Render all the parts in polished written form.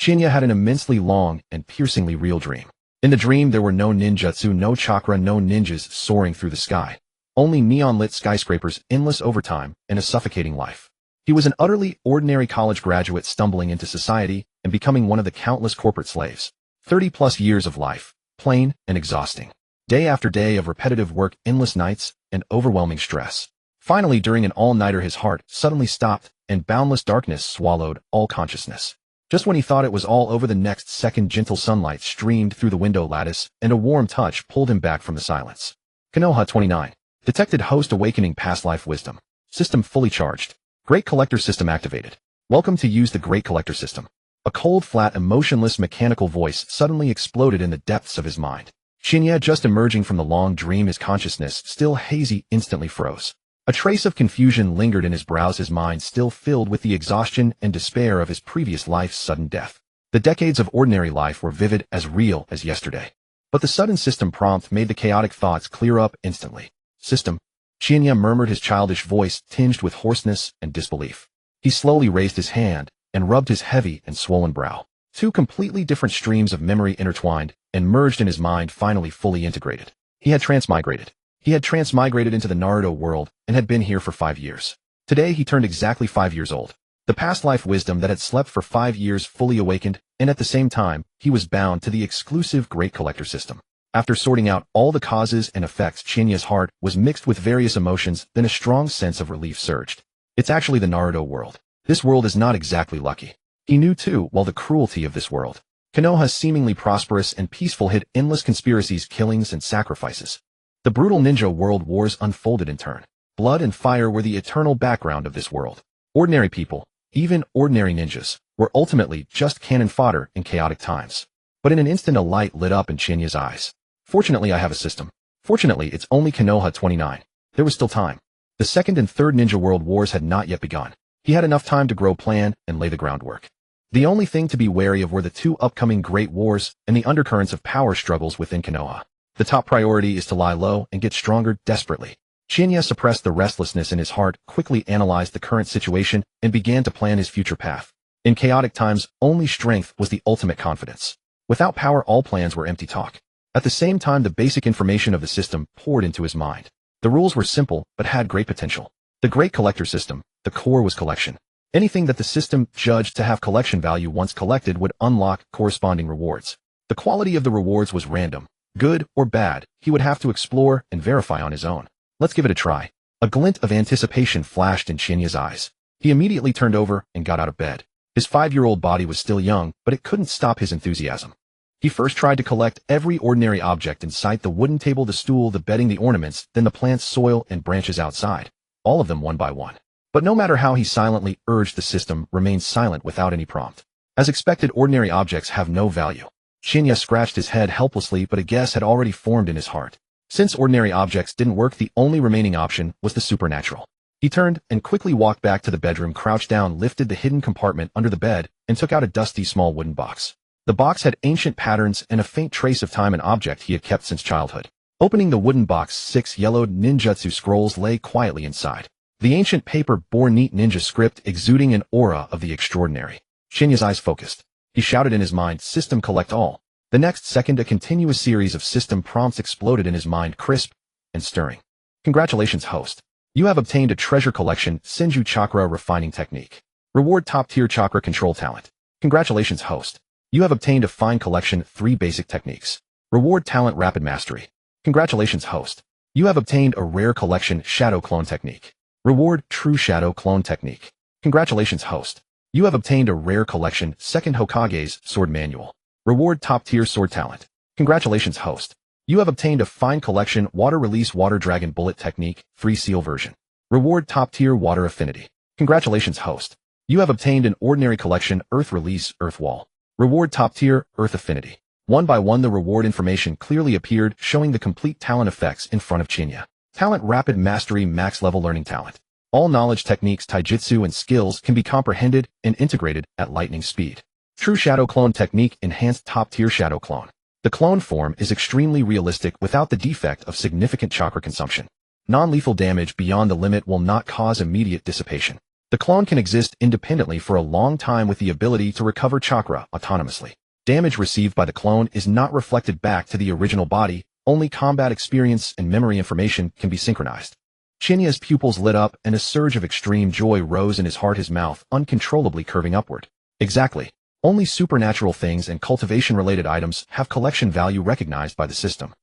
Chinya had an immensely long and piercingly real dream. In the dream, there were no ninjutsu, no chakra, no ninjas soaring through the sky. Only neon-lit skyscrapers, endless overtime, and a suffocating life. He was an utterly ordinary college graduate stumbling into society and becoming one of the countless corporate slaves. 30-plus years of life, plain and exhausting. Day after day of repetitive work, endless nights, and overwhelming stress. Finally, during an all-nighter, his heart suddenly stopped, and boundless darkness swallowed all consciousness. Just when he thought it was all over, the next second gentle sunlight streamed through the window lattice, and a warm touch pulled him back from the silence. Konoha 29. Detected host awakening past life wisdom. System fully charged. Great Collector System activated. Welcome to use the Great Collector System. A cold, flat, emotionless mechanical voice suddenly exploded in the depths of his mind. Chinya, just emerging from the long dream, his consciousness still hazy, instantly froze. A trace of confusion lingered in his brows, his mind still filled with the exhaustion and despair of his previous life's sudden death. The decades of ordinary life were vivid, as real as yesterday. But the sudden system prompt made the chaotic thoughts clear up instantly. System. Chinya murmured, his childish voice tinged with hoarseness and disbelief. He slowly raised his hand and rubbed his heavy and swollen brow. Two completely different streams of memory intertwined and merged in his mind, finally fully integrated. He had transmigrated. He had transmigrated into the Naruto world and had been here for 5 years. Today he turned exactly 5 years old. The past life wisdom that had slept for 5 years fully awakened, and at the same time, he was bound to the exclusive Great Collector System. After sorting out all the causes and effects, Chinya's heart was mixed with various emotions, then a strong sense of relief surged. It's actually the Naruto world. This world is not exactly lucky. He knew too well the cruelty of this world. Konoha, seemingly prosperous and peaceful, hid endless conspiracies, killings, and sacrifices. The brutal ninja world wars unfolded in turn. Blood and fire were the eternal background of this world. Ordinary people, even ordinary ninjas, were ultimately just cannon fodder in chaotic times. But in an instant, a light lit up in Chinya's eyes. Fortunately, I have a system. Fortunately, it's only Konoha 29. There was still time. The second and third ninja world wars had not yet begun. He had enough time to grow, plan, and lay the groundwork. The only thing to be wary of were the two upcoming great wars and the undercurrents of power struggles within Konoha. The top priority is to lie low and get stronger desperately. Chinya suppressed the restlessness in his heart, quickly analyzed the current situation, and began to plan his future path. In chaotic times, only strength was the ultimate confidence. Without power, all plans were empty talk. At the same time, the basic information of the system poured into his mind. The rules were simple, but had great potential. The Great Collector System, the core was collection. Anything that the system judged to have collection value once collected would unlock corresponding rewards. The quality of the rewards was random. Good or bad, he would have to explore and verify on his own. Let's give it a try. A glint of anticipation flashed in Chinya's eyes. He immediately turned over and got out of bed. His 5-year-old body was still young, but it couldn't stop his enthusiasm. He first tried to collect every ordinary object in sight: the wooden table, the stool, the bedding, the ornaments, then the plants, soil, and branches outside. All of them one by one. But no matter how he silently urged, the system remained silent without any prompt. As expected, ordinary objects have no value. Chinya scratched his head helplessly, but a guess had already formed in his heart. Since ordinary objects didn't work, the only remaining option was the supernatural. He turned and quickly walked back to the bedroom, crouched down, lifted the hidden compartment under the bed, and took out a dusty small wooden box. The box had ancient patterns and a faint trace of time, an object he had kept since childhood. Opening the wooden box, 6 yellowed ninjutsu scrolls lay quietly inside. The ancient paper bore neat ninja script, exuding an aura of the extraordinary. Chinya's eyes focused. He shouted in his mind, "System, collect all." The next second, a continuous series of system prompts exploded in his mind, crisp and stirring. Congratulations, host. You have obtained a treasure collection, Senju chakra refining technique. Reward top-tier chakra control talent. Congratulations, host. You have obtained a fine collection, 3 basic techniques. Reward talent rapid mastery. Congratulations, host. You have obtained a rare collection, shadow clone technique. Reward true shadow clone technique. Congratulations, host. You have obtained a rare collection, second Hokage's sword manual. Reward top-tier sword talent. Congratulations, host. You have obtained a fine collection, water release water dragon bullet technique, free seal version. Reward top-tier water affinity. Congratulations, host. You have obtained an ordinary collection, earth release earth wall. Reward top-tier earth affinity. One by one, the reward information clearly appeared, showing the complete talent effects in front of Chinya. Talent rapid mastery, max level learning talent. All knowledge, techniques, taijutsu, and skills can be comprehended and integrated at lightning speed. True shadow clone technique, enhanced top-tier shadow clone. The clone form is extremely realistic without the defect of significant chakra consumption. Non-lethal damage beyond the limit will not cause immediate dissipation. The clone can exist independently for a long time with the ability to recover chakra autonomously. Damage received by the clone is not reflected back to the original body, only combat experience and memory information can be synchronized. Chinya's pupils lit up and a surge of extreme joy rose in his heart, his mouth uncontrollably curving upward. Exactly. Only supernatural things and cultivation-related items have collection value recognized by the system.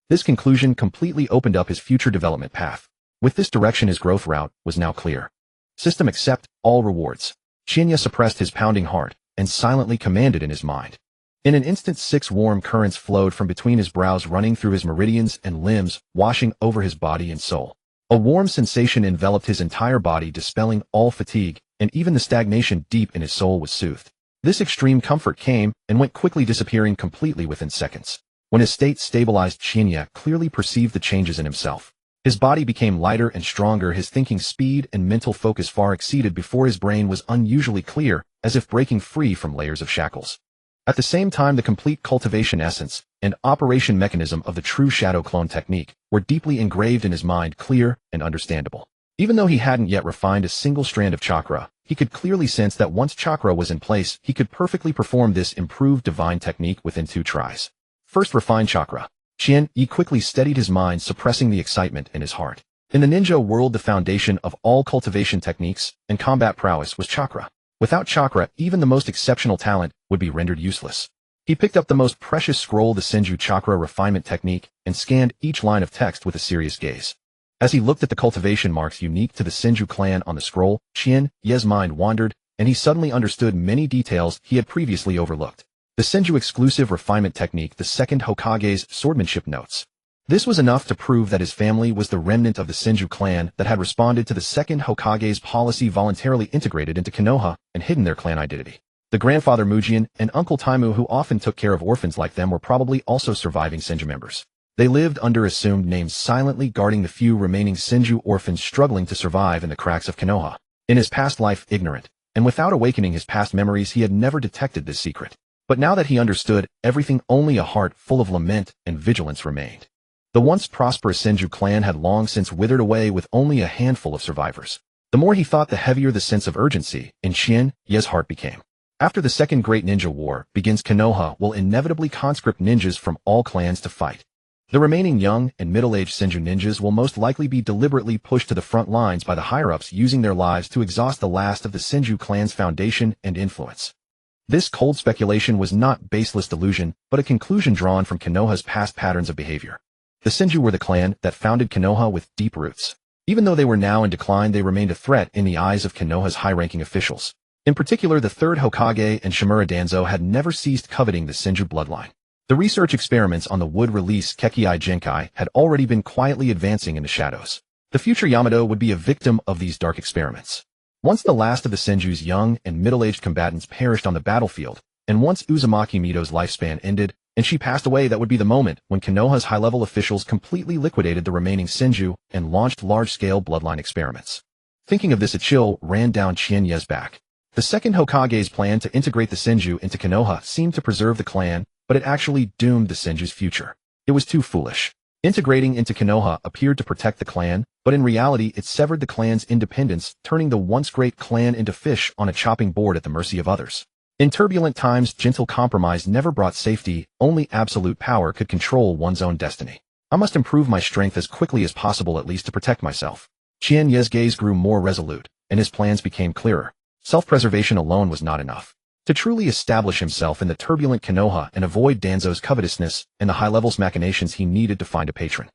This conclusion completely opened up his future development path. With this direction, his growth route was now clear. System accept all rewards. Chinya suppressed his pounding heart and silently commanded in his mind. In an instant, 6 warm currents flowed from between his brows, running through his meridians and limbs, washing over his body and soul. A warm sensation enveloped his entire body, dispelling all fatigue, and even the stagnation deep in his soul was soothed. This extreme comfort came and went, quickly disappearing completely within seconds. When his state stabilized, Chinya clearly perceived the changes in himself. His body became lighter and stronger, his thinking speed and mental focus far exceeded before, his brain was unusually clear, as if breaking free from layers of shackles. At the same time, the complete cultivation essence and operation mechanism of the true shadow clone technique were deeply engraved in his mind, clear and understandable. Even though he hadn't yet refined a single strand of chakra, he could clearly sense that once chakra was in place, he could perfectly perform this improved divine technique within 2 tries. First, refine chakra. Yi quickly steadied his mind, suppressing the excitement in his heart. In the ninja world, the foundation of all cultivation techniques and combat prowess was chakra. Without chakra, even the most exceptional talent would be rendered useless. He picked up the most precious scroll, the Senju chakra refinement technique, and scanned each line of text with a serious gaze. As he looked at the cultivation marks unique to the Senju clan on the scroll, Ye's mind wandered, and he suddenly understood many details he had previously overlooked. The Senju exclusive refinement technique, the second Hokage's swordmanship notes. This was enough to prove that his family was the remnant of the Senju clan that had responded to the second Hokage's policy, voluntarily integrated into Konoha and hidden their clan identity. The grandfather Mujin and Uncle Taimu, who often took care of orphans like them, were probably also surviving Senju members. They lived under assumed names, silently guarding the few remaining Senju orphans struggling to survive in the cracks of Konoha. In his past life, ignorant, and without awakening his past memories, he had never detected this secret. But now that he understood everything, only a heart full of lament and vigilance remained. The once prosperous Senju clan had long since withered away with only a handful of survivors. The more he thought, the heavier the sense of urgency in Ye's heart became. After the Second Great Ninja War begins, Konoha will inevitably conscript ninjas from all clans to fight. The remaining young and middle-aged Senju ninjas will most likely be deliberately pushed to the front lines by the higher-ups, using their lives to exhaust the last of the Senju clan's foundation and influence. This cold speculation was not baseless delusion, but a conclusion drawn from Konoha's past patterns of behavior. The Senju were the clan that founded Konoha with deep roots. Even though they were now in decline, they remained a threat in the eyes of Konoha's high-ranking officials. In particular, the third Hokage and Shimura Danzo had never ceased coveting the Senju bloodline. The research experiments on the wood-release Kekkai Genkai had already been quietly advancing in the shadows. The future Yamato would be a victim of these dark experiments. Once the last of the Senju's young and middle-aged combatants perished on the battlefield, and once Uzumaki Mito's lifespan ended, and she passed away, that would be the moment when Konoha's high-level officials completely liquidated the remaining Senju and launched large-scale bloodline experiments. Thinking of this, a chill ran down Ye's back. The second Hokage's plan to integrate the Senju into Konoha seemed to preserve the clan, but it actually doomed the Senju's future. It was too foolish. Integrating into Konoha appeared to protect the clan, but in reality it severed the clan's independence, turning the once great clan into fish on a chopping board at the mercy of others. In turbulent times, gentle compromise never brought safety, only absolute power could control one's own destiny. I must improve my strength as quickly as possible, at least to protect myself. Ye's gaze grew more resolute, and his plans became clearer. Self-preservation alone was not enough. To truly establish himself in the turbulent Konoha and avoid Danzo's covetousness and the high-levels machinations, he needed to find a patron.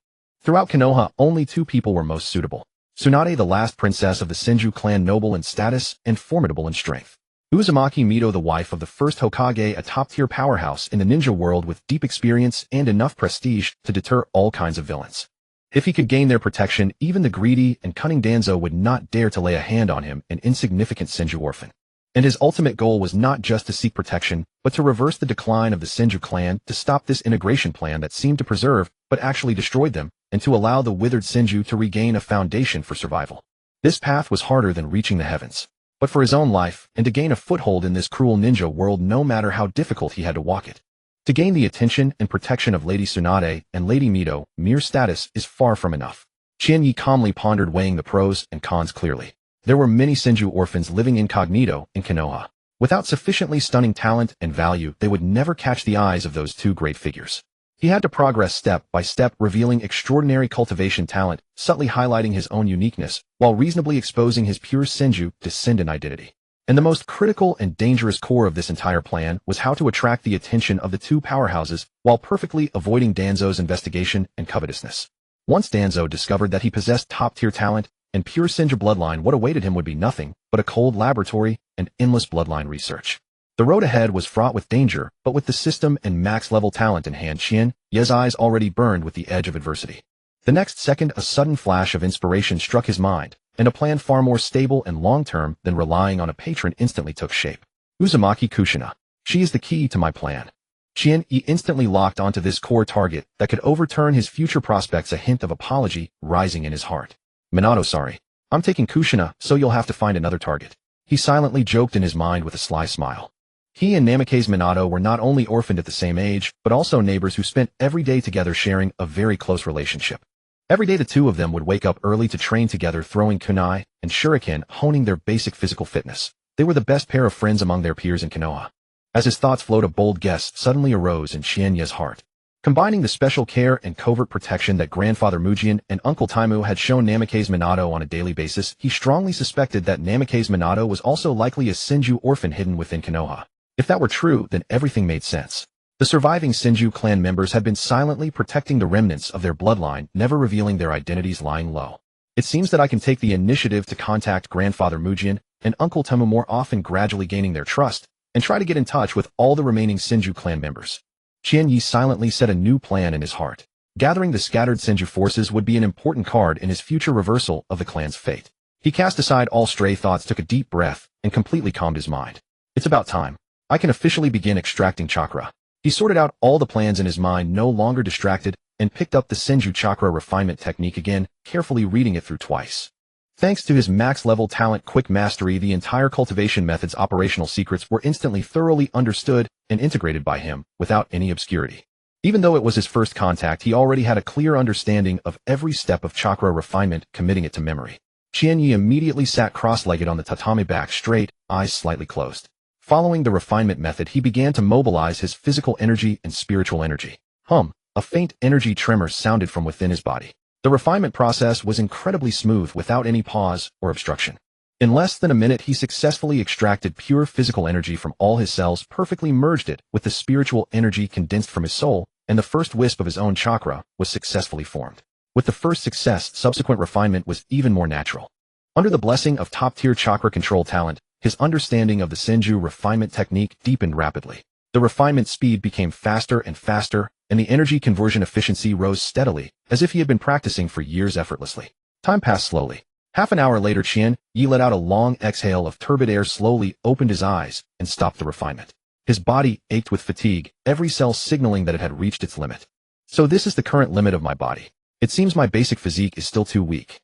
Throughout Konoha, only 2 people were most suitable. Tsunade, the last princess of the Senju clan, noble in status and formidable in strength. Uzumaki Mito, the wife of the first Hokage, a top-tier powerhouse in the ninja world with deep experience and enough prestige to deter all kinds of villains. If he could gain their protection, even the greedy and cunning Danzo would not dare to lay a hand on him, an insignificant Senju orphan. And his ultimate goal was not just to seek protection, but to reverse the decline of the Senju clan, to stop this integration plan that seemed to preserve, but actually destroyed them, and to allow the withered Senju to regain a foundation for survival. This path was harder than reaching the heavens. But for his own life, and to gain a foothold in this cruel ninja world, no matter how difficult, he had to walk it. To gain the attention and protection of Lady Tsunade and Lady Mito, mere status is far from enough. Yi calmly pondered, weighing the pros and cons clearly. There were many Senju orphans living incognito in Konoha. Without sufficiently stunning talent and value, they would never catch the eyes of those two great figures. He had to progress step by step, revealing extraordinary cultivation talent, subtly highlighting his own uniqueness, while reasonably exposing his pure Senju Descendant identity. And the most critical and dangerous core of this entire plan was how to attract the attention of the two powerhouses while perfectly avoiding Danzo's investigation and covetousness. Once Danzo discovered that he possessed top-tier talent and pure Senju bloodline, what awaited him would be nothing but a cold laboratory and endless bloodline research. The road ahead was fraught with danger, but with the system and max-level talent in hand, Ye's eyes already burned with the edge of adversity. The next second, a sudden flash of inspiration struck his mind, and a plan far more stable and long-term than relying on a patron instantly took shape. Uzumaki-Uchiha. She is the key to my plan. He instantly locked onto this core target that could overturn his future prospects, a hint of apology rising in his heart. Minato, sorry. I'm taking Kushina, so you'll have to find another target. He silently joked in his mind with a sly smile. He and Namake's Minato were not only orphaned at the same age, but also neighbors who spent every day together, sharing a very close relationship. Every day the two of them would wake up early to train together, throwing kunai and shuriken, honing their basic physical fitness. They were the best pair of friends among their peers in Konoha. As his thoughts flowed, a bold guess suddenly arose in Ye's heart. Combining the special care and covert protection that Grandfather Mujian and Uncle Taimu had shown Namake's Minato on a daily basis, he strongly suspected that Namake's Minato was also likely a Senju orphan hidden within Konoha. If that were true, then everything made sense. The surviving Senju clan members had been silently protecting the remnants of their bloodline, never revealing their identities, lying low. It seems that I can take the initiative to contact Grandfather Mujian and Uncle Taimu more often, gradually gaining their trust, and try to get in touch with all the remaining Senju clan members. Yi silently set a new plan in his heart. Gathering the scattered Senju forces would be an important card in his future reversal of the clan's fate. He cast aside all stray thoughts, took a deep breath, and completely calmed his mind. It's about time. I can officially begin extracting chakra. He sorted out all the plans in his mind, no longer distracted, and picked up the Senju chakra refinement technique again, carefully reading it through twice. Thanks to his max-level talent quick mastery, the entire cultivation method's operational secrets were instantly thoroughly understood and integrated by him, without any obscurity. Even though it was his first contact, he already had a clear understanding of every step of chakra refinement, committing it to memory. Yi immediately sat cross-legged on the tatami, back straight, eyes slightly closed. Following the refinement method, he began to mobilize his physical energy and spiritual energy. A faint energy tremor sounded from within his body. The refinement process was incredibly smooth, without any pause or obstruction. In less than a minute, he successfully extracted pure physical energy from all his cells, perfectly merged it with the spiritual energy condensed from his soul, and the first wisp of his own chakra was successfully formed. With the first success, subsequent refinement was even more natural. Under the blessing of top-tier chakra control talent, his understanding of the Senju refinement technique deepened rapidly. The refinement speed became faster and faster, and the energy conversion efficiency rose steadily, as if he had been practicing for years effortlessly. Time passed slowly. Half an hour later, Yi let out a long exhale of turbid air, slowly opened his eyes, and stopped the refinement. His body ached with fatigue, every cell signaling that it had reached its limit. So this is the current limit of my body. It seems my basic physique is still too weak.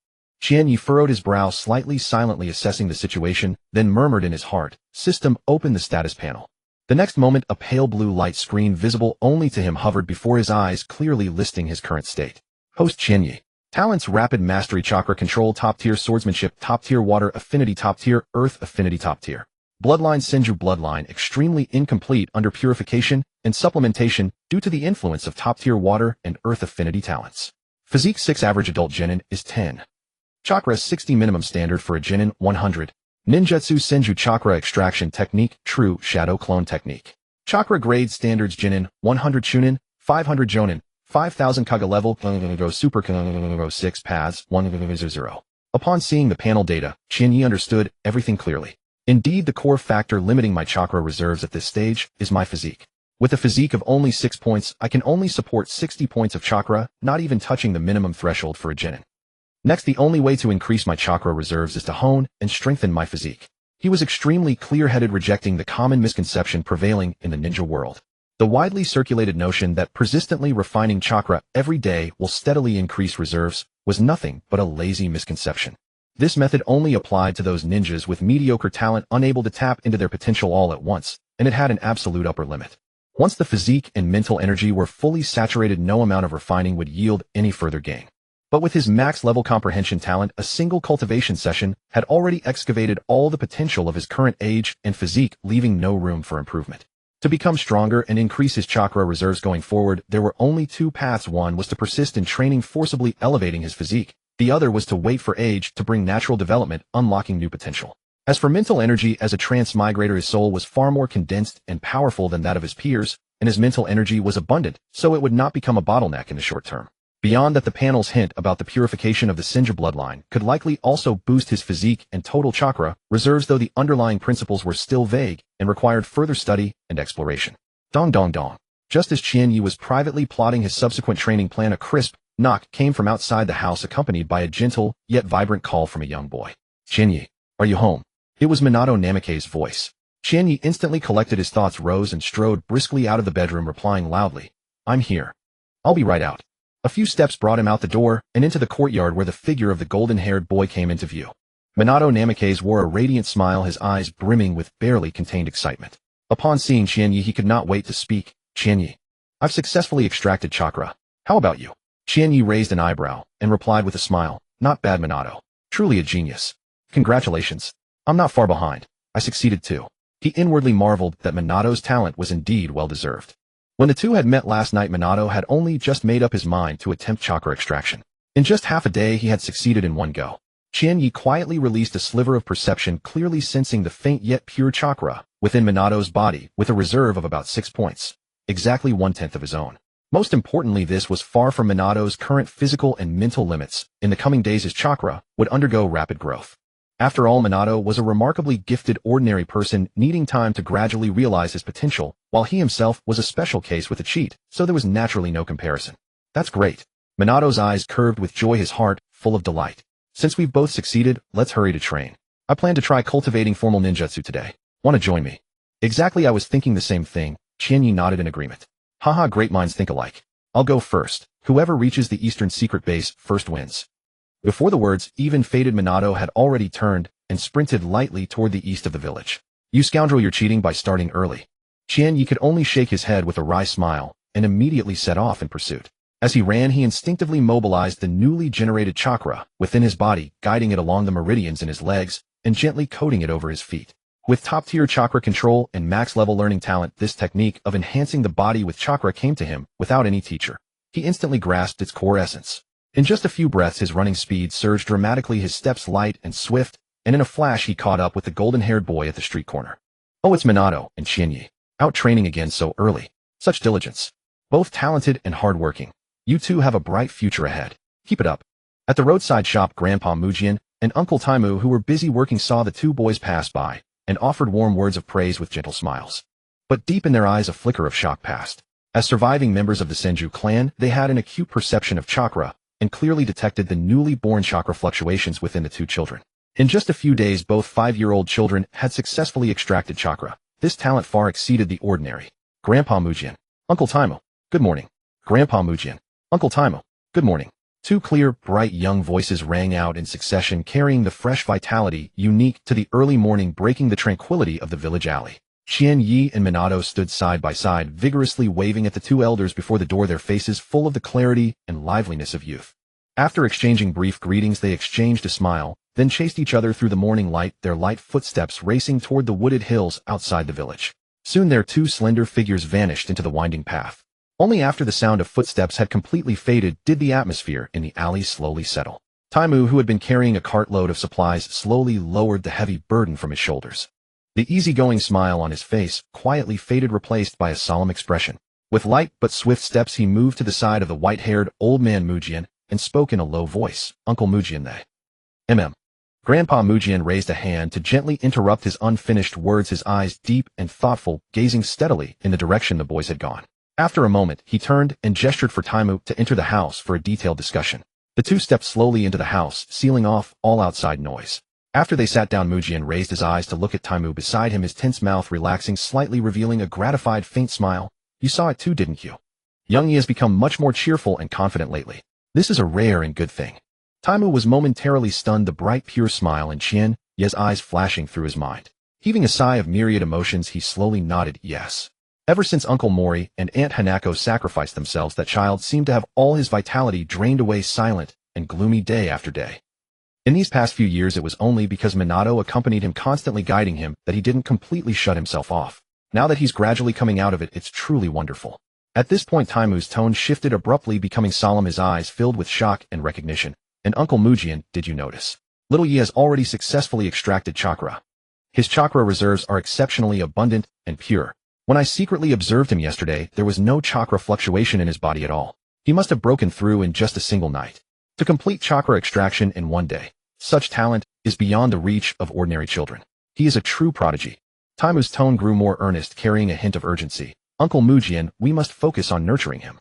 Yi furrowed his brow slightly, silently assessing the situation, then murmured in his heart, "System, open the status panel." The next moment, a pale blue light screen visible only to him hovered before his eyes, clearly listing his current state. Host Yi. Talents: Rapid Mastery, Chakra Control, Top Tier, Swordsmanship, Top Tier, Water Affinity, Top Tier, Earth Affinity, Top Tier. Bloodline: Senju Bloodline, extremely incomplete under purification and supplementation due to the influence of Top Tier Water and Earth Affinity talents. Physique: 6, average adult genin is 10. Chakra 60, minimum standard for a genin 100. Ninjutsu: Senju Chakra Extraction Technique, True Shadow Clone Technique. Chakra grade standards: genin 100, chunin 500, jonin 5000, kaga level super 6 paths 100. Upon seeing the panel data, Yi understood everything clearly. Indeed, the core factor limiting my chakra reserves at this stage is my physique. With a physique of only 6 points, I can only support 60 points of chakra, not even touching the minimum threshold for a genin. Next, the only way to increase my chakra reserves is to hone and strengthen my physique. He was extremely clear-headed, rejecting the common misconception prevailing in the ninja world. The widely circulated notion that persistently refining chakra every day will steadily increase reserves was nothing but a lazy misconception. This method only applied to those ninjas with mediocre talent, unable to tap into their potential all at once, and it had an absolute upper limit. Once the physique and mental energy were fully saturated, no amount of refining would yield any further gain. But with his max-level comprehension talent, a single cultivation session had already excavated all the potential of his current age and physique, leaving no room for improvement. To become stronger and increase his chakra reserves going forward, there were only two paths. One was to persist in training, forcibly elevating his physique. The other was to wait for age to bring natural development, unlocking new potential. As for mental energy, as a transmigrator, his soul was far more condensed and powerful than that of his peers, and his mental energy was abundant, so it would not become a bottleneck in the short term. Beyond that, the panel's hint about the purification of the Senju bloodline could likely also boost his physique and total chakra reserves, though the underlying principles were still vague and required further study and exploration. Dong dong dong. Just as Qianyi was privately plotting his subsequent training plan, a crisp knock came from outside the house, accompanied by a gentle yet vibrant call from a young boy. Qianyi, are you home? It was Minato Namake's voice. Qianyi instantly collected his thoughts, rose and strode briskly out of the bedroom, replying loudly, I'm here. I'll be right out. A few steps brought him out the door and into the courtyard, where the figure of the golden-haired boy came into view. Minato Namake's wore a radiant smile, his eyes brimming with barely contained excitement. Upon seeing Qianyi, he could not wait to speak. Qianyi, I've successfully extracted chakra. How about you? Qianyi raised an eyebrow and replied with a smile, Not bad, Minato. Truly a genius. Congratulations. I'm not far behind. I succeeded too. He inwardly marveled that Minato's talent was indeed well-deserved. When the two had met last night, Minato had only just made up his mind to attempt chakra extraction. In just half a day, he had succeeded in one go. Qianyi quietly released a sliver of perception, clearly sensing the faint yet pure chakra within Minato's body, with a reserve of about 6 points, exactly 1/10 of his own. Most importantly, this was far from Minato's current physical and mental limits. In the coming days, his chakra would undergo rapid growth. After all, Minato was a remarkably gifted ordinary person, needing time to gradually realize his potential, while he himself was a special case with a cheat, so there was naturally no comparison. That's great. Minato's eyes curved with joy, his heart full of delight. Since we've both succeeded, let's hurry to train. I plan to try cultivating formal ninjutsu today. Want to join me? Exactly, I was thinking the same thing. Qianyi nodded in agreement. Haha, great minds think alike. I'll go first. Whoever reaches the eastern secret base first wins. Before the words even faded, Minato had already turned and sprinted lightly toward the east of the village. You scoundrel, you're cheating by starting early. Qianyi could only shake his head with a wry smile and immediately set off in pursuit. As he ran, he instinctively mobilized the newly generated chakra within his body, guiding it along the meridians in his legs and gently coating it over his feet. With top-tier chakra control and max-level learning talent, this technique of enhancing the body with chakra came to him without any teacher. He instantly grasped its core essence. In just a few breaths, his running speed surged dramatically, his steps light and swift, and in a flash he caught up with the golden-haired boy at the street corner. Oh, it's Minato and Qianyi. Out training again so early. Such diligence. Both talented and hard-working. You two have a bright future ahead. Keep it up. At the roadside shop, Grandpa Mujian and Uncle Taimu, who were busy working, saw the two boys pass by and offered warm words of praise with gentle smiles. But deep in their eyes, a flicker of shock passed. As surviving members of the Senju clan, they had an acute perception of chakra and clearly detected the newly born chakra fluctuations within the two children. In just a few days, both 5-year-old children had successfully extracted chakra. This talent far exceeded the ordinary. Grandpa Mujian, Uncle Taimu, good morning. Grandpa Mujian, Uncle Taimu, good morning. Two clear, bright young voices rang out in succession, carrying the fresh vitality unique to the early morning, breaking the tranquility of the village alley. Qianyi and Minato stood side by side, vigorously waving at the two elders before the door, their faces full of the clarity and liveliness of youth. After exchanging brief greetings, they exchanged a smile, then chased each other through the morning light, their light footsteps racing toward the wooded hills outside the village. Soon their two slender figures vanished into the winding path. Only after the sound of footsteps had completely faded did the atmosphere in the alley slowly settle. Taimu, who had been carrying a cartload of supplies, slowly lowered the heavy burden from his shoulders. The easygoing smile on his face quietly faded, replaced by a solemn expression. With light but swift steps, he moved to the side of the white-haired old man Mujian and spoke in a low voice. Uncle Mujian, they. Grandpa Mujian raised a hand to gently interrupt his unfinished words, his eyes deep and thoughtful, gazing steadily in the direction the boys had gone. After a moment, he turned and gestured for Taimu to enter the house for a detailed discussion. The two stepped slowly into the house, sealing off all outside noise. After they sat down, Mujian raised his eyes to look at Taimu beside him, his tense mouth relaxing slightly, revealing a gratified faint smile. You saw it too, didn't you? Youngie has become much more cheerful and confident lately. This is a rare and good thing. Taimu was momentarily stunned, the bright pure smile in Qianyi's eyes flashing through his mind. Heaving a sigh of myriad emotions, he slowly nodded yes. Ever since Uncle Mori and Aunt Hanako sacrificed themselves, that child seemed to have all his vitality drained away, silent and gloomy day after day. In these past few years, it was only because Minato accompanied him, constantly guiding him, that he didn't completely shut himself off. Now that he's gradually coming out of it, it's truly wonderful. At this point, Taimu's tone shifted abruptly, becoming solemn, his eyes filled with shock and recognition. And Uncle Mujian, did you notice? Little Yi has already successfully extracted chakra. His chakra reserves are exceptionally abundant and pure. When I secretly observed him yesterday, there was no chakra fluctuation in his body at all. He must have broken through in just a single night. To complete chakra extraction in one day, such talent is beyond the reach of ordinary children. He is a true prodigy. Taimu's tone grew more earnest, carrying a hint of urgency. Uncle Mujian, we must focus on nurturing him.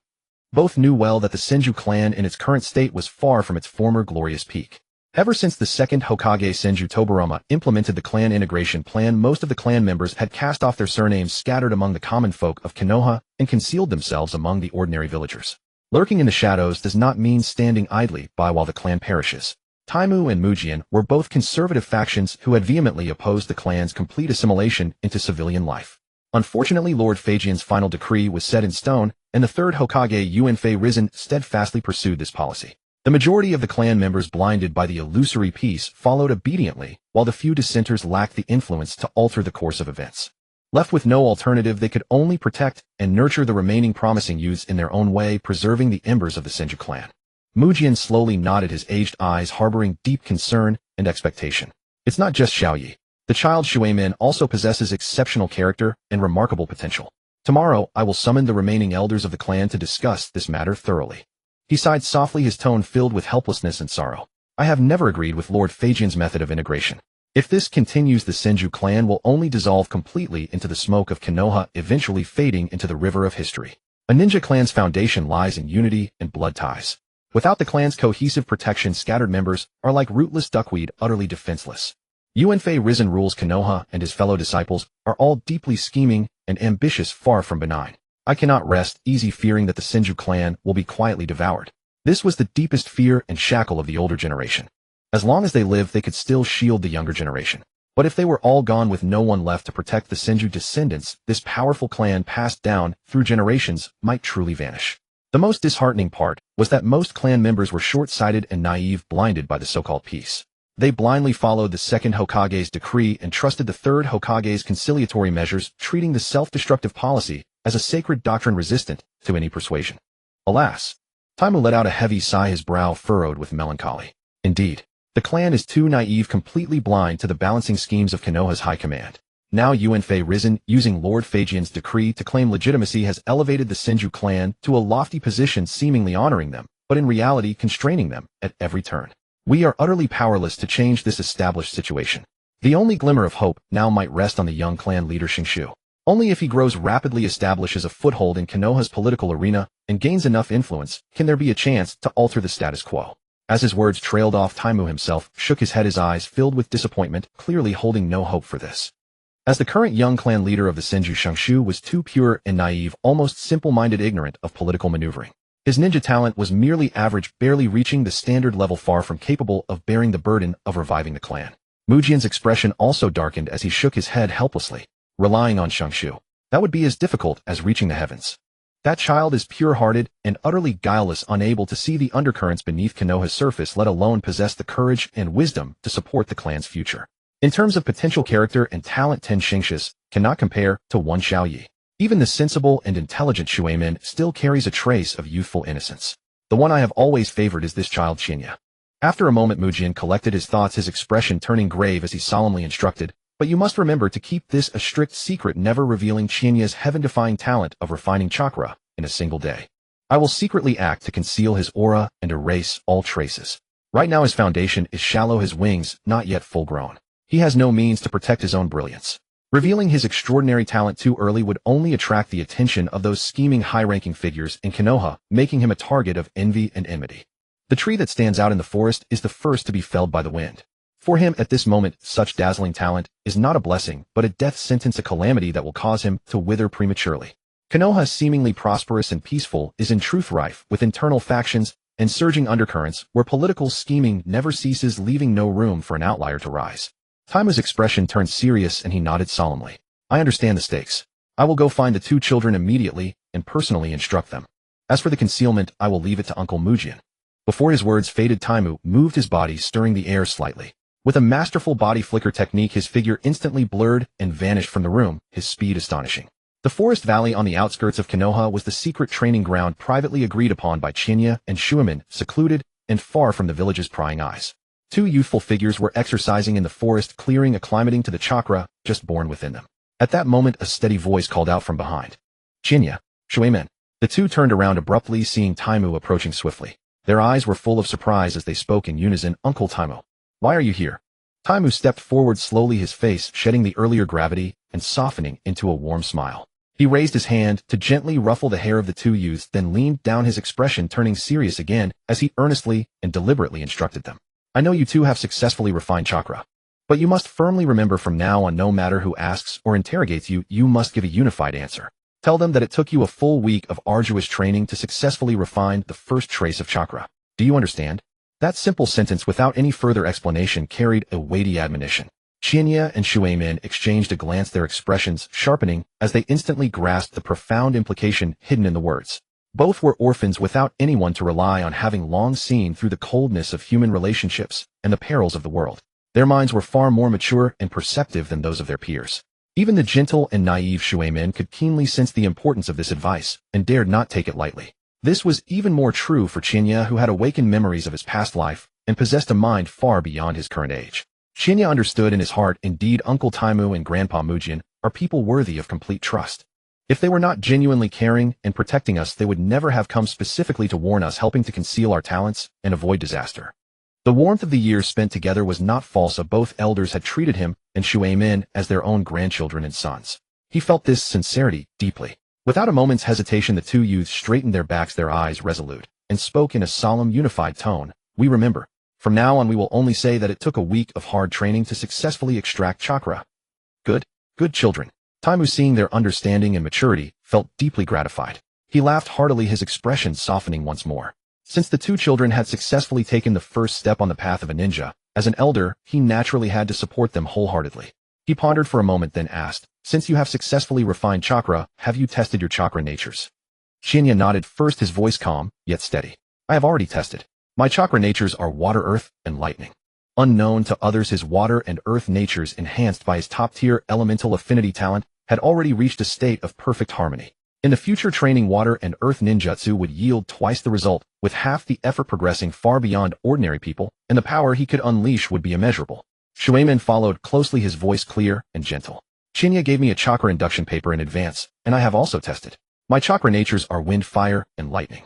Both knew well that the Senju clan in its current state was far from its former glorious peak. Ever since the second Hokage Senju Tobirama implemented the clan integration plan, most of the clan members had cast off their surnames, scattered among the common folk of Konoha, and concealed themselves among the ordinary villagers. Lurking in the shadows does not mean standing idly by while the clan perishes. Taimu and Mujian were both conservative factions who had vehemently opposed the clan's complete assimilation into civilian life. Unfortunately, Lord Feijian's final decree was set in stone, and the third Hokage Yuanfei Risen steadfastly pursued this policy. The majority of the clan members, blinded by the illusory peace, followed obediently, while the few dissenters lacked the influence to alter the course of events. Left with no alternative, they could only protect and nurture the remaining promising youths in their own way, preserving the embers of the Senju clan. Mujian slowly nodded, his aged eyes harboring deep concern and expectation. It's not just Xiaoyi. The child Shuemin also possesses exceptional character and remarkable potential. Tomorrow, I will summon the remaining elders of the clan to discuss this matter thoroughly. He sighed softly, his tone filled with helplessness and sorrow. I have never agreed with Lord Feijian's method of integration. If this continues, the Senju clan will only dissolve completely into the smoke of Konoha, eventually fading into the river of history. A ninja clan's foundation lies in unity and blood ties. Without the clan's cohesive protection, scattered members are like rootless duckweed, utterly defenseless. Yuanfei Risen rules Konoha, and his fellow disciples are all deeply scheming and ambitious, far from benign. I cannot rest easy, fearing that the Senju clan will be quietly devoured. This was the deepest fear and shackle of the older generation. As long as they lived, they could still shield the younger generation. But if they were all gone, with no one left to protect the Senju descendants, this powerful clan passed down through generations might truly vanish. The most disheartening part was that most clan members were short-sighted and naive, blinded by the so-called peace. They blindly followed the second Hokage's decree and trusted the third Hokage's conciliatory measures, treating the self-destructive policy as a sacred doctrine resistant to any persuasion. Alas! Taimu let out a heavy sigh, his brow furrowed with melancholy. Indeed, the clan is too naive, completely blind to the balancing schemes of Konoha's high command. Now Yuanfei Risen, using Lord Feijian's decree to claim legitimacy, has elevated the Senju clan to a lofty position, seemingly honoring them, but in reality constraining them at every turn. We are utterly powerless to change this established situation. The only glimmer of hope now might rest on the young clan leader Xingshu. Only if he grows rapidly, establishes a foothold in Konoha's political arena, and gains enough influence, can there be a chance to alter the status quo. As his words trailed off, Taimu himself shook his head, his eyes filled with disappointment, clearly holding no hope for this. As the current young clan leader of the Senju, Xingshu was too pure and naive, almost simple-minded, ignorant of political maneuvering. His ninja talent was merely average, barely reaching the standard level, far from capable of bearing the burden of reviving the clan. Mujian's expression also darkened as he shook his head helplessly. Relying on Xingshu, that would be as difficult as reaching the heavens. That child is pure-hearted and utterly guileless, unable to see the undercurrents beneath Konoha's surface, let alone possess the courage and wisdom to support the clan's future. In terms of potential character and talent, 10 Xingshu cannot compare to one Xiaoyi. Even the sensible and intelligent Shuemin still carries a trace of youthful innocence. The one I have always favored is this child Xinya. After a moment, Mujian collected his thoughts, his expression turning grave as he solemnly instructed, but you must remember to keep this a strict secret, never revealing Xinya's heaven-defying talent of refining chakra in a single day. I will secretly act to conceal his aura and erase all traces. Right now his foundation is shallow, his wings not yet full-grown. He has no means to protect his own brilliance. Revealing his extraordinary talent too early would only attract the attention of those scheming high-ranking figures in Konoha, making him a target of envy and enmity. The tree that stands out in the forest is the first to be felled by the wind. For him at this moment, such dazzling talent is not a blessing, but a death sentence, a calamity that will cause him to wither prematurely. Konoha, seemingly prosperous and peaceful, is in truth rife with internal factions and surging undercurrents where political scheming never ceases, leaving no room for an outlier to rise. Taimu's expression turned serious and he nodded solemnly. I understand the stakes. I will go find the two children immediately and personally instruct them. As for the concealment, I will leave it to Uncle Mujian. Before his words faded, Taimu moved his body, stirring the air slightly. With a masterful body flicker technique, his figure instantly blurred and vanished from the room, his speed astonishing. The forest valley on the outskirts of Konoha was the secret training ground privately agreed upon by Chinya and Shuemin, secluded and far from the village's prying eyes. Two youthful figures were exercising in the forest, clearing, acclimating to the chakra just born within them. At that moment, a steady voice called out from behind. Chinya, Shuemin. The two turned around abruptly, seeing Taimu approaching swiftly. Their eyes were full of surprise as they spoke in unison. Uncle Taimu. Why are you here? Taimu stepped forward slowly, his face shedding the earlier gravity and softening into a warm smile. He raised his hand to gently ruffle the hair of the two youths, then leaned down, his expression turning serious again as he earnestly and deliberately instructed them. I know you two have successfully refined chakra, but you must firmly remember from now on, no matter who asks or interrogates you, you must give a unified answer. Tell them that it took you a full week of arduous training to successfully refine the first trace of chakra. Do you understand? That simple sentence, without any further explanation, carried a weighty admonition. Chinya and Shuemin exchanged a glance, their expressions sharpening as they instantly grasped the profound implication hidden in the words. Both were orphans without anyone to rely on, having long seen through the coldness of human relationships and the perils of the world. Their minds were far more mature and perceptive than those of their peers. Even the gentle and naive Shuemin could keenly sense the importance of this advice and dared not take it lightly. This was even more true for Chinya, who had awakened memories of his past life and possessed a mind far beyond his current age. Chinya understood in his heart, indeed, Uncle Taimu and Grandpa Mujin are people worthy of complete trust. If they were not genuinely caring and protecting us, they would never have come specifically to warn us, helping to conceal our talents and avoid disaster. The warmth of the years spent together was not false. Both elders had treated him and Shuemin as their own grandchildren and sons. He felt this sincerity deeply. Without a moment's hesitation, the two youths straightened their backs, their eyes resolute, and spoke in a solemn, unified tone. We remember. From now on, we will only say that it took a week of hard training to successfully extract chakra. Good children. Taimu, seeing their understanding and maturity, felt deeply gratified. He laughed heartily, his expression softening once more. Since the two children had successfully taken the first step on the path of a ninja, as an elder, he naturally had to support them wholeheartedly. He pondered for a moment, then asked, since you have successfully refined chakra, have you tested your chakra natures? Chinya nodded, first his voice calm, yet steady. I have already tested. My chakra natures are water, earth, and lightning. Unknown to others, his water and earth natures, enhanced by his top-tier elemental affinity talent, had already reached a state of perfect harmony. In the future, training water and earth ninjutsu would yield twice the result, with half the effort, progressing far beyond ordinary people, and the power he could unleash would be immeasurable. Shuemin followed closely, his voice clear and gentle. Chinya gave me a chakra induction paper in advance, and I have also tested. My chakra natures are wind, fire, and lightning.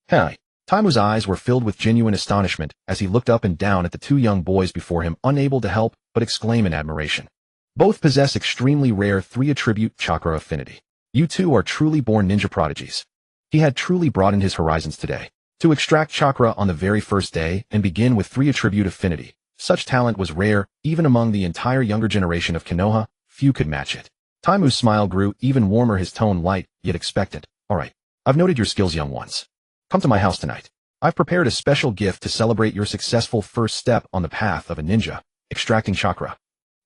Hey. Taimu's eyes were filled with genuine astonishment as he looked up and down at the two young boys before him, unable to help but exclaim in admiration. Both possess extremely rare 3-attribute chakra affinity. You two are truly born ninja prodigies. He had truly broadened his horizons today. To extract chakra on the very first day and begin with 3-attribute affinity, such talent was rare. Even among the entire younger generation of Konoha, few could match it. Taimu's smile grew even warmer, his tone light yet expectant. All right, I've noted your skills, young ones. Come to my house tonight. I've prepared a special gift to celebrate your successful first step on the path of a ninja, extracting chakra.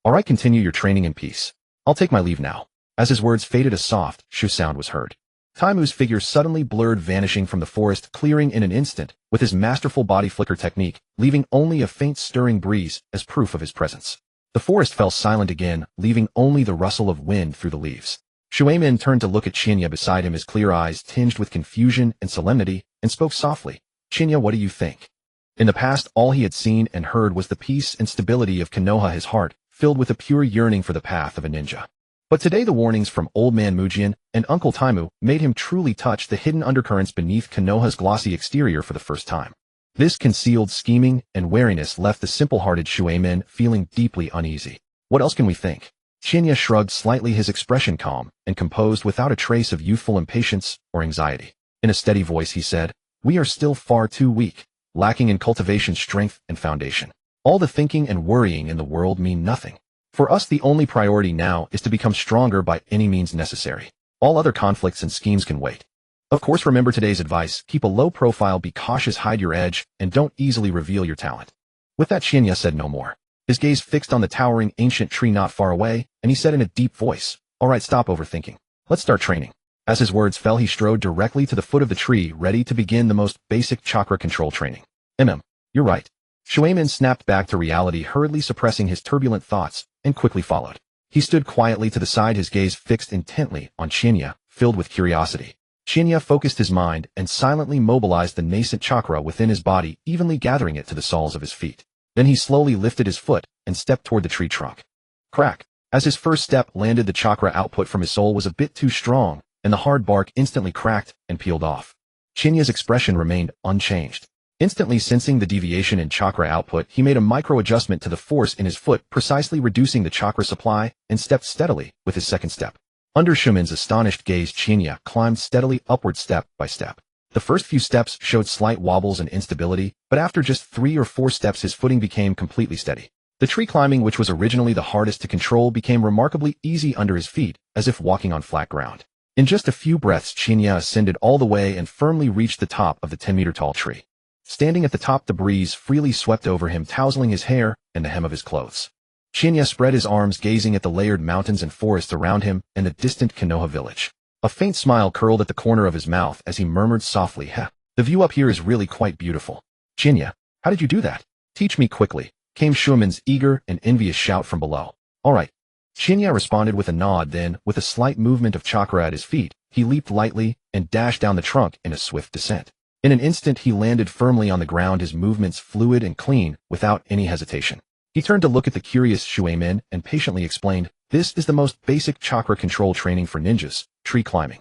All right, continue your training in peace. I'll take my leave now. As his words faded, a soft shoo sound was heard. Taimu's figure suddenly blurred, vanishing from the forest, clearing in an instant with his masterful body flicker technique, leaving only a faint stirring breeze as proof of his presence. The forest fell silent again, leaving only the rustle of wind through the leaves. Shuemin turned to look at Chinya beside him, his clear eyes tinged with confusion and solemnity, and spoke softly. Chinya, what do you think? In the past, all he had seen and heard was the peace and stability of Konoha, his heart filled with a pure yearning for the path of a ninja. But today the warnings from Old Man Mujin and Uncle Taimu made him truly touch the hidden undercurrents beneath Konoha's glossy exterior for the first time. This concealed scheming and wariness left the simple-hearted Shuemin feeling deeply uneasy. What else can we think? Chinya shrugged slightly, his expression calm and composed, without a trace of youthful impatience or anxiety. In a steady voice he said, we are still far too weak, lacking in cultivation, strength, and foundation. All the thinking and worrying in the world mean nothing. For us, the only priority now is to become stronger by any means necessary. All other conflicts and schemes can wait. Of course, remember today's advice, keep a low profile, be cautious, hide your edge, and don't easily reveal your talent. With that, Chinya said no more. His gaze fixed on the towering ancient tree not far away, and he said in a deep voice, all right, stop overthinking. Let's start training. As his words fell, he strode directly to the foot of the tree, ready to begin the most basic chakra control training. You're right. Shuemin snapped back to reality, hurriedly suppressing his turbulent thoughts, and quickly followed. He stood quietly to the side, his gaze fixed intently on Chinya, filled with curiosity. Chinya focused his mind and silently mobilized the nascent chakra within his body, evenly gathering it to the soles of his feet. Then he slowly lifted his foot and stepped toward the tree trunk. Crack! As his first step landed, the chakra output from his soul was a bit too strong, and the hard bark instantly cracked and peeled off. Chinya's expression remained unchanged. Instantly sensing the deviation in chakra output, he made a micro-adjustment to the force in his foot, precisely reducing the chakra supply, and stepped steadily with his second step. Under Shuemin's astonished gaze, Chinya climbed steadily upward step by step. The first few steps showed slight wobbles and instability, but after just 3 or 4 steps his footing became completely steady. The tree climbing, which was originally the hardest to control, became remarkably easy under his feet, as if walking on flat ground. In just a few breaths, Chinya ascended all the way and firmly reached the top of the 10-meter-tall tree. Standing at the top, the breeze freely swept over him, tousling his hair and the hem of his clothes. Chinya spread his arms, gazing at the layered mountains and forests around him and the distant Konoha village. A faint smile curled at the corner of his mouth as he murmured softly, "The view up here is really quite beautiful." "Chinya, how did you do that? Teach me quickly," came Shuemin's eager and envious shout from below. "All right." Chinya responded with a nod, then, with a slight movement of chakra at his feet, he leaped lightly and dashed down the trunk in a swift descent. In an instant he landed firmly on the ground, his movements fluid and clean, without any hesitation. He turned to look at the curious Shuemin and patiently explained, "This is the most basic chakra control training for ninjas, tree climbing.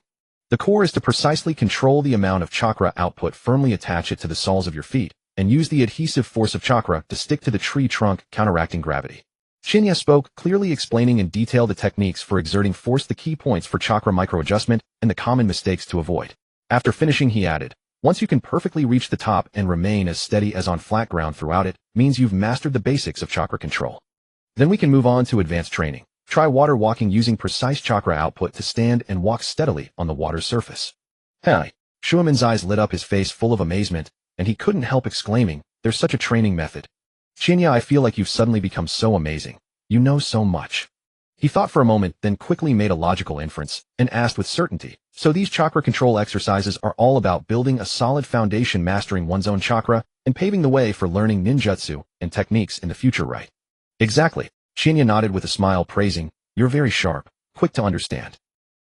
The core is to precisely control the amount of chakra output, firmly attach it to the soles of your feet, and use the adhesive force of chakra to stick to the tree trunk, counteracting gravity." Chinya spoke, clearly explaining in detail the techniques for exerting force, the key points for chakra microadjustment, and the common mistakes to avoid. After finishing, he added, "Once you can perfectly reach the top and remain as steady as on flat ground throughout it, means you've mastered the basics of chakra control. Then we can move on to advanced training. Try water walking, using precise chakra output to stand and walk steadily on the water's surface." "Hey!" Shuemin's eyes lit up, his face full of amazement, and he couldn't help exclaiming, "There's such a training method. Chinya, I feel like you've suddenly become so amazing. You know so much." He thought for a moment, then quickly made a logical inference, and asked with certainty, "So these chakra control exercises are all about building a solid foundation, mastering one's own chakra, and paving the way for learning ninjutsu and techniques in the future, right?" "Exactly." Chinya nodded with a smile, praising, "You're very sharp, quick to understand.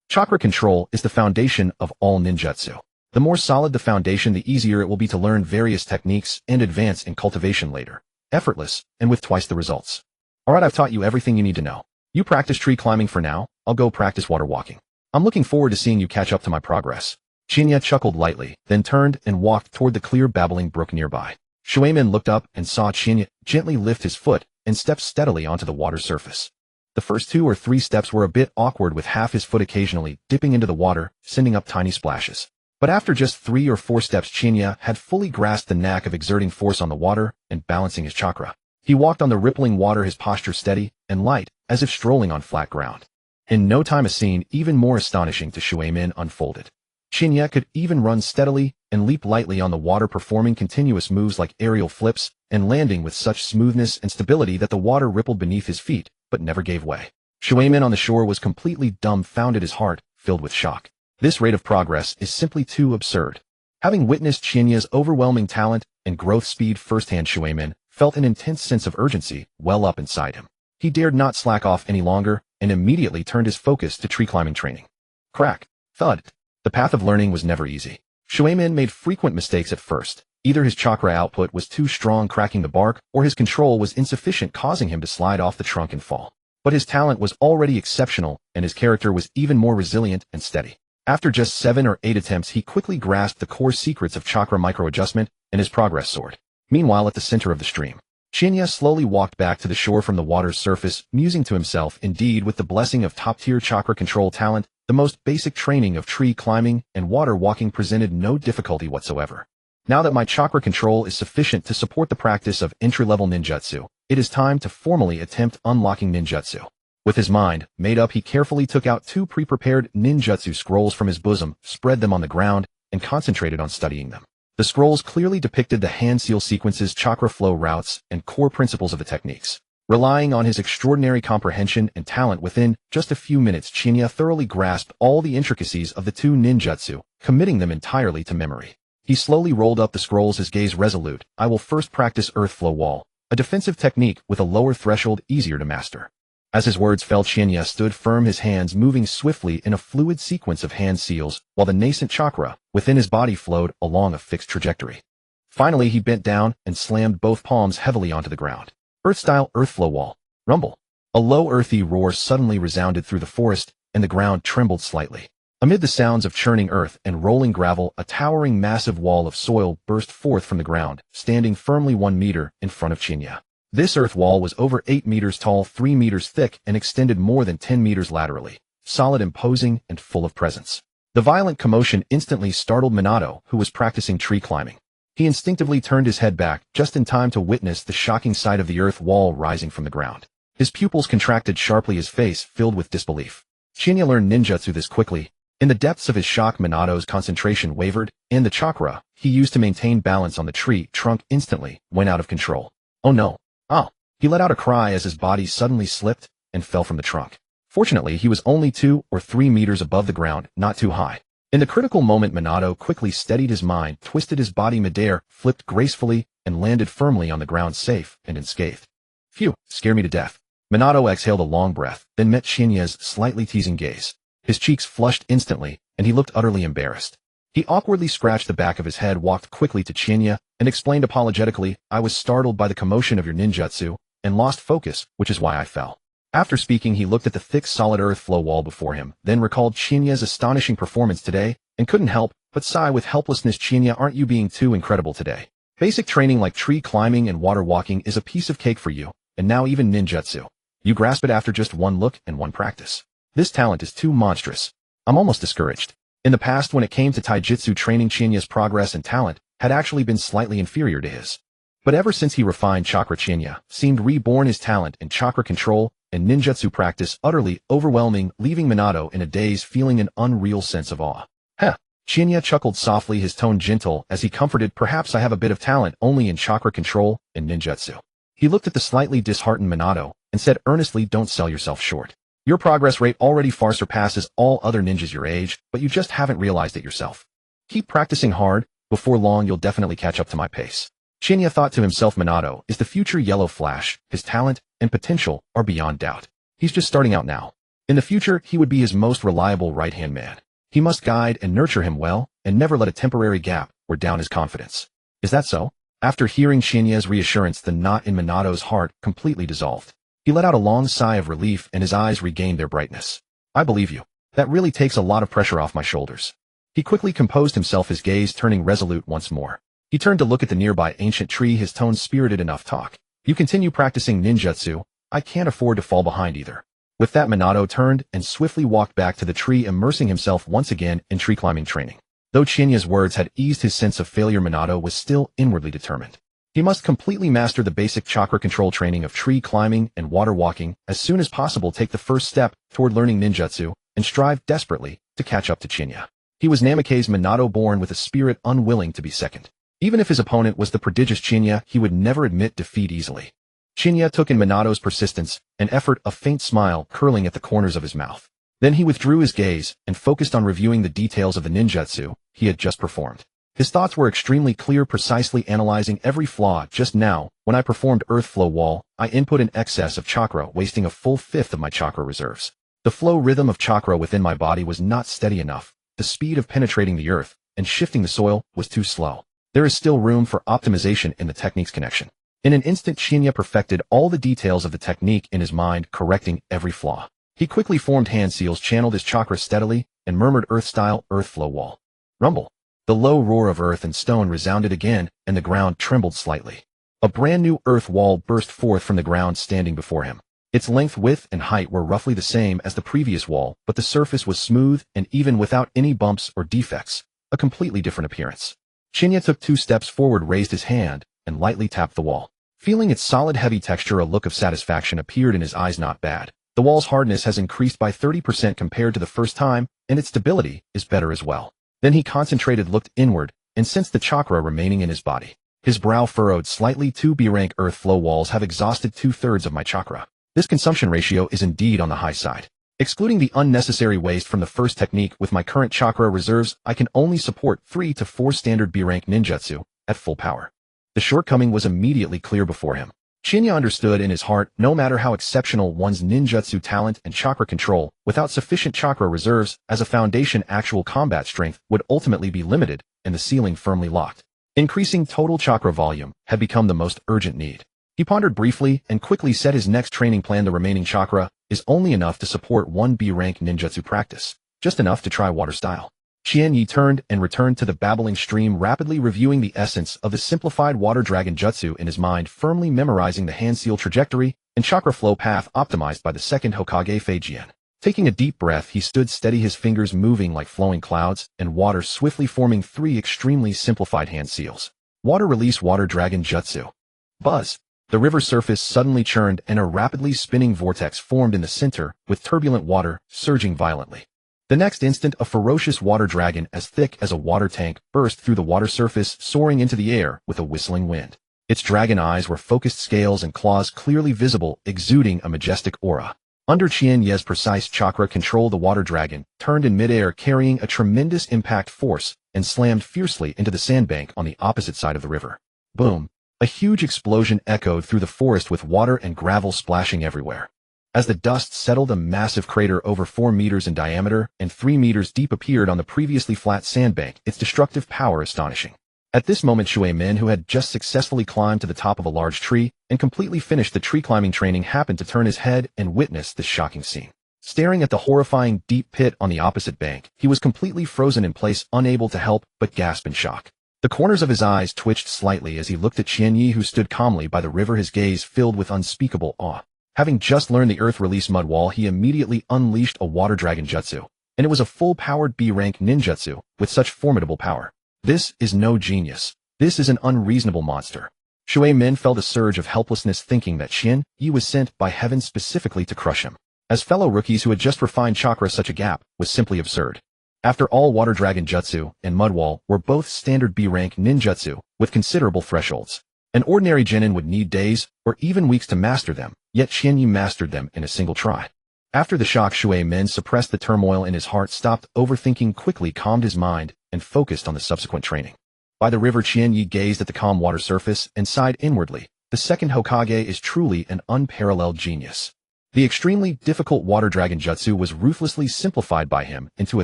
Chakra control is the foundation of all ninjutsu. The more solid the foundation, the easier it will be to learn various techniques and advance in cultivation later. Effortless, and with twice the results. Alright, I've taught you everything you need to know. You practice tree climbing for now, I'll go practice water walking. I'm looking forward to seeing you catch up to my progress." Chinya chuckled lightly, then turned and walked toward the clear babbling brook nearby. Shuemin looked up and saw Chinya gently lift his foot and step steadily onto the water surface. The first 2 or 3 steps were a bit awkward, with half his foot occasionally dipping into the water, sending up tiny splashes. But after just 3 or 4 steps, Chinya had fully grasped the knack of exerting force on the water and balancing his chakra. He walked on the rippling water, his posture steady and light, as if strolling on flat ground. In no time a scene even more astonishing to Shuemin unfolded. Chinya could even run steadily and leap lightly on the water, performing continuous moves like aerial flips and landing with such smoothness and stability that the water rippled beneath his feet, but never gave way. Shuemin on the shore was completely dumbfounded, his heart filled with shock. This rate of progress is simply too absurd. Having witnessed Chinya's overwhelming talent and growth speed firsthand, Shuemin felt an intense sense of urgency well up inside him. He dared not slack off any longer and immediately turned his focus to tree climbing training. Crack, thud. The path of learning was never easy. Shuemin made frequent mistakes at first. Either his chakra output was too strong, cracking the bark, or his control was insufficient, causing him to slide off the trunk and fall. But his talent was already exceptional, and his character was even more resilient and steady. After just 7 or 8 attempts, he quickly grasped the core secrets of chakra microadjustment, and his progress soared. Meanwhile, at the center of the stream, Chinya slowly walked back to the shore from the water's surface, musing to himself, indeed, with the blessing of top-tier chakra control talent, the most basic training of tree climbing and water walking presented no difficulty whatsoever. Now that my chakra control is sufficient to support the practice of entry-level ninjutsu, it is time to formally attempt unlocking ninjutsu. With his mind made up, he carefully took out 2 pre-prepared ninjutsu scrolls from his bosom, spread them on the ground, and concentrated on studying them. The scrolls clearly depicted the hand seal sequences, chakra flow routes, and core principles of the techniques. Relying on his extraordinary comprehension and talent, within just a few minutes, Chinya thoroughly grasped all the intricacies of the 2 ninjutsu, committing them entirely to memory. He slowly rolled up the scrolls, his gaze resolute. I will first practice Earth Flow Wall, a defensive technique with a lower threshold easier to master. As his words fell, Chinya stood firm, his hands moving swiftly in a fluid sequence of hand seals, while the nascent chakra within his body flowed along a fixed trajectory. Finally, he bent down and slammed both palms heavily onto the ground. Earth-style Earth Flow Wall. Rumble. A low earthy roar suddenly resounded through the forest, and the ground trembled slightly. Amid the sounds of churning earth and rolling gravel, a towering massive wall of soil burst forth from the ground, standing firmly 1 meter in front of Chinya. This earth wall was over 8 meters tall, 3 meters thick, and extended more than 10 meters laterally, solid, imposing, and full of presence. The violent commotion instantly startled Minato, who was practicing tree climbing. He instinctively turned his head back, just in time to witness the shocking sight of the earth wall rising from the ground. His pupils contracted sharply, his face filled with disbelief. Chinya learned ninjutsu this quickly. In the depths of his shock, Minato's concentration wavered, and the chakra he used to maintain balance on the tree trunk instantly went out of control. Oh no. Oh. He let out a cry as his body suddenly slipped and fell from the trunk. Fortunately, he was only 2 or 3 meters above the ground, not too high. In the critical moment, Minato quickly steadied his mind, twisted his body midair, flipped gracefully, and landed firmly on the ground, safe and unscathed. Phew, scare me to death. Minato exhaled a long breath, then met Shinya's slightly teasing gaze. His cheeks flushed instantly, and he looked utterly embarrassed. He awkwardly scratched the back of his head, walked quickly to Chinya, and explained apologetically, I was startled by the commotion of your ninjutsu, and lost focus, which is why I fell. After speaking, he looked at the thick, solid earth flow wall before him, then recalled Chinya's astonishing performance today, and couldn't help but sigh with helplessness. Chinya, aren't you being too incredible today? Basic training like tree climbing and water walking is a piece of cake for you, and now even ninjutsu. You grasp it after just one look and one practice. This talent is too monstrous. I'm almost discouraged. In the past, when it came to taijutsu training, Chinya's progress and talent had actually been slightly inferior to his. But ever since he refined chakra, Chinya seemed reborn, his talent in chakra control and ninjutsu practice utterly overwhelming, leaving Minato in a daze, feeling an unreal sense of awe. Heh. Chinya chuckled softly, his tone gentle as he comforted, perhaps I have a bit of talent only in chakra control and ninjutsu. He looked at the slightly disheartened Minato and said earnestly, don't sell yourself short. Your progress rate already far surpasses all other ninjas your age, but you just haven't realized it yourself. Keep practicing hard. Before long, you'll definitely catch up to my pace. Chinya thought to himself, Minato is the future Yellow Flash. His talent and potential are beyond doubt. He's just starting out now. In the future, he would be his most reliable right-hand man. He must guide and nurture him well, and never let a temporary gap wear down his confidence. Is that so? After hearing Shinya's reassurance, the knot in Minato's heart completely dissolved. He let out a long sigh of relief, and his eyes regained their brightness. I believe you. That really takes a lot of pressure off my shoulders. He quickly composed himself, his gaze turning resolute once more. He turned to look at the nearby ancient tree, his tone spirited enough. Talk. You continue practicing ninjutsu. I can't afford to fall behind either. With that, Minato turned and swiftly walked back to the tree, immersing himself once again in tree climbing training. Though Chinya's words had eased his sense of failure, Minato was still inwardly determined. He must completely master the basic chakra control training of tree climbing and water walking as soon as possible, take the first step toward learning ninjutsu, and strive desperately to catch up to Chinya. He was Namake's Minato, born with a spirit unwilling to be second. Even if his opponent was the prodigious Chinya, he would never admit defeat easily. Chinya took in Minato's persistence and effort, a faint smile curling at the corners of his mouth. Then he withdrew his gaze and focused on reviewing the details of the ninjutsu he had just performed. His thoughts were extremely clear, precisely analyzing every flaw. Just now, when I performed Earth Flow Wall, I input an excess of chakra, wasting a full fifth of my chakra reserves. The flow rhythm of chakra within my body was not steady enough. The speed of penetrating the earth and shifting the soil was too slow. There is still room for optimization in the technique's connection. In an instant, Chinya perfected all the details of the technique in his mind, correcting every flaw. He quickly formed hand seals, channeled his chakra steadily, and murmured Earth-style Earth Flow Wall. Rumble. The low roar of earth and stone resounded again, and the ground trembled slightly. A brand new earth wall burst forth from the ground, standing before him. Its length, width, and height were roughly the same as the previous wall, but the surface was smooth and even, without any bumps or defects, a completely different appearance. Chinya took 2 steps forward, raised his hand, and lightly tapped the wall. Feeling its solid, heavy texture, a look of satisfaction appeared in his eyes. Not bad. The wall's hardness has increased by 30% compared to the first time, and its stability is better as well. Then he concentrated, looked inward, and sensed the chakra remaining in his body. His brow furrowed slightly. 2 B-rank earth flow walls have exhausted 2/3 of my chakra. This consumption ratio is indeed on the high side. Excluding the unnecessary waste from the first technique, with my current chakra reserves, I can only support 3 to 4 standard B-rank ninjutsu at full power. The shortcoming was immediately clear before him. Shinya understood in his heart, no matter how exceptional one's ninjutsu talent and chakra control, without sufficient chakra reserves as a foundation, actual combat strength would ultimately be limited and the ceiling firmly locked. Increasing total chakra volume had become the most urgent need. He pondered briefly and quickly set his next training plan. The remaining chakra is only enough to support 1 B-rank ninjutsu practice, just enough to try water style. Qian Yi turned and returned to the babbling stream, rapidly reviewing the essence of the simplified water dragon jutsu in his mind, firmly memorizing the hand seal trajectory and chakra flow path optimized by the second Hokage Fei Jian. Taking a deep breath, he stood steady, his fingers moving like flowing clouds, and water swiftly forming 3 extremely simplified hand seals. Water release water dragon jutsu. Buzz. The river surface suddenly churned and a rapidly spinning vortex formed in the center, with turbulent water surging violently. The next instant, a ferocious water dragon as thick as a water tank burst through the water surface, soaring into the air with a whistling wind. Its dragon eyes were focused, scales and claws clearly visible, exuding a majestic aura. Under Qian Ye's precise chakra control, the water dragon turned in midair, carrying a tremendous impact force, and slammed fiercely into the sandbank on the opposite side of the river. Boom! A huge explosion echoed through the forest, with water and gravel splashing everywhere. As the dust settled, a massive crater over 4 meters in diameter and 3 meters deep appeared on the previously flat sandbank, its destructive power astonishing. At this moment, Shui Min, who had just successfully climbed to the top of a large tree and completely finished the tree climbing training, happened to turn his head and witness this shocking scene. Staring at the horrifying deep pit on the opposite bank, he was completely frozen in place, unable to help but gasp in shock. The corners of his eyes twitched slightly as he looked at Qian Yi, who stood calmly by the river, his gaze filled with unspeakable awe. Having just learned the earth release mud wall, he immediately unleashed a water dragon jutsu, and it was a full-powered B-rank ninjutsu with such formidable power. This is no genius. This is an unreasonable monster. Shui Min felt a surge of helplessness, thinking that Qian Yi was sent by heaven specifically to crush him. As fellow rookies who had just refined chakra, such a gap was simply absurd. After all, water dragon jutsu and mud wall were both standard B-rank ninjutsu with considerable thresholds. An ordinary genin would need days or even weeks to master them, yet Qian Yi mastered them in a single try. After the shock, Shui Min suppressed the turmoil in his heart, stopped overthinking quickly, calmed his mind, and focused on the subsequent training. By the river, Qian Yi gazed at the calm water surface and sighed inwardly. The second Hokage is truly an unparalleled genius. The extremely difficult water dragon jutsu was ruthlessly simplified by him into a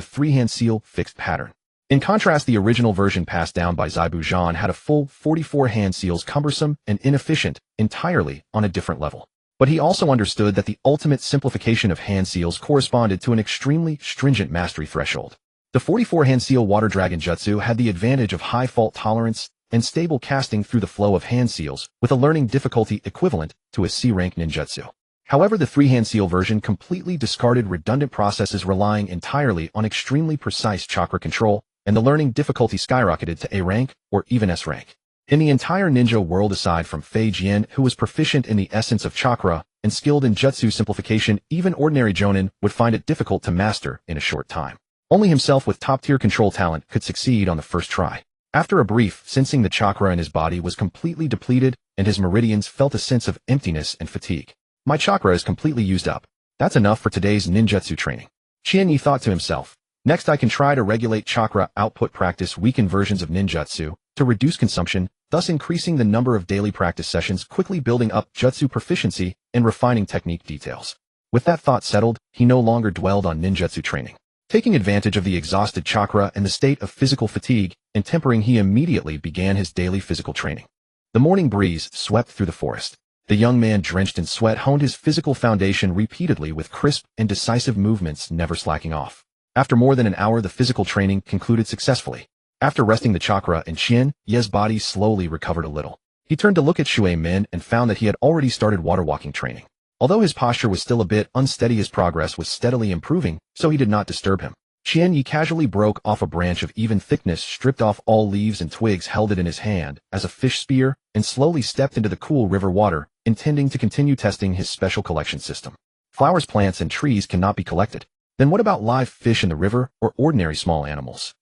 3-hand seal fixed pattern. In contrast, the original version passed down by Zaibu Zhan had a full 44 hand seals, cumbersome and inefficient, entirely on a different level. But he also understood that the ultimate simplification of hand seals corresponded to an extremely stringent mastery threshold. The 44 hand seal water dragon jutsu had the advantage of high fault tolerance and stable casting through the flow of hand seals, with a learning difficulty equivalent to a C-rank ninjutsu. However, the 3-hand seal version completely discarded redundant processes, relying entirely on extremely precise chakra control, and the learning difficulty skyrocketed to A rank or even S rank. In the entire ninja world, aside from Fei Jian, who was proficient in the essence of chakra and skilled in jutsu simplification, even ordinary jonin would find it difficult to master in a short time. Only himself, with top-tier control talent, could succeed on the first try. After a brief, sensing the chakra in his body was completely depleted and his meridians felt a sense of emptiness and fatigue. My chakra is completely used up. That's enough for today's ninjutsu training. Qian Yi thought to himself. Next, I can try to regulate chakra output, practice weakened versions of ninjutsu to reduce consumption, thus increasing the number of daily practice sessions, quickly building up jutsu proficiency and refining technique details. With that thought settled, he no longer dwelled on ninjutsu training. Taking advantage of the exhausted chakra and the state of physical fatigue and tempering, he immediately began his daily physical training. The morning breeze swept through the forest. The young man, drenched in sweat, honed his physical foundation repeatedly with crisp and decisive movements, never slacking off. After more than an hour, the physical training concluded successfully. After resting the chakra in Qian Ye's body slowly recovered a little. He turned to look at Shui Min and found that he had already started water walking training. Although his posture was still a bit unsteady, his progress was steadily improving, so he did not disturb him. Qian Yi casually broke off a branch of even thickness, stripped off all leaves and twigs, held it in his hand as a fish spear, and slowly stepped into the cool river water, intending to continue testing his special collection system. Flowers, plants, and trees cannot be collected. Then what about live fish in the river or ordinary small animals?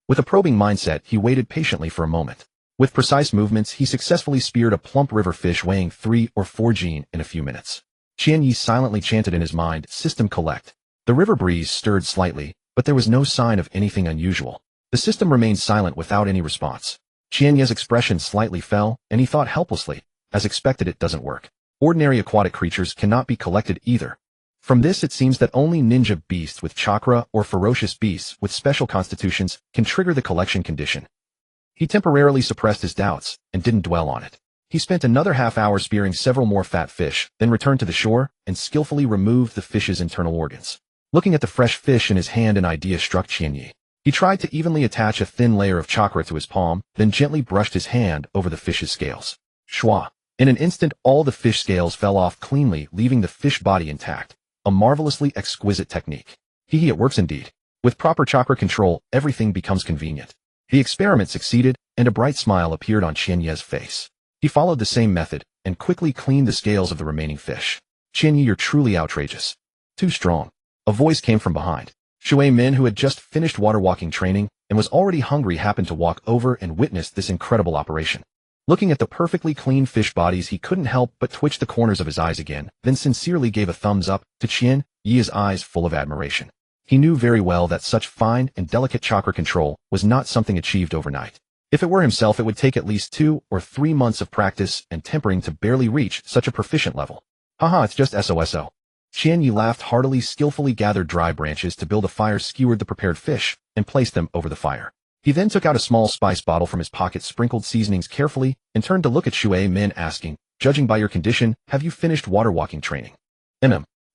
With a probing mindset, he waited patiently for a moment. With precise movements, he successfully speared a plump river fish weighing 3 or 4 jin in a few minutes. Qian Yi silently chanted in his mind, "System collect." The river breeze stirred slightly, but there was no sign of anything unusual. The system remained silent without any response. Qianye's expression slightly fell, and he thought helplessly. As expected, it doesn't work. Ordinary aquatic creatures cannot be collected either. From this it seems that only ninja beasts with chakra or ferocious beasts with special constitutions can trigger the collection condition. He temporarily suppressed his doubts and didn't dwell on it. He spent another half hour spearing several more fat fish, then returned to the shore and skillfully removed the fish's internal organs. Looking at the fresh fish in his hand, an idea struck Qianye. He tried to evenly attach a thin layer of chakra to his palm, then gently brushed his hand over the fish's scales. Shwa! In an instant, all the fish scales fell off cleanly, leaving the fish body intact. A marvelously exquisite technique. It works indeed. With proper chakra control, everything becomes convenient. The experiment succeeded, and a bright smile appeared on Qianye's face. He followed the same method, and quickly cleaned the scales of the remaining fish. Qianye, you're truly outrageous. Too strong. A voice came from behind. Shui Min, who had just finished water walking training, and was already hungry, happened to walk over and witness this incredible operation. Looking at the perfectly clean fish bodies, he couldn't help but twitch the corners of his eyes again, then sincerely gave a thumbs up to Qian Ye's eyes full of admiration. He knew very well that such fine and delicate chakra control was not something achieved overnight. If it were himself, it would take at least 2 or 3 months of practice and tempering to barely reach such a proficient level. Haha, it's just SOSO. Qian Ye laughed heartily, skillfully gathered dry branches to build a fire, skewered the prepared fish, and placed them over the fire. He then took out a small spice bottle from his pocket, sprinkled seasonings carefully, and turned to look at Shui Min, asking, judging by your condition, have you finished water walking training?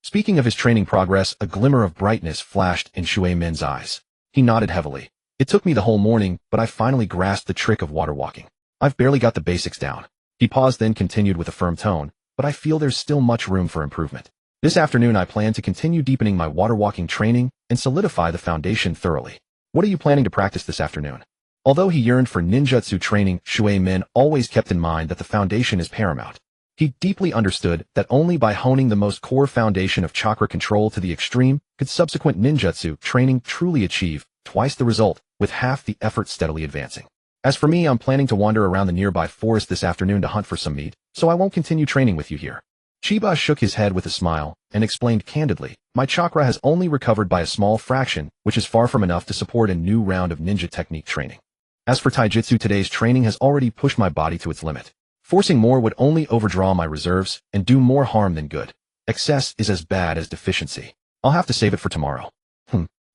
Speaking of his training progress, a glimmer of brightness flashed in Shui Min's eyes. He nodded heavily. It took me the whole morning, but I finally grasped the trick of water walking. I've barely got the basics down. He paused, then continued with a firm tone, but I feel there's still much room for improvement. This afternoon I plan to continue deepening my water walking training and solidify the foundation thoroughly. What are you planning to practice this afternoon? Although he yearned for ninjutsu training, Shui Min always kept in mind that the foundation is paramount. He deeply understood that only by honing the most core foundation of chakra control to the extreme could subsequent ninjutsu training truly achieve twice the result, with half the effort steadily advancing. As for me, I'm planning to wander around the nearby forest this afternoon to hunt for some meat, so I won't continue training with you here. Chiba shook his head with a smile and explained candidly, my chakra has only recovered by a small fraction, which is far from enough to support a new round of ninja technique training. As for taijutsu, today's training has already pushed my body to its limit. Forcing more would only overdraw my reserves and do more harm than good. Excess is as bad as deficiency. I'll have to save it for tomorrow.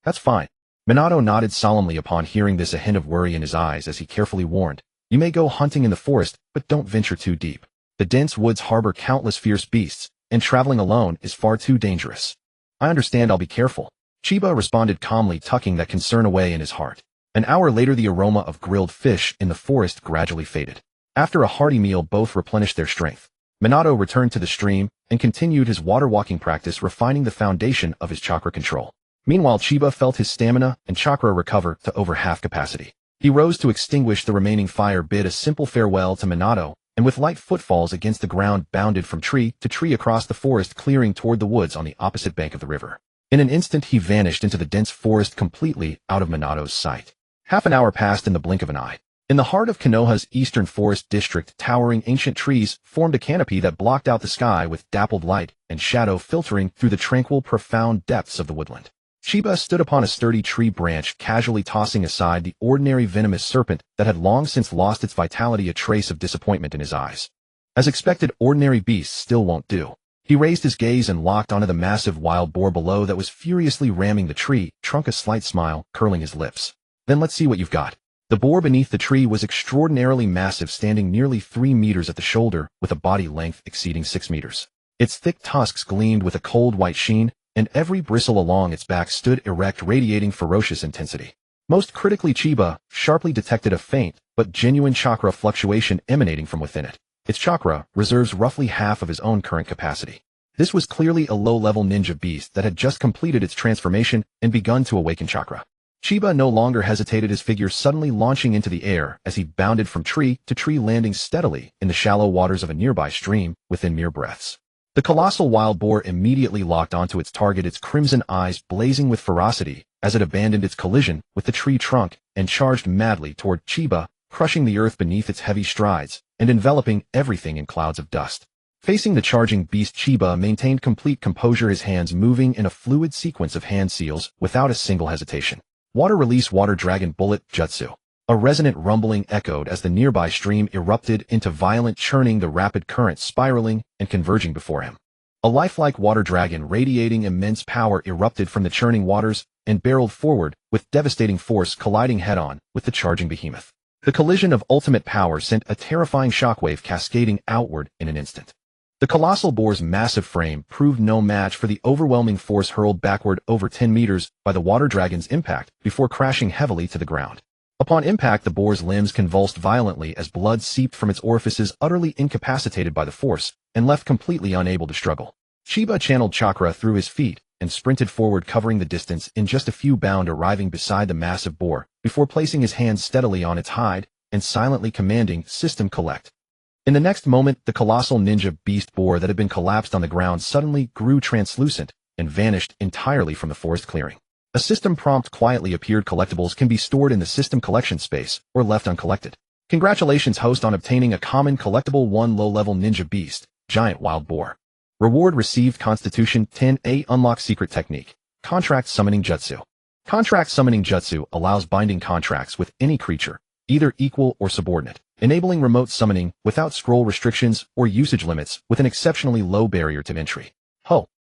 That's fine. Minato nodded solemnly upon hearing this, a hint of worry in his eyes as he carefully warned, you may go hunting in the forest, but don't venture too deep. The dense woods harbor countless fierce beasts, and traveling alone is far too dangerous. I understand, I'll be careful. Chiba responded calmly, tucking that concern away in his heart. An hour later, the aroma of grilled fish in the forest gradually faded. After a hearty meal, both replenished their strength. Minato returned to the stream and continued his water walking practice, refining the foundation of his chakra control. Meanwhile, Chiba felt his stamina and chakra recover to over half capacity. He rose to extinguish the remaining fire, bid a simple farewell to Minato, and with light footfalls against the ground bounded from tree to tree across the forest clearing toward the woods on the opposite bank of the river. In an instant he vanished into the dense forest, completely out of Minato's sight. Half an hour passed in the blink of an eye. In the heart of Konoha's eastern forest district, towering ancient trees formed a canopy that blocked out the sky with dappled light and shadow filtering through the tranquil, profound depths of the woodland. Chiba stood upon a sturdy tree branch, casually tossing aside the ordinary venomous serpent that had long since lost its vitality, a trace of disappointment in his eyes. As expected, ordinary beasts still won't do. He raised his gaze and locked onto the massive wild boar below that was furiously ramming the tree trunk, a slight smile curling his lips. Then let's see what you've got. The boar beneath the tree was extraordinarily massive, standing nearly 3 meters at the shoulder with a body length exceeding 6 meters. Its thick tusks gleamed with a cold white sheen, and every bristle along its back stood erect, radiating ferocious intensity. Most critically, Chiba sharply detected a faint but genuine chakra fluctuation emanating from within it. Its chakra reserves roughly half of his own current capacity. This was clearly a low-level ninja beast that had just completed its transformation and begun to awaken chakra. Chiba no longer hesitated, his figure suddenly launching into the air as he bounded from tree to tree, landing steadily in the shallow waters of a nearby stream within mere breaths. The colossal wild boar immediately locked onto its target, its crimson eyes blazing with ferocity as it abandoned its collision with the tree trunk and charged madly toward Chiba, crushing the earth beneath its heavy strides and enveloping everything in clouds of dust. Facing the charging beast, Chiba maintained complete composure, his hands moving in a fluid sequence of hand seals without a single hesitation. Water release, water dragon bullet jutsu. A resonant rumbling echoed as the nearby stream erupted into violent churning, the rapid current spiraling and converging before him. A lifelike water dragon radiating immense power erupted from the churning waters and barreled forward with devastating force, colliding head-on with the charging behemoth. The collision of ultimate power sent a terrifying shockwave cascading outward in an instant. The colossal boar's massive frame proved no match for the overwhelming force hurled backward over 10 meters by the water dragon's impact before crashing heavily to the ground. Upon impact, the boar's limbs convulsed violently as blood seeped from its orifices, utterly incapacitated by the force and left completely unable to struggle. Chiba channeled chakra through his feet and sprinted forward, covering the distance in just a few bounds, arriving beside the massive boar before placing his hands steadily on its hide and silently commanding "System collect." In the next moment, the colossal ninja beast boar that had been collapsed on the ground suddenly grew translucent and vanished entirely from the forest clearing. A system prompt quietly appeared. Collectibles can be stored in the system collection space or left uncollected. Congratulations, host, on obtaining a common collectible 1 low-level ninja beast, giant wild boar. Reward received: Constitution 10A. Unlock secret technique. Contract summoning jutsu. Contract summoning jutsu allows binding contracts with any creature, either equal or subordinate, enabling remote summoning without scroll restrictions or usage limits with an exceptionally low barrier to entry.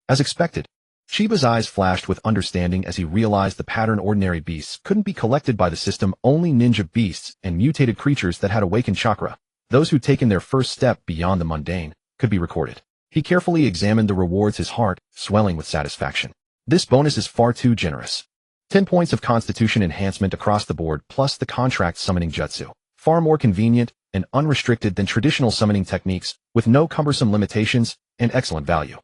As expected, Chiba's eyes flashed with understanding as he realized the pattern. Ordinary beasts couldn't be collected by the system, only ninja beasts and mutated creatures that had awakened chakra, those who'd taken their first step beyond the mundane, could be recorded. He carefully examined the rewards, his heart swelling with satisfaction. This bonus is far too generous. 10 points of constitution enhancement across the board, plus the contract summoning jutsu. Far more convenient and unrestricted than traditional summoning techniques, with no cumbersome limitations and excellent value.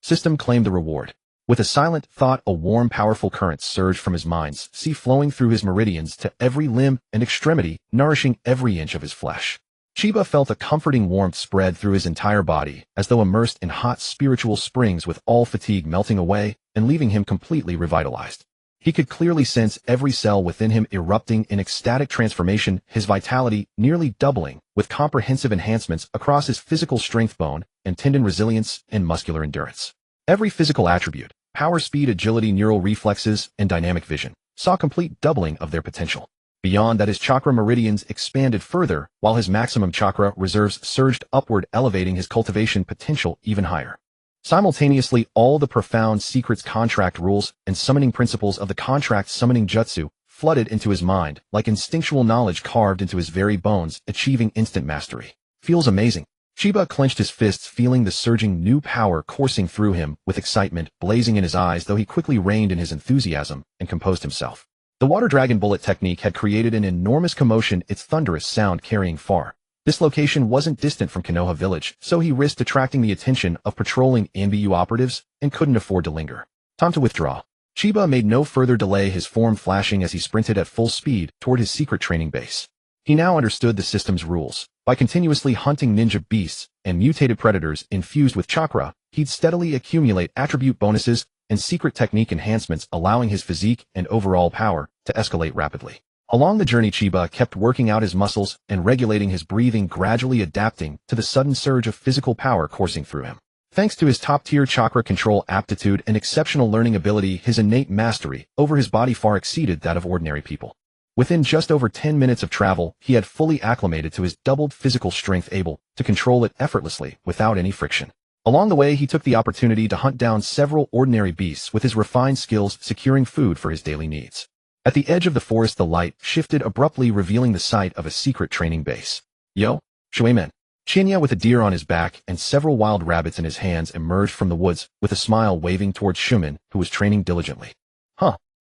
System claimed the reward. With a silent thought, a warm, powerful current surged from his mind's sea, flowing through his meridians to every limb and extremity, nourishing every inch of his flesh. Chiba felt a comforting warmth spread through his entire body, as though immersed in hot spiritual springs, with all fatigue melting away and leaving him completely revitalized. He could clearly sense every cell within him erupting in ecstatic transformation, his vitality nearly doubling, with comprehensive enhancements across his physical strength, bone and tendon resilience, and muscular endurance. Every physical attribute, power, speed, agility, neural reflexes, and dynamic vision, saw complete doubling of their potential. Beyond that, his chakra meridians expanded further, while his maximum chakra reserves surged upward, elevating his cultivation potential even higher. Simultaneously, all the profound secrets, contract rules, and summoning principles of the contract summoning jutsu flooded into his mind, like instinctual knowledge carved into his very bones, achieving instant mastery. Feels amazing. Chiba clenched his fists, feeling the surging new power coursing through him, with excitement blazing in his eyes, though he quickly reined in his enthusiasm and composed himself. The water dragon bullet technique had created an enormous commotion, its thunderous sound carrying far. This location wasn't distant from Konoha village, so he risked attracting the attention of patrolling NBU operatives and couldn't afford to linger. Time to withdraw. Chiba made no further delay, his form flashing as he sprinted at full speed toward his secret training base. He now understood the system's rules. By continuously hunting ninja beasts and mutated predators infused with chakra, he'd steadily accumulate attribute bonuses and secret technique enhancements, allowing his physique and overall power to escalate rapidly. Along the journey, Chiba kept working out his muscles and regulating his breathing, gradually adapting to the sudden surge of physical power coursing through him. Thanks to his top-tier chakra control aptitude and exceptional learning ability, his innate mastery over his body far exceeded that of ordinary people. Within just over 10 minutes of travel, he had fully acclimated to his doubled physical strength, able to control it effortlessly without any friction. Along the way, he took the opportunity to hunt down several ordinary beasts, with his refined skills securing food for his daily needs. At the edge of the forest, the light shifted abruptly, revealing the site of a secret training base. Yo, Shueiman. Chinya, with a deer on his back and several wild rabbits in his hands, emerged from the woods, with a smile waving towards Shuman, who was training diligently.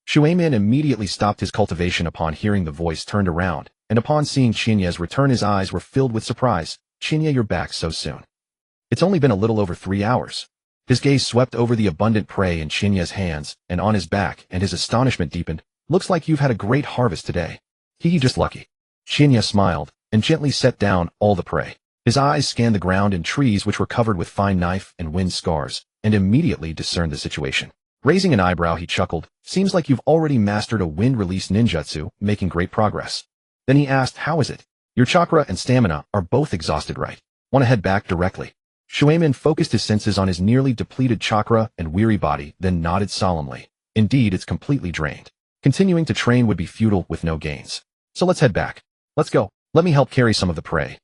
Shueiman immediately stopped his cultivation upon hearing the voice, turned around, and upon seeing Chinya's return, his eyes were filled with surprise. Chinya, you're back so soon. It's only been a little over 3 hours. His gaze swept over the abundant prey in Chinya's hands and on his back, and his astonishment deepened. Looks like you've had a great harvest today. Just lucky. Chinya smiled and gently set down all the prey. His eyes scanned the ground and trees, which were covered with fine knife and wind scars, and immediately discerned the situation. Raising an eyebrow, he chuckled. Seems like you've already mastered a wind-release ninjutsu, making great progress. Then he asked, how is it? Your chakra and stamina are both exhausted, right? Want to head back directly? Shuemin focused his senses on his nearly depleted chakra and weary body, then nodded solemnly. Indeed, it's completely drained. Continuing to train would be futile with no gains. So let's head back. Let's go. Let me help carry some of the prey.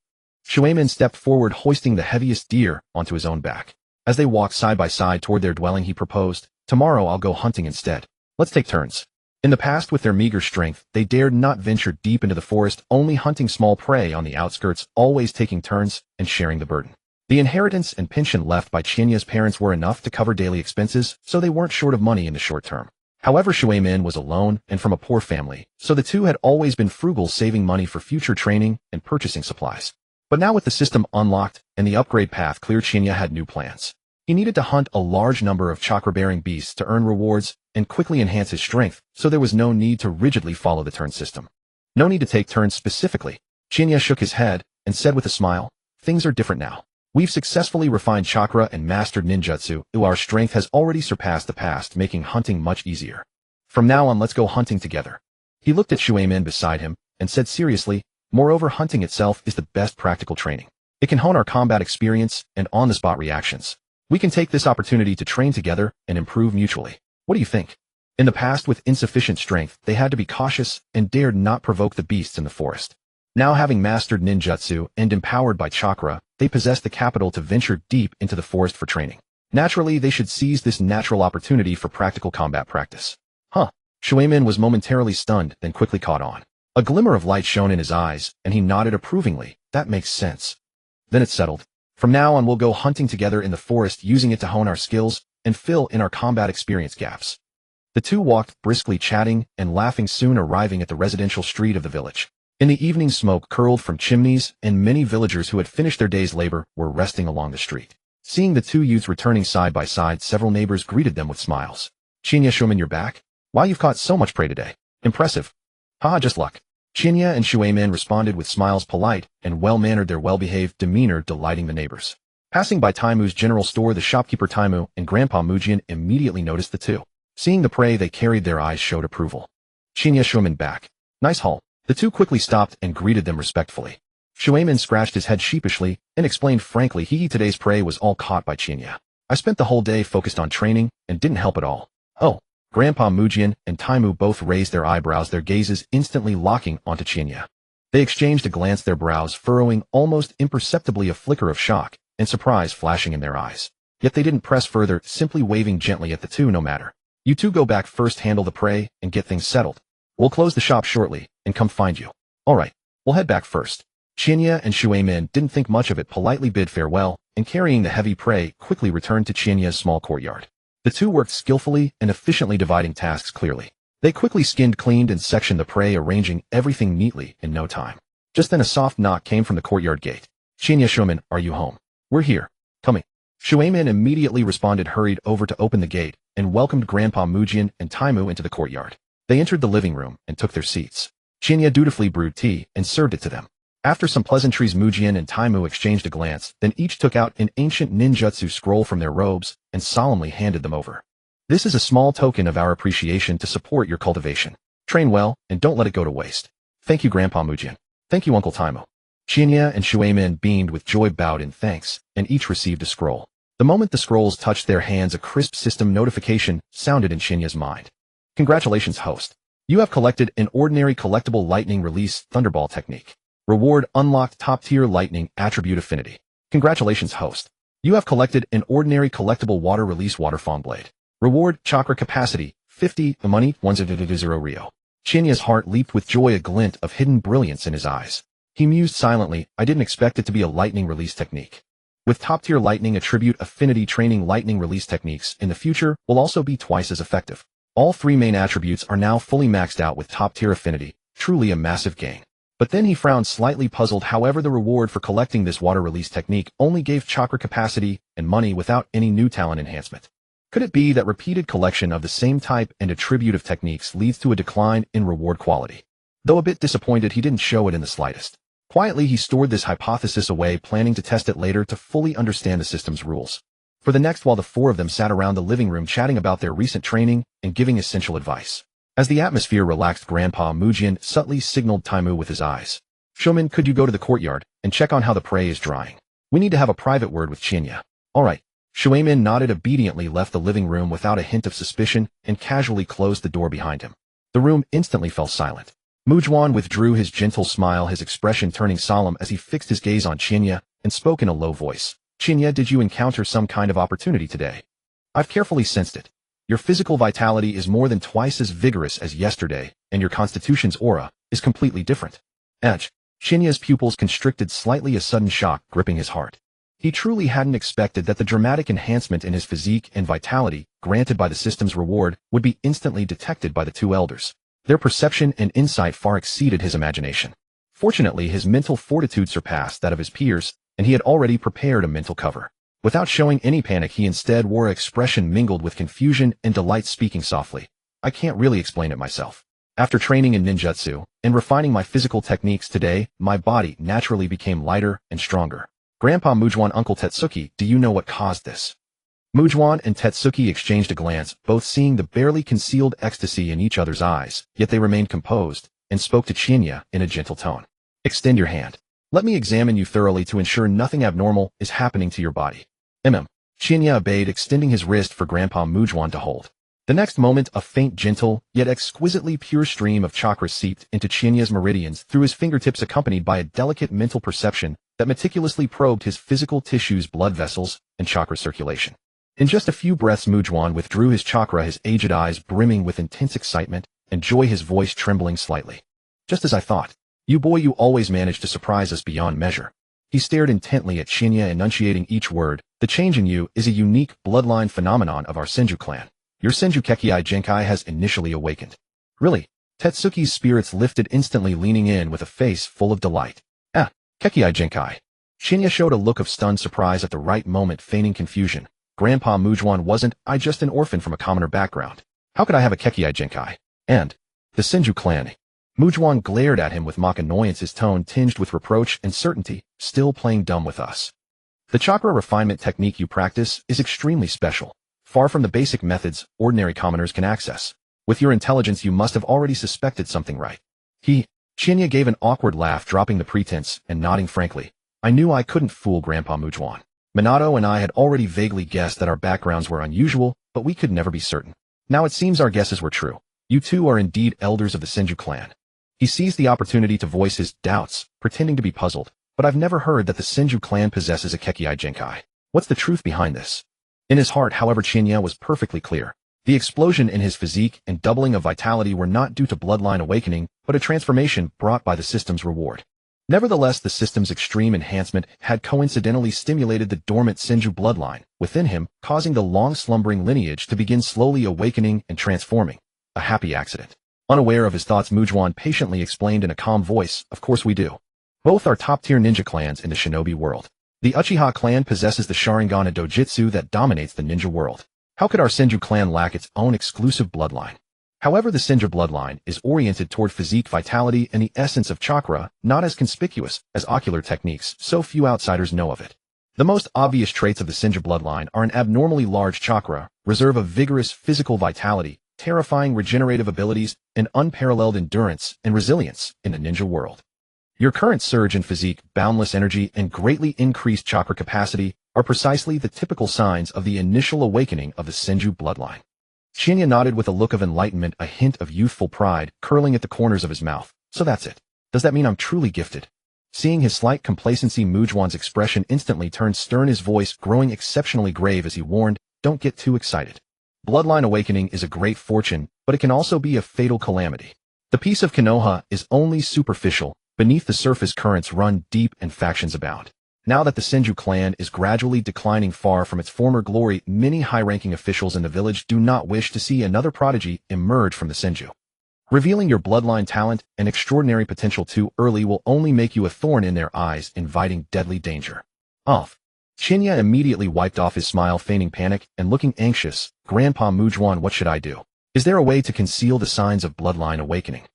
Shuemin stepped forward, hoisting the heaviest deer onto his own back. As they walked side by side toward their dwelling, he proposed, "Tomorrow I'll go hunting instead. Let's take turns." In the past, with their meager strength, they dared not venture deep into the forest, only hunting small prey on the outskirts, always taking turns and sharing the burden. The inheritance and pension left by Chenya's parents were enough to cover daily expenses, so they weren't short of money in the short term. However, Shuemin was alone and from a poor family, so the two had always been frugal, saving money for future training and purchasing supplies. But now with the system unlocked and the upgrade path clear, Chenya had new plans. He needed to hunt a large number of chakra-bearing beasts to earn rewards and quickly enhance his strength, so there was no need to rigidly follow the turn system. No need to take turns specifically. Chenya shook his head and said with a smile, "Things are different now. We've successfully refined chakra and mastered ninjutsu, our strength has already surpassed the past, making hunting much easier. From now on, let's go hunting together." He looked at Shuemin beside him and said seriously, "Moreover, hunting itself is the best practical training. It can hone our combat experience and on-the-spot reactions. We can take this opportunity to train together and improve mutually. What do you think?" In the past, with insufficient strength, they had to be cautious and dared not provoke the beasts in the forest. Now, having mastered ninjutsu and empowered by chakra, they possessed the capital to venture deep into the forest for training. Naturally, they should seize this natural opportunity for practical combat practice. Shuemin was momentarily stunned, then quickly caught on. A glimmer of light shone in his eyes, and he nodded approvingly. "That makes sense." Then it's settled. From now on, we'll go hunting together in the forest, using it to hone our skills and fill in our combat experience gaps. The two walked briskly, chatting and laughing, soon arriving at the residential street of the village. In the evening, smoke curled from chimneys, and many villagers who had finished their day's labor were resting along the street. Seeing the two youths returning side by side, several neighbors greeted them with smiles. "Chenya, Shuemin, you're back? Wow, you've caught so much prey today. Impressive." "Haha, just luck." Chenya and Shuemin responded with smiles, polite and well-mannered, their well-behaved demeanor delighting the neighbors. Passing by Taimu's general store, the shopkeeper Taimu and Grandpa Mujian immediately noticed the two. Seeing the prey they carried, their eyes showed approval. "Chenya, Shuemin, back. Nice haul." The two quickly stopped and greeted them respectfully. Shuemin scratched his head sheepishly and explained frankly, today's prey was all caught by Chenya. I spent the whole day focused on training and didn't help at all." "Oh." Grandpa Mujian and Taimu both raised their eyebrows, their gazes instantly locking onto Chenya. They exchanged a glance, their brows furrowing almost imperceptibly, a flicker of shock and surprise flashing in their eyes. Yet they didn't press further, simply waving gently at the two. "No matter. You two go back first, handle the prey, and get things settled. We'll close the shop shortly and come find you." "All right, we'll head back first." Chenya and Shuemin didn't think much of it, politely bid farewell, and carrying the heavy prey, quickly returned to Chenya's small courtyard. The two worked skillfully and efficiently, dividing tasks clearly. They quickly skinned, cleaned, and sectioned the prey, arranging everything neatly in no time. Just then a soft knock came from the courtyard gate. "Chenya, Shuemin, are you home?" "We're here. Coming." Shuemin immediately responded, hurried over to open the gate, and welcomed Grandpa Mujian and Taimu into the courtyard. They entered the living room and took their seats. Chenya dutifully brewed tea and served it to them. After some pleasantries, Mujian and Taimu exchanged a glance, then each took out an ancient ninjutsu scroll from their robes and solemnly handed them over. "This is a small token of our appreciation to support your cultivation. Train well and don't let it go to waste." "Thank you, Grandpa Mujian." "Thank you, Uncle Taimu." Chenya and Shuemin beamed with joy, bowed in thanks, and each received a scroll. The moment the scrolls touched their hands, a crisp system notification sounded in Chenya's mind. "Congratulations, host. You have collected an ordinary collectible lightning release thunderball technique. Reward unlocked, top-tier lightning attribute affinity. Congratulations, host. You have collected an ordinary collectible water release waterfall blade. Reward chakra capacity 50, the money 100 Rio." Chenya's heart leaped with joy, a glint of hidden brilliance in his eyes. He mused silently, "I didn't expect it to be a lightning release technique. With top-tier lightning attribute affinity training, lightning release techniques in the future will also be twice as effective. All three main attributes are now fully maxed out with top-tier affinity, truly a massive gain." But then he frowned, slightly puzzled. However, the reward for collecting this water release technique only gave chakra capacity and money without any new talent enhancement. Could it be that repeated collection of the same type and attribute of techniques leads to a decline in reward quality? Though a bit disappointed, he didn't show it in the slightest. Quietly, he stored this hypothesis away, planning to test it later to fully understand the system's rules. For the next, while the four of them sat around the living room chatting about their recent training and giving essential advice. As the atmosphere relaxed, Grandpa Mujian subtly signaled Taimu with his eyes. "Shuemin, could you go to the courtyard and check on how the prey is drying?" We need to have a private word with Chinya. All right. Shuemin nodded obediently, left the living room without a hint of suspicion, and casually closed the door behind him. The room instantly fell silent. Mujwan withdrew his gentle smile, his expression turning solemn as he fixed his gaze on Chinya and spoke in a low voice. Chinya, did you encounter some kind of opportunity today? I've carefully sensed it. Your physical vitality is more than twice as vigorous as yesterday, and your constitution's aura is completely different. Edge. Chinya's pupils constricted slightly, a sudden shock gripping his heart. He truly hadn't expected that the dramatic enhancement in his physique and vitality, granted by the system's reward, would be instantly detected by the two elders. Their perception and insight far exceeded his imagination. Fortunately, his mental fortitude surpassed that of his peers, and he had already prepared a mental cover. Without showing any panic, he instead wore an expression mingled with confusion and delight, speaking softly. I can't really explain it myself. After training in ninjutsu and refining my physical techniques today, my body naturally became lighter and stronger. Grandpa Mujwan, Uncle Tetsuki, do you know what caused this? Mujwan and Tetsuki exchanged a glance, both seeing the barely concealed ecstasy in each other's eyes, yet they remained composed, and spoke to Chinya in a gentle tone. Extend your hand. Let me examine you thoroughly to ensure nothing abnormal is happening to your body. Chinya obeyed, extending his wrist for Grandpa Mujwan to hold. The next moment, a faint, gentle, yet exquisitely pure stream of chakra seeped into Chinya's meridians through his fingertips, accompanied by a delicate mental perception that meticulously probed his physical tissues, blood vessels, and chakra circulation. In just a few breaths, Mujwan withdrew his chakra, his aged eyes brimming with intense excitement and joy, his voice trembling slightly. Just as I thought. You always manage to surprise us beyond measure. He stared intently at Chinya, enunciating each word. The change in you is a unique bloodline phenomenon of our Senju clan. Your Senju Kekkei Genkai has initially awakened. Really? Tetsuki's spirits lifted instantly, leaning in with a face full of delight. Kekkei Genkai. Chinya showed a look of stunned surprise at the right moment, feigning confusion. Grandpa Mujwan, wasn't I just an orphan from a commoner background? How could I have a Kekkei Genkai? And the Senju clan? Mujwan glared at him with mock annoyance, his tone tinged with reproach and certainty. Still playing dumb with us? The chakra refinement technique you practice is extremely special, far from the basic methods ordinary commoners can access. With your intelligence, you must have already suspected something, right? Chinya gave an awkward laugh, dropping the pretense and nodding frankly. I knew I couldn't fool Grandpa Mujwan. Minato and I had already vaguely guessed that our backgrounds were unusual, but we could never be certain. Now it seems our guesses were true. You two are indeed elders of the Senju clan. He seized the opportunity to voice his doubts, pretending to be puzzled. But I've never heard that the Senju clan possesses a Kekkei Genkai. What's the truth behind this? In his heart, however, Chinya was perfectly clear. The explosion in his physique and doubling of vitality were not due to bloodline awakening, but a transformation brought by the system's reward. Nevertheless, the system's extreme enhancement had coincidentally stimulated the dormant Senju bloodline within him, causing the long-slumbering lineage to begin slowly awakening and transforming. A happy accident. Unaware of his thoughts, Mujwan patiently explained in a calm voice, of course we do. Both are top-tier ninja clans in the shinobi world. The Uchiha clan possesses the Sharingan and Dojutsu that dominates the ninja world. How could our Senju clan lack its own exclusive bloodline? However, the Senju bloodline is oriented toward physique vitality and the essence of chakra, not as conspicuous as ocular techniques, so few outsiders know of it. The most obvious traits of the Senju bloodline are an abnormally large chakra, reserve of vigorous physical vitality, terrifying regenerative abilities, and unparalleled endurance and resilience in the ninja world. Your current surge in physique, boundless energy, and greatly increased chakra capacity are precisely the typical signs of the initial awakening of the Senju bloodline. Chinya nodded with a look of enlightenment, a hint of youthful pride curling at the corners of his mouth. So that's it. Does that mean I'm truly gifted? Seeing his slight complacency, Mujwan's expression instantly turned stern, his voice growing exceptionally grave as he warned, don't get too excited. Bloodline awakening is a great fortune, but it can also be a fatal calamity. The peace of Konoha is only superficial. Beneath the surface, currents run deep and factions abound. Now that the Senju clan is gradually declining far from its former glory, many high-ranking officials in the village do not wish to see another prodigy emerge from the Senju. Revealing your bloodline talent and extraordinary potential too early will only make you a thorn in their eyes, inviting deadly danger. Chinya immediately wiped off his smile, feigning panic and looking anxious. Grandpa Mujwan, what should I do? Is there a way to conceal the signs of bloodline awakening?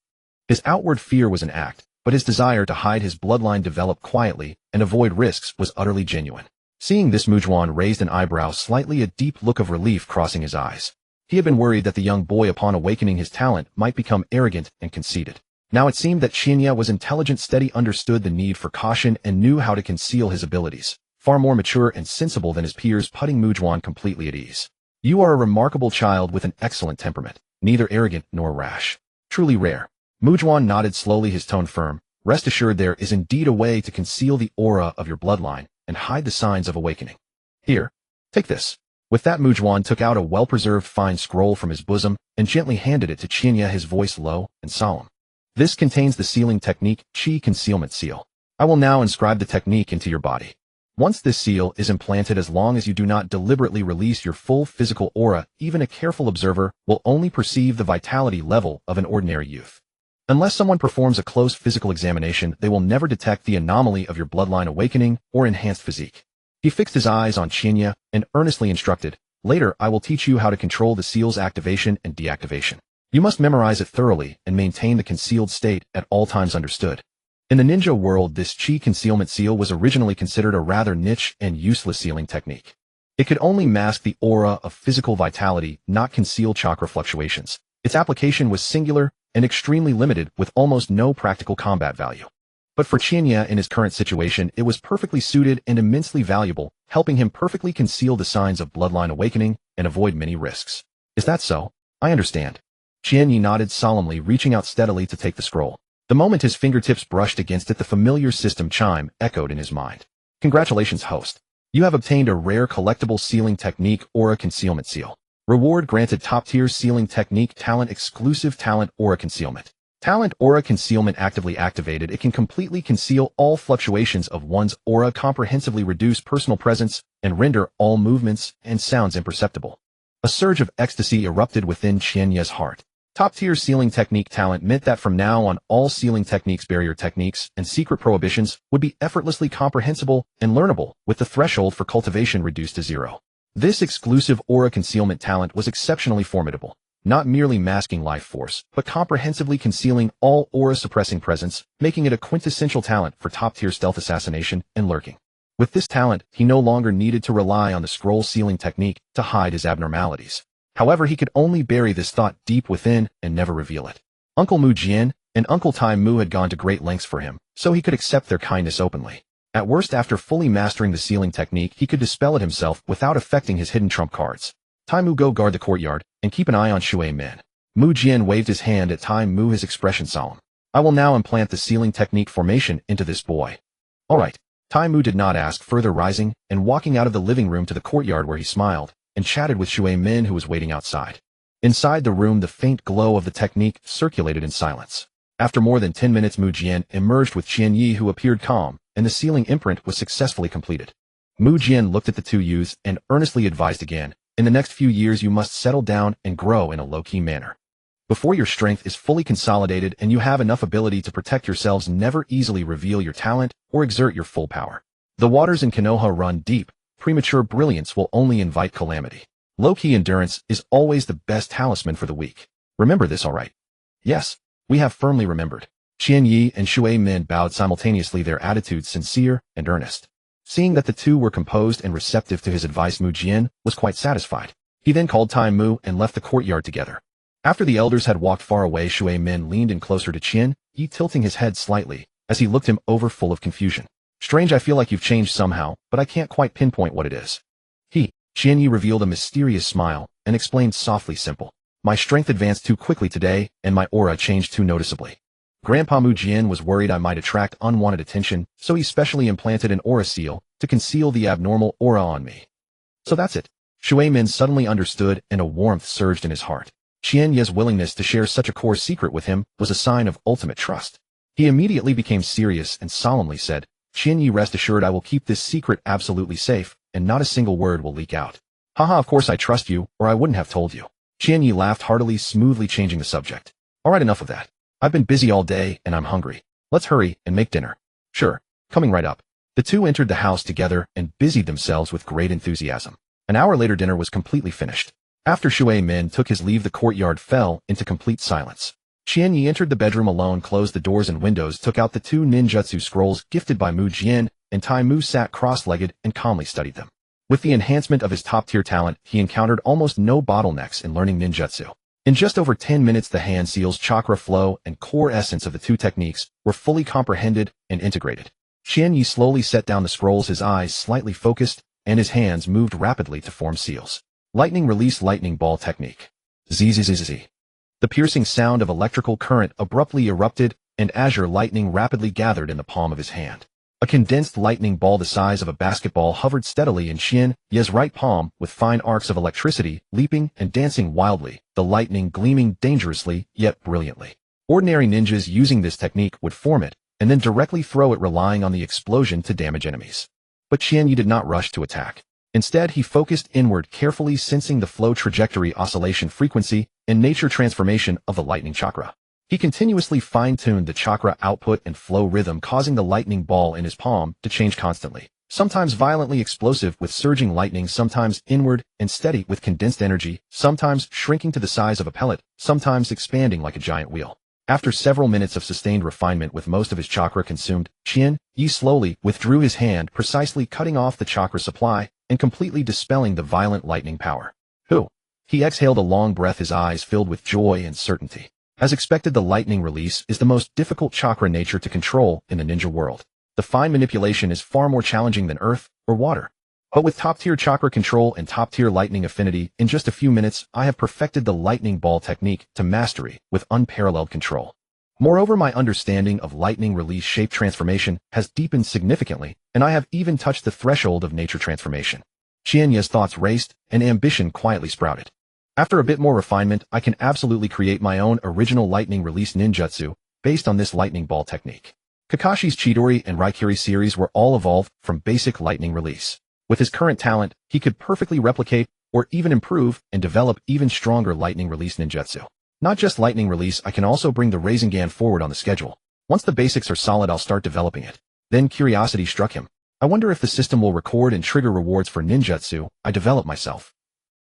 His outward fear was an act, but his desire to hide his bloodline, develop quietly, and avoid risks was utterly genuine. Seeing this, Mujwan raised an eyebrow slightly, a deep look of relief crossing his eyes. He had been worried that the young boy, upon awakening his talent, might become arrogant and conceited. Now it seemed that Chinya was intelligent, steady, understood the need for caution, and knew how to conceal his abilities. far more mature and sensible than his peers, putting Mujuan completely at ease. You are a remarkable child with an excellent temperament, neither arrogant nor rash. Truly rare. Mujuan nodded slowly, his tone firm. Rest assured, there is indeed a way to conceal the aura of your bloodline and hide the signs of awakening. Here, take this. With that, Mujuan took out a well-preserved fine scroll from his bosom and gently handed it to Qianya, his voice low and solemn. This contains the sealing technique, Qi Concealment Seal. I will now inscribe the technique into your body. Once this seal is implanted, as long as you do not deliberately release your full physical aura, even a careful observer will only perceive the vitality level of an ordinary youth. Unless someone performs a close physical examination, they will never detect the anomaly of your bloodline awakening or enhanced physique. He fixed his eyes on Qianya and earnestly instructed, "Later, I will teach you how to control the seal's activation and deactivation. You must memorize it thoroughly and maintain the concealed state at all times, understood?" In the ninja world, this Qi Concealment Seal was originally considered a rather niche and useless sealing technique. It could only mask the aura of physical vitality, not conceal chakra fluctuations. Its application was singular and extremely limited, with almost no practical combat value. But for Qianya, in his current situation, it was perfectly suited and immensely valuable, helping him perfectly conceal the signs of bloodline awakening and avoid many risks. Is that so? I understand. Qianya nodded solemnly, reaching out steadily to take the scroll. The moment his fingertips brushed against it, the familiar system chime echoed in his mind. Congratulations, host. You have obtained a rare collectible sealing technique, Aura Concealment Seal. Reward granted: top-tier sealing technique, talent, exclusive talent, Aura Concealment. Talent, Aura Concealment actively activated. It can completely conceal all fluctuations of one's aura, comprehensively reduce personal presence, and render all movements and sounds imperceptible. A surge of ecstasy erupted within Qianya's heart. Top-tier sealing technique talent meant that from now on, all sealing techniques, barrier techniques, and secret prohibitions would be effortlessly comprehensible and learnable, with the threshold for cultivation reduced to 0. This exclusive aura concealment talent was exceptionally formidable, not merely masking life force, but comprehensively concealing all aura-suppressing presence, making it a quintessential talent for top-tier stealth assassination and lurking. With this talent, he no longer needed to rely on the scroll sealing technique to hide his abnormalities. However, he could only bury this thought deep within and never reveal it. Uncle Mu Jian and Uncle Tai Mu had gone to great lengths for him, so he could accept their kindness openly. At worst, after fully mastering the sealing technique, he could dispel it himself without affecting his hidden trump cards. Tai Mu, go guard the courtyard and keep an eye on Shui Min. Mu Jian waved his hand at Tai Mu, his expression solemn. I will now implant the sealing technique formation into this boy. All right. Tai Mu did not ask further, rising and walking out of the living room to the courtyard, where he smiled and chatted with Shui Min, who was waiting outside. Inside the room, the faint glow of the technique circulated in silence. After more than 10 minutes, Mu Jian emerged with Qian Yi, who appeared calm, and the sealing imprint was successfully completed. Mu Jian looked at the two youths and earnestly advised again, in the next few years you must settle down and grow in a low-key manner. Before your strength is fully consolidated and you have enough ability to protect yourselves, never easily reveal your talent or exert your full power. The waters in Konoha run deep. Premature brilliance will only invite calamity. Low-key endurance is always the best talisman for the weak. Remember this, all right? Yes, we have firmly remembered. Qian Yi and Shui Min bowed simultaneously, their attitudes sincere and earnest. Seeing that the two were composed and receptive to his advice, Mu Jian was quite satisfied. He then called Tai Mu and left the courtyard together. After the elders had walked far away, Shui Min leaned in closer to Qian Yi, tilting his head slightly as he looked him over, full of confusion. Strange, I feel like you've changed somehow, but I can't quite pinpoint what it is. Qian Yi revealed a mysterious smile and explained softly, simple. My strength advanced too quickly today, and my aura changed too noticeably. Grandpa Mu Jian was worried I might attract unwanted attention, so he specially implanted an aura seal to conceal the abnormal aura on me. So that's it. Shui Min suddenly understood, and a warmth surged in his heart. Qian Yi's willingness to share such a core secret with him was a sign of ultimate trust. He immediately became serious and solemnly said, Qian Yi, rest assured I will keep this secret absolutely safe, and not a single word will leak out. Haha, of course I trust you, or I wouldn't have told you. Qian Yi laughed heartily, smoothly changing the subject. Alright, enough of that. I've been busy all day, and I'm hungry. Let's hurry and make dinner. Sure, coming right up. The two entered the house together and busied themselves with great enthusiasm. An hour later, dinner was completely finished. After Shui Min took his leave, the courtyard fell into complete silence. Qian Yi entered the bedroom alone, closed the doors and windows, took out the two ninjutsu scrolls gifted by Mu Jian, and Tai Mu sat cross-legged and calmly studied them. With the enhancement of his top-tier talent, he encountered almost no bottlenecks in learning ninjutsu. In just over 10 minutes, the hand seals, chakra flow, and core essence of the two techniques were fully comprehended and integrated. Qian Yi slowly set down the scrolls, his eyes slightly focused, and his hands moved rapidly to form seals. Lightning release lightning ball technique. Zzz. The piercing sound of electrical current abruptly erupted, and azure lightning rapidly gathered in the palm of his hand. A condensed lightning ball the size of a basketball hovered steadily in Qian Yi's right palm, with fine arcs of electricity leaping and dancing wildly, the lightning gleaming dangerously yet brilliantly. Ordinary ninjas using this technique would form it, and then directly throw it, relying on the explosion to damage enemies. But Qian Yi did not rush to attack. Instead, he focused inward, carefully sensing the flow trajectory, oscillation frequency, and nature transformation of the lightning chakra. He continuously fine-tuned the chakra output and flow rhythm, causing the lightning ball in his palm to change constantly. Sometimes violently explosive with surging lightning, sometimes inward and steady with condensed energy, sometimes shrinking to the size of a pellet, sometimes expanding like a giant wheel. After several minutes of sustained refinement with most of his chakra consumed, Qian Yi slowly withdrew his hand, precisely cutting off the chakra supply and completely dispelling the violent lightning power. He exhaled a long breath, his eyes filled with joy and certainty. As expected, the lightning release is the most difficult chakra nature to control in the ninja world. The fine manipulation is far more challenging than earth or water. But with top-tier chakra control and top-tier lightning affinity, in just a few minutes, I have perfected the lightning ball technique to mastery with unparalleled control. Moreover, my understanding of lightning release shape transformation has deepened significantly, and I have even touched the threshold of nature transformation. Qian Yi's thoughts raced, and ambition quietly sprouted. After a bit more refinement, I can absolutely create my own original lightning release ninjutsu based on this lightning ball technique. Kakashi's Chidori and Raikiri series were all evolved from basic lightning release. With his current talent, he could perfectly replicate or even improve and develop even stronger lightning release ninjutsu. Not just lightning release, I can also bring the Rasengan forward on the schedule. Once the basics are solid, I'll start developing it. Then curiosity struck him. I wonder if the system will record and trigger rewards for ninjutsu I develop myself.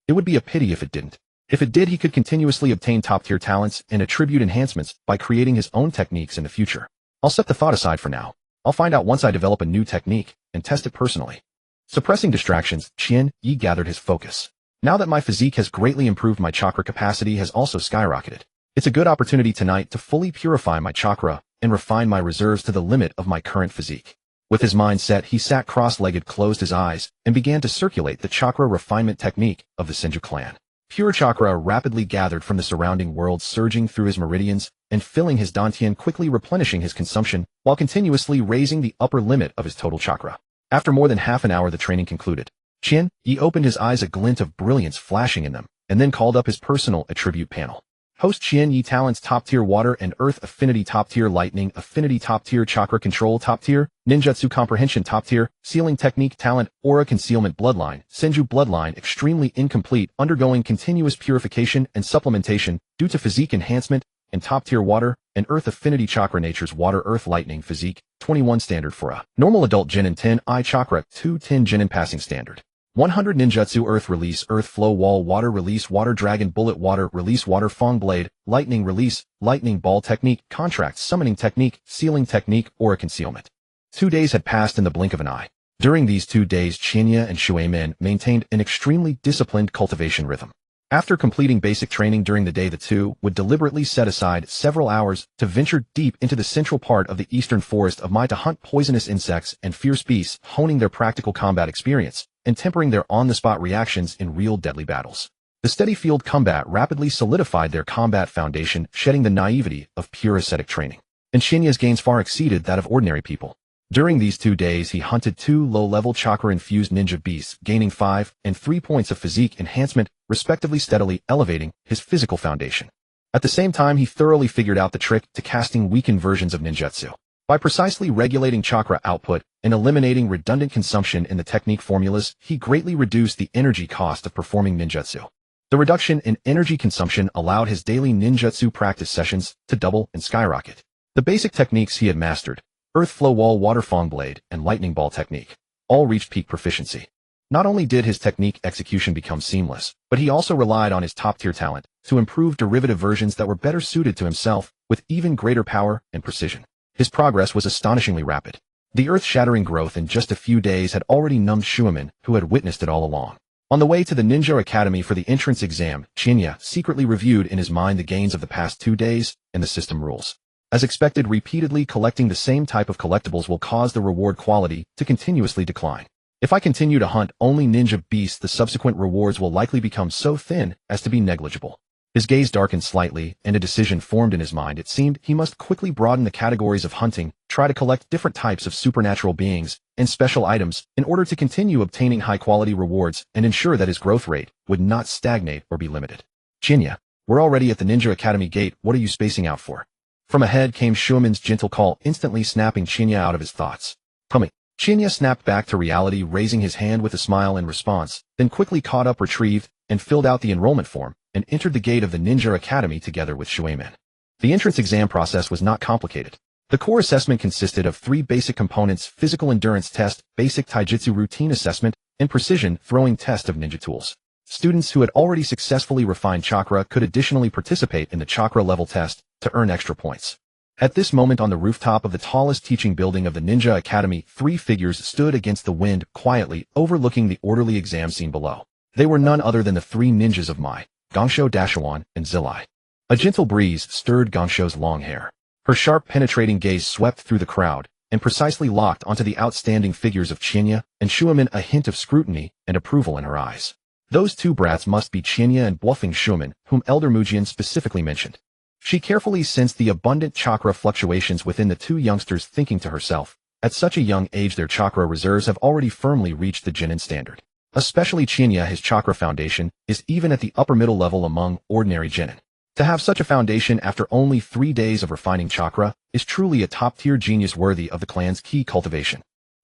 It would be a pity if it didn't. If it did, he could continuously obtain top-tier talents and attribute enhancements by creating his own techniques in the future. I'll set the thought aside for now. I'll find out once I develop a new technique and test it personally. Suppressing distractions, Qian Yi gathered his focus. Now that my physique has greatly improved, my chakra capacity has also skyrocketed. It's a good opportunity tonight to fully purify my chakra and refine my reserves to the limit of my current physique. With his mind set, he sat cross-legged, closed his eyes, and began to circulate the chakra refinement technique of the Senju clan. Pure chakra rapidly gathered from the surrounding world, surging through his meridians and filling his dantian, quickly replenishing his consumption while continuously raising the upper limit of his total chakra. After more than half an hour, the training concluded. Qian Yi opened his eyes, a glint of brilliance flashing in them, and then called up his personal attribute panel. Host Qian Yi talents: top-tier water and earth affinity, top-tier lightning affinity, top-tier chakra control, top-tier ninjutsu comprehension, top-tier sealing technique talent, aura concealment, bloodline, Senju bloodline extremely incomplete, undergoing continuous purification and supplementation due to physique enhancement, and top-tier water and earth affinity chakra natures, water earth lightning physique 21 standard for a normal adult Jinin, 10 I chakra 210 Jinin passing standard. 100 ninjutsu earth release, earth flow wall, water release, water dragon bullet, water release, water fong blade, lightning release, lightning ball technique, contract summoning technique, sealing technique, aura concealment. 2 days had passed in the blink of an eye. During these 2 days, Qianya and Shuaimin maintained an extremely disciplined cultivation rhythm. After completing basic training during the day, the two would deliberately set aside several hours to venture deep into the central part of the eastern forest of Mai to hunt poisonous insects and fierce beasts, honing their practical combat experience and tempering their on-the-spot reactions in real deadly battles. The steady field combat rapidly solidified their combat foundation, shedding the naivety of pure ascetic training. And Shinya's gains far exceeded that of ordinary people. During these 2 days, he hunted 2 low-level chakra-infused ninja beasts, gaining 5 and 3 points of physique enhancement, respectively, steadily elevating his physical foundation. At the same time, he thoroughly figured out the trick to casting weakened versions of ninjutsu. By precisely regulating chakra output and eliminating redundant consumption in the technique formulas, he greatly reduced the energy cost of performing ninjutsu. The reduction in energy consumption allowed his daily ninjutsu practice sessions to double and skyrocket. The basic techniques he had mastered, Earth Flow Wall, Water Fong Blade, and Lightning Ball technique, all reached peak proficiency. Not only did his technique execution become seamless, but he also relied on his top-tier talent to improve derivative versions that were better suited to himself with even greater power and precision. His progress was astonishingly rapid. The earth-shattering growth in just a few days had already numbed Shuaimin, who had witnessed it all along. On the way to the Ninja Academy for the entrance exam, Qianya secretly reviewed in his mind the gains of the past 2 days and the system rules. As expected, repeatedly collecting the same type of collectibles will cause the reward quality to continuously decline. If I continue to hunt only ninja beasts, the subsequent rewards will likely become so thin as to be negligible. His gaze darkened slightly, and a decision formed in his mind. It seemed he must quickly broaden the categories of hunting, try to collect different types of supernatural beings and special items in order to continue obtaining high-quality rewards and ensure that his growth rate would not stagnate or be limited. Chinya, we're already at the Ninja Academy gate. What are you spacing out for? From ahead came Shuomen's gentle call, instantly snapping Chinya out of his thoughts. Coming. Chinya snapped back to reality, raising his hand with a smile in response, then quickly caught up, retrieved, and filled out the enrollment form, and entered the gate of the Ninja Academy together with Shuomen. The entrance exam process was not complicated. The core assessment consisted of 3 basic components: physical endurance test, basic taijutsu routine assessment, and precision throwing test of ninja tools. Students who had already successfully refined chakra could additionally participate in the chakra level test to earn extra points. At this moment, on the rooftop of the tallest teaching building of the Ninja Academy, 3 figures stood against the wind, quietly overlooking the orderly exam scene below. They were none other than the 3 ninjas of Mai, Gangsho, Dashawan, and Zilai. A gentle breeze stirred Gangsho's long hair. Her sharp, penetrating gaze swept through the crowd and precisely locked onto the outstanding figures of Chinya and Shuomen, a hint of scrutiny and approval in her eyes. Those 2 brats must be Chinya and bluffing Shuomen, whom Elder Mujian specifically mentioned. She carefully sensed the abundant chakra fluctuations within the 2 youngsters, thinking to herself, at such a young age their chakra reserves have already firmly reached the Genin standard. Especially Chinya, his chakra foundation is even at the upper middle level among ordinary genin. To have such a foundation after only 3 days of refining chakra is truly a top-tier genius worthy of the clan's key cultivation.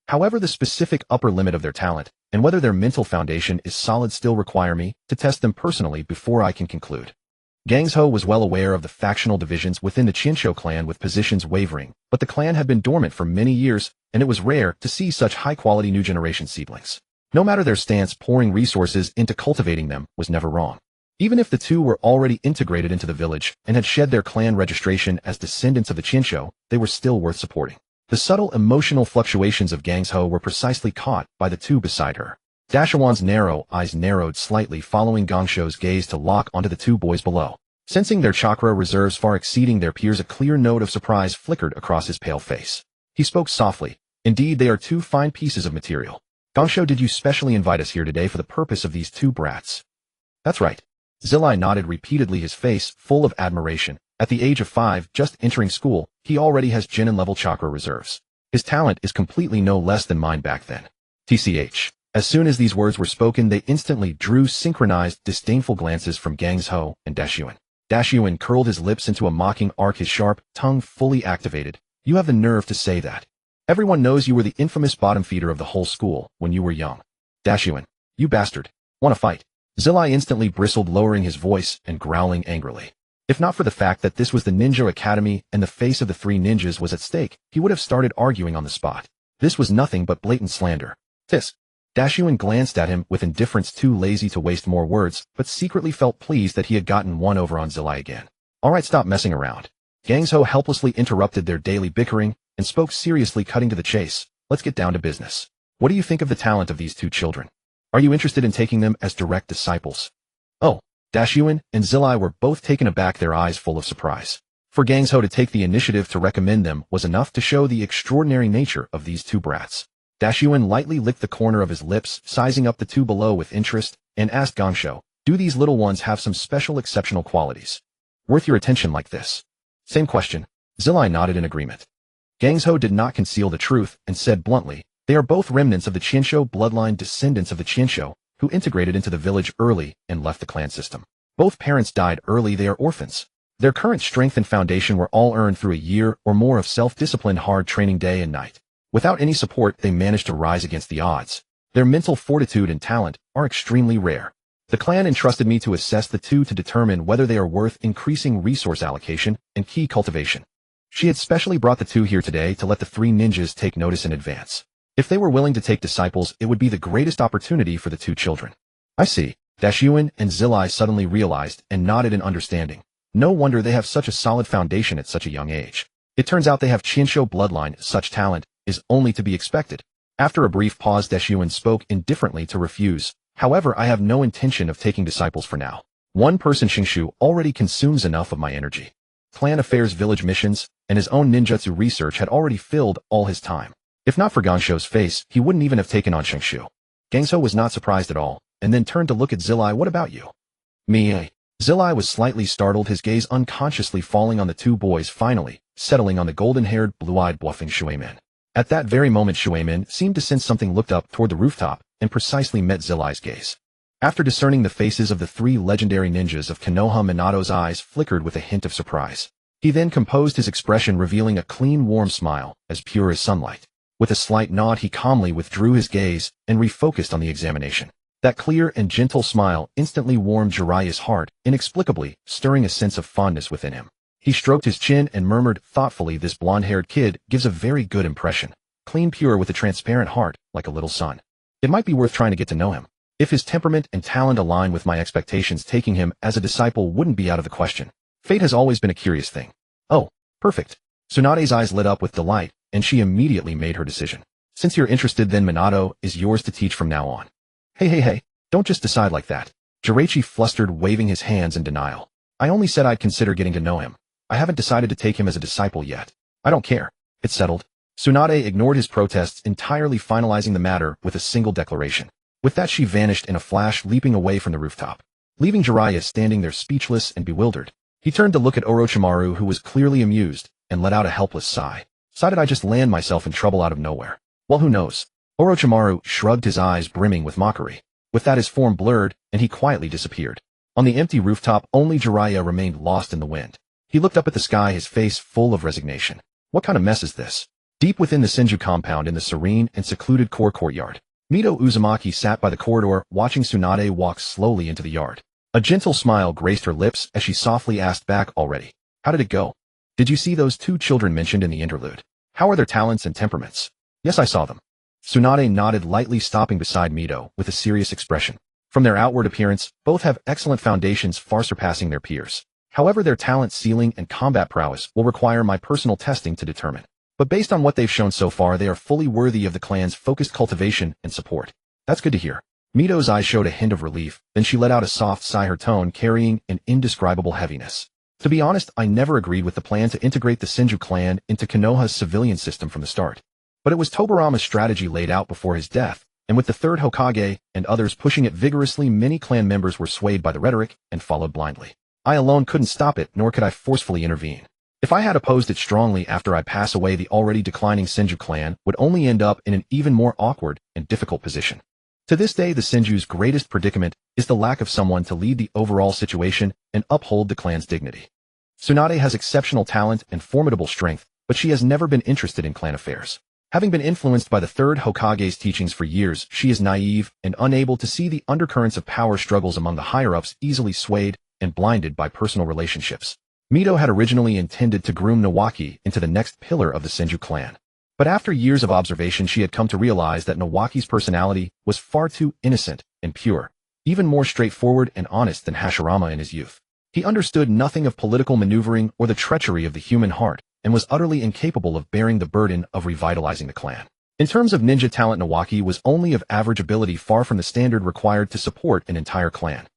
However, the specific upper limit of their talent and whether their mental foundation is solid still require me to test them personally before I can conclude. Gangsho was well aware of the factional divisions within the Chinsho clan, with positions wavering, but the clan had been dormant for many years, and it was rare to see such high-quality new generation seedlings. No matter their stance, pouring resources into cultivating them was never wrong. Even if the 2 were already integrated into the village and had shed their clan registration as descendants of the Chinsho, they were still worth supporting. The subtle emotional fluctuations of Gangsho were precisely caught by the 2 beside her. Dashawan's narrow eyes narrowed slightly, following Gangsho's gaze to lock onto the 2 boys below. Sensing their chakra reserves far exceeding their peers, a clear note of surprise flickered across his pale face. He spoke softly. Indeed, they are 2 fine pieces of material. Gangsho, did you specially invite us here today for the purpose of these 2 brats? That's right. Zilai nodded repeatedly, his face full of admiration. At the age of 5, just entering school, he already has genin-level chakra reserves. His talent is completely no less than mine back then. TCH. As soon as these words were spoken, they instantly drew synchronized, disdainful glances from Gangsho and Dashyuan. Dashyuan curled his lips into a mocking arc, his sharp tongue fully activated. You have the nerve to say that? Everyone knows you were the infamous bottom feeder of the whole school when you were young. Dashyuan, you bastard. Want to fight? Zilai instantly bristled, lowering his voice and growling angrily. If not for the fact that this was the Ninja Academy and the face of the 3 ninjas was at stake, he would have started arguing on the spot. This was nothing but blatant slander. Tisk. Dashyuan glanced at him with indifference, too lazy to waste more words, but secretly felt pleased that he had gotten one over on Zilai again. Alright, stop messing around. Gangsho helplessly interrupted their daily bickering and spoke seriously, cutting to the chase. Let's get down to business. What do you think of the talent of these 2 children? Are you interested in taking them as direct disciples? Oh, Dashyuan and Zilai were both taken aback, their eyes full of surprise. For Gangsho to take the initiative to recommend them was enough to show the extraordinary nature of these 2 brats. Dashyuan lightly licked the corner of his lips, sizing up the 2 below with interest, and asked Gangsho, do these little ones have some special exceptional qualities worth your attention like this? Same question. Zilai nodded in agreement. Gangsho did not conceal the truth and said bluntly, they are both remnants of the Chinsho bloodline, descendants of the Chinsho, who integrated into the village early and left the clan system. Both parents died early, they are orphans. Their current strength and foundation were all earned through a year or more of self-disciplined hard training day and night. Without any support, they managed to rise against the odds. Their mental fortitude and talent are extremely rare. The clan entrusted me to assess the 2 to determine whether they are worth increasing resource allocation and key cultivation. She had specially brought the 2 here today to let the 3 ninjas take notice in advance. If they were willing to take disciples, it would be the greatest opportunity for the 2 children. I see. Dashyuan and Zilai suddenly realized and nodded in understanding. No wonder they have such a solid foundation at such a young age. It turns out they have Chinsho bloodline. Such talent is only to be expected. After a brief pause, Dashyuan spoke indifferently to refuse. However, I have no intention of taking disciples for now. One person Shingshu already consumes enough of my energy. clan affairs, village missions, and his own ninjutsu research had already filled all his time. If not for Gansho's face, he wouldn't even have taken on Shengshu. Gansho was not surprised at all, and then turned to look at Zilai. What about you? Me. Zilai was slightly startled, his gaze unconsciously falling on the two boys, finally settling on the golden-haired, blue-eyed, bluffing Shuemin. At that very moment, Shuemin seemed to sense something, looked up toward the rooftop, and precisely met Zilai's gaze. After discerning the faces of the three legendary ninjas of Konoha, Minato's eyes flickered with a hint of surprise. He then composed his expression, revealing a clean, warm smile, as pure as sunlight. With a slight nod, he calmly withdrew his gaze and refocused on the examination. That clear and gentle smile instantly warmed Jiraiya's heart, inexplicably stirring a sense of fondness within him. He stroked his chin and murmured thoughtfully, "This blonde-haired kid gives a very good impression. Clean, pure, with a transparent heart, like a little sun. It might be worth trying to get to know him. If his temperament and talent align with my expectations, taking him as a disciple wouldn't be out of the question. Fate has always been a curious thing." "Oh, perfect." Tsunade's eyes lit up with delight, and she immediately made her decision. "Since you're interested, then Minato is yours to teach from now on." Hey, don't just decide like that." Jiraiya flustered, waving his hands in denial. "I only said I'd consider getting to know him. I haven't decided to take him as a disciple yet. I don't care. It's settled." Tsunade ignored his protests, entirely finalizing the matter with a single declaration. With that, she vanished in a flash, leaping away from the rooftop, leaving Jiraiya standing there speechless and bewildered. He turned to look at Orochimaru, who was clearly amused, and let out a helpless sigh. "So did I just land myself in trouble out of nowhere? Well, who knows?" Orochimaru shrugged, his eyes brimming with mockery. With that, his form blurred, and he quietly disappeared. On the empty rooftop, only Jiraiya remained lost in the wind. He looked up at the sky, his face full of resignation. What kind of mess is this? Deep within the Senju compound, in the serene and secluded core courtyard, Mito Uzumaki sat by the corridor, watching Tsunade walk slowly into the yard. A gentle smile graced her lips as she softly asked back, "Already? How did it go? Did you see those two children mentioned in the interlude? How are their talents and temperaments?" "Yes, I saw them." Tsunade nodded lightly, stopping beside Mito with a serious expression. "From their outward appearance, both have excellent foundations, far surpassing their peers. However, their talent ceiling and combat prowess will require my personal testing to determine. But based on what they've shown so far, they are fully worthy of the clan's focused cultivation and support." "That's good to hear." Mito's eyes showed a hint of relief, then she let out a soft sigh, her tone carrying an indescribable heaviness. "To be honest, I never agreed with the plan to integrate the Senju clan into Konoha's civilian system from the start. But it was Tobarama's strategy laid out before his death, and with the third Hokage and others pushing it vigorously, many clan members were swayed by the rhetoric and followed blindly. I alone couldn't stop it, nor could I forcefully intervene. If I had opposed it strongly after I pass away, the already declining Senju clan would only end up in an even more awkward and difficult position. To this day, the Senju's greatest predicament is the lack of someone to lead the overall situation and uphold the clan's dignity. Tsunade has exceptional talent and formidable strength, but she has never been interested in clan affairs. Having been influenced by the third Hokage's teachings for years, she is naive and unable to see the undercurrents of power struggles among the higher-ups, easily swayed and blinded by personal relationships. Mito had originally intended to groom Nawaki into the next pillar of the Senju clan. But after years of observation, she had come to realize that Nawaki's personality was far too innocent and pure, even more straightforward and honest than Hashirama in his youth. He understood nothing of political maneuvering or the treachery of the human heart, and was utterly incapable of bearing the burden of revitalizing the clan. In terms of ninja talent, Nawaki was only of average ability, far from the standard required to support an entire clan.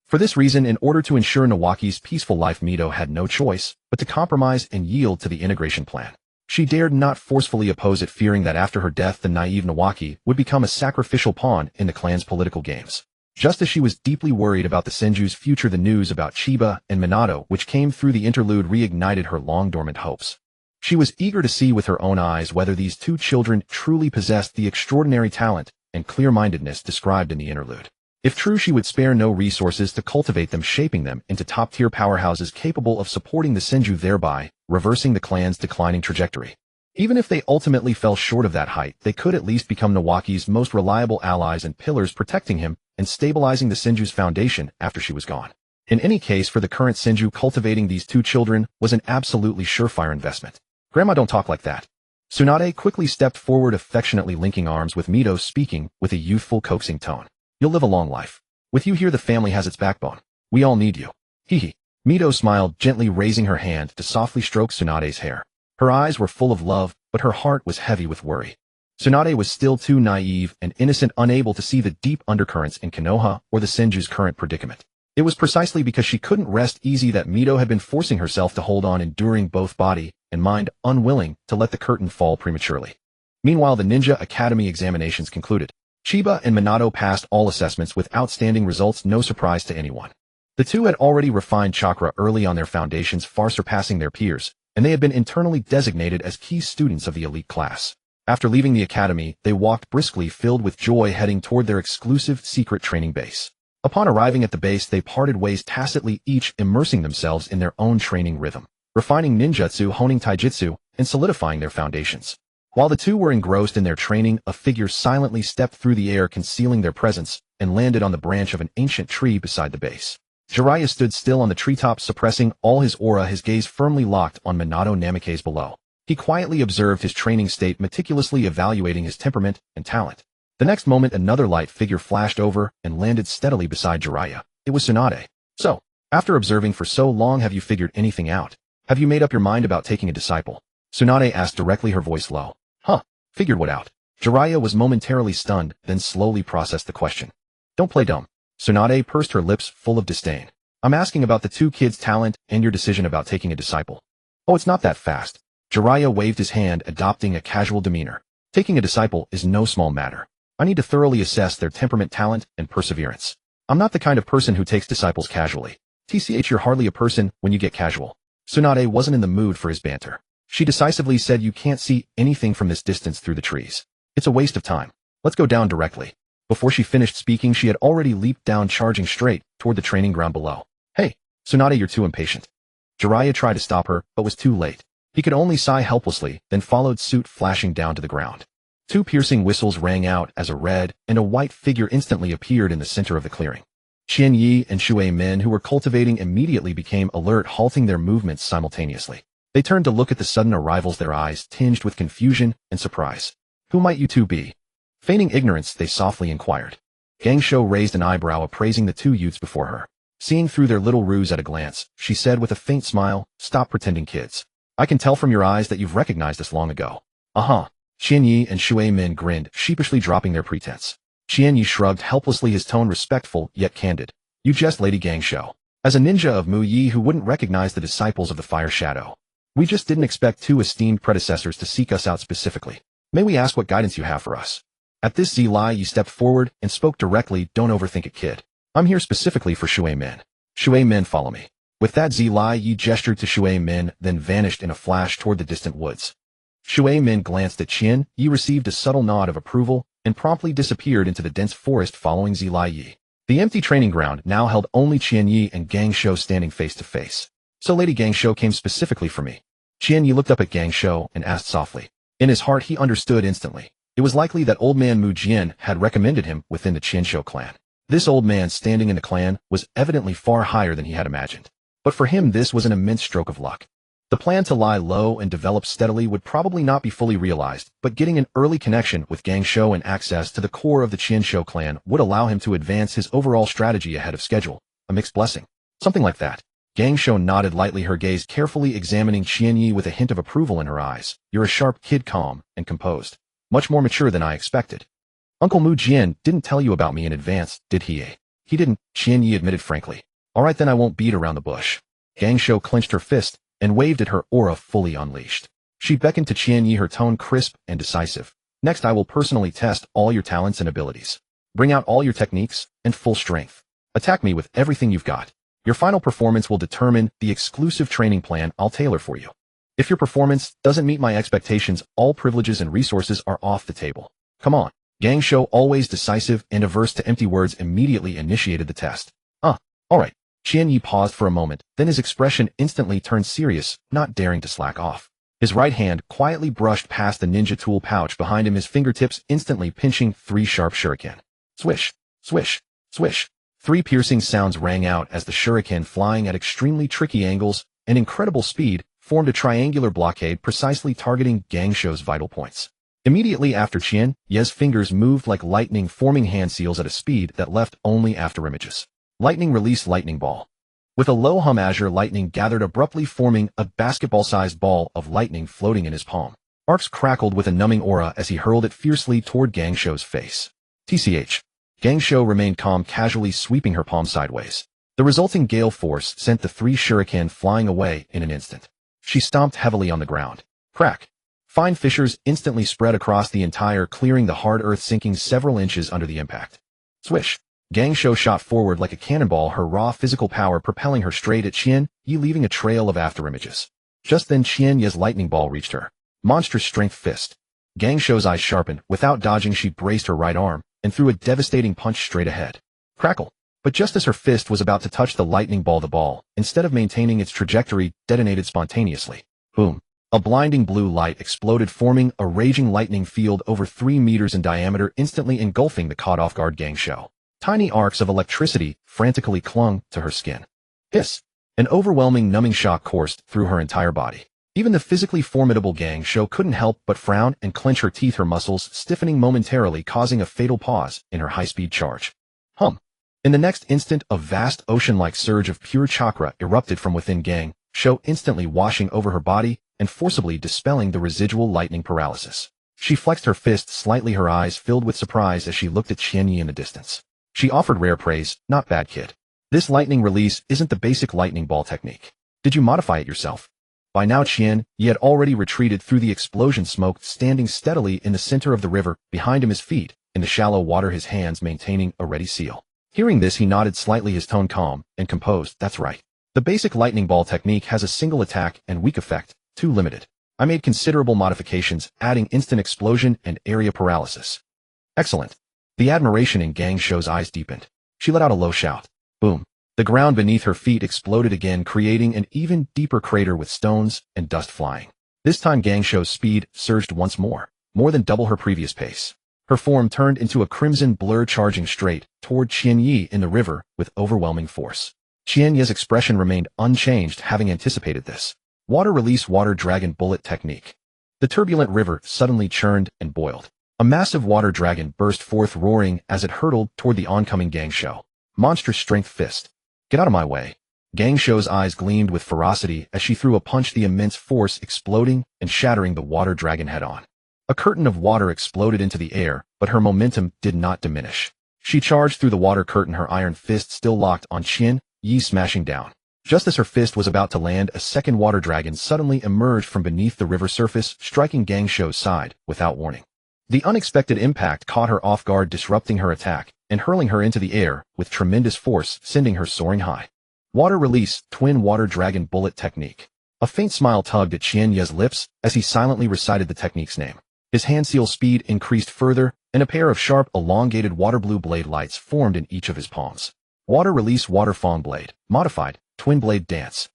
For this reason, in order to ensure Nawaki's peaceful life, Mito had no choice but to compromise and yield to the integration plan. She dared not forcefully oppose it, fearing that after her death, the naive Nawaki would become a sacrificial pawn in the clan's political games. Just as she was deeply worried about the Senju's future, the news about Chiba and Minato, which came through the interlude, reignited her long-dormant hopes. She was eager to see with her own eyes whether these two children truly possessed the extraordinary talent and clear-mindedness described in the interlude. If true, she would spare no resources to cultivate them, shaping them into top-tier powerhouses capable of supporting the Senju, thereby reversing the clan's declining trajectory. Even if they ultimately fell short of that height, they could at least become Nawaki's most reliable allies and pillars, protecting him and stabilizing the Senju's foundation after she was gone. In any case, for the current Senju, cultivating these two children was an absolutely surefire investment. "Grandma, don't talk like that." Tsunade quickly stepped forward, affectionately linking arms with Mito, speaking with a youthful, coaxing tone. "You'll live a long life. With you here, the family has its backbone. We all need you." Hee. Mito smiled, gently raising her hand to softly stroke Tsunade's hair. Her eyes were full of love, but her heart was heavy with worry. Tsunade was still too naive and innocent, unable to see the deep undercurrents in Konoha or the Senju's current predicament. It was precisely because she couldn't rest easy that Mito had been forcing herself to hold on, enduring both body and mind, unwilling to let the curtain fall prematurely. Meanwhile, the Ninja Academy examinations concluded. Chiba and Minato passed all assessments with outstanding results, no surprise to anyone. The two had already refined chakra early on, their foundations far surpassing their peers, and they had been internally designated as key students of the elite class. After leaving the academy, they walked briskly, filled with joy, heading toward their exclusive secret training base. Upon arriving at the base, they parted ways tacitly, each immersing themselves in their own training rhythm, refining ninjutsu, honing taijutsu, and solidifying their foundations. While the two were engrossed in their training, a figure silently stepped through the air, concealing their presence, and landed on the branch of an ancient tree beside the base. Jiraiya stood still on the treetop, suppressing all his aura, his gaze firmly locked on Minato Namake's below. He quietly observed his training state, meticulously evaluating his temperament and talent. The next moment, another light figure flashed over and landed steadily beside Jiraiya. It was Tsunade. So, after observing for so long, have you figured anything out? Have you made up your mind about taking a disciple? Tsunade asked directly, her voice low. Figured what out? Jiraiya was momentarily stunned, then slowly processed the question. Don't play dumb. Tsunade pursed her lips, full of disdain. I'm asking about the two kids' talent and your decision about taking a disciple. Oh, it's not that fast. Jiraiya waved his hand, adopting a casual demeanor. Taking a disciple is no small matter. I need to thoroughly assess their temperament, talent, and perseverance. I'm not the kind of person who takes disciples casually. TCH, you're hardly a person when you get casual. Tsunade wasn't in the mood for his banter. She decisively said, you can't see anything from this distance through the trees. It's a waste of time. Let's go down directly. Before she finished speaking, she had already leaped down, charging straight toward the training ground below. Hey, Tsunade, you're too impatient. Jiraiya tried to stop her, but was too late. He could only sigh helplessly, then followed suit, flashing down to the ground. Two piercing whistles rang out as a red and a white figure instantly appeared in the center of the clearing. Qian Yi and Shui Men, who were cultivating, immediately became alert, halting their movements simultaneously. They turned to look at the sudden arrivals, their eyes tinged with confusion and surprise. Who might you two be? Feigning ignorance, they softly inquired. Gang Shou raised an eyebrow, appraising the two youths before her. Seeing through their little ruse at a glance, she said with a faint smile, stop pretending, kids. I can tell from your eyes that you've recognized us long ago. Uh-huh. Qian Yi and Shui Men grinned, sheepishly dropping their pretense. Qian Yi shrugged helplessly, his tone respectful yet candid. You jest, Lady Gang Shou. As a ninja of Mu Yi who wouldn't recognize the disciples of the Fire Shadow. We just didn't expect two esteemed predecessors to seek us out specifically. May we ask what guidance you have for us? At this, Zilai Yi stepped forward and spoke directly. Don't overthink it, kid. I'm here specifically for Shui Men. Shui Men, follow me. With that, Zilai Yi gestured to Shui Men, then vanished in a flash toward the distant woods. Shui Men glanced at Qian Yi, received a subtle nod of approval, and promptly disappeared into the dense forest following Zilai Yi. The empty training ground now held only Qian Yi and Gang Shou standing face to face. So Lady Gang Shou came specifically for me. Qian Yi looked up at Gang Shou and asked softly. In his heart, he understood instantly. It was likely that old man Mu Jian had recommended him within the Qianshou clan. This old man standing in the clan was evidently far higher than he had imagined. But for him, this was an immense stroke of luck. The plan to lie low and develop steadily would probably not be fully realized, but getting an early connection with Gang Shou and access to the core of the Qianshou clan would allow him to advance his overall strategy ahead of schedule. A mixed blessing. Something like that. Gang Shou nodded lightly, her gaze carefully examining Qian Yi with a hint of approval in her eyes. You're a sharp kid, calm and composed. Much more mature than I expected. Uncle Mu Jian didn't tell you about me in advance, did he? He didn't, Qian Yi admitted frankly. All right, then I won't beat around the bush. Gang Shou clenched her fist and waved at her aura fully unleashed. She beckoned to Qian Yi, her tone crisp and decisive. Next, I will personally test all your talents and abilities. Bring out all your techniques and full strength. Attack me with everything you've got. Your final performance will determine the exclusive training plan I'll tailor for you. If your performance doesn't meet my expectations, all privileges and resources are off the table. Come on. Gang Shou, always decisive and averse to empty words, immediately initiated the test. All right. Qian Yi paused for a moment, then his expression instantly turned serious, not daring to slack off. His right hand quietly brushed past the ninja tool pouch behind him, his fingertips instantly pinching 3 sharp shuriken. Swish, swish, swish. 3 piercing sounds rang out as the shuriken, flying at extremely tricky angles and incredible speed, formed a triangular blockade precisely targeting Gang Shou's vital points. Immediately after, Qian Yi's fingers moved like lightning, forming hand seals at a speed that left only afterimages. Lightning released lightning ball. With a low hum, azure lightning gathered abruptly, forming a basketball-sized ball of lightning floating in his palm. Arcs crackled with a numbing aura as he hurled it fiercely toward Gang Shou's face. TCH. Gang Shou remained calm, casually sweeping her palm sideways. The resulting gale force sent the 3 shuriken flying away in an instant. She stomped heavily on the ground. Crack. Fine fissures instantly spread across the entire clearing, the hard earth sinking several inches under the impact. Swish. Gangsho shot forward like a cannonball, her raw physical power propelling her straight at Qian Yi, leaving a trail of afterimages. Just then Qian Yi's lightning ball reached her. Monstrous strength fist. Gangsho's eyes sharpened. Without dodging, she braced her right arm and threw a devastating punch straight ahead. Crackle. But just as her fist was about to touch the lightning ball, the ball, instead of maintaining its trajectory, detonated spontaneously. Boom. A blinding blue light exploded, forming a raging lightning field over 3 meters in diameter, instantly engulfing the caught off-guard Gangsho. Tiny arcs of electricity frantically clung to her skin. Hiss! An overwhelming numbing shock coursed through her entire body. Even the physically formidable Gangsho couldn't help but frown and clench her teeth, her muscles stiffening momentarily, causing a fatal pause in her high-speed charge. Hum! In the next instant, a vast ocean-like surge of pure chakra erupted from within Gangsho, instantly washing over her body and forcibly dispelling the residual lightning paralysis. She flexed her fist slightly, her eyes filled with surprise as she looked at Qian Yi in the distance. She offered rare praise. Not bad, kid. This lightning release isn't the basic lightning ball technique. Did you modify it yourself? By now Qian Yi had already retreated through the explosion smoke, standing steadily in the center of the river, behind him his feet in the shallow water, his hands maintaining a ready seal. Hearing this, he nodded slightly, his tone calm and composed. That's right. The basic lightning ball technique has a single attack and weak effect, too limited. I made considerable modifications, adding instant explosion and area paralysis. Excellent. The admiration in Gangsho's eyes deepened. She let out a low shout. Boom. The ground beneath her feet exploded again, creating an even deeper crater with stones and dust flying. This time Gangsho's speed surged once more than double her previous pace. Her form turned into a crimson blur, charging straight toward Qian Yi in the river with overwhelming force. Qian Yi's expression remained unchanged, having anticipated this. Water release, water dragon bullet technique. The turbulent river suddenly churned and boiled. A massive water dragon burst forth, roaring as it hurtled toward the oncoming Gangsho. Monstrous strength fist. Get out of my way. Gangsho's eyes gleamed with ferocity as she threw a punch, the immense force exploding and shattering the water dragon head-on. A curtain of water exploded into the air, but her momentum did not diminish. She charged through the water curtain, her iron fist still locked on Qian Yi, smashing down. Just as her fist was about to land, a second water dragon suddenly emerged from beneath the river surface, striking Gangsho's side without warning. The unexpected impact caught her off guard, disrupting her attack and hurling her into the air with tremendous force, sending her soaring high. Water release, twin water dragon bullet technique. A faint smile tugged at Qian Yi's lips as he silently recited the technique's name. His hand seal speed increased further, and a pair of sharp, elongated water blue blade lights formed in each of his palms. Water release, water fawn blade, modified, twin blade dance.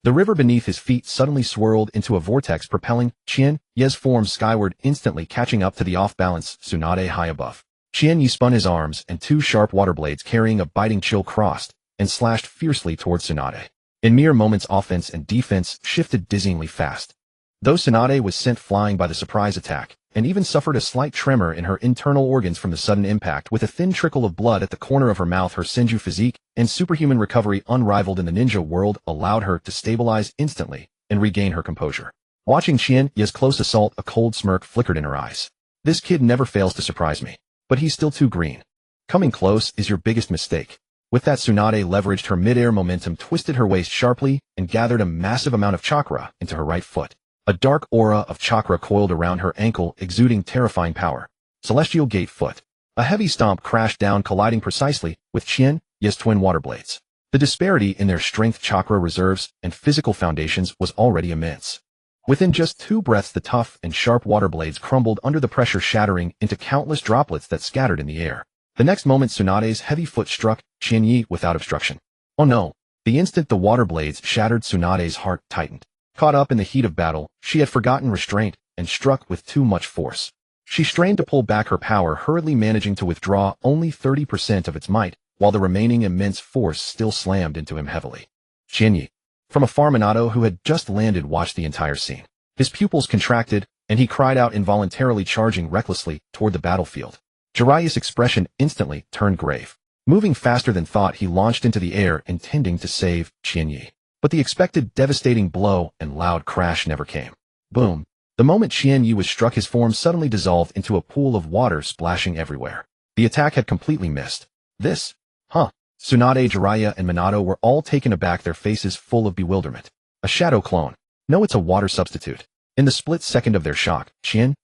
The river beneath his feet suddenly swirled into a vortex, propelling Qian Yi's form skyward, instantly catching up to the off-balance Tsunade high above. Qian Yi spun his arms, and 2 sharp water blades carrying a biting chill crossed and slashed fiercely towards Tsunade. In mere moments, offense and defense shifted dizzyingly fast. Though Tsunade was sent flying by the surprise attack, and even suffered a slight tremor in her internal organs from the sudden impact, with a thin trickle of blood at the corner of her mouth, her Senju physique and superhuman recovery unrivaled in the ninja world allowed her to stabilize instantly and regain her composure. Watching Qian Yi's close assault, a cold smirk flickered in her eyes. This kid never fails to surprise me, but he's still too green. Coming close is your biggest mistake. With that, Tsunade leveraged her mid-air momentum, twisted her waist sharply, and gathered a massive amount of chakra into her right foot. A dark aura of chakra coiled around her ankle, exuding terrifying power. Celestial Gate Foot. A heavy stomp crashed down, colliding precisely with Qian Yi's twin water blades. The disparity in their strength, chakra reserves, and physical foundations was already immense. Within just 2 breaths, the tough and sharp water blades crumbled under the pressure, shattering into countless droplets that scattered in the air. The next moment, Tsunade's heavy foot struck Qian Yi without obstruction. Oh no! The instant the water blades shattered, Tsunade's heart tightened. Caught up in the heat of battle, she had forgotten restraint and struck with too much force. She strained to pull back her power, hurriedly managing to withdraw only 30% of its might, while the remaining immense force still slammed into him heavily. Qian Yi, from afar, Minato, who had just landed, watched the entire scene. His pupils contracted, and he cried out, involuntarily charging recklessly toward the battlefield. Jiraiya's expression instantly turned grave. Moving faster than thought, he launched into the air, intending to save Qian Yi. But the expected devastating blow and loud crash never came. Boom. The moment Qian Yi was struck, his form suddenly dissolved into a pool of water, splashing everywhere. The attack had completely missed. This? Huh. Tsunade, Jiraiya, and Minato were all taken aback, their faces full of bewilderment. A shadow clone. No, it's a water substitute. In the split second of their shock,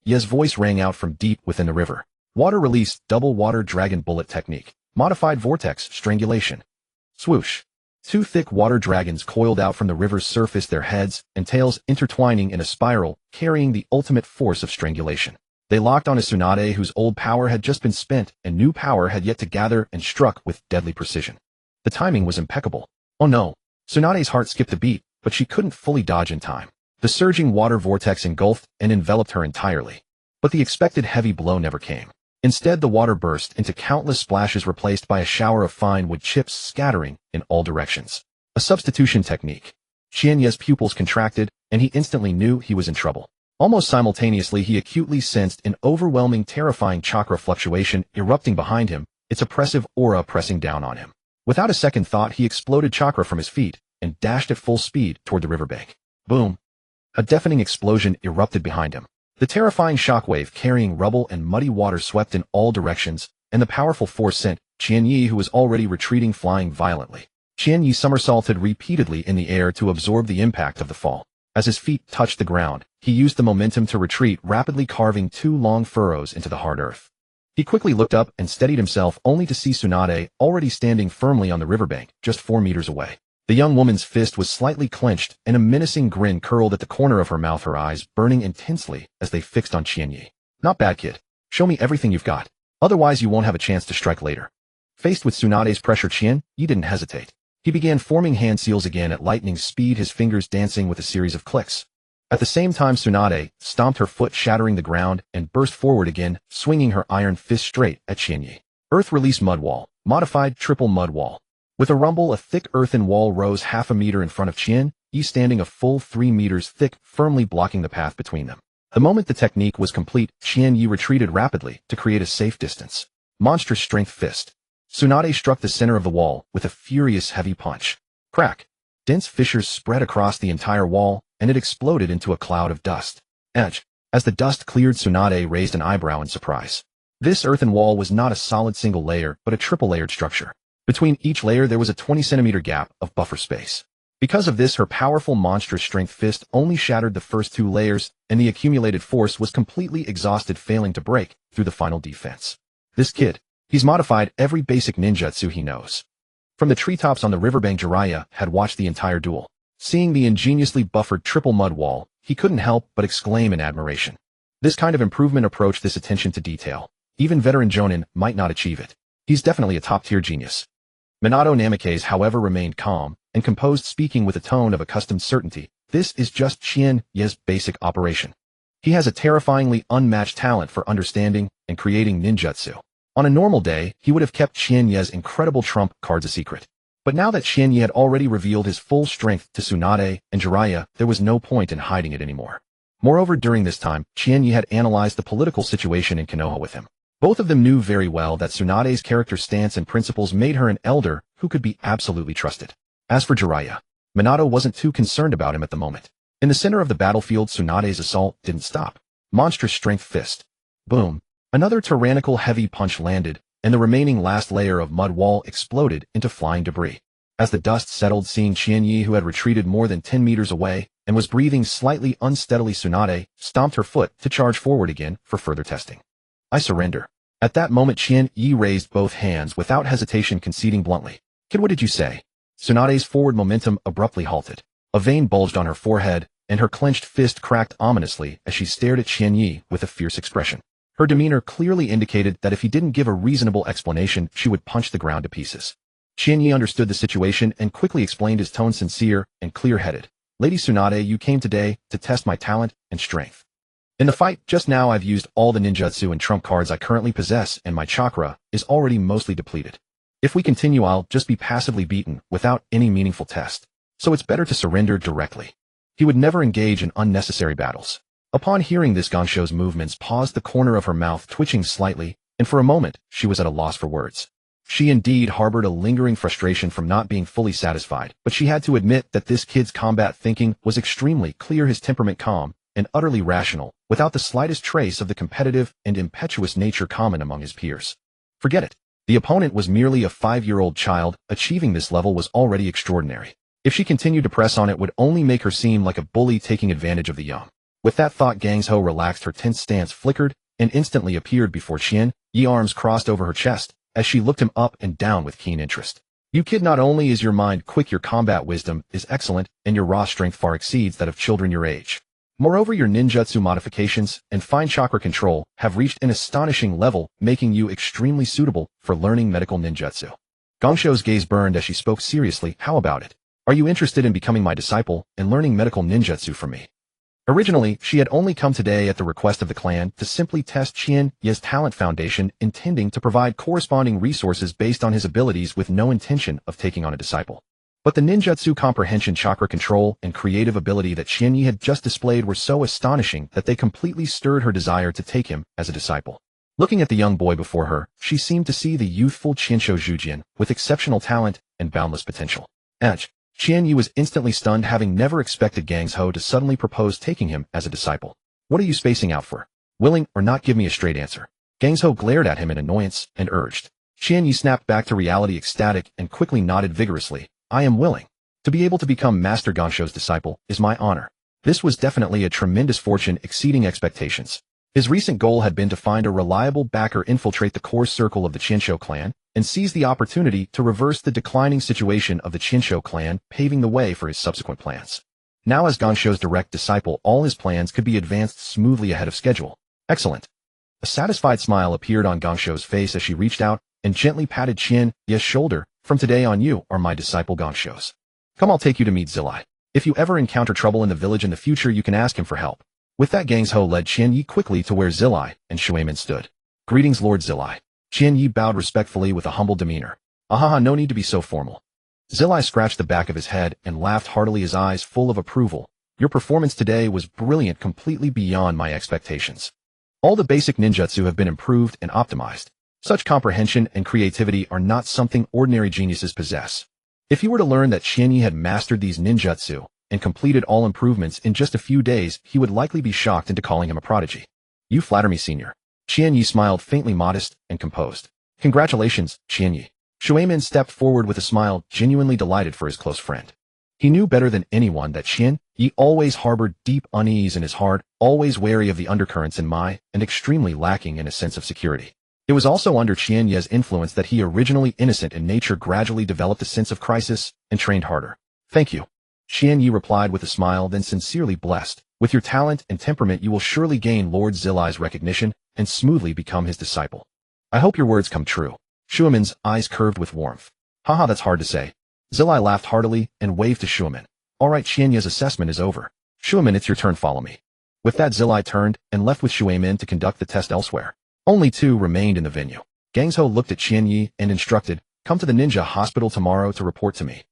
Ye's voice rang out from deep within the river. Water release, double water dragon bullet technique. Modified vortex, strangulation. Swoosh. Two thick water dragons coiled out from the river's surface, their heads and tails intertwining in a spiral, carrying the ultimate force of strangulation. They locked onto Tsunade, whose old power had just been spent and new power had yet to gather, and struck with deadly precision. The timing was impeccable. Oh no. Tsunade's heart skipped a beat, but she couldn't fully dodge in time. The surging water vortex engulfed and enveloped her entirely. But the expected heavy blow never came. Instead, the water burst into countless splashes, replaced by a shower of fine wood chips scattering in all directions. A substitution technique. Ye's pupils contracted, and he instantly knew he was in trouble. Almost simultaneously, he acutely sensed an overwhelming, terrifying chakra fluctuation erupting behind him, its oppressive aura pressing down on him. Without a second thought, he exploded chakra from his feet and dashed at full speed toward the riverbank. Boom! A deafening explosion erupted behind him. The terrifying shockwave carrying rubble and muddy water swept in all directions, and the powerful force sent Yi, who was already retreating, flying violently. Yi somersaulted repeatedly in the air to absorb the impact of the fall. As his feet touched the ground, he used the momentum to retreat, rapidly carving two long furrows into the hard earth. He quickly looked up and steadied himself, only to see Tsunade already standing firmly on the riverbank, just 4 meters away. The young woman's fist was slightly clenched, and a menacing grin curled at the corner of her mouth, her eyes burning intensely as they fixed on Yi. Not bad, kid. Show me everything you've got. Otherwise you won't have a chance to strike later. Faced with Tsunade's pressure, Yi didn't hesitate. He began forming hand seals again at lightning speed, his fingers dancing with a series of clicks. At the same time, Tsunade stomped her foot, shattering the ground, and burst forward again, swinging her iron fist straight at Yi. Earth release mud wall. Modified triple mud wall. With a rumble, a thick earthen wall rose half a meter in front of Yi, standing a full 3 meters thick, firmly blocking the path between them. The moment the technique was complete, Yi retreated rapidly to create a safe distance. Monstrous strength fist. Tsunade struck the center of the wall with a furious heavy punch. Crack. Dense fissures spread across the entire wall, and it exploded into a cloud of dust. Edge. As the dust cleared, Tsunade raised an eyebrow in surprise. This earthen wall was not a solid single layer, but a triple-layered structure. Between each layer there was a 20-centimeter gap of buffer space. Because of this, her powerful monstrous strength fist only shattered the first 2 layers, and the accumulated force was completely exhausted, failing to break through the final defense. This kid. He's modified every basic ninjutsu he knows. From the treetops on the riverbank, Jiraiya had watched the entire duel. Seeing the ingeniously buffered triple mud wall, he couldn't help but exclaim in admiration. This kind of improvement approach, this attention to detail. Even veteran Jonin might not achieve it. He's definitely a top-tier genius. Minato Namikaze, however, remained calm and composed, speaking with a tone of accustomed certainty. This is just Ye's basic operation. He has a terrifyingly unmatched talent for understanding and creating ninjutsu. On a normal day, he would have kept Ye's incredible trump cards a secret. But now that Yi had already revealed his full strength to Tsunade and Jiraiya, there was no point in hiding it anymore. Moreover, during this time, Yi had analyzed the political situation in Konoha with him. Both of them knew very well that Tsunade's character, stance, and principles made her an elder who could be absolutely trusted. As for Jiraiya, Minato wasn't too concerned about him at the moment. In the center of the battlefield, Tsunade's assault didn't stop. Monstrous strength fist. Boom. Another tyrannical heavy punch landed, and the remaining last layer of mud wall exploded into flying debris. As the dust settled, seeing Yi, who had retreated more than 10 meters away and was breathing slightly unsteadily, Tsunade stomped her foot to charge forward again for further testing. I surrender. At that moment, Yi raised both hands without hesitation, conceding bluntly. Kid, what did you say? Tsunade's forward momentum abruptly halted. A vein bulged on her forehead, and her clenched fist cracked ominously as she stared at Yi with a fierce expression. Her demeanor clearly indicated that if he didn't give a reasonable explanation, she would punch the ground to pieces. Yi understood the situation and quickly explained, his tone sincere and clear-headed. Lady Tsunade, you came today to test my talent and strength. In the fight just now, I've used all the ninjutsu and trump cards I currently possess, and my chakra is already mostly depleted. If we continue, I'll just be passively beaten without any meaningful test. So it's better to surrender directly. He would never engage in unnecessary battles. Upon hearing this, Gansho's movements paused, the corner of her mouth twitching slightly, and for a moment, she was at a loss for words. She indeed harbored a lingering frustration from not being fully satisfied, but she had to admit that this kid's combat thinking was extremely clear, his temperament calm and utterly rational, without the slightest trace of the competitive and impetuous nature common among his peers. Forget it. The opponent was merely a 5-year-old child. Achieving this level was already extraordinary. If she continued to press on, it would only make her seem like a bully taking advantage of the young. With that thought, Gang Ho relaxed. Her tense stance flickered and instantly appeared before Qian Yi, arms crossed over her chest, as she looked him up and down with keen interest. You kid, not only is your mind quick, your combat wisdom is excellent, and your raw strength far exceeds that of children your age. Moreover, your ninjutsu modifications and fine chakra control have reached an astonishing level, making you extremely suitable for learning medical ninjutsu. Gangsho's gaze burned as she spoke seriously. How about it? Are you interested in becoming my disciple and learning medical ninjutsu from me? Originally, she had only come today at the request of the clan to simply test Qian Yi's talent foundation, intending to provide corresponding resources based on his abilities with no intention of taking on a disciple. But the ninjutsu comprehension, chakra control, and creative ability that Qian Yi had just displayed were so astonishing that they completely stirred her desire to take him as a disciple. Looking at the young boy before her, she seemed to see the youthful Qinsho Zhujian with exceptional talent and boundless potential. Qian Yi was instantly stunned, having never expected Gang Ho to suddenly propose taking him as a disciple. What are you spacing out for? Willing or not, give me a straight answer. Gang Ho glared at him in annoyance and urged. Qian Yi snapped back to reality, ecstatic, and quickly nodded vigorously. I am willing. To be able to become Master Gansho's disciple is my honor. This was definitely a tremendous fortune, exceeding expectations. His recent goal had been to find a reliable backer, infiltrate the core circle of the Qinsho clan, and seize the opportunity to reverse the declining situation of the Qinsho clan, paving the way for his subsequent plans. Now, as Gansho's direct disciple, all his plans could be advanced smoothly ahead of schedule. Excellent. A satisfied smile appeared on Gansho's face as she reached out and gently patted Qian Yi's shoulder. From today on, you are my disciple, Gansho's. Come, I'll take you to meet Zilai. If you ever encounter trouble in the village in the future, you can ask him for help. With that, Gang Ho led Qian Yi quickly to where Zilai and Shuaiman stood. Greetings, Lord Zilai. Qian Yi bowed respectfully with a humble demeanor. Ahaha, no need to be so formal. Zilai scratched the back of his head and laughed heartily, his eyes full of approval. Your performance today was brilliant, completely beyond my expectations. All the basic ninjutsu have been improved and optimized. Such comprehension and creativity are not something ordinary geniuses possess. If you were to learn that Qian Yi had mastered these ninjutsu and completed all improvements in just a few days, he would likely be shocked into calling him a prodigy. You flatter me, senior. Qian Yi smiled, faintly modest and composed. Congratulations, Qian Yi. Shuaiman stepped forward with a smile, genuinely delighted for his close friend. He knew better than anyone that Qian Yi always harbored deep unease in his heart, always wary of the undercurrents in Mai, and extremely lacking in a sense of security. It was also under Qian Yi's influence that he, originally innocent in nature, gradually developed a sense of crisis and trained harder. Thank you. Qian Yi replied with a smile, then sincerely blessed. With your talent and temperament, you will surely gain Lord Zilai's recognition and smoothly become his disciple. I hope your words come true. Shuaiman's eyes curved with warmth. Haha, that's hard to say. Zilai laughed heartily and waved to Shuaiman. All right, Qian Yi's assessment is over. Shuaiman, it's your turn, follow me. With that, Zilai turned and left with Shuaiman to conduct the test elsewhere. Only two remained in the venue. Gang Ho looked at Qian Yi and instructed, come to the ninja hospital tomorrow to report to me.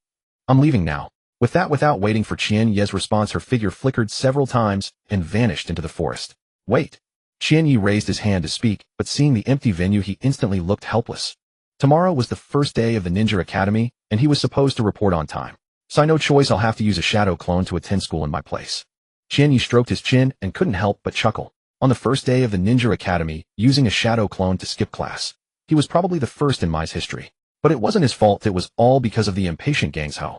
I'm leaving now. With that, without waiting for Qian Yi's response, her figure flickered several times and vanished into the forest. Wait. Qian Yi raised his hand to speak, but seeing the empty venue, he instantly looked helpless. Tomorrow was the first day of the Ninja Academy, and he was supposed to report on time. So I no choice, I'll have to use a shadow clone to attend school in my place. Qian Yi stroked his chin and couldn't help but chuckle. On the first day of the Ninja Academy, using a shadow clone to skip class. He was probably the first in Mai's history. But it wasn't his fault, it was all because of the impatient Gang Ho.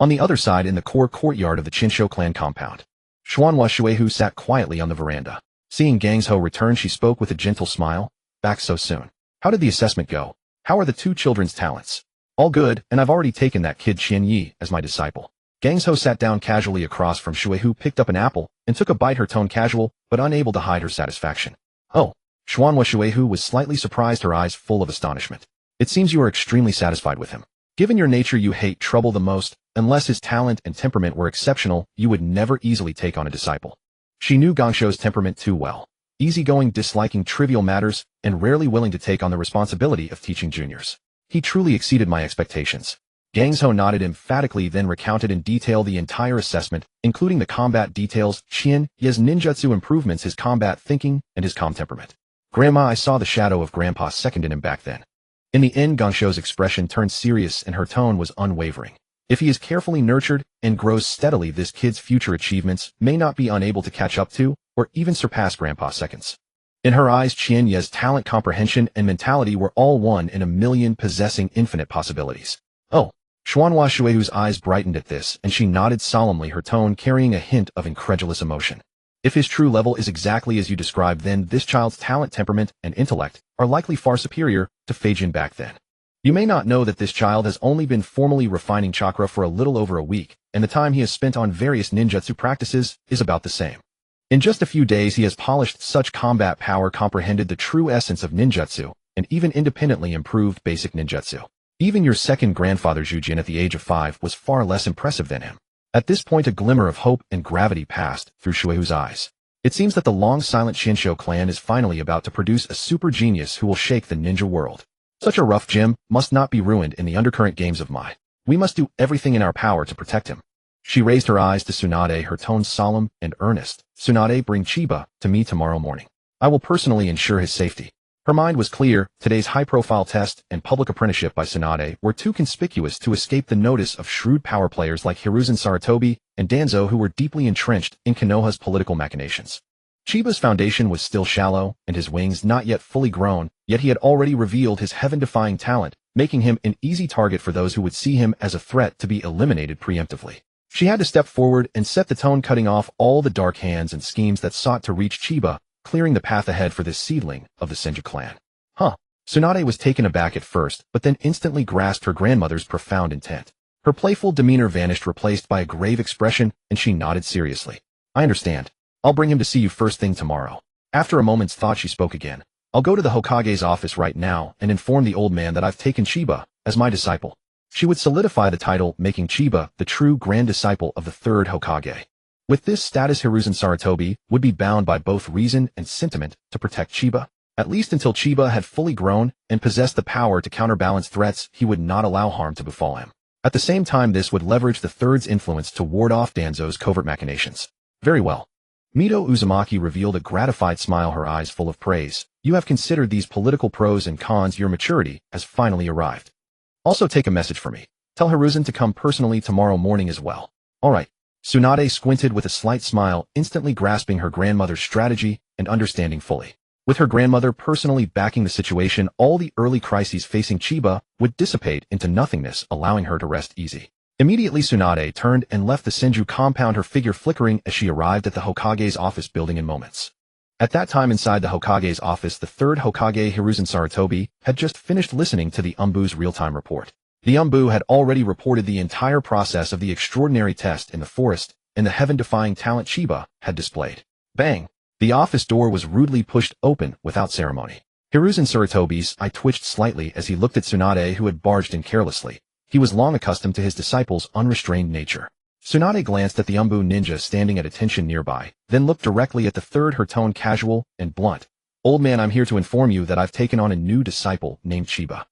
On the other side, in the core courtyard of the Qinsho clan compound, Xuanhua Shuehu sat quietly on the veranda. Seeing Gang Ho return, she spoke with a gentle smile. Back so soon. How did the assessment go? How are the two children's talents? All good, and I've already taken that kid Qian Yi as my disciple. Gang Ho sat down casually across from Shuehu, picked up an apple, and took a bite, her tone casual, but unable to hide her satisfaction. Oh. Xuanhua Shuehu was slightly surprised, her eyes full of astonishment. It seems you are extremely satisfied with him. Given your nature, you hate trouble the most. Unless his talent and temperament were exceptional, you would never easily take on a disciple. She knew Gangsho's temperament too well. Easygoing, disliking trivial matters, and rarely willing to take on the responsibility of teaching juniors. He truly exceeded my expectations. Gang Ho nodded emphatically, then recounted in detail the entire assessment, including the combat details, Qian Yi's ninjutsu improvements, his combat thinking, and his calm temperament. Grandma, I saw the shadow of Grandpa second in him back then. In the end, Gangsho's expression turned serious and her tone was unwavering. If he is carefully nurtured and grows steadily, this kid's future achievements may not be unable to catch up to or even surpass Grandpa seconds. In her eyes, Qianye's talent, comprehension, and mentality were all one in a million, possessing infinite possibilities. Oh. Xuanhua Shuehu's eyes brightened at this, and she nodded solemnly, her tone carrying a hint of incredulous emotion. If his true level is exactly as you described, then this child's talent, temperament, and intellect are likely far superior to Feijin back then. You may not know that this child has only been formally refining chakra for a little over a week, and the time he has spent on various ninjutsu practices is about the same. In just a few days he has polished such combat power, comprehended the true essence of ninjutsu, and even independently improved basic ninjutsu. Even your second grandfather Zhujin at the age of 5 was far less impressive than him. At this point a glimmer of hope and gravity passed through Shuehu's eyes. It seems that the long-silent Shinsho clan is finally about to produce a super genius who will shake the ninja world. Such a rough gem must not be ruined in the undercurrent games of Mai. We must do everything in our power to protect him. She raised her eyes to Tsunade, her tone solemn and earnest. Tsunade, bring Chiba to me tomorrow morning. I will personally ensure his safety. Her mind was clear. Today's high-profile test and public apprenticeship by Tsunade were too conspicuous to escape the notice of shrewd power players like Hiruzen Sarutobi and Danzo, who were deeply entrenched in Konoha's political machinations. Chiba's foundation was still shallow, and his wings not yet fully grown, yet he had already revealed his heaven-defying talent, making him an easy target for those who would see him as a threat to be eliminated preemptively. She had to step forward and set the tone, cutting off all the dark hands and schemes that sought to reach Chiba, clearing the path ahead for this seedling of the Senju clan. Tsunade was taken aback at first, but then instantly grasped her grandmother's profound intent. Her playful demeanor vanished, replaced by a grave expression, and she nodded seriously. I understand. I'll bring him to see you first thing tomorrow. After a moment's thought she spoke again. I'll go to the Hokage's office right now and inform the old man that I've taken Chiba as my disciple. She would solidify the title, making Chiba the true grand disciple of the third Hokage. With this status, Hiruzen Sarutobi would be bound by both reason and sentiment to protect Chiba. At least until Chiba had fully grown and possessed the power to counterbalance threats, he would not allow harm to befall him. At the same time, this would leverage the third's influence to ward off Danzo's covert machinations. Very well. Mito Uzumaki revealed a gratified smile, her eyes full of praise. You have considered these political pros and cons. Your maturity has finally arrived. Also take a message for me. Tell Hiruzen to come personally tomorrow morning as well. All right. Tsunade squinted with a slight smile, instantly grasping her grandmother's strategy and understanding fully. With her grandmother personally backing the situation, all the early crises facing Chiba would dissipate into nothingness, allowing her to rest easy. Immediately Tsunade turned and left the Senju compound, her figure flickering as she arrived at the Hokage's office building in moments. At that time inside the Hokage's office, the third Hokage Hiruzen Sarutobi had just finished listening to the Umbu's real-time report. The Umbu had already reported the entire process of the extraordinary test in the forest, and the heaven-defying talent Chiba had displayed. Bang! The office door was rudely pushed open without ceremony. Hiruzen Sarutobi's eye twitched slightly as he looked at Tsunade, who had barged in carelessly. He was long accustomed to his disciple's unrestrained nature. Tsunade glanced at the Umbu ninja standing at attention nearby, then looked directly at the third, her tone casual and blunt. Old man, I'm here to inform you that I've taken on a new disciple named Chiba.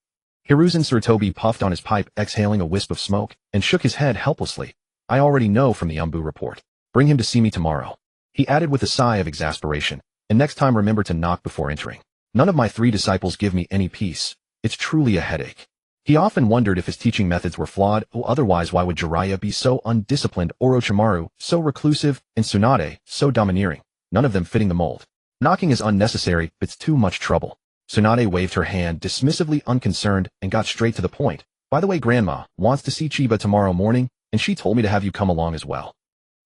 Hiruzen Sarutobi puffed on his pipe, exhaling a wisp of smoke, and shook his head helplessly. I already know from the Umbu report. Bring him to see me tomorrow. He added with a sigh of exasperation, and next time remember to knock before entering. None of my 3 disciples give me any peace. It's truly a headache. He often wondered if his teaching methods were flawed, or otherwise why would Jiraiya be so undisciplined, Orochimaru so reclusive, and Tsunade so domineering, none of them fitting the mold. Knocking is unnecessary, it's too much trouble. Tsunade waved her hand, dismissively unconcerned, and got straight to the point. By the way, Grandma wants to see Chiba tomorrow morning, and she told me to have you come along as well.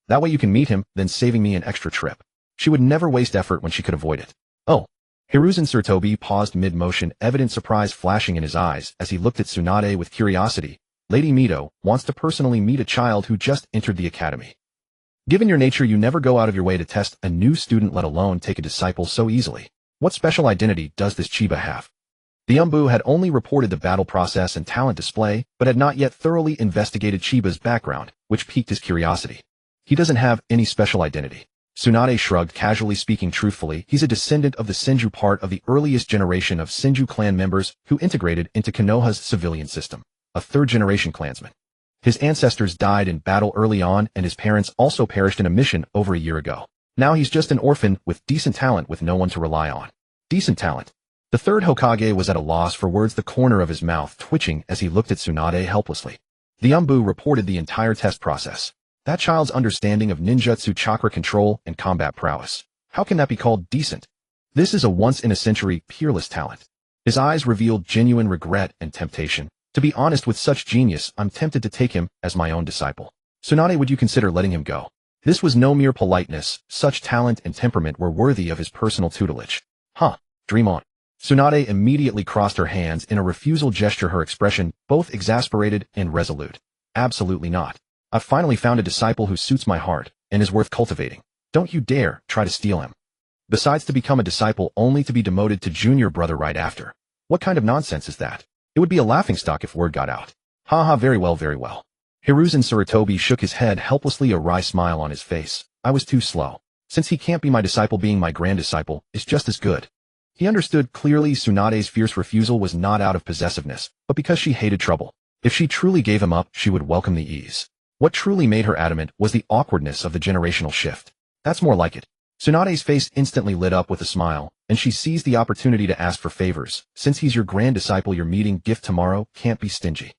That way you can meet him, then saving me an extra trip. She would never waste effort when she could avoid it. Oh. Hiruzen Sarutobi paused mid-motion, evident surprise flashing in his eyes as he looked at Tsunade with curiosity. Lady Mito wants to personally meet a child who just entered the academy. Given your nature, you never go out of your way to test a new student, let alone take a disciple so easily. What special identity does this Chiba have? The Umbu had only reported the battle process and talent display, but had not yet thoroughly investigated Chiba's background, which piqued his curiosity. He doesn't have any special identity. Tsunade shrugged, casually speaking truthfully. He's a descendant of the Senju, part of the earliest generation of Senju clan members who integrated into Konoha's civilian system, a third-generation clansman. His ancestors died in battle early on, and his parents also perished in a mission over a year ago. Now he's just an orphan with decent talent with no one to rely on. Decent talent. The third Hokage was at a loss for words, the corner of his mouth twitching as he looked at Tsunade helplessly. The Umbu reported the entire test process. That child's understanding of ninjutsu, chakra control, and combat prowess. How can that be called decent? This is a once-in-a-century, peerless talent. His eyes revealed genuine regret and temptation. To be honest, with such genius, I'm tempted to take him as my own disciple. Tsunade, would you consider letting him go? This was no mere politeness. Such talent and temperament were worthy of his personal tutelage. Huh. Dream on. Tsunade immediately crossed her hands in a refusal gesture, her expression both exasperated and resolute. Absolutely not. I've finally found a disciple who suits my heart and is worth cultivating. Don't you dare try to steal him. Besides, to become a disciple only to be demoted to junior brother right after. What kind of nonsense is that? It would be a laughingstock if word got out. Haha, very well, very well. Hiruzen Sarutobi shook his head helplessly, a wry smile on his face. I was too slow. Since he can't be my disciple, being my grand disciple is just as good. He understood clearly Tsunade's fierce refusal was not out of possessiveness, but because she hated trouble. If she truly gave him up, she would welcome the ease. What truly made her adamant was the awkwardness of the generational shift. That's more like it. Tsunade's face instantly lit up with a smile, and she seized the opportunity to ask for favors. Since he's your grand disciple, your meeting gift tomorrow can't be stingy.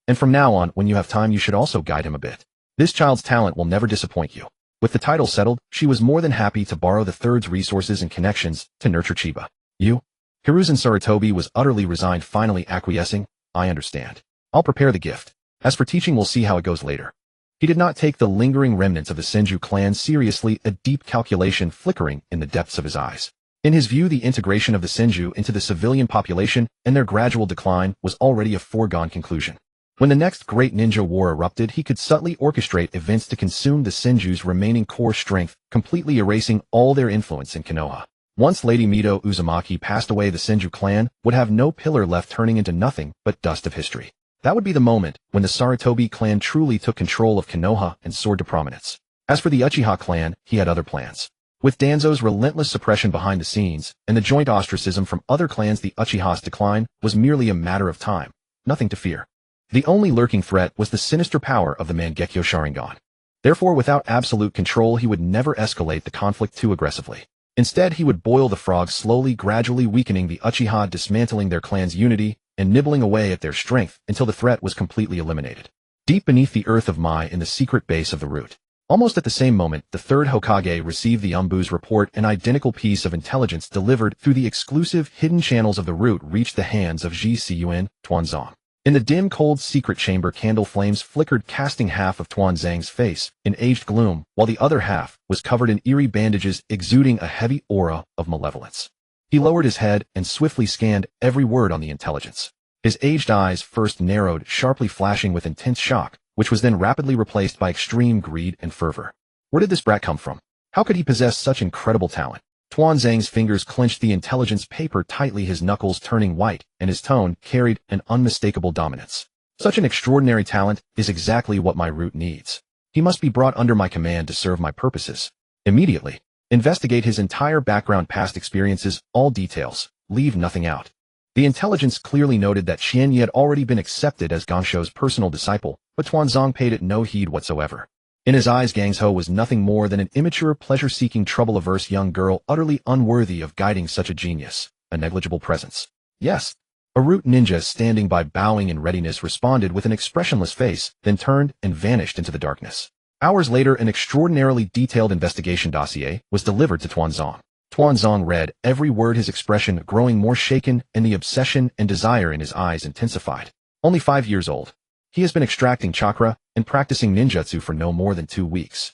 And from now on, when you have time, you should also guide him a bit. This child's talent will never disappoint you. With the title settled, she was more than happy to borrow the third's resources and connections to nurture Chiba. You? Hiruzen Sarutobi was utterly resigned, finally acquiescing. I understand. I'll prepare the gift. As for teaching, we'll see how it goes later. He did not take the lingering remnants of the Senju clan seriously, a deep calculation flickering in the depths of his eyes. In his view, the integration of the Senju into the civilian population and their gradual decline was already a foregone conclusion. When the next great ninja war erupted, he could subtly orchestrate events to consume the Senju's remaining core strength, completely erasing all their influence in Konoha. Once Lady Mito Uzumaki passed away, the Senju clan would have no pillar left, turning into nothing but dust of history. That would be the moment when the Sarutobi clan truly took control of Konoha and soared to prominence. As for the Uchiha clan, he had other plans. With Danzo's relentless suppression behind the scenes and the joint ostracism from other clans, the Uchiha's decline was merely a matter of time. Nothing to fear. The only lurking threat was the sinister power of the Mangekyo Sharingan. Therefore, without absolute control, he would never escalate the conflict too aggressively. Instead, he would boil the frogs slowly, gradually weakening the Uchiha, dismantling their clan's unity, and nibbling away at their strength until the threat was completely eliminated. Deep beneath the earth of Mai, in the secret base of the root. Almost at the same moment, the third Hokage received the Umbu's report. An identical piece of intelligence delivered through the exclusive hidden channels of the root reached the hands of Ji Cun Tuanzong. In the dim, cold, secret chamber, candle flames flickered, casting half of Tuanzang's face in aged gloom, while the other half was covered in eerie bandages, exuding a heavy aura of malevolence. He lowered his head and swiftly scanned every word on the intelligence. His aged eyes first narrowed, sharply flashing with intense shock, which was then rapidly replaced by extreme greed and fervor. Where did this brat come from? How could he possess such incredible talent? Tuanzang's fingers clenched the intelligence paper tightly, his knuckles turning white, and his tone carried an unmistakable dominance. Such an extraordinary talent is exactly what my root needs. He must be brought under my command to serve my purposes. Immediately. Investigate his entire background, past experiences, all details. Leave nothing out. The intelligence clearly noted that Qian Yi had already been accepted as Gansho's personal disciple, but Tuanzang paid it no heed whatsoever. In his eyes, Gangsho was nothing more than an immature, pleasure-seeking, trouble-averse young girl, utterly unworthy of guiding such a genius, a negligible presence. Yes. A root ninja standing by, bowing in readiness, responded with an expressionless face, then turned and vanished into the darkness. Hours later, an extraordinarily detailed investigation dossier was delivered to Tuanzang. Tuanzang read every word, his expression growing more shaken, and the obsession and desire in his eyes intensified. Only 5 years old. He has been extracting chakra and practicing ninjutsu for no more than 2 weeks.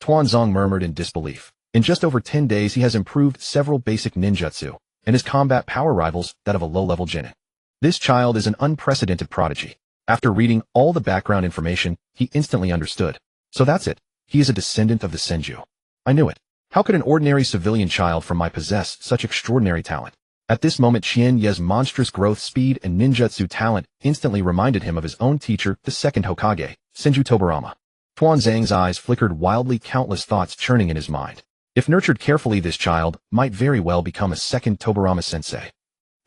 Tuanzang murmured in disbelief. In just over 10 days, he has improved several basic ninjutsu, and his combat power rivals that of a low-level genin. This child is an unprecedented prodigy. After reading all the background information, he instantly understood. So that's it. He is a descendant of the Senju. I knew it. How could an ordinary civilian child from Mai possess such extraordinary talent? At this moment, Qian Ye's monstrous growth, speed, and ninjutsu talent instantly reminded him of his own teacher, the second Hokage, Senju Tobarama. Tuanzang's eyes flickered wildly, countless thoughts churning in his mind. If nurtured carefully, this child might very well become a second Tobarama-sensei.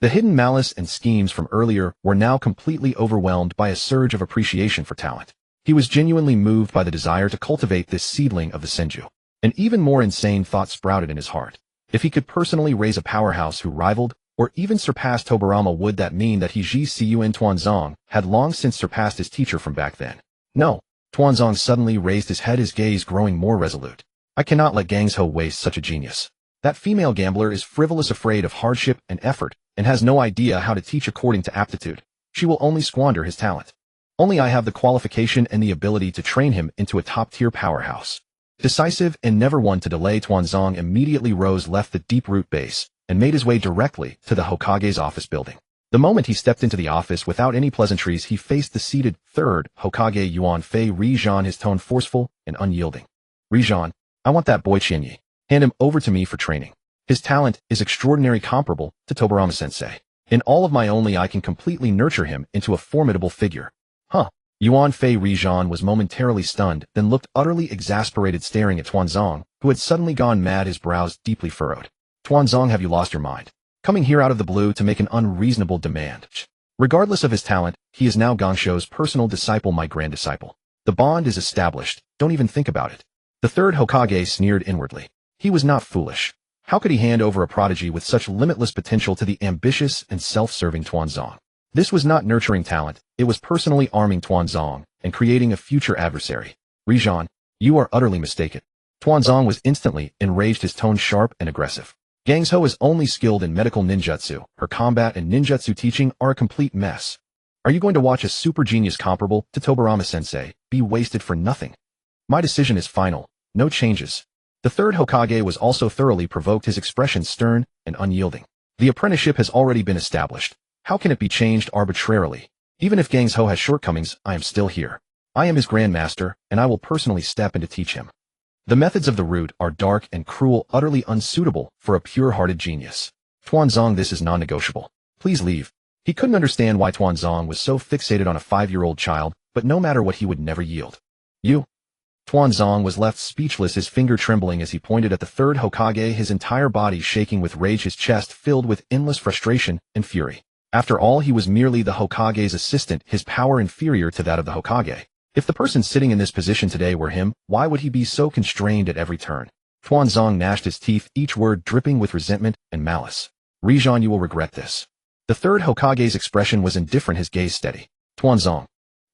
The hidden malice and schemes from earlier were now completely overwhelmed by a surge of appreciation for talent. He was genuinely moved by the desire to cultivate this seedling of the Senju. An even more insane thought sprouted in his heart. If he could personally raise a powerhouse who rivaled or even surpassed Tobarama, would that mean that he, Ji Cun Tuanzang, had long since surpassed his teacher from back then? No. Tuanzang suddenly raised his head, his gaze growing more resolute. I cannot let Gangsho waste such a genius. That female gambler is frivolous, afraid of hardship and effort, and has no idea how to teach according to aptitude. She will only squander his talent. Only I have the qualification and the ability to train him into a top-tier powerhouse. Decisive and never one to delay, Tuanzong immediately rose, left the deep-root base, and made his way directly to the Hokage's office building. The moment he stepped into the office, without any pleasantries, he faced the seated third Hokage Yuan Fei Rizhan, his tone forceful and unyielding. Rizhan, I want that boy Qianyi. Hand him over to me for training. His talent is extraordinary, comparable to Tobarama-sensei. In all of my only I can completely nurture him into a formidable figure. Huh. Yuan Fei Rizhan was momentarily stunned, then looked utterly exasperated, staring at Tuanzong, who had suddenly gone mad, his brows deeply furrowed. Tuanzong, have you lost your mind? Coming here out of the blue to make an unreasonable demand. Regardless of his talent, he is now Gongshou's personal disciple, my grand disciple. The bond is established, don't even think about it. The third Hokage sneered inwardly. He was not foolish. How could he hand over a prodigy with such limitless potential to the ambitious and self-serving Tuanzong? This was not nurturing talent, it was personally arming Tuanzong and creating a future adversary. Rizhan, you are utterly mistaken. Tuanzong was instantly enraged, his tone sharp and aggressive. Gangshou is only skilled in medical ninjutsu. Her combat and ninjutsu teaching are a complete mess. Are you going to watch a super genius comparable to Tobarama-sensei be wasted for nothing? My decision is final. No changes. The third Hokage was also thoroughly provoked, his expression stern and unyielding. The apprenticeship has already been established. How can it be changed arbitrarily? Even if Gangshou has shortcomings, I am still here. I am his grandmaster, and I will personally step in to teach him. The methods of the root are dark and cruel, utterly unsuitable for a pure-hearted genius. Tuanzong, this is non-negotiable. Please leave. He couldn't understand why Tuanzong was so fixated on a 5-year-old child, but no matter what he would never yield. You? Tuanzong was left speechless, his finger trembling as he pointed at the third Hokage, his entire body shaking with rage, his chest filled with endless frustration and fury. After all, he was merely the Hokage's assistant, his power inferior to that of the Hokage. If the person sitting in this position today were him, why would he be so constrained at every turn? Tuanzong gnashed his teeth, each word dripping with resentment and malice. Rizhan, you will regret this. The third Hokage's expression was indifferent, his gaze steady. Tuanzong,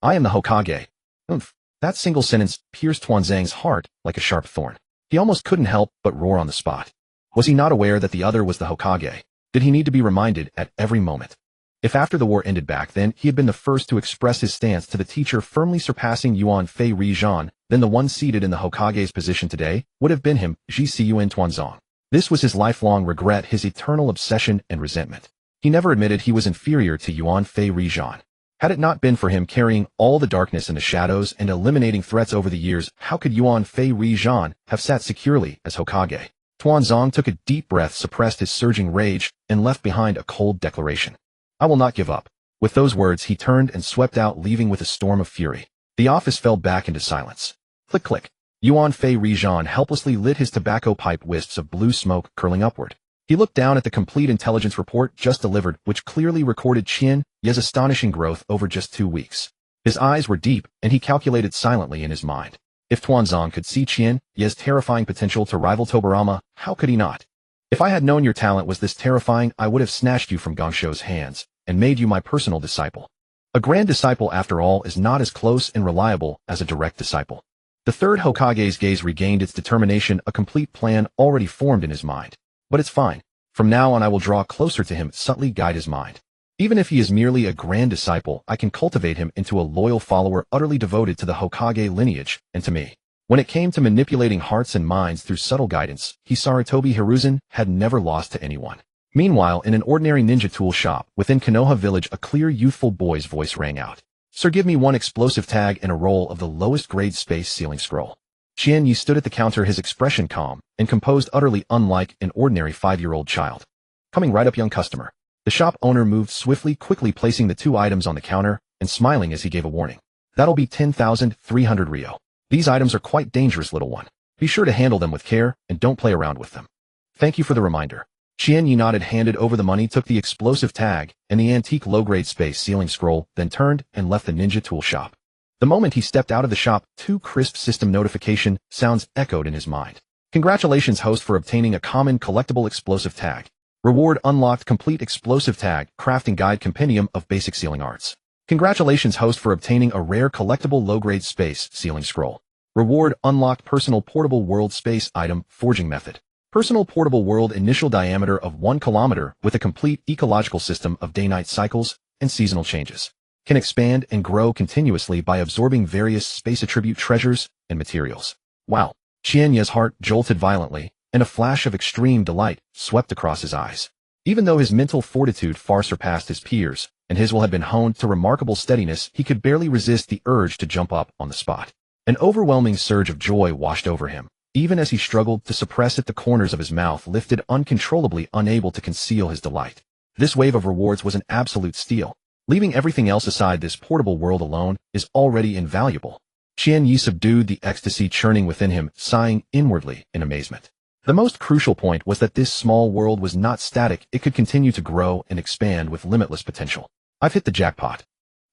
I am the Hokage. Oomph. That single sentence pierced Tuanzong's heart like a sharp thorn. He almost couldn't help but roar on the spot. Was he not aware that the other was the Hokage? Did he need to be reminded at every moment? If after the war ended back then he had been the first to express his stance to the teacher, firmly surpassing Yuan Fei Rizhan, then the one seated in the Hokage's position today would have been him, Jicun Tuanzong. This was his lifelong regret, his eternal obsession and resentment. He never admitted he was inferior to Yuan Fei Rizhan. Had it not been for him carrying all the darkness and the shadows and eliminating threats over the years, how could Yuan Fei Rizhan have sat securely as Hokage? Tuanzong took a deep breath, suppressed his surging rage, and left behind a cold declaration. I will not give up. With those words, he turned and swept out, leaving with a storm of fury. The office fell back into silence. Click, click. Yuan Fei Rizhan helplessly lit his tobacco pipe, wisps of blue smoke curling upward. He looked down at the complete intelligence report just delivered, which clearly recorded Qian Ye's astonishing growth over just 2 weeks. His eyes were deep, and he calculated silently in his mind. If Tuanzong could see Qian Ye's terrifying potential to rival Tobarama, how could he not? If I had known your talent was this terrifying, I would have snatched you from Gongshou's hands and made you my personal disciple. A grand disciple, after all, is not as close and reliable as a direct disciple. The third Hokage's gaze regained its determination, a complete plan already formed in his mind. But it's fine. From now on I will draw closer to him, subtly guide his mind. Even if he is merely a grand disciple, I can cultivate him into a loyal follower utterly devoted to the Hokage lineage and to me. When it came to manipulating hearts and minds through subtle guidance, Hisaritobi Hiruzen had never lost to anyone. Meanwhile, in an ordinary ninja tool shop within Konoha village, a clear youthful boy's voice rang out. Sir, give me one explosive tag and a roll of the lowest grade space sealing scroll. Qian Yi stood at the counter, his expression calm and composed, utterly unlike an ordinary 5-year-old child. Coming right up, young customer. The shop owner moved swiftly, quickly placing the 2 items on the counter and smiling as he gave a warning. That'll be 10,300 Ryo. These items are quite dangerous, little one. Be sure to handle them with care and don't play around with them. Thank you for the reminder. Qian Yi nodded, handed over the money, took the explosive tag and the antique low-grade space sealing scroll, then turned and left the ninja tool shop. The moment he stepped out of the shop, 2 crisp system notification sounds echoed in his mind. Congratulations, host, for obtaining a common collectible explosive tag. Reward unlocked: complete explosive tag, crafting guide, compendium of basic sealing arts. Congratulations, host, for obtaining a rare collectible low-grade space sealing scroll. Reward unlocked: personal portable world space item, forging method. Personal portable world initial diameter of 1 kilometer with a complete ecological system of day-night cycles and seasonal changes. Can expand and grow continuously by absorbing various space attribute treasures and materials. Wow! Qianye's heart jolted violently, and a flash of extreme delight swept across his eyes. Even though his mental fortitude far surpassed his peers, and his will had been honed to remarkable steadiness, he could barely resist the urge to jump up on the spot. An overwhelming surge of joy washed over him, even as he struggled to suppress it. The corners of his mouth lifted uncontrollably, unable to conceal his delight. This wave of rewards was an absolute steal. Leaving everything else aside, this portable world alone is already invaluable. Qianyi subdued the ecstasy churning within him, sighing inwardly in amazement. The most crucial point was that this small world was not static. It could continue to grow and expand with limitless potential. I've hit the jackpot.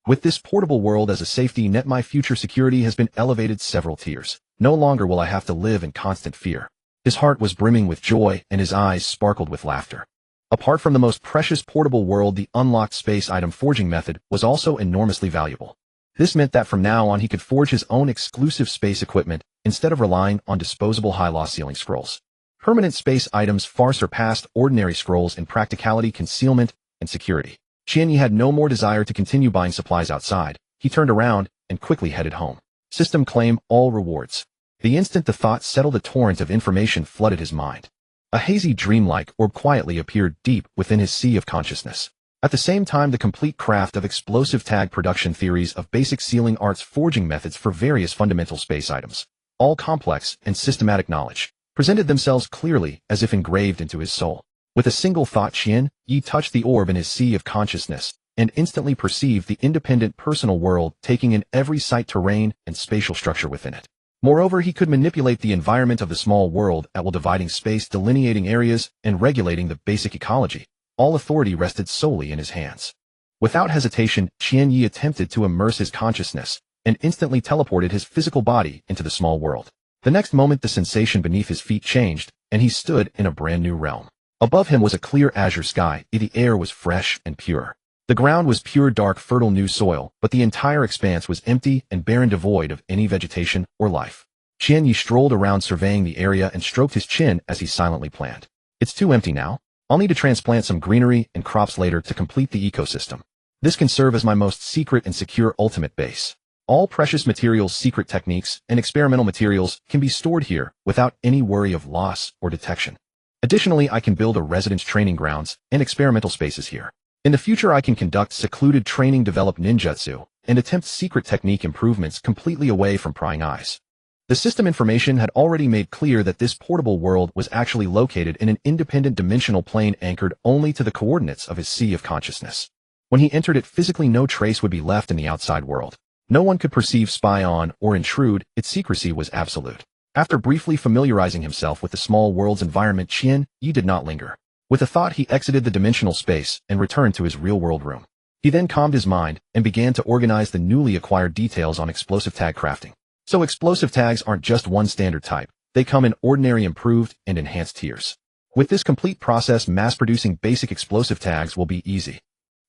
With this portable world as a safety net, my future security has been elevated several tiers. No longer will I have to live in constant fear. His heart was brimming with joy, and his eyes sparkled with laughter. Apart from the most precious portable world, the unlocked space item forging method was also enormously valuable. This meant that from now on he could forge his own exclusive space equipment instead of relying on disposable high-loss ceiling scrolls. Permanent space items far surpassed ordinary scrolls in practicality, concealment, and security. Qianyi had no more desire to continue buying supplies outside. He turned around and quickly headed home. System claim all rewards. The instant the thought settled, a torrent of information flooded his mind. A hazy dreamlike orb quietly appeared deep within his sea of consciousness. At the same time, the complete craft of explosive tag production, theories of basic sealing arts, forging methods for various fundamental space items, all complex and systematic knowledge, presented themselves clearly as if engraved into his soul. With a single thought, Qianyi touched the orb in his sea of consciousness and instantly perceived the independent personal world, taking in every site, terrain, and spatial structure within it. Moreover, he could manipulate the environment of the small world at will, dividing space, delineating areas, and regulating the basic ecology. All authority rested solely in his hands. Without hesitation, Qianyi attempted to immerse his consciousness and instantly teleported his physical body into the small world. The next moment, the sensation beneath his feet changed, and he stood in a brand new realm. Above him was a clear azure sky. The air was fresh and pure. The ground was pure, dark, fertile new soil, but the entire expanse was empty and barren, devoid of any vegetation or life. Qianyi strolled around, surveying the area, and stroked his chin as he silently planned. It's too empty now. I'll need to transplant some greenery and crops later to complete the ecosystem. This can serve as my most secret and secure ultimate base. All precious materials, secret techniques, and experimental materials can be stored here without any worry of loss or detection. Additionally, I can build a residence, training grounds, and experimental spaces here. In the future, I can conduct secluded training, develop ninjutsu, and attempt secret technique improvements completely away from prying eyes. The system information had already made clear that this portable world was actually located in an independent dimensional plane anchored only to the coordinates of his sea of consciousness. When he entered it physically, no trace would be left in the outside world. No one could perceive, spy on, or intrude. Its secrecy was absolute. After briefly familiarizing himself with the small world's environment, Qianyi did not linger. With a thought, he exited the dimensional space and returned to his real-world room. He then calmed his mind and began to organize the newly acquired details on explosive tag crafting. So explosive tags aren't just one standard type. They come in ordinary, improved, and enhanced tiers. With this complete process, mass-producing basic explosive tags will be easy.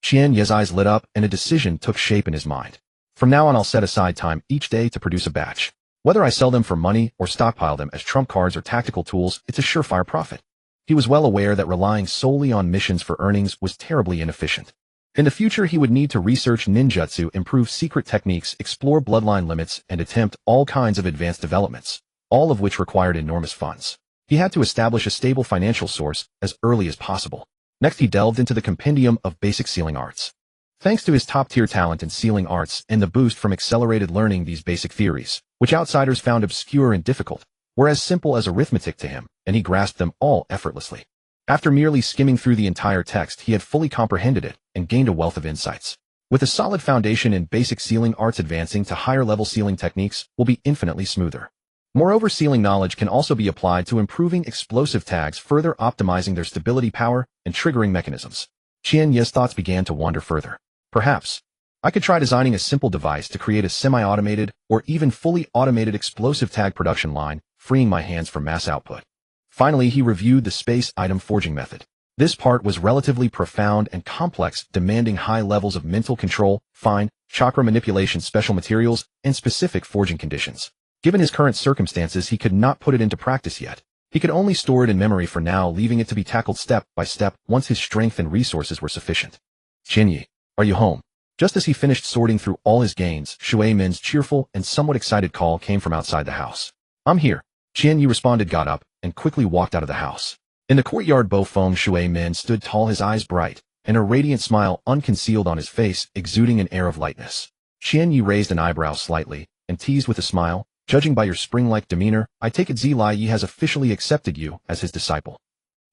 Qianyi's eyes lit up, and a decision took shape in his mind. From now on, I'll set aside time each day to produce a batch. Whether I sell them for money or stockpile them as trump cards or tactical tools, it's a surefire profit. He was well aware that relying solely on missions for earnings was terribly inefficient. In the future, he would need to research ninjutsu, improve secret techniques, explore bloodline limits, and attempt all kinds of advanced developments, all of which required enormous funds. He had to establish a stable financial source as early as possible. Next, he delved into the compendium of basic sealing arts. Thanks to his top-tier talent in sealing arts and the boost from accelerated learning, these basic theories, which outsiders found obscure and difficult, were as simple as arithmetic to him, and he grasped them all effortlessly. After merely skimming through the entire text, he had fully comprehended it and gained a wealth of insights. With a solid foundation in basic sealing arts, advancing to higher-level sealing techniques will be infinitely smoother. Moreover, sealing knowledge can also be applied to improving explosive tags, further optimizing their stability, power, and triggering mechanisms. Qianyi's thoughts began to wander further. Perhaps I could try designing a simple device to create a semi-automated or even fully automated explosive tag production line, freeing my hands from mass output. Finally, he reviewed the space item forging method. This part was relatively profound and complex, demanding high levels of mental control, fine chakra manipulation, special materials, and specific forging conditions. Given his current circumstances, he could not put it into practice yet. He could only store it in memory for now, leaving it to be tackled step by step once his strength and resources were sufficient. Qianyi, are you home? Just as he finished sorting through all his gains, Shui Min's cheerful and somewhat excited call came from outside the house. I'm here. Qianyi responded, got up, and quickly walked out of the house. In the courtyard, Bo-Fong Shui Min stood tall, his eyes bright, and a radiant smile unconcealed on his face, exuding an air of lightness. Qianyi raised an eyebrow slightly, and teased with a smile, judging by your spring-like demeanor, I take it Zilai Yi has officially accepted you as his disciple.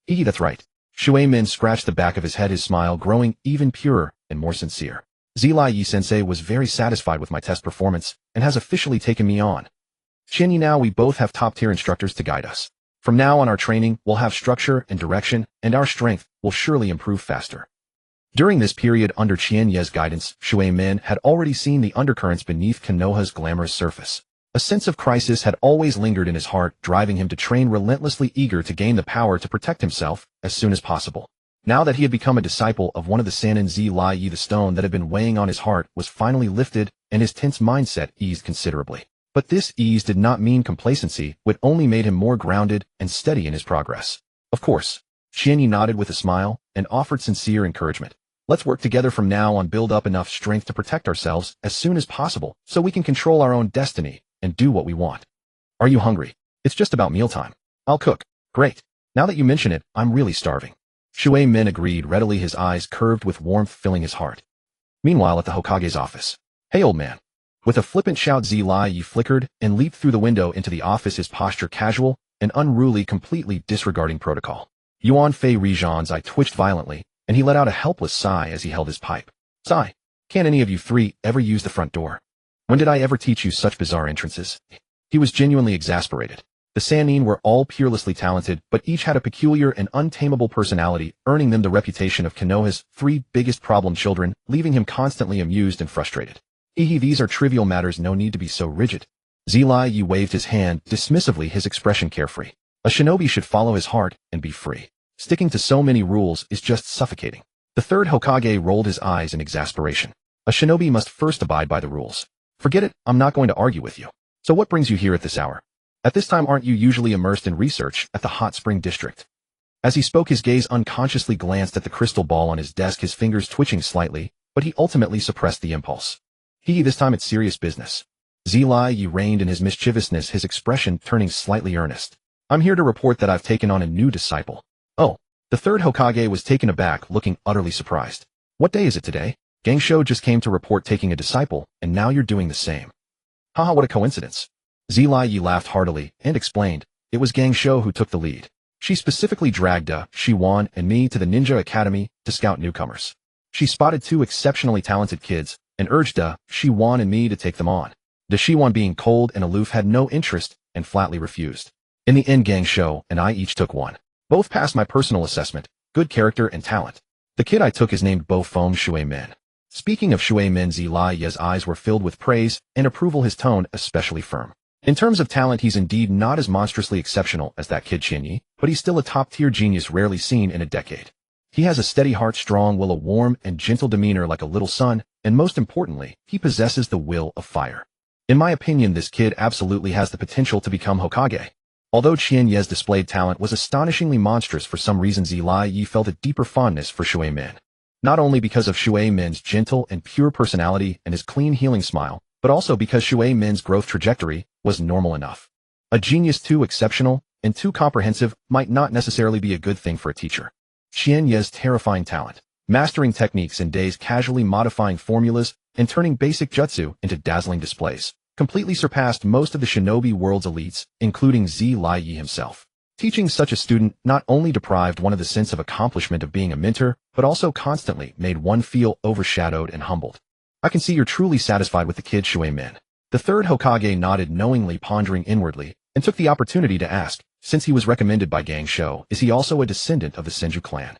That's right. Shui Min scratched the back of his head, his smile growing even purer and more sincere. Zilai Yi-sensei was very satisfied with my test performance, and has officially taken me on. Qianyi, now we both have top-tier instructors to guide us. From now on, our training will have structure and direction, and our strength will surely improve faster. During this period under Qianyi's guidance, Shui Min had already seen the undercurrents beneath Konoha's glamorous surface. A sense of crisis had always lingered in his heart, driving him to train relentlessly, eager to gain the power to protect himself as soon as possible. Now that he had become a disciple of one of the Sannin Zilai Yi, the stone that had been weighing on his heart was finally lifted, and his tense mindset eased considerably. But this ease did not mean complacency, it only made him more grounded and steady in his progress. Of course. Qianyi nodded with a smile, and offered sincere encouragement. Let's work together from now on, build up enough strength to protect ourselves as soon as possible, so we can control our own destiny and do what we want. Are you hungry? It's just about mealtime. I'll cook. Great. Now that you mention it, I'm really starving. Shui Min agreed readily, his eyes curved with warmth filling his heart. Meanwhile, at the Hokage's office. Hey, old man. With a flippant shout, Zilai Yi flickered and leaped through the window into the office, his posture casual and unruly, completely disregarding protocol. Yuan Fei Rijan's eye twitched violently, and he let out a helpless sigh as he held his pipe. Sigh. Can't any of you three ever use the front door? When did I ever teach you such bizarre entrances? He was genuinely exasperated. The Sannin were all peerlessly talented, but each had a peculiar and untamable personality, earning them the reputation of Konoha's three biggest problem children, leaving him constantly amused and frustrated. These are trivial matters, no need to be so rigid. Zilai Yi waved his hand dismissively, his expression carefree. A shinobi should follow his heart and be free. Sticking to so many rules is just suffocating. The third Hokage rolled his eyes in exasperation. A shinobi must first abide by the rules. Forget it, I'm not going to argue with you. So what brings you here at this hour? At this time, aren't you usually immersed in research at the hot spring district? As he spoke, his gaze unconsciously glanced at the crystal ball on his desk, his fingers twitching slightly, but he ultimately suppressed the impulse. This time it's serious business. Zilai Yi reined in his mischievousness, his expression turning slightly earnest. I'm here to report that I've taken on a new disciple. Oh, the third Hokage was taken aback, looking utterly surprised. What day is it today? Gangsho just came to report taking a disciple, and now you're doing the same. Haha, what a coincidence. Zilai Yi laughed heartily, and explained, it was Gangsho who took the lead. She specifically dragged Shiwan and me to the Ninja Academy to scout newcomers. She spotted two exceptionally talented kids, and urged Shiwan and me to take them on. Shiwan, being cold and aloof, had no interest, and flatly refused. In the end, Gangsho and I each took one. Both passed my personal assessment, good character and talent. The kid I took is named Bo-Fong Shui Min. Speaking of Shui Min, Zilai Yi's eyes were filled with praise and approval, his tone especially firm. In terms of talent, he's indeed not as monstrously exceptional as that kid Qianyi, but he's still a top-tier genius rarely seen in a decade. He has a steady heart, strong will, a warm and gentle demeanor like a little son, and most importantly, he possesses the will of fire. In my opinion, this kid absolutely has the potential to become Hokage. Although Qianyi's displayed talent was astonishingly monstrous, for some reason Zilai Yi felt a deeper fondness for Shui Min. Not only because of Shui Min's gentle and pure personality and his clean, healing smile, but also because Shui Min's growth trajectory was normal enough. A genius too exceptional and too comprehensive might not necessarily be a good thing for a teacher. Qianyi's terrifying talent, mastering techniques in days, casually modifying formulas, and turning basic jutsu into dazzling displays, completely surpassed most of the shinobi world's elites, including Zilai Yi himself. Teaching such a student not only deprived one of the sense of accomplishment of being a mentor, but also constantly made one feel overshadowed and humbled. I can see you're truly satisfied with the kid, Shui Min. The third Hokage nodded knowingly, pondering inwardly, and took the opportunity to ask, since he was recommended by Gangsho, is he also a descendant of the Senju clan?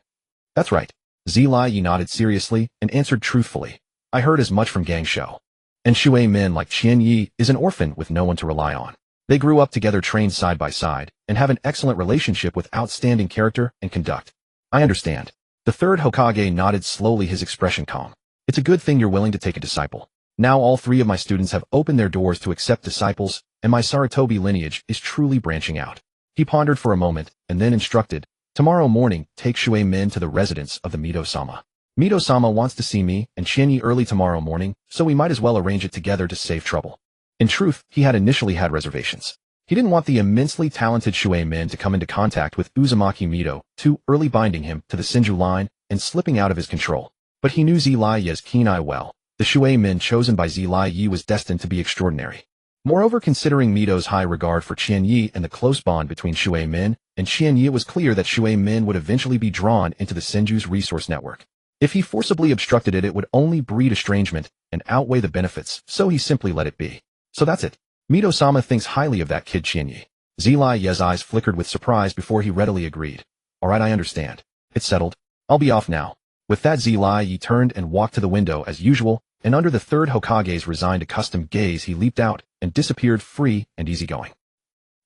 That's right. Zilai Yi nodded seriously and answered truthfully. I heard as much from Gangsho. And Shui Min, like Qianyi, is an orphan with no one to rely on. They grew up together, trained side by side, and have an excellent relationship with outstanding character and conduct. I understand. The third Hokage nodded slowly, his expression calm. It's a good thing you're willing to take a disciple. Now all three of my students have opened their doors to accept disciples, and my Sarutobi lineage is truly branching out. He pondered for a moment, and then instructed, "Tomorrow morning, take Shui Min to the residence of the Mito-sama. Mito-sama wants to see me and Qianyi early tomorrow morning, so we might as well arrange it together to save trouble." In truth, he had initially had reservations. He didn't want the immensely talented Shui Min to come into contact with Uzumaki-Mito, too early binding him to the Senju line and slipping out of his control. But he knew Zilaye's keen eye well. The Shui Min chosen by Zilaye was destined to be extraordinary. Moreover, considering Mito's high regard for Qianyi and the close bond between Shui Min and Qianyi, it was clear that Shui Min would eventually be drawn into the Senju's resource network. If he forcibly obstructed it, it would only breed estrangement and outweigh the benefits, so he simply let it be. So that's it. Mito-sama thinks highly of that kid Qianyi. Zilaye's eyes flickered with surprise before he readily agreed. All right, I understand. It's settled. I'll be off now. With that, Zilaye turned and walked to the window as usual, and under the third Hokage's resigned accustomed gaze he leaped out and disappeared free and easygoing.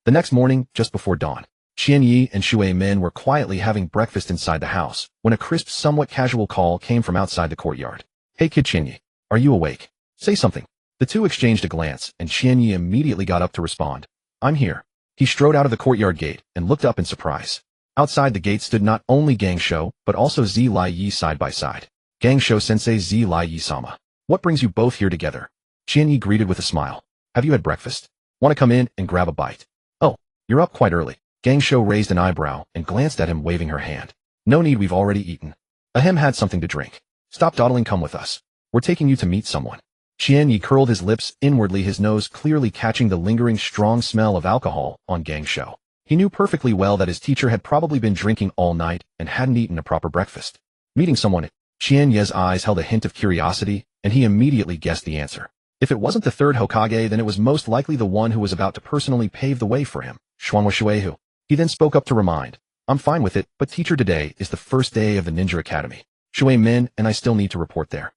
The next morning, just before dawn, Qianyi and Shui Min were quietly having breakfast inside the house when a crisp, somewhat casual call came from outside the courtyard. "Hey kid Qianyi, are you awake? Say something." The two exchanged a glance, and Qianyi immediately got up to respond. "I'm here." He strode out of the courtyard gate and looked up in surprise. Outside the gate stood not only Gangsho, but also Zilaye side by side. "Gangsho-sensei, Zilaye-sama. What brings you both here together?" Qianyi greeted with a smile. "Have you had breakfast? Want to come in and grab a bite?" "Oh, you're up quite early." Gangsho raised an eyebrow and glanced at him, waving her hand. "No need, we've already eaten." "Ahem, had something to drink. Stop dawdling, come with us. We're taking you to meet someone." Qianyi curled his lips inwardly, his nose clearly catching the lingering strong smell of alcohol on Gangsho. He knew perfectly well that his teacher had probably been drinking all night and hadn't eaten a proper breakfast. Meeting someone? Qianyi's eyes held a hint of curiosity, and he immediately guessed the answer. If it wasn't the third Hokage, then it was most likely the one who was about to personally pave the way for him, Xuanhua Shuehu. He then spoke up to remind, "I'm fine with it, but teacher, today is the first day of the Ninja Academy. Shui Min and I still need to report there."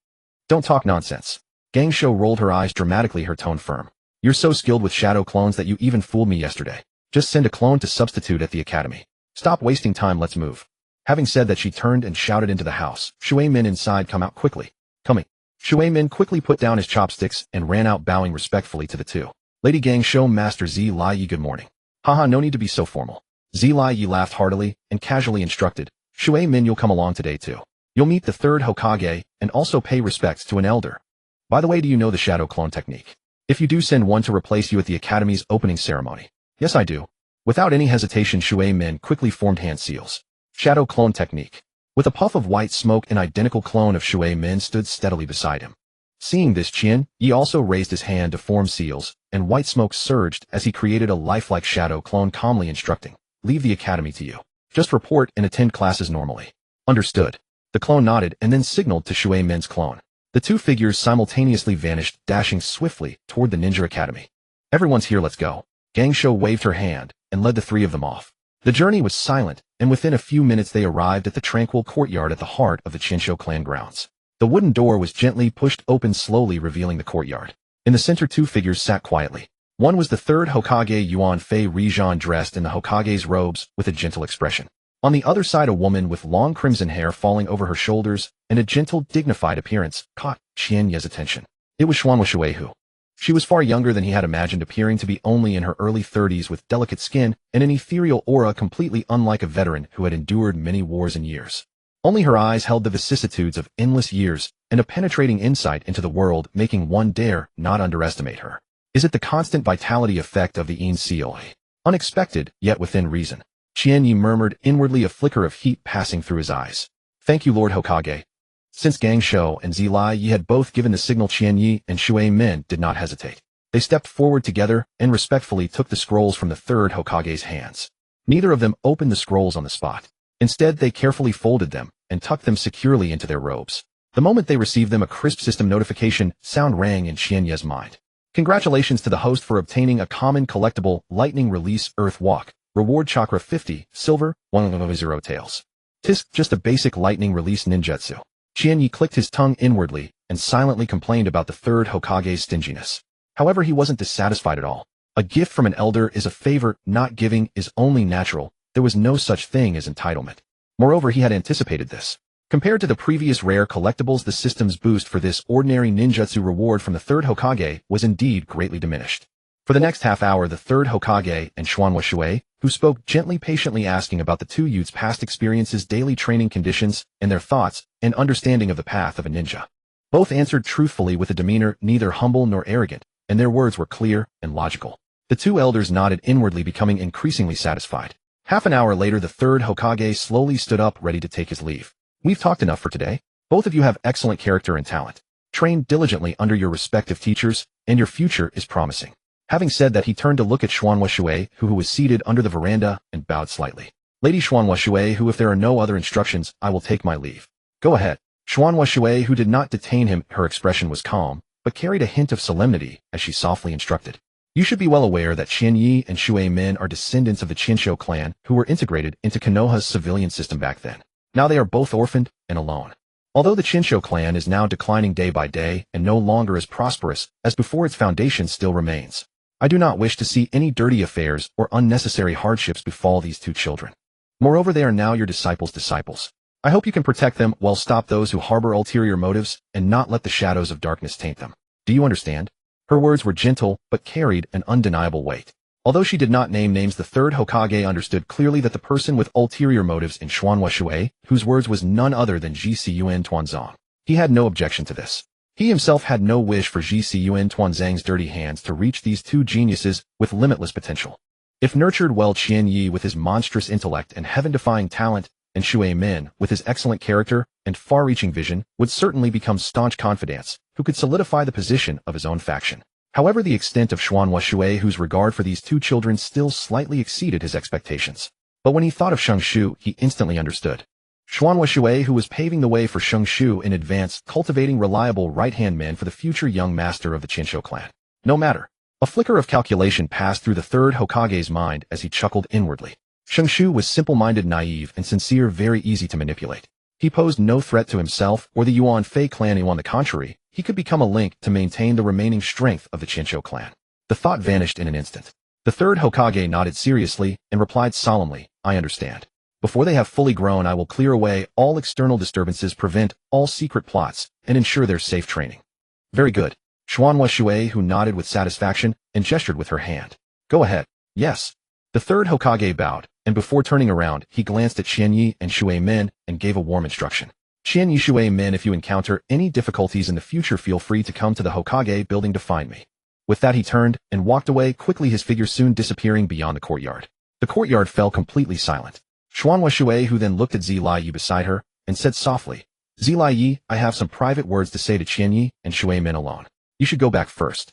"Don't talk nonsense." Gangsho rolled her eyes dramatically, her tone firm. "You're so skilled with shadow clones that you even fooled me yesterday. Just send a clone to substitute at the academy. Stop wasting time, let's move." Having said that, she turned and shouted into the house, "Shui Min inside, come out quickly." "Coming." Shui Min quickly put down his chopsticks and ran out, bowing respectfully to the two. "Lady Gangsho, Master Zilaye, good morning." "Haha, no need to be so formal." Zilaye laughed heartily and casually instructed, "Shui Min, you'll come along today too. You'll meet the third Hokage and also pay respects to an elder. By the way, do you know the shadow clone technique? If you do, send one to replace you at the academy's opening ceremony." "Yes, I do." Without any hesitation, Shui Min quickly formed hand seals. Shadow clone technique. With a puff of white smoke, an identical clone of Shui Min stood steadily beside him. Seeing this, Qianyi also raised his hand to form seals, and white smoke surged as he created a lifelike shadow clone, calmly instructing, "Leave the academy to you. Just report and attend classes normally." "Understood." The clone nodded and then signaled to Shui Min's clone. The two figures simultaneously vanished, dashing swiftly toward the Ninja Academy. "Everyone's here, let's go." Gangsho waved her hand and led the three of them off. The journey was silent, and within a few minutes they arrived at the tranquil courtyard at the heart of the Chinsho clan grounds. The wooden door was gently pushed open, slowly revealing the courtyard. In the center, two figures sat quietly. One was the third Hokage, Yuan Fei Rijan, dressed in the Hokage's robes with a gentle expression. On the other side, a woman with long crimson hair falling over her shoulders and a gentle, dignified appearance caught Qianyi's attention. It was Xuanhua Shuehu. She was far younger than he had imagined, appearing to be only in her early 30s, with delicate skin and an ethereal aura completely unlike a veteran who had endured many wars and years. Only her eyes held the vicissitudes of endless years and a penetrating insight into the world, making one dare not underestimate her. Is it the constant vitality effect of the Yin Seal? Unexpected, yet within reason. Qianyi murmured inwardly, a flicker of heat passing through his eyes. "Thank you, Lord Hokage." Since Gangsho and Zilaye had both given the signal, Qianyi and Shui Min did not hesitate. They stepped forward together and respectfully took the scrolls from the third Hokage's hands. Neither of them opened the scrolls on the spot. Instead, they carefully folded them and tucked them securely into their robes. The moment they received them, a crisp system notification sound rang in Qianyi's mind. "Congratulations to the host for obtaining a common collectible, Lightning Release Earth Walk. Reward chakra 50, silver, 100 tails. Tisk, just a basic lightning release ninjutsu." Qianyi clicked his tongue inwardly and silently complained about the third Hokage's stinginess. However, he wasn't dissatisfied at all. A gift from an elder is a favor, not giving is only natural. There was no such thing as entitlement. Moreover, he had anticipated this. Compared to the previous rare collectibles, the system's boost for this ordinary ninjutsu reward from the third Hokage was indeed greatly diminished. For the next half hour, the third Hokage and Xuanhua Shui, who spoke gently patiently asking about the two youths' past experiences, daily training conditions, and their thoughts and understanding of the path of a ninja. Both answered truthfully with a demeanor neither humble nor arrogant, and their words were clear and logical. The two elders nodded inwardly, becoming increasingly satisfied. Half an hour later, the third Hokage slowly stood up, ready to take his leave. We've talked enough for today. Both of you have excellent character and talent. Train diligently under your respective teachers, and your future is promising. Having said that, he turned to look at Xuanhua Shui, who was seated under the veranda, and bowed slightly. Lady Xuanhua Shui, who, if there are no other instructions, I will take my leave. Go ahead. Xuanhua Shui, who did not detain him, her expression was calm, but carried a hint of solemnity as she softly instructed. You should be well aware that Qian Yi and Shui Men are descendants of the Qinsho clan who were integrated into Konoha's civilian system back then. Now they are both orphaned and alone. Although the Qinsho clan is now declining day by day and no longer as prosperous as before, its foundation still remains. I do not wish to see any dirty affairs or unnecessary hardships befall these two children. Moreover, they are now your disciples. I hope you can protect them while stop those who harbor ulterior motives and not let the shadows of darkness taint them. Do you understand? Her words were gentle, but carried an undeniable weight. Although she did not name names, the third Hokage understood clearly that the person with ulterior motives in Xuanhua Shui, whose words was none other than Zhiyun Tuanzang. He had no objection to this. He himself had no wish for Zhiyun Tuanzang's dirty hands to reach these two geniuses with limitless potential. If nurtured well, Qian Yi with his monstrous intellect and heaven-defying talent, and Shui Men with his excellent character and far-reaching vision, would certainly become staunch confidants who could solidify the position of his own faction. However, the extent of Xuanhua Shui, whose regard for these two children still slightly exceeded his expectations. But when he thought of Sheng Shu, he instantly understood. Xuanhua Shui, who was paving the way for Sheng Shu in advance, cultivating reliable right-hand men for the future young master of the Qinsho clan. No matter. A flicker of calculation passed through the third Hokage's mind as he chuckled inwardly. Sheng Shu was simple-minded, naive, and sincere, very easy to manipulate. He posed no threat to himself or the Yuan Fei clan. On the contrary, he could become a link to maintain the remaining strength of the Qinsho clan. The thought vanished in an instant. The third Hokage nodded seriously and replied solemnly, I understand. Before they have fully grown, I will clear away all external disturbances, prevent all secret plots, and ensure their safe training. Very good. Xuanhua Shui, who nodded with satisfaction and gestured with her hand. Go ahead. Yes. The third Hokage bowed, and before turning around, he glanced at Qian Yi and Shui Men and gave a warm instruction. Qian Yi, Shui Men, if you encounter any difficulties in the future, feel free to come to the Hokage building to find me. With that, he turned and walked away quickly, his figure soon disappearing beyond the courtyard. The courtyard fell completely silent. Xuanhua Shui, who then looked at Zilai Yi beside her, and said softly, Zilai Yi, I have some private words to say to Qian Yi and Shui Men alone. You should go back first.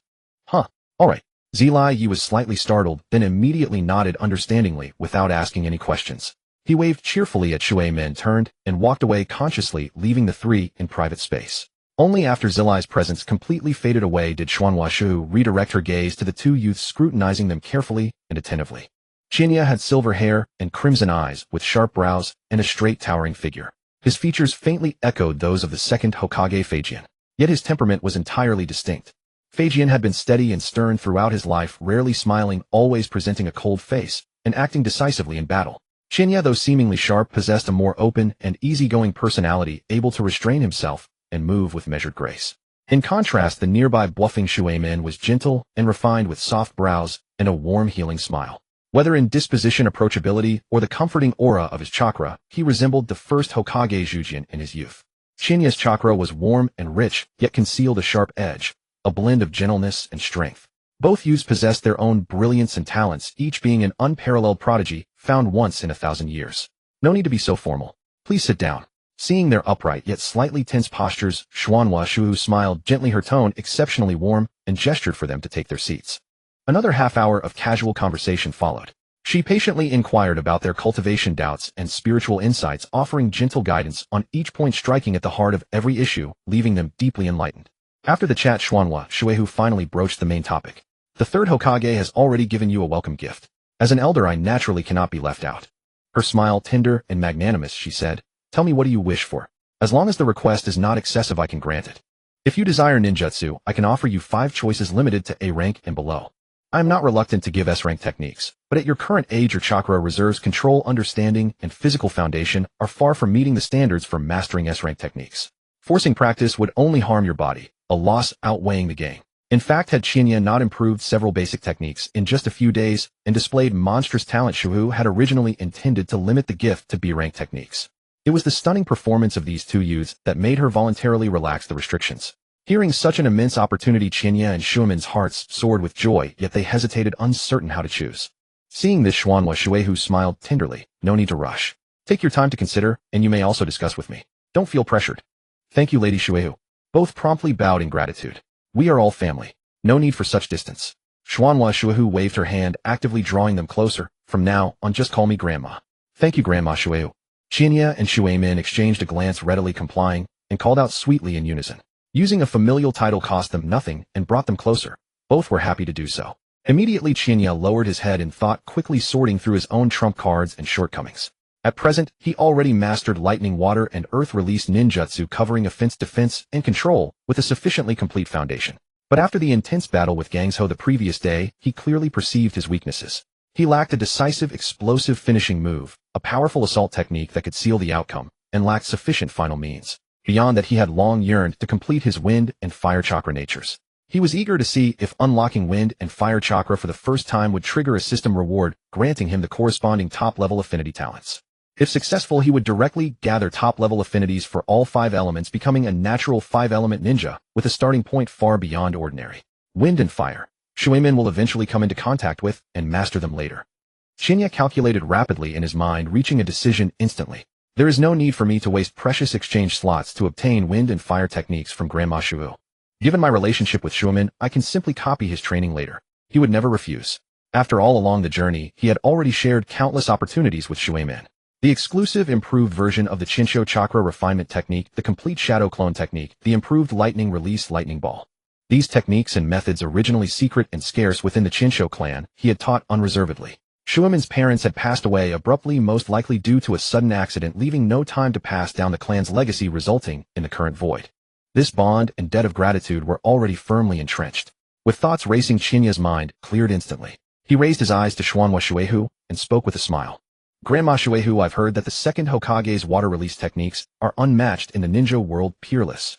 Huh. All right. Zilai Yi was slightly startled, then immediately nodded understandingly without asking any questions. He waved cheerfully at Shui Men, turned, and walked away consciously, leaving the three in private space. Only after Zilai's presence completely faded away did Xuanhua Shu redirect her gaze to the two youths, scrutinizing them carefully and attentively. Qinya had silver hair and crimson eyes with sharp brows and a straight towering figure. His features faintly echoed those of the second Hokage Feijian, yet his temperament was entirely distinct. Feijian had been steady and stern throughout his life, rarely smiling, always presenting a cold face, and acting decisively in battle. Qinya, though seemingly sharp, possessed a more open and easygoing personality, able to restrain himself and move with measured grace. In contrast, the nearby bluffing Shui Men was gentle and refined with soft brows and a warm, healing smile. Whether in disposition, approachability, or the comforting aura of his chakra, he resembled the first Hokage Zhujian in his youth. Shinya's chakra was warm and rich, yet concealed a sharp edge, a blend of gentleness and strength. Both youths possessed their own brilliance and talents, each being an unparalleled prodigy, found once in 1,000 years. No need to be so formal. Please sit down. Seeing their upright yet slightly tense postures, Xuanhua Shu smiled gently, her tone exceptionally warm, and gestured for them to take their seats. Another half hour of casual conversation followed. She patiently inquired about their cultivation doubts and spiritual insights, offering gentle guidance on each point, striking at the heart of every issue, leaving them deeply enlightened. After the chat, Xuanhua Shui finally broached the main topic. The third Hokage has already given you a welcome gift. As an elder, I naturally cannot be left out. Her smile tender and magnanimous, she said, Tell me, what do you wish for? As long as the request is not excessive, I can grant it. If you desire ninjutsu, I can offer you 5 choices limited to A rank and below. I am not reluctant to give S rank techniques, but at your current age, your chakra reserves, control, understanding, and physical foundation are far from meeting the standards for mastering S rank techniques. Forcing practice would only harm your body, a loss outweighing the gain. In fact, had Chinya not improved several basic techniques in just a few days and displayed monstrous talent, Shuhu had originally intended to limit the gift to B-rank techniques. It was the stunning performance of these two youths that made her voluntarily relax the restrictions. Hearing such an immense opportunity, Chinya and Shuimin's hearts soared with joy, yet they hesitated, uncertain how to choose. Seeing this, Xuanhua Shuehu smiled tenderly. No need to rush. Take your time to consider, and you may also discuss with me. Don't feel pressured. Thank you, Lady Shuehu. Both promptly bowed in gratitude. We are all family. No need for such distance. Xuanhua Shuehu waved her hand, actively drawing them closer. From now on, just call me Grandma. Thank you, Grandma Shuehu. Chinya and Shuimin exchanged a glance, readily complying, and called out sweetly in unison. Using a familial title cost them nothing and brought them closer. Both were happy to do so. Immediately, Chinya lowered his head in thought, quickly sorting through his own trump cards and shortcomings. At present, he already mastered lightning, water, and earth release ninjutsu, covering offense, defense, and control with a sufficiently complete foundation. But after the intense battle with Gangsho the previous day, he clearly perceived his weaknesses. He lacked a decisive, explosive finishing move, a powerful assault technique that could seal the outcome, and lacked sufficient final means. Beyond that, he had long yearned to complete his wind and fire chakra natures. He was eager to see if unlocking wind and fire chakra for the first time would trigger a system reward, granting him the corresponding top-level affinity talents. If successful, he would directly gather top-level affinities for all 5 elements, becoming a natural 5-element ninja with a starting point far beyond ordinary. Wind and fire. Shuimin will eventually come into contact with and master them later. Chinya calculated rapidly in his mind, reaching a decision instantly. There is no need for me to waste precious exchange slots to obtain wind and fire techniques from Grandma Shuo. Given my relationship with Shuimin, I can simply copy his training later. He would never refuse. After all, along the journey, he had already shared countless opportunities with Shuimin. The exclusive improved version of the Chinsho Chakra refinement technique, the complete shadow clone technique, the improved lightning release lightning ball. These techniques and methods, originally secret and scarce within the Chinsho clan, he had taught unreservedly. Shuimin's parents had passed away abruptly, most likely due to a sudden accident, leaving no time to pass down the clan's legacy, resulting in the current void. This bond and debt of gratitude were already firmly entrenched. With thoughts racing, Chinya's mind cleared instantly. He raised his eyes to Xuanhua Shuehu and spoke with a smile. Grandma Shuehu, I've heard that the second Hokage's water release techniques are unmatched in the ninja world, peerless.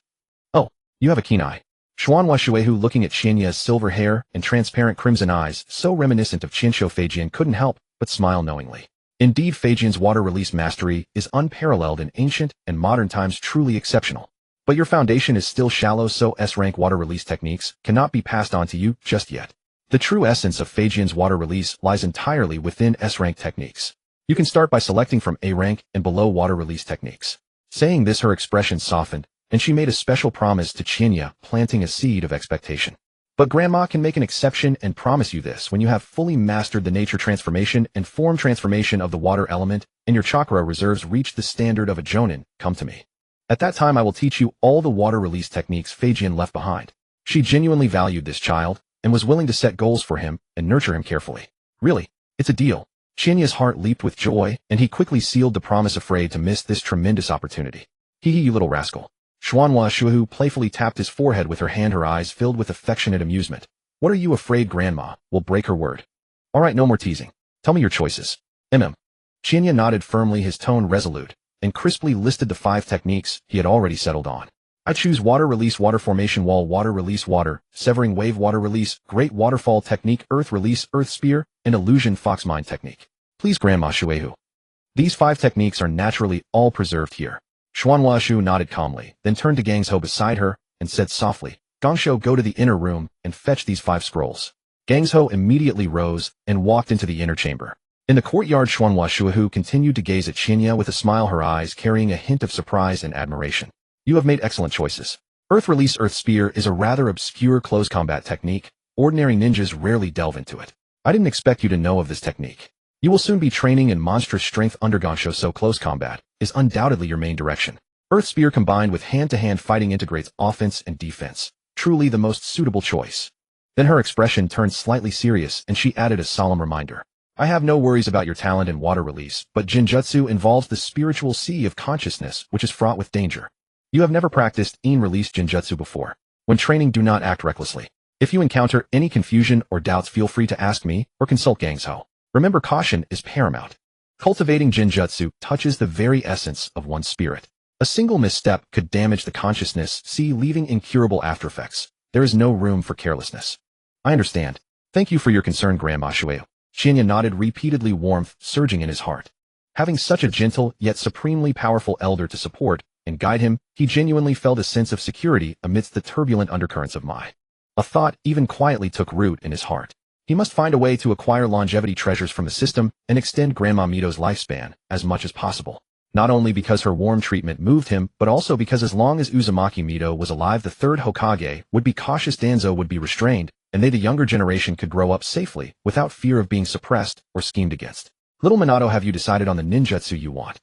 Oh, you have a keen eye. Xuanhua Shuehu, looking at Chinya's silver hair and transparent crimson eyes, so reminiscent of Chinsho Feijian, couldn't help but smile knowingly. Indeed, Feijian's water release mastery is unparalleled in ancient and modern times, truly exceptional. But your foundation is still shallow, so S-rank water release techniques cannot be passed on to you just yet. The true essence of Feijian's water release lies entirely within S-rank techniques. You can start by selecting from A-rank and below water release techniques. Saying this, her expression softened, and she made a special promise to Chinya, planting a seed of expectation. But Grandma can make an exception and promise you this: when you have fully mastered the nature transformation and form transformation of the water element, and your chakra reserves reach the standard of a jonin, come to me. At that time, I will teach you all the water release techniques Feijian left behind. She genuinely valued this child, and was willing to set goals for him and nurture him carefully. Really, it's a deal. Chinya's heart leaped with joy, and he quickly sealed the promise, afraid to miss this tremendous opportunity. Hee, you little rascal. Xuanhua Shuehu playfully tapped his forehead with her hand, her eyes filled with affectionate amusement. What are you afraid? Grandma will break her word. All right, no more teasing. Tell me your choices. Chinya nodded firmly, his tone resolute, and crisply listed the 5 techniques he had already settled on. I choose water release, water formation wall, water release, water, severing wave, water release, great waterfall technique, earth release, earth spear, and illusion fox mind technique. Please, Grandma Shuehu. These 5 techniques are naturally all preserved here. Xuanhua Shu nodded calmly, then turned to Gangsho beside her and said softly, Gangsho, go to the inner room and fetch these 5 scrolls. Gangsho immediately rose and walked into the inner chamber. In the courtyard, Xuanhua Shuehu continued to gaze at Chinya with a smile, her eyes carrying a hint of surprise and admiration. You have made excellent choices. Earth release, earth spear is a rather obscure close combat technique. Ordinary ninjas rarely delve into it. I didn't expect you to know of this technique. You will soon be training in monstrous strength under Gansho, so close combat is undoubtedly your main direction. Earth spear combined with hand-to-hand fighting integrates offense and defense. Truly the most suitable choice. Then her expression turned slightly serious, and she added a solemn reminder. I have no worries about your talent in water release, but Jinjutsu involves the spiritual sea of consciousness, which is fraught with danger. You have never practiced in-release Jinjutsu before. When training, do not act recklessly. If you encounter any confusion or doubts, feel free to ask me or consult Gangsho. Remember, caution is paramount. Cultivating Jinjutsu touches the very essence of one's spirit. A single misstep could damage the consciousness sea, leaving incurable aftereffects. There is no room for carelessness. I understand. Thank you for your concern, Grandma Shueo. Shinya nodded repeatedly, warmth surging in his heart. Having such a gentle yet supremely powerful elder to support and guide him, he genuinely felt a sense of security amidst the turbulent undercurrents of Mai. A thought even quietly took root in his heart. He must find a way to acquire longevity treasures from the system and extend Grandma Mito's lifespan as much as possible. Not only because her warm treatment moved him, but also because as long as Uzumaki-Mito was alive, the third Hokage would be cautious, Danzo would be restrained, and they, the younger generation, could grow up safely without fear of being suppressed or schemed against. Little Minato, have you decided on the ninjutsu you want?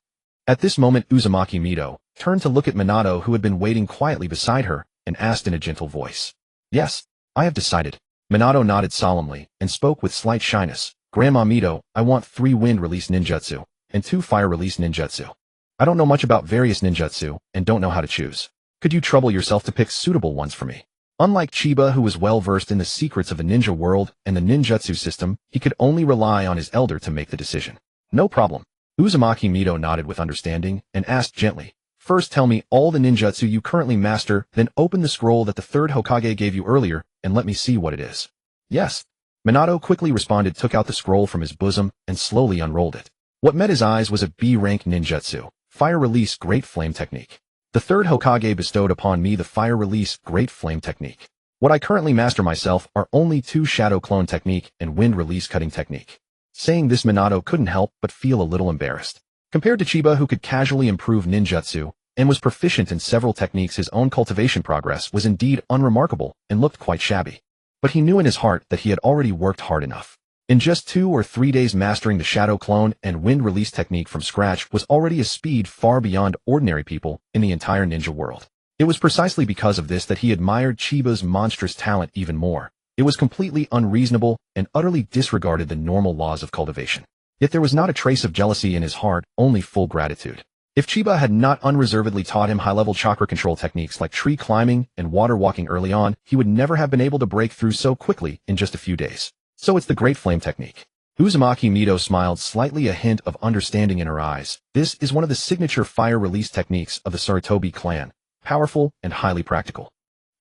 At this moment, Uzumaki-Mito turned to look at Minato, who had been waiting quietly beside her, and asked in a gentle voice. Yes, I have decided. Minato nodded solemnly and spoke with slight shyness. Grandma Mito, I want 3 wind release ninjutsu and 2 fire release ninjutsu. I don't know much about various ninjutsu and don't know how to choose. Could you trouble yourself to pick suitable ones for me? Unlike Chiba, who was well versed in the secrets of the ninja world and the ninjutsu system, he could only rely on his elder to make the decision. No problem. Uzumaki-Mito nodded with understanding and asked gently, first tell me all the ninjutsu you currently master, then open the scroll that the third Hokage gave you earlier and let me see what it is. Yes. Minato quickly responded, took out the scroll from his bosom and slowly unrolled it. What met his eyes was a B-rank ninjutsu, Fire Release Great Flame Technique. The third Hokage bestowed upon me the Fire Release Great Flame Technique. What I currently master myself are only 2 Shadow Clone Technique and Wind Release Cutting Technique. Saying this, Minato couldn't help but feel a little embarrassed. Compared to Chiba, who could casually improve ninjutsu and was proficient in several techniques, his own cultivation progress was indeed unremarkable and looked quite shabby. But he knew in his heart that he had already worked hard enough. In just 2 or 3 days, mastering the Shadow Clone and Wind Release technique from scratch was already a speed far beyond ordinary people in the entire ninja world. It was precisely because of this that he admired Chiba's monstrous talent even more. It was completely unreasonable and utterly disregarded the normal laws of cultivation. Yet there was not a trace of jealousy in his heart, only full gratitude. If Chiba had not unreservedly taught him high-level chakra control techniques like tree climbing and water walking early on, he would never have been able to break through so quickly in just a few days. So it's the Great Flame Technique. Uzumaki-Mito smiled, slightly a hint of understanding in her eyes. This is one of the signature fire release techniques of the Sarutobi clan, powerful and highly practical.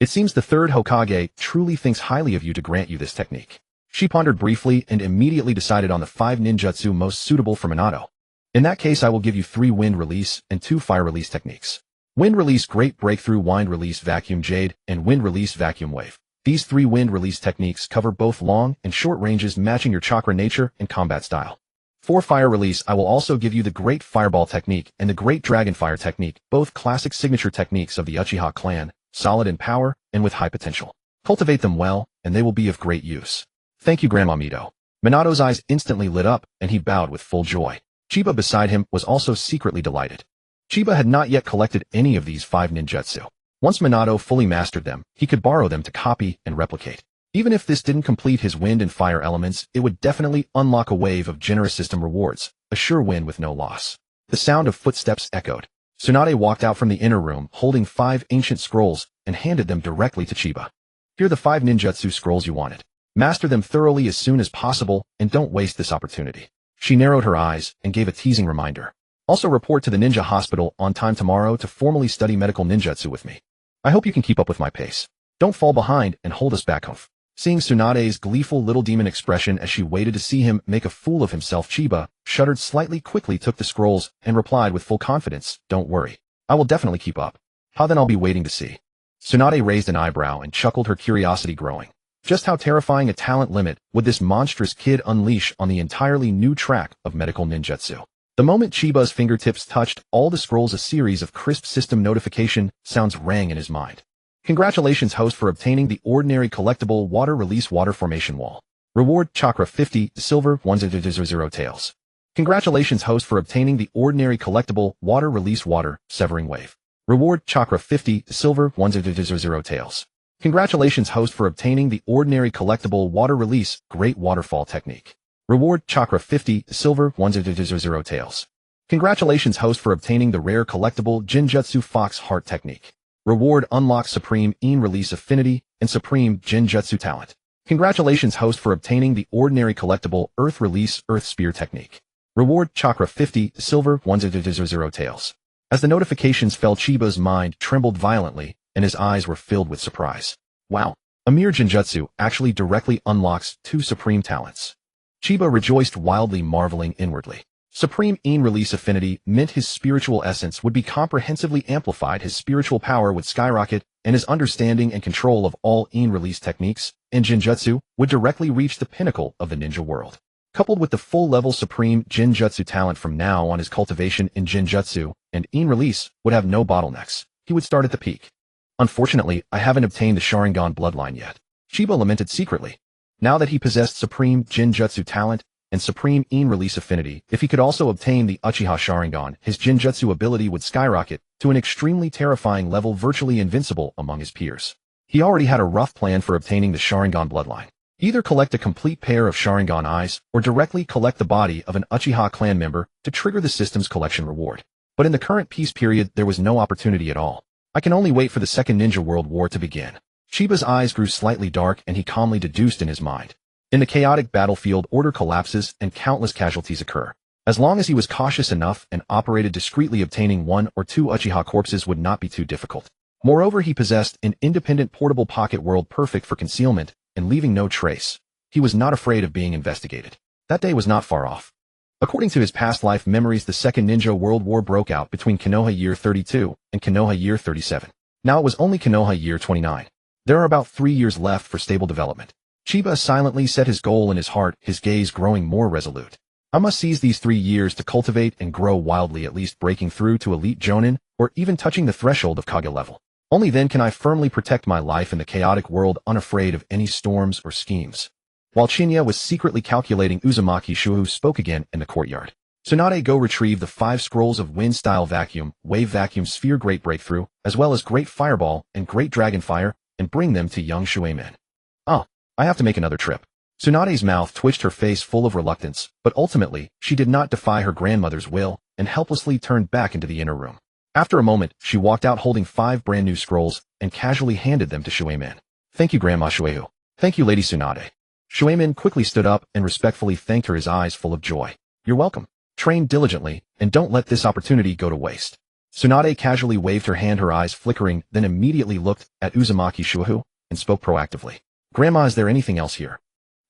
It seems the third Hokage truly thinks highly of you to grant you this technique. She pondered briefly and immediately decided on the 5 ninjutsu most suitable for Minato. In that case, I will give you 3 Wind Release and 2 Fire Release techniques. Wind Release Great Breakthrough, Wind Release Vacuum Jade, and Wind Release Vacuum Wave. These 3 wind release techniques cover both long and short ranges, matching your chakra nature and combat style. For Fire Release, I will also give you the Great Fireball technique and the Great Dragonfire technique, both classic signature techniques of the Uchiha clan, solid in power and with high potential. Cultivate them well, and they will be of great use. Thank you, Grandma Mito. Minato's eyes instantly lit up, and he bowed with full joy. Chiba beside him was also secretly delighted. Chiba had not yet collected any of these 5 ninjutsu. Once Minato fully mastered them, he could borrow them to copy and replicate. Even if this didn't complete his wind and fire elements, it would definitely unlock a wave of generous system rewards, a sure win with no loss. The sound of footsteps echoed. Tsunade walked out from the inner room, holding 5 ancient scrolls, and handed them directly to Chiba. Here are the 5 ninjutsu scrolls you wanted. Master them thoroughly as soon as possible, and don't waste this opportunity. She narrowed her eyes and gave a teasing reminder. Also report to the ninja hospital on time tomorrow to formally study medical ninjutsu with me. I hope you can keep up with my pace. Don't fall behind and hold us back home. Seeing Tsunade's gleeful little demon expression as she waited to see him make a fool of himself, Chiba shuddered slightly, quickly took the scrolls, and replied with full confidence, don't worry. I will definitely keep up. How then? I'll be waiting to see. Tsunade raised an eyebrow and chuckled, her curiosity growing. Just how terrifying a talent limit would this monstrous kid unleash on the entirely new track of medical ninjutsu? The moment Chiba's fingertips touched all the scrolls, a series of crisp system notification sounds rang in his mind. Congratulations, host, for obtaining the ordinary collectible water release water formation wall. Reward chakra 50, silver 100 tails. Congratulations, host, for obtaining the ordinary collectible water release water severing wave. Reward chakra 50, silver 100 tails. Congratulations, host, for obtaining the ordinary collectible water release great waterfall technique. Reward chakra 50, silver 100 tails. Congratulations, host, for obtaining the rare collectible Jinjutsu Fox Heart technique. Reward unlock Supreme Een Release Affinity and Supreme Jinjutsu Talent. Congratulations, host, for obtaining the ordinary collectible Earth Release Earth Spear technique. Reward chakra 50, silver 100 tails. As the notifications fell, Chiba's mind trembled violently, and his eyes were filled with surprise. Wow. A mere Genjutsu actually directly unlocks 2 supreme talents. Chiba rejoiced wildly, marveling inwardly. Supreme In release affinity meant his spiritual essence would be comprehensively amplified, his spiritual power would skyrocket, and his understanding and control of all In release techniques and Genjutsu would directly reach the pinnacle of the ninja world. Coupled with the full-level supreme Genjutsu talent, from now on his cultivation in Genjutsu and In release would have no bottlenecks. He would start at the peak. Unfortunately, I haven't obtained the Sharingan bloodline yet, Chiba lamented secretly. Now that he possessed supreme Genjutsu talent and supreme In release affinity, if he could also obtain the Uchiha Sharingan, his Genjutsu ability would skyrocket to an extremely terrifying level, virtually invincible among his peers. He already had a rough plan for obtaining the Sharingan bloodline. Either collect a complete pair of Sharingan eyes, or directly collect the body of an Uchiha clan member to trigger the system's collection reward. But in the current peace period, there was no opportunity at all. I can only wait for the Second Ninja World War to begin. Chiba's eyes grew slightly dark, and he calmly deduced in his mind. In the chaotic battlefield, order collapses and countless casualties occur. As long as he was cautious enough and operated discreetly, obtaining 1 or 2 Uchiha corpses would not be too difficult. Moreover, he possessed an independent portable pocket world perfect for concealment and leaving no trace. He was not afraid of being investigated. That day was not far off. According to his past life memories, the Second Ninja World War broke out between Konoha year 32 and Konoha year 37. Now it was only Konoha year 29. There are about 3 years left for stable development. Chiba silently set his goal in his heart, his gaze growing more resolute. I must seize these 3 years to cultivate and grow wildly, at least breaking through to elite Jonin, or even touching the threshold of Kage level. Only then can I firmly protect my life in the chaotic world, unafraid of any storms or schemes. While Chinya was secretly calculating, Uzumaki-Uchiha spoke again in the courtyard. Tsunade, go retrieve the 5 scrolls of wind-style vacuum, wave vacuum sphere, great breakthrough, as well as great fireball and great dragon fire, and bring them to young Shuemin. Oh, I have to make another trip. Tsunade's mouth twitched, her face full of reluctance, but ultimately, she did not defy her grandmother's will, and helplessly turned back into the inner room. After a moment, she walked out holding 5 brand new scrolls, and casually handed them to Shuemin. Thank you, Grandma Shuehu. Thank you, Lady Tsunade. Shuemin quickly stood up and respectfully thanked her, his eyes full of joy. You're welcome. Train diligently, and don't let this opportunity go to waste. Tsunade casually waved her hand, her eyes flickering, then immediately looked at Uzumaki-Uchiha and spoke proactively. Grandma, is there anything else here?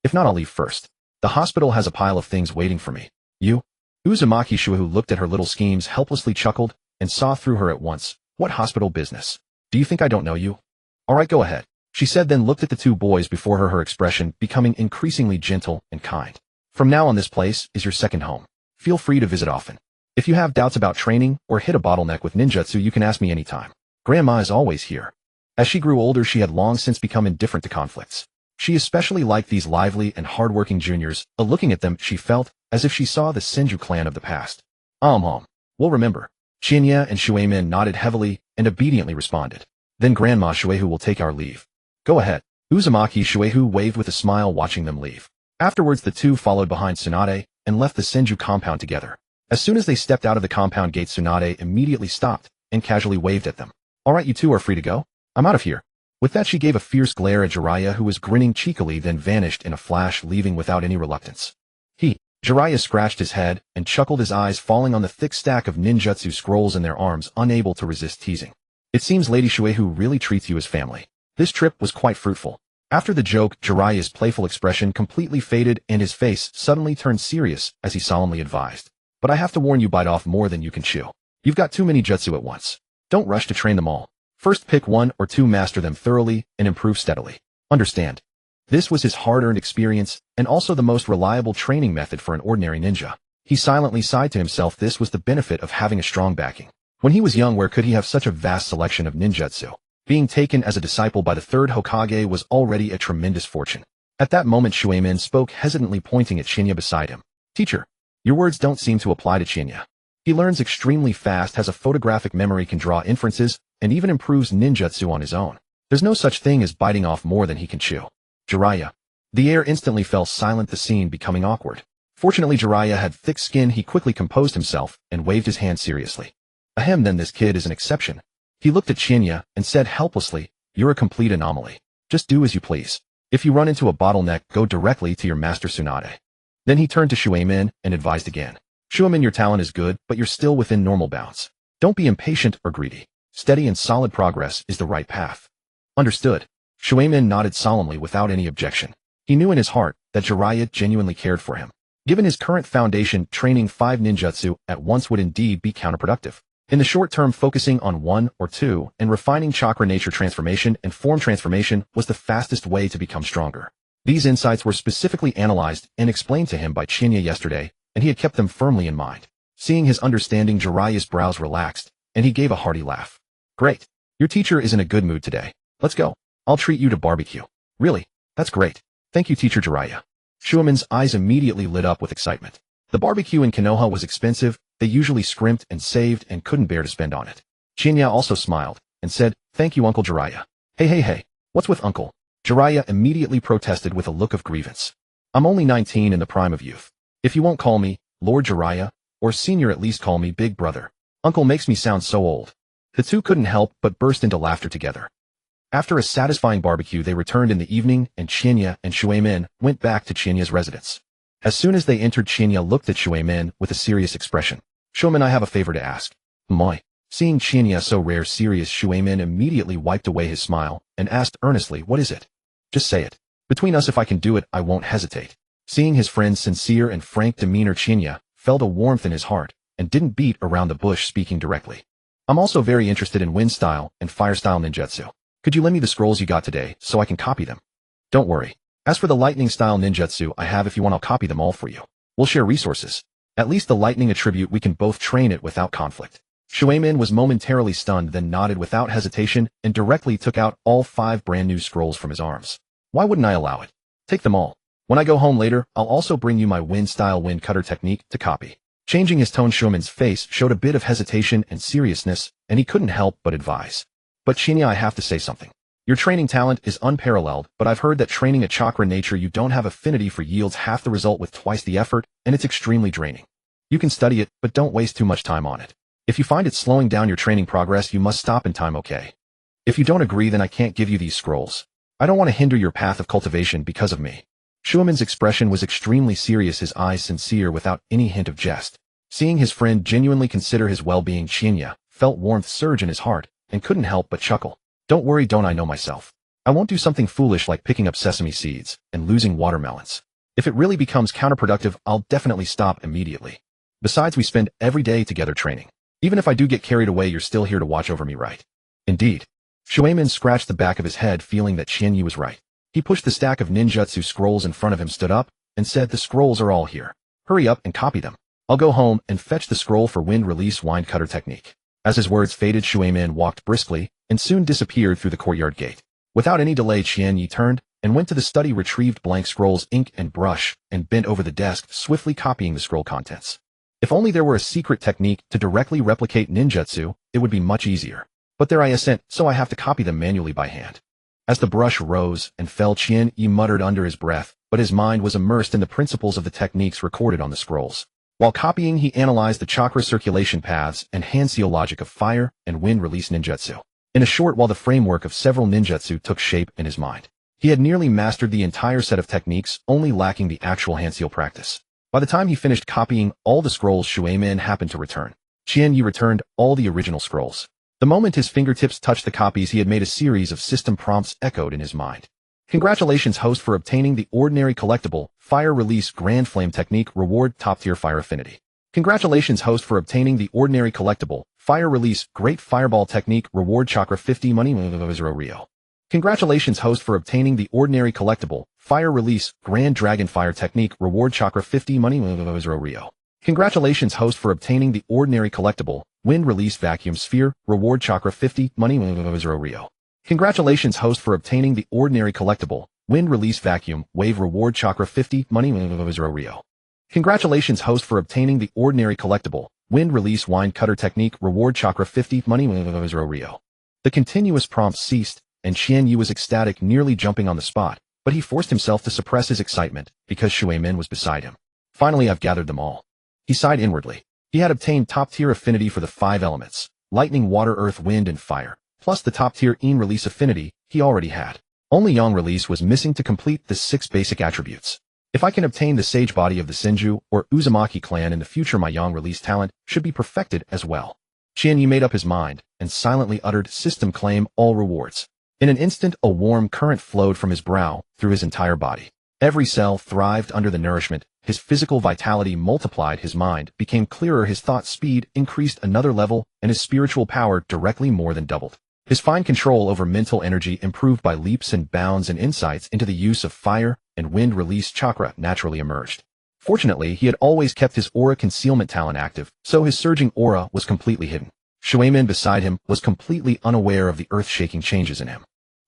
If not, I'll leave first. The hospital has a pile of things waiting for me. You? Uzumaki-Uchiha looked at her little schemes, helplessly chuckled, and saw through her at once. What hospital business? Do you think I don't know you? All right, go ahead, she said, then looked at the 2 boys before her, her expression becoming increasingly gentle and kind. From now on, this place is your second home. Feel free to visit often. If you have doubts about training or hit a bottleneck with ninjutsu, you can ask me anytime. Grandma is always here. As she grew older, she had long since become indifferent to conflicts. She especially liked these lively and hardworking juniors. Looking at them, she felt as if she saw the Senju clan of the past. We'll remember. Chinya and Shuemin nodded heavily and obediently responded. Then Grandma Shuehu will take our leave. Go ahead. Uzumaki-Uchiha waved with a smile, watching them leave. Afterwards, the 2 followed behind Tsunade and left the Senju compound together. As soon as they stepped out of the compound gate, Tsunade immediately stopped and casually waved at them. All right, you 2 are free to go. I'm out of here. With that, she gave a fierce glare at Jiraiya, who was grinning cheekily, then vanished in a flash, leaving without any reluctance. Jiraiya scratched his head and chuckled, his eyes falling on the thick stack of ninjutsu scrolls in their arms, unable to resist teasing. It seems Lady Shuehu really treats you as family. This trip was quite fruitful. After the joke, Jiraiya's playful expression completely faded and his face suddenly turned serious as he solemnly advised. But I have to warn you, bite off more than you can chew. You've got too many jutsu at once. Don't rush to train them all. First pick 1 or 2, master them thoroughly, and improve steadily. Understand? This was his hard-earned experience, and also the most reliable training method for an ordinary ninja. He silently sighed to himself. This was the benefit of having a strong backing. When he was young, where could he have such a vast selection of ninjutsu? Being taken as a disciple by the 3rd Hokage was already a tremendous fortune. At that moment, Shuemin spoke hesitantly, pointing at Chinya beside him. Teacher, your words don't seem to apply to Chinya. He learns extremely fast, has a photographic memory, can draw inferences, and even improves ninjutsu on his own. There's no such thing as biting off more than he can chew. Jiraiya. The air instantly fell silent, the scene becoming awkward. Fortunately, Jiraiya had thick skin. He quickly composed himself and waved his hand seriously. Ahem, then this kid is an exception. He looked at Chinya and said helplessly, you're a complete anomaly. Just do as you please. If you run into a bottleneck, go directly to your master Tsunade. Then he turned to Shuemin and advised again. Shuemin, your talent is good, but you're still within normal bounds. Don't be impatient or greedy. Steady and solid progress is the right path. Understood. Shuemin nodded solemnly without any objection. He knew in his heart that Jiraiya genuinely cared for him. Given his current foundation, training 5 ninjutsu at once would indeed be counterproductive. In the short term, focusing on 1 or 2 and refining chakra nature transformation and form transformation was the fastest way to become stronger. These insights were specifically analyzed and explained to him by Chinya yesterday, and he had kept them firmly in mind. Seeing his understanding, Jiraiya's brows relaxed, and he gave a hearty laugh. Great. Your teacher is in a good mood today. Let's go. I'll treat you to barbecue. Really? That's great. Thank you, Teacher Jiraiya. Shuemin's eyes immediately lit up with excitement. The barbecue in Konoha was expensive. They usually scrimped and saved and couldn't bear to spend on it. Chinya also smiled and said, "Thank you, Uncle Jiraiya." Hey, what's with Uncle? Jiraiya immediately protested with a look of grievance. I'm only 19 in the prime of youth. If you won't call me Lord Jiraiya, or Senior, at least call me Big Brother. Uncle makes me sound so old. The two couldn't help but burst into laughter together. After a satisfying barbecue, they returned in the evening, and Chinya and Shuemin went back to Chinya's residence. As soon as they entered, Chinya looked at Shuemin with a serious expression. Shuemin, I have a favor to ask. Moi. Seeing Chinya so rare serious, Shuemin immediately wiped away his smile and asked earnestly, what is it? Just say it. Between us, if I can do it, I won't hesitate. Seeing his friend's sincere and frank demeanor, Chinya felt a warmth in his heart and didn't beat around the bush, speaking directly. I'm also very interested in wind style and fire style ninjutsu. Could you lend me the scrolls you got today so I can copy them? Don't worry. As for the lightning style ninjutsu I have, if you want, I'll copy them all for you. We'll share resources. At least the lightning attribute, we can both train it without conflict. Shuemin was momentarily stunned, then nodded without hesitation and directly took out all 5 brand new scrolls from his arms. Why wouldn't I allow it? Take them all. When I go home later, I'll also bring you my wind style wind cutter technique to copy. Changing his tone, Shuemin's face showed a bit of hesitation and seriousness, and he couldn't help but advise. But Chinya, I have to say something. Your training talent is unparalleled, but I've heard that training a chakra nature you don't have affinity for yields half the result with twice the effort, and it's extremely draining. You can study it, but don't waste too much time on it. If you find it slowing down your training progress, you must stop in time, okay? If you don't agree, then I can't give you these scrolls. I don't want to hinder your path of cultivation because of me. Shuemin's expression was extremely serious, his eyes sincere without any hint of jest. Seeing his friend genuinely consider his well-being, Chinya felt warmth surge in his heart and couldn't help but chuckle. Don't worry, don't I know myself? I won't do something foolish like picking up sesame seeds and losing watermelons. If it really becomes counterproductive, I'll definitely stop immediately. Besides, we spend every day together training. Even if I do get carried away, you're still here to watch over me, right? Indeed. Shuemin scratched the back of his head, feeling that Chinya was right. He pushed the stack of ninjutsu scrolls in front of him, stood up, and said, the scrolls are all here. Hurry up and copy them. I'll go home and fetch the scroll for wind release wind cutter technique. As his words faded, Shuemin walked briskly and soon disappeared through the courtyard gate. Without any delay, Chinya turned and went to the study, retrieved blank scrolls, ink and brush, and bent over the desk, swiftly copying the scroll contents. If only there were a secret technique to directly replicate ninjutsu, it would be much easier. But there isn't, so I have to copy them manually by hand. As the brush rose and fell, Chinya muttered under his breath, but his mind was immersed in the principles of the techniques recorded on the scrolls. While copying, he analyzed the chakra circulation paths and hand-seal logic of fire and wind release ninjutsu. In a short while, the framework of several ninjutsu took shape in his mind. He had nearly mastered the entire set of techniques, only lacking the actual hand-seal practice. By the time he finished copying all the scrolls, Shuemin happened to return. Chinya returned all the original scrolls. The moment his fingertips touched the copies, he had made a series of system prompts echoed in his mind. Congratulations, host, for obtaining the ordinary collectible Fire Release Grand Flame Technique. Reward top tier fire affinity. Congratulations, host, for obtaining the ordinary collectible Fire Release Great Fireball Technique. Reward chakra 50 money. Rio. Congratulations, host, for obtaining the ordinary collectible Fire Release Grand Dragon Fire Technique. Reward chakra 50 money. Rio. Congratulations, host, for obtaining the ordinary collectible Wind Release Vacuum Sphere. Reward chakra 50 money. Rio. Congratulations, host, for obtaining the ordinary collectible Wind Release Vacuum Wave. Reward chakra 50 money. Rio. Congratulations, host, for obtaining the ordinary collectible Wind Release Wind Cutter Technique. Reward chakra 50 money. Rio. The continuous prompts ceased, and Chinya was ecstatic, nearly jumping on the spot, but he forced himself to suppress his excitement because Shuemin was beside him. Finally, I've gathered them all. He sighed inwardly. He had obtained top-tier affinity for the 5 elements, lightning, water, earth, wind, and fire, plus the top-tier Yin release affinity he already had. Only Yang release was missing to complete the 6 basic attributes. If I can obtain the sage body of the Senju or Uzumaki clan in the future, my Yang release talent should be perfected as well. Chinya made up his mind and silently uttered, system claim all rewards. In an instant, a warm current flowed from his brow through his entire body. Every cell thrived under the nourishment. His physical vitality multiplied, his mind became clearer, his thought speed increased another level, and his spiritual power directly more than doubled. His fine control over mental energy improved by leaps and bounds, and insights into the use of fire and wind release chakra naturally emerged. Fortunately, he had always kept his aura concealment talent active, so his surging aura was completely hidden. Shuemin beside him was completely unaware of the earth-shaking changes in him.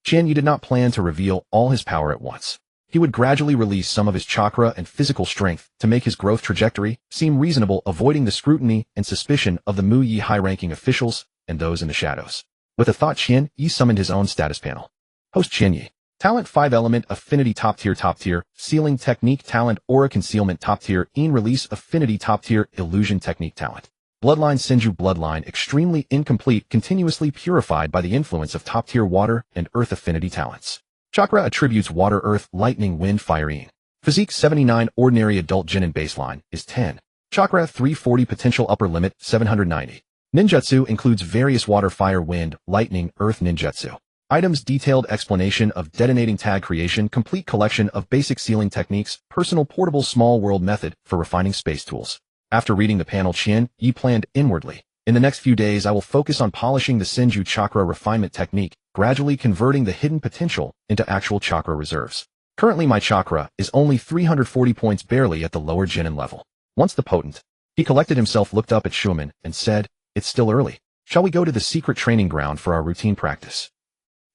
Qian Yi did not plan to reveal all his power at once. He would gradually release some of his chakra and physical strength to make his growth trajectory seem reasonable, avoiding the scrutiny and suspicion of the Mu Yi high-ranking officials and those in the shadows. With a thought, Qian Yi summoned his own status panel. Host Qian Yi. Talent 5 Element Affinity Top Tier Sealing Technique Talent Aura Concealment Top Tier Release Affinity Top Tier Illusion Technique Talent. Bloodline Senju Bloodline Extremely Incomplete Continuously Purified by the influence of top-tier water and earth affinity talents. Chakra Attributes Water Earth Lightning Wind Fire Yin. Physique 79 Ordinary Adult Jinin Baseline is 10. Chakra 340 Potential Upper Limit 790. Ninjutsu includes various water, fire, wind, lightning, earth ninjutsu. Items Detailed explanation of detonating tag creation, complete collection of basic sealing techniques, personal portable small world method for refining space tools. After reading the panel, Qian Yi planned inwardly. In the next few days, I will focus on polishing the Senju chakra refinement technique, gradually converting the hidden potential into actual chakra reserves. Currently, my chakra is only 340 points, barely at the lower Jinin level. Once the potent, he collected himself, looked up at Shuemin, and said, "It's still early. Shall we go to the secret training ground for our routine practice?"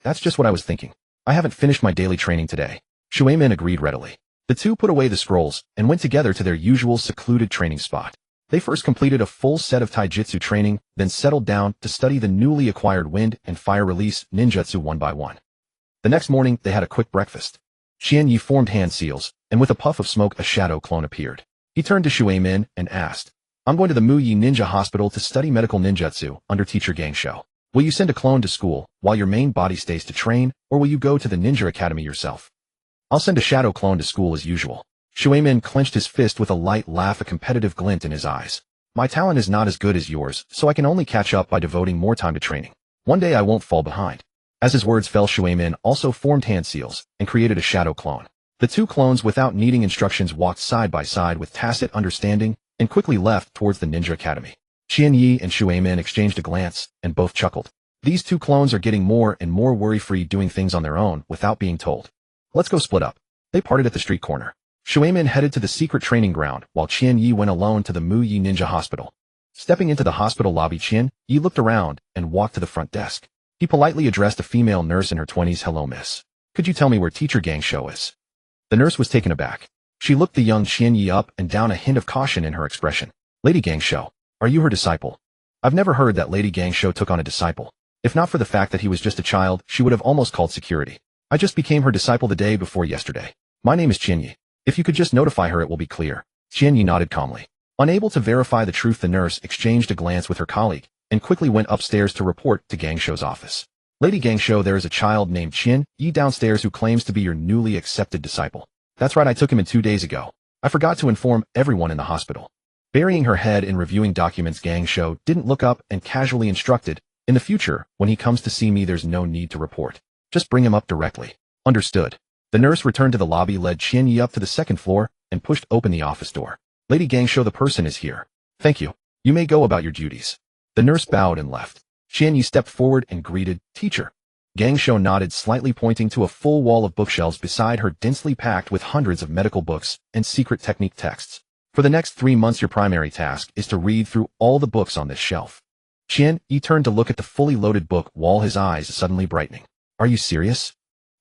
"That's just what I was thinking. I haven't finished my daily training today." Shuemin agreed readily. The two put away the scrolls and went together to their usual secluded training spot. They first completed a full set of taijutsu training, then settled down to study the newly acquired wind and fire release ninjutsu one by one. The next morning, they had a quick breakfast. Qian Yi formed hand seals, and with a puff of smoke, a shadow clone appeared. He turned to Shuemin and asked, "I'm going to the Mu Yi Ninja Hospital to study medical ninjutsu under teacher Gangsho. Will you send a clone to school while your main body stays to train, or will you go to the ninja academy yourself?" "I'll send a shadow clone to school as usual." Shuemin clenched his fist with a light laugh, a competitive glint in his eyes. "My talent is not as good as yours, so I can only catch up by devoting more time to training. One day I won't fall behind." As his words fell, Shuemin also formed hand seals and created a shadow clone. The two clones, without needing instructions, walked side by side with tacit understanding and quickly left towards the ninja academy. Qian Yi and Shuemin exchanged a glance and both chuckled. These two clones are getting more and more worry-free, doing things on their own without being told. "Let's go split up." They parted at the street corner. Shuemin headed to the secret training ground, while Qian Yi went alone to the Mu Yi Ninja Hospital. Stepping into the hospital lobby, Qian Yi looked around and walked to the front desk. He politely addressed a female nurse in her 20s. "Hello, miss. Could you tell me where teacher Gangsho is?" The nurse was taken aback. She looked the young Qian Yi up and down, a hint of caution in her expression. "Lady Gangsho, are you her disciple?" "I've never heard that Lady Gangsho took on a disciple. If not for the fact that he was just a child, she would have almost called security. I just became her disciple the day before yesterday. My name is Qian Yi. If you could just notify her, it will be clear." Qian Yi nodded calmly. Unable to verify the truth, the nurse exchanged a glance with her colleague and quickly went upstairs to report to Gangsho's office. "Lady Gangsho, there is a child named Qian Yi downstairs who claims to be your newly accepted disciple." "That's right, I took him in 2 days ago. I forgot to inform everyone in the hospital." Burying her head in reviewing documents, Gangsho didn't look up and casually instructed, "In the future, when he comes to see me, there's no need to report. Just bring him up directly." "Understood." The nurse returned to the lobby, led Qian Yi up to the second floor, and pushed open the office door. "Lady Gangsho, the person is here." "Thank you. You may go about your duties." The nurse bowed and left. Qian Yi stepped forward and greeted, "Teacher." Gangsho nodded slightly, pointing to a full wall of bookshelves beside her, densely packed with hundreds of medical books and secret technique texts. "For the next 3 months, your primary task is to read through all the books on this shelf." Qian Yi turned to look at the fully loaded book wall, his eyes suddenly brightening. "Are you serious?"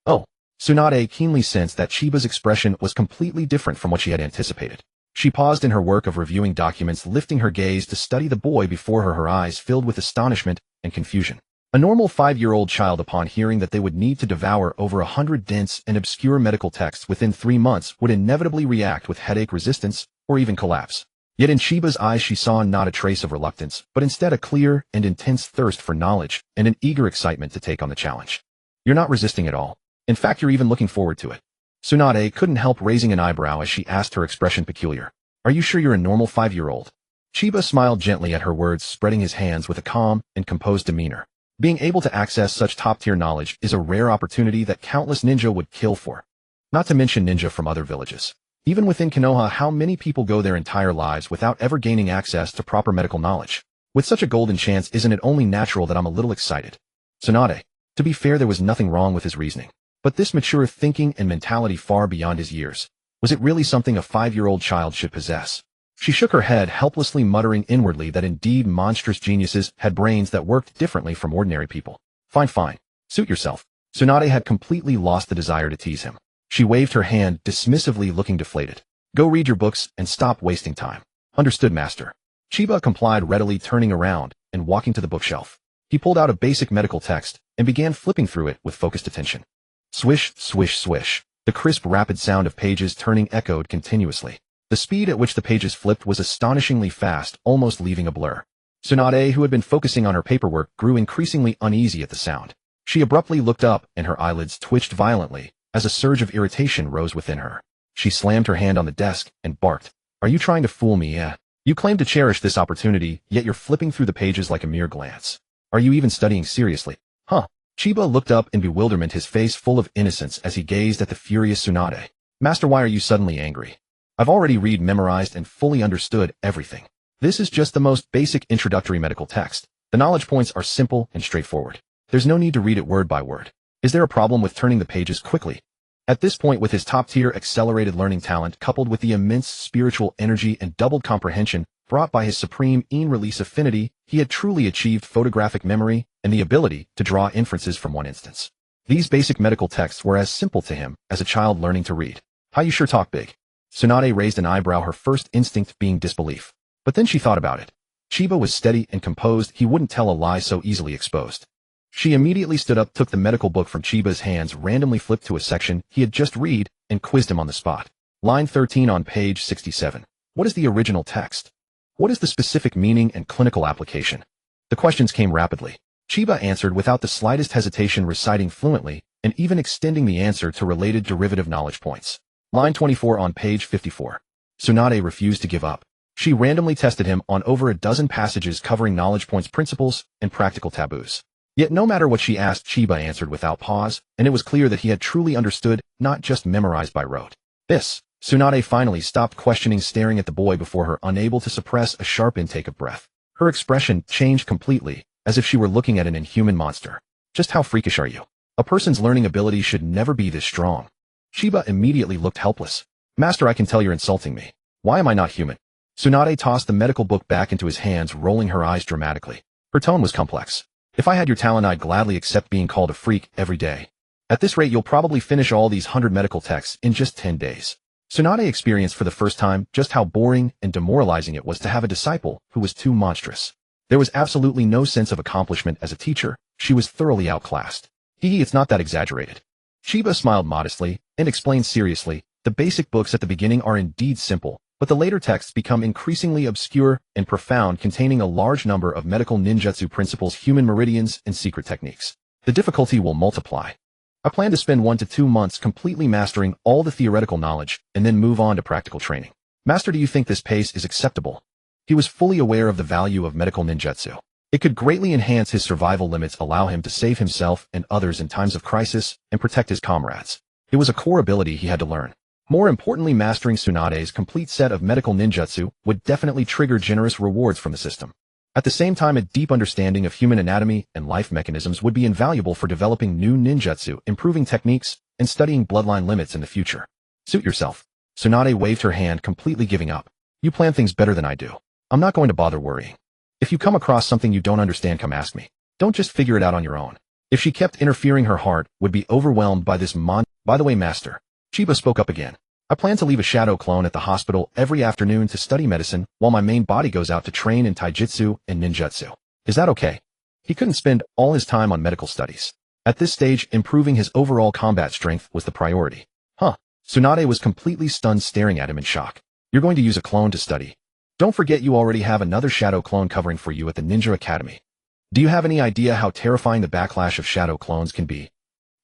"Oh." Tsunade keenly sensed that Chiba's expression was completely different from what she had anticipated. She paused in her work of reviewing documents, lifting her gaze to study the boy before her, her eyes filled with astonishment and confusion. A normal 5-year-old child, upon hearing that they would need to devour over 100 dense and obscure medical texts within 3 months, would inevitably react with headache, resistance, or even collapse. Yet in Chiba's eyes she saw not a trace of reluctance, but instead a clear and intense thirst for knowledge and an eager excitement to take on the challenge. "You're not resisting at all. In fact, you're even looking forward to it." Tsunade couldn't help raising an eyebrow as she asked, her expression peculiar. "Are you sure you're a normal 5-year-old? Chiba smiled gently at her words, spreading his hands with a calm and composed demeanor. Being able to access such top-tier knowledge is a rare opportunity that countless ninja would kill for. Not to mention ninja from other villages. Even within Konoha, how many people go their entire lives without ever gaining access to proper medical knowledge? With such a golden chance, isn't it only natural that I'm a little excited? Tsunade. To be fair, there was nothing wrong with his reasoning. But this mature thinking and mentality far beyond his years. Was it really something a 5-year-old child should possess? She shook her head, helplessly muttering inwardly that indeed monstrous geniuses had brains that worked differently from ordinary people. Fine. Suit yourself. Tsunade had completely lost the desire to tease him. She waved her hand, dismissively looking deflated. Go read your books and stop wasting time. Understood, master. Chiba complied readily, turning around and walking to the bookshelf. He pulled out a basic medical text and began flipping through it with focused attention. Swish, swish, swish. The crisp, rapid sound of pages turning echoed continuously. The speed at which the pages flipped was astonishingly fast, almost leaving a blur. Tsunade, who had been focusing on her paperwork, grew increasingly uneasy at the sound. She abruptly looked up, and her eyelids twitched violently as a surge of irritation rose within her. She slammed her hand on the desk and barked, "Are you trying to fool me, eh? You claim to cherish this opportunity, yet you're flipping through the pages like a mere glance. Are you even studying seriously? Huh?" Chiba looked up in bewilderment, his face full of innocence as he gazed at the furious Tsunade. "Master, why are you suddenly angry? I've already memorized and fully understood everything. This is just the most basic introductory medical text. The knowledge points are simple and straightforward. There's no need to read it word by word. Is there a problem with turning the pages quickly?" At this point, with his top-tier accelerated learning talent coupled with the immense spiritual energy and doubled comprehension brought by his supreme in-release affinity, he had truly achieved photographic memory and the ability to draw inferences from one instance. These basic medical texts were as simple to him as a child learning to read. "How you sure talk big." Tsunade raised an eyebrow, her first instinct being disbelief. But then she thought about it. Chiba was steady and composed. He wouldn't tell a lie so easily exposed. She immediately stood up, took the medical book from Chiba's hands, randomly flipped to a section he had just read, and quizzed him on the spot. Line 13 on page 67. What is the original text? What is the specific meaning and clinical application? The questions came rapidly. Chiba answered without the slightest hesitation, reciting fluently, and even extending the answer to related derivative knowledge points. Line 24 on page 54. Tsunade refused to give up. She randomly tested him on over a dozen passages covering knowledge points, principles, and practical taboos. Yet no matter what she asked, Chiba answered without pause, and it was clear that he had truly understood, not just memorized by rote. Tsunade finally stopped questioning, staring at the boy before her, unable to suppress a sharp intake of breath. Her expression changed completely, as if she were looking at an inhuman monster. "Just how freakish are you? A person's learning ability should never be this strong." Chiba immediately looked helpless. "Master, I can tell you're insulting me. Why am I not human?" Tsunade tossed the medical book back into his hands, rolling her eyes dramatically. Her tone was complex. "If I had your talent, I'd gladly accept being called a freak every day. At this rate, you'll probably finish all these 100 medical texts in just 10 days. Tsunade experienced for the first time just how boring and demoralizing it was to have a disciple who was too monstrous. There was absolutely no sense of accomplishment as a teacher. She was thoroughly outclassed. It's not that exaggerated." Chiba smiled modestly and explained seriously, "The basic books at the beginning are indeed simple, but the later texts become increasingly obscure and profound, containing a large number of medical ninjutsu principles, human meridians, and secret techniques. The difficulty will multiply. I plan to spend 1 to 2 months completely mastering all the theoretical knowledge and then move on to practical training. Master, do you think this pace is acceptable?" He was fully aware of the value of medical ninjutsu. It could greatly enhance his survival limits, allow him to save himself and others in times of crisis, and protect his comrades. It was a core ability he had to learn. More importantly, mastering Tsunade's complete set of medical ninjutsu would definitely trigger generous rewards from the system. At the same time, a deep understanding of human anatomy and life mechanisms would be invaluable for developing new ninjutsu, improving techniques, and studying bloodline limits in the future. "Suit yourself." Tsunade waved her hand, completely giving up. "You plan things better than I do. I'm not going to bother worrying. If you come across something you don't understand, come ask me. Don't just figure it out on your own." If she kept interfering, her heart would be overwhelmed by this By the way, master, Chiba spoke up again. "I plan to leave a shadow clone at the hospital every afternoon to study medicine while my main body goes out to train in taijutsu and ninjutsu. Is that okay?" He couldn't spend all his time on medical studies. At this stage, improving his overall combat strength was the priority. "Huh?" Tsunade was completely stunned, staring at him in shock. "You're going to use a clone to study? Don't forget you already have another shadow clone covering for you at the Ninja Academy. Do you have any idea how terrifying the backlash of shadow clones can be?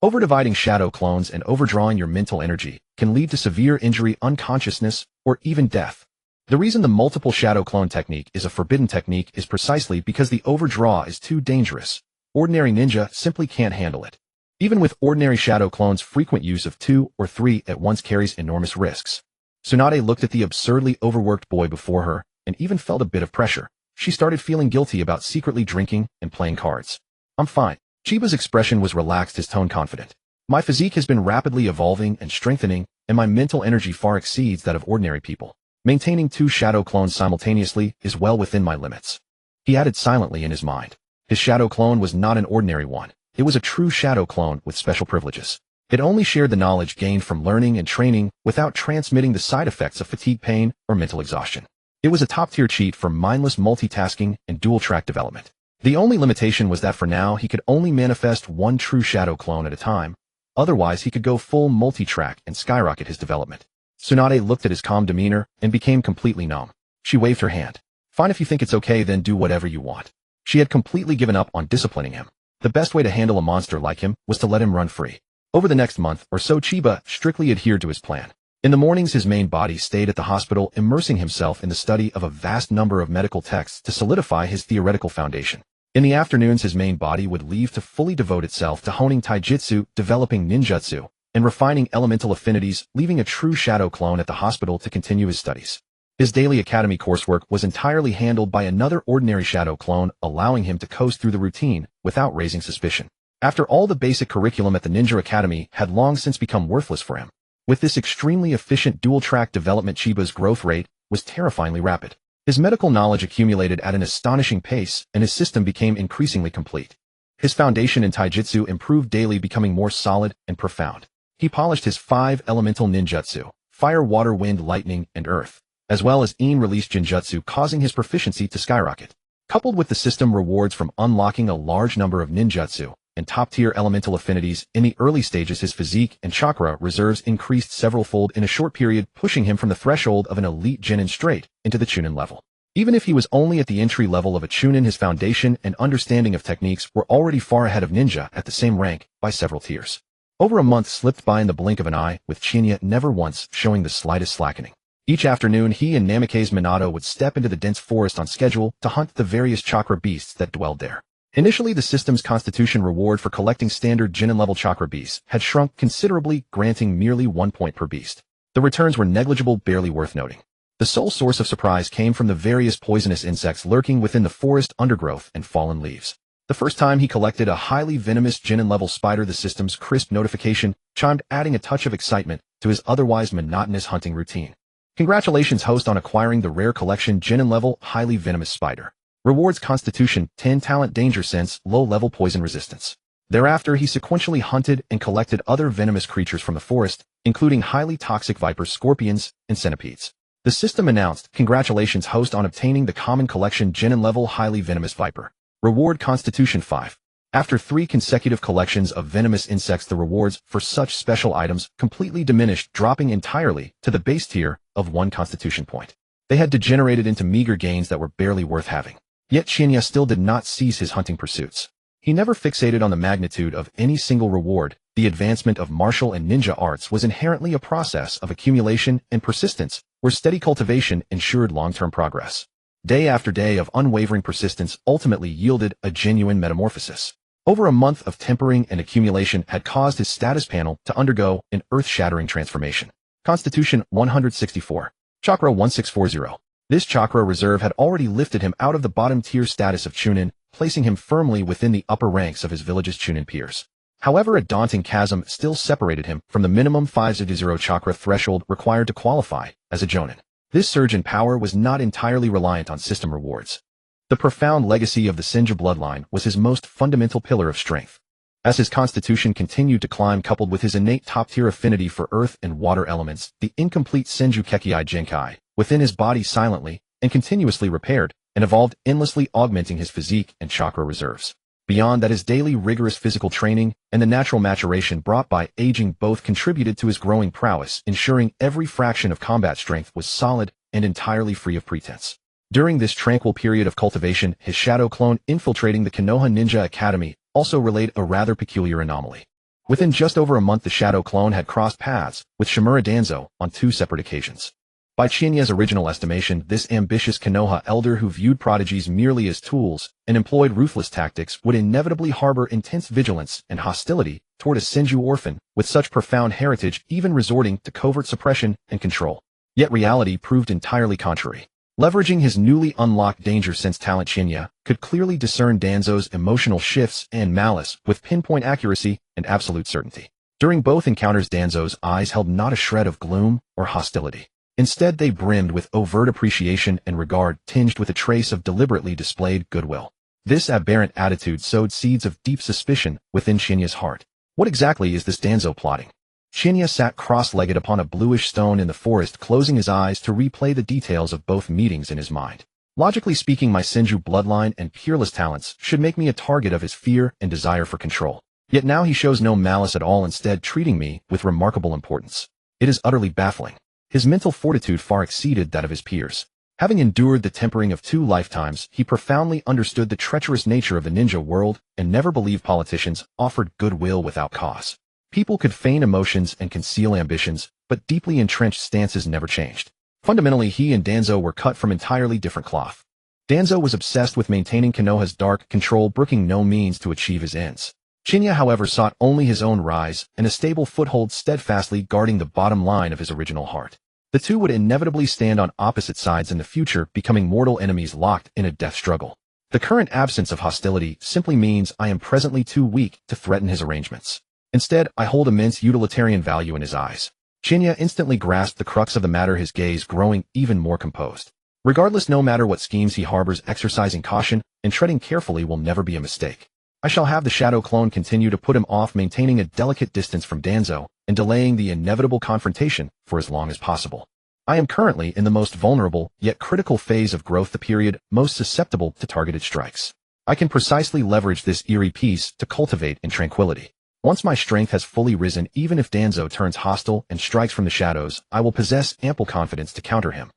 Overdividing shadow clones and overdrawing your mental energy can lead to severe injury, unconsciousness, or even death. The reason the multiple shadow clone technique is a forbidden technique is precisely because the overdraw is too dangerous. ordinary ninja simply can't handle it. Even with ordinary shadow clones, frequent use of 2 or 3 at once carries enormous risks. Tsunade looked at the absurdly overworked boy before her and even felt a bit of pressure. She started feeling guilty about secretly drinking and playing cards. I'm fine. Chiba's expression was relaxed, his tone confident. My physique has been rapidly evolving and strengthening, and my mental energy far exceeds that of ordinary people. Maintaining 2 shadow clones simultaneously is well within my limits. He added silently in his mind. His shadow clone was not an ordinary one. It was a true shadow clone with special privileges. It only shared the knowledge gained from learning and training without transmitting the side effects of fatigue, pain, or mental exhaustion. It was a top-tier cheat for mindless multitasking and dual-track development. The only limitation was that for now he could only manifest 1 true shadow clone at a time. Otherwise, he could go full multi-track and skyrocket his development. Tsunade looked at his calm demeanor and became completely numb. She waved her hand. Fine, if you think it's okay, then do whatever you want. She had completely given up on disciplining him. The best way to handle a monster like him was to let him run free. Over the next month or so, Chiba strictly adhered to his plan. In the mornings, his main body stayed at the hospital, immersing himself in the study of a vast number of medical texts to solidify his theoretical foundation. In the afternoons, his main body would leave to fully devote itself to honing taijutsu, developing ninjutsu, and refining elemental affinities, leaving a true shadow clone at the hospital to continue his studies. His daily academy coursework was entirely handled by another ordinary shadow clone, allowing him to coast through the routine without raising suspicion. After all, the basic curriculum at the Ninja Academy had long since become worthless for him. With this extremely efficient dual-track development, Chiba's growth rate was terrifyingly rapid. His medical knowledge accumulated at an astonishing pace, and his system became increasingly complete. His foundation in taijutsu improved daily, becoming more solid and profound. He polished his 5 elemental ninjutsu, fire, water, wind, lightning, and earth, as well as in-release genjutsu, causing his proficiency to skyrocket. Coupled with the system rewards from unlocking a large number of ninjutsu and top-tier elemental affinities in the early stages, his physique and chakra reserves increased several-fold in a short period, pushing him from the threshold of an elite Chunin straight into the Chunin level. Even if he was only at the entry level of a Chunin, his foundation and understanding of techniques were already far ahead of ninja at the same rank by several tiers. Over a month slipped by in the blink of an eye, with Chinya never once showing the slightest slackening. Each afternoon, he and Namikaze Minato would step into the dense forest on schedule to hunt the various chakra beasts that dwelled there. Initially, the system's constitution reward for collecting standard Chunin-level chakra beasts had shrunk considerably, granting merely 1 point per beast. The returns were negligible, barely worth noting. The sole source of surprise came from the various poisonous insects lurking within the forest undergrowth and fallen leaves. The first time he collected a highly venomous Chunin-level spider, the system's crisp notification chimed, adding a touch of excitement to his otherwise monotonous hunting routine. Congratulations, host, on acquiring the rare collection Chunin-level highly venomous spider. Rewards: Constitution 10, Talent Danger Sense, low-level poison resistance. Thereafter, he sequentially hunted and collected other venomous creatures from the forest, including highly toxic vipers, scorpions, and centipedes. The system announced, congratulations, host, on obtaining the common collection Chunin-level highly venomous viper. Reward: Constitution 5. After 3 consecutive collections of venomous insects, the rewards for such special items completely diminished, dropping entirely to the base tier of 1 Constitution point. They had degenerated into meager gains that were barely worth having. Yet Shinya still did not cease his hunting pursuits. He never fixated on the magnitude of any single reward. The advancement of martial and ninja arts was inherently a process of accumulation and persistence, where steady cultivation ensured long-term progress. Day after day of unwavering persistence ultimately yielded a genuine metamorphosis. Over a month of tempering and accumulation had caused his status panel to undergo an earth-shattering transformation. Constitution 164. Chakra 1640. This chakra reserve had already lifted him out of the bottom-tier status of Chunin, placing him firmly within the upper ranks of his village's Chunin peers. However, a daunting chasm still separated him from the minimum 500 chakra threshold required to qualify as a Jonin. This surge in power was not entirely reliant on system rewards. The profound legacy of the Senju bloodline was his most fundamental pillar of strength. As his constitution continued to climb, coupled with his innate top-tier affinity for earth and water elements, the incomplete Senju Kekkei Genkai within his body silently and continuously repaired and evolved, endlessly augmenting his physique and chakra reserves. Beyond that, his daily rigorous physical training and the natural maturation brought by aging both contributed to his growing prowess, ensuring every fraction of combat strength was solid and entirely free of pretense. During this tranquil period of cultivation, his shadow clone infiltrating the Konoha Ninja Academy also relayed a rather peculiar anomaly. Within just over a month, the shadow clone had crossed paths with Shimura Danzo on 2 separate occasions. By Chinya's original estimation, this ambitious Konoha elder who viewed prodigies merely as tools and employed ruthless tactics would inevitably harbor intense vigilance and hostility toward a Senju orphan with such profound heritage, even resorting to covert suppression and control. Yet reality proved entirely contrary. Leveraging his newly unlocked danger sense talent, Chinya could clearly discern Danzo's emotional shifts and malice with pinpoint accuracy and absolute certainty. During both encounters, Danzo's eyes held not a shred of gloom or hostility. Instead, they brimmed with overt appreciation and regard, tinged with a trace of deliberately displayed goodwill. This aberrant attitude sowed seeds of deep suspicion within Chinya's heart. What exactly is this Danzo plotting? Chinya sat cross-legged upon a bluish stone in the forest, closing his eyes to replay the details of both meetings in his mind. Logically speaking, my Senju bloodline and peerless talents should make me a target of his fear and desire for control. Yet now he shows no malice at all, instead treating me with remarkable importance. It is utterly baffling. His mental fortitude far exceeded that of his peers. Having endured the tempering of 2 lifetimes, he profoundly understood the treacherous nature of the ninja world and never believed politicians offered goodwill without cause. People could feign emotions and conceal ambitions, but deeply entrenched stances never changed. Fundamentally, he and Danzo were cut from entirely different cloth. Danzo was obsessed with maintaining Konoha's dark control, brooking no means to achieve his ends. Chinya, however, sought only his own rise and a stable foothold, steadfastly guarding the bottom line of his original heart. The two would inevitably stand on opposite sides in the future, becoming mortal enemies locked in a death struggle. The current absence of hostility simply means I am presently too weak to threaten his arrangements. Instead, I hold immense utilitarian value in his eyes. Chinya instantly grasped the crux of the matter, his gaze growing even more composed. Regardless, no matter what schemes he harbors, exercising caution and treading carefully will never be a mistake. I shall have the shadow clone continue to put him off, maintaining a delicate distance from Danzo and delaying the inevitable confrontation for as long as possible. I am currently in the most vulnerable yet critical phase of growth, the period most susceptible to targeted strikes. I can precisely leverage this eerie peace to cultivate in tranquility. Once my strength has fully risen, even if Danzo turns hostile and strikes from the shadows, I will possess ample confidence to counter him.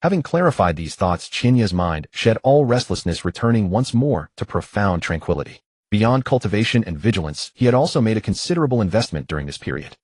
Having clarified these thoughts, Chinya's mind shed all restlessness, returning once more to profound tranquility. Beyond cultivation and vigilance, he had also made a considerable investment during this period.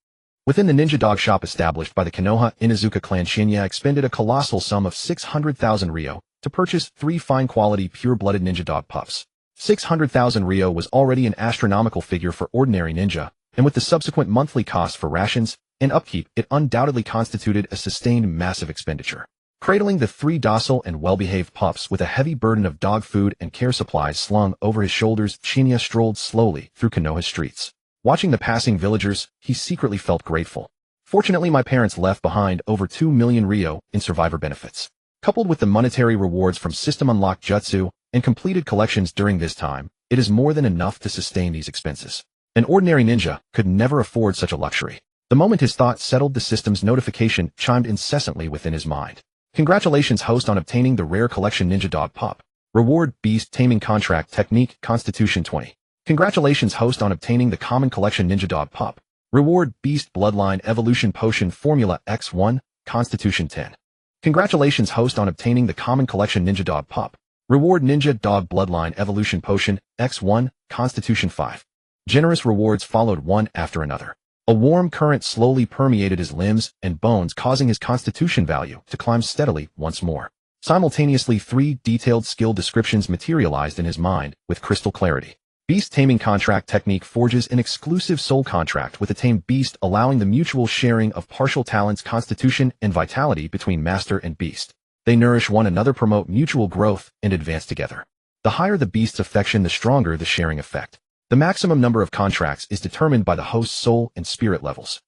Within the ninja dog shop established by the Konoha Inuzuka clan, Chinya expended a colossal sum of 600,000 ryo to purchase 3 fine-quality pure-blooded ninja dog pups. 600,000 ryo was already an astronomical figure for ordinary ninja, and with the subsequent monthly costs for rations and upkeep, it undoubtedly constituted a sustained massive expenditure. Cradling the 3 docile and well-behaved pups with a heavy burden of dog food and care supplies slung over his shoulders, Chinya strolled slowly through Konoha's streets. Watching the passing villagers, he secretly felt grateful. Fortunately, my parents left behind over 2 million ryo in survivor benefits. Coupled with the monetary rewards from system-unlocked jutsu and completed collections during this time, it is more than enough to sustain these expenses. An ordinary ninja could never afford such a luxury. The moment his thoughts settled, the system's notification chimed incessantly within his mind. Congratulations, host, on obtaining the rare collection Ninja Dog Pup. Reward: Beast Taming Contract Technique Constitution 20. Congratulations, host, on obtaining the Common Collection Ninja Dog Pup. Reward: Beast Bloodline Evolution Potion Formula X1 Constitution 10. Congratulations, host, on obtaining the Common Collection Ninja Dog Pup. Reward: Ninja Dog Bloodline Evolution Potion X1 Constitution 5. Generous rewards followed one after another. A warm current slowly permeated his limbs and bones, causing his constitution value to climb steadily once more. Simultaneously, 3 detailed skill descriptions materialized in his mind with crystal clarity. Beast Taming Contract Technique forges an exclusive soul contract with a tamed beast, allowing the mutual sharing of partial talents, constitution, and vitality between master and beast. They nourish one another, promote mutual growth, and advance together. The higher the beast's affection, the stronger the sharing effect. The maximum number of contracts is determined by the host's soul and spirit levels.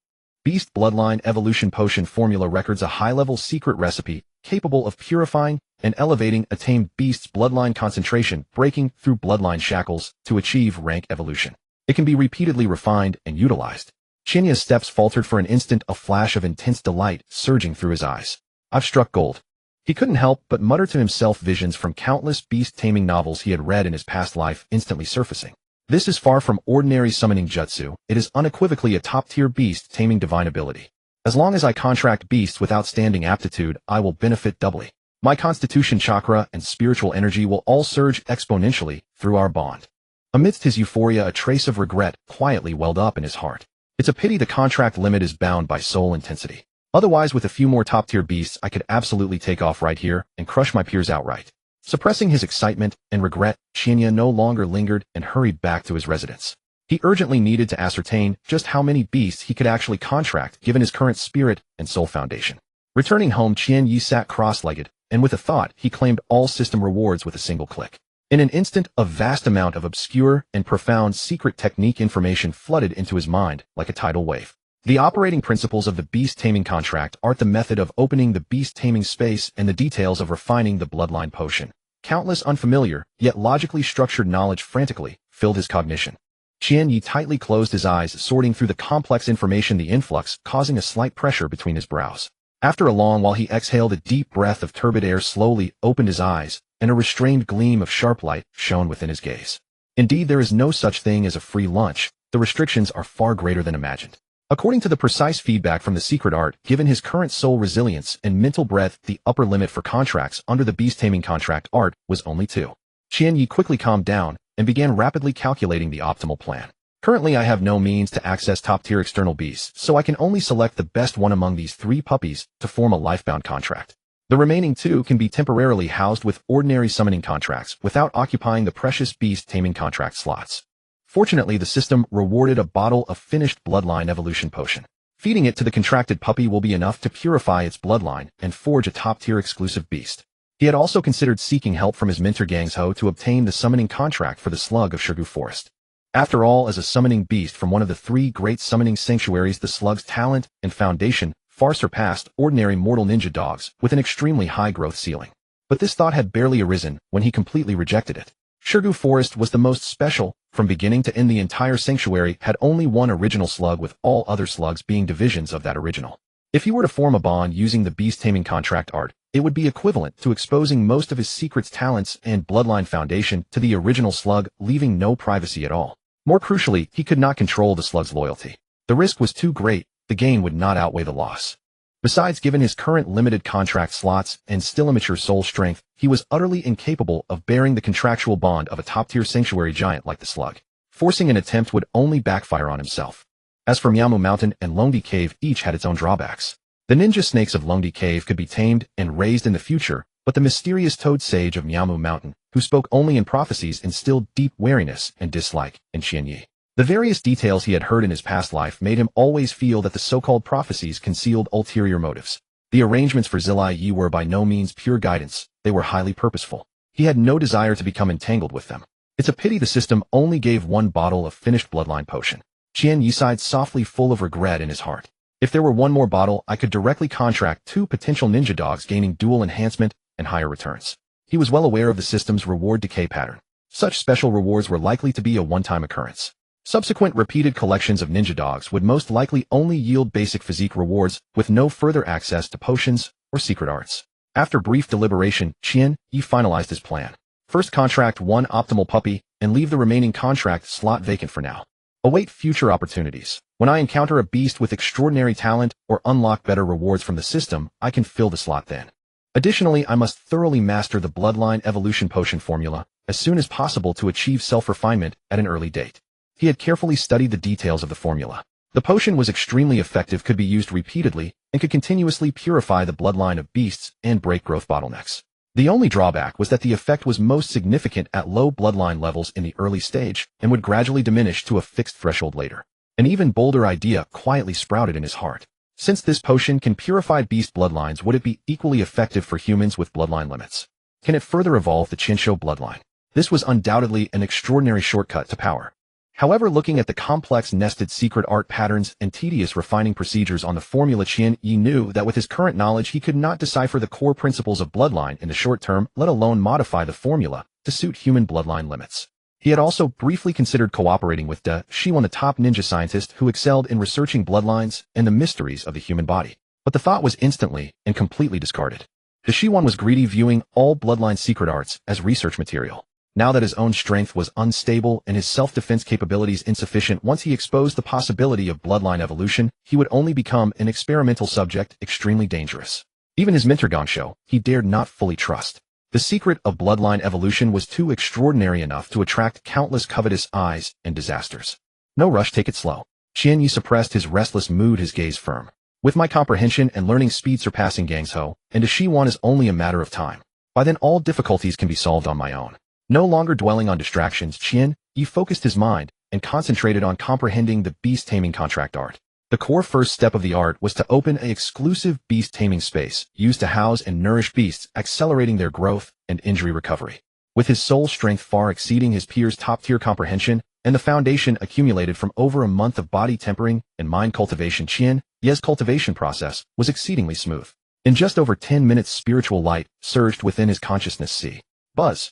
Beast Bloodline Evolution Potion Formula records a high-level secret recipe capable of purifying and elevating a tamed beast's bloodline concentration, breaking through bloodline shackles to achieve rank evolution. It can be repeatedly refined and utilized. Chinya's steps faltered for an instant, a flash of intense delight surging through his eyes. I've struck gold. He couldn't help but mutter to himself, visions from countless beast-taming novels he had read in his past life instantly surfacing. This is far from ordinary summoning jutsu. It is unequivocally a top-tier beast-taming divine ability. As long as I contract beasts with outstanding aptitude, I will benefit doubly. My constitution chakra and spiritual energy will all surge exponentially through our bond. Amidst his euphoria, a trace of regret quietly welled up in his heart. It's a pity the contract limit is bound by soul intensity. Otherwise, with a few more top-tier beasts, I could absolutely take off right here and crush my peers outright. Suppressing his excitement and regret, Qianya no longer lingered and hurried back to his residence. He urgently needed to ascertain just how many beasts he could actually contract given his current spirit and soul foundation. Returning home, Qianyi sat cross-legged, and with a thought, he claimed all system rewards with a single click. In an instant, a vast amount of obscure and profound secret technique information flooded into his mind like a tidal wave. The operating principles of the beast taming contract are the method of opening the beast taming space and the details of refining the bloodline potion. Countless unfamiliar, yet logically structured knowledge frantically filled his cognition. Qianyi tightly closed his eyes, sorting through the complex information, the influx causing a slight pressure between his brows. After a long while, he exhaled a deep breath of turbid air, slowly opened his eyes, and a restrained gleam of sharp light shone within his gaze. Indeed, there is no such thing as a free lunch. The restrictions are far greater than imagined. According to the precise feedback from the secret art, given his current soul resilience and mental breadth, the upper limit for contracts under the beast taming contract art was only 2. Qianyi quickly calmed down and began rapidly calculating the optimal plan. Currently, I have no means to access top-tier external beasts, so I can only select the best one among these 3 puppies to form a lifebound contract. The remaining 2 can be temporarily housed with ordinary summoning contracts without occupying the precious beast taming contract slots. Fortunately, the system rewarded a bottle of finished bloodline evolution potion. Feeding it to the contracted puppy will be enough to purify its bloodline and forge a top-tier exclusive beast. He had also considered seeking help from his mentor Gangsho to obtain the summoning contract for the slug of Shirgu Forest. After all, as a summoning beast from one of the 3 great summoning sanctuaries, the slug's talent and foundation far surpassed ordinary mortal ninja dogs with an extremely high growth ceiling. But this thought had barely arisen when he completely rejected it. Shirgu Forest was the most special. From beginning to end, the entire sanctuary had only one original slug, with all other slugs being divisions of that original. If he were to form a bond using the beast taming contract art, it would be equivalent to exposing most of his secrets, talents, and bloodline foundation to the original slug, leaving no privacy at all. More crucially, he could not control the slug's loyalty. The risk was too great. The gain would not outweigh the loss. Besides, given his current limited contract slots and still immature soul strength, he was utterly incapable of bearing the contractual bond of a top-tier sanctuary giant like the slug. Forcing an attempt would only backfire on himself. As for Miamu Mountain and Longdi Cave, each had its own drawbacks. The ninja snakes of Longdi Cave could be tamed and raised in the future, but the mysterious toad sage of Miamu Mountain, who spoke only in prophecies, instilled deep wariness and dislike in Qianyi. The various details he had heard in his past life made him always feel that the so-called prophecies concealed ulterior motives. The arrangements for Zilai Yi were by no means pure guidance, they were highly purposeful. He had no desire to become entangled with them. It's a pity the system only gave 1 bottle of finished bloodline potion. Qianyi sighed softly, full of regret in his heart. If there were 1 more bottle, I could directly contract 2 potential ninja dogs, gaining dual enhancement and higher returns. He was well aware of the system's reward decay pattern. Such special rewards were likely to be a one-time occurrence. Subsequent repeated collections of ninja dogs would most likely only yield basic physique rewards with no further access to potions or secret arts. After brief deliberation, Qianyi finalized his plan. First, contract 1 optimal puppy and leave the remaining contract slot vacant for now. Await future opportunities. When I encounter a beast with extraordinary talent or unlock better rewards from the system, I can fill the slot then. Additionally, I must thoroughly master the bloodline evolution potion formula as soon as possible to achieve self-refinement at an early date. He had carefully studied the details of the formula. The potion was extremely effective, could be used repeatedly, and could continuously purify the bloodline of beasts and break growth bottlenecks. The only drawback was that the effect was most significant at low bloodline levels in the early stage and would gradually diminish to a fixed threshold later. An even bolder idea quietly sprouted in his heart. Since this potion can purify beast bloodlines, would it be equally effective for humans with bloodline limits? Can it further evolve the Chinsho bloodline? This was undoubtedly an extraordinary shortcut to power. However, looking at the complex nested secret art patterns and tedious refining procedures on the formula, Qianyi knew that with his current knowledge he could not decipher the core principles of bloodline in the short term, let alone modify the formula to suit human bloodline limits. He had also briefly considered cooperating with De Shiwan, the top ninja scientist who excelled in researching bloodlines and the mysteries of the human body. But the thought was instantly and completely discarded. De Shiwan was greedy, viewing all bloodline secret arts as research material. Now that his own strength was unstable and his self-defense capabilities insufficient, once he exposed the possibility of bloodline evolution, he would only become an experimental subject, extremely dangerous. Even his mentor Gangsho, he dared not fully trust. The secret of bloodline evolution was too extraordinary enough to attract countless covetous eyes and disasters. No rush, take it slow. Qianyi suppressed his restless mood, his gaze firm. With my comprehension and learning speed surpassing Gangsho, and Shi-1 is only a matter of time. By then all difficulties can be solved on my own. No longer dwelling on distractions, Qian Yi focused his mind and concentrated on comprehending the beast-taming contract art. The core first step of the art was to open an exclusive beast-taming space, used to house and nourish beasts, accelerating their growth and injury recovery. With his soul strength far exceeding his peers' top-tier comprehension, and the foundation accumulated from over a month of body tempering and mind cultivation, Qian Yi's cultivation process was exceedingly smooth. In just over 10 minutes, spiritual light surged within his consciousness sea. Buzz!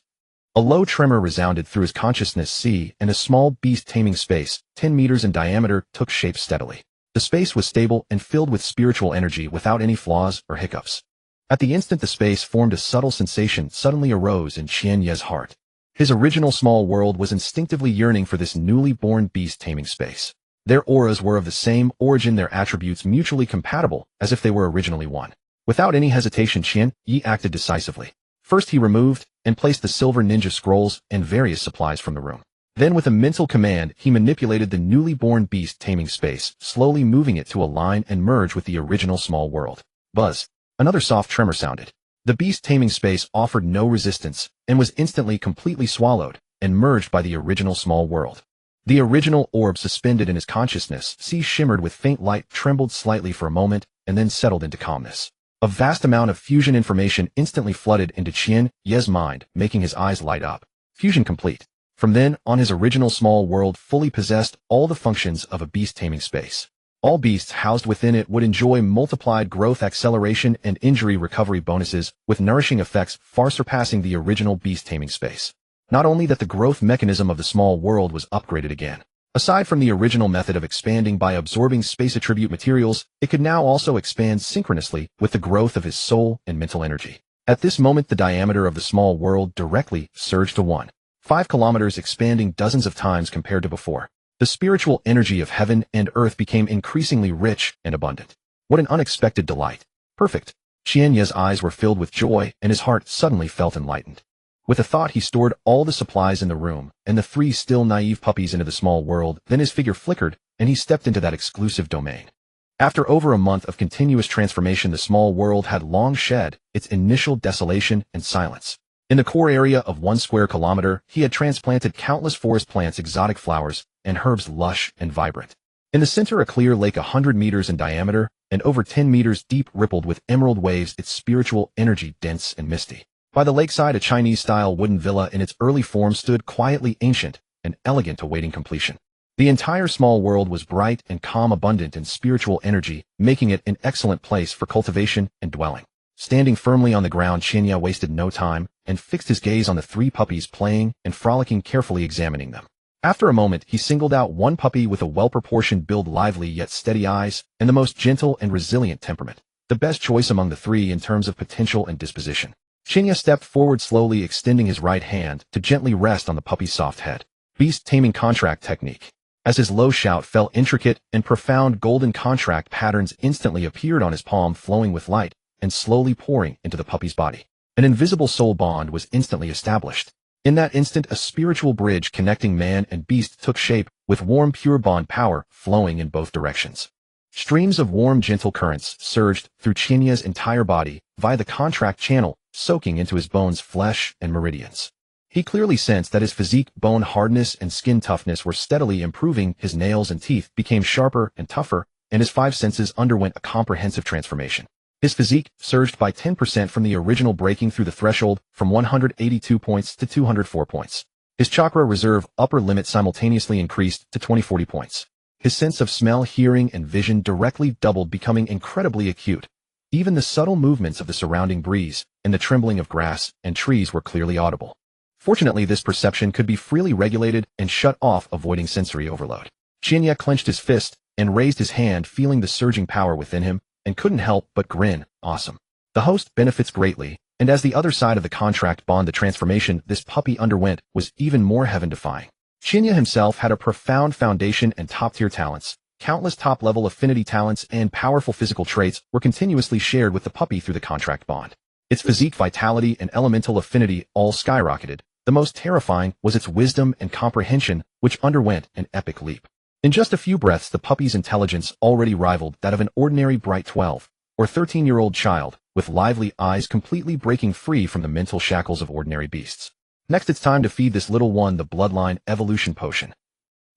A low tremor resounded through his consciousness sea, and a small beast-taming space, 10 meters in diameter, took shape steadily. The space was stable and filled with spiritual energy without any flaws or hiccups. At the instant the space formed, a subtle sensation suddenly arose in Qian Yi's heart. His original small world was instinctively yearning for this newly born beast-taming space. Their auras were of the same origin, their attributes mutually compatible, as if they were originally one. Without any hesitation, Qian Yi acted decisively. First he removed and placed the silver ninja scrolls and various supplies from the room. Then with a mental command, he manipulated the newly born beast-taming space, slowly moving it to align and merge with the original small world. Buzz! Another soft tremor sounded. The beast-taming space offered no resistance and was instantly completely swallowed and merged by the original small world. The original orb suspended in his consciousness, sea shimmered with faint light, trembled slightly for a moment, and then settled into calmness. A vast amount of fusion information instantly flooded into Qian Yi's mind, making his eyes light up. Fusion complete. From then on, his original small world fully possessed all the functions of a beast-taming space. All beasts housed within it would enjoy multiplied growth, acceleration, and injury recovery bonuses, with nourishing effects far surpassing the original beast-taming space. Not only that, the growth mechanism of the small world was upgraded again. Aside from the original method of expanding by absorbing space attribute materials, it could now also expand synchronously with the growth of his soul and mental energy. At this moment, the diameter of the small world directly surged to 1.5 kilometers, expanding dozens of times compared to before. The spiritual energy of heaven and earth became increasingly rich and abundant. What an unexpected delight. Perfect. Qian Yi's eyes were filled with joy, and his heart suddenly felt enlightened. With a thought, he stored all the supplies in the room and the 3 still naive puppies into the small world. Then his figure flickered, and he stepped into that exclusive domain. After over a month of continuous transformation, the small world had long shed its initial desolation and silence. In the core area of 1 square kilometer, he had transplanted countless forest plants, exotic flowers, and herbs lush and vibrant. In the center, a clear lake 100 meters in diameter and over 10 meters deep rippled with emerald waves, its spiritual energy dense and misty. By the lakeside, a Chinese-style wooden villa in its early form stood quietly, ancient and elegant, awaiting completion. The entire small world was bright and calm, abundant in spiritual energy, making it an excellent place for cultivation and dwelling. Standing firmly on the ground, Qian Yi wasted no time and fixed his gaze on the 3 puppies playing and frolicking, carefully examining them. After a moment, he singled out one puppy with a well-proportioned build, lively yet steady eyes, and the most gentle and resilient temperament. The best choice among the 3 in terms of potential and disposition. Qian Yi stepped forward slowly, extending his right hand to gently rest on the puppy's soft head. Beast-taming contract technique. As his low shout fell, intricate and profound golden contract patterns instantly appeared on his palm, flowing with light and slowly pouring into the puppy's body. An invisible soul bond was instantly established. In that instant, a spiritual bridge connecting man and beast took shape, with warm, pure bond power flowing in both directions. Streams of warm, gentle currents surged through Qian Yi's entire body via the contract channel, soaking into his bones, flesh, and meridians. He clearly sensed that his physique, bone hardness, and skin toughness were steadily improving. His nails and teeth became sharper and tougher, and his 5 senses underwent a comprehensive transformation. His physique surged by 10% from the original, breaking through the threshold from 182 points to 204 points. His chakra reserve upper limit simultaneously increased to 2040 points. His sense of smell, hearing, and vision directly doubled, becoming incredibly acute. Even the subtle movements of the surrounding breeze and the trembling of grass and trees were clearly audible. Fortunately, this perception could be freely regulated and shut off, avoiding sensory overload. Qian Yi clenched his fist and raised his hand, feeling the surging power within him, and couldn't help but grin. Awesome. The host benefits greatly, and as the other side of the contract bond, the transformation this puppy underwent was even more heaven-defying. Qian Yi himself had a profound foundation and top-tier talents. Countless top-level affinity talents and powerful physical traits were continuously shared with the puppy through the contract bond. Its physique, vitality, and elemental affinity all skyrocketed. The most terrifying was its wisdom and comprehension, which underwent an epic leap. In just a few breaths, the puppy's intelligence already rivaled that of an ordinary bright 12 or 13-year-old child, with lively eyes completely breaking free from the mental shackles of ordinary beasts. Next, it's time to feed this little one the Bloodline evolution potion,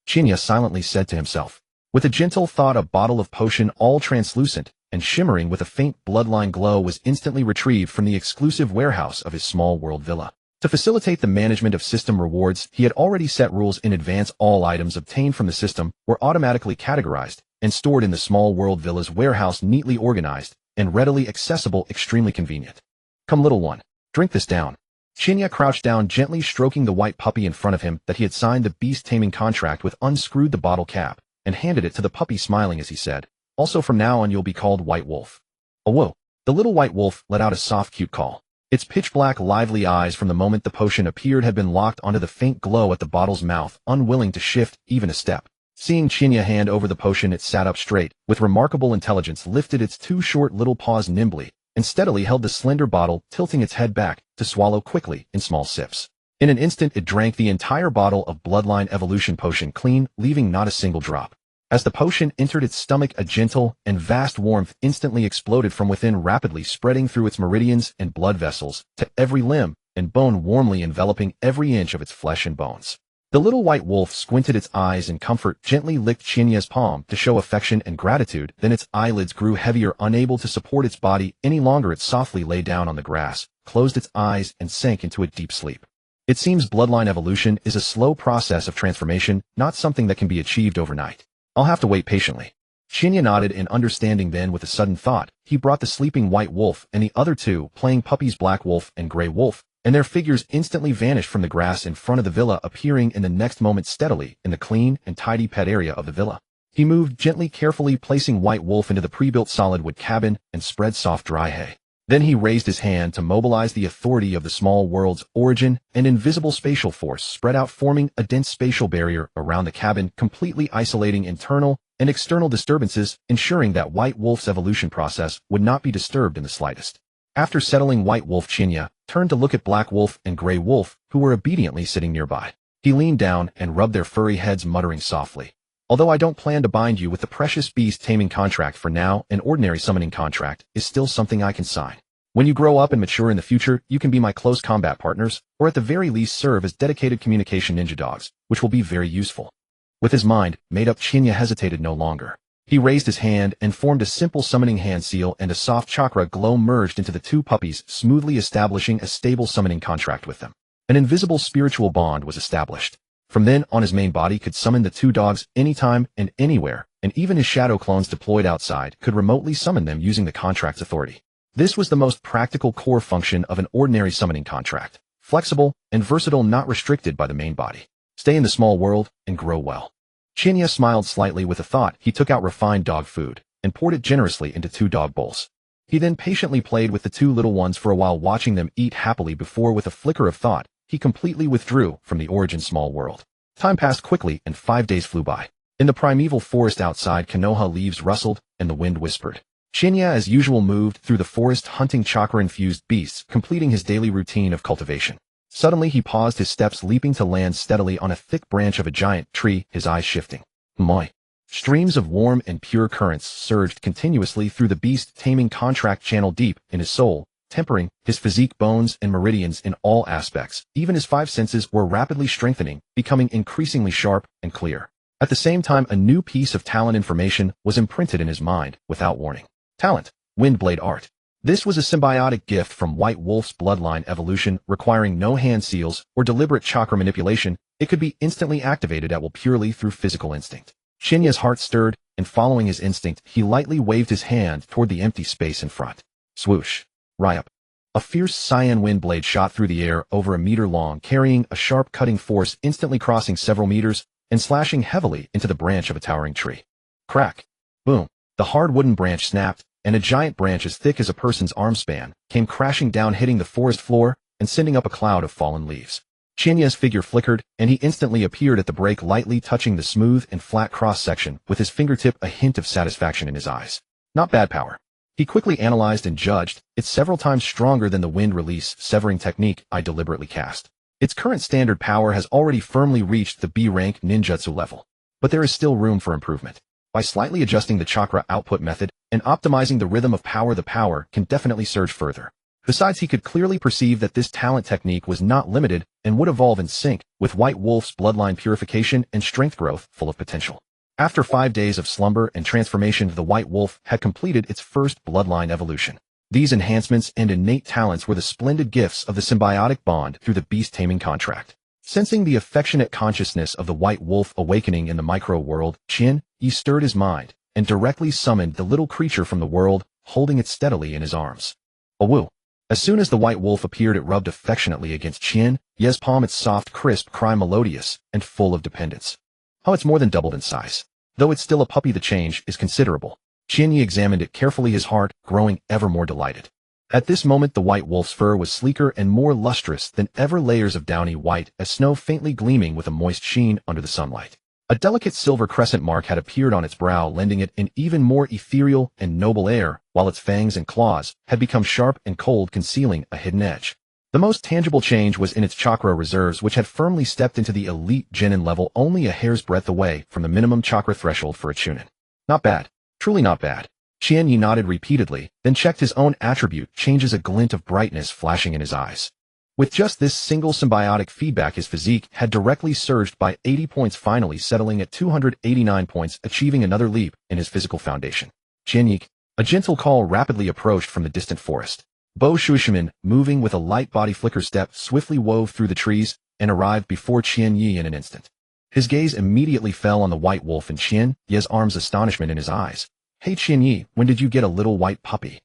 Chinya silently said to himself. With a gentle thought, a bottle of potion all translucent and shimmering with a faint bloodline glow was instantly retrieved from the exclusive warehouse of his small world villa. To facilitate the management of system rewards, he had already set rules in advance. All items obtained from the system were automatically categorized and stored in the small world villa's warehouse, neatly organized and readily accessible, extremely convenient. Come, little one, drink this down. Chinya crouched down, gently stroking the white puppy in front of him that he had signed the beast taming contract with, unscrewed the bottle cap, and handed it to the puppy, smiling as he said, "Also from now on you'll be called White Wolf." Oh whoa! The little white wolf let out a soft, cute call. Its pitch-black, lively eyes from the moment the potion appeared had been locked onto the faint glow at the bottle's mouth, unwilling to shift even a step. Seeing Chinya hand over the potion, it sat up straight, with remarkable intelligence, lifted its two short little paws nimbly, and steadily held the slender bottle, tilting its head back to swallow quickly in small sips. In an instant, it drank the entire bottle of Bloodline evolution potion clean, leaving not a single drop. As the potion entered its stomach, a gentle and vast warmth instantly exploded from within, rapidly spreading through its meridians and blood vessels to every limb and bone, warmly enveloping every inch of its flesh and bones. The little white wolf squinted its eyes in comfort, gently licked Chinya's palm to show affection and gratitude, then its eyelids grew heavier, unable to support its body any longer. It softly lay down on the grass, closed its eyes, and sank into a deep sleep. It seems Bloodline evolution is a slow process of transformation, not something that can be achieved overnight. I'll have to wait patiently. Chinya nodded in understanding. Then, with a sudden thought, he brought the sleeping white wolf and the other two playing puppies, Black Wolf and Gray Wolf, and their figures instantly vanished from the grass in front of the villa, appearing in the next moment steadily in the clean and tidy pet area of the villa. He moved gently, carefully placing White Wolf into the pre-built solid wood cabin and spread soft dry hay. Then he raised his hand to mobilize the authority of the small world's origin and invisible spatial force spread out, forming a dense spatial barrier around the cabin, completely isolating internal and external disturbances, ensuring that White Wolf's evolution process would not be disturbed in the slightest. After settling White Wolf, Chinya turned to look at Black Wolf and Gray Wolf, who were obediently sitting nearby. He leaned down and rubbed their furry heads, muttering softly, "Although I don't plan to bind you with the precious beast taming contract for now, an ordinary summoning contract is still something I can sign. When you grow up and mature in the future, you can be my close combat partners, or at the very least serve as dedicated communication ninja dogs, which will be very useful." With his mind made up, Chinya hesitated no longer. He raised his hand and formed a simple summoning hand seal, and a soft chakra glow merged into the two puppies, smoothly establishing a stable summoning contract with them. An invisible spiritual bond was established. From then on, his main body could summon the two dogs anytime and anywhere, and even his shadow clones deployed outside could remotely summon them using the contract's authority. This was the most practical core function of an ordinary summoning contract, flexible and versatile, not restricted by the main body. Stay in the small world and grow well. Chinya smiled slightly with a thought. He took out refined dog food and poured it generously into two dog bowls. He then patiently played with the two little ones for a while, watching them eat happily before, with a flicker of thought, he completely withdrew from the origin small world. Time passed quickly and 5 days flew by. In the primeval forest outside, Konoha leaves rustled and the wind whispered. Chinya, as usual, moved through the forest hunting chakra-infused beasts, completing his daily routine of cultivation. Suddenly he paused, his steps leaping to land steadily on a thick branch of a giant tree, his eyes shifting. Moi. Streams of warm and pure currents surged continuously through the beast taming contract channel deep in his soul, tempering his physique, bones, and meridians in all aspects. Even his 5 senses were rapidly strengthening, becoming increasingly sharp and clear. At the same time, a new piece of talent information was imprinted in his mind without warning. Talent: Windblade Art. This was a symbiotic gift from White Wolf's Bloodline evolution, requiring no hand seals or deliberate chakra manipulation. It could be instantly activated at will purely through physical instinct. Shinya's heart stirred, and following his instinct, he lightly waved his hand toward the empty space in front. Swoosh. Ryup. A fierce cyan wind blade shot through the air over a meter long, carrying a sharp cutting force, instantly crossing several meters and slashing heavily into the branch of a towering tree. Crack. Boom. The hard wooden branch snapped, and a giant branch as thick as a person's arm span came crashing down, hitting the forest floor and sending up a cloud of fallen leaves. Chinya's figure flickered, and he instantly appeared at the break, lightly touching the smooth and flat cross-section with his fingertip, a hint of satisfaction in his eyes. Not bad power. He quickly analyzed and judged. It's several times stronger than the wind release severing technique I deliberately cast. Its current standard power has already firmly reached the B rank ninjutsu level. but there is still room for improvement. By slightly adjusting the chakra output method and optimizing the rhythm of power, the power can definitely surge further. Besides, he could clearly perceive that this talent technique was not limited and would evolve in sync with White Wolf's bloodline purification and strength growth full of potential. After 5 days of slumber and transformation, the White Wolf had completed its first bloodline evolution. These enhancements and innate talents were the splendid gifts of the symbiotic bond through the beast-taming contract. Sensing the affectionate consciousness of the White Wolf awakening in the micro-world, Yi stirred his mind and directly summoned the little creature from the world, holding it steadily in his arms. Awoo! As soon as the White Wolf appeared, it rubbed affectionately against Yi's palm, its soft, crisp cry melodious and full of dependence. Oh, it's more than doubled in size. Though it's still a puppy, the change is considerable. Yi examined it carefully, his heart growing ever more delighted. At this moment, the White Wolf's fur was sleeker and more lustrous than ever, layers of downy white as snow faintly gleaming with a moist sheen under the sunlight. A delicate silver crescent mark had appeared on its brow, lending it an even more ethereal and noble air, while its fangs and claws had become sharp and cold, concealing a hidden edge. The most tangible change was in its chakra reserves, which had firmly stepped into the elite genin level, only a hair's breadth away from the minimum chakra threshold for a chunin. Not bad. Truly not bad. Yi nodded repeatedly, then checked his own attribute changes, a glint of brightness flashing in his eyes. With just this single symbiotic feedback, his physique had directly surged by 80 points, finally settling at 289 points, achieving another leap in his physical foundation. Yi, a gentle call rapidly approached from the distant forest. Bo Shuishimin, moving with a light body flicker step, swiftly wove through the trees and arrived before Yi in an instant. His gaze immediately fell on the White Wolf and Yi's arms, astonishment in his eyes. Hey Yi, when did you get a little white puppy?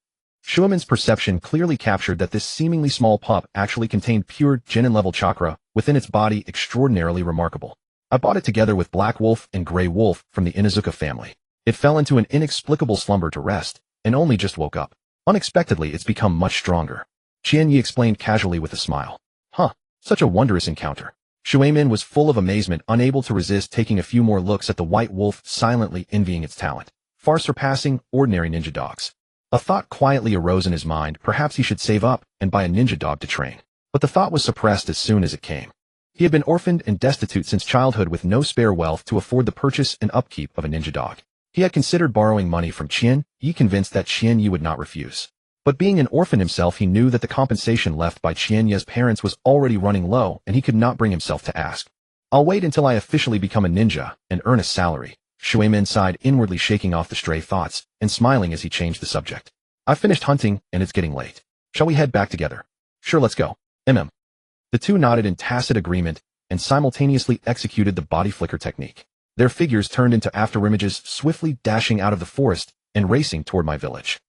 Shuimin's perception clearly captured that this seemingly small pup actually contained pure genin-level chakra within its body, extraordinarily remarkable. I bought it together with Black Wolf and Grey Wolf from the Inuzuka family. It fell into an inexplicable slumber to rest, and only just woke up. Unexpectedly, it's become much stronger. Yi explained casually with a smile. Huh, such a wondrous encounter. Shuimin was full of amazement, unable to resist taking a few more looks at the White Wolf, silently envying its talent, far surpassing ordinary ninja dogs. A thought quietly arose in his mind, perhaps he should save up and buy a ninja dog to train. But the thought was suppressed as soon as it came. He had been orphaned and destitute since childhood, with no spare wealth to afford the purchase and upkeep of a ninja dog. He had considered borrowing money from Yi, convinced that Yi would not refuse. But being an orphan himself, he knew that the compensation left by Yi's parents was already running low, and he could not bring himself to ask. I'll wait until I officially become a ninja and earn a salary. Shuimin sighed, inwardly shaking off the stray thoughts and smiling as he changed the subject. I've finished hunting and it's getting late. Shall we head back together? Sure, let's go. The two nodded in tacit agreement and simultaneously executed the body flicker technique. Their figures turned into afterimages, swiftly dashing out of the forest and racing toward my village.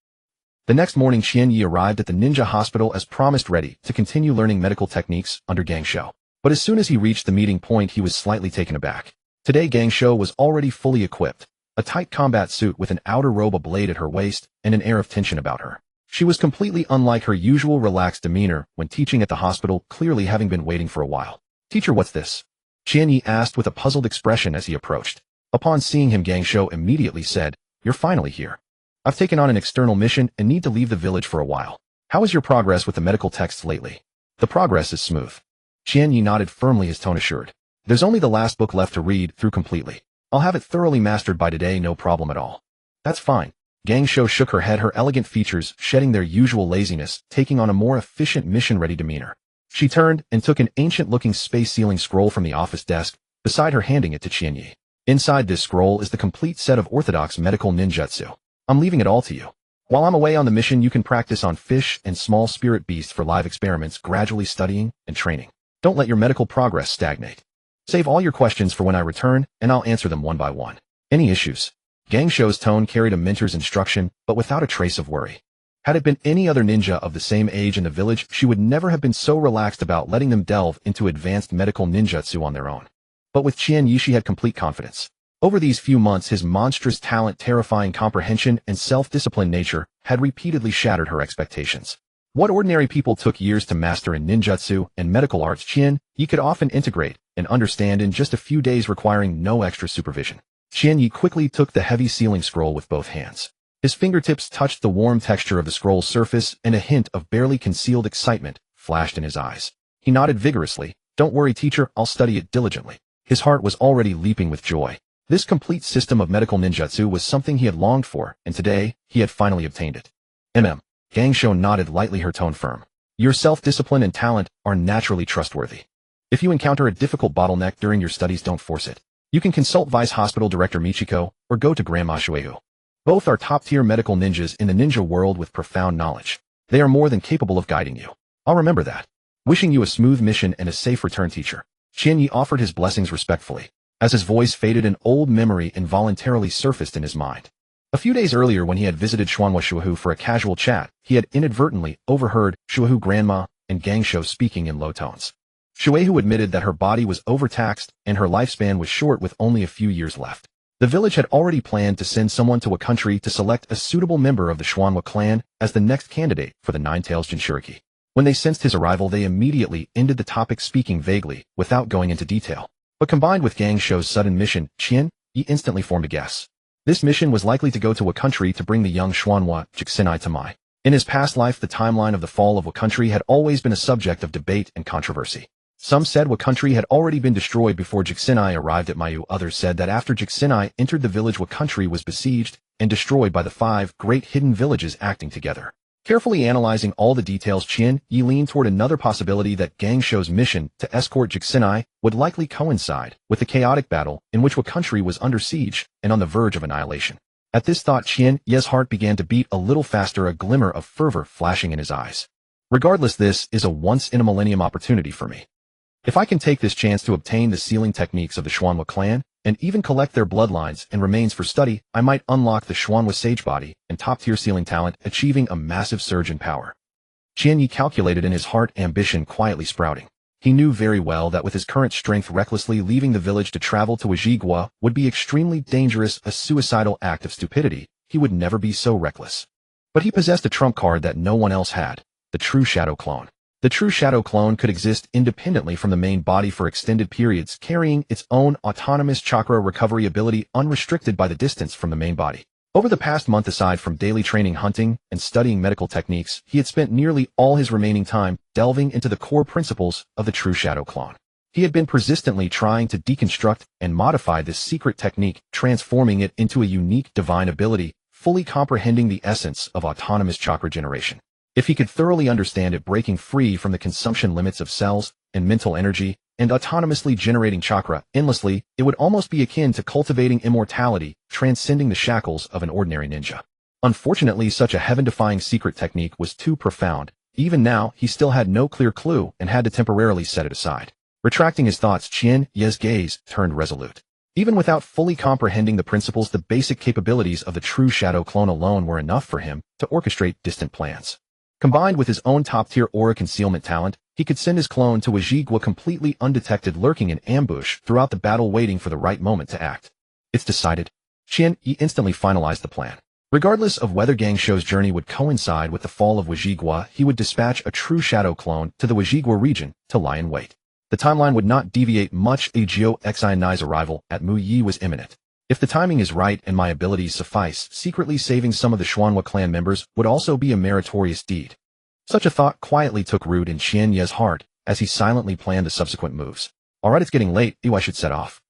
The next morning, Yi arrived at the ninja hospital as promised, ready to continue learning medical techniques under Gangsho. But as soon as he reached the meeting point, he was slightly taken aback. Today, Gangsho was already fully equipped, a tight combat suit with an outer robe, a blade at her waist, and an air of tension about her. She was completely unlike her usual relaxed demeanor when teaching at the hospital, clearly having been waiting for a while. Teacher, what's this? Yi asked with a puzzled expression as he approached. Upon seeing him, Gangsho immediately said, You're finally here. I've taken on an external mission and need to leave the village for a while. How is your progress with the medical texts lately? The progress is smooth. Yi nodded firmly, his tone assured. There's only the last book left to read through completely. I'll have it thoroughly mastered by today, no problem at all. That's fine. Gangsho shook her head, her elegant features shedding their usual laziness, taking on a more efficient, mission-ready demeanor. She turned and took an ancient-looking space-sealing scroll from the office desk beside her, handing it to Yi. Inside this scroll is the complete set of orthodox medical ninjutsu. I'm leaving it all to you. While I'm away on the mission, you can practice on fish and small spirit beasts for live experiments, gradually studying and training. Don't let your medical progress stagnate. Save all your questions for when I return, and I'll answer them one by one. Any issues? Gangsho's tone carried a mentor's instruction, but without a trace of worry. Had it been any other ninja of the same age in the village, she would never have been so relaxed about letting them delve into advanced medical ninjutsu on their own. But with Yi, she had complete confidence. Over these few months, his monstrous talent, terrifying comprehension, and self-disciplined nature had repeatedly shattered her expectations. What ordinary people took years to master in ninjutsu and medical arts, Yi could often integrate and understand in just a few days, requiring no extra supervision. Yi quickly took the heavy sealing scroll with both hands. His fingertips touched the warm texture of the scroll's surface, and a hint of barely concealed excitement flashed in his eyes. He nodded vigorously. Don't worry, teacher, I'll study it diligently. His heart was already leaping with joy. This complete system of medical ninjutsu was something he had longed for, and today, he had finally obtained it. Gangsho nodded lightly, her tone firm. Your self-discipline and talent are naturally trustworthy. If you encounter a difficult bottleneck during your studies, don't force it. You can consult Vice Hospital Director Michiko, or go to Grandma Shueyu. Both are top-tier medical ninjas in the ninja world with profound knowledge. They are more than capable of guiding you. I'll remember that. Wishing you a smooth mission and a safe return, teacher. Qianyi offered his blessings respectfully. As his voice faded, an old memory involuntarily surfaced in his mind. A few days earlier, when he had visited Xuanhua Shuehu for a casual chat, he had inadvertently overheard Shuehu Grandma and Gangsho speaking in low tones. Shuehu admitted that her body was overtaxed and her lifespan was short, with only a few years left. The village had already planned to send someone to a country to select a suitable member of the Xuanhua clan as the next candidate for the Nine-Tails Jinchuriki. When they sensed his arrival, they immediately ended the topic, speaking vaguely, without going into detail. But combined with Gangsho's sudden mission, Qian Yi instantly formed a guess. This mission was likely to go to a country to bring the young Xuanhua Jixinai to Mai. In his past life, the timeline of the fall of Wakountry had always been a subject of debate and controversy. Some said Wakountry had already been destroyed before Jixinai arrived at Mayu. Others said that after Jixinai entered the village, Wakountry was besieged and destroyed by the 5 great hidden villages acting together. Carefully analyzing all the details, Qian Yi leaned toward another possibility, that Gangsho's mission to escort Jixinai would likely coincide with the chaotic battle in which Wakountry was under siege and on the verge of annihilation. At this thought, Qian Yi's heart began to beat a little faster, a glimmer of fervor flashing in his eyes. Regardless, this is a once-in-a-millennium opportunity for me. If I can take this chance to obtain the sealing techniques of the Xuanhua clan, and even collect their bloodlines and remains for study, I might unlock the Xuanhua sage body and top-tier sealing talent, achieving a massive surge in power. Qian Yi calculated in his heart, ambition quietly sprouting. He knew very well that with his current strength, recklessly leaving the village to travel to Wajigua would be extremely dangerous, a suicidal act of stupidity. He would never be so reckless. But he possessed a trump card that no one else had, the true shadow clone. The true shadow clone could exist independently from the main body for extended periods, carrying its own autonomous chakra recovery ability, unrestricted by the distance from the main body. Over the past month, aside from daily training, hunting, and studying medical techniques, he had spent nearly all his remaining time delving into the core principles of the true shadow clone. He had been persistently trying to deconstruct and modify this secret technique, transforming it into a unique divine ability, fully comprehending the essence of autonomous chakra generation. If he could thoroughly understand it, breaking free from the consumption limits of cells and mental energy, and autonomously generating chakra endlessly, it would almost be akin to cultivating immortality, transcending the shackles of an ordinary ninja. Unfortunately, such a heaven-defying secret technique was too profound. Even now, he still had no clear clue and had to temporarily set it aside. Retracting his thoughts, Qian Yi's gaze turned resolute. Even without fully comprehending the principles, the basic capabilities of the true shadow clone alone were enough for him to orchestrate distant plans. Combined with his own top-tier aura concealment talent, he could send his clone to Wajigua completely undetected, lurking in ambush throughout the battle, waiting for the right moment to act. It's decided. Qian Yi instantly finalized the plan. Regardless of whether Gangsho's journey would coincide with the fall of Wajigua, he would dispatch a true shadow clone to the Wajigua region to lie in wait. The timeline would not deviate much. Agio Xinai's arrival at Mu Yi was imminent. If the timing is right and my abilities suffice, secretly saving some of the Xuanhua clan members would also be a meritorious deed. Such a thought quietly took root in Qian Yi's heart as he silently planned the subsequent moves. Alright, it's getting late. I should set off.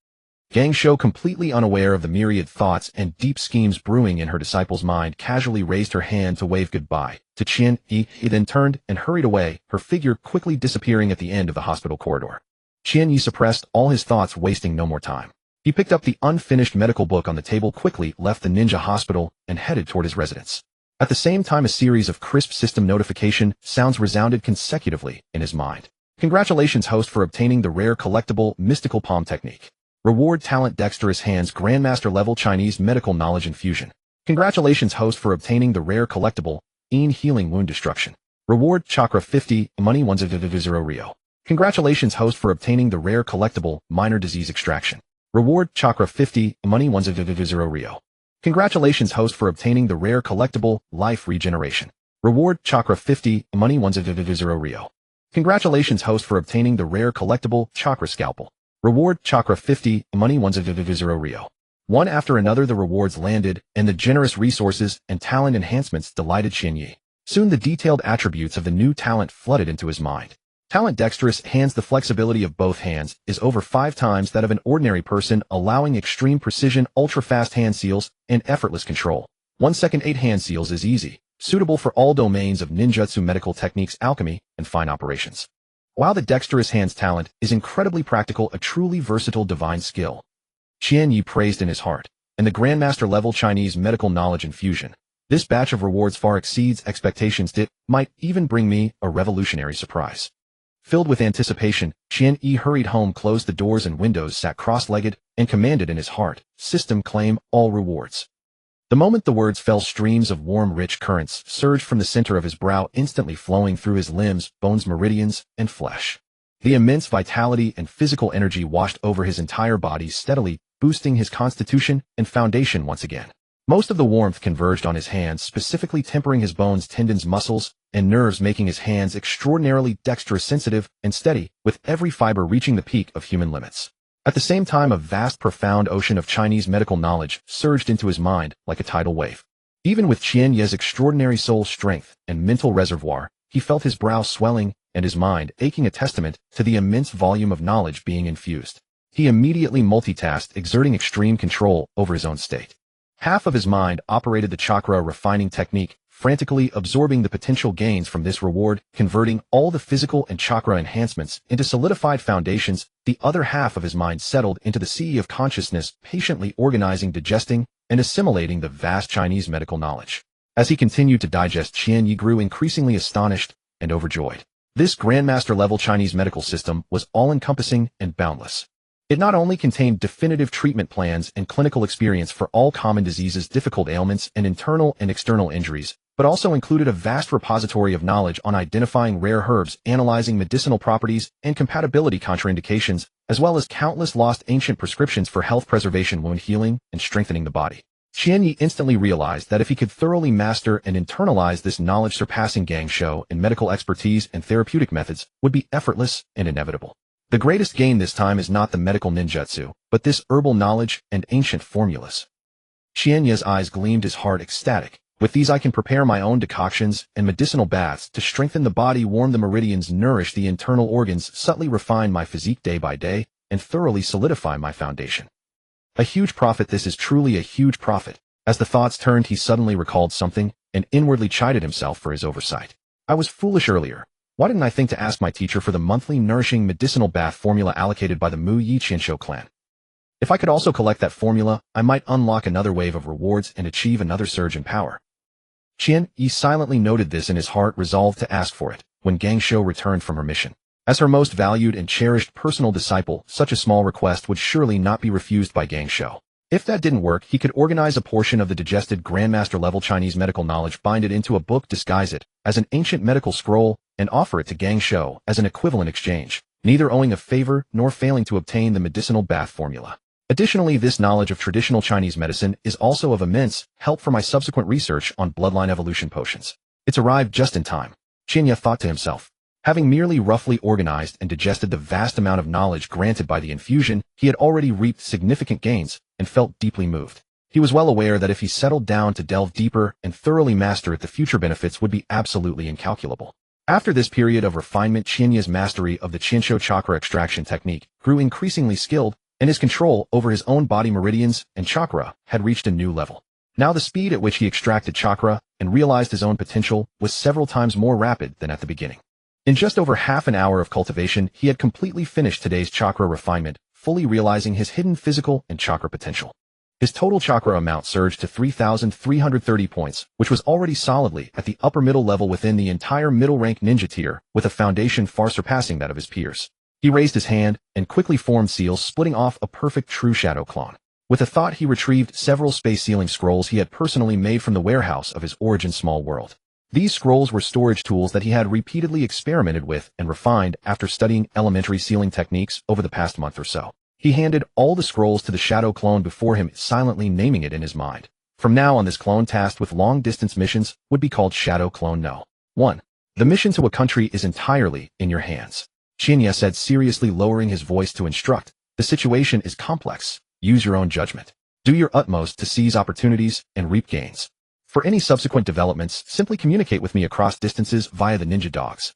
Gangsho, completely unaware of the myriad thoughts and deep schemes brewing in her disciple's mind, casually raised her hand to wave goodbye to Qian Yi. He then turned and hurried away, her figure quickly disappearing at the end of the hospital corridor. Qian Yi suppressed all his thoughts, wasting no more time. He picked up the unfinished medical book on the table, quickly left the ninja hospital, and headed toward his residence. At the same time, a series of crisp system notification sounds resounded consecutively in his mind. Congratulations, host, for obtaining the rare collectible mystical palm technique. Reward: talent, dexterous hands, grandmaster level, Chinese medical knowledge infusion. Congratulations, host, for obtaining the rare collectible healing wound destruction. Reward: chakra 50, money 100 Rio. Congratulations, host, for obtaining the rare collectible minor disease extraction. Reward: chakra 50, money 100 Rio. Congratulations, host, for obtaining the rare collectible life regeneration. Reward: chakra 50, money 100 Rio. Congratulations, host, for obtaining the rare collectible chakra scalpel. Reward: chakra 50, money 100 Rio. One after another, the rewards landed, and the generous resources and talent enhancements delighted Qian Yi. Soon the detailed attributes of the new talent flooded into his mind. Talent dexterous hands. The flexibility of both hands is over 5 times that of an ordinary person, allowing extreme precision, ultra-fast hand seals, and effortless control. 1 second 8 hand seals is easy, suitable for all domains of ninjutsu, medical techniques, alchemy, and fine operations. While the dexterous hands talent is incredibly practical, a truly versatile divine skill. Qian Yi praised in his heart, and the Grandmaster level Chinese medical knowledge infusion. This batch of rewards far exceeds expectations. It might even bring me a revolutionary surprise. Filled with anticipation, Qian Yi hurried home, closed the doors and windows, sat cross-legged, and commanded in his heart, "System, claim all rewards." The moment the words fell, streams of warm, rich currents surged from the center of his brow, instantly flowing through his limbs, bones, meridians, and flesh. The immense vitality and physical energy washed over his entire body, steadily boosting his constitution and foundation once again. Most of the warmth converged on his hands, specifically tempering his bones, tendons, muscles, and nerves, making his hands extraordinarily dexterous, sensitive, and steady, with every fiber reaching the peak of human limits. At the same time, a vast, profound ocean of Chinese medical knowledge surged into his mind like a tidal wave. Even with Qian Yi's extraordinary soul strength and mental reservoir, he felt his brow swelling and his mind aching, a testament to the immense volume of knowledge being infused. He immediately multitasked, exerting extreme control over his own state. Half of his mind operated the chakra refining technique, frantically absorbing the potential gains from this reward, converting all the physical and chakra enhancements into solidified foundations. The other half of his mind settled into the sea of consciousness, patiently organizing, digesting, and assimilating the vast Chinese medical knowledge. As he continued to digest, Qian Yi grew increasingly astonished and overjoyed. This Grandmaster-level Chinese medical system was all-encompassing and boundless. It not only contained definitive treatment plans and clinical experience for all common diseases, difficult ailments, and internal and external injuries, but also included a vast repository of knowledge on identifying rare herbs, analyzing medicinal properties and compatibility contraindications, as well as countless lost ancient prescriptions for health preservation, wound healing, and strengthening the body. Qian Yi instantly realized that if he could thoroughly master and internalize this knowledge, surpassing gangsho in medical expertise and therapeutic methods would be effortless and inevitable. The greatest gain this time is not the medical ninjutsu, but this herbal knowledge and ancient formulas. Qian Yi's eyes gleamed, his heart ecstatic. With these I can prepare my own decoctions and medicinal baths to strengthen the body, warm the meridians, nourish the internal organs, subtly refine my physique day by day, and thoroughly solidify my foundation. A huge profit. This is truly a huge profit. As the thoughts turned, he suddenly recalled something and inwardly chided himself for his oversight. I was foolish earlier. Why didn't I think to ask my teacher for the monthly nourishing medicinal bath formula allocated by the Mu Yi Qianshou clan? If I could also collect that formula, I might unlock another wave of rewards and achieve another surge in power. Qian Yi silently noted this in his heart, resolved to ask for it when Gangsho returned from her mission. As her most valued and cherished personal disciple, such a small request would surely not be refused by Gangsho. If that didn't work, he could organize a portion of the digested Grandmaster-level Chinese medical knowledge, bind it into a book, disguise it as an ancient medical scroll, and offer it to Gangsho as an equivalent exchange, neither owing a favor nor failing to obtain the medicinal bath formula. Additionally, this knowledge of traditional Chinese medicine is also of immense help for my subsequent research on bloodline evolution potions. It's arrived just in time, Qian Yi thought to himself. Having merely roughly organized and digested the vast amount of knowledge granted by the infusion, he had already reaped significant gains and felt deeply moved. He was well aware that if he settled down to delve deeper and thoroughly master it, the future benefits would be absolutely incalculable. After this period of refinement, Qian Yi's mastery of the Qianshou chakra extraction technique grew increasingly skilled, and his control over his own body meridians and chakra had reached a new level. Now the speed at which he extracted chakra and realized his own potential was several times more rapid than at the beginning. In just over half an hour of cultivation, he had completely finished today's chakra refinement, fully realizing his hidden physical and chakra potential. His total chakra amount surged to 3,330 points, which was already solidly at the upper middle level within the entire middle-rank ninja tier, with a foundation far surpassing that of his peers. He raised his hand and quickly formed seals, splitting off a perfect true shadow clone. With a thought, he retrieved several space-sealing scrolls he had personally made from the warehouse of his origin small world. These scrolls were storage tools that he had repeatedly experimented with and refined after studying elementary sealing techniques over the past month or so. He handed all the scrolls to the shadow clone before him, silently naming it in his mind. From now on, this clone tasked with long-distance missions would be called Shadow Clone No. 1. The mission to a country is entirely in your hands, Qian Yi said, seriously lowering his voice to instruct. The situation is complex. Use your own judgment. Do your utmost to seize opportunities and reap gains. For any subsequent developments, simply communicate with me across distances via the ninja dogs.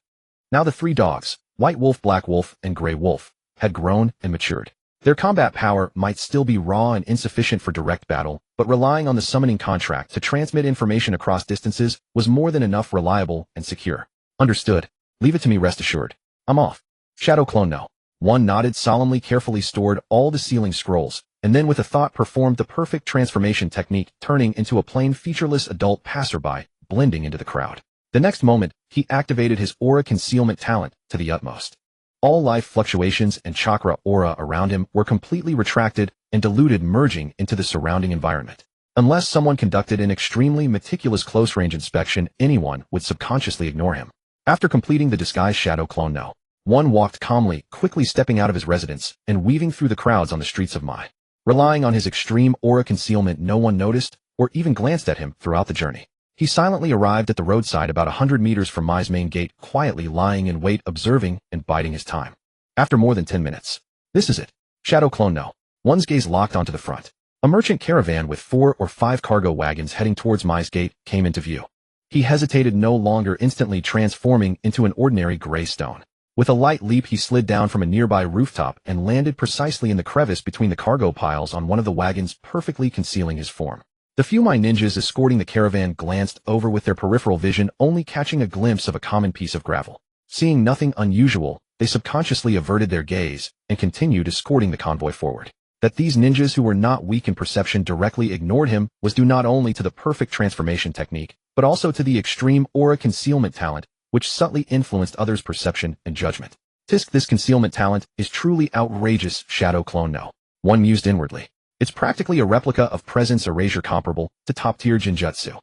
Now the 3 dogs, White Wolf, Black Wolf, and Grey Wolf, had grown and matured. Their combat power might still be raw and insufficient for direct battle, but relying on the summoning contract to transmit information across distances was more than enough reliable and secure. Understood. Leave it to me, rest assured. I'm off. Shadow Clone no. One nodded solemnly, carefully stored all the sealing scrolls, and then with a thought performed the perfect transformation technique, turning into a plain featureless adult passerby, blending into the crowd. The next moment, he activated his aura concealment talent to the utmost. All life fluctuations and chakra aura around him were completely retracted and diluted, merging into the surrounding environment. Unless someone conducted an extremely meticulous close-range inspection, anyone would subconsciously ignore him. After completing the disguise, Shadow Clone no. One walked calmly, quickly stepping out of his residence and weaving through the crowds on the streets of Mai. Relying on his extreme aura concealment, no one noticed or even glanced at him throughout the journey. He silently arrived at the roadside about 100 meters from Mai's main gate, quietly lying in wait, observing and biding his time. After more than 10 minutes. This is it. Shadow Clone no. One's gaze locked onto the front. A merchant caravan with 4 or 5 cargo wagons heading towards Mai's gate came into view. He hesitated no longer, instantly transforming into an ordinary gray stone. With a light leap, he slid down from a nearby rooftop and landed precisely in the crevice between the cargo piles on one of the wagons, perfectly concealing his form. The few Mai ninjas escorting the caravan glanced over with their peripheral vision, only catching a glimpse of a common piece of gravel. Seeing nothing unusual, they subconsciously averted their gaze and continued escorting the convoy forward. That these ninjas, who were not weak in perception, directly ignored him was due not only to the perfect transformation technique, but also to the extreme aura concealment talent, which subtly influenced others' perception and judgment. Tisk, this concealment talent is truly outrageous, Shadow Clone no. One mused inwardly. It's practically a replica of presence erasure comparable to top-tier Jinjutsu.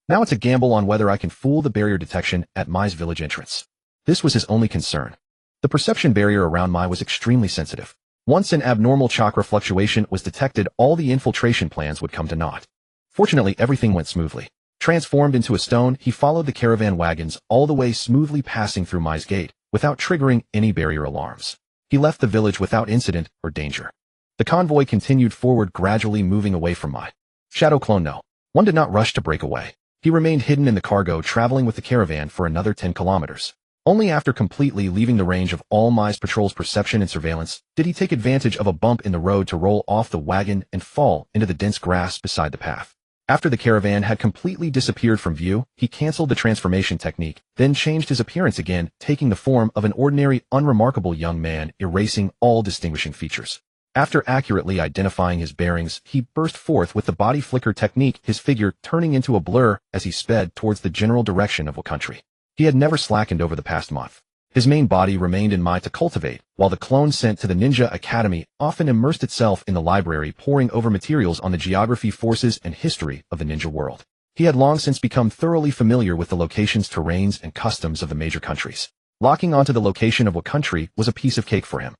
Now it's a gamble on whether I can fool the barrier detection at Mai's village entrance. This was his only concern. The perception barrier around Mai was extremely sensitive. Once an abnormal chakra fluctuation was detected, all the infiltration plans would come to naught. Fortunately, everything went smoothly. Transformed into a stone, he followed the caravan wagons all the way, smoothly passing through Mai's gate, without triggering any barrier alarms. He left the village without incident or danger. The convoy continued forward, gradually moving away from Mai. Shadow Clone no. One did not rush to break away. He remained hidden in the cargo, traveling with the caravan for another 10 kilometers. Only after completely leaving the range of all Mai's patrol's perception and surveillance did he take advantage of a bump in the road to roll off the wagon and fall into the dense grass beside the path. After the caravan had completely disappeared from view, he canceled the transformation technique, then changed his appearance again, taking the form of an ordinary, unremarkable young man, erasing all distinguishing features. After accurately identifying his bearings, he burst forth with the body flicker technique, his figure turning into a blur as he sped towards the general direction of what country. He had never slackened over the past month. His main body remained in Mai to cultivate, while the clone sent to the Ninja Academy often immersed itself in the library, poring over materials on the geography, forces, and history of the ninja world. He had long since become thoroughly familiar with the locations, terrains, and customs of the major countries. Locking onto the location of what country was a piece of cake for him.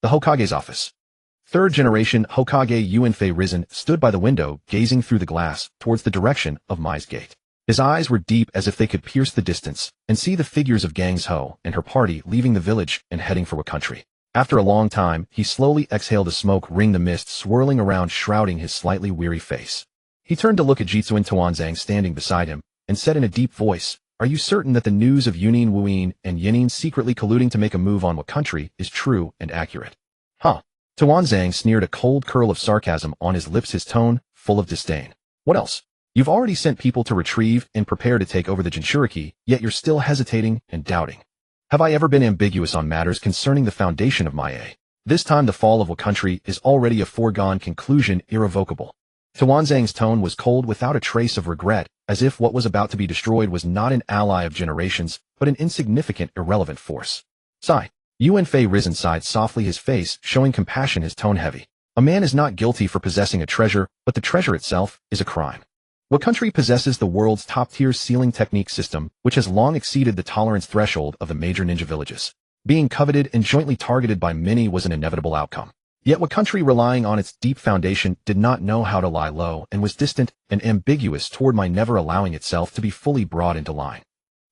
The Hokage's office. Third-generation Hokage Yuanfei Risen stood by the window, gazing through the glass towards the direction of Mai's gate. His eyes were deep, as if they could pierce the distance and see the figures of Gangs Ho and her party leaving the village and heading for what country. After a long time, he slowly exhaled a smoke ring, the mist swirling around, shrouding his slightly weary face. He turned to look at Jitsu and Tuanzang standing beside him and said in a deep voice, "Are you certain that the news of Yunin Wuyin and Yinin secretly colluding to make a move on what country is true and accurate?" Huh. Tuanzang sneered, a cold curl of sarcasm on his lips, his tone full of disdain. What else? You've already sent people to retrieve and prepare to take over the Jinchuriki, yet you're still hesitating and doubting. Have I ever been ambiguous on matters concerning the foundation of Mai? This time the fall of what country is already a foregone conclusion, irrevocable. Tuanzang's tone was cold, without a trace of regret, as if what was about to be destroyed was not an ally of generations, but an insignificant, irrelevant force. Sigh. Yuanfei Risen sighed softly, his face showing compassion, his tone heavy. A man is not guilty for possessing a treasure, but the treasure itself is a crime. What country possesses the world's top-tier sealing technique system, which has long exceeded the tolerance threshold of the major ninja villages? Being coveted and jointly targeted by many was an inevitable outcome. Yet what country, relying on its deep foundation, did not know how to lie low and was distant and ambiguous toward Mai, never allowing itself to be fully brought into line?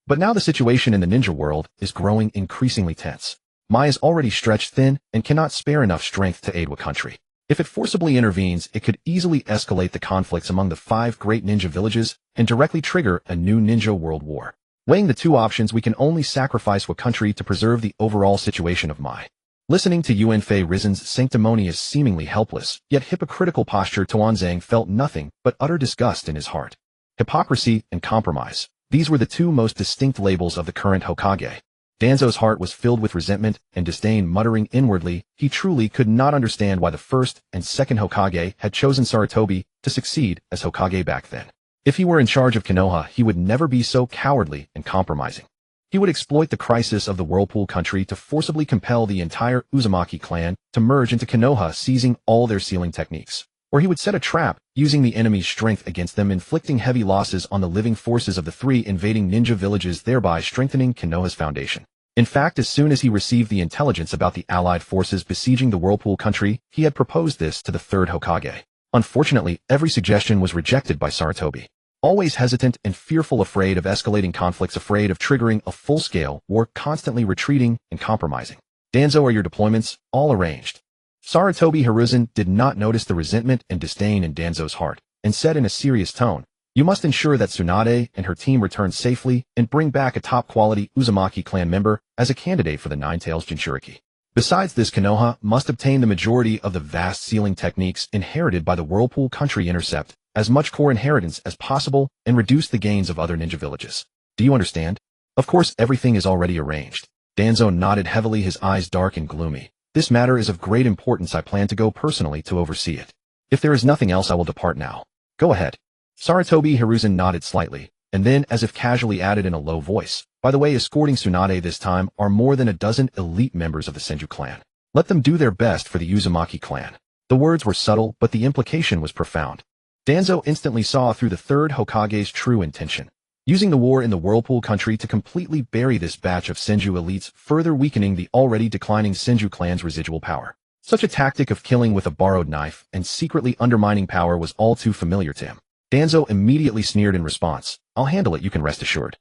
But now the situation in the ninja world is growing increasingly tense. Mai is already stretched thin and cannot spare enough strength to aid what country. If it forcibly intervenes, it could easily escalate the conflicts among the 5 great ninja villages and directly trigger a new ninja world war. Weighing the two options, we can only sacrifice what country to preserve the overall situation of my. Listening to Yuan Fei Rizen's sanctimonious, seemingly helpless, yet hypocritical posture, Tuanzang felt nothing but utter disgust in his heart. Hypocrisy and compromise. These were the two most distinct labels of the current Hokage. Danzo's heart was filled with resentment and disdain, muttering inwardly, he truly could not understand why the first and second Hokage had chosen Sarutobi to succeed as Hokage back then. If he were in charge of Konoha, he would never be so cowardly and compromising. He would exploit the crisis of the Whirlpool country to forcibly compel the entire Uzumaki clan to merge into Konoha, seizing all their sealing techniques. Or he would set a trap, using the enemy's strength against them, inflicting heavy losses on the living forces of the three invading ninja villages, thereby strengthening Konoha's foundation. In fact, as soon as he received the intelligence about the allied forces besieging the Whirlpool country, he had proposed this to the third Hokage. Unfortunately, every suggestion was rejected by Sarutobi. Always hesitant and fearful, afraid of escalating conflicts, afraid of triggering a full-scale war, constantly retreating and compromising. Danzo, are your deployments all arranged? Sarutobi Hiruzen did not notice the resentment and disdain in Danzo's heart, and said in a serious tone, you must ensure that Tsunade and her team return safely and bring back a top-quality Uzumaki clan member as a candidate for the Nine-Tails Jinchuriki. Besides this, Konoha must obtain the majority of the vast sealing techniques inherited by the Whirlpool country, intercept as much core inheritance as possible, and reduce the gains of other ninja villages. Do you understand? Of course, everything is already arranged. Danzo nodded heavily, his eyes dark and gloomy. This matter is of great importance. I plan to go personally to oversee it. If there is nothing else, I will depart now. Go ahead. Sarutobi Hiruzen nodded slightly, and then, as if casually, added in a low voice, by the way, escorting Tsunade this time are more than a dozen elite members of the Senju clan. Let them do their best for the Uzumaki clan. The words were subtle, but the implication was profound. Danzo instantly saw through the third Hokage's true intention, using the war in the Whirlpool country to completely bury this batch of Senju elites, further weakening the already declining Senju clan's residual power. Such a tactic of killing with a borrowed knife and secretly undermining power was all too familiar to him. Danzo immediately sneered in response, I'll handle it, you can rest assured.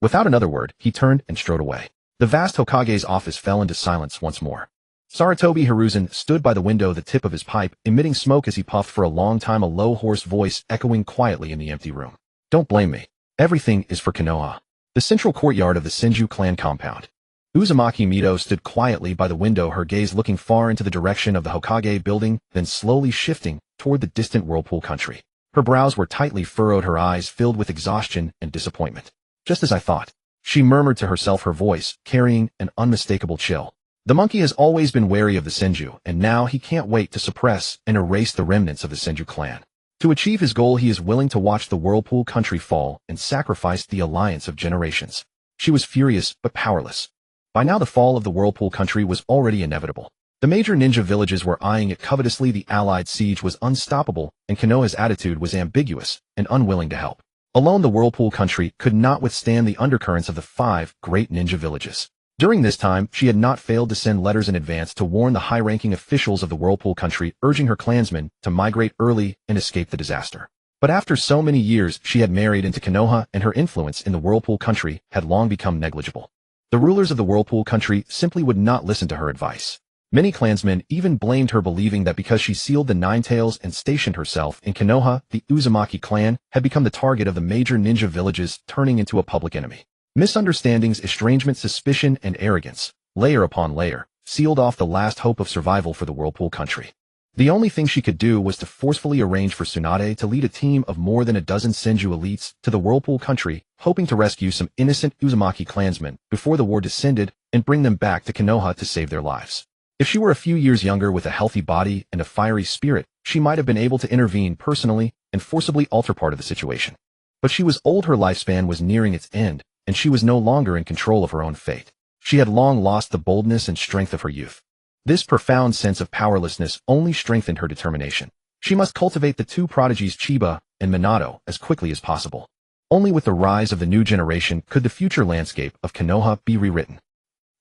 Without another word, he turned and strode away. The vast Hokage's office fell into silence once more. Sarutobi Hiruzen stood by the window, the tip of his pipe emitting smoke as he puffed for a long time, a low, hoarse voice echoing quietly in the empty room. Don't blame me. Everything is for Konoha. The central courtyard of the Senju clan compound. Uzumaki-Mito stood quietly by the window, her gaze looking far into the direction of the Hokage building, then slowly shifting toward the distant Whirlpool country. Her brows were tightly furrowed, her eyes filled with exhaustion and disappointment. Just as I thought, she murmured to herself, her voice carrying an unmistakable chill. The monkey has always been wary of the Senju, and now he can't wait to suppress and erase the remnants of the Senju clan. To achieve his goal, he is willing to watch the Whirlpool country fall and sacrifice the alliance of generations. She was furious but powerless. By now the fall of the Whirlpool country was already inevitable. The major ninja villages were eyeing it covetously, the allied siege was unstoppable, and Konoha's attitude was ambiguous and unwilling to help. Alone, the Whirlpool country could not withstand the undercurrents of the 5 great ninja villages. During this time, she had not failed to send letters in advance to warn the high-ranking officials of the Whirlpool country, urging her clansmen to migrate early and escape the disaster. But after so many years, she had married into Konoha, and her influence in the Whirlpool country had long become negligible. The rulers of the Whirlpool country simply would not listen to her advice. Many clansmen even blamed her, believing that because she sealed the Nine-Tails and stationed herself in Konoha, the Uzumaki clan had become the target of the major ninja villages, turning into a public enemy. Misunderstandings, estrangement, suspicion, and arrogance, layer upon layer, sealed off the last hope of survival for the Whirlpool country. The only thing she could do was to forcefully arrange for Tsunade to lead a team of more than a dozen Senju elites to the Whirlpool country, hoping to rescue some innocent Uzumaki clansmen before the war descended and bring them back to Konoha to save their lives. If she were a few years younger with a healthy body and a fiery spirit, she might have been able to intervene personally and forcibly alter part of the situation. But she was old, her lifespan was nearing its end, and she was no longer in control of her own fate. She had long lost the boldness and strength of her youth. This profound sense of powerlessness only strengthened her determination. She must cultivate the 2 prodigies Chiba and Minato as quickly as possible. Only with the rise of the new generation could the future landscape of Konoha be rewritten.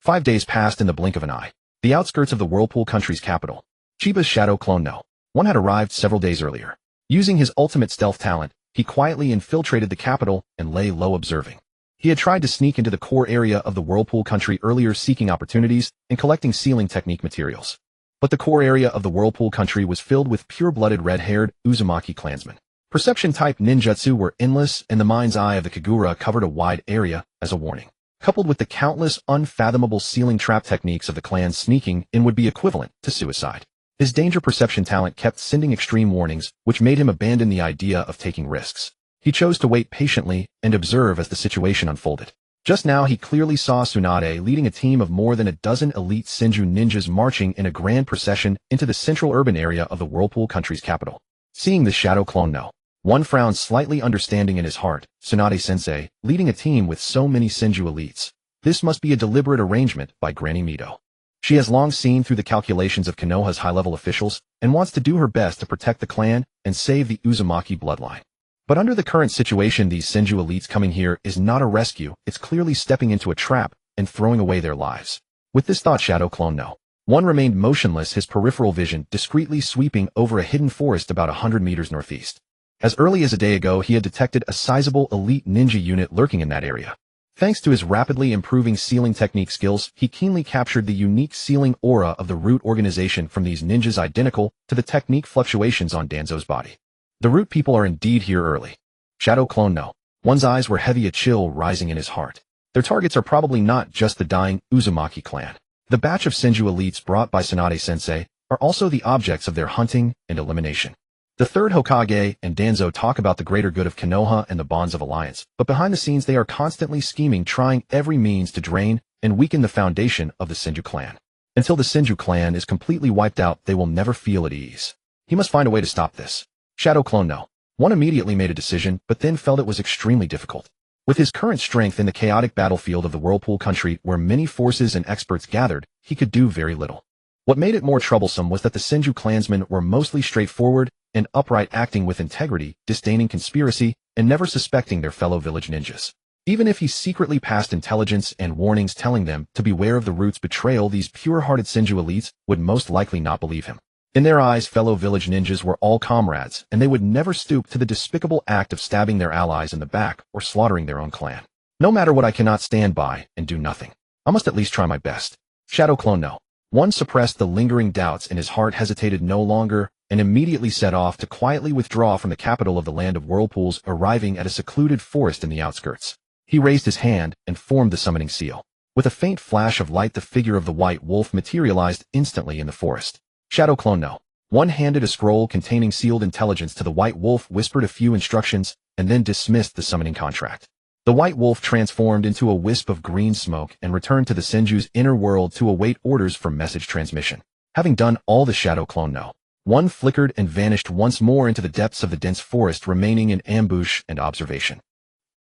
5 days passed in the blink of an eye. The outskirts of the Whirlpool country's capital, Chiba's shadow clone No. 1 had arrived several days earlier. Using his ultimate stealth talent, he quietly infiltrated the capital and lay low, observing. He had tried to sneak into the core area of the Whirlpool country earlier, seeking opportunities and collecting sealing technique materials. But the core area of the Whirlpool country was filled with pure-blooded, red-haired Uzumaki clansmen. Perception-type ninjutsu were endless, and the mind's eye of the Kagura covered a wide area as a warning. Coupled with the countless unfathomable ceiling trap techniques of the clan, sneaking in would be equivalent to suicide. His danger perception talent kept sending extreme warnings, which made him abandon the idea of taking risks. He chose to wait patiently and observe as the situation unfolded. Just now he clearly saw Tsunade leading a team of more than a dozen elite Senju ninjas marching in a grand procession into the central urban area of the Whirlpool country's capital. Seeing the shadow clone no. One frowned slightly understanding in his heart. Tsunade-sensei, leading a team with so many Senju elites. This must be a deliberate arrangement by Granny Mito. She has long seen through the calculations of Konoha's high-level officials and wants to do her best to protect the clan and save the Uzumaki bloodline. But under the current situation, these Senju elites coming here is not a rescue, it's clearly stepping into a trap and throwing away their lives. With this thought, Shadow Clone No. One remained motionless, his peripheral vision discreetly sweeping over a hidden forest about 100 meters northeast. As early as a day ago, he had detected a sizable elite ninja unit lurking in that area. Thanks to his rapidly improving sealing technique skills, he keenly captured the unique sealing aura of the root organization from these ninjas, identical to the technique fluctuations on Danzo's body. The root people are indeed here early. Shadow Clone No. One's eyes were heavy, a chill rising in his heart. Their targets are probably not just the dying Uzumaki clan. The batch of Senju elites brought by Tsunade-sensei are also the objects of their hunting and elimination. The third Hokage and Danzo talk about the greater good of Konoha and the bonds of alliance, but behind the scenes they are constantly scheming, trying every means to drain and weaken the foundation of the Senju clan. Until the Senju clan is completely wiped out, they will never feel at ease. He must find a way to stop this. Shadow Clone No. One immediately made a decision, but then felt it was extremely difficult. With his current strength in the chaotic battlefield of the Whirlpool country, where many forces and experts gathered, he could do very little. What made it more troublesome was that the Senju clansmen were mostly straightforward and upright, acting with integrity, disdaining conspiracy, and never suspecting their fellow village ninjas. Even if he secretly passed intelligence and warnings telling them to beware of the root's betrayal, these pure-hearted Senju elites would most likely not believe him. In their eyes, fellow village ninjas were all comrades, and they would never stoop to the despicable act of stabbing their allies in the back or slaughtering their own clan. No matter what, I cannot stand by and do nothing. I must at least try my best. Shadow Clone No. One suppressed the lingering doubts in his heart, hesitated no longer, and immediately set off to quietly withdraw from the capital of the land of whirlpools, arriving at a secluded forest in the outskirts. He raised his hand and formed the summoning seal. With a faint flash of light, the figure of the white wolf materialized instantly in the forest. Shadow Clone No. One handed a scroll containing sealed intelligence to the white wolf, whispered a few instructions, and then dismissed the summoning contract. The white wolf transformed into a wisp of green smoke and returned to the Senju's inner world to await orders for message transmission. Having done all, the Shadow Clone No. One flickered and vanished once more into the depths of the dense forest, remaining in ambush and observation.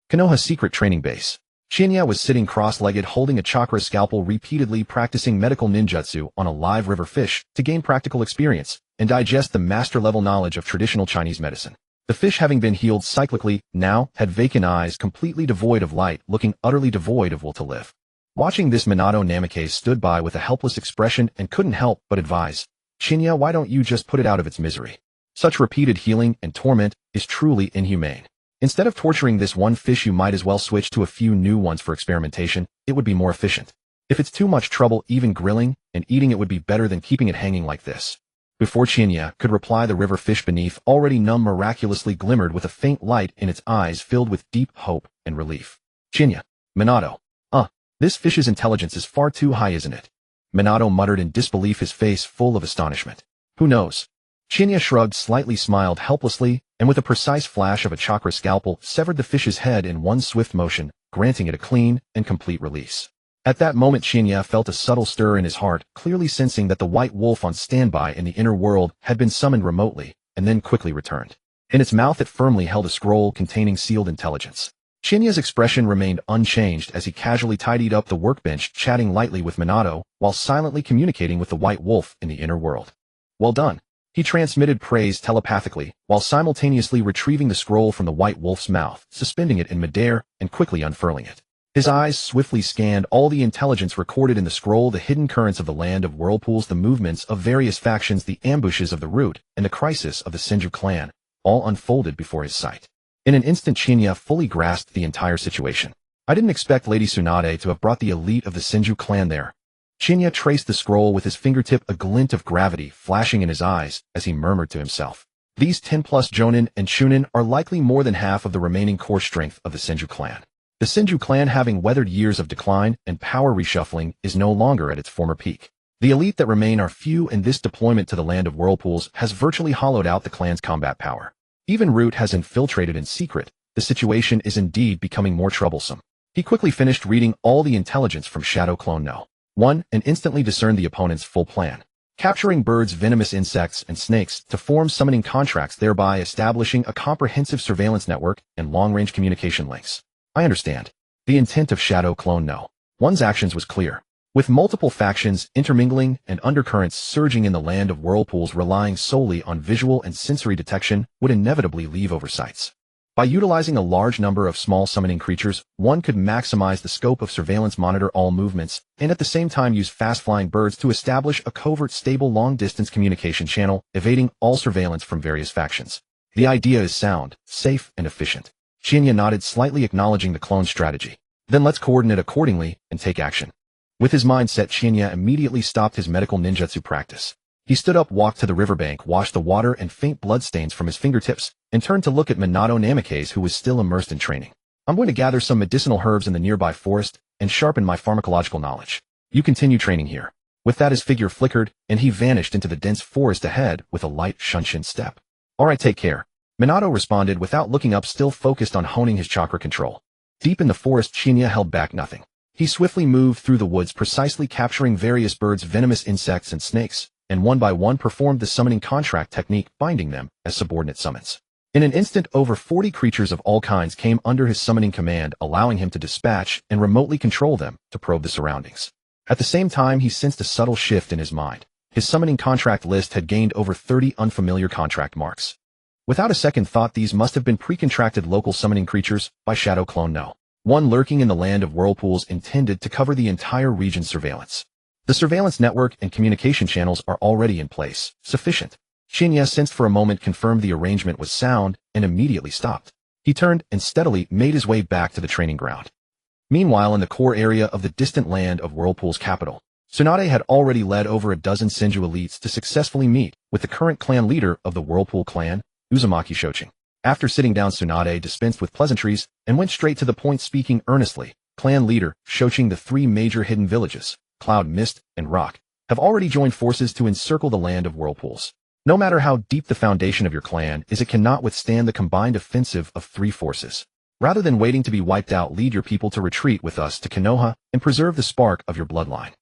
Konoha's secret training base. Shinya was sitting cross-legged, holding a chakra scalpel, repeatedly practicing medical ninjutsu on a live river fish to gain practical experience and digest the master-level knowledge of traditional Chinese medicine. The fish, having been healed cyclically, now had vacant eyes, completely devoid of light, looking utterly devoid of will to live. Watching this, Minato Namikaze stood by with a helpless expression and couldn't help but advise, "Shinya, why don't you just put it out of its misery? Such repeated healing and torment is truly inhumane. Instead of torturing this one fish, you might as well switch to a few new ones for experimentation. It would be more efficient. If it's too much trouble, even grilling and eating it would be better than keeping it hanging like this." Before Shinya could reply, the river fish beneath, already numb, miraculously glimmered with a faint light in its eyes filled with deep hope and relief. "Shinya, Minato, this fish's intelligence is far too high, isn't it?" Minato muttered in disbelief, his face full of astonishment. "Who knows?" Shinya shrugged, slightly smiled helplessly, and with a precise flash of a chakra scalpel, severed the fish's head in one swift motion, granting it a clean and complete release. At that moment, Shinya felt a subtle stir in his heart, clearly sensing that the white wolf on standby in the inner world had been summoned remotely, and then quickly returned. In its mouth it firmly held a scroll containing sealed intelligence. Shinya's expression remained unchanged as he casually tidied up the workbench, chatting lightly with Minato, while silently communicating with the white wolf in the inner world. "Well done." He transmitted praise telepathically, while simultaneously retrieving the scroll from the white wolf's mouth, suspending it in midair, and quickly unfurling it. His eyes swiftly scanned all the intelligence recorded in the scroll, the hidden currents of the land of whirlpools, the movements of various factions, the ambushes of the root, and the crisis of the Senju clan, all unfolded before his sight. In an instant, Shinya fully grasped the entire situation. "I didn't expect Lady Tsunade to have brought the elite of the Senju clan there." Shinya traced the scroll with his fingertip, a glint of gravity flashing in his eyes as he murmured to himself. These 10+ Jonin and Chunin are likely more than half of the remaining core strength of the Senju clan. The Senju clan, having weathered years of decline and power reshuffling, is no longer at its former peak. The elite that remain are few, and this deployment to the land of whirlpools has virtually hollowed out the clan's combat power. Even Root has infiltrated in secret. The situation is indeed becoming more troublesome. He quickly finished reading all the intelligence from Shadow Clone No. 1 and instantly discerned the opponent's full plan. Capturing birds, venomous insects, and snakes to form summoning contracts, thereby establishing a comprehensive surveillance network and long-range communication links. I understand. The intent of Shadow Clone No. 1's actions was clear. With multiple factions intermingling and undercurrents surging in the land of whirlpools, relying solely on visual and sensory detection would inevitably leave oversights. By utilizing a large number of small summoning creatures, one could maximize the scope of surveillance, monitor all movements, and at the same time use fast-flying birds to establish a covert, stable, long-distance communication channel, evading all surveillance from various factions. The idea is sound, safe, and efficient. Shinya nodded, slightly acknowledging the clone's strategy. Then let's coordinate accordingly and take action. With his mind set, Shinya immediately stopped his medical ninjutsu practice. He stood up, walked to the riverbank, washed the water and faint bloodstains from his fingertips, and turned to look at Minato Namikaze, who was still immersed in training. I'm going to gather some medicinal herbs in the nearby forest and sharpen my pharmacological knowledge. You continue training here. With that, his figure flickered, and he vanished into the dense forest ahead with a light Shunshin step. All right, take care. Minato responded without looking up, still focused on honing his chakra control. Deep in the forest, Shinya held back nothing. He swiftly moved through the woods, precisely capturing various birds, venomous insects, and snakes, and one by one performed the summoning contract technique, binding them as subordinate summons. In an instant, over 40 creatures of all kinds came under his summoning command, allowing him to dispatch and remotely control them to probe the surroundings. At the same time, he sensed a subtle shift in his mind. His summoning contract list had gained over 30 unfamiliar contract marks. Without a second thought, these must have been pre-contracted local summoning creatures by Shadow Clone No. 1 lurking in the land of whirlpools, intended to cover the entire region's surveillance. The surveillance network and communication channels are already in place. Sufficient. Shinya sensed for a moment, confirmed the arrangement was sound, and immediately stopped. He turned and steadily made his way back to the training ground. Meanwhile, in the core area of the distant land of Whirlpool's capital, Tsunade had already led over a dozen Senju elites to successfully meet with the current clan leader of the Whirlpool clan, Uzumaki-Uchiha. After sitting down, Tsunade dispensed with pleasantries and went straight to the point, speaking earnestly. Clan leader, Uchiha, the 3 major hidden villages, Cloud, Mist, and Rock, have already joined forces to encircle the land of whirlpools. No matter how deep the foundation of your clan is, it cannot withstand the combined offensive of 3 forces. Rather than waiting to be wiped out, lead your people to retreat with us to Konoha and preserve the spark of your bloodline.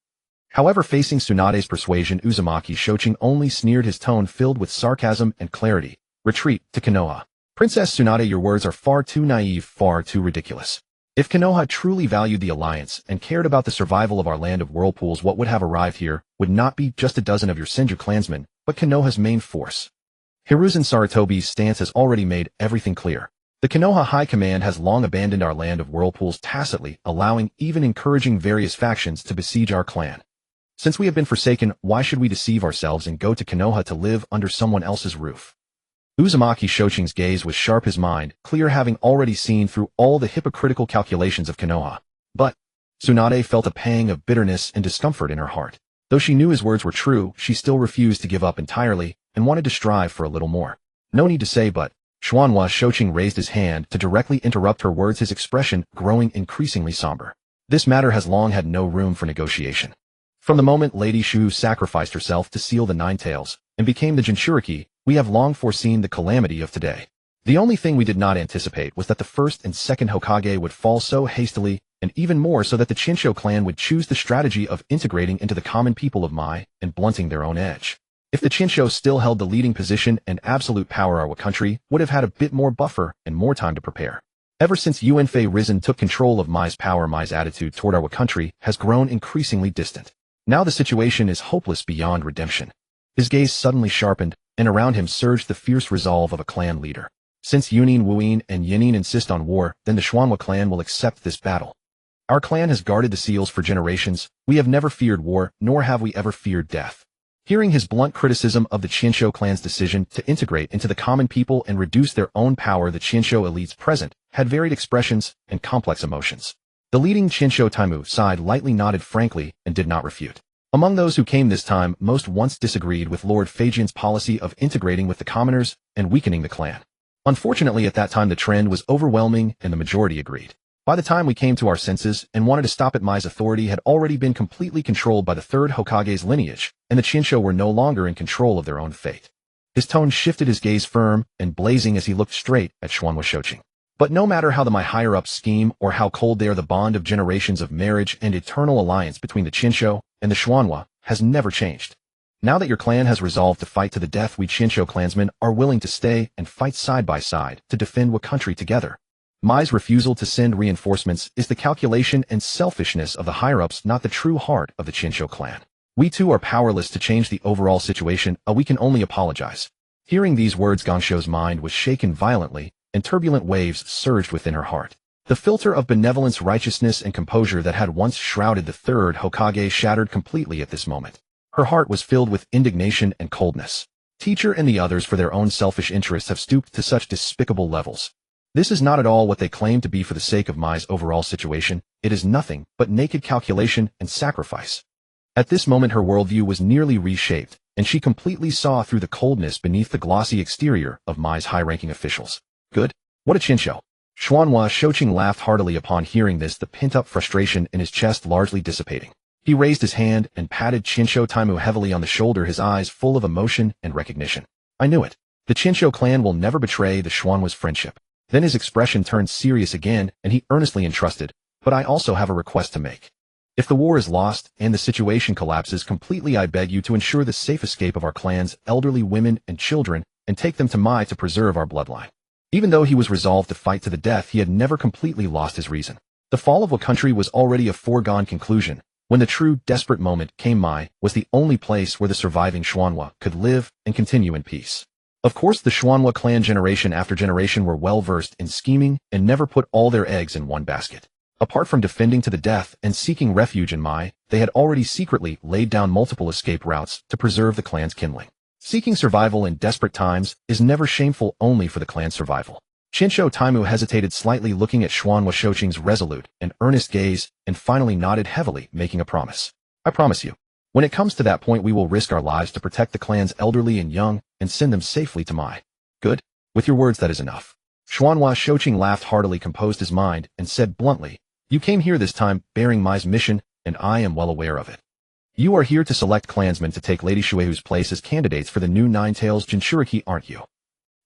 However, facing Tsunade's persuasion, Uzumaki-Uchiha only sneered, his tone filled with sarcasm and clarity. Retreat to Konoha. Princess Tsunade, your words are far too naive, far too ridiculous. If Konoha truly valued the alliance and cared about the survival of our land of whirlpools, what would have arrived here would not be just a dozen of your Senju clansmen, but Konoha's main force. Hiruzen Sarutobi's stance has already made everything clear. The Konoha High Command has long abandoned our land of whirlpools tacitly, allowing, even encouraging various factions to besiege our clan. Since we have been forsaken, why should we deceive ourselves and go to Konoha to live under someone else's roof? Uzumaki-Uchiha's gaze was sharp, his mind clear, having already seen through all the hypocritical calculations of Konoha. But Tsunade felt a pang of bitterness and discomfort in her heart. Though she knew his words were true, she still refused to give up entirely and wanted to strive for a little more. No need to say but. Uchiha raised his hand to directly interrupt her words, his expression growing increasingly somber. This matter has long had no room for negotiation. From the moment Lady Shu sacrificed herself to seal the 9 tails and became the Jinchuriki, we have long foreseen the calamity of today. The only thing we did not anticipate was that the 1st and 2nd Hokage would fall so hastily, and even more so that the Chinsho clan would choose the strategy of integrating into the common people of Mai and blunting their own edge. If the Chinsho still held the leading position and absolute power, our country would have had a bit more buffer and more time to prepare. Ever since Yuanfei Risen took control of Mai's power, Mai's attitude toward our country has grown increasingly distant. Now the situation is hopeless beyond redemption. His gaze suddenly sharpened, and around him surged the fierce resolve of a clan leader. Since Yunin, Wuin, and Yinin insist on war, then the Xuanhua clan will accept this battle. Our clan has guarded the seals for generations. We have never feared war, nor have we ever feared death. Hearing his blunt criticism of the Chinsho clan's decision to integrate into the common people and reduce their own power, the Chinsho elites present had varied expressions and complex emotions. The leading Chinsho Taimu sighed lightly, nodded frankly, and did not refute. Among those who came this time, most once disagreed with Lord Phaegian's policy of integrating with the commoners and weakening the clan. Unfortunately, at that time the trend was overwhelming and the majority agreed. By the time we came to our senses and wanted to stop it, Mai's authority had already been completely controlled by the third Hokage's lineage, and the Chinsho were no longer in control of their own fate. His tone shifted, his gaze firm and blazing as he looked straight at Schwanwa Shoching. But no matter how the Mai higher-ups scheme or how cold they are, the bond of generations of marriage and eternal alliance between the Chinsho and the Schwanwa has never changed. Now that your clan has resolved to fight to the death, we Chinsho clansmen are willing to stay and fight side by side to defend our country together. Mai's refusal to send reinforcements is the calculation and selfishness of the higher-ups, not the true heart of the Chinsho clan. We too are powerless to change the overall situation, we can only apologize. Hearing these words, Gangsho's mind was shaken violently, and turbulent waves surged within her heart. The filter of benevolence, righteousness, and composure that had once shrouded the third Hokage shattered completely at this moment. Her heart was filled with indignation and coldness. Teacher and the others, for their own selfish interests, have stooped to such despicable levels. This is not at all what they claim to be for the sake of Mai's overall situation. It is nothing but naked calculation and sacrifice. At this moment her worldview was nearly reshaped, and she completely saw through the coldness beneath the glossy exterior of Mai's high-ranking officials. Good? What a Chinsho! Schwanwa Shoching laughed heartily upon hearing this, the pent-up frustration in his chest largely dissipating. He raised his hand and patted Chinsho Taimu heavily on the shoulder, his eyes full of emotion and recognition. I knew it. The Chinsho clan will never betray the Schwanwa's friendship. Then his expression turned serious again, and he earnestly entrusted, but I also have a request to make. If the war is lost and the situation collapses completely, I beg you to ensure the safe escape of our clan's elderly women and children and take them to Mai to preserve our bloodline. Even though he was resolved to fight to the death, he had never completely lost his reason. The fall of a country was already a foregone conclusion. When the true, desperate moment came, Mai was the only place where the surviving Schwanwa could live and continue in peace. Of course, the Schwanwa clan generation after generation were well versed in scheming and never put all their eggs in one basket. Apart from defending to the death and seeking refuge in Mai, they had already secretly laid down multiple escape routes to preserve the clan's kindling. Seeking survival in desperate times is never shameful, only for the clan's survival. Chinsho Taimu hesitated slightly, looking at Schwanwa Shoching's resolute and earnest gaze, and finally nodded heavily, making a promise. I promise you. When it comes to that point, we will risk our lives to protect the clan's elderly and young and send them safely to Mai. Good? With your words, that is enough. Schwanwa Shoching laughed heartily, composed his mind, and said bluntly, you came here this time bearing Mai's mission, and I am well aware of it. You are here to select clansmen to take Lady Shuehu's place as candidates for the new Nine-Tails Jinchuriki, aren't you?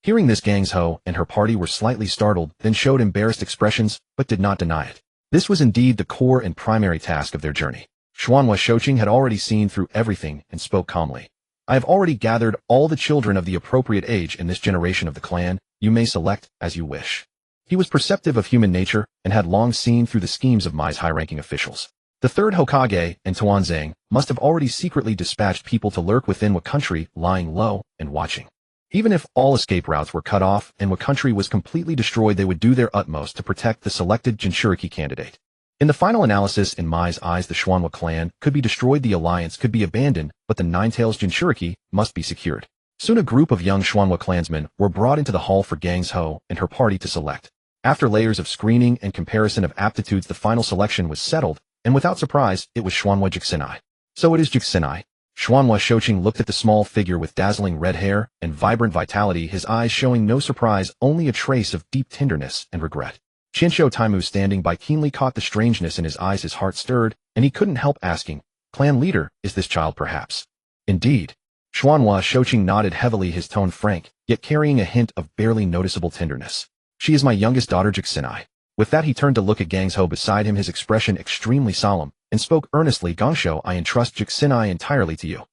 Hearing this, Gangsho and her party were slightly startled, then showed embarrassed expressions, but did not deny it. This was indeed the core and primary task of their journey. Schwanwa Shoching had already seen through everything and spoke calmly. I have already gathered all the children of the appropriate age in this generation of the clan. You may select as you wish. He was perceptive of human nature and had long seen through the schemes of Mai's high-ranking officials. The third Hokage and Tuanzang must have already secretly dispatched people to lurk within Wa country, lying low and watching. Even if all escape routes were cut off and Wa country was completely destroyed, they would do their utmost to protect the selected Jinchuriki candidate. In the final analysis, in Mai's eyes, the Schwanwa clan could be destroyed, the alliance could be abandoned, but the Nine-Tails Jinchuriki must be secured. Soon a group of young Schwanwa clansmen were brought into the hall for Gangsho and her party to select. After layers of screening and comparison of aptitudes, the final selection was settled, and without surprise, it was Schwanwa Jixinai. So it is Jixinai. Schwanwa Shoching looked at the small figure with dazzling red hair and vibrant vitality, his eyes showing no surprise, only a trace of deep tenderness and regret. Chinsho Taimu, standing by, keenly caught the strangeness in his eyes. His heart stirred, and he couldn't help asking, Clan leader, is this child perhaps? Indeed. Schwanwa Shoching nodded heavily, his tone frank, yet carrying a hint of barely noticeable tenderness. She is my youngest daughter, Jixinai. With that, he turned to look at Gangsho beside him, his expression extremely solemn, and spoke earnestly. Gangsho, I entrust Jixinai entirely to you.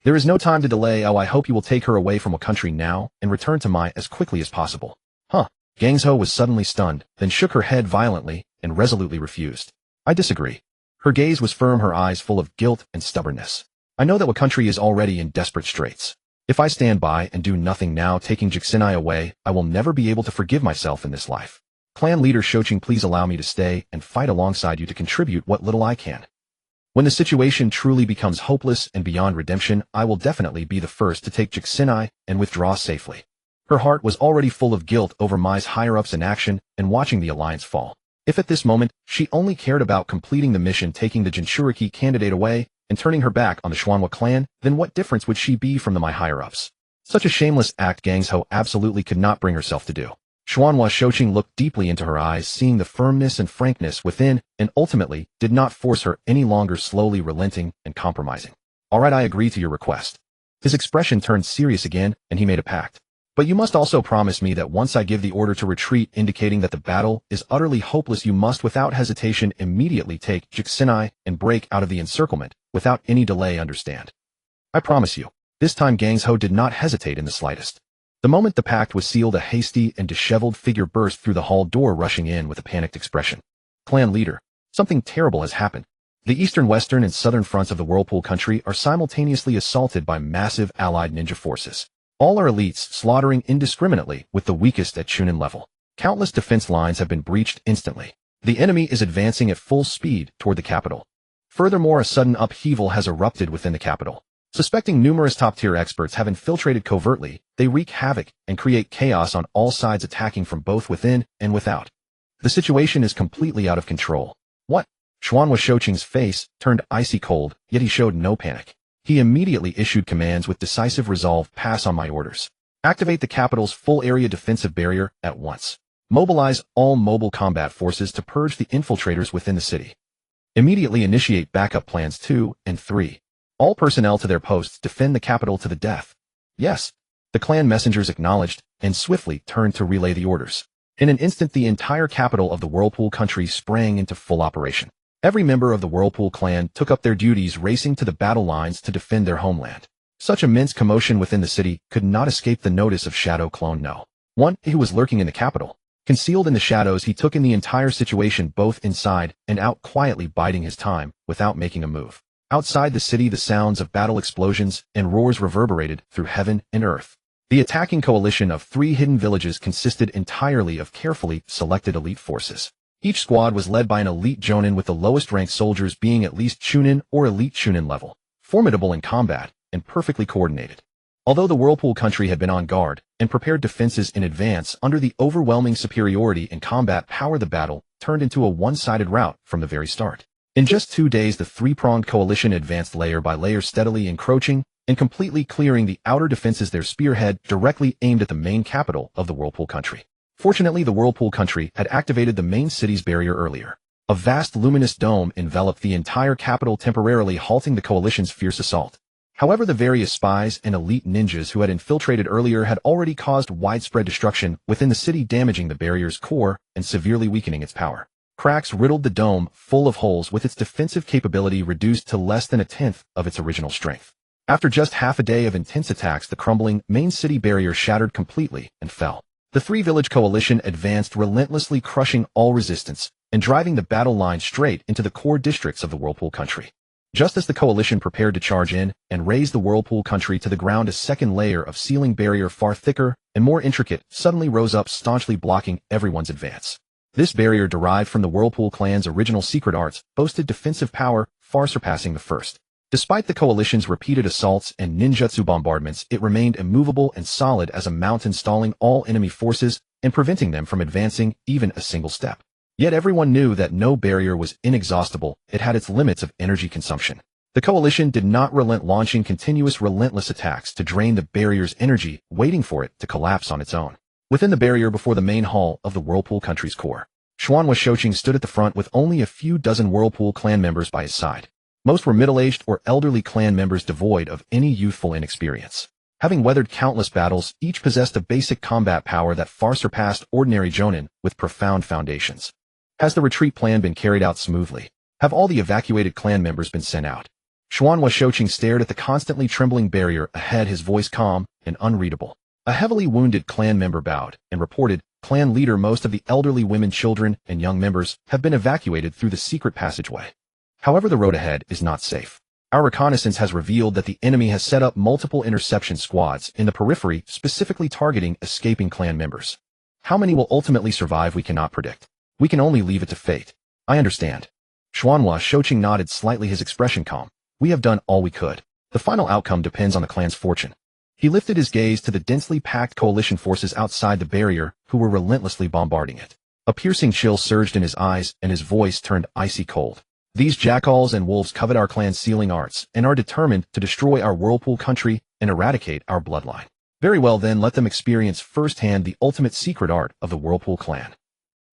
There is no time to delay. I hope you will take her away from a country now and return to Mai as quickly as possible. Huh. Gangsho was suddenly stunned, then shook her head violently and resolutely refused. I disagree. Her gaze was firm, her eyes full of guilt and stubbornness. I know that Wa country is already in desperate straits. If I stand by and do nothing now, taking Jixinai away, I will never be able to forgive myself in this life. Clan leader Shoching, please allow me to stay and fight alongside you to contribute what little I can. When the situation truly becomes hopeless and beyond redemption, I will definitely be the first to take Jixinai and withdraw safely. Her heart was already full of guilt over Mai's higher-ups in action and watching the alliance fall. If at this moment she only cared about completing the mission, taking the Jinchuriki candidate away, and turning her back on the Xuanhua clan, then what difference would she be from the my higher-ups? Such a shameless act Gangzhou absolutely could not bring herself to do. Xuanhua Shouqing looked deeply into her eyes, seeing the firmness and frankness within, and ultimately did not force her any longer, slowly relenting and compromising. All right, I agree to your request. His expression turned serious again, and he made a pact. But you must also promise me that once I give the order to retreat, indicating that the battle is utterly hopeless, you must without hesitation immediately take Jixinai and break out of the encirclement, without any delay, understand? I promise you. This time Gangzhou did not hesitate in the slightest. The moment the pact was sealed, a hasty and disheveled figure burst through the hall door, rushing in with a panicked expression. Clan leader, something terrible has happened. The eastern, western, and southern fronts of the Whirlpool country are simultaneously assaulted by massive allied ninja forces. All are elites, slaughtering indiscriminately with the weakest at Chunin level. Countless defense lines have been breached instantly. The enemy is advancing at full speed toward the capital. Furthermore, a sudden upheaval has erupted within the capital. Suspecting numerous top-tier experts have infiltrated covertly, they wreak havoc and create chaos on all sides, attacking from both within and without. The situation is completely out of control. What? Xuanhua Shouqing's face turned icy cold, yet he showed no panic. He immediately issued commands with decisive resolve. Pass on my orders. Activate the capital's full area defensive barrier at once. Mobilize all mobile combat forces to purge the infiltrators within the city. Immediately initiate backup plans 2 and 3. All personnel to their posts, defend the capital to the death. Yes. The clan messengers acknowledged and swiftly turned to relay the orders. In an instant, the entire capital of the Whirlpool country sprang into full operation. Every member of the Whirlpool clan took up their duties, racing to the battle lines to defend their homeland. Such immense commotion within the city could not escape the notice of Shadow Clone No. One who was lurking in the capital. Concealed in the shadows, he took in the entire situation both inside and out, quietly biding his time without making a move. Outside the city, the sounds of battle explosions and roars reverberated through heaven and earth. The attacking coalition of 3 hidden villages consisted entirely of carefully selected elite forces. Each squad was led by an elite Jonin, with the lowest ranked soldiers being at least Chunin or elite Chunin level, formidable in combat and perfectly coordinated. Although the Whirlpool country had been on guard and prepared defenses in advance, under the overwhelming superiority in combat power, the battle turned into a one-sided rout from the very start. In just 2 days, the 3-pronged coalition advanced layer by layer, steadily encroaching and completely clearing the outer defenses, their spearhead directly aimed at the main capital of the Whirlpool country. Fortunately, the Whirlpool country had activated the main city's barrier earlier. A vast luminous dome enveloped the entire capital, temporarily halting the coalition's fierce assault. However, the various spies and elite ninjas who had infiltrated earlier had already caused widespread destruction within the city, damaging the barrier's core and severely weakening its power. Cracks riddled the dome, full of holes, with its defensive capability reduced to less than 1/10 of its original strength. After just half a day of intense attacks, the crumbling main city barrier shattered completely and fell. The 3-village coalition advanced relentlessly, crushing all resistance and driving the battle line straight into the core districts of the Whirlpool country. Just as the coalition prepared to charge in and raze the Whirlpool country to the ground, a second layer of sealing barrier, far thicker and more intricate, suddenly rose up, staunchly blocking everyone's advance. This barrier, derived from the Whirlpool clan's original secret arts, boasted defensive power far surpassing the first. Despite the coalition's repeated assaults and ninjutsu bombardments, it remained immovable and solid as a mountain, stalling all enemy forces and preventing them from advancing even a single step. Yet everyone knew that no barrier was inexhaustible. It had its limits of energy consumption. The coalition did not relent, launching continuous, relentless attacks to drain the barrier's energy, waiting for it to collapse on its own. Within the barrier, before the main hall of the Whirlpool country's core, Xuanhua Shouqing stood at the front with only a few dozen Whirlpool clan members by his side. Most were middle-aged or elderly clan members, devoid of any youthful inexperience. Having weathered countless battles, each possessed a basic combat power that far surpassed ordinary Jonin, with profound foundations. Has the retreat plan been carried out smoothly? Have all the evacuated clan members been sent out? Xuanhua Shouqing stared at the constantly trembling barrier ahead, his voice calm and unreadable. A heavily wounded clan member bowed and reported, "Clan leader, most of the elderly, women, children, and young members have been evacuated through the secret passageway. However, the road ahead is not safe. Our reconnaissance has revealed that the enemy has set up multiple interception squads in the periphery, specifically targeting escaping clan members. How many will ultimately survive we cannot predict. We can only leave it to fate." "I understand." Xuanhua Shouqing nodded slightly, his expression calm. "We have done all we could. The final outcome depends on the clan's fortune." He lifted his gaze to the densely packed coalition forces outside the barrier, who were relentlessly bombarding it. A piercing chill surged in his eyes, and his voice turned icy cold. These jackals and wolves covet our clan's sealing arts and are determined to destroy our whirlpool country and eradicate our bloodline. Very well then, let them experience firsthand the ultimate secret art of the whirlpool clan.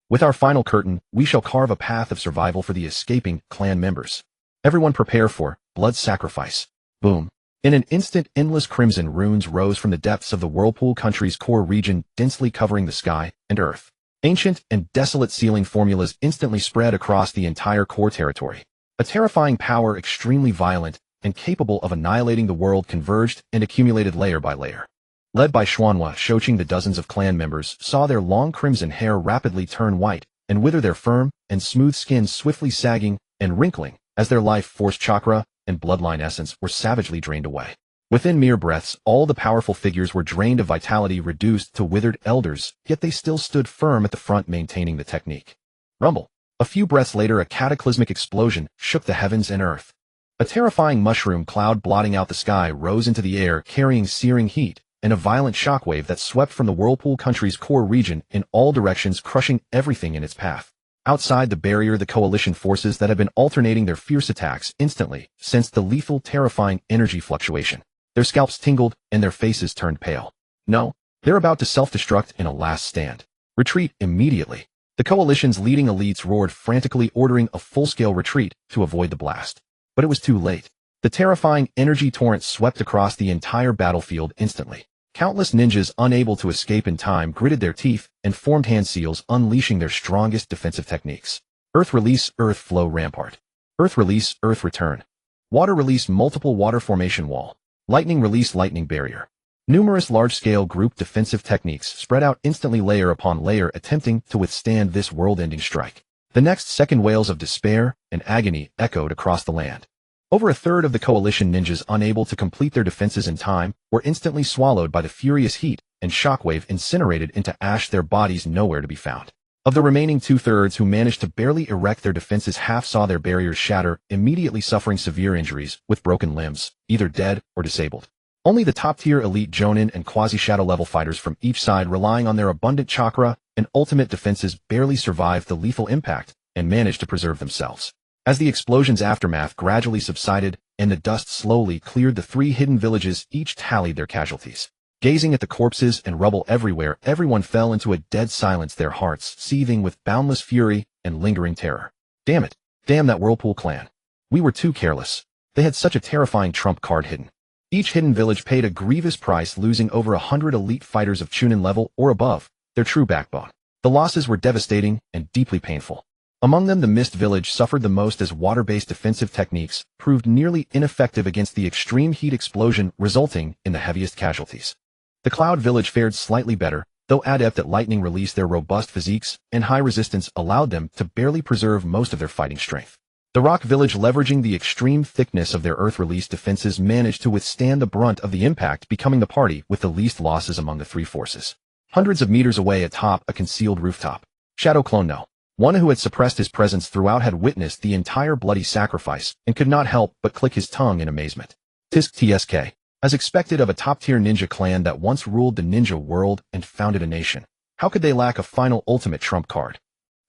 With our final curtain, we shall carve a path of survival for the escaping clan members. Everyone prepare for blood sacrifice. Boom. In an instant, endless crimson runes rose from the depths of the whirlpool country's core region, densely covering the sky and earth. Ancient and desolate sealing formulas instantly spread across the entire core territory. A terrifying power extremely violent and capable of annihilating the world converged and accumulated layer by layer. Led by Xuanhua, Shoqing, the dozens of clan members saw their long crimson hair rapidly turn white and wither, their firm and smooth skin swiftly sagging and wrinkling as their life force chakra and bloodline essence were savagely drained away. Within mere breaths, all the powerful figures were drained of vitality, reduced to withered elders, yet they still stood firm at the front, maintaining the technique. Rumble. A few breaths later, a cataclysmic explosion shook the heavens and earth. A terrifying mushroom cloud blotting out the sky rose into the air, carrying searing heat and a violent shockwave that swept from the whirlpool country's core region in all directions, crushing everything in its path. Outside the barrier, the coalition forces that had been alternating their fierce attacks instantly sensed the lethal, terrifying energy fluctuation. Their scalps tingled and their faces turned pale. No, they're about to self-destruct in a last stand. Retreat immediately. The coalition's leading elites roared frantically, ordering a full-scale retreat to avoid the blast. But it was too late. The terrifying energy torrent swept across the entire battlefield instantly. Countless ninjas, unable to escape in time, gritted their teeth and formed hand seals, unleashing their strongest defensive techniques. Earth release, earth flow rampart. Earth release, earth return. Water release, multiple water formation wall. Lightning release, lightning barrier. Numerous large-scale group defensive techniques spread out instantly, layer upon layer, attempting to withstand this world-ending strike. The next second, wails of despair and agony echoed across the land. Over a third of the coalition ninjas, unable to complete their defenses in time, were instantly swallowed by the furious heat and shockwave, incinerated into ash, their bodies nowhere to be found. Of the remaining two-thirds who managed to barely erect their defenses, half saw their barriers shatter, immediately suffering severe injuries, with broken limbs, either dead or disabled. Only the top-tier elite Jonin and quasi-shadow level fighters from each side, relying on their abundant chakra and ultimate defenses, barely survived the lethal impact and managed to preserve themselves. As the explosion's aftermath gradually subsided and the dust slowly cleared the three hidden villages, each tallied their casualties. Gazing at the corpses and rubble everywhere, everyone fell into a dead silence, their hearts seething with boundless fury and lingering terror. Damn it. Damn that whirlpool clan. We were too careless. They had such a terrifying trump card hidden. Each hidden village paid a grievous price, losing over 100 elite fighters of Chunin level or above, their true backbone. The losses were devastating and deeply painful. Among them, the Mist Village suffered the most, as water-based defensive techniques proved nearly ineffective against the extreme heat explosion, resulting in the heaviest casualties. The Cloud Village fared slightly better, though adept at lightning release, their robust physiques and high resistance allowed them to barely preserve most of their fighting strength. The Rock Village, leveraging the extreme thickness of their earth release defenses, managed to withstand the brunt of the impact, becoming the party with the least losses among the three forces. Hundreds of meters away atop a concealed rooftop, Shadow Clone No, one who had suppressed his presence throughout, had witnessed the entire bloody sacrifice and could not help but click his tongue in amazement. Tisk TSK. As expected of a top-tier ninja clan that once ruled the ninja world and founded a nation, how could they lack a final ultimate trump card?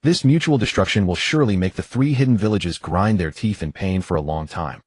This mutual destruction will surely make the three hidden villages grind their teeth in pain for a long time.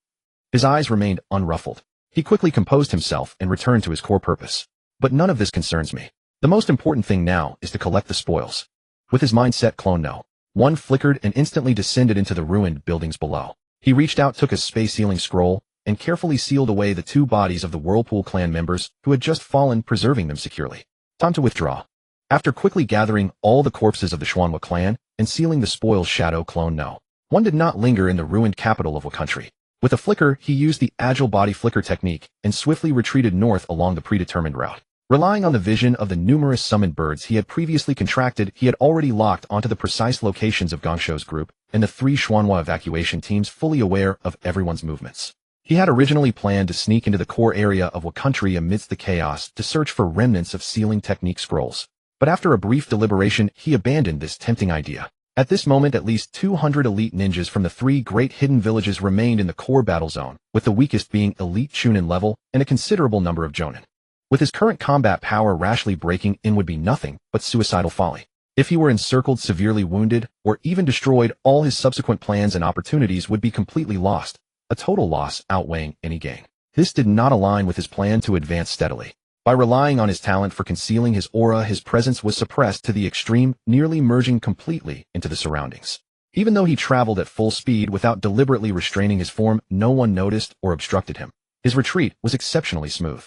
His eyes remained unruffled. He quickly composed himself and returned to his core purpose. But none of this concerns me. The most important thing now is to collect the spoils. With his mind set, Clone No, one flickered and instantly descended into the ruined buildings below. He reached out, took a space-sealing scroll, and carefully sealed away the two bodies of the Whirlpool clan members who had just fallen, preserving them securely. Time to withdraw. After quickly gathering all the corpses of the Xuanhua clan and sealing the spoils, Shadow Clone No, one did not linger in the ruined capital of a country. With a flicker, he used the agile body flicker technique and swiftly retreated north along the predetermined route. Relying on the vision of the numerous summoned birds he had previously contracted, he had already locked onto the precise locations of Gongsho's group and the three Xuanhua evacuation teams, fully aware of everyone's movements. He had originally planned to sneak into the core area of a country amidst the chaos to search for remnants of sealing technique scrolls. But after a brief deliberation, he abandoned this tempting idea. At this moment, at least 200 elite ninjas from the three great hidden villages remained in the core battle zone, with the weakest being elite Chunin level and a considerable number of Jonin. With his current combat power, rashly breaking in would be nothing but suicidal folly. If he were encircled, severely wounded, or even destroyed, all his subsequent plans and opportunities would be completely lost, a total loss outweighing any gain. This did not align with his plan to advance steadily. By relying on his talent for concealing his aura, his presence was suppressed to the extreme, nearly merging completely into the surroundings. Even though he traveled at full speed without deliberately restraining his form, no one noticed or obstructed him. His retreat was exceptionally smooth.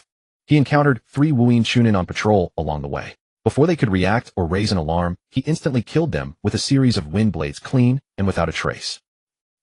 He encountered 3 Wuin Chunin on patrol along the way. Before they could react or raise an alarm, he instantly killed them with a series of wind blades, clean and without a trace.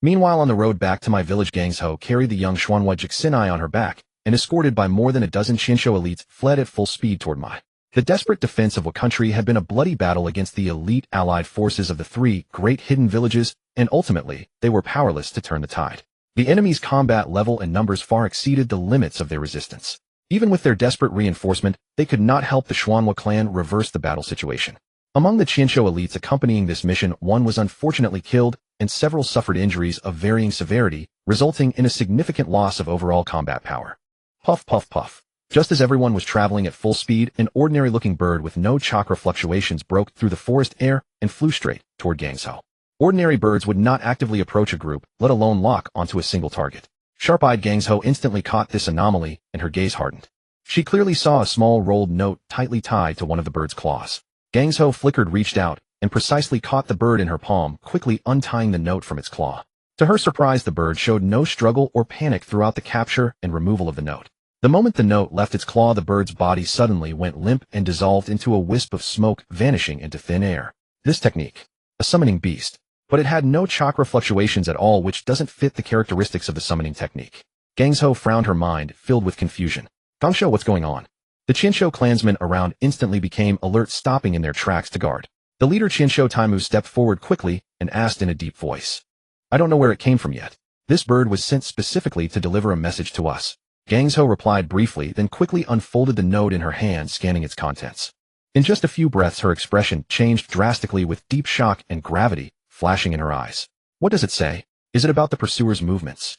Meanwhile, on the road back to my village, Gangsho carried the young Xuanhua Jixinai on her back, and escorted by more than a dozen Qianshou elites, fled at full speed toward Mai. The desperate defense of what country had been a bloody battle against the elite allied forces of the 3 great hidden villages, and ultimately, they were powerless to turn the tide. The enemy's combat level and numbers far exceeded the limits of their resistance. Even with their desperate reinforcement, they could not help the Xuanhua clan reverse the battle situation. Among the Qianshou elites accompanying this mission, one was unfortunately killed, and several suffered injuries of varying severity, resulting in a significant loss of overall combat power. Puff, puff, puff. Just as everyone was traveling at full speed, an ordinary-looking bird with no chakra fluctuations broke through the forest air and flew straight toward Gangsho. Ordinary birds would not actively approach a group, let alone lock onto a single target. Sharp-eyed Gangsho instantly caught this anomaly, and her gaze hardened. She clearly saw a small rolled note tightly tied to one of the bird's claws. Gangsho flickered, reached out, and precisely caught the bird in her palm, quickly untying the note from its claw. To her surprise, the bird showed no struggle or panic throughout the capture and removal of the note. The moment the note left its claw, the bird's body suddenly went limp and dissolved into a wisp of smoke, vanishing into thin air. This technique, a summoning beast, but it had no chakra fluctuations at all, which doesn't fit the characteristics of the summoning technique. Gangsho frowned, her mind filled with confusion. Gangsho, what's going on? The Qianshou clansmen around instantly became alert, stopping in their tracks to guard. The leader Qianshou Taimu stepped forward quickly and asked in a deep voice. I don't know where it came from yet. This bird was sent specifically to deliver a message to us. Gangsho replied briefly, then quickly unfolded the note in her hand, scanning its contents. In just a few breaths, her expression changed drastically, with deep shock and gravity flashing in her eyes. What does it say? Is it about the pursuer's movements?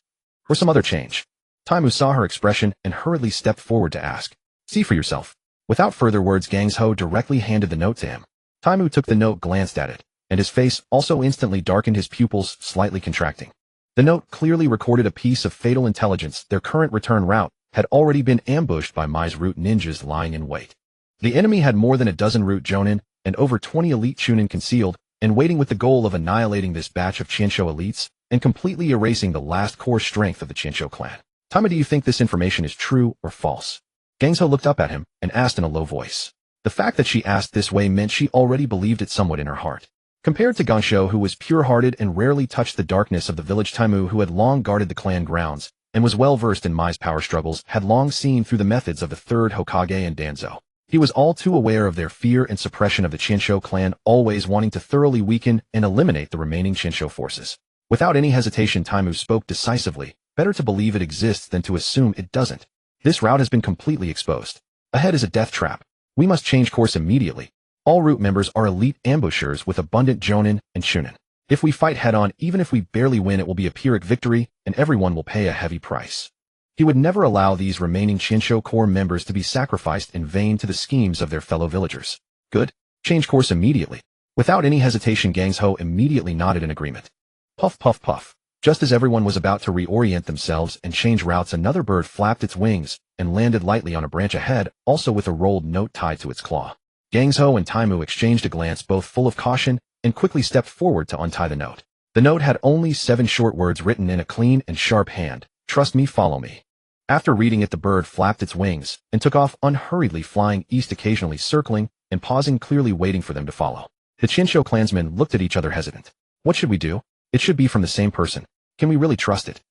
Or some other change? Taimu saw her expression and hurriedly stepped forward to ask. See for yourself. Without further words, Gangsho directly handed the note to him. Taimu took the note, glanced at it, and his face also instantly darkened, his pupils slightly contracting. The note clearly recorded a piece of fatal intelligence. Their current return route had already been ambushed by Mai's root ninjas lying in wait. The enemy had more than a dozen root jonin and over 20 elite chunin concealed and waiting, with the goal of annihilating this batch of Qianshou elites and completely erasing the last core strength of the Qianshou clan. Taimu, do you think this information is true or false? Gangsho looked up at him and asked in a low voice. The fact that she asked this way meant she already believed it somewhat in her heart. Compared to Gangsho, who was pure-hearted and rarely touched the darkness of the village, Taimu, who had long guarded the clan grounds and was well-versed in Mai's power struggles, had long seen through the methods of the third Hokage and Danzo. He was all too aware of their fear and suppression of the Qianshou clan, always wanting to thoroughly weaken and eliminate the remaining Qianshou forces. Without any hesitation, Taimu spoke decisively. Better to believe it exists than to assume it doesn't. This route has been completely exposed. Ahead is a death trap. We must change course immediately. All root members are elite ambushers with abundant jonin and chunin. If we fight head-on, even if we barely win, it will be a Pyrrhic victory, and everyone will pay a heavy price. He would never allow these remaining Qianshou core members to be sacrificed in vain to the schemes of their fellow villagers. Good. Change course immediately. Without any hesitation, Gangsho immediately nodded in agreement. Puff, puff, puff. Just as everyone was about to reorient themselves and change routes, another bird flapped its wings and landed lightly on a branch ahead, also with a rolled note tied to its claw. Gangsho and Taimu exchanged a glance, both full of caution, and quickly stepped forward to untie the note. The note had only 7 short words written in a clean and sharp hand. Trust me, follow me. After reading it, the bird flapped its wings and took off unhurriedly, flying east, occasionally circling and pausing, clearly waiting for them to follow. The Qianshou clansmen looked at each other, hesitant. What should we do? It should be from the same person. Can we really trust it?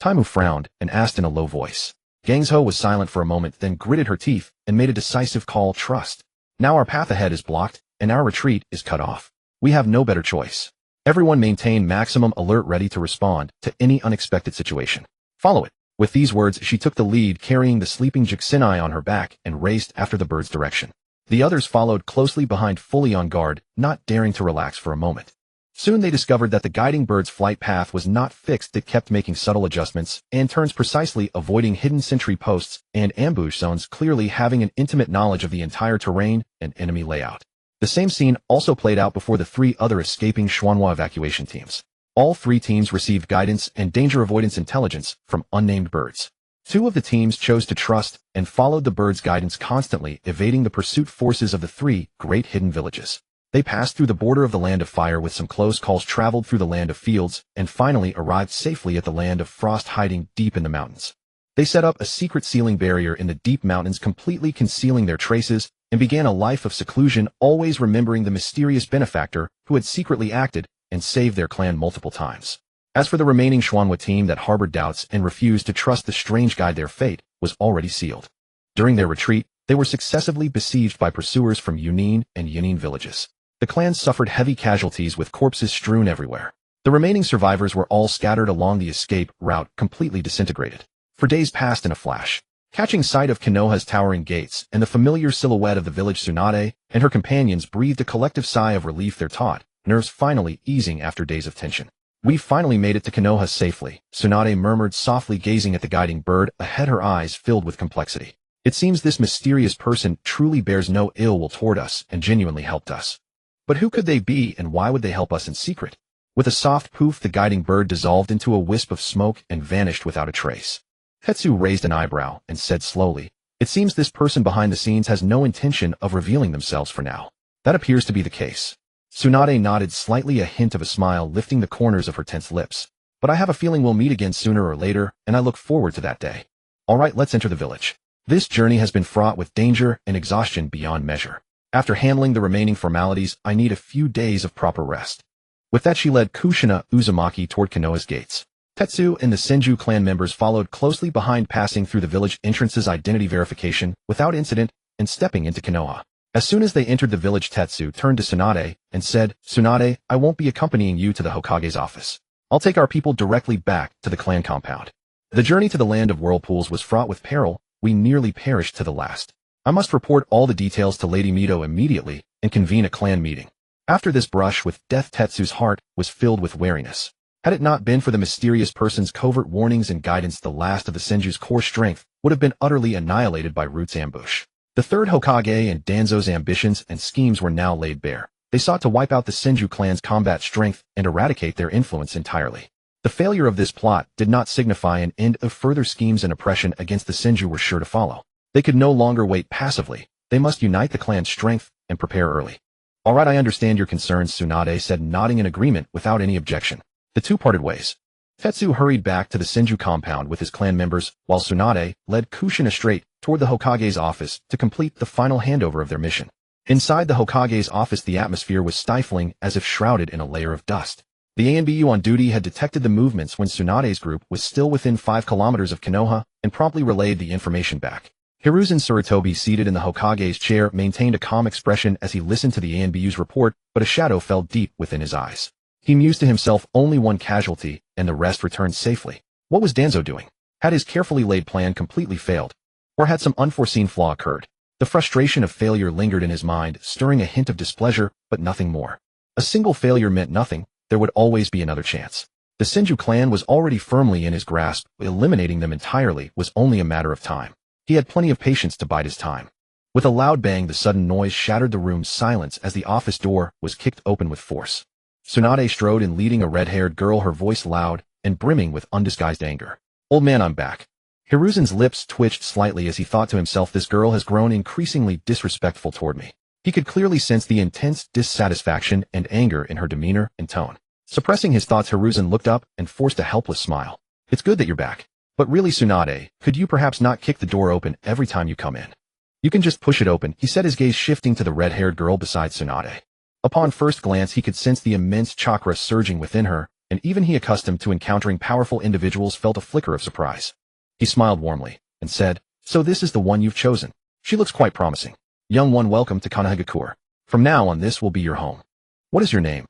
Taimu frowned and asked in a low voice. Gangsho was silent for a moment, then gritted her teeth and made a decisive call. Trust. Now our path ahead is blocked, and our retreat is cut off. We have no better choice. Everyone maintain maximum alert, ready to respond to any unexpected situation. Follow it. With these words, she took the lead, carrying the sleeping Jixinai on her back, and raced after the bird's direction. The others followed closely behind, fully on guard, not daring to relax for a moment. Soon they discovered that the guiding bird's flight path was not fixed. It kept making subtle adjustments and turns, precisely avoiding hidden sentry posts and ambush zones, clearly having an intimate knowledge of the entire terrain and enemy layout. The same scene also played out before the 3 other escaping Xuanhua evacuation teams. All 3 teams received guidance and danger avoidance intelligence from unnamed birds. 2 of the teams chose to trust and followed the birds' guidance constantly, evading the pursuit forces of the 3 great hidden villages. They passed through the border of the Land of Fire with some close calls, traveled through the Land of Fields, and finally arrived safely at the Land of Frost, hiding deep in the mountains. They set up a secret sealing barrier in the deep mountains, completely concealing their traces, and began a life of seclusion, always remembering the mysterious benefactor who had secretly acted and saved their clan multiple times. As for the remaining Xuanhua team that harbored doubts and refused to trust the strange guide, their fate was already sealed. During their retreat, they were successively besieged by pursuers from Yunin and Yanin villages. The clans suffered heavy casualties with corpses strewn everywhere. The remaining survivors were all scattered along the escape route, completely disintegrated. For days passed in a flash. Catching sight of Konoha's towering gates and the familiar silhouette of the village, Tsunade and her companions breathed a collective sigh of relief, their taut nerves finally easing after days of tension. "We finally made it to Konoha safely," Tsunade murmured softly, gazing at the guiding bird ahead, her eyes filled with complexity. "It seems this mysterious person truly bears no ill will toward us and genuinely helped us. But who could they be, and why would they help us in secret?" With a soft poof, the guiding bird dissolved into a wisp of smoke and vanished without a trace. Tetsu raised an eyebrow and said slowly, "It seems this person behind the scenes has no intention of revealing themselves for now." "That appears to be the case." Tsunade nodded slightly, a hint of a smile lifting the corners of her tense lips. "But I have a feeling we'll meet again sooner or later, and I look forward to that day. All right, let's enter the village. This journey has been fraught with danger and exhaustion beyond measure. After handling the remaining formalities, I need a few days of proper rest." With that, she led Kushina Uzumaki toward Konoha's gates. Tetsu and the Senju clan members followed closely behind, passing through the village entrance's identity verification without incident and stepping into Konoha. As soon as they entered the village, Tetsu turned to Tsunade and said, "Tsunade, I won't be accompanying you to the Hokage's office. I'll take our people directly back to the clan compound. The journey to the Land of Whirlpools was fraught with peril. We nearly perished to the last. I must report all the details to Lady Mito immediately and convene a clan meeting." After this brush with death, Tetsu's heart was filled with wariness. Had it not been for the mysterious person's covert warnings and guidance, the last of the Senju's core strength would have been utterly annihilated by Root's ambush. The third Hokage and Danzo's ambitions and schemes were now laid bare. They sought to wipe out the Senju clan's combat strength and eradicate their influence entirely. The failure of this plot did not signify an end of further schemes, and oppression against the Senju were sure to follow. They could no longer wait passively. They must unite the clan's strength and prepare early. "All right, I understand your concerns," Tsunade said, nodding in agreement without any objection. The 2 parted ways. Tetsu hurried back to the Senju compound with his clan members, while Tsunade led Kushina straight toward the Hokage's office to complete the final handover of their mission. Inside the Hokage's office, the atmosphere was stifling, as if shrouded in a layer of dust. The ANBU on duty had detected the movements when Tsunade's group was still within 5 kilometers of Konoha and promptly relayed the information back. Hiruzen Tsurutobi, seated in the Hokage's chair, maintained a calm expression as he listened to the ANBU's report, but a shadow fell deep within his eyes. He mused to himself, only one casualty, and the rest returned safely. What was Danzo doing? Had his carefully laid plan completely failed? Or had some unforeseen flaw occurred? The frustration of failure lingered in his mind, stirring a hint of displeasure, but nothing more. A single failure meant nothing. There would always be another chance. The Senju clan was already firmly in his grasp. Eliminating them entirely was only a matter of time. He had plenty of patience to bide his time. With a loud bang, the sudden noise shattered the room's silence as the office door was kicked open with force. Tsunade strode in, leading a red-haired girl, her voice loud and brimming with undisguised anger. "Old man, I'm back." Hiruzen's lips twitched slightly as he thought to himself, this girl has grown increasingly disrespectful toward me. He could clearly sense the intense dissatisfaction and anger in her demeanor and tone. Suppressing his thoughts, Hiruzen looked up and forced a helpless smile. "It's good that you're back. But really, Tsunade, could you perhaps not kick the door open every time you come in? You can just push it open," he said, his gaze shifting to the red-haired girl beside Tsunade. Upon first glance, he could sense the immense chakra surging within her, and even he, accustomed to encountering powerful individuals, felt a flicker of surprise. He smiled warmly and said, "So this is the one you've chosen. She looks quite promising. Young one, welcome to Konohagakure. From now on, this will be your home. What is your name?"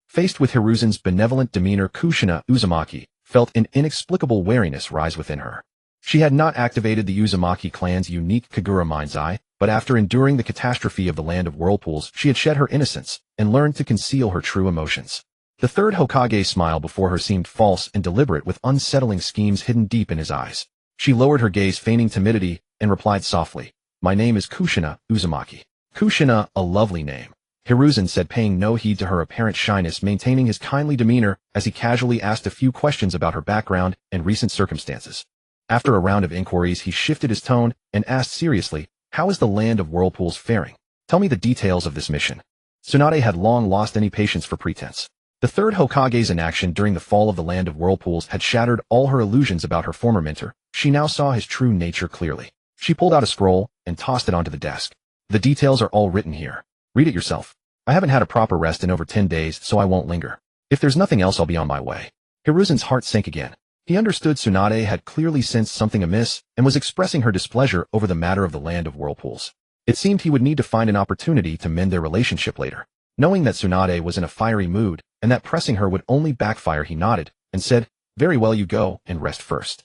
Faced with Hiruzen's benevolent demeanor, Kushina Uzumaki felt an inexplicable wariness rise within her. She had not activated the Uzumaki clan's unique Kagura mind's eye, but after enduring the catastrophe of the Land of Whirlpools, she had shed her innocence and learned to conceal her true emotions. The third Hokage's smile before her seemed false and deliberate, with unsettling schemes hidden deep in his eyes. She lowered her gaze, feigning timidity, and replied softly, "My name is Kushina Uzumaki." Kushina, a lovely name. Hiruzen said, paying no heed to her apparent shyness, maintaining his kindly demeanor as he casually asked a few questions about her background and recent circumstances. After a round of inquiries, he shifted his tone and asked seriously, "How is the land of whirlpools faring? Tell me the details of this mission." Tsunade had long lost any patience for pretense. The third Hokage's inaction during the fall of the land of whirlpools had shattered all her illusions about her former mentor. She now saw his true nature clearly. She pulled out a scroll and tossed it onto the desk. "The details are all written here. Read it yourself. I haven't had a proper rest in over 10 days, so I won't linger. If there's nothing else, I'll be on my way." Hiruzen's heart sank again. He understood Tsunade had clearly sensed something amiss and was expressing her displeasure over the matter of the land of whirlpools. It seemed he would need to find an opportunity to mend their relationship later. Knowing that Tsunade was in a fiery mood and that pressing her would only backfire, he nodded and said, "Very well, you go and rest first.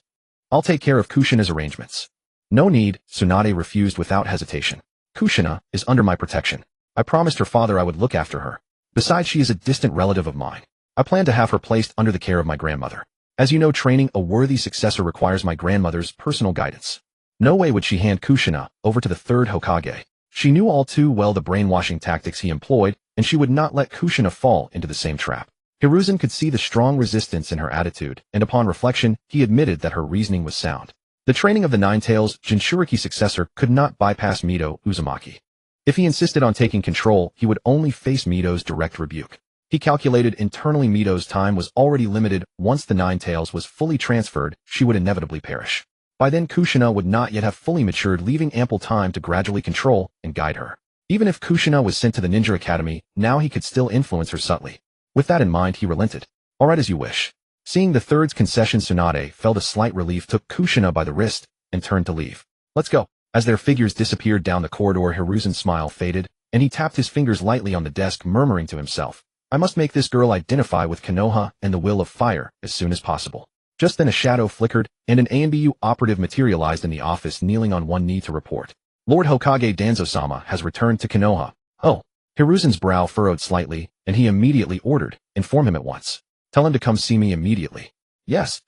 I'll take care of Kushina's arrangements." "No need," Tsunade refused without hesitation. "Kushina is under my protection. I promised her father I would look after her. Besides, she is a distant relative of mine. I plan to have her placed under the care of my grandmother. As you know, training a worthy successor requires my grandmother's personal guidance." No way would she hand Kushina over to the third Hokage. She knew all too well the brainwashing tactics he employed, and she would not let Kushina fall into the same trap. Hiruzen could see the strong resistance in her attitude, and upon reflection, he admitted that her reasoning was sound. The training of the Nine-Tails Jinchuriki successor could not bypass Mito Uzumaki. If he insisted on taking control, he would only face Mito's direct rebuke. He calculated internally Mito's time was already limited. Once the Nine-Tails was fully transferred, she would inevitably perish. By then, Kushina would not yet have fully matured, leaving ample time to gradually control and guide her. Even if Kushina was sent to the Ninja Academy, now he could still influence her subtly. With that in mind, he relented. "All right, as you wish." Seeing the third's concession, Tsunade felt a slight relief, took Kushina by the wrist, and turned to leave. "Let's go." As their figures disappeared down the corridor, Hiruzen's smile faded, and he tapped his fingers lightly on the desk, murmuring to himself, "I must make this girl identify with Konoha and the will of fire as soon as possible." Just then a shadow flickered, and an ANBU operative materialized in the office, kneeling on one knee to report. "Lord Hokage Danzo-sama has returned to Konoha." "Oh." Hiruzen's brow furrowed slightly, and he immediately ordered, "Inform him at once. Tell him to come see me immediately." "Yes."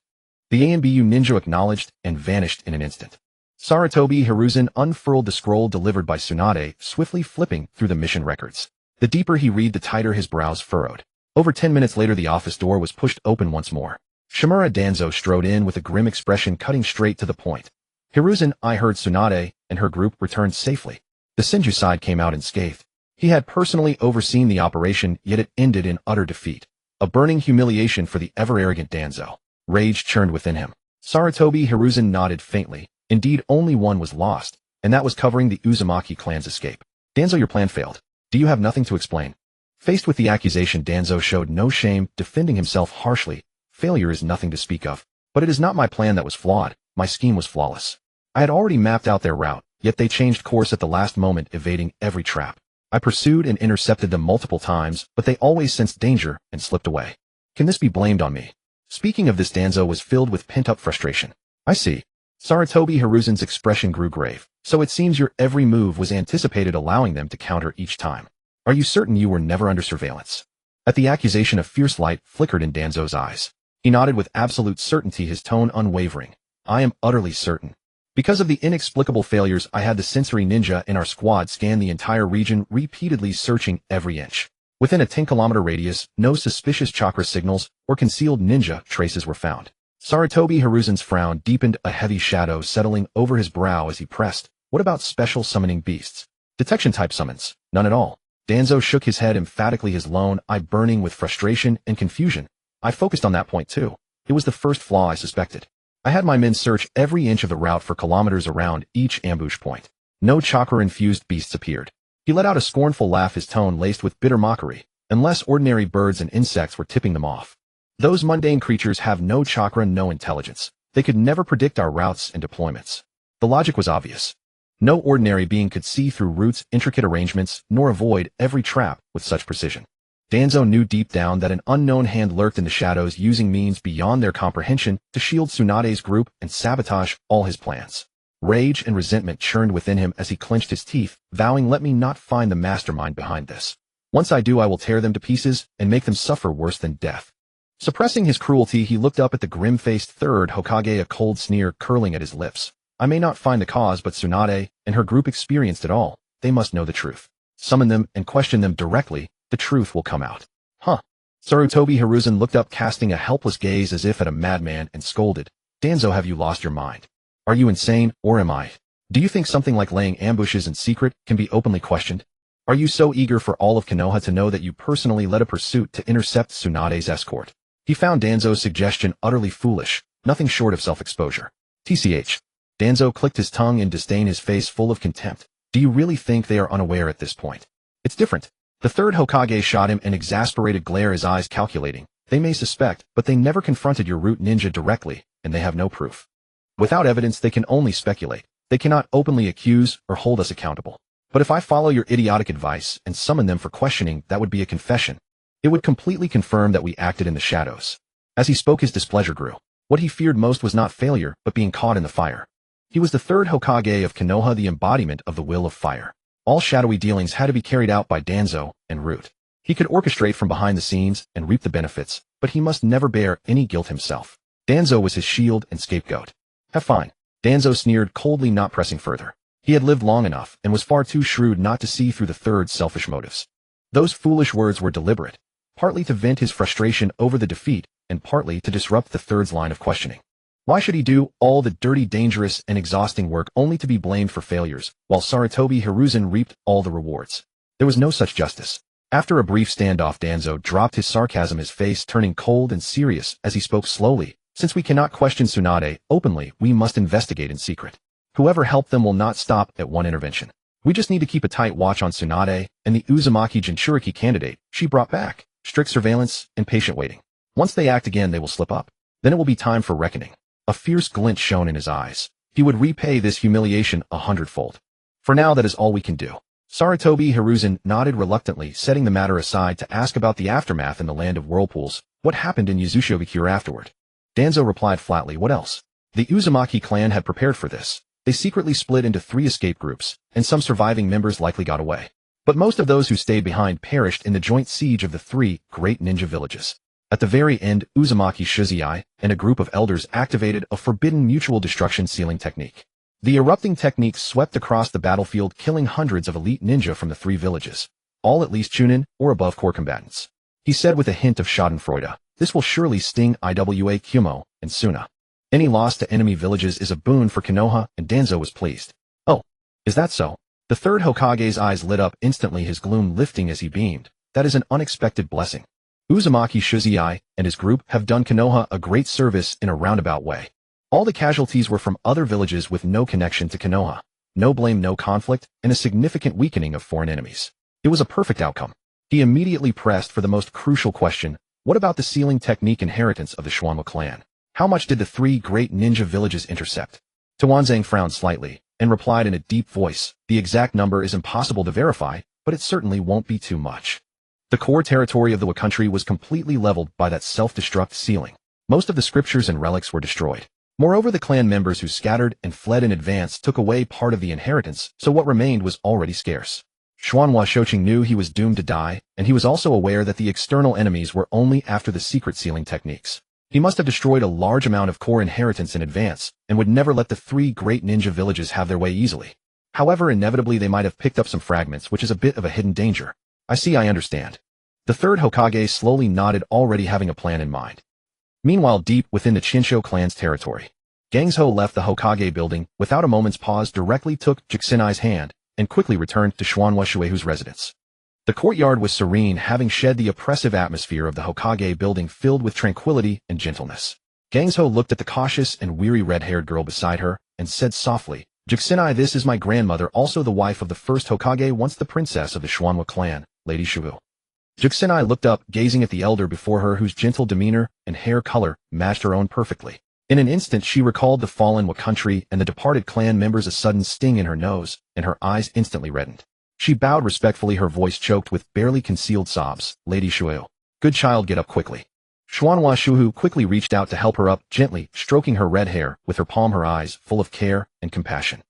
The ANBU ninja acknowledged and vanished in an instant. Sarutobi Hiruzen unfurled the scroll delivered by Tsunade, swiftly flipping through the mission records. The deeper he read, the tighter his brows furrowed. Over 10 minutes later, the office door was pushed open once more. Shimura Danzo strode in with a grim expression, cutting straight to the point. "Hiruzen, I heard Tsunade and her group returned safely." The Senju side came out unscathed. He had personally overseen the operation, yet it ended in utter defeat. A burning humiliation for the ever-arrogant Danzo. Rage churned within him. Sarutobi Hiruzen nodded faintly. Indeed, only one was lost, and that was covering the Uzumaki clan's escape. "Danzo, your plan failed. Do you have nothing to explain?" Faced with the accusation, Danzo showed no shame, defending himself harshly. "Failure is nothing to speak of. But it is not my plan that was flawed. My scheme was flawless. I had already mapped out their route, yet they changed course at the last moment, evading every trap. I pursued and intercepted them multiple times, but they always sensed danger and slipped away. Can this be blamed on me?" Speaking of this, Danzo was filled with pent-up frustration. "I see." Sarutobi Hiruzen's expression grew grave. "So it seems your every move was anticipated, allowing them to counter each time. Are you certain you were never under surveillance?" At the accusation, a fierce light flickered in Danzo's eyes. He nodded with absolute certainty, his tone unwavering. "I am utterly certain. Because of the inexplicable failures, I had the sensory ninja in our squad scan the entire region, repeatedly searching every inch. Within a 10-kilometer radius, no suspicious chakra signals or concealed ninja traces were found." Sarutobi Hiruzen's frown deepened, a heavy shadow settling over his brow as he pressed, "What about special summoning beasts? Detection-type summons?" "None at all." Danzo shook his head emphatically, his lone eye burning with frustration and confusion. "I focused on that point too. It was the first flaw I suspected. I had my men search every inch of the route for kilometers around each ambush point. No chakra-infused beasts appeared." He let out a scornful laugh, his tone laced with bitter mockery, unless ordinary birds and insects were tipping them off. "Those mundane creatures have no chakra, no intelligence. They could never predict our routes and deployments." The logic was obvious. No ordinary being could see through routes, intricate arrangements, nor avoid every trap with such precision. Danzo knew deep down that an unknown hand lurked in the shadows, using means beyond their comprehension to shield Tsunade's group and sabotage all his plans. Rage and resentment churned within him as he clenched his teeth, vowing, "Let me not find the mastermind behind this. Once I do, I will tear them to pieces and make them suffer worse than death." Suppressing his cruelty, he looked up at the grim-faced third Hokage, a cold sneer curling at his lips. "I may not find the cause, but Tsunade and her group experienced it all. They must know the truth." Summon them and question them directly, the truth will come out. Huh. Sarutobi Hiruzen looked up, casting a helpless gaze as if at a madman, and scolded, Danzo, have you lost your mind? Are you insane, or am I? Do you think something like laying ambushes in secret can be openly questioned? Are you so eager for all of Konoha to know that you personally led a pursuit to intercept Tsunade's escort? He found Danzo's suggestion utterly foolish, nothing short of self-exposure. TCH. Danzo clicked his tongue in disdain, his face full of contempt. Do you really think they are unaware at this point? It's different. The third Hokage shot him an exasperated glare, his eyes calculating. They may suspect, but they never confronted your root ninja directly, and they have no proof. Without evidence, they can only speculate. They cannot openly accuse or hold us accountable. But if I follow your idiotic advice and summon them for questioning, that would be a confession. It would completely confirm that we acted in the shadows. As he spoke, his displeasure grew. What he feared most was not failure, but being caught in the fire. He was the third Hokage of Konoha, the embodiment of the will of fire. All shadowy dealings had to be carried out by Danzo and Root. He could orchestrate from behind the scenes and reap the benefits, but he must never bear any guilt himself. Danzo was his shield and scapegoat. Have fine. Danzo sneered coldly, not pressing further. He had lived long enough and was far too shrewd not to see through the third's selfish motives. Those foolish words were deliberate, partly to vent his frustration over the defeat and partly to disrupt the third's line of questioning. Why should he do all the dirty, dangerous, and exhausting work only to be blamed for failures, while Sarutobi Hiruzen reaped all the rewards? There was no such justice. After a brief standoff, Danzo dropped his sarcasm, his face turning cold and serious as he spoke slowly. Since we cannot question Tsunade openly, we must investigate in secret. Whoever helped them will not stop at one intervention. We just need to keep a tight watch on Tsunade and the Uzumaki Jinchuriki candidate she brought back. Strict surveillance and patient waiting. Once they act again, they will slip up. Then it will be time for reckoning. A fierce glint shone in his eyes. He would repay this humiliation 100-fold. For now, that is all we can do. Sarutobi Hiruzen nodded reluctantly, setting the matter aside to ask about the aftermath in the land of whirlpools. What happened in Yuzushiobikure afterward? Danzo replied flatly, what else? The Uzumaki clan had prepared for this. They secretly split into 3 escape groups, and some surviving members likely got away. But most of those who stayed behind perished in the joint siege of the 3 great ninja villages. At the very end, Uzumaki Shizui and a group of elders activated a forbidden mutual destruction sealing technique. The erupting technique swept across the battlefield, killing hundreds of elite ninja from the 3 villages, all at least Chunin or above core combatants. He said with a hint of schadenfreude, this will surely sting Iwa Kumo and Suna. Any loss to enemy villages is a boon for Konoha, and Danzo was pleased. Oh, is that so? The third Hokage's eyes lit up instantly, his gloom lifting as he beamed. That is an unexpected blessing. Uzumaki Shizui and his group have done Konoha a great service in a roundabout way. All the casualties were from other villages with no connection to Konoha. No blame, no conflict, and a significant weakening of foreign enemies. It was a perfect outcome. He immediately pressed for the most crucial question. What about the sealing technique inheritance of the Schwanwa clan? How much did the 3 great ninja villages intercept? Tuanzang frowned slightly and replied in a deep voice, the exact number is impossible to verify, but it certainly won't be too much. The core territory of the Wa country was completely leveled by that self-destruct sealing. Most of the scriptures and relics were destroyed. Moreover, the clan members who scattered and fled in advance took away part of the inheritance, so what remained was already scarce. Xuanhua Shoqing knew he was doomed to die, and he was also aware that the external enemies were only after the secret sealing techniques. He must have destroyed a large amount of core inheritance in advance, and would never let the 3 great ninja villages have their way easily. However, inevitably they might have picked up some fragments, which is a bit of a hidden danger. I understand. The third Hokage slowly nodded, already having a plan in mind. Meanwhile, deep within the Chinsho clan's territory, Gangzhou left the Hokage building without a moment's pause, directly took Juxinai's hand, and quickly returned to Xuanhua Shuehu's residence. The courtyard was serene, having shed the oppressive atmosphere of the Hokage building, filled with tranquility and gentleness. Gangzhou looked at the cautious and weary red-haired girl beside her, and said softly, Juxinai, this is my grandmother, also the wife of the first Hokage, once the princess of the Xuanhua clan, Lady Shuhu. Juxinai looked up, gazing at the elder before her, whose gentle demeanor and hair color matched her own perfectly. In an instant she recalled the fallen Wa country and the departed clan members, a sudden sting in her nose, and her eyes instantly reddened. She bowed respectfully, her voice choked with barely concealed sobs. Lady Shuhu. Good child, get up quickly. Xuanhua Shuhu quickly reached out to help her up, gently stroking her red hair with her palm, her eyes full of care and compassion.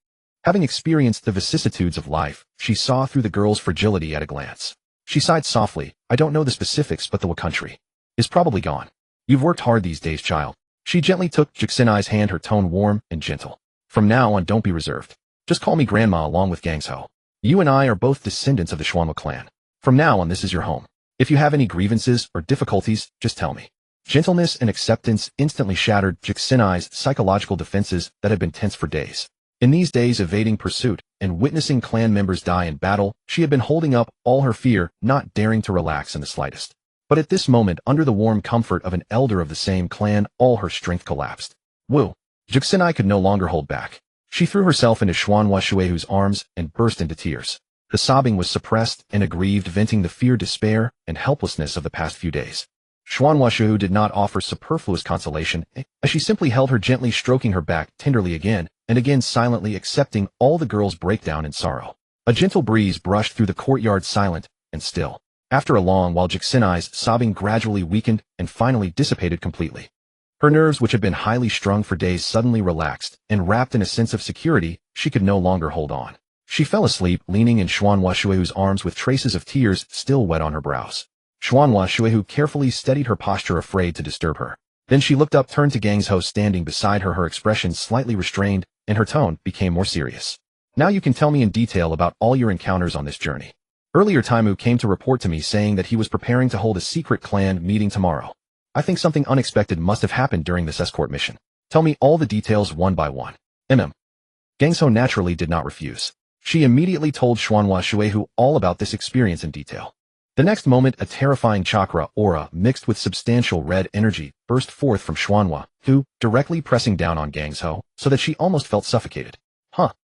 Having experienced the vicissitudes of life, she saw through the girl's fragility at a glance. She sighed softly. I don't know the specifics, but the Wa country is probably gone. You've worked hard these days, child. She gently took Juxinai's hand, her tone warm and gentle. From now on, don't be reserved. Just call me grandma along with Gangzhou. You and I are both descendants of the Schwanwa clan. From now on, this is your home. If you have any grievances or difficulties, just tell me. Gentleness and acceptance instantly shattered Jixinai's psychological defenses that had been tense for days. In these days evading pursuit and witnessing clan members die in battle, she had been holding up all her fear, not daring to relax in the slightest. But at this moment, under the warm comfort of an elder of the same clan, all her strength collapsed. Woo! Jixinai could no longer hold back. She threw herself into Xuanhua Shuehu's arms and burst into tears. The sobbing was suppressed and aggrieved, venting the fear, despair, and helplessness of the past few days. Xuanhua Shuehu did not offer superfluous consolation, as she simply held her, gently stroking her back tenderly again and again, silently accepting all the girl's breakdown and sorrow. A gentle breeze brushed through the courtyard, silent and still. After a long while, Jixinai's sobbing gradually weakened and finally dissipated completely. Her nerves, which had been highly strung for days, suddenly relaxed, and wrapped in a sense of security, she could no longer hold on. She fell asleep, leaning in Xuanhua Shuehu's arms with traces of tears still wet on her brows. Xuanhua Shuehu carefully steadied her posture, afraid to disturb her. Then she looked up, turned to Gangzhou standing beside her, her expression slightly restrained, and her tone became more serious. Now you can tell me in detail about all your encounters on this journey. Earlier, Taimu came to report to me saying that he was preparing to hold a secret clan meeting tomorrow. I think something unexpected must have happened during this escort mission. Tell me all the details one by one. Gangzhou naturally did not refuse. She immediately told Xuanhua Shuehu all about this experience in detail. The next moment, a terrifying chakra aura mixed with substantial red energy burst forth from Xuanhua, who, directly pressing down on Gangzhou so that she almost felt suffocated.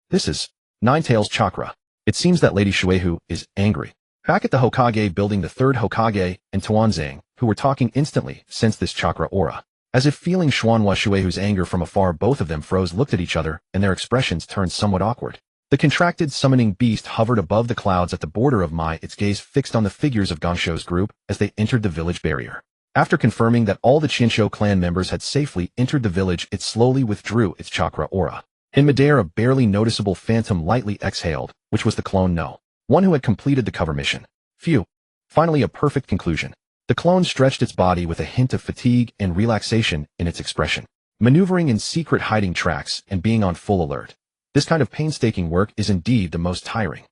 This is Nine-Tails chakra. It seems that Lady Shuehu is angry. Back at the Hokage building, the third Hokage and Tuanzang, who were talking, instantly sensed this chakra aura. As if feeling Xuanhua Shuehu's anger from afar, both of them froze, looked at each other, and their expressions turned somewhat awkward. The contracted summoning beast hovered above the clouds at the border of Mai, its gaze fixed on the figures of Gangzhou's group as they entered the village barrier. After confirming that all the Qianshou clan members had safely entered the village, it slowly withdrew its chakra aura. In midair, a barely noticeable phantom lightly exhaled, which was the clone No. One who had completed the cover mission. Phew. Finally, a perfect conclusion. The clone stretched its body with a hint of fatigue and relaxation in its expression, maneuvering in secret hiding tracks and being on full alert. This kind of painstaking work is indeed the most tiring.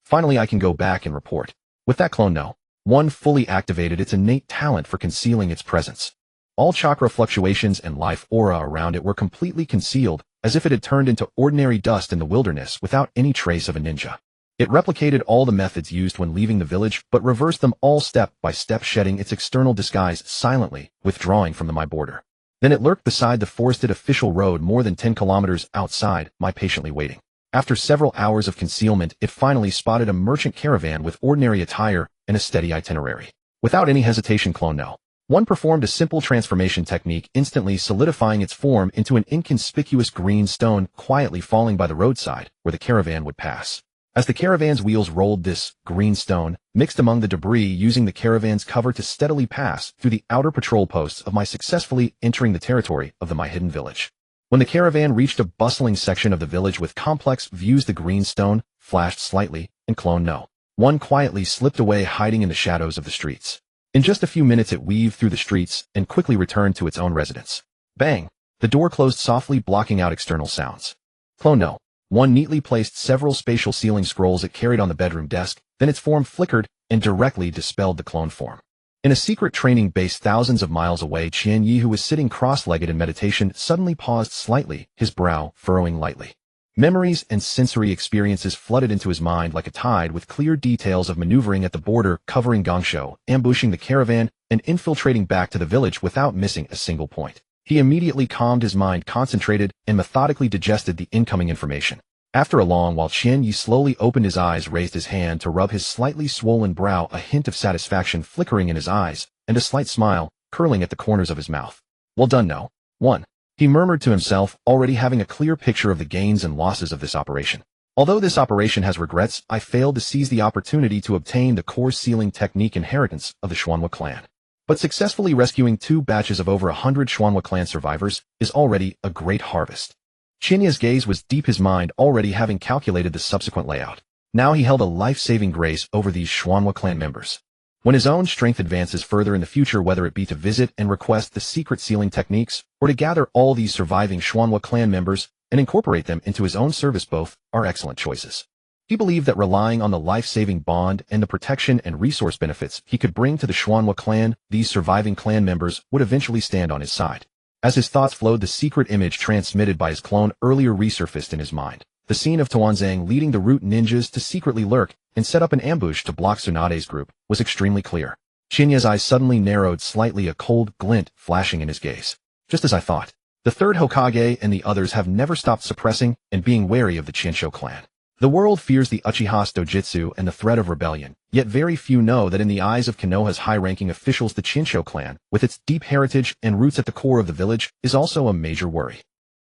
Finally, I can go back and report. With that clone No. One fully activated its innate talent for concealing its presence. All chakra fluctuations and life aura around it were completely concealed, as if it had turned into ordinary dust in the wilderness without any trace of a ninja. It replicated all the methods used when leaving the village, but reversed them all step by step, shedding its external disguise silently, withdrawing from the Mai border. Then it lurked beside the forested official road more than 10 kilometers outside, Mai patiently waiting. After several hours of concealment, it finally spotted a merchant caravan with ordinary attire and a steady itinerary. Without any hesitation, Clone No. One performed a simple transformation technique, instantly solidifying its form into an inconspicuous green stone quietly falling by the roadside where the caravan would pass. As the caravan's wheels rolled, this green stone mixed among the debris, using the caravan's cover to steadily pass through the outer patrol posts of Mai, successfully entering the territory of the Mai hidden village. When the caravan reached a bustling section of the village with complex views, the green stone flashed slightly, and Clone No. One quietly slipped away, hiding in the shadows of the streets. In just a few minutes, it weaved through the streets and quickly returned to its own residence. Bang! The door closed softly, blocking out external sounds. Clone No. One neatly placed several spatial sealing scrolls it carried on the bedroom desk, then its form flickered and directly dispelled the clone form. In a secret training base thousands of miles away, Qian Yi, who was sitting cross-legged in meditation, suddenly paused slightly, his brow furrowing lightly. Memories and sensory experiences flooded into his mind like a tide, with clear details of maneuvering at the border, covering Gangzhou, ambushing the caravan, and infiltrating back to the village without missing a single point. He immediately calmed his mind, concentrated, and methodically digested the incoming information. After a long while, Qian Yi slowly opened his eyes, raised his hand to rub his slightly swollen brow, a hint of satisfaction flickering in his eyes, and a slight smile curling at the corners of his mouth. Well done, No. One. He murmured to himself, already having a clear picture of the gains and losses of this operation. Although this operation has regrets, I failed to seize the opportunity to obtain the core sealing technique inheritance of the Xuanhua clan. But successfully rescuing 2 batches of over 100 Xuanhua clan survivors is already a great harvest. Qianya's gaze was deep, his mind already having calculated the subsequent layout. Now he held a life-saving grace over these Xuanhua clan members. When his own strength advances further in the future, whether it be to visit and request the secret sealing techniques, or to gather all these surviving Xuanhua clan members and incorporate them into his own service, both are excellent choices. He believed that relying on the life-saving bond and the protection and resource benefits he could bring to the Shuanwa clan, these surviving clan members would eventually stand on his side. As his thoughts flowed, the secret image transmitted by his clone earlier resurfaced in his mind. The scene of Tuanzang leading the root ninjas to secretly lurk and set up an ambush to block Tsunade's group was extremely clear. Shinya's eyes suddenly narrowed slightly, a cold glint flashing in his gaze. Just as I thought. The third Hokage and the others have never stopped suppressing and being wary of the Chinsho clan. The world fears the Uchiha Dojutsu and the threat of rebellion, yet very few know that in the eyes of Konoha's high-ranking officials, the Chinsho clan, with its deep heritage and roots at the core of the village, is also a major worry.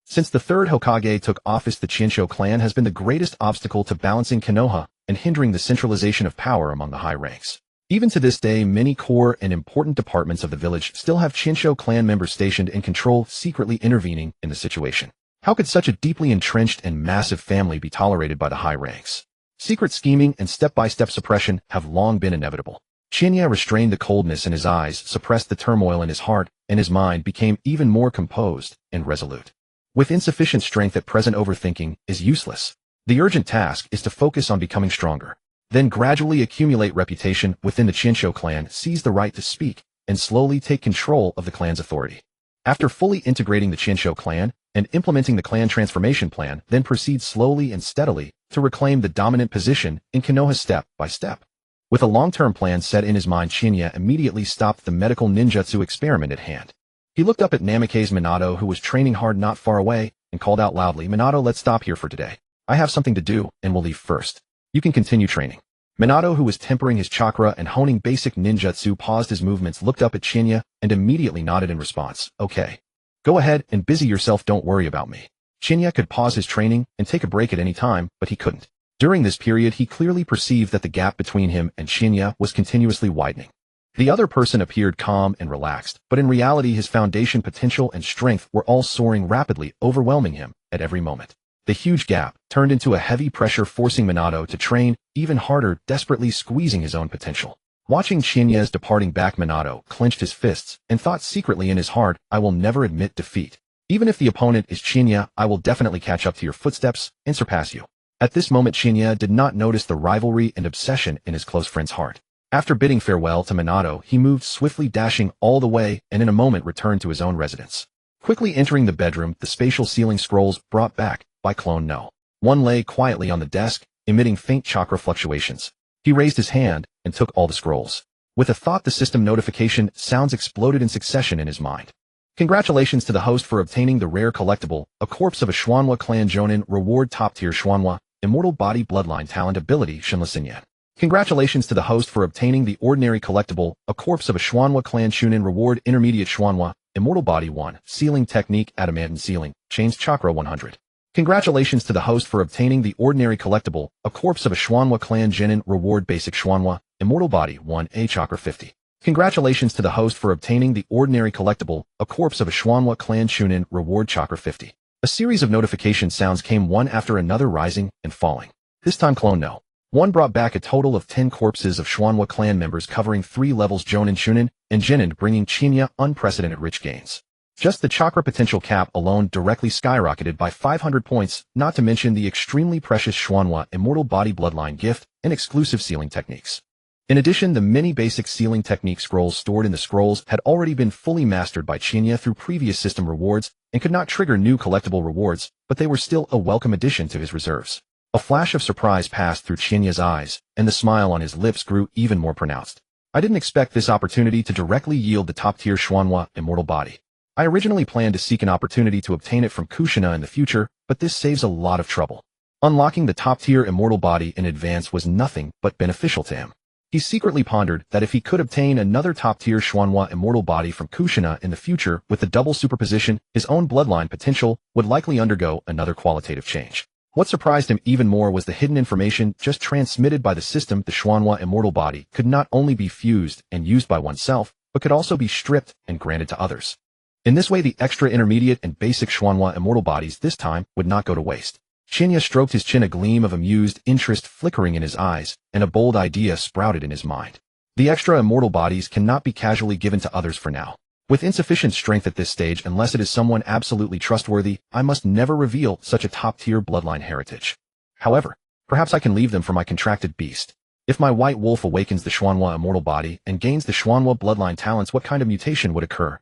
Since the third Hokage took office, the Chinsho clan has been the greatest obstacle to balancing Konoha and hindering the centralization of power among the high ranks. Even to this day, many core and important departments of the village still have Chinsho clan members stationed in control, secretly intervening in the situation. How could such a deeply entrenched and massive family be tolerated by the high ranks? Secret scheming and step-by-step suppression have long been inevitable. Shinya restrained the coldness in his eyes, suppressed the turmoil in his heart, and his mind became even more composed and resolute. With insufficient strength at present, overthinking is useless. The urgent task is to focus on becoming stronger. Then gradually accumulate reputation within the Chinsho clan, seize the right to speak, and slowly take control of the clan's authority. After fully integrating the Chinsho clan and implementing the clan transformation plan, then proceed slowly and steadily to reclaim the dominant position in Konoha step by step. With a long-term plan set in his mind, Shinya immediately stopped the medical ninjutsu experiment at hand. He looked up at Namikaze Minato, who was training hard not far away, and called out loudly, "Minato, let's stop here for today. I have something to do, and we'll leave first. You can continue training." Minato, who was tempering his chakra and honing basic ninjutsu, paused his movements, looked up at Shinya, and immediately nodded in response. "Okay. Go ahead and busy yourself, don't worry about me." Shinya could pause his training and take a break at any time, but he couldn't. During this period, he clearly perceived that the gap between him and Shinya was continuously widening. The other person appeared calm and relaxed, but in reality his foundation, potential, and strength were all soaring rapidly, overwhelming him at every moment. The huge gap turned into a heavy pressure, forcing Minato to train even harder, desperately squeezing his own potential. Watching Shinya's departing back, Minato clenched his fists and thought secretly in his heart, "I will never admit defeat. Even if the opponent is Shinya, I will definitely catch up to your footsteps and surpass you." At this moment, Shinya did not notice the rivalry and obsession in his close friend's heart. After bidding farewell to Minato, he moved swiftly, dashing all the way, and in a moment returned to his own residence. Quickly entering the bedroom, the spatial ceiling scrolls brought back by Clone No. One lay quietly on the desk, emitting faint chakra fluctuations. He raised his hand and took all the scrolls. With a thought, the system notification sounds exploded in succession in his mind. Congratulations to the host for obtaining the rare collectible, a corpse of a Shuanwa clan Jonin, reward top-tier Shuanwa, immortal body, bloodline, talent, ability, Shinla. Congratulations to the host for obtaining the ordinary collectible, a corpse of a Shuanwa clan Shunin, reward, intermediate Shuanwa, immortal body 1, sealing technique, adamantine sealing, chains chakra 100. Congratulations to the host for obtaining the ordinary collectible, a corpse of a Shuanwa clan Genin, reward, basic Shuanwa, immortal body 1, a chakra 50. Congratulations to the host for obtaining the ordinary collectible, a corpse of a Shuanwa clan Shunin, reward, chakra 50. A series of notification sounds came one after another, rising and falling. This time Clone No. 1 brought back a total of 10 corpses of Shuanwa clan members covering 3 levels, Jonin, Shunin, and Genin, bringing Chinya unprecedented rich gains. Just the chakra potential cap alone directly skyrocketed by 500 points, not to mention the extremely precious Shuanwa immortal body bloodline gift and exclusive sealing techniques. In addition, the many basic sealing technique scrolls stored in the scrolls had already been fully mastered by Chinya through previous system rewards and could not trigger new collectible rewards, but they were still a welcome addition to his reserves. A flash of surprise passed through Chinya's eyes, and the smile on his lips grew even more pronounced. I didn't expect this opportunity to directly yield the top-tier Shuanwa immortal body. I originally planned to seek an opportunity to obtain it from Kushina in the future, but this saves a lot of trouble. Unlocking the top-tier immortal body in advance was nothing but beneficial to him. He secretly pondered that if he could obtain another top-tier Shuanwa immortal body from Kushina in the future with the double superposition, his own bloodline potential would likely undergo another qualitative change. What surprised him even more was the hidden information just transmitted by the system. The Shuanwa immortal body could not only be fused and used by oneself, but could also be stripped and granted to others. In this way, the extra intermediate and basic Shuanwa immortal bodies this time would not go to waste. Shinya stroked his chin, a gleam of amused interest flickering in his eyes, and a bold idea sprouted in his mind. The extra immortal bodies cannot be casually given to others for now. With insufficient strength at this stage, unless it is someone absolutely trustworthy, I must never reveal such a top-tier bloodline heritage. However, Perhaps I can leave them for my contracted beast. If my white wolf awakens the Xuanhua immortal body and gains the Xuanhua bloodline talents, what kind of mutation would occur?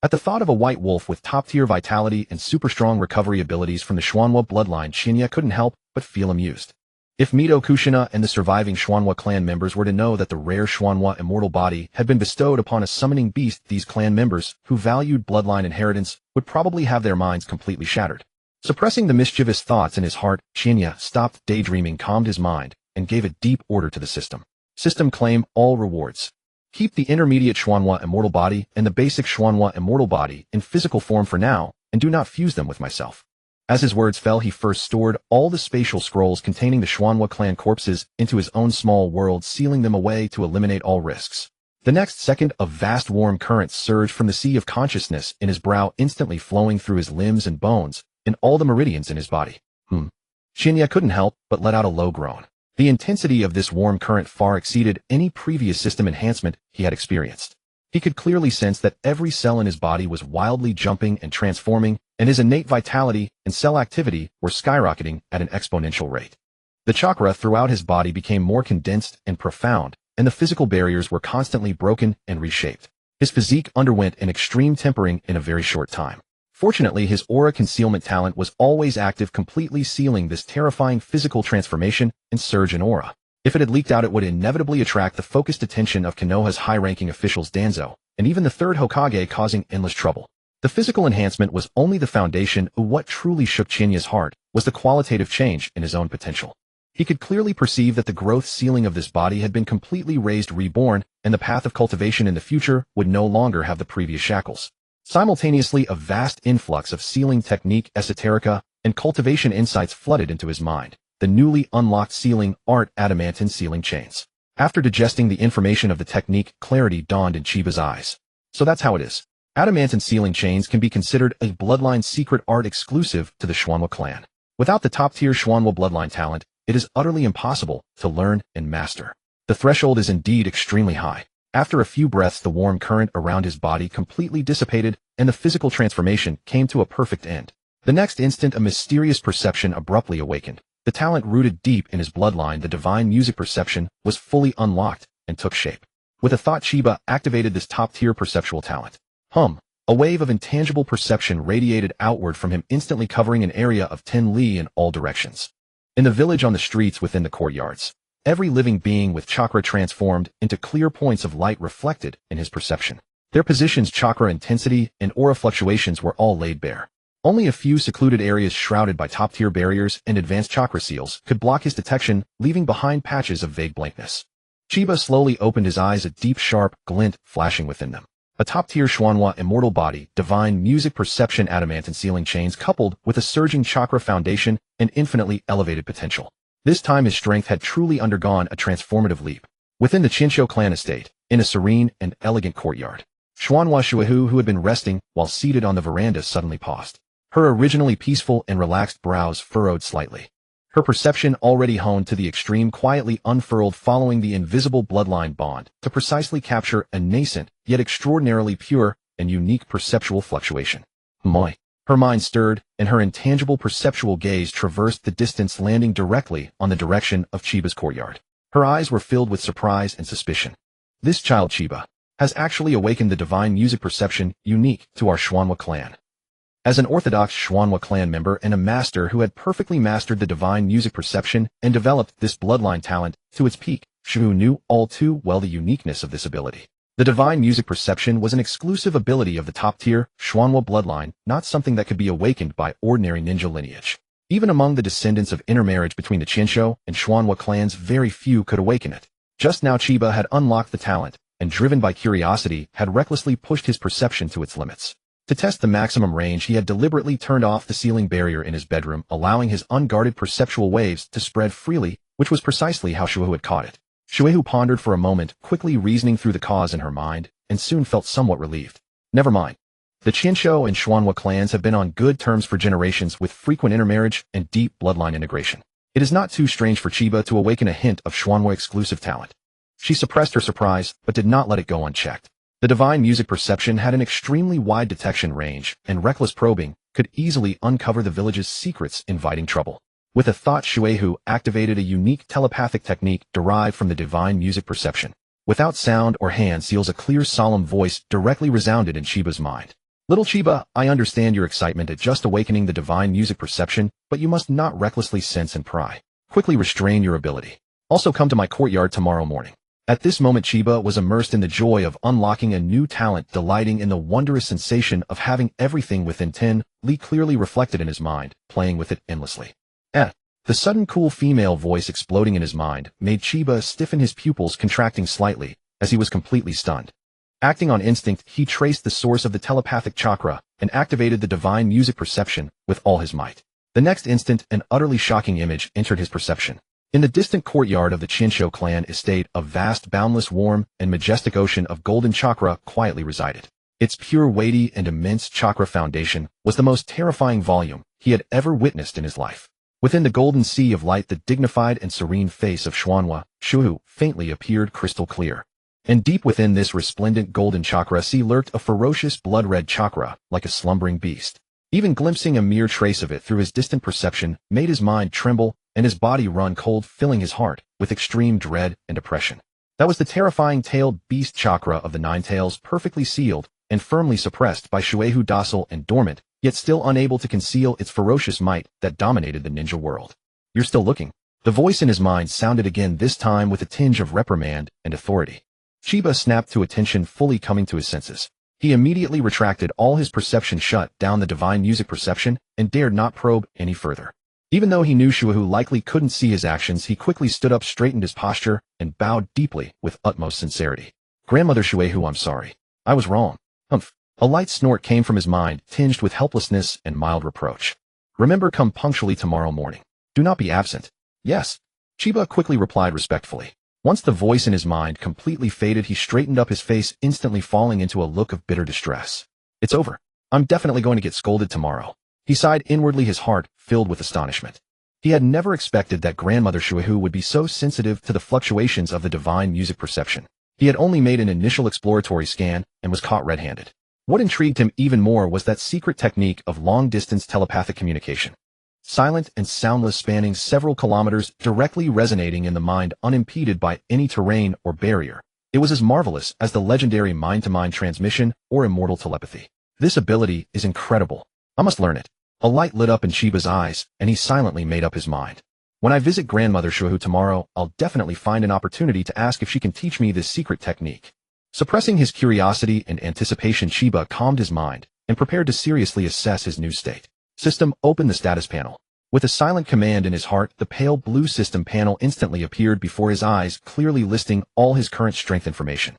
At the thought of a white wolf with top-tier vitality and super-strong recovery abilities from the Xuanhua bloodline, Xinya couldn't help but feel amused. If Mito, Kushina, and the surviving Xuanhua clan members were to know that the rare Xuanhua immortal body had been bestowed upon a summoning beast, these clan members, who valued bloodline inheritance, would probably have their minds completely shattered. Suppressing the mischievous thoughts in his heart, Xinya stopped daydreaming, calmed his mind, and gave a deep order to the system. System, claim all rewards. Keep the intermediate Xuanhua immortal body and the basic Xuanhua immortal body in physical form for now, and do not fuse them with myself. As his words fell, he first stored all the spatial scrolls containing the Xuanhua clan corpses into his own small world, sealing them away to eliminate all risks. The next second, a vast warm current surged from the sea of consciousness in his brow, instantly flowing through his limbs and bones, and all the meridians in his body. Xinya couldn't help but let out a low groan. The intensity of this warm current far exceeded any previous system enhancement he had experienced. He could clearly sense that every cell in his body was wildly jumping and transforming, and his innate vitality and cell activity were skyrocketing at an exponential rate. The chakra throughout his body became more condensed and profound, and the physical barriers were constantly broken and reshaped. His physique underwent an extreme tempering in a very short time. Fortunately, his aura concealment talent was always active, completely sealing this terrifying physical transformation and surge in aura. If it had leaked out, it would inevitably attract the focused attention of Konoha's high-ranking officials Danzo, and even the third Hokage, causing endless trouble. The physical enhancement was only the foundation. What truly shook Chinya's heart was the qualitative change in his own potential. He could clearly perceive that the growth ceiling of this body had been completely raised, reborn, and the path of cultivation in the future would no longer have the previous shackles. Simultaneously, a vast influx of sealing technique, esoterica, and cultivation insights flooded into his mind. The newly unlocked sealing art, adamantine sealing chains. After digesting the information of the technique, clarity dawned in Chiba's eyes. So that's how it is. Adamantine sealing chains can be considered a bloodline secret art exclusive to the Xuanhua clan. Without the top-tier Xuanhua bloodline talent, it is utterly impossible to learn and master. The threshold is indeed extremely high. After a few breaths, the warm current around his body completely dissipated, and the physical transformation came to a perfect end. The next instant, a mysterious perception abruptly awakened. The talent rooted deep in his bloodline, the divine music perception, was fully unlocked and took shape. With a thought, Chiba activated this top-tier perceptual talent. A wave of intangible perception radiated outward from him, instantly covering an area of 10 li in all directions. In the village, on the streets, within the courtyards, every living being with chakra transformed into clear points of light reflected in his perception. Their positions, chakra intensity, and aura fluctuations were all laid bare. Only a few secluded areas shrouded by top-tier barriers and advanced chakra seals could block his detection, leaving behind patches of vague blankness. Chiba slowly opened his eyes, a deep, sharp glint flashing within them. A top-tier Xuanhua immortal body, divine music perception, adamantine sealing chains, coupled with a surging chakra foundation and infinitely elevated potential. This time his strength had truly undergone a transformative leap. Within the Chinsho clan estate, in a serene and elegant courtyard, Xuanhua Shuehu, who had been resting while seated on the veranda, suddenly paused. Her originally peaceful and relaxed brows furrowed slightly. Her perception, already honed to the extreme, quietly unfurled, following the invisible bloodline bond to precisely capture a nascent, yet extraordinarily pure and unique perceptual fluctuation. Moi. Her mind stirred, and her intangible perceptual gaze traversed the distance, landing directly on the direction of Chiba's courtyard. Her eyes were filled with surprise and suspicion. This child, Chiba, has actually awakened the divine music perception unique to our Xuanhua clan. As an orthodox Xuanhua clan member and a master who had perfectly mastered the divine music perception and developed this bloodline talent to its peak, Shu knew all too well the uniqueness of this ability. The divine music perception was an exclusive ability of the top-tier Xuanhua bloodline, not something that could be awakened by ordinary ninja lineage. Even among the descendants of intermarriage between the Chinsho and Xuanhua clans, very few could awaken it. Just now Chiba had unlocked the talent, and driven by curiosity, had recklessly pushed his perception to its limits. To test the maximum range, he had deliberately turned off the ceiling barrier in his bedroom, allowing his unguarded perceptual waves to spread freely, which was precisely how Shuehu had caught it. Shuehu pondered for a moment, quickly reasoning through the cause in her mind, and soon felt somewhat relieved. Never mind. The Chinsho and Xuanhua clans have been on good terms for generations, with frequent intermarriage and deep bloodline integration. It is not too strange for Chiba to awaken a hint of Xuanhua exclusive talent. She suppressed her surprise, but did not let it go unchecked. The divine music perception had an extremely wide detection range, and reckless probing could easily uncover the village's secrets, inviting trouble. With a thought, Shuehu activated a unique telepathic technique derived from the divine music perception. Without sound or hand seals, a clear, solemn voice directly resounded in Chiba's mind. Little Chiba, I understand your excitement at just awakening the divine music perception, but you must not recklessly sense and pry. Quickly restrain your ability. Also come to my courtyard tomorrow morning. At this moment, Chiba was immersed in the joy of unlocking a new talent, delighting in the wondrous sensation of having everything within 10 li clearly reflected in his mind, playing with it endlessly. The sudden cool female voice exploding in his mind made Chiba stiffen, his pupils contracting slightly, as he was completely stunned. Acting on instinct, he traced the source of the telepathic chakra and activated the divine music perception with all his might. The next instant, an utterly shocking image entered his perception. In the distant courtyard of the Chinsho clan estate, a vast, boundless, warm, and majestic ocean of golden chakra quietly resided. Its pure, weighty, and immense chakra foundation was the most terrifying volume he had ever witnessed in his life. Within the golden sea of light, the dignified and serene face of Shuehu faintly appeared crystal clear. And deep within this resplendent golden chakra sea lurked a ferocious blood-red chakra, like a slumbering beast. Even glimpsing a mere trace of it through his distant perception made his mind tremble and his body run cold, filling his heart with extreme dread and oppression. That was the terrifying tailed beast chakra of the Nine Tails, perfectly sealed and firmly suppressed by Shuehu, docile and dormant, yet still unable to conceal its ferocious might that dominated the ninja world. You're still looking? The voice in his mind sounded again, this time with a tinge of reprimand and authority. Chiba snapped to attention, fully coming to his senses. He immediately retracted all his perception, shut down the divine music perception, and dared not probe any further. Even though he knew Shuehu likely couldn't see his actions, he quickly stood up, straightened his posture, and bowed deeply with utmost sincerity. Grandmother Shuehu, I'm sorry. I was wrong. Humph. A light snort came from his mind, tinged with helplessness and mild reproach. Remember, come punctually tomorrow morning. Do not be absent. Yes. Chiba quickly replied respectfully. Once the voice in his mind completely faded, he straightened up, his face instantly falling into a look of bitter distress. It's over. I'm definitely going to get scolded tomorrow. He sighed inwardly, his heart filled with astonishment. He had never expected that grandmother Shuehu would be so sensitive to the fluctuations of the divine music perception. He had only made an initial exploratory scan and was caught red-handed. What intrigued him even more was that secret technique of long-distance telepathic communication. Silent and soundless, spanning several kilometers, directly resonating in the mind, unimpeded by any terrain or barrier. It was as marvelous as the legendary mind-to-mind transmission or immortal telepathy. This ability is incredible. I must learn it. A light lit up in Chiba's eyes, and he silently made up his mind. When I visit grandmother Shuehu tomorrow, I'll definitely find an opportunity to ask if she can teach me this secret technique. Suppressing his curiosity and anticipation, Chiba calmed his mind and prepared to seriously assess his new state. System, open the status panel. With a silent command in his heart, the pale blue system panel instantly appeared before his eyes, clearly listing all his current strength information.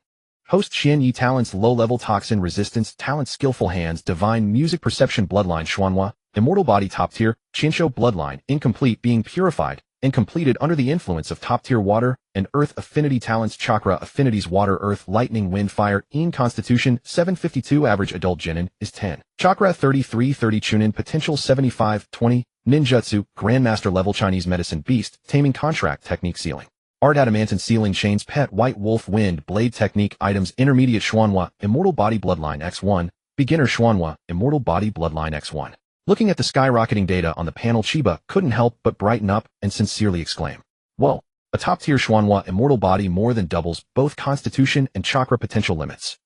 Host Xian Yi talents: low-level toxin resistance, talent skillful hands, divine music perception, bloodline Xuanhua, immortal body top tier, Chinsho bloodline, incomplete, being purified and completed under the influence of top-tier water and earth affinity talents, chakra affinities, water, earth, lightning, wind, fire, constitution 752, average adult genin is 10, chakra 3330, chunin potential 7520, ninjutsu, grandmaster level, Chinese medicine, beast, taming, contract, technique, sealing, art, adamantine, sealing chains, pet, white wolf, wind, blade technique, items, intermediate Xuanhua, immortal body bloodline X1, beginner Xuanhua, immortal body bloodline X1. Looking at the skyrocketing data on the panel, Chiba couldn't help but brighten up and sincerely exclaim, "Whoa, a top-tier Xuanhua immortal body more than doubles both constitution and chakra potential limits."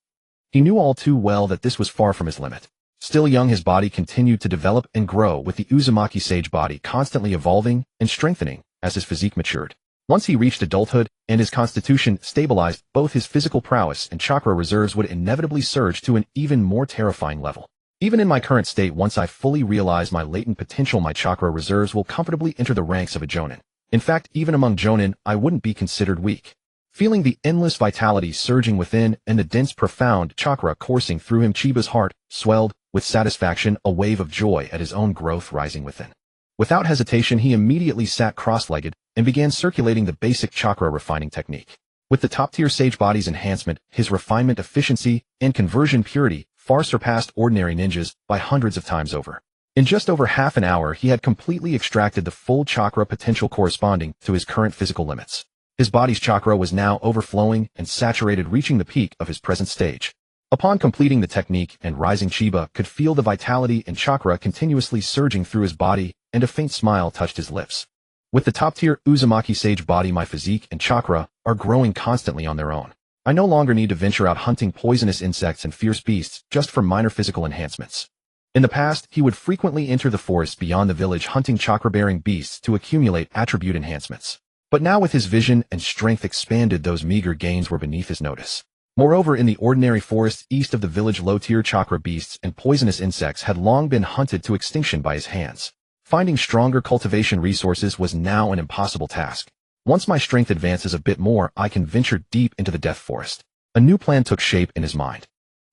He knew all too well that this was far from his limit. Still young, his body continued to develop and grow, with the Uzumaki sage body constantly evolving and strengthening as his physique matured. Once he reached adulthood and his constitution stabilized, both his physical prowess and chakra reserves would inevitably surge to an even more terrifying level. Even in my current state, once I fully realize my latent potential, my chakra reserves will comfortably enter the ranks of a jonin. In fact, even among jonin, I wouldn't be considered weak. Feeling the endless vitality surging within and the dense, profound chakra coursing through him, Chiba's heart swelled with satisfaction, a wave of joy at his own growth rising within. Without hesitation, he immediately sat cross-legged and began circulating the basic chakra refining technique. With the top-tier sage body's enhancement, his refinement, efficiency, and conversion purity far surpassed ordinary ninjas by hundreds of times over. In just over half an hour, he had completely extracted the full chakra potential corresponding to his current physical limits. His body's chakra was now overflowing and saturated, reaching the peak of his present stage. Upon completing the technique and rising, Chiba could feel the vitality and chakra continuously surging through his body, and a faint smile touched his lips. With the top-tier Uzumaki Sage body, my physique and chakra are growing constantly on their own. I no longer need to venture out hunting poisonous insects and fierce beasts just for minor physical enhancements. In the past, he would frequently enter the forest beyond the village hunting chakra-bearing beasts to accumulate attribute enhancements. But now with his vision and strength expanded, those meager gains were beneath his notice. Moreover, in the ordinary forests east of the village, low-tier chakra beasts and poisonous insects had long been hunted to extinction by his hands. Finding stronger cultivation resources was now an impossible task. Once my strength advances a bit more, I can venture deep into the Death Forest. A new plan took shape in his mind.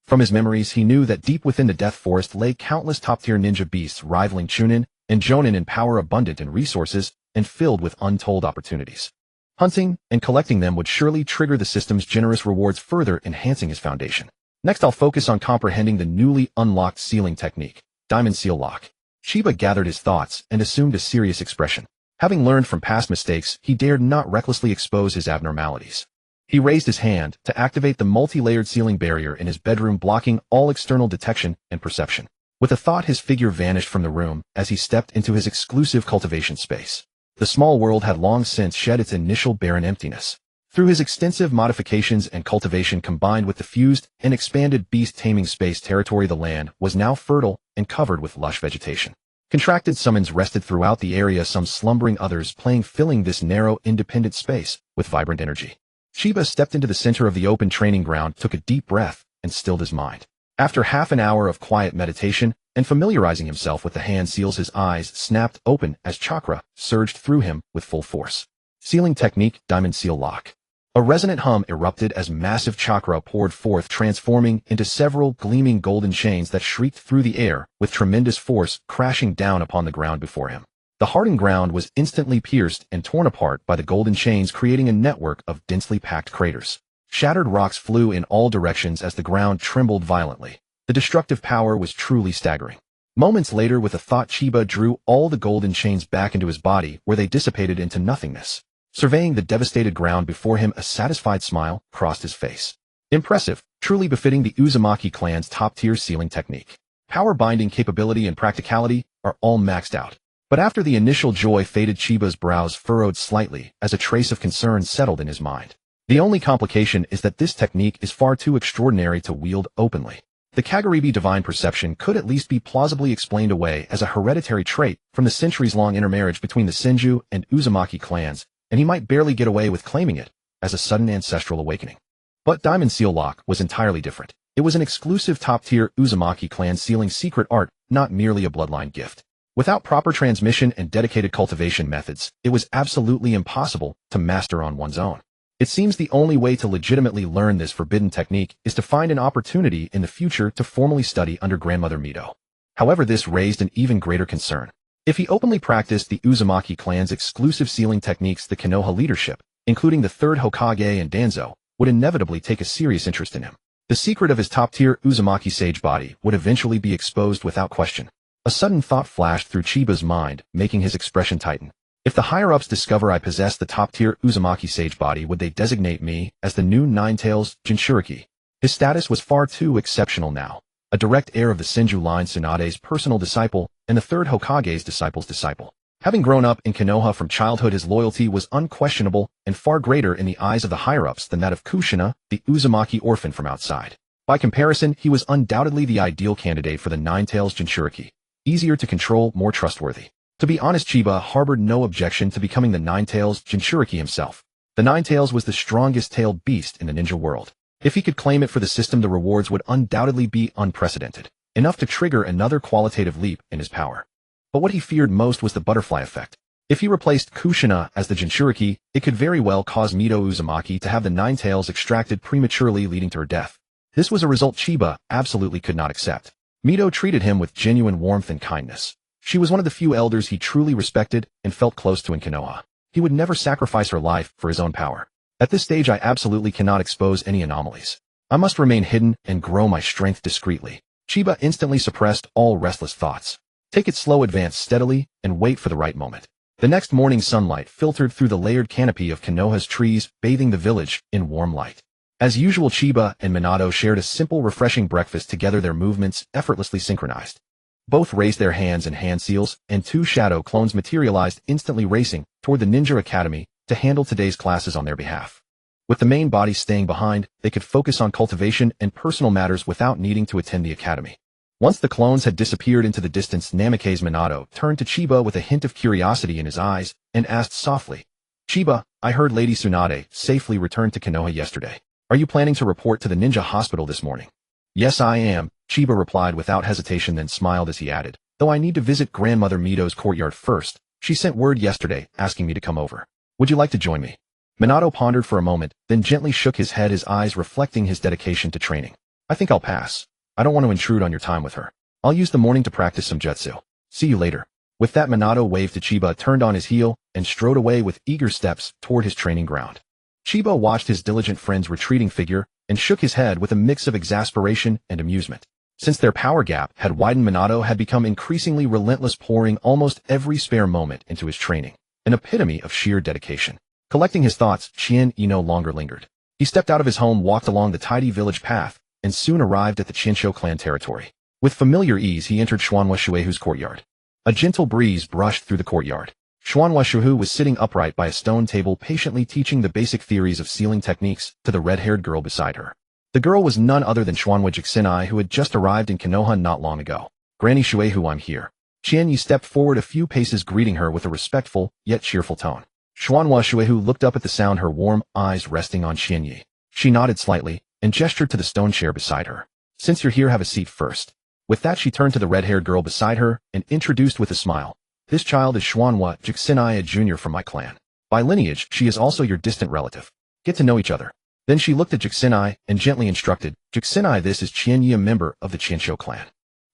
From his memories, he knew that deep within the Death Forest lay countless top-tier ninja beasts rivaling Chunin and Jonin in power, abundant in resources, and filled with untold opportunities. Hunting and collecting them would surely trigger the system's generous rewards, further enhancing his foundation. Next, I'll focus on comprehending the newly unlocked sealing technique, Diamond Seal Lock. Chiba gathered his thoughts and assumed a serious expression. Having learned from past mistakes, he dared not recklessly expose his abnormalities. He raised his hand to activate the multi-layered sealing barrier in his bedroom, blocking all external detection and perception. With a thought, his figure vanished from the room as he stepped into his exclusive cultivation space. The small world had long since shed its initial barren emptiness. Through his extensive modifications and cultivation combined with the fused and expanded beast-taming space territory, the land was now fertile and covered with lush vegetation. Contracted summons rested throughout the area, some slumbering, others playing, filling this narrow, independent space with vibrant energy. Chiba stepped into the center of the open training ground, took a deep breath, and stilled his mind. After half an hour of quiet meditation and familiarizing himself with the hand seals, his eyes snapped open as chakra surged through him with full force. Sealing technique, Diamond Seal Lock. A resonant hum erupted as massive chakra poured forth, transforming into several gleaming golden chains that shrieked through the air with tremendous force, crashing down upon the ground before him. The hardened ground was instantly pierced and torn apart by the golden chains, creating a network of densely packed craters. Shattered rocks flew in all directions as the ground trembled violently. The destructive power was truly staggering. Moments later, with a thought, Chiba drew all the golden chains back into his body, where they dissipated into nothingness. Surveying the devastated ground before him, a satisfied smile crossed his face. Impressive, truly befitting the Uzumaki clan's top-tier sealing technique. Power, binding capability, and practicality are all maxed out. But after the initial joy faded, Chiba's brows furrowed slightly as a trace of concern settled in his mind. The only complication is that this technique is far too extraordinary to wield openly. The Kagaribi divine perception could at least be plausibly explained away as a hereditary trait from the centuries-long intermarriage between the Senju and Uzumaki clans, and he might barely get away with claiming it as a sudden ancestral awakening. But Diamond Seal Lock was entirely different. It was an exclusive top-tier Uzumaki clan sealing secret art, not merely a bloodline gift. Without proper transmission and dedicated cultivation methods, it was absolutely impossible to master on one's own. It seems the only way to legitimately learn this forbidden technique is to find an opportunity in the future to formally study under Grandmother Mito. However, this raised an even greater concern. If he openly practiced the Uzumaki clan's exclusive sealing techniques, the Konoha leadership, including the third Hokage and Danzo, would inevitably take a serious interest in him. The secret of his top-tier Uzumaki sage body would eventually be exposed without question. A sudden thought flashed through Chiba's mind, making his expression tighten. If the higher-ups discover I possess the top-tier Uzumaki sage body, would they designate me as the new Nine-Tails Jinchuriki? His status was far too exceptional now. A direct heir of the Senju line, Tsunade's personal disciple, and the third Hokage's disciple's disciple. Having grown up in Konoha from childhood, his loyalty was unquestionable and far greater in the eyes of the higher-ups than that of Kushina, the Uzumaki orphan from outside. By comparison, he was undoubtedly the ideal candidate for the Nine-Tails Jinchuriki. Easier to control, more trustworthy. To be honest, Chiba harbored no objection to becoming the Nine-Tails Jinchuriki himself. The Nine-Tails was the strongest tailed beast in the ninja world. If he could claim it for the system, the rewards would undoubtedly be unprecedented, enough to trigger another qualitative leap in his power. But what he feared most was the butterfly effect. If he replaced Kushina as the Jinchuriki, it could very well cause Mito Uzumaki to have the Nine-Tails extracted prematurely, leading to her death. This was a result Chiba absolutely could not accept. Mito treated him with genuine warmth and kindness. She was one of the few elders he truly respected and felt close to in Konoha. He would never sacrifice her life for his own power. At this stage, I absolutely cannot expose any anomalies. I must remain hidden and grow my strength discreetly. Chiba instantly suppressed all restless thoughts. Take it slow, advance steadily, and wait for the right moment. The next morning, sunlight filtered through the layered canopy of Konoha's trees, bathing the village in warm light. As usual, Chiba and Minato shared a simple, refreshing breakfast together, their movements effortlessly synchronized. Both raised their hands in hand seals, and two shadow clones materialized, instantly racing toward the Ninja Academy to handle today's classes on their behalf. With the main body staying behind, they could focus on cultivation and personal matters without needing to attend the academy. Once the clones had disappeared into the distance, Namikaze Minato turned to Chiba with a hint of curiosity in his eyes and asked softly, "Chiba, I heard Lady Tsunade safely returned to Konoha yesterday. Are you planning to report to the ninja hospital this morning?" "Yes, I am," Chiba replied without hesitation, then smiled as he added, "Though I need to visit Grandmother Mito's courtyard first. She sent word yesterday asking me to come over. Would you like to join me?" Minato pondered for a moment, then gently shook his head, his eyes reflecting his dedication to training. "I think I'll pass. I don't want to intrude on your time with her. I'll use the morning to practice some jutsu. See you later." With that, Minato waved to Chiba, turned on his heel, and strode away with eager steps toward his training ground. Chiba watched his diligent friend's retreating figure and shook his head with a mix of exasperation and amusement. Since their power gap had widened, Minato had become increasingly relentless, pouring almost every spare moment into his training, an epitome of sheer dedication. Collecting his thoughts, Chien-Yi no longer lingered. He stepped out of his home, walked along the tidy village path, and soon arrived at the Chinsho clan territory. With familiar ease, he entered Xuanhua Shuehu's courtyard. A gentle breeze brushed through the courtyard. Xuanhua Shuehu was sitting upright by a stone table, patiently teaching the basic theories of sealing techniques to the red-haired girl beside her. The girl was none other than Xuanhua Jixinai, who had just arrived in Konoha not long ago. "Granny Shuehu, I'm here." Chien-Yi stepped forward a few paces, greeting her with a respectful yet cheerful tone. Xuanhua Shuehu looked up at the sound, her warm eyes resting on Chien-Yi. She nodded slightly and gestured to the stone chair beside her. "Since you're here, have a seat first." With that, she turned to the red-haired girl beside her and introduced with a smile, "This child is Xuanhua Jixinai, a junior from my clan. By lineage, she is also your distant relative. Get to know each other." Then she looked at Jixinai and gently instructed, "Jixinai, this is Chien-Yi, a member of the Chinsho clan.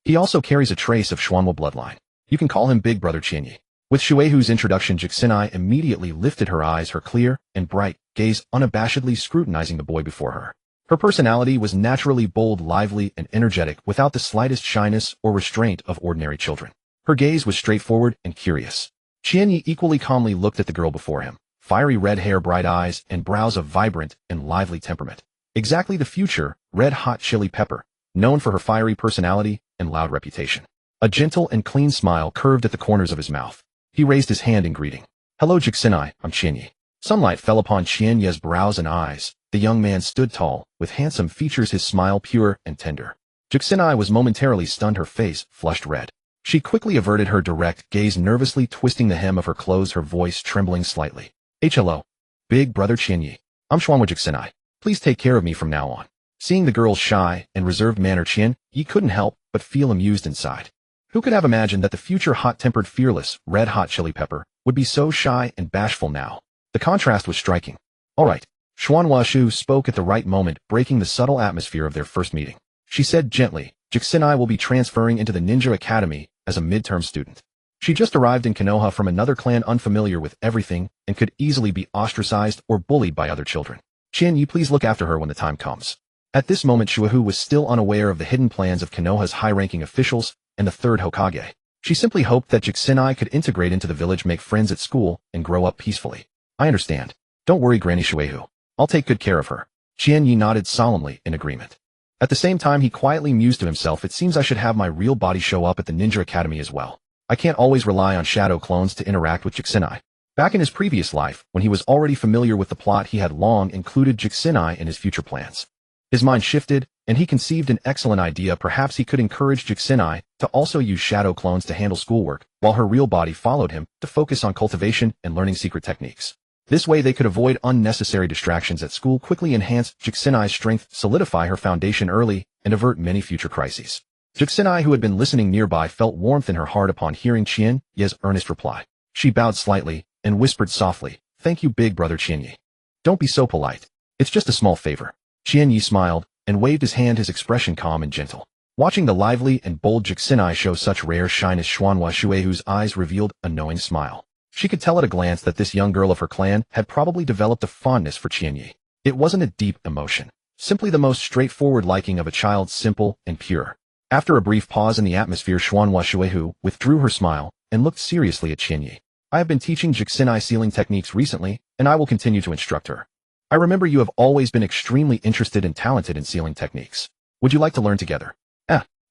He also carries a trace of Xuanhua bloodline. You can call him Big Brother Chien-Yi." With Shuehu's introduction, Jixinai immediately lifted her eyes, her clear and bright gaze unabashedly scrutinizing the boy before her. Her personality was naturally bold, lively, and energetic, without the slightest shyness or restraint of ordinary children. Her gaze was straightforward and curious. Chien-Yi equally calmly looked at the girl before him. Fiery red hair, bright eyes, and brows of vibrant and lively temperament. Exactly the future red-hot chili pepper, known for her fiery personality and loud reputation. A gentle and clean smile curved at the corners of his mouth. He raised his hand in greeting. "Hello, Jixinai, I'm Chien-Yi." Sunlight fell upon Chien-Yi's brows and eyes. The young man stood tall, with handsome features, his smile pure and tender. Jixinai was momentarily stunned, her face flushed red. She quickly averted her direct gaze, nervously twisting the hem of her clothes, her voice trembling slightly. "Hello, Big Brother Chien-Yi. I'm Xuanhua Jixinai. Please take care of me from now on." Seeing the girl's shy and reserved manner, Chien-Yi couldn't help but feel amused inside. Who could have imagined that the future hot-tempered, fearless, red-hot chili pepper would be so shy and bashful now? The contrast was striking. "All right." Xuanhua Shu spoke at the right moment, breaking the subtle atmosphere of their first meeting. She said gently, "Jixinai will be transferring into the Ninja Academy as a midterm student. She just arrived in Konoha from another clan, unfamiliar with everything, and could easily be ostracized or bullied by other children. Chien-Yi, please look after her when the time comes." At this moment, Shuehu was still unaware of the hidden plans of Konoha's high-ranking officials and the third Hokage. She simply hoped that Jixinai could integrate into the village, make friends at school, and grow up peacefully. "I understand. Don't worry, Granny Shuehu. I'll take good care of her." Chien-Yi nodded solemnly in agreement. At the same time, he quietly mused to himself, "It seems I should have my real body show up at the Ninja Academy as well. I can't always rely on shadow clones to interact with Jixinai." Back in his previous life, when he was already familiar with the plot, he had long included Jixinai in his future plans. His mind shifted, and he conceived an excellent idea. Perhaps he could encourage Jixinai to also use shadow clones to handle schoolwork, while her real body followed him to focus on cultivation and learning secret techniques. This way they could avoid unnecessary distractions at school, quickly enhance Jixinai's strength, solidify her foundation early, and avert many future crises. Jixinai, who had been listening nearby, felt warmth in her heart upon hearing Chien-Yi's earnest reply. She bowed slightly and whispered softly, "Thank you, Big Brother Chien-Yi. Don't be so polite. It's just a small favor." Chien-Yi smiled and waved his hand, his expression calm and gentle. Watching the lively and bold Jixinai show such rare shyness, Xuanhua Shuehu's eyes revealed a knowing smile. She could tell at a glance that this young girl of her clan had probably developed a fondness for Chien-Yi. It wasn't a deep emotion, simply the most straightforward liking of a child, simple and pure. After a brief pause in the atmosphere, Xuanhua Shuehu withdrew her smile and looked seriously at Chien-Yi. "I have been teaching Jixinai sealing techniques recently, and I will continue to instruct her. I remember you have always been extremely interested and talented in sealing techniques. Would you like to learn together?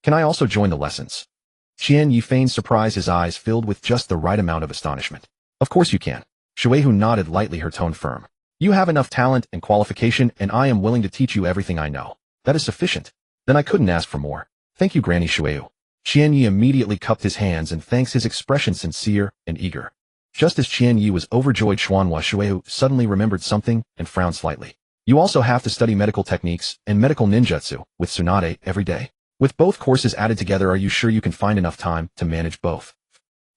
Can I also join the lessons? Qian Yi feigned surprise, his eyes filled with just the right amount of astonishment. Of course you can. Shuehu nodded lightly, her tone firm. You have enough talent and qualification, and I am willing to teach you everything I know. That is sufficient. Then I couldn't ask for more. Thank you, Granny Shuehu. Qian Yi immediately cupped his hands and thanks, his expression sincere and eager. Just as Qian Yi was overjoyed, Xuanhua Shuehu suddenly remembered something and frowned slightly. You also have to study medical techniques and medical ninjutsu with Tsunade every day. With both courses added together, are you sure you can find enough time to manage both?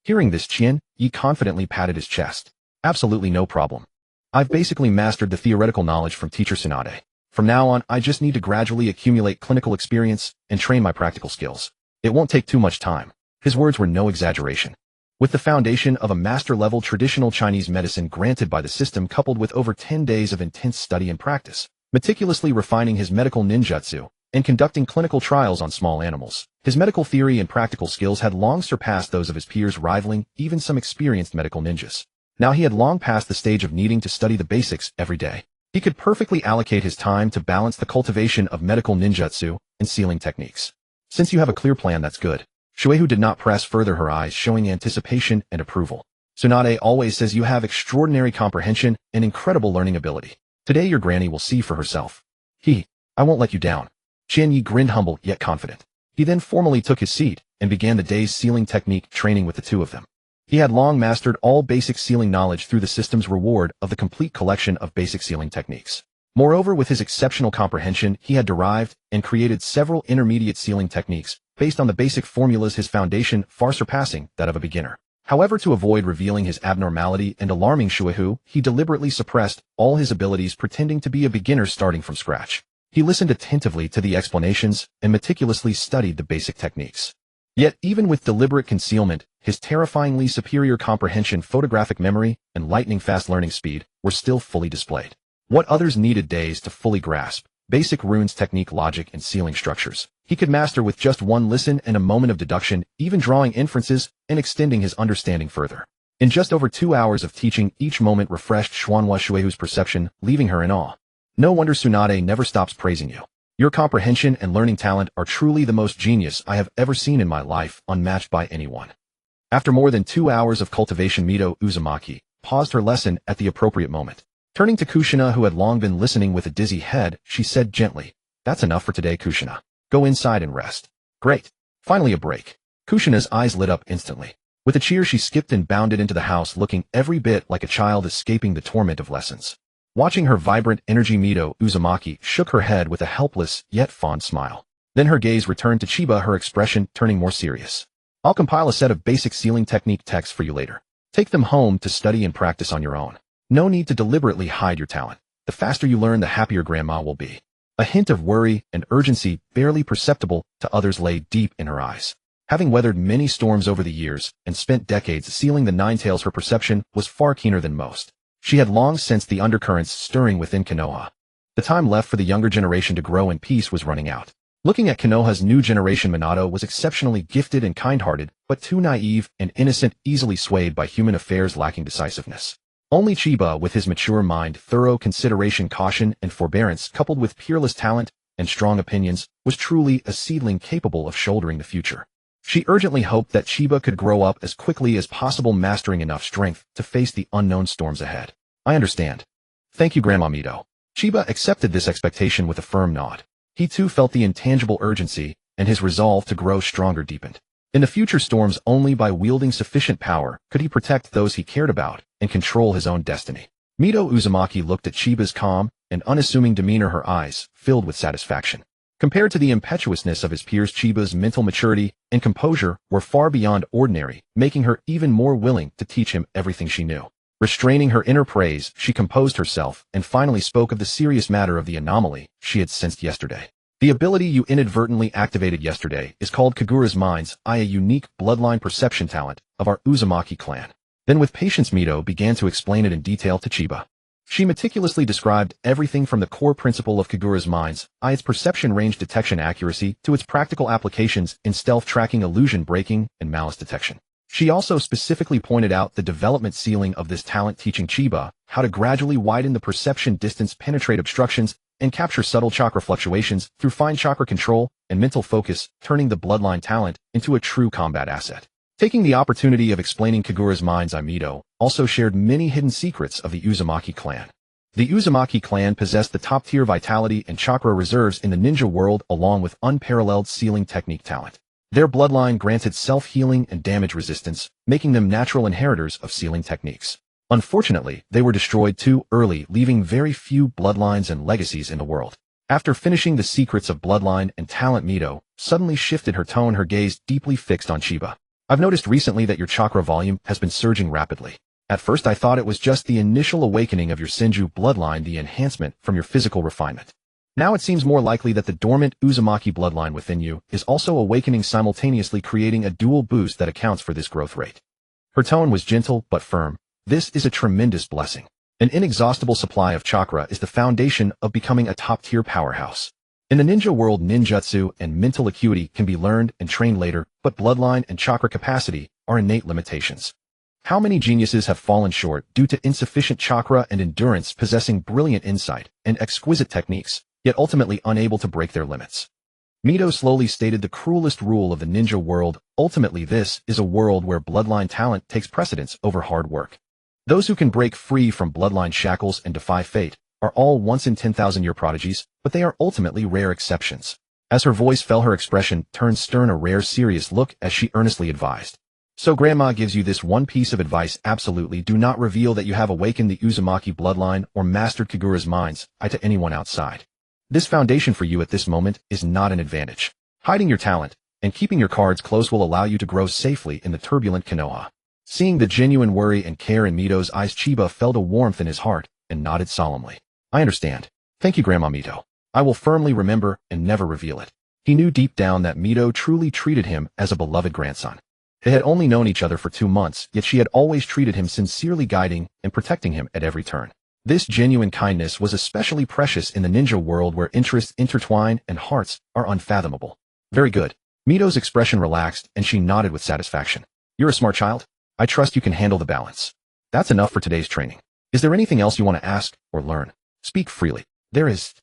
Hearing this, Qian Yi confidently patted his chest. Absolutely no problem. I've basically mastered the theoretical knowledge from teacher Tsunade. From now on, I just need to gradually accumulate clinical experience and train my practical skills. It won't take too much time. His words were no exaggeration. With the foundation of a master-level traditional Chinese medicine granted by the system, coupled with over 10 days of intense study and practice, meticulously refining his medical ninjutsu, and conducting clinical trials on small animals, his medical theory and practical skills had long surpassed those of his peers, rivaling even some experienced medical ninjas. Now he had long passed the stage of needing to study the basics every day. He could perfectly allocate his time to balance the cultivation of medical ninjutsu and sealing techniques. Since you have a clear plan, that's good. Shuehu did not press further, her eyes showing anticipation and approval. Tsunade always says you have extraordinary comprehension and incredible learning ability. Today your granny will see for herself. I won't let you down. Qian Yi grinned, humble yet confident. He then formally took his seat and began the day's sealing technique training with the two of them. He had long mastered all basic sealing knowledge through the system's reward of the complete collection of basic sealing techniques. Moreover, with his exceptional comprehension, he had derived and created several intermediate sealing techniques based on the basic formulas, his foundation far surpassing that of a beginner. However, to avoid revealing his abnormality and alarming Shuehu, he deliberately suppressed all his abilities, pretending to be a beginner starting from scratch. He listened attentively to the explanations and meticulously studied the basic techniques. Yet, even with deliberate concealment, his terrifyingly superior comprehension, photographic memory, and lightning-fast learning speed were still fully displayed. What others needed days to fully grasp, basic runes, technique, logic, and sealing structures, he could master with just one listen and a moment of deduction, even drawing inferences and extending his understanding further. In just over 2 hours of teaching, each moment refreshed Xuanhua Shuehu's perception, leaving her in awe. No wonder Tsunade never stops praising you. Your comprehension and learning talent are truly the most genius I have ever seen in my life, unmatched by anyone. After more than 2 hours of cultivation, Mito Uzumaki paused her lesson at the appropriate moment. Turning to Kushina, who had long been listening with a dizzy head, she said gently, "That's enough for today, Kushina. Go inside and rest." Great. Finally a break. Kushina's eyes lit up instantly. With a cheer, she skipped and bounded into the house, looking every bit like a child escaping the torment of lessons. Watching her vibrant energy, Mito Uzumaki shook her head with a helpless yet fond smile. Then her gaze returned to Chiba, her expression turning more serious. "I'll compile a set of basic sealing technique texts for you later. Take them home to study and practice on your own. No need to deliberately hide your talent. The faster you learn, the happier Grandma will be." A hint of worry and urgency, barely perceptible to others, lay deep in her eyes. Having weathered many storms over the years and spent decades sealing the Nine Tails, her perception was far keener than most. She had long sensed the undercurrents stirring within Konoha. The time left for the younger generation to grow in peace was running out. Looking at Konoha's new generation, Minato was exceptionally gifted and kind-hearted, but too naive and innocent, easily swayed by human affairs, lacking decisiveness. Only Chiba, with his mature mind, thorough consideration, caution, and forbearance, coupled with peerless talent and strong opinions, was truly a seedling capable of shouldering the future. She urgently hoped that Chiba could grow up as quickly as possible, mastering enough strength to face the unknown storms ahead. "I understand. Thank you, Grandma Mito." Chiba accepted this expectation with a firm nod. He too felt the intangible urgency, and his resolve to grow stronger deepened. In the future storms, only by wielding sufficient power could he protect those he cared about and control his own destiny. Mito Uzumaki looked at Chiba's calm and unassuming demeanor, her eyes filled with satisfaction. Compared to the impetuousness of his peers, Chiba's mental maturity and composure were far beyond ordinary, making her even more willing to teach him everything she knew. Restraining her inner praise, she composed herself and finally spoke of the serious matter of the anomaly she had sensed yesterday. "The ability you inadvertently activated yesterday is called Kagura's Mind's Eye, a unique bloodline perception talent of our Uzumaki clan." Then with patience, Mito began to explain it in detail to Chiba. She meticulously described everything from the core principle of Kagura's Mind's Eye, its perception range detection accuracy, to its practical applications in stealth tracking, illusion breaking, and malice detection. She also specifically pointed out the development ceiling of this talent, teaching Chiba how to gradually widen the perception distance, penetrate obstructions, and capture subtle chakra fluctuations through fine chakra control and mental focus, turning the Bloodline talent into a true combat asset. Taking the opportunity of explaining Kagura's mind's eye, Mito also shared many hidden secrets of the Uzumaki clan. The Uzumaki clan possessed the top-tier vitality and chakra reserves in the ninja world, along with unparalleled sealing technique talent. Their bloodline granted self-healing and damage resistance, making them natural inheritors of sealing techniques. Unfortunately, they were destroyed too early, leaving very few bloodlines and legacies in the world. After finishing the secrets of bloodline and talent, Mito suddenly shifted her tone, her gaze deeply fixed on Chiba. I've noticed recently that your chakra volume has been surging rapidly. At first I thought it was just the initial awakening of your Senju bloodline, the enhancement from your physical refinement. Now it seems more likely that the dormant Uzumaki bloodline within you is also awakening simultaneously, creating a dual boost that accounts for this growth rate. Her tone was gentle but firm. This is a tremendous blessing. An inexhaustible supply of chakra is the foundation of becoming a top-tier powerhouse. In the ninja world, ninjutsu and mental acuity can be learned and trained later, but bloodline and chakra capacity are innate limitations. How many geniuses have fallen short due to insufficient chakra and endurance, possessing brilliant insight and exquisite techniques, yet ultimately unable to break their limits? Mito slowly stated the cruelest rule of the ninja world. Ultimately, this is a world where bloodline talent takes precedence over hard work. Those who can break free from bloodline shackles and defy fate are all once-in-10,000-year prodigies, but they are ultimately rare exceptions. As her voice fell, her expression turned stern, a rare serious look as she earnestly advised. So Grandma gives you this one piece of advice: absolutely do not reveal that you have awakened the Uzumaki bloodline or mastered Kagura's mind's eye to anyone outside. This foundation for you at this moment is not an advantage. Hiding your talent and keeping your cards close will allow you to grow safely in the turbulent Konoha. Seeing the genuine worry and care in Mito's eyes, Chiba felt a warmth in his heart and nodded solemnly. I understand. Thank you, Grandma Mito. I will firmly remember and never reveal it. He knew deep down that Mito truly treated him as a beloved grandson. They had only known each other for 2 months, yet she had always treated him sincerely, guiding and protecting him at every turn. This genuine kindness was especially precious in the ninja world, where interests intertwine and hearts are unfathomable. Very good. Mito's expression relaxed and she nodded with satisfaction. You're a smart child. I trust you can handle the balance. That's enough for today's training. Is there anything else you want to ask or learn? Speak freely. There is.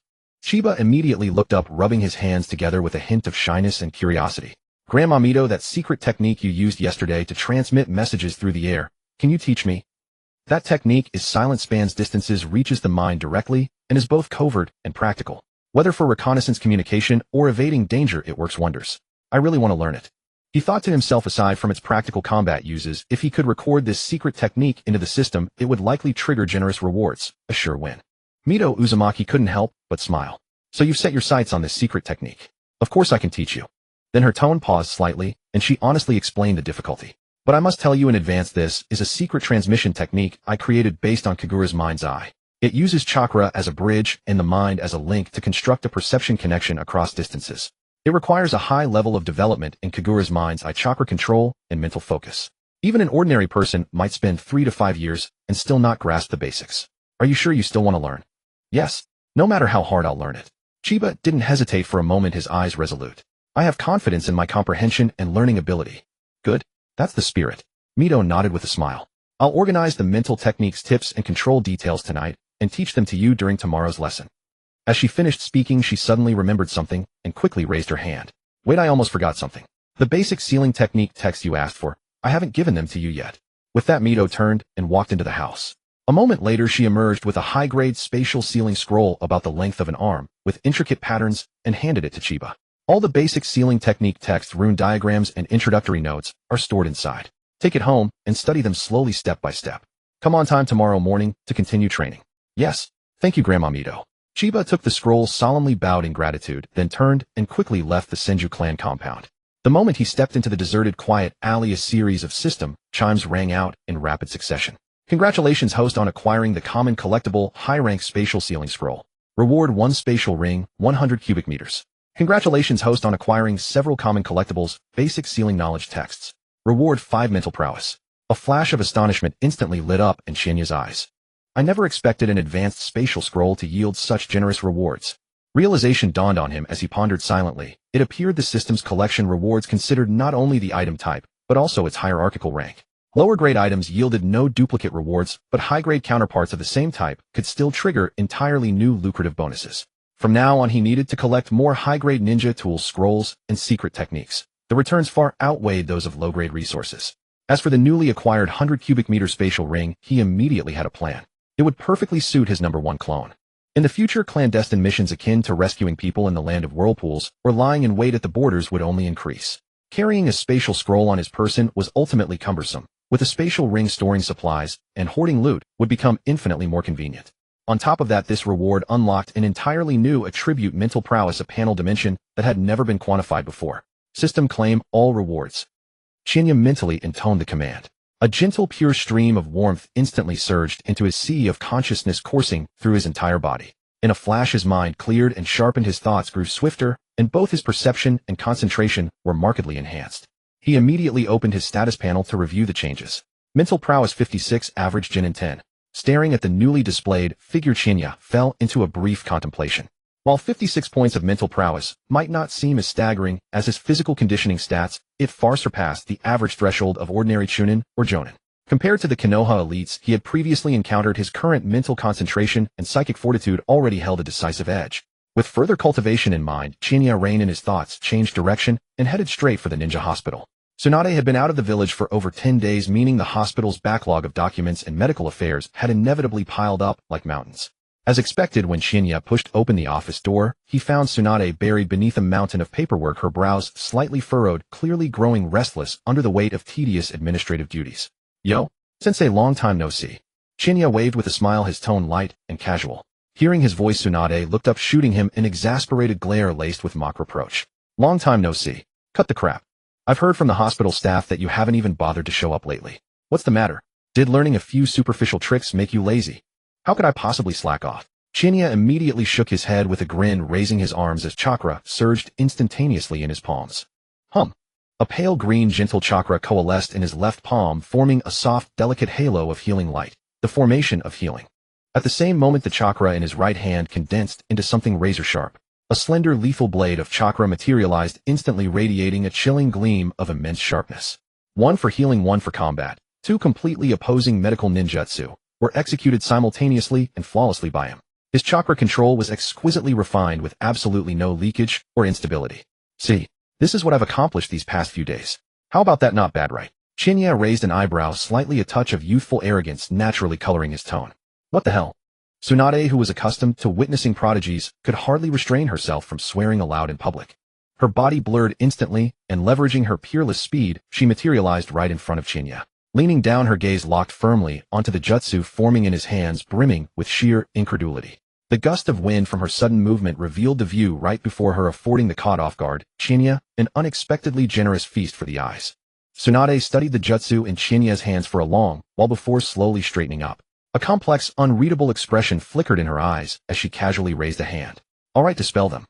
Chiba immediately looked up, rubbing his hands together with a hint of shyness and curiosity. Grandma Mito, that secret technique you used yesterday to transmit messages through the air, can you teach me? That technique is silent, spans distances, reaches the mind directly, and is both covert and practical. Whether for reconnaissance, communication, or evading danger, it works wonders. I really want to learn it. He thought to himself, aside from its practical combat uses, if he could record this secret technique into the system, it would likely trigger generous rewards, a sure win. Mito Uzumaki couldn't help but smile. So you've set your sights on this secret technique. Of course I can teach you. Then her tone paused slightly, and she honestly explained the difficulty. But I must tell you in advance, this is a secret transmission technique I created based on Kagura's mind's eye. It uses chakra as a bridge and the mind as a link to construct a perception connection across distances. It requires a high level of development in Kagura's mind's eye, chakra control, and mental focus. Even an ordinary person might spend 3 to 5 years and still not grasp the basics. Are you sure you still want to learn? Yes. No matter how hard, I'll learn it. Chiba didn't hesitate for a moment, his eyes resolute. I have confidence in my comprehension and learning ability. Good. That's the spirit. Mito nodded with a smile. I'll organize the mental techniques, tips, and control details tonight and teach them to you during tomorrow's lesson. As she finished speaking, she suddenly remembered something and quickly raised her hand. Wait, I almost forgot something. The basic sealing technique text you asked for, I haven't given them to you yet. With that, Mito turned and walked into the house. A moment later, she emerged with a high-grade spatial sealing scroll about the length of an arm, with intricate patterns, and handed it to Chiba. All the basic sealing technique text, rune diagrams, and introductory notes are stored inside. Take it home and study them slowly, step by step. Come on time tomorrow morning to continue training. Yes. Thank you, Grandma Mito. Chiba took the scroll, solemnly bowed in gratitude, then turned and quickly left the Senju clan compound. The moment he stepped into the deserted, quiet alley, a series of system chimes rang out in rapid succession. Congratulations, host, on acquiring the common collectible high-rank spatial sealing scroll. Reward 1 spatial ring, 100 cubic meters. Congratulations, host, on acquiring several common collectibles, basic sealing knowledge texts. Reward 5 mental prowess. A flash of astonishment instantly lit up in Shinya's eyes. I never expected an advanced spatial scroll to yield such generous rewards. Realization dawned on him as he pondered silently. It appeared the system's collection rewards considered not only the item type, but also its hierarchical rank. Lower-grade items yielded no duplicate rewards, but high-grade counterparts of the same type could still trigger entirely new lucrative bonuses. From now on, he needed to collect more high-grade ninja tools, scrolls, and secret techniques. The returns far outweighed those of low-grade resources. As for the newly acquired 100 cubic meter spatial ring, he immediately had a plan. It would perfectly suit his #1 clone. In the future, clandestine missions akin to rescuing people in the land of whirlpools or lying in wait at the borders would only increase. Carrying a spatial scroll on his person was ultimately cumbersome. With a spatial ring storing supplies, and hoarding loot would become infinitely more convenient. On top of that, this reward unlocked an entirely new attribute, mental prowess, a panel dimension that had never been quantified before. System claim all rewards. Chinya mentally intoned the command. A gentle, pure stream of warmth instantly surged into his sea of consciousness, coursing through his entire body. In a flash, his mind cleared and sharpened, his thoughts grew swifter, and both his perception and concentration were markedly enhanced. He immediately opened his status panel to review the changes. Mental prowess 56, average Genin 10. Staring at the newly displayed figure, Chinya fell into a brief contemplation. While 56 points of mental prowess might not seem as staggering as his physical conditioning stats, it far surpassed the average threshold of ordinary Chunin or Jonin. Compared to the Konoha elites he had previously encountered, his current mental concentration and psychic fortitude already held a decisive edge. With further cultivation in mind, Chinya reined in his thoughts, changed direction, and headed straight for the ninja hospital. Tsunade had been out of the village for over 10 days, meaning the hospital's backlog of documents and medical affairs had inevitably piled up like mountains. As expected, when Chinya pushed open the office door, he found Tsunade buried beneath a mountain of paperwork, her brows slightly furrowed, clearly growing restless under the weight of tedious administrative duties. "Yo, sensei, long time no see." Chinya waved with a smile, his tone light and casual. Hearing his voice, Tsunade looked up, shooting him an exasperated glare laced with mock reproach. "Long time no see. Cut the crap. I've heard from the hospital staff that you haven't even bothered to show up lately. What's the matter? Did learning a few superficial tricks make you lazy? How could I possibly slack off?" Chinya immediately shook his head with a grin, raising his arms as chakra surged instantaneously in his palms. A pale green gentle chakra coalesced in his left palm, forming a soft, delicate halo of healing light, the formation of healing. At the same moment, the chakra in his right hand condensed into something razor-sharp. A slender, lethal blade of chakra materialized, instantly radiating a chilling gleam of immense sharpness. One for healing, one for combat. Two completely opposing medical ninjutsu were executed simultaneously and flawlessly by him. His chakra control was exquisitely refined, with absolutely no leakage or instability. "See, this is what I've accomplished these past few days. How about that? Not bad, right?" Chinya raised an eyebrow, slightly, a touch of youthful arrogance naturally coloring his tone. "What the hell?" Tsunade, who was accustomed to witnessing prodigies, could hardly restrain herself from swearing aloud in public. Her body blurred instantly, and leveraging her peerless speed, she materialized right in front of Chinya. Leaning down, her gaze locked firmly onto the jutsu forming in his hands, brimming with sheer incredulity. The gust of wind from her sudden movement revealed the view right before her, affording the caught off guard Chinya an unexpectedly generous feast for the eyes. Tsunade studied the jutsu in Chinya's hands for a long while before slowly straightening up. A complex, unreadable expression flickered in her eyes as she casually raised a hand. "All right, dispel them."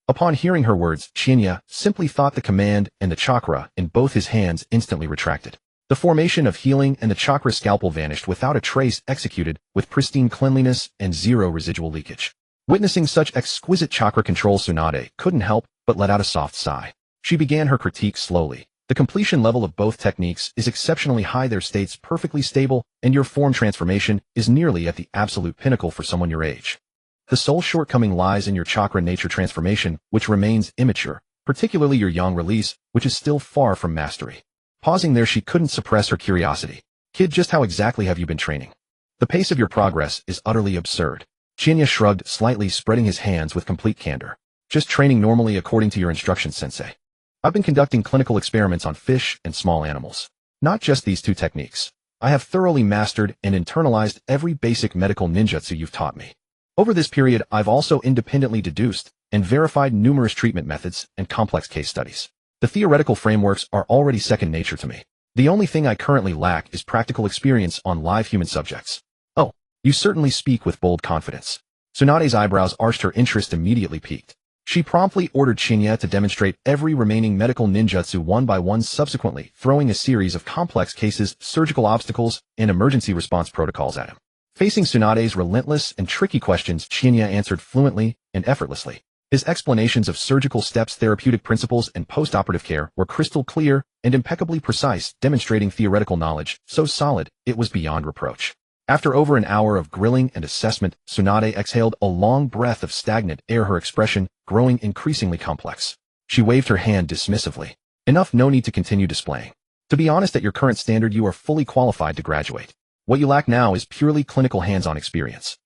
Upon hearing her words, Chinya simply thought the command, and the chakra in both his hands instantly retracted. The formation of healing and the chakra scalpel vanished without a trace, executed with pristine cleanliness and zero residual leakage. Witnessing such exquisite chakra control, Tsunade couldn't help but let out a soft sigh. She began her critique slowly. "The completion level of both techniques is exceptionally high, their states perfectly stable, and your form transformation is nearly at the absolute pinnacle for someone your age. The sole shortcoming lies in your chakra nature transformation, which remains immature, particularly your yang release, which is still far from mastery." Pausing there, she couldn't suppress her curiosity. "Kid, just how exactly have you been training? The pace of your progress is utterly absurd." Chinya shrugged slightly, spreading his hands with complete candor. "Just training normally according to your instructions, sensei. I've been conducting clinical experiments on fish and small animals. Not just these two techniques. I have thoroughly mastered and internalized every basic medical ninjutsu you've taught me. Over this period, I've also independently deduced and verified numerous treatment methods and complex case studies. The theoretical frameworks are already second nature to me. The only thing I currently lack is practical experience on live human subjects." "Oh, you certainly speak with bold confidence." Tsunade's eyebrows arched, her interest immediately piqued. She promptly ordered Chinya to demonstrate every remaining medical ninjutsu one by one, subsequently throwing a series of complex cases, surgical obstacles, and emergency response protocols at him. Facing Tsunade's relentless and tricky questions, Chinya answered fluently and effortlessly. His explanations of surgical steps, therapeutic principles, and post-operative care were crystal clear and impeccably precise, demonstrating theoretical knowledge so solid it was beyond reproach. After over an hour of grilling and assessment, Tsunade exhaled a long breath of stagnant air, her expression growing increasingly complex. She waved her hand dismissively. Enough, no need to continue displaying. To be honest, at your current standard, you are fully qualified to graduate. What you lack now is purely clinical hands-on experience.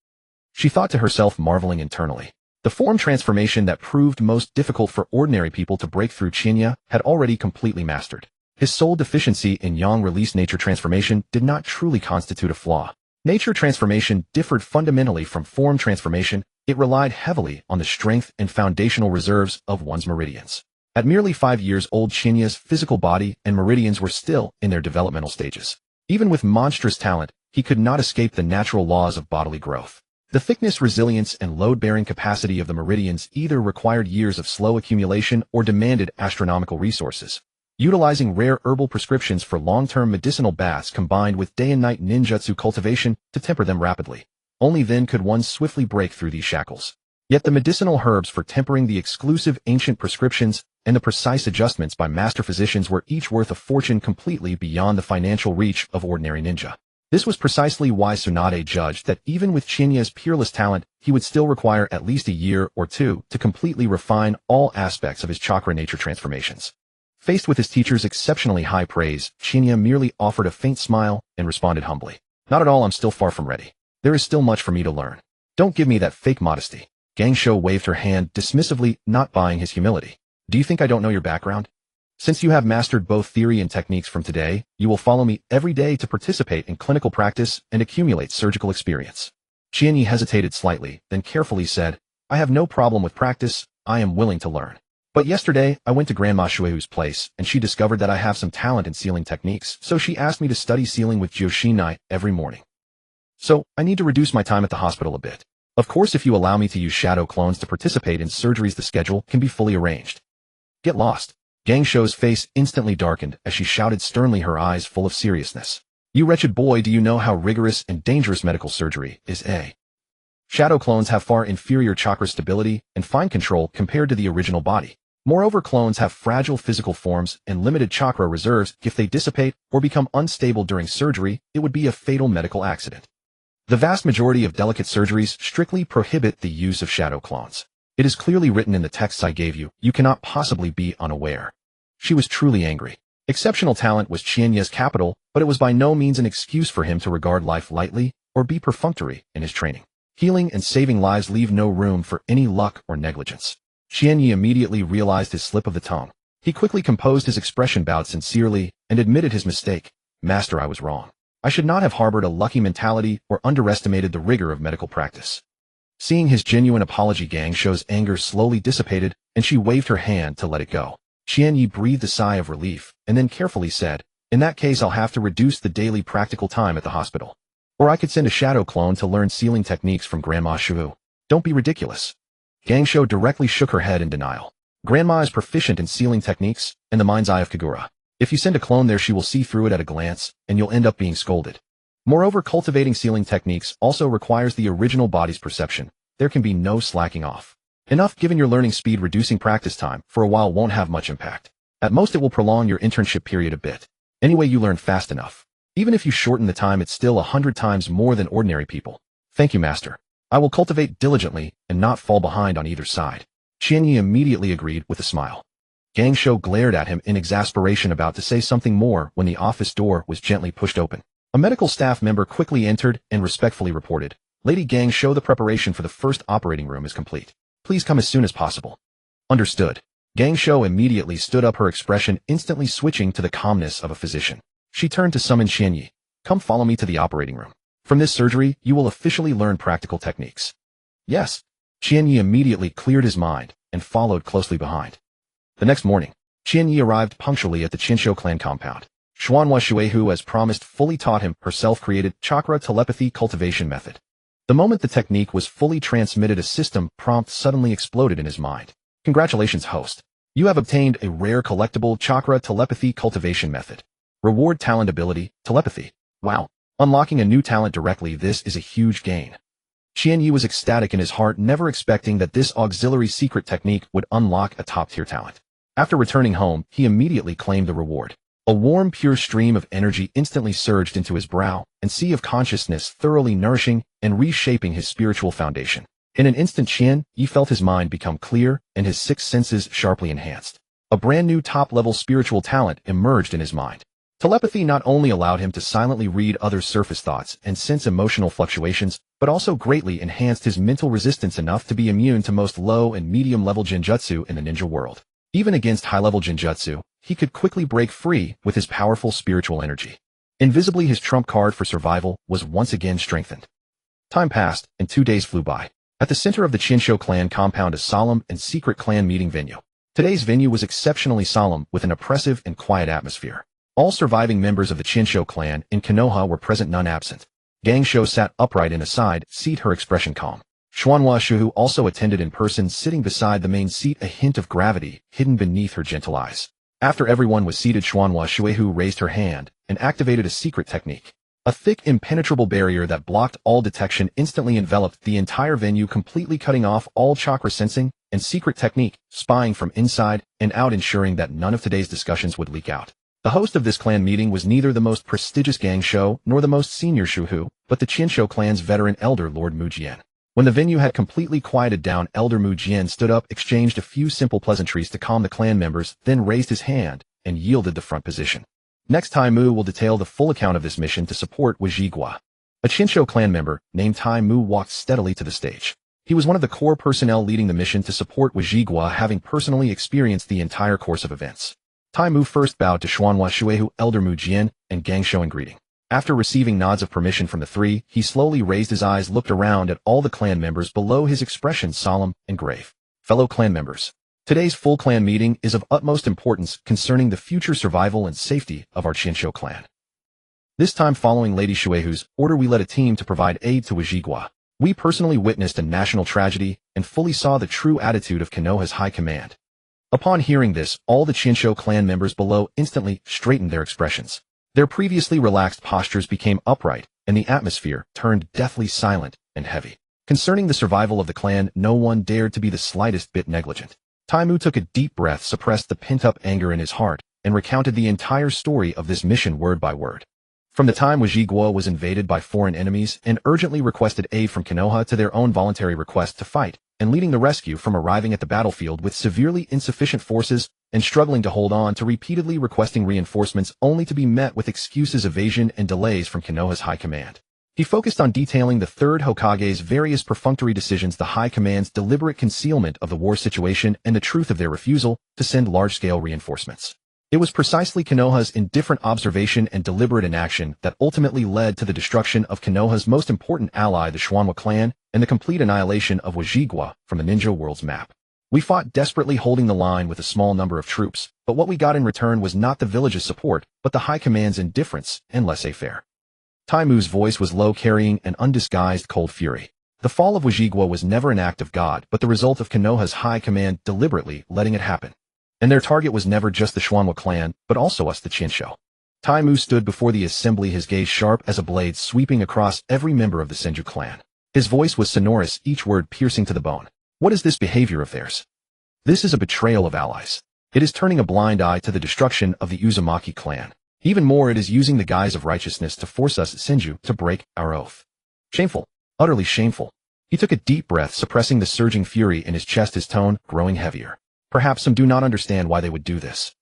She thought to herself, marveling internally. The form transformation that proved most difficult for ordinary people to break through, Chinya had already completely mastered. His sole deficiency in yang release nature transformation did not truly constitute a flaw. Nature transformation differed fundamentally from form transformation. It relied heavily on the strength and foundational reserves of one's meridians. At merely 5 years old, Chinya's physical body and meridians were still in their developmental stages. Even with monstrous talent, he could not escape the natural laws of bodily growth. The thickness, resilience, and load-bearing capacity of the meridians either required years of slow accumulation or demanded astronomical resources. Utilizing rare herbal prescriptions for long-term medicinal baths combined with day and night ninjutsu cultivation to temper them rapidly. Only then could one swiftly break through these shackles. Yet the medicinal herbs for tempering, the exclusive ancient prescriptions, and the precise adjustments by master physicians were each worth a fortune, completely beyond the financial reach of ordinary ninja. This was precisely why Tsunade judged that even with Chinya's peerless talent, he would still require at least a year or two to completely refine all aspects of his chakra nature transformations. Faced with his teacher's exceptionally high praise, Chinya merely offered a faint smile and responded humbly. Not at all, I'm still far from ready. There is still much for me to learn. Don't give me that fake modesty. Gangsho waved her hand dismissively, not buying his humility. Do you think I don't know your background? Since you have mastered both theory and techniques, from today, you will follow me every day to participate in clinical practice and accumulate surgical experience. Chienyi hesitated slightly, then carefully said, I have no problem with practice, I am willing to learn. But yesterday, I went to Grandma Shuehu's place, and she discovered that I have some talent in sealing techniques, so she asked me to study sealing with Joshinai every morning. So, I need to reduce my time at the hospital a bit. Of course, if you allow me to use shadow clones to participate in surgeries, the schedule can be fully arranged. Get lost. Gangsho's face instantly darkened as she shouted sternly, her eyes full of seriousness. You wretched boy, do you know how rigorous and dangerous medical surgery is? Shadow clones have far inferior chakra stability and fine control compared to the original body. Moreover, clones have fragile physical forms and limited chakra reserves. If they dissipate or become unstable during surgery, it would be a fatal medical accident. The vast majority of delicate surgeries strictly prohibit the use of shadow clones. It is clearly written in the texts I gave you. You cannot possibly be unaware. She was truly angry. Exceptional talent was Chienya's capital, but it was by no means an excuse for him to regard life lightly or be perfunctory in his training. Healing and saving lives leave no room for any luck or negligence. Chienyi immediately realized his slip of the tongue. He quickly composed his expression, bowed sincerely, and admitted his mistake. Master, I was wrong. I should not have harbored a lucky mentality or underestimated the rigor of medical practice. Seeing his genuine apology, Gangsho's anger slowly dissipated, and she waved her hand to let it go. Chienyi breathed a sigh of relief, and then carefully said, in that case, I'll have to reduce the daily practical time at the hospital. Or I could send a shadow clone to learn sealing techniques from Grandma Shu. Don't be ridiculous. Gangsho directly shook her head in denial. Grandma is proficient in sealing techniques, in the mind's eye of Kagura. If you send a clone there, she will see through it at a glance, and you'll end up being scolded. Moreover, cultivating sealing techniques also requires the original body's perception. There can be no slacking off. Enough, given your learning speed, reducing practice time for a while won't have much impact. At most, it will prolong your internship period a bit. Anyway, you learn fast enough. Even if you shorten the time, it's still 100 times more than ordinary people. Thank you, master. I will cultivate diligently and not fall behind on either side. Chienyi immediately agreed with a smile. Gangsho glared at him in exasperation, about to say something more when the office door was gently pushed open. A medical staff member quickly entered and respectfully reported, Lady Gangsho, the preparation for the first operating room is complete. Please come as soon as possible. Understood. Gangsho immediately stood up, her expression instantly switching to the calmness of a physician. She turned to summon Chienyi. Come follow me to the operating room. From this surgery, you will officially learn practical techniques. Yes. Chienyi immediately cleared his mind and followed closely behind. The next morning, Chienyi arrived punctually at the Chinsho clan compound. Xuanhua Shuehu, as promised, fully taught him her self-created chakra telepathy cultivation method. The moment the technique was fully transmitted, a system prompt suddenly exploded in his mind. Congratulations, host. You have obtained a rare collectible chakra telepathy cultivation method. Reward talent ability, telepathy. Wow. Unlocking a new talent directly, this is a huge gain. Qian Yi was ecstatic in his heart, never expecting that this auxiliary secret technique would unlock a top-tier talent. After returning home, he immediately claimed the reward. A warm, pure stream of energy instantly surged into his brow, and sea of consciousness thoroughly nourishing and reshaping his spiritual foundation. In an instant, Qian Yi felt his mind become clear and his six senses sharply enhanced. A brand new top-level spiritual talent emerged in his mind. Telepathy not only allowed him to silently read others' surface thoughts and sense emotional fluctuations, but also greatly enhanced his mental resistance enough to be immune to most low and medium-level genjutsu in the ninja world. Even against high-level genjutsu, he could quickly break free with his powerful spiritual energy. Invisibly, his trump card for survival was once again strengthened. Time passed, and 2 days flew by. At the center of the Chinsho clan compound, a solemn and secret clan meeting venue. Today's venue was exceptionally solemn, with an oppressive and quiet atmosphere. All surviving members of the Chinsho clan in Konoha were present, none absent. Gangsho sat upright in a side seat, her expression calm. Xuanhua Shuhu also attended in person, sitting beside the main seat, a hint of gravity hidden beneath her gentle eyes. After everyone was seated, Xuanhua Shuehu raised her hand and activated a secret technique. A thick, impenetrable barrier that blocked all detection instantly enveloped the entire venue, completely cutting off all chakra sensing and secret technique, spying from inside and out, ensuring that none of today's discussions would leak out. The host of this clan meeting was neither the most prestigious Gangsho nor the most senior Shuhu, but the Chinsho clan's veteran elder, Lord Mujian. When the venue had completely quieted down, Elder Mujian stood up, exchanged a few simple pleasantries to calm the clan members, then raised his hand and yielded the front position. Next, Tai Mu will detail the full account of this mission to support Wajigua. A Chinsho clan member named Tai Mu walked steadily to the stage. He was one of the core personnel leading the mission to support Wajigua, having personally experienced the entire course of events. Tai Mu first bowed to Xuanhua Shuehu, Elder Mujian, and Gangsho in greeting. After receiving nods of permission from the three, he slowly raised his eyes, looked around at all the clan members below, his expression solemn and grave. Fellow clan members, today's full clan meeting is of utmost importance concerning the future survival and safety of our Chinsho clan. This time, following Lady Shuehu's order, we led a team to provide aid to Wajigua. We personally witnessed a national tragedy and fully saw the true attitude of Konoha's high command. Upon hearing this, all the Chinsho clan members below instantly straightened their expressions. Their previously relaxed postures became upright, and the atmosphere turned deathly silent and heavy. Concerning the survival of the clan, no one dared to be the slightest bit negligent. Tai Mu took a deep breath, suppressed the pent-up anger in his heart, and recounted the entire story of this mission word by word. From the time Wajigua was invaded by foreign enemies and urgently requested aid from Konoha, to their own voluntary request to fight, and leading the rescue from arriving at the battlefield with severely insufficient forces and struggling to hold on, to repeatedly requesting reinforcements only to be met with excuses, evasion, and delays from Konoha's high command. He focused on detailing the third Hokage's various perfunctory decisions, the high command's deliberate concealment of the war situation, and the truth of their refusal to send large-scale reinforcements. It was precisely Konoha's indifferent observation and deliberate inaction that ultimately led to the destruction of Konoha's most important ally, the Xuanhua clan, and the complete annihilation of Wajigua from the ninja world's map. We fought desperately, holding the line with a small number of troops, but what we got in return was not the village's support, but the high command's indifference and laissez-faire. Tai Mu's voice was low, carrying an undisguised cold fury. The fall of Wajigua was never an act of God, but the result of Konoha's high command deliberately letting it happen. And their target was never just the Xuanhua clan, but also us, the Chinsho. Tai Mu stood before the assembly, his gaze sharp as a blade, sweeping across every member of the Senju clan. His voice was sonorous, each word piercing to the bone. What is this behavior of theirs? This is a betrayal of allies. It is turning a blind eye to the destruction of the Uzumaki clan. Even more, it is using the guise of righteousness to force us Senju to break our oath. Shameful. Utterly shameful. He took a deep breath, suppressing the surging fury in his chest, his tone growing heavier. Perhaps some do not understand why they would do this.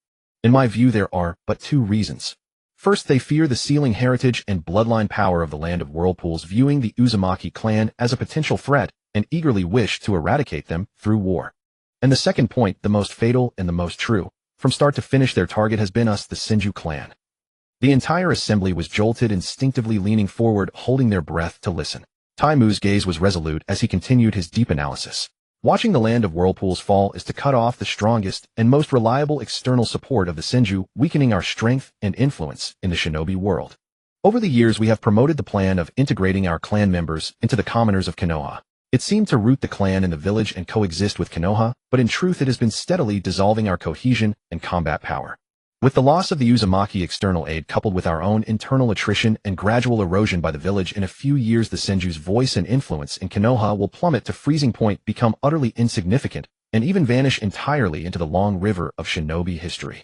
In my view, there are but two reasons. First, they fear the sealing heritage and bloodline power of the land of whirlpools, viewing the Uzumaki clan as a potential threat and eagerly wish to eradicate them through war. And the second point, the most fatal and the most true, from start to finish their target has been us, the Senju clan. The entire assembly was jolted, instinctively leaning forward, holding their breath to listen. Tai Mu's gaze was resolute as he continued his deep analysis. Watching the land of whirlpools fall is to cut off the strongest and most reliable external support of the Senju, weakening our strength and influence in the shinobi world. Over the years, we have promoted the plan of integrating our clan members into the commoners of Konoha. It seemed to root the clan in the village and coexist with Konoha, but in truth it has been steadily dissolving our cohesion and combat power. With the loss of the Uzumaki external aid coupled with our own internal attrition and gradual erosion by the village, in a few years the Senju's voice and influence in Konoha will plummet to freezing point, become utterly insignificant, and even vanish entirely into the long river of shinobi history.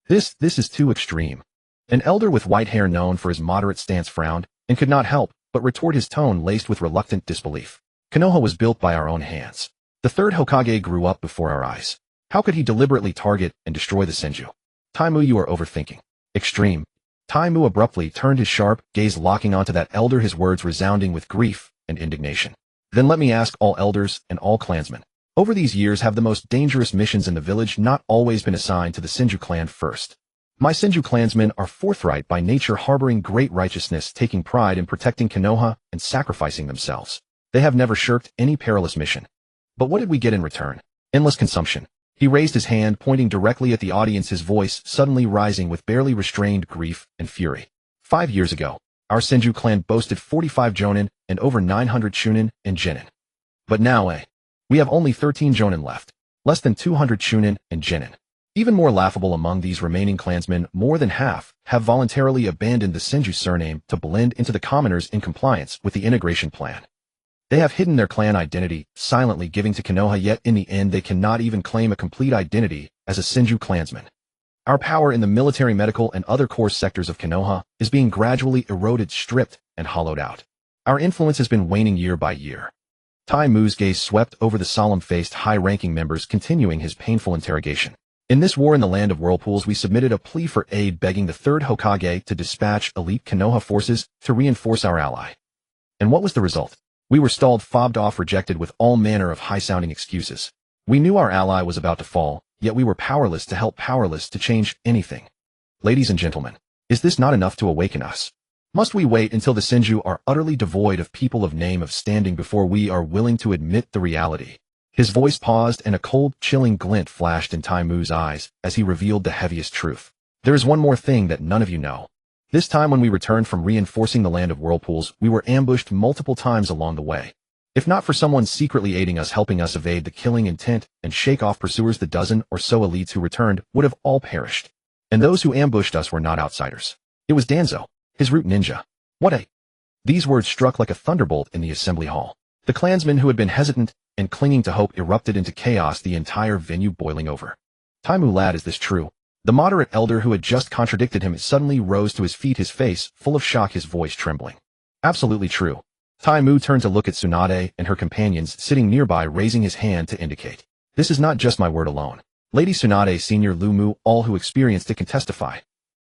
This is too extreme. An elder with white hair known for his moderate stance frowned, and could not help but retort, his tone laced with reluctant disbelief. Konoha was built by our own hands. The third Hokage grew up before our eyes. How could he deliberately target and destroy the Senju? Taimu, you are overthinking. Extreme. Taimu abruptly turned, his sharp gaze locking onto that elder, his words resounding with grief and indignation. Then let me ask all elders and all clansmen. Over these years, have the most dangerous missions in the village not always been assigned to the Senju clan first? My Senju clansmen are forthright by nature, harboring great righteousness, taking pride in protecting Konoha and sacrificing themselves. They have never shirked any perilous mission. But what did we get in return? Endless consumption. He raised his hand, pointing directly at the audience, his voice suddenly rising with barely restrained grief and fury. 5 years ago, our Senju clan boasted 45 jonin and over 900 shunin and genin. But now, we have only 13 jonin left, less than 200 shunin and genin. Even more laughable, among these remaining clansmen, more than half have voluntarily abandoned the Senju surname to blend into the commoners in compliance with the integration plan. They have hidden their clan identity, silently giving to Konoha, yet in the end they cannot even claim a complete identity as a Senju clansman. Our power in the military, medical, and other core sectors of Konoha is being gradually eroded, stripped, and hollowed out. Our influence has been waning year by year. Taimu's gaze swept over the solemn-faced high-ranking members, continuing his painful interrogation. In this war in the land of whirlpools, we submitted a plea for aid, begging the third Hokage to dispatch elite Konoha forces to reinforce our ally. And what was the result? We were stalled, fobbed off, rejected with all manner of high-sounding excuses. We knew our ally was about to fall, yet we were powerless to help, powerless to change anything. Ladies and gentlemen, is this not enough to awaken us? Must we wait until the Senju are utterly devoid of people of name, of standing, before we are willing to admit the reality? His voice paused, and a cold, chilling glint flashed in Taimu's eyes as he revealed the heaviest truth. There is one more thing that none of you know. This time, when we returned from reinforcing the land of whirlpools, we were ambushed multiple times along the way. If not for someone secretly aiding us, helping us evade the killing intent and shake off pursuers, the dozen or so elites who returned would have all perished. And those who ambushed us were not outsiders. It was Danzo, his root ninja. What a... These words struck like a thunderbolt in the assembly hall. The clansmen who had been hesitant and clinging to hope erupted into chaos, the entire venue boiling over. Taimu, lad, is this true? The moderate elder who had just contradicted him suddenly rose to his feet, his face full of shock, his voice trembling. Absolutely true. Taimu turned to look at Tsunade and her companions sitting nearby, raising his hand to indicate. This is not just my word alone. Lady Tsunade, Senior Lumu, all who experienced it can testify.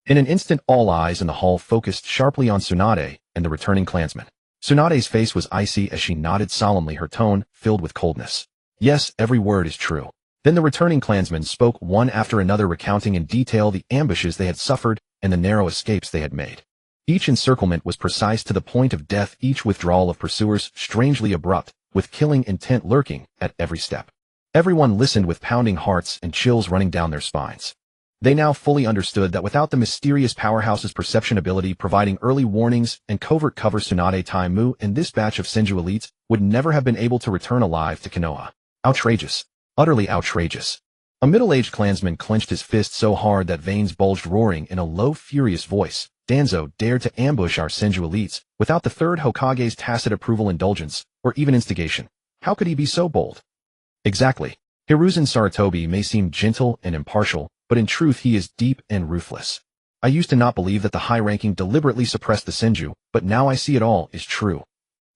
In an instant, all eyes in the hall focused sharply on Tsunade and the returning clansman. Tsunade's face was icy as she nodded solemnly, her tone filled with coldness. Yes, every word is true. Then the returning clansmen spoke one after another, recounting in detail the ambushes they had suffered and the narrow escapes they had made. Each encirclement was precise to the point of death, each withdrawal of pursuers strangely abrupt, with killing intent lurking at every step. Everyone listened with pounding hearts and chills running down their spines. They now fully understood that without the mysterious powerhouse's perception ability providing early warnings and covert cover, Tsunade, Taimu, and this batch of Senju elites would never have been able to return alive to Konoha. Outrageous. Utterly outrageous. A middle-aged clansman clenched his fist so hard that veins bulged, roaring in a low, furious voice. Danzo dared to ambush our Senju elites without the third Hokage's tacit approval, indulgence, or even instigation. How could he be so bold? Exactly. Hiruzen Sarutobi may seem gentle and impartial, but in truth he is deep and ruthless. I used to not believe that the high-ranking deliberately suppressed the Senju, but now I see it all is true.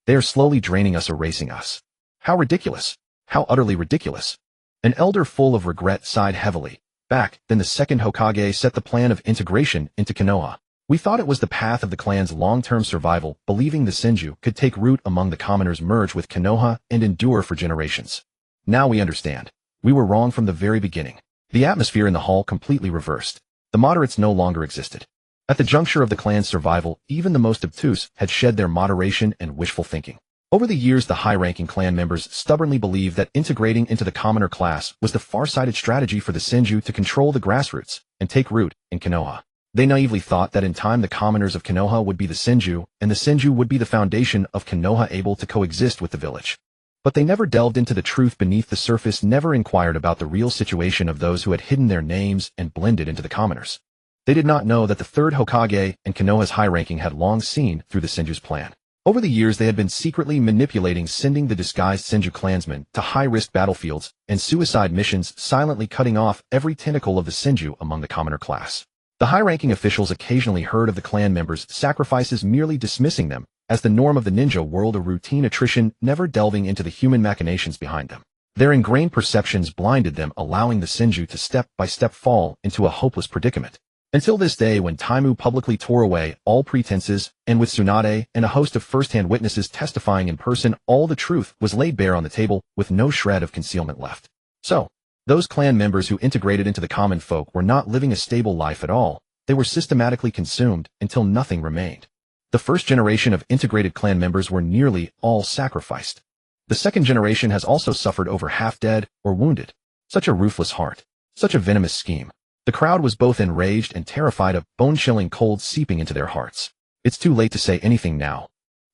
They are slowly draining us, erasing us. How ridiculous. How utterly ridiculous. An elder full of regret sighed heavily. Back then the second Hokage set the plan of integration into Konoha. We thought it was the path of the clan's long-term survival, believing the Senju could take root among the commoners, merge with Konoha, and endure for generations. Now we understand. We were wrong from the very beginning. The atmosphere in the hall completely reversed. The moderates no longer existed. At the juncture of the clan's survival, even the most obtuse had shed their moderation and wishful thinking. Over the years, the high-ranking clan members stubbornly believed that integrating into the commoner class was the far-sighted strategy for the Senju to control the grassroots and take root in Konoha. They naively thought that in time the commoners of Konoha would be the Senju, and the Senju would be the foundation of Konoha, able to coexist with the village. But they never delved into the truth beneath the surface, never inquired about the real situation of those who had hidden their names and blended into the commoners. They did not know that the third Hokage and Konoha's high ranking had long seen through the Senju's plan. Over the years, they had been secretly manipulating, sending the disguised Senju clansmen to high-risk battlefields and suicide missions, silently cutting off every tentacle of the Senju among the commoner class. The high-ranking officials occasionally heard of the clan members' sacrifices, merely dismissing them as the norm of the ninja world, a routine attrition, never delving into the human machinations behind them. Their ingrained perceptions blinded them, allowing the Senju to step by step fall into a hopeless predicament. Until this day, when Taimu publicly tore away all pretenses, and with Tsunade and a host of first-hand witnesses testifying in person, all the truth was laid bare on the table, with no shred of concealment left. So, those clan members who integrated into the common folk were not living a stable life at all. They were systematically consumed until nothing remained. The first generation of integrated clan members were nearly all sacrificed. The second generation has also suffered, over half dead or wounded. Such a ruthless heart. Such a venomous scheme. The crowd was both enraged and terrified, a bone-chilling cold seeping into their hearts. It's too late to say anything now.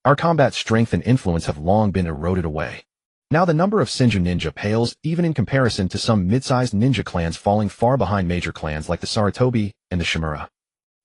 Our combat strength and influence have long been eroded away. Now the number of Senju ninja pales even in comparison to some mid-sized ninja clans, falling far behind major clans like the Sarutobi and the Shimura.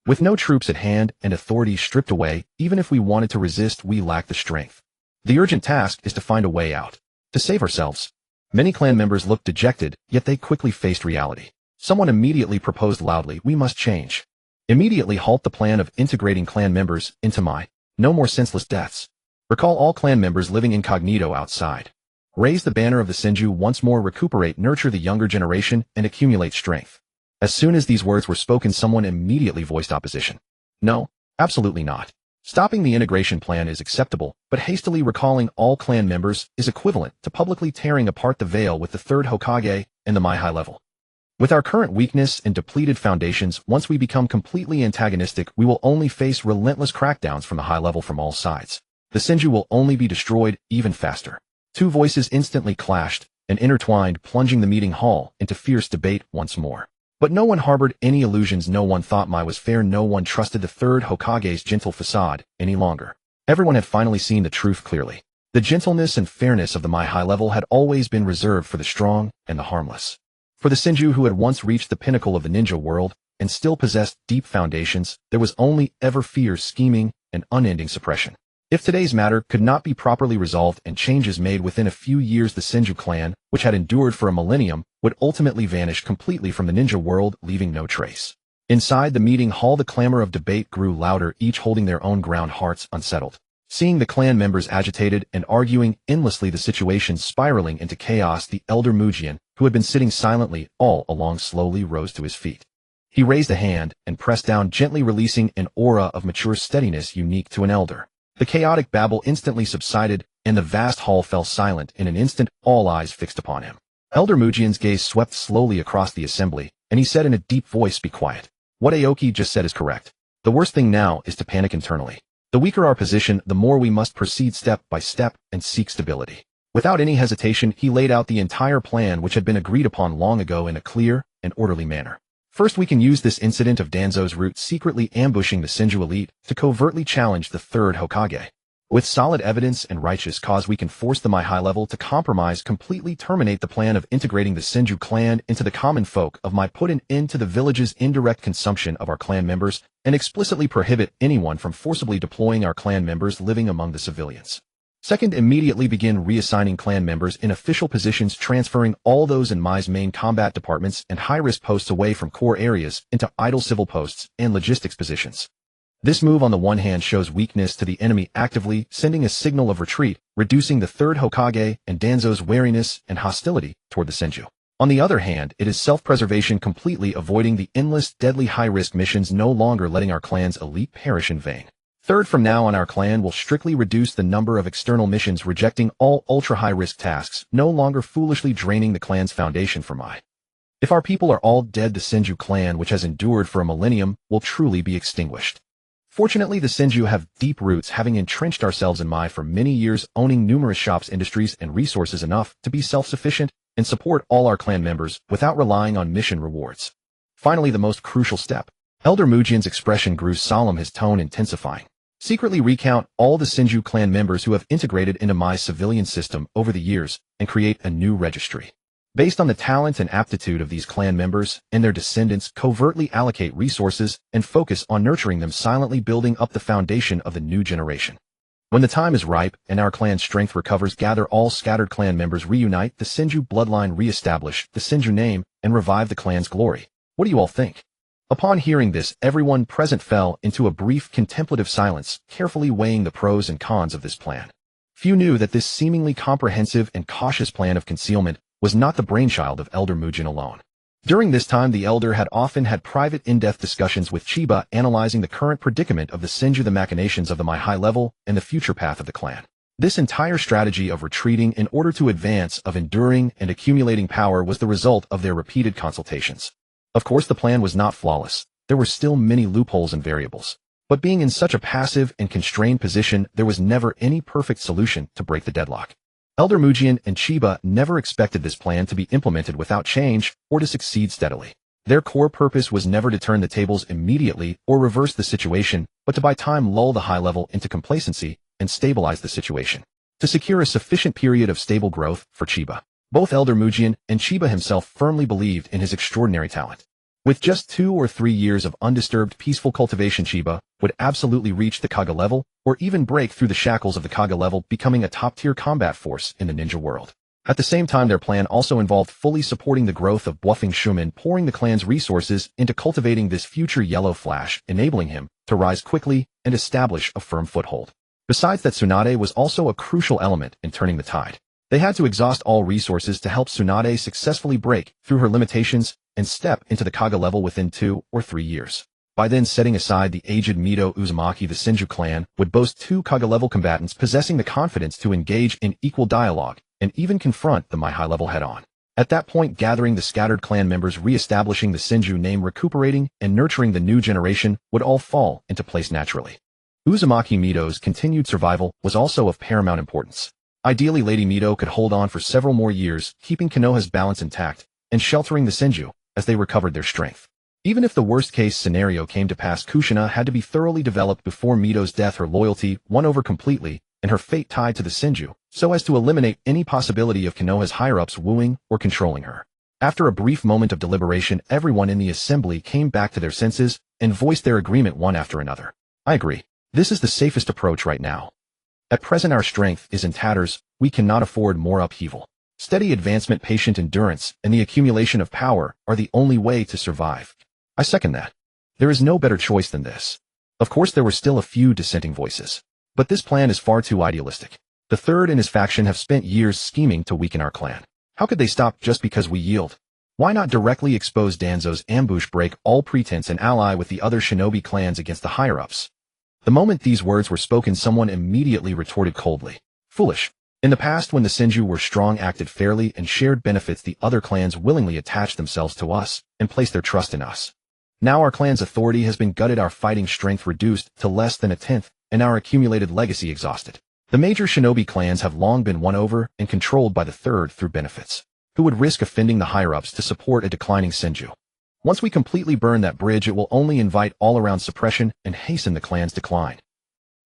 With no troops at hand and authority stripped away, even if we wanted to resist, we lack the strength. The urgent task is to find a way out. To save ourselves. Many clan members looked dejected, yet they quickly faced reality. Someone immediately proposed loudly, "We must change. Immediately halt the plan of integrating clan members into my. No more senseless deaths. Recall all clan members living incognito outside. Raise the banner of the Senju once more, recuperate, nurture the younger generation, and accumulate strength." As soon as these words were spoken, someone immediately voiced opposition. No, absolutely not. Stopping the integration plan is acceptable, but hastily recalling all clan members is equivalent to publicly tearing apart the veil with the third Hokage and the Mai high level. With our current weakness and depleted foundations, once we become completely antagonistic, we will only face relentless crackdowns from the high level from all sides. The Senju will only be destroyed even faster. Two voices instantly clashed and intertwined, plunging the meeting hall into fierce debate once more. But no one harbored any illusions. No one thought Mai was fair. No one trusted the third Hokage's gentle facade any longer. Everyone had finally seen the truth clearly. The gentleness and fairness of the Mai high level had always been reserved for the strong and the harmless. For the Senju who had once reached the pinnacle of the ninja world and still possessed deep foundations, there was only ever fear, scheming, and unending suppression. If today's matter could not be properly resolved and changes made within a few years, the Senju clan, which had endured for a millennium, would ultimately vanish completely from the ninja world, leaving no trace. Inside the meeting hall, the clamor of debate grew louder, each holding their own ground, hearts unsettled. Seeing the clan members agitated and arguing endlessly, the situation spiraling into chaos, the elder Mujian, who had been sitting silently all along, slowly rose to his feet. He raised a hand and pressed down, gently releasing an aura of mature steadiness unique to an elder. The chaotic babble instantly subsided, and the vast hall fell silent in an instant, all eyes fixed upon him. Elder Mujian's gaze swept slowly across the assembly, and he said in a deep voice, "Be quiet. What Aoki just said is correct. The worst thing now is to panic internally. The weaker our position, the more we must proceed step by step and seek stability." Without any hesitation, he laid out the entire plan which had been agreed upon long ago in a clear and orderly manner. First, we can use this incident of Danzo's route secretly ambushing the Senju elite to covertly challenge the third Hokage. With solid evidence and righteous cause, we can force the Mai high level to compromise, completely terminate the plan of integrating the Senju clan into the common folk of Mai, put an end to the village's indirect consumption of our clan members, and explicitly prohibit anyone from forcibly deploying our clan members living among the civilians. Second, immediately begin reassigning clan members in official positions, transferring all those in Mai's main combat departments and high-risk posts away from core areas into idle civil posts and logistics positions. This move on the one hand shows weakness to the enemy, actively sending a signal of retreat, reducing the third Hokage and Danzo's wariness and hostility toward the Senju. On the other hand, it is self-preservation, completely avoiding the endless, deadly high-risk missions, no longer letting our clan's elite perish in vain. Third, from now on our clan will strictly reduce the number of external missions, rejecting all ultra-high-risk tasks, no longer foolishly draining the clan's foundation for Mai. If our people are all dead, the Senju clan, which has endured for a millennium, will truly be extinguished. Fortunately, the Senju have deep roots, having entrenched ourselves in Mai for many years, owning numerous shops, industries, and resources enough to be self-sufficient and support all our clan members without relying on mission rewards. Finally, the most crucial step. Elder Mujian's expression grew solemn, his tone intensifying. Secretly recount all the Senju clan members who have integrated into my civilian system over the years and create a new registry. Based on the talent and aptitude of these clan members and their descendants, covertly allocate resources and focus on nurturing them, silently building up the foundation of the new generation. When the time is ripe and our clan's strength recovers, gather all scattered clan members, reunite the Senju bloodline, re-establish the Senju name, and revive the clan's glory. What do you all think? Upon hearing this, everyone present fell into a brief contemplative silence, carefully weighing the pros and cons of this plan. Few knew that this seemingly comprehensive and cautious plan of concealment was not the brainchild of Elder Mujin alone. During this time, the Elder had often had private in-depth discussions with Chiba, analyzing the current predicament of the Senju, the machinations of the high level, and the future path of the clan. This entire strategy of retreating in order to advance, of enduring and accumulating power, was the result of their repeated consultations. Of course, the plan was not flawless. There were still many loopholes and variables. But being in such a passive and constrained position, there was never any perfect solution to break the deadlock. Elder Mujin and Chiba never expected this plan to be implemented without change or to succeed steadily. Their core purpose was never to turn the tables immediately or reverse the situation, but to buy time, lull the high level into complacency, and stabilize the situation. To secure a sufficient period of stable growth for Chiba. Both Elder Mujin and Chiba himself firmly believed in his extraordinary talent. With just 2 or 3 years of undisturbed, peaceful cultivation, Chiba would absolutely reach the Kage level, or even break through the shackles of the Kage level, becoming a top-tier combat force in the ninja world. At the same time, their plan also involved fully supporting the growth of Bluffing Shuman, pouring the clan's resources into cultivating this future Yellow Flash, enabling him to rise quickly and establish a firm foothold. Besides that, Tsunade was also a crucial element in turning the tide. They had to exhaust all resources to help Tsunade successfully break through her limitations and step into the Kage level within 2 or 3 years. By then, setting aside the aged Mito Uzumaki, the Senju clan would boast 2 Kage level combatants possessing the confidence to engage in equal dialogue and even confront the high level head-on. At that point, gathering the scattered clan members, re-establishing the Senju name, recuperating and nurturing the new generation would all fall into place naturally. Uzumaki Mito's continued survival was also of paramount importance. Ideally, Lady Mito could hold on for several more years, keeping Konoha's balance intact and sheltering the Senju as they recovered their strength. Even if the worst-case scenario came to pass, Kushina had to be thoroughly developed before Mito's death, her loyalty won over completely, and her fate tied to the Senju, so as to eliminate any possibility of Konoha's higher-ups wooing or controlling her. After a brief moment of deliberation, everyone in the assembly came back to their senses and voiced their agreement one after another. I agree. This is the safest approach right now. At present, our strength is in tatters. We cannot afford more upheaval. Steady advancement, patient endurance, and the accumulation of power are the only way to survive. I second that. There is no better choice than this. Of course, there were still a few dissenting voices. But this plan is far too idealistic. The Third and his faction have spent years scheming to weaken our clan. How could they stop just because we yield? Why not directly expose Danzo's ambush, break all pretense, and ally with the other shinobi clans against the higher-ups? The moment these words were spoken, someone immediately retorted coldly. Foolish. In the past, when the Senju were strong, acted fairly, and shared benefits, the other clans willingly attached themselves to us and placed their trust in us. Now our clan's authority has been gutted, our fighting strength reduced to less than a tenth, and our accumulated legacy exhausted. The major shinobi clans have long been won over and controlled by the Third through benefits. Who would risk offending the higher-ups to support a declining Senju? Once we completely burn that bridge, it will only invite all-around suppression and hasten the clan's decline.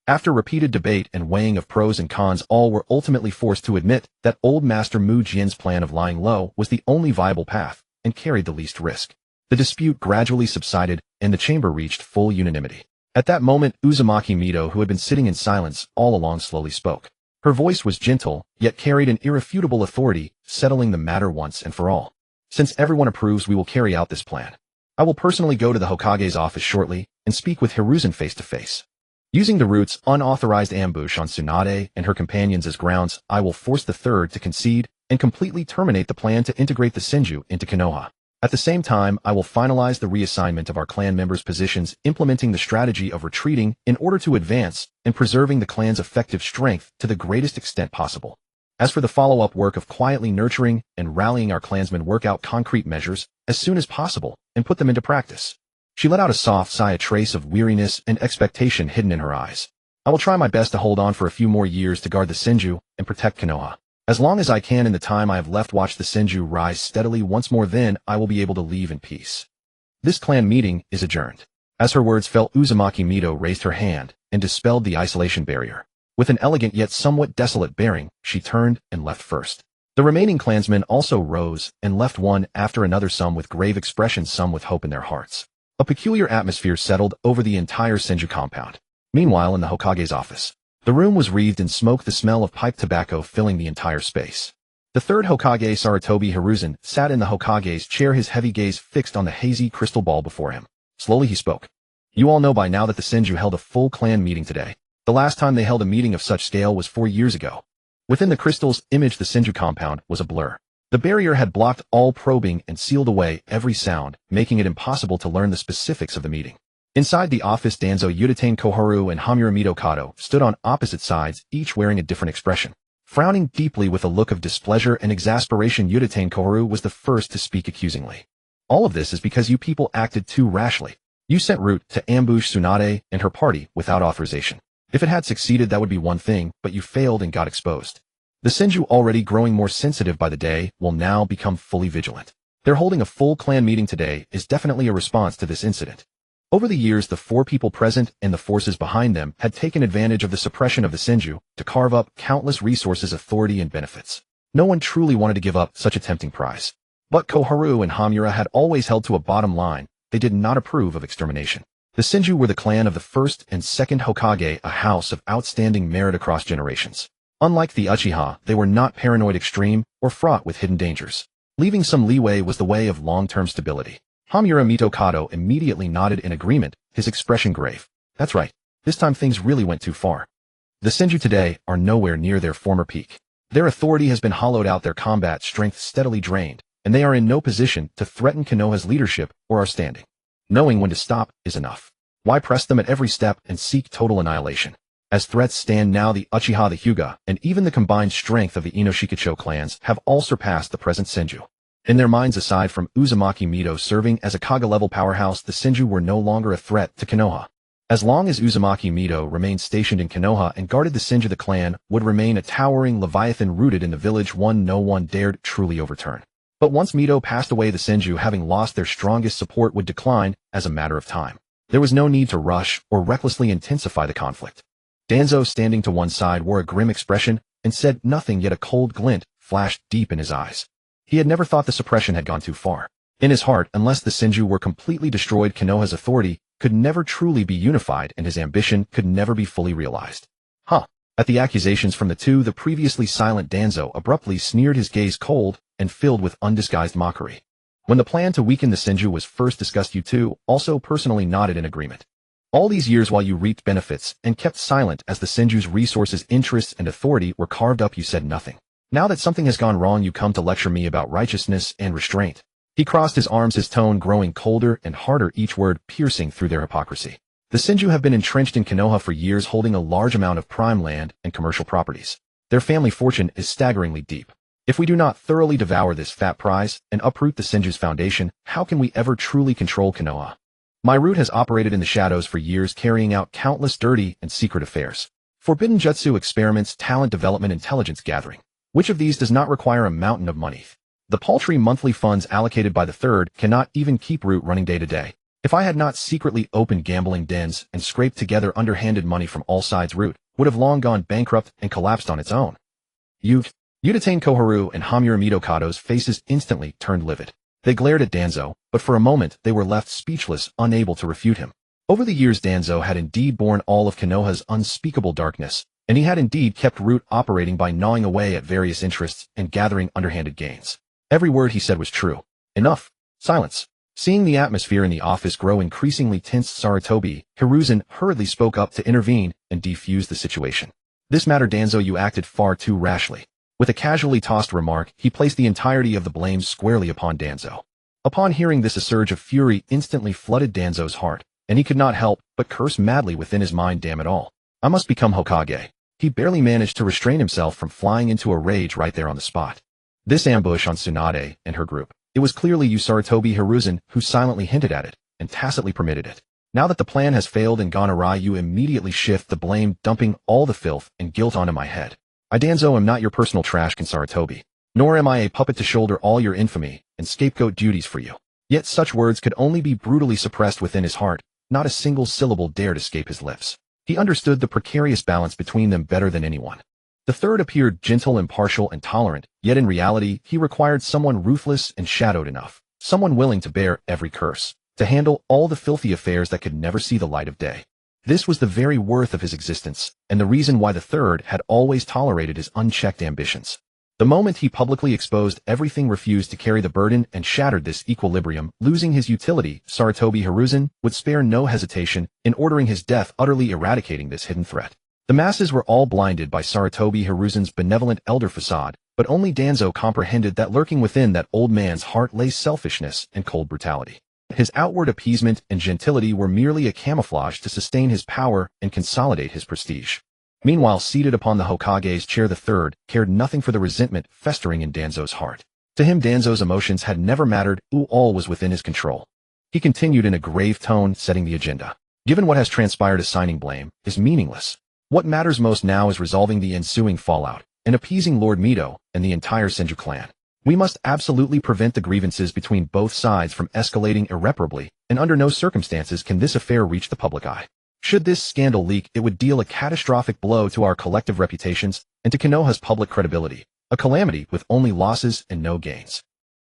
After repeated debate and weighing of pros and cons, all were ultimately forced to admit that old Master Mu Jian's plan of lying low was the only viable path and carried the least risk. The dispute gradually subsided, and the chamber reached full unanimity. At that moment, Uzumaki Mito, who had been sitting in silence all along, slowly spoke. Her voice was gentle, yet carried an irrefutable authority, settling the matter once and for all. Since everyone approves, we will carry out this plan. I will personally go to the Hokage's office shortly and speak with Hiruzen face to face. Using the root's unauthorized ambush on Tsunade and her companions as grounds, I will force the Third to concede and completely terminate the plan to integrate the Senju into Konoha. At the same time, I will finalize the reassignment of our clan members' positions, implementing the strategy of retreating in order to advance and preserving the clan's effective strength to the greatest extent possible. As for the follow-up work of quietly nurturing and rallying our clansmen, work out concrete measures as soon as possible and put them into practice. She let out a soft sigh, a trace of weariness and expectation hidden in her eyes. I will try my best to hold on for a few more years to guard the Senju and protect Konoha. As long as I can in the time I have left, watch the Senju rise steadily once more, then I will be able to leave in peace. This clan meeting is adjourned. As her words fell, Uzumaki Mito raised her hand and dispelled the isolation barrier. With an elegant yet somewhat desolate bearing, she turned and left first. The remaining clansmen also rose and left one after another, some with grave expressions, some with hope in their hearts. A peculiar atmosphere settled over the entire Senju compound. Meanwhile, in the Hokage's office, the room was wreathed in smoke, the smell of pipe tobacco filling the entire space. The third Hokage, Sarutobi Hiruzen, sat in the Hokage's chair, his heavy gaze fixed on the hazy crystal ball before him. Slowly he spoke. You all know by now that the Senju held a full clan meeting today. The last time they held a meeting of such scale was 4 years ago. Within the crystal's image, the Senju compound was a blur. The barrier had blocked all probing and sealed away every sound, making it impossible to learn the specifics of the meeting. Inside the office, Danzo, Uchiha Koharu, and Hamura Mikoto stood on opposite sides, each wearing a different expression. Frowning deeply with a look of displeasure and exasperation, Uchiha Koharu was the first to speak accusingly. All of this is because you people acted too rashly. You sent Root to ambush Tsunade and her party without authorization. If it had succeeded, that would be one thing, but you failed and got exposed. The Senju, already growing more sensitive by the day, will now become fully vigilant. Their holding a full clan meeting today is definitely a response to this incident. Over the years, the 4 people present and the forces behind them had taken advantage of the suppression of the Senju to carve up countless resources, authority, and benefits. No one truly wanted to give up such a tempting prize. But Koharu and Hamura had always held to a bottom line. They did not approve of extermination. The Senju were the clan of the first and second Hokage, a house of outstanding merit across generations. Unlike the Uchiha, they were not paranoid, extreme, or fraught with hidden dangers. Leaving some leeway was the way of long-term stability. Hamura Mikoto immediately nodded in agreement, his expression grave. That's right. This time things really went too far. The Senju today are nowhere near their former peak. Their authority has been hollowed out, their combat strength steadily drained, and they are in no position to threaten Konoha's leadership or our standing. Knowing when to stop is enough. Why press them at every step and seek total annihilation? As threats stand now, the Uchiha, the Hyuga, and even the combined strength of the Inoshikacho clans have all surpassed the present Senju. In their minds, aside from Uzumaki-Mito serving as a Kage-level powerhouse, the Senju were no longer a threat to Konoha. As long as Uzumaki-Mito remained stationed in Konoha and guarded the Senju, the clan would remain a towering leviathan rooted in the village, one no one dared truly overturn. But once Mito passed away, the Senju, having lost their strongest support, would decline as a matter of time. There was no need to rush or recklessly intensify the conflict. Danzo, standing to one side, wore a grim expression and said nothing, yet a cold glint flashed deep in his eyes. He had never thought the suppression had gone too far. In his heart, unless the Senju were completely destroyed, Konoha's authority could never truly be unified and his ambition could never be fully realized. At the accusations from the two, the previously silent Danzo abruptly sneered, his gaze cold and filled with undisguised mockery. When the plan to weaken the Senju was first discussed, you two also personally nodded in agreement. All these years, while you reaped benefits and kept silent as the Senju's resources, interests, and authority were carved up, you said nothing. Now that something has gone wrong, you come to lecture me about righteousness and restraint. He crossed his arms, his tone growing colder and harder, each word piercing through their hypocrisy. The Senju have been entrenched in Konoha for years, holding a large amount of prime land and commercial properties. Their family fortune is staggeringly deep. If we do not thoroughly devour this fat prize and uproot the Senju's foundation, how can we ever truly control Konoha? My root has operated in the shadows for years, carrying out countless dirty and secret affairs. Forbidden jutsu experiments, talent development, intelligence gathering. Which of these does not require a mountain of money? The paltry monthly funds allocated by the third cannot even keep Root running day to day. If I had not secretly opened gambling dens and scraped together underhanded money from all sides, Root would have long gone bankrupt and collapsed on its own. Uchiha Koharu and Hamura Mikoto's faces instantly turned livid. They glared at Danzo, but for a moment they were left speechless, unable to refute him. Over the years, Danzo had indeed borne all of Konoha's unspeakable darkness, and he had indeed kept Root operating by gnawing away at various interests and gathering underhanded gains. Every word he said was true. Enough. Silence. Seeing the atmosphere in the office grow increasingly tense, Sarutobi Hiruzen hurriedly spoke up to intervene and defuse the situation. This matter, Danzo, you acted far too rashly. With a casually tossed remark, he placed the entirety of the blame squarely upon Danzo. Upon hearing this, a surge of fury instantly flooded Danzo's heart, and he could not help but curse madly within his mind. Damn it all. I must become Hokage. He barely managed to restrain himself from flying into a rage right there on the spot. This ambush on Tsunade and her group. It was clearly you, Sarutobi Hiruzen, who silently hinted at it and tacitly permitted it. Now that the plan has failed and gone awry, you immediately shift the blame, dumping all the filth and guilt onto my head. I, Danzo, am not your personal trash can, Sarutobi, nor am I a puppet to shoulder all your infamy and scapegoat duties for you. Yet such words could only be brutally suppressed within his heart. Not a single syllable dared escape his lips. He understood the precarious balance between them better than anyone. The third appeared gentle, impartial, and tolerant, yet in reality, he required someone ruthless and shadowed enough, someone willing to bear every curse, to handle all the filthy affairs that could never see the light of day. This was the very worth of his existence, and the reason why the third had always tolerated his unchecked ambitions. The moment he publicly exposed everything, refused to carry the burden, and shattered this equilibrium, losing his utility, Sarutobi Hiruzen would spare no hesitation in ordering his death, utterly eradicating this hidden threat. The masses were all blinded by Sarutobi Hiruzen's benevolent elder facade, but only Danzo comprehended that lurking within that old man's heart lay selfishness and cold brutality. His outward appeasement and gentility were merely a camouflage to sustain his power and consolidate his prestige. Meanwhile, seated upon the Hokage's chair, the third cared nothing for the resentment festering in Danzo's heart. To him, Danzo's emotions had never mattered, all was within his control. He continued in a grave tone, setting the agenda. Given what has transpired, assigning blame is meaningless. What matters most now is resolving the ensuing fallout, and appeasing Lord Mito and the entire Senju clan. We must absolutely prevent the grievances between both sides from escalating irreparably, and under no circumstances can this affair reach the public eye. Should this scandal leak, it would deal a catastrophic blow to our collective reputations and to Konoha's public credibility, a calamity with only losses and no gains.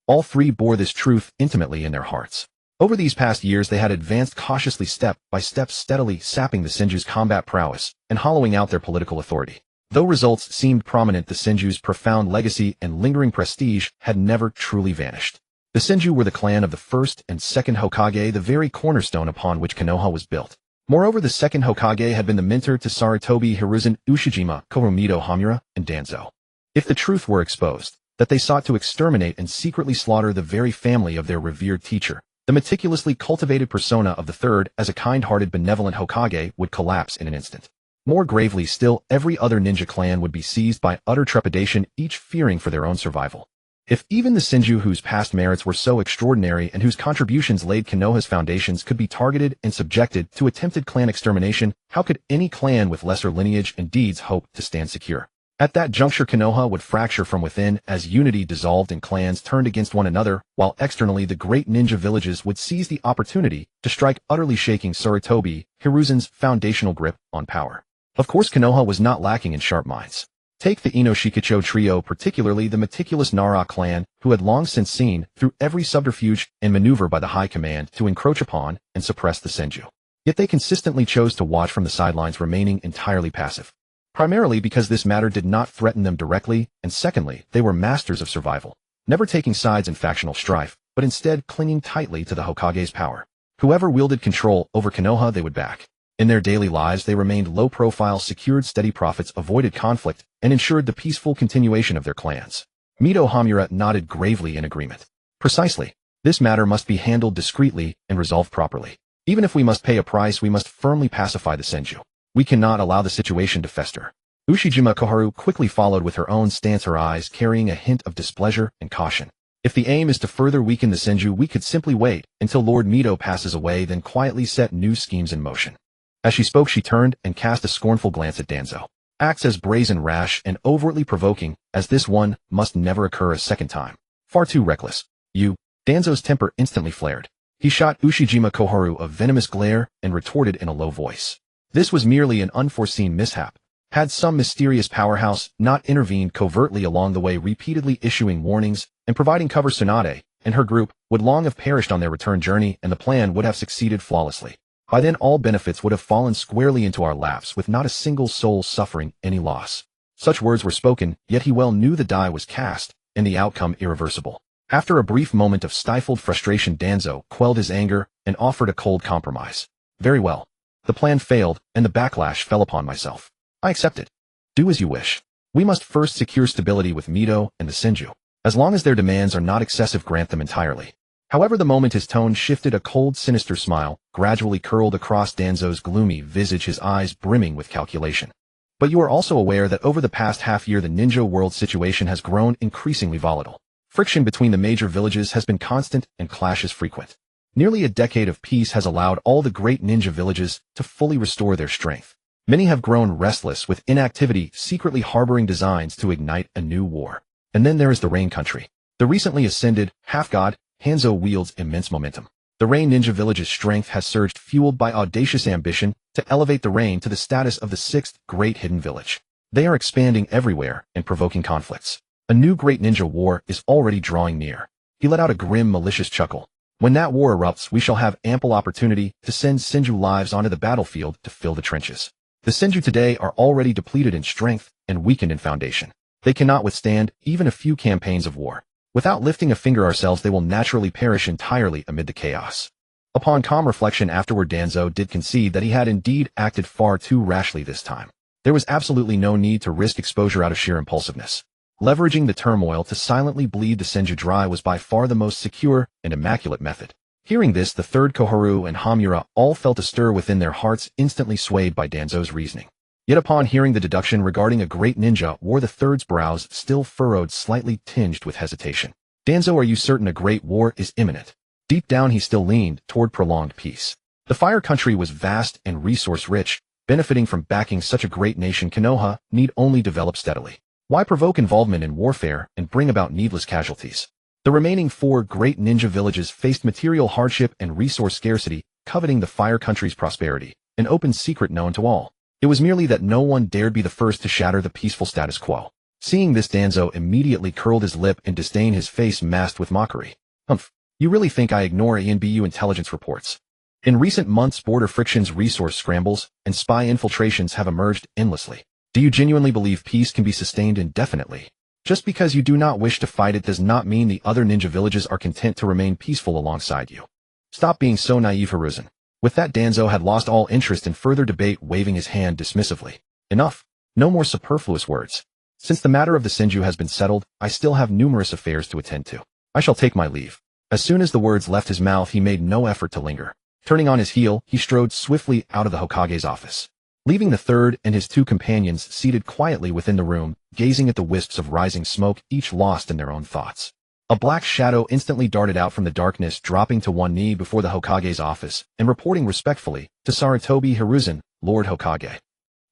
All three bore this truth intimately in their hearts. Over these past years, they had advanced cautiously, step by step, steadily sapping the Senju's combat prowess and hollowing out their political authority. Though results seemed prominent, the Senju's profound legacy and lingering prestige had never truly vanished. The Senju were the clan of the first and second Hokage, the very cornerstone upon which Konoha was built. Moreover, the second Hokage had been the mentor to Sarutobi Hiruzen, Uchiha Mikoto, Hamura, and Danzo. If the truth were exposed, that they sought to exterminate and secretly slaughter the very family of their revered teacher, the meticulously cultivated persona of the third as a kind-hearted, benevolent Hokage would collapse in an instant. More gravely still, every other ninja clan would be seized by utter trepidation, each fearing for their own survival. If even the Senju, whose past merits were so extraordinary and whose contributions laid Konoha's foundations, could be targeted and subjected to attempted clan extermination, how could any clan with lesser lineage and deeds hope to stand secure? At that juncture, Konoha would fracture from within as unity dissolved and clans turned against one another, while externally the great ninja villages would seize the opportunity to strike, utterly shaking Sarutobi Hiruzen's foundational grip on power. Of course, Konoha was not lacking in sharp minds. Take the Ino-Shikicho trio, particularly the meticulous Nara clan, who had long since seen through every subterfuge and maneuver by the high command to encroach upon and suppress the Senju. Yet they consistently chose to watch from the sidelines, remaining entirely passive. Primarily because this matter did not threaten them directly, and secondly, they were masters of survival, never taking sides in factional strife, but instead clinging tightly to the Hokage's power. Whoever wielded control over Konoha, they would back. In their daily lives, they remained low-profile, secured steady profits, avoided conflict, and ensured the peaceful continuation of their clans. Mito Hamura nodded gravely in agreement. Precisely. This matter must be handled discreetly and resolved properly. Even if we must pay a price, we must firmly pacify the Senju. We cannot allow the situation to fester. Uchiha Koharu quickly followed with her own stance, her eyes carrying a hint of displeasure and caution. If the aim is to further weaken the Senju, we could simply wait until Lord Mito passes away, then quietly set new schemes in motion. As she spoke, she turned and cast a scornful glance at Danzo. Acts as brazen, rash, and overtly provoking as this one must never occur a second time. Far too reckless. Danzo's temper instantly flared. He shot Uchiha Koharu a venomous glare and retorted in a low voice. This was merely an unforeseen mishap. Had some mysterious powerhouse not intervened covertly along the way, repeatedly issuing warnings and providing cover, Tsunade and her group would long have perished on their return journey, and the plan would have succeeded flawlessly. By then, all benefits would have fallen squarely into our laps, with not a single soul suffering any loss. Such words were spoken, yet he well knew the die was cast, and the outcome irreversible. After a brief moment of stifled frustration, Danzo quelled his anger and offered a cold compromise. Very well. The plan failed, and the backlash fell upon myself. I accept it. Do as you wish. We must first secure stability with Mito and the Senju. As long as their demands are not excessive, grant them entirely. However, the moment his tone shifted, a cold, sinister smile gradually curled across Danzo's gloomy visage, his eyes brimming with calculation. But you are also aware that over the past half-year, the ninja world situation has grown increasingly volatile. Friction between the major villages has been constant and clashes frequent. Nearly a decade of peace has allowed all the great ninja villages to fully restore their strength. Many have grown restless with inactivity, secretly harboring designs to ignite a new war. And then there is the Rain Country. The recently ascended half-god Hanzo wields immense momentum. The Rain Ninja Village's strength has surged, fueled by audacious ambition to elevate the Rain to the status of the sixth great hidden village. They are expanding everywhere and provoking conflicts. A new great ninja war is already drawing near. He let out a grim, malicious chuckle. When that war erupts, we shall have ample opportunity to send Senju lives onto the battlefield to fill the trenches. The Senju today are already depleted in strength and weakened in foundation. They cannot withstand even a few campaigns of war. Without lifting a finger ourselves, they will naturally perish entirely amid the chaos. Upon calm reflection afterward, Danzo did concede that he had indeed acted far too rashly this time. There was absolutely no need to risk exposure out of sheer impulsiveness. Leveraging the turmoil to silently bleed the Senju dry was by far the most secure and immaculate method. Hearing this, the third Koharu and Hamura all felt a stir within their hearts, instantly swayed by Danzo's reasoning. Yet upon hearing the deduction regarding a great ninja war, the third's brows still furrowed, slightly tinged with hesitation. Danzo, are you certain a great war is imminent? Deep down he still leaned toward prolonged peace. The Fire Country was vast and resource-rich, benefiting from backing such a great nation. Konoha need only develop steadily. Why provoke involvement in warfare and bring about needless casualties? The remaining four great ninja villages faced material hardship and resource scarcity, coveting the Fire Country's prosperity, an open secret known to all. It was merely that no one dared be the first to shatter the peaceful status quo. Seeing this, Danzo immediately curled his lip in disdain, his face masked with mockery. Humph, you really think I ignore ANBU intelligence reports? In recent months, border frictions, resource scrambles, and spy infiltrations have emerged endlessly. Do you genuinely believe peace can be sustained indefinitely? Just because you do not wish to fight it does not mean the other ninja villages are content to remain peaceful alongside you. Stop being so naive, Hiruzen. With that, Danzo had lost all interest in further debate, waving his hand dismissively. Enough. No more superfluous words. Since the matter of the Senju has been settled, I still have numerous affairs to attend to. I shall take my leave. As soon as the words left his mouth, he made no effort to linger. Turning on his heel, he strode swiftly out of the Hokage's office, leaving the third and his two companions seated quietly within the room, gazing at the wisps of rising smoke, each lost in their own thoughts. A black shadow instantly darted out from the darkness, dropping to one knee before the Hokage's office and reporting respectfully to Sarutobi Hiruzen, Lord Hokage.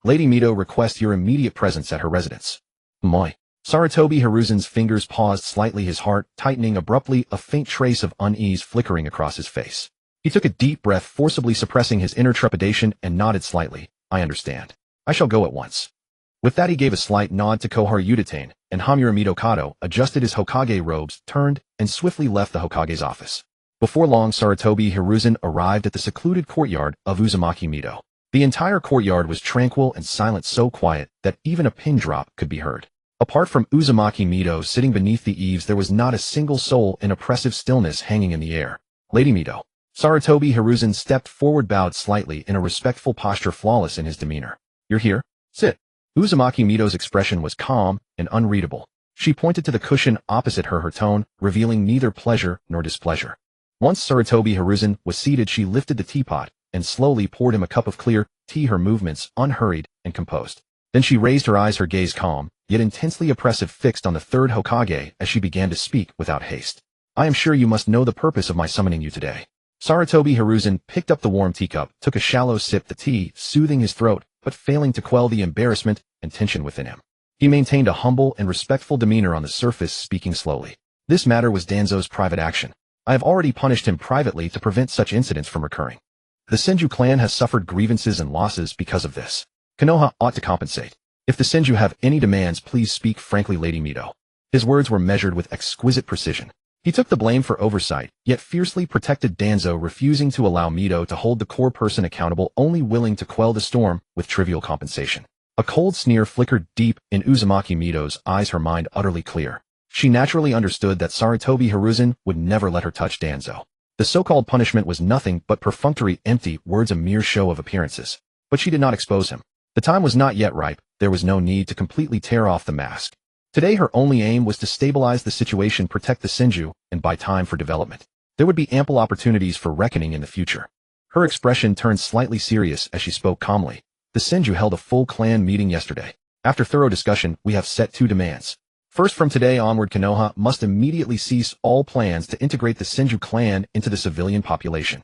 Lady Mito requests your immediate presence at her residence. Moi. Sarutobi Hiruzen's fingers paused slightly, his heart tightening abruptly, a faint trace of unease flickering across his face. He took a deep breath, forcibly suppressing his inner trepidation, and nodded slightly. I understand. I shall go at once. With that, he gave a slight nod to Koharu Uchiha, and Hamura Mitokado adjusted his Hokage robes, turned, and swiftly left the Hokage's office. Before long, Sarutobi Hiruzen arrived at the secluded courtyard of Uzumaki-Mito. The entire courtyard was tranquil and silent, so quiet that even a pin drop could be heard. Apart from Uzumaki-Mito sitting beneath the eaves, there was not a single soul, in oppressive stillness hanging in the air. Lady Mito. Sarutobi Hiruzen stepped forward, bowed slightly in a respectful posture, flawless in his demeanor. You're here? Sit. Uzumaki-Mito's expression was calm and unreadable. She pointed to the cushion opposite her, her tone revealing neither pleasure nor displeasure. Once Sarutobi Hiruzen was seated, she lifted the teapot and slowly poured him a cup of clear tea, her movements unhurried and composed. Then she raised her eyes, her gaze calm, yet intensely oppressive, fixed on the third Hokage as she began to speak without haste. I am sure you must know the purpose of my summoning you today. Sarutobi Hiruzen picked up the warm teacup, took a shallow sip, the tea soothing his throat, but failing to quell the embarrassment and tension within him. He maintained a humble and respectful demeanor on the surface, speaking slowly. This matter was Danzo's private action. I have already punished him privately to prevent such incidents from recurring. The Senju clan has suffered grievances and losses because of this. Konoha ought to compensate. If the Senju have any demands, please speak frankly, Lady Mito. His words were measured with exquisite precision. He took the blame for oversight, yet fiercely protected Danzo, refusing to allow Mito to hold the core person accountable, only willing to quell the storm with trivial compensation. A cold sneer flickered deep in Uzumaki-Mito's eyes, her mind utterly clear. She naturally understood that Sarutobi Hiruzen would never let her touch Danzo. The so-called punishment was nothing but perfunctory, empty words, a mere show of appearances. But she did not expose him. The time was not yet ripe. There was no need to completely tear off the mask. Today her only aim was to stabilize the situation, protect the Senju, and buy time for development. There would be ample opportunities for reckoning in the future. Her expression turned slightly serious as she spoke calmly. The Senju held a full clan meeting yesterday. After thorough discussion, we have set two demands. First, from today onward, Konoha must immediately cease all plans to integrate the Senju clan into the civilian population.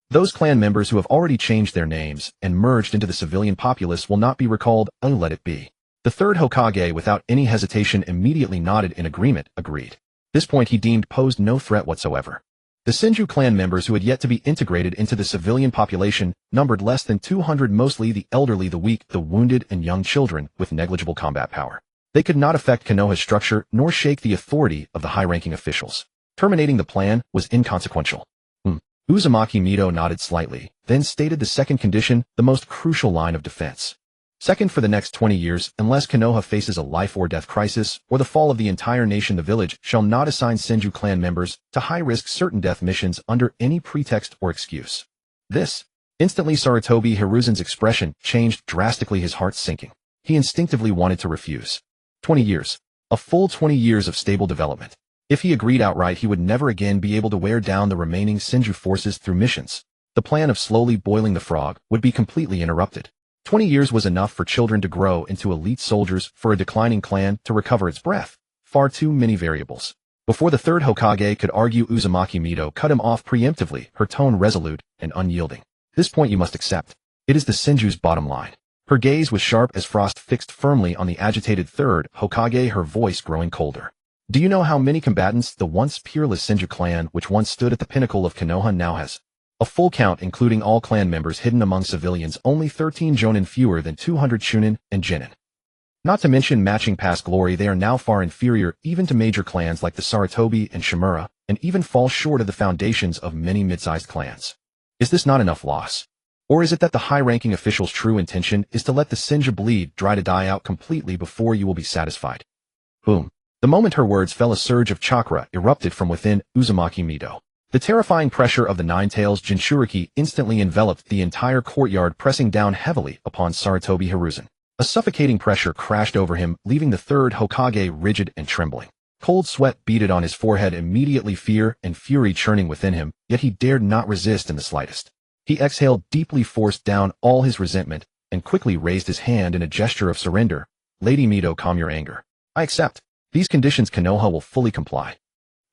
Those clan members who have already changed their names and merged into the civilian populace will not be recalled, and let it be. The third Hokage, without any hesitation, immediately nodded in agreement, agreed. This point he deemed posed no threat whatsoever. The Senju clan members who had yet to be integrated into the civilian population numbered less than 200, mostly the elderly, the weak, the wounded, and young children with negligible combat power. They could not affect Konoha's structure nor shake the authority of the high-ranking officials. Terminating the plan was inconsequential. Uzumaki-Mito nodded slightly, then stated the second condition, the most crucial line of defense. Second, for the next 20 years, unless Konoha faces a life-or-death crisis, or the fall of the entire nation, the village shall not assign Senju clan members to high-risk certain death missions under any pretext or excuse. This. Instantly Sarutobi Hiruzen's expression changed drastically, his heart sinking. He instinctively wanted to refuse. 20 years. A full 20 years of stable development. If he agreed outright, he would never again be able to wear down the remaining Senju forces through missions. The plan of slowly boiling the frog would be completely interrupted. 20 years was enough for children to grow into elite soldiers, for a declining clan to recover its breath. Far too many variables. Before the third Hokage could argue, Uzumaki-Mito cut him off preemptively, her tone resolute and unyielding. This point you must accept. It is the Senju's bottom line. Her gaze was sharp as frost, fixed firmly on the agitated third Hokage, her voice growing colder. Do you know how many combatants the once peerless Senju clan, which once stood at the pinnacle of Konoha, now has? A full count, including all clan members hidden among civilians, only 13 jonin, fewer than 200 shunin and jinin. Not to mention matching past glory, they are now far inferior even to major clans like the Sarutobi and Shimura, and even fall short of the foundations of many mid-sized clans. Is this not enough loss? Or is it that the high-ranking official's true intention is to let the Senju bleed dry, to die out completely before you will be satisfied? Boom. The moment her words fell, a surge of chakra erupted from within Uzumaki-Mito. The terrifying pressure of the Nine-Tails Jinchuriki instantly enveloped the entire courtyard, pressing down heavily upon Sarutobi Hiruzen. A suffocating pressure crashed over him, leaving the third Hokage rigid and trembling. Cold sweat beaded on his forehead, immediately fear and fury churning within him, yet he dared not resist in the slightest. He exhaled deeply, forced down all his resentment, and quickly raised his hand in a gesture of surrender. Lady Mito, calm your anger. I accept. These conditions Konoha will fully comply.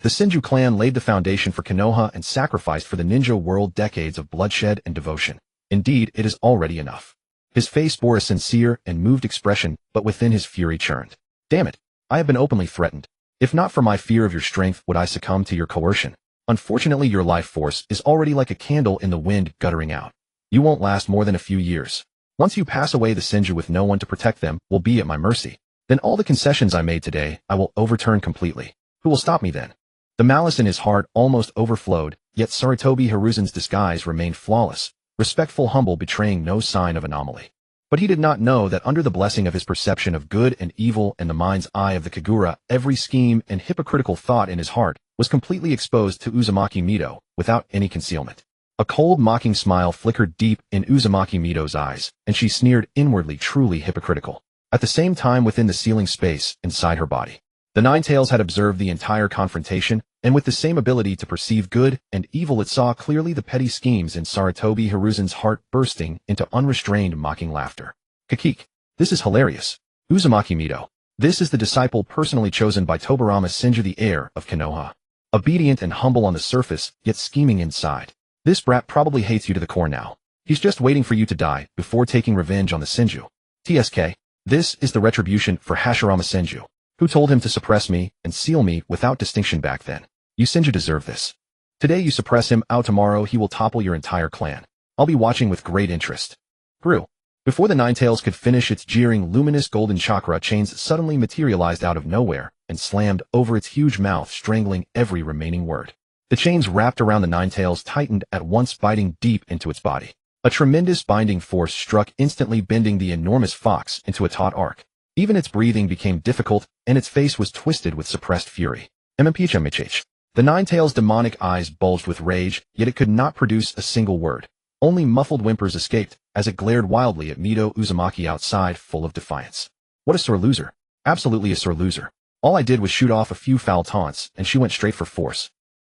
The Senju clan laid the foundation for Konoha and sacrificed for the ninja world decades of bloodshed and devotion. Indeed, it is already enough. His face bore a sincere and moved expression, but within his fury churned. Damn it! I have been openly threatened. If not for my fear of your strength, would I succumb to your coercion? Unfortunately, your life force is already like a candle in the wind, guttering out. You won't last more than a few years. Once you pass away, the Senju, with no one to protect them, will be at my mercy. Then all the concessions I made today, I will overturn completely. Who will stop me then? The malice in his heart almost overflowed, yet Sarutobi Hiruzen's disguise remained flawless, respectful, humble, betraying no sign of anomaly. But he did not know that under the blessing of his perception of good and evil and the mind's eye of the Kagura, every scheme and hypocritical thought in his heart was completely exposed to Uzumaki-Mito, without any concealment. A cold, mocking smile flickered deep in Uzumaki-Mito's eyes, and she sneered inwardly, truly hypocritical. At the same time, within the ceiling space inside her body, the Nine-Tails had observed the entire confrontation, and with the same ability to perceive good and evil, it saw clearly the petty schemes in Sarutobi Hiruzen's heart, bursting into unrestrained mocking laughter. Kakik. This is hilarious. Uzumaki-Mito. This is the disciple personally chosen by Tobirama Senju, the heir of Konoha. Obedient and humble on the surface, yet scheming inside. This brat probably hates you to the core now. He's just waiting for you to die before taking revenge on the Senju. TSK. This is the retribution for Hashirama Senju, who told him to suppress me and seal me without distinction back then. You Senju deserve this. Today you suppress him, tomorrow he will topple your entire clan. I'll be watching with great interest. Brew. Before the Nine-Tails could finish, its jeering, luminous golden chakra chains suddenly materialized out of nowhere and slammed over its huge mouth, strangling every remaining word. The chains wrapped around the Nine-Tails tightened at once, biting deep into its body. A tremendous binding force struck, instantly bending the enormous fox into a taut arc. Even its breathing became difficult, and its face was twisted with suppressed fury. MMPHMHH. The Nine-Tails' demonic eyes bulged with rage, yet it could not produce a single word. Only muffled whimpers escaped, as it glared wildly at Mito Uzumaki outside, full of defiance. What a sore loser. Absolutely a sore loser. All I did was shoot off a few foul taunts, and she went straight for force.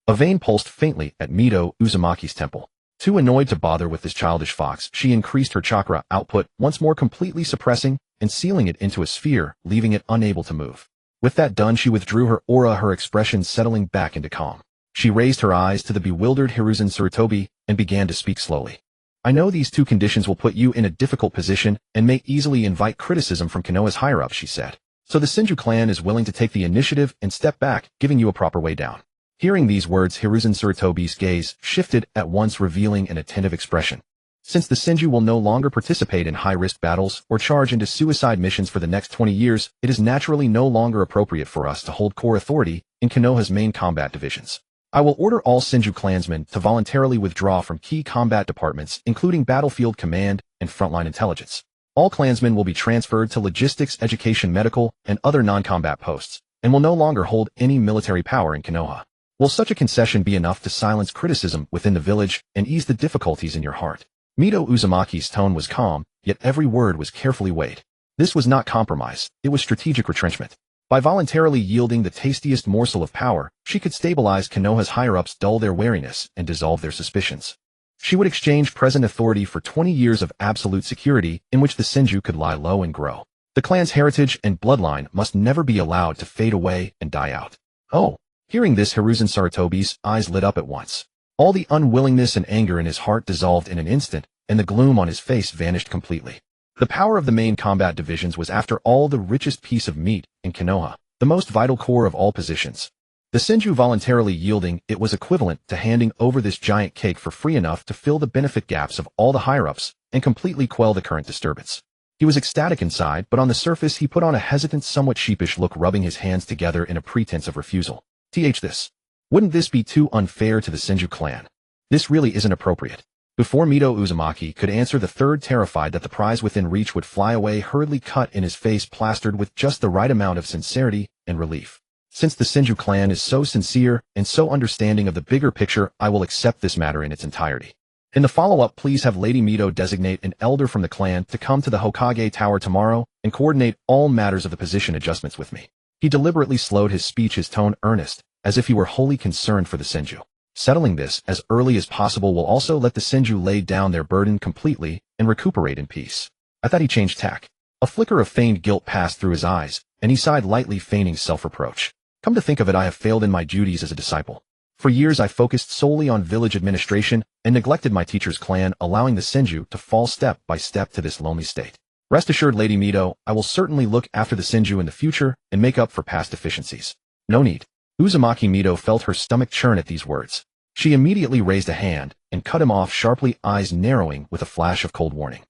A vein pulsed faintly at Mito Uzumaki's temple. Too annoyed to bother with this childish fox, she increased her chakra output, once more completely suppressing and sealing it into a sphere, leaving it unable to move. With that done, she withdrew her aura, her expression settling back into calm. She raised her eyes to the bewildered Hiruzen Sarutobi and began to speak slowly. I know these two conditions will put you in a difficult position and may easily invite criticism from Konoha's higher-ups, she said. So the Senju clan is willing to take the initiative and step back, giving you a proper way down. Hearing these words, Hiruzen Sarutobi's gaze shifted at once, revealing an attentive expression. Since the Senju will no longer participate in high-risk battles or charge into suicide missions for the next 20 years, it is naturally no longer appropriate for us to hold core authority in Konoha's main combat divisions. I will order all Senju clansmen to voluntarily withdraw from key combat departments, including battlefield command and frontline intelligence. All clansmen will be transferred to logistics, education, medical, and other non-combat posts, and will no longer hold any military power in Konoha. Will such a concession be enough to silence criticism within the village and ease the difficulties in your heart? Mito Uzumaki's tone was calm, yet every word was carefully weighed. This was not compromise, it was strategic retrenchment. By voluntarily yielding the tastiest morsel of power, she could stabilize Konoha's higher-ups, dull their wariness, and dissolve their suspicions. She would exchange present authority for 20 years of absolute security in which the Senju could lie low and grow. The clan's heritage and bloodline must never be allowed to fade away and die out. Oh! Hearing this, Hiruzen Sarutobi's eyes lit up at once. All the unwillingness and anger in his heart dissolved in an instant, and the gloom on his face vanished completely. The power of the main combat divisions was after all the richest piece of meat in Konoha, the most vital core of all positions. The Senju voluntarily yielding it was equivalent to handing over this giant cake for free, enough to fill the benefit gaps of all the higher-ups and completely quell the current disturbance. He was ecstatic inside, but on the surface he put on a hesitant, somewhat sheepish look, rubbing his hands together in a pretense of refusal. This. Wouldn't this be too unfair to the Senju clan? This really isn't appropriate. Before Mito Uzumaki could answer, the third, terrified that the prize within reach would fly away, hurriedly cut in his face, plastered with just the right amount of sincerity and relief. Since the Senju clan is so sincere and so understanding of the bigger picture, I will accept this matter in its entirety. In the follow-up, please have Lady Mito designate an elder from the clan to come to the Hokage Tower tomorrow and coordinate all matters of the position adjustments with me. He deliberately slowed his speech, his tone earnest, as if he were wholly concerned for the Senju. Settling this as early as possible will also let the Senju lay down their burden completely and recuperate in peace. I thought he changed tack. A flicker of feigned guilt passed through his eyes, and he sighed lightly, feigning self-reproach. Come to think of it, I have failed in my duties as a disciple. For years I focused solely on village administration and neglected my teacher's clan, allowing the Senju to fall step by step to this lonely state. Rest assured, Lady Mito, I will certainly look after the Senju in the future and make up for past deficiencies. No need. Uzumaki Mito felt her stomach churn at these words. She immediately raised a hand and cut him off sharply, eyes narrowing with a flash of cold warning.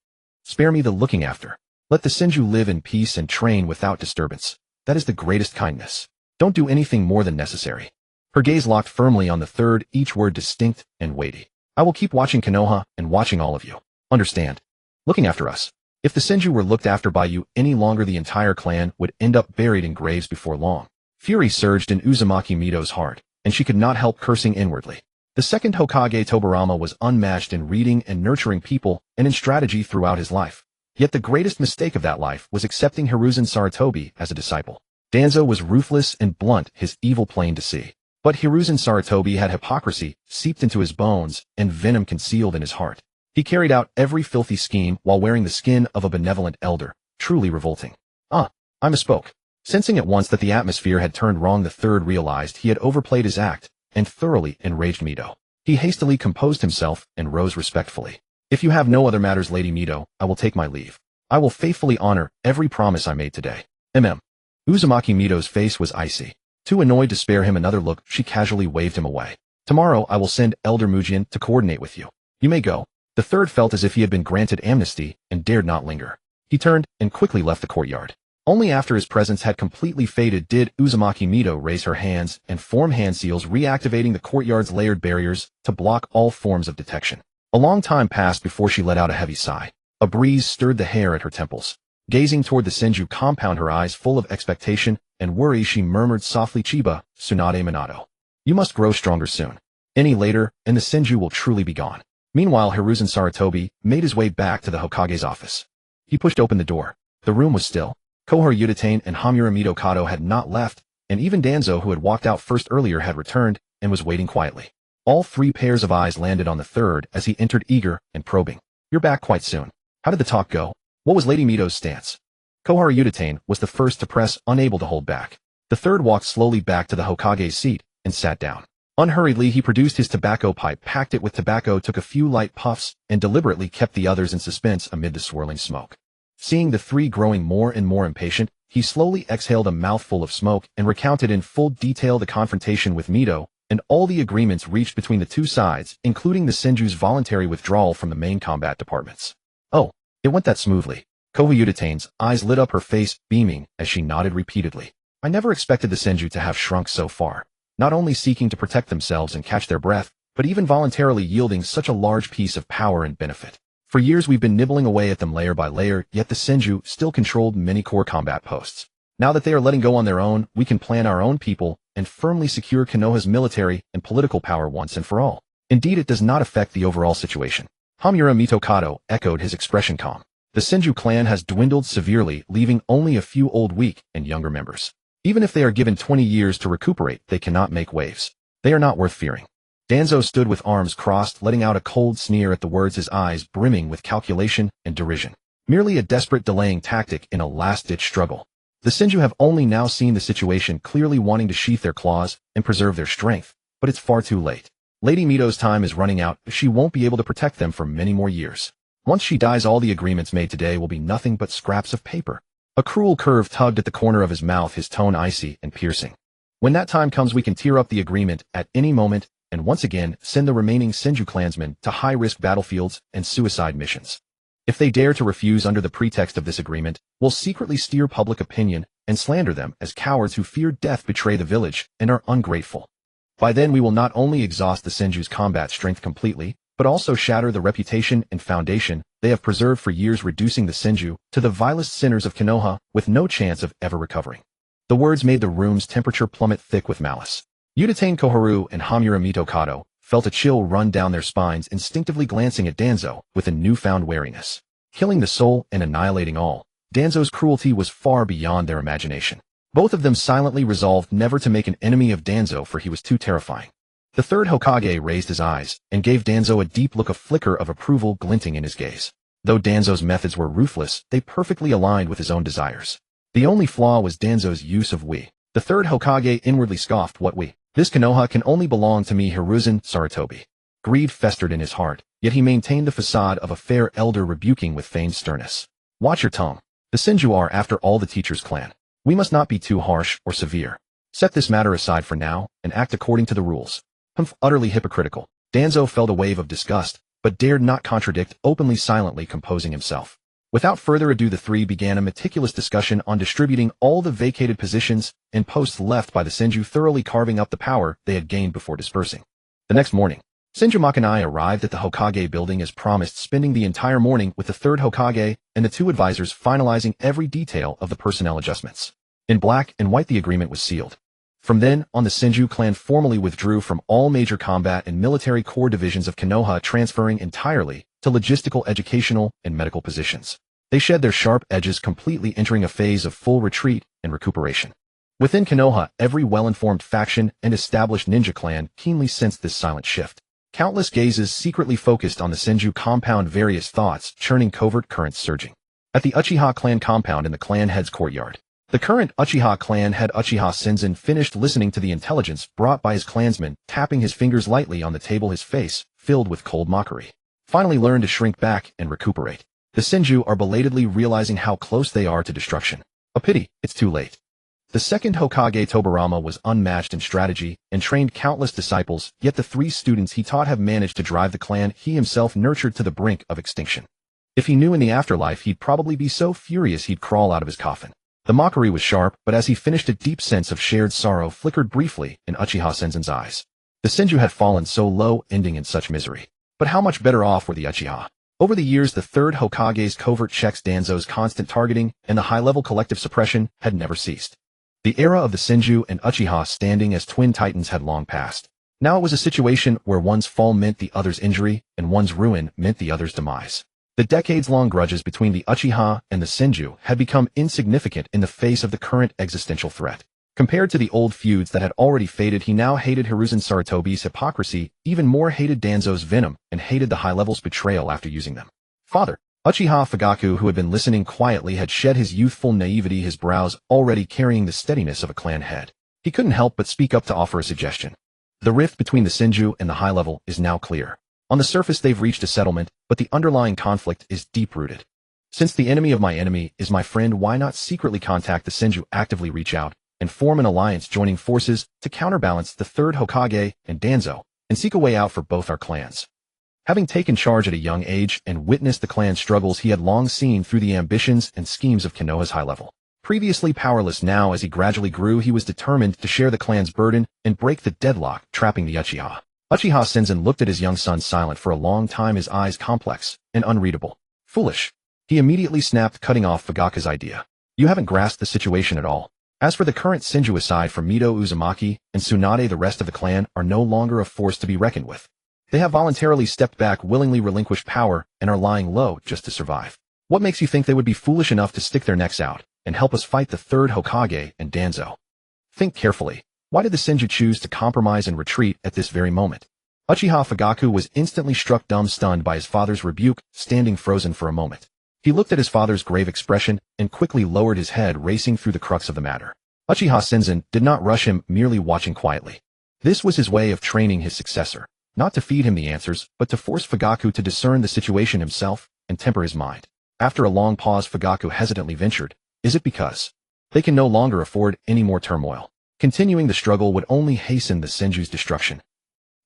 Spare me the looking after. Let the Senju live in peace and train without disturbance. That is the greatest kindness. Don't do anything more than necessary. Her gaze locked firmly on the third, each word distinct and weighty. I will keep watching Konoha and watching all of you. Understand? Looking after us. If the Senju were looked after by you any longer, the entire clan would end up buried in graves before long. Fury surged in Uzumaki Mito's heart, and she could not help cursing inwardly. The second Hokage Tobirama was unmatched in reading and nurturing people and in strategy throughout his life. Yet the greatest mistake of that life was accepting Hiruzen Sarutobi as a disciple. Danzo was ruthless and blunt, his evil plain to see. But Hiruzen Sarutobi had hypocrisy seeped into his bones and venom concealed in his heart. He carried out every filthy scheme while wearing the skin of a benevolent elder, truly revolting. I misspoke. Sensing at once that the atmosphere had turned wrong, the third realized he had overplayed his act and thoroughly enraged Mito. He hastily composed himself and rose respectfully. If you have no other matters, Lady Mito, I will take my leave. I will faithfully honor every promise I made today. Uzumaki Mito's face was icy. Too annoyed to spare him another look, she casually waved him away. Tomorrow I will send Elder Mujian to coordinate with you. You may go. The third felt as if he had been granted amnesty and dared not linger. He turned and quickly left the courtyard. Only after his presence had completely faded did Uzumaki Mito raise her hands and form hand seals, reactivating the courtyard's layered barriers to block all forms of detection. A long time passed before she let out a heavy sigh. A breeze stirred the hair at her temples. Gazing toward the Senju compound, her eyes full of expectation and worry, she murmured softly, Chiba, Tsunade Minato. You must grow stronger soon. Any later, and the Senju will truly be gone. Meanwhile, Hiruzen Sarutobi made his way back to the Hokage's office. He pushed open the door. The room was still. Kohara Yutane and Hamura Mito Kato had not left, and even Danzo, who had walked out first earlier, had returned and was waiting quietly. All three pairs of eyes landed on the third as he entered, eager and probing. You're back quite soon. How did the talk go? What was Lady Mito's stance? Kohara Yutane was the first to press, unable to hold back. The third walked slowly back to the Hokage's seat and sat down. Unhurriedly, he produced his tobacco pipe, packed it with tobacco, took a few light puffs, and deliberately kept the others in suspense amid the swirling smoke. Seeing the three growing more and more impatient, he slowly exhaled a mouthful of smoke and recounted in full detail the confrontation with Mito and all the agreements reached between the two sides, including the Senju's voluntary withdrawal from the main combat departments. Oh, it went that smoothly. Kohyutane's eyes lit up, her face beaming as she nodded repeatedly. I never expected the Senju to have shrunk so far, not only seeking to protect themselves and catch their breath, but even voluntarily yielding such a large piece of power and benefit. For years we've been nibbling away at them layer by layer, yet the Senju still controlled many core combat posts. Now that they are letting go on their own, we can plan our own people and firmly secure Konoha's military and political power once and for all. Indeed, it does not affect the overall situation. Hamura Mitokato echoed, his expression calm. The Senju clan has dwindled severely, leaving only a few old, weak, and younger members. Even if they are given 20 years to recuperate, they cannot make waves. They are not worth fearing. Danzo stood with arms crossed, letting out a cold sneer at the words, his eyes brimming with calculation and derision. Merely a desperate delaying tactic in a last-ditch struggle. The Senju have only now seen the situation clearly, wanting to sheath their claws and preserve their strength, but it's far too late. Lady Mito's time is running out. She won't be able to protect them for many more years. Once she dies, all the agreements made today will be nothing but scraps of paper. A cruel curve tugged at the corner of his mouth, his tone icy and piercing. When that time comes, we can tear up the agreement at any moment and once again send the remaining Senju clansmen to high-risk battlefields and suicide missions. If they dare to refuse under the pretext of this agreement, we'll secretly steer public opinion and slander them as cowards who fear death, betray the village, and are ungrateful. By then we will not only exhaust the Senju's combat strength completely, but also shatter the reputation and foundation they have preserved for years, reducing the Senju to the vilest sinners of Konoha with no chance of ever recovering. The words made the room's temperature plummet, thick with malice. Utane Koharu and Hamura Mitokato felt a chill run down their spines, instinctively glancing at Danzo with a newfound wariness. Killing the soul and annihilating all, Danzo's cruelty was far beyond their imagination. Both of them silently resolved never to make an enemy of Danzo, for he was too terrifying. The third Hokage raised his eyes and gave Danzo a deep look, a flicker of approval glinting in his gaze. Though Danzo's methods were ruthless, they perfectly aligned with his own desires. The only flaw was Danzo's use of we. The third Hokage inwardly scoffed. What we? This Konoha can only belong to me, Hiruzen Sarutobi. Greed festered in his heart, yet he maintained the facade of a fair elder, rebuking with feigned sternness. Watch your tongue. The Senju are, after all, the teacher's clan. We must not be too harsh or severe. Set this matter aside for now and act according to the rules. Utterly hypocritical. Danzo felt a wave of disgust, but dared not contradict, openly, silently composing himself. Without further ado, the three began a meticulous discussion on distributing all the vacated positions and posts left by the Senju, thoroughly carving up the power they had gained before dispersing. The next morning, Senju Makanai arrived at the Hokage building as promised, spending the entire morning with the third Hokage and the two advisors, finalizing every detail of the personnel adjustments. In black and white, the agreement was sealed. From then on, the Senju clan formally withdrew from all major combat and military core divisions of Konoha, transferring entirely to logistical, educational, and medical positions. They shed their sharp edges completely, entering a phase of full retreat and recuperation. Within Konoha, every well-informed faction and established ninja clan keenly sensed this silent shift. Countless gazes secretly focused on the Senju compound, various thoughts churning, covert currents surging. At the Uchiha clan compound in the clan head's courtyard, the current Uchiha clan head Uchiha Senzin finished listening to the intelligence brought by his clansmen, tapping his fingers lightly on the table, his face filled with cold mockery. Finally learned to shrink back and recuperate. The Senju are belatedly realizing how close they are to destruction. A pity, it's too late. The second Hokage Tobarama was unmatched in strategy and trained countless disciples, yet the three students he taught have managed to drive the clan he himself nurtured to the brink of extinction. If he knew in the afterlife, he'd probably be so furious he'd crawl out of his coffin. The mockery was sharp, but as he finished, a deep sense of shared sorrow flickered briefly in Uchiha Senzin's eyes. The Senju had fallen so low, ending in such misery. But how much better off were the Uchiha? Over the years, the third Hokage's covert checks, Danzo's constant targeting, and the high-level collective suppression had never ceased. The era of the Senju and Uchiha standing as twin titans had long passed. Now it was a situation where one's fall meant the other's injury, and one's ruin meant the other's demise. The decades-long grudges between the Uchiha and the Senju had become insignificant in the face of the current existential threat. Compared to the old feuds that had already faded, he now hated Hiruzen Sarutobi's hypocrisy, even more hated Danzo's venom, and hated the high-level's betrayal after using them. Father Uchiha Fugaku, who had been listening quietly, had shed his youthful naivety, his brows already carrying the steadiness of a clan head. He couldn't help but speak up to offer a suggestion. The rift between the Senju and the high-level is now clear. On the surface they've reached a settlement, but the underlying conflict is deep-rooted. Since the enemy of my enemy is my friend, why not secretly contact the Senju, actively reach out, and form an alliance, joining forces to counterbalance the third Hokage and Danzo, and seek a way out for both our clans. Having taken charge at a young age and witnessed the clan's struggles, he had long seen through the ambitions and schemes of Konoha's high level. Previously powerless, now as he gradually grew, he was determined to share the clan's burden and break the deadlock trapping the Uchiha. Uchiha Senju looked at his young son, silent for a long time, his eyes complex and unreadable. Foolish. He immediately snapped, cutting off Fugaku's idea. You haven't grasped the situation at all. As for the current Senju, aside from Mito, Uzumaki, and Tsunade, the rest of the clan are no longer a force to be reckoned with. They have voluntarily stepped back, willingly relinquished power, and are lying low just to survive. What makes you think they would be foolish enough to stick their necks out and help us fight the third Hokage and Danzo? Think carefully. Why did the Senju choose to compromise and retreat at this very moment? Uchiha Fugaku was instantly struck dumb, stunned by his father's rebuke, standing frozen for a moment. He looked at his father's grave expression and quickly lowered his head, racing through the crux of the matter. Uchiha Senju did not rush him, merely watching quietly. This was his way of training his successor, not to feed him the answers, but to force Fugaku to discern the situation himself and temper his mind. After a long pause, Fugaku hesitantly ventured, "Is it because they can no longer afford any more turmoil? Continuing the struggle would only hasten the Senju's destruction."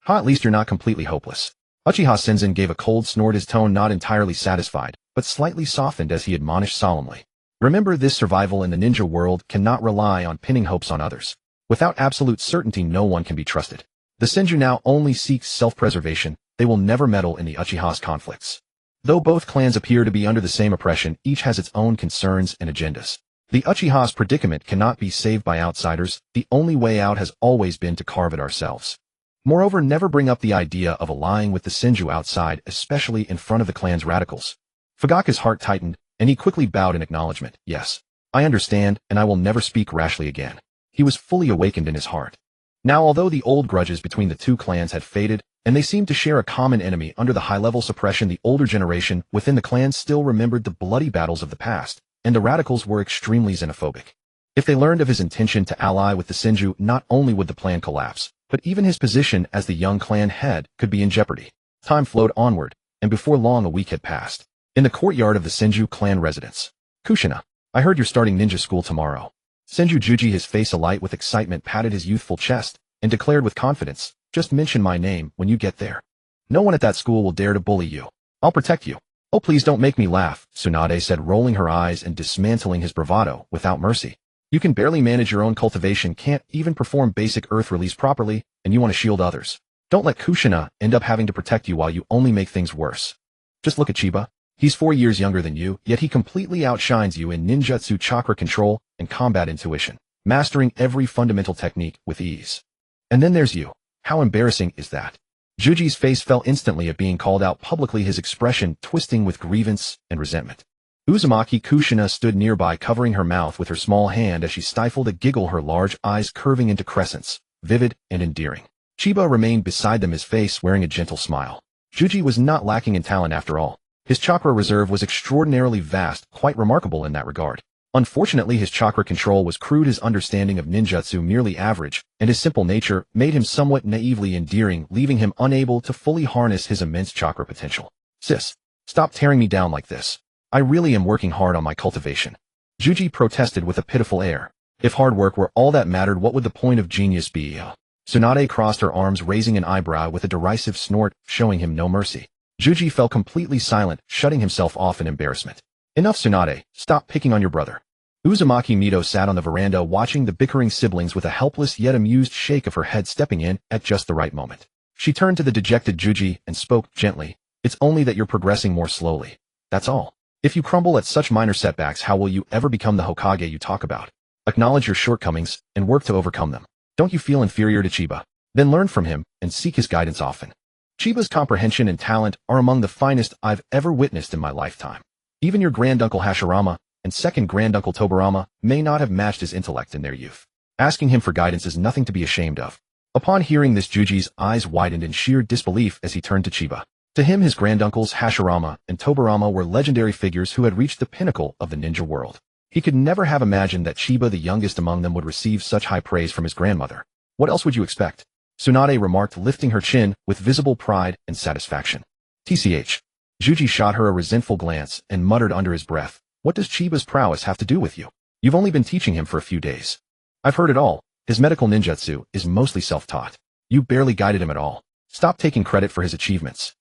At least you're not completely hopeless." Uchiha Senju gave a cold snort, his tone not entirely satisfied, but slightly softened as he admonished solemnly. "Remember, this survival in the ninja world cannot rely on pinning hopes on others. Without absolute certainty, no one can be trusted. The Senju now only seeks self-preservation. They will never meddle in the Uchiha's conflicts. Though both clans appear to be under the same oppression, each has its own concerns and agendas. The Uchiha's predicament cannot be saved by outsiders. The only way out has always been to carve it ourselves. Moreover, never bring up the idea of allying with the Senju outside, especially in front of the clan's radicals." Fugaku's heart tightened, and he quickly bowed in acknowledgement. "Yes, I understand, and I will never speak rashly again." He was fully awakened in his heart. Now, although the old grudges between the two clans had faded, and they seemed to share a common enemy under the high-level suppression, the older generation within the clan still remembered the bloody battles of the past, and the radicals were extremely xenophobic. If they learned of his intention to ally with the Senju, not only would the plan collapse, but even his position as the young clan head could be in jeopardy. Time flowed onward, and before long a week had passed. In the courtyard of the Senju clan residence. "Kushina, I heard you're starting ninja school tomorrow." Senju Juji, his face alight with excitement, patted his youthful chest and declared with confidence, "Just mention my name when you get there. No one at that school will dare to bully you. I'll protect you." "Oh, please don't make me laugh," Tsunade said, rolling her eyes and dismantling his bravado without mercy. "You can barely manage your own cultivation, can't even perform basic earth release properly, and you want to shield others. Don't let Kushina end up having to protect you while you only make things worse. Just look at Chiba. He's 4 years younger than you, yet he completely outshines you in ninjutsu, chakra control, and combat intuition, mastering every fundamental technique with ease. And then there's you. How embarrassing is that?" Juji's face fell instantly at being called out publicly, his expression twisting with grievance and resentment. Uzumaki-Uchiha stood nearby, covering her mouth with her small hand as she stifled a giggle, her large eyes curving into crescents, vivid and endearing. Chiba remained beside them, his face wearing a gentle smile. Juji was not lacking in talent after all. His chakra reserve was extraordinarily vast, quite remarkable in that regard. Unfortunately, his chakra control was crude, his understanding of ninjutsu merely average, and his simple nature made him somewhat naively endearing, leaving him unable to fully harness his immense chakra potential. "Sis, stop tearing me down like this. I really am working hard on my cultivation." Juji protested with a pitiful air. If hard work were all that mattered, what would the point of genius be? Tsunade crossed her arms, raising an eyebrow with a derisive snort, showing him no mercy. Juji fell completely silent, shutting himself off in embarrassment. "Enough, Tsunade. Stop picking on your brother." Uzumaki Mito sat on the veranda watching the bickering siblings with a helpless yet amused shake of her head, stepping in at just the right moment. She turned to the dejected Juji and spoke gently. "It's only that you're progressing more slowly. That's all. If you crumble at such minor setbacks, how will you ever become the Hokage you talk about? Acknowledge your shortcomings and work to overcome them. Don't you feel inferior to Chiba? Then learn from him and seek his guidance often. Chiba's comprehension and talent are among the finest I've ever witnessed in my lifetime. Even your granduncle Hashirama and second granduncle Tobarama may not have matched his intellect in their youth. Asking him for guidance is nothing to be ashamed of." Upon hearing this, Juji's eyes widened in sheer disbelief as he turned to Chiba. To him, his granduncles Hashirama and Tobarama were legendary figures who had reached the pinnacle of the ninja world. He could never have imagined that Chiba, the youngest among them, would receive such high praise from his grandmother. "What else would you expect?" Tsunade remarked, lifting her chin with visible pride and satisfaction. "TCH. Juji shot her a resentful glance and muttered under his breath, "What does Chiba's prowess have to do with you? You've only been teaching him for a few days." I've heard it all. His medical ninjutsu is mostly self-taught. You barely guided him at all. Stop taking credit for his achievements.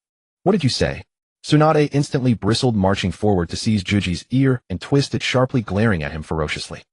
What did you say? Tsunade instantly bristled, marching forward to seize Juji's ear and twist it sharply, glaring at him ferociously.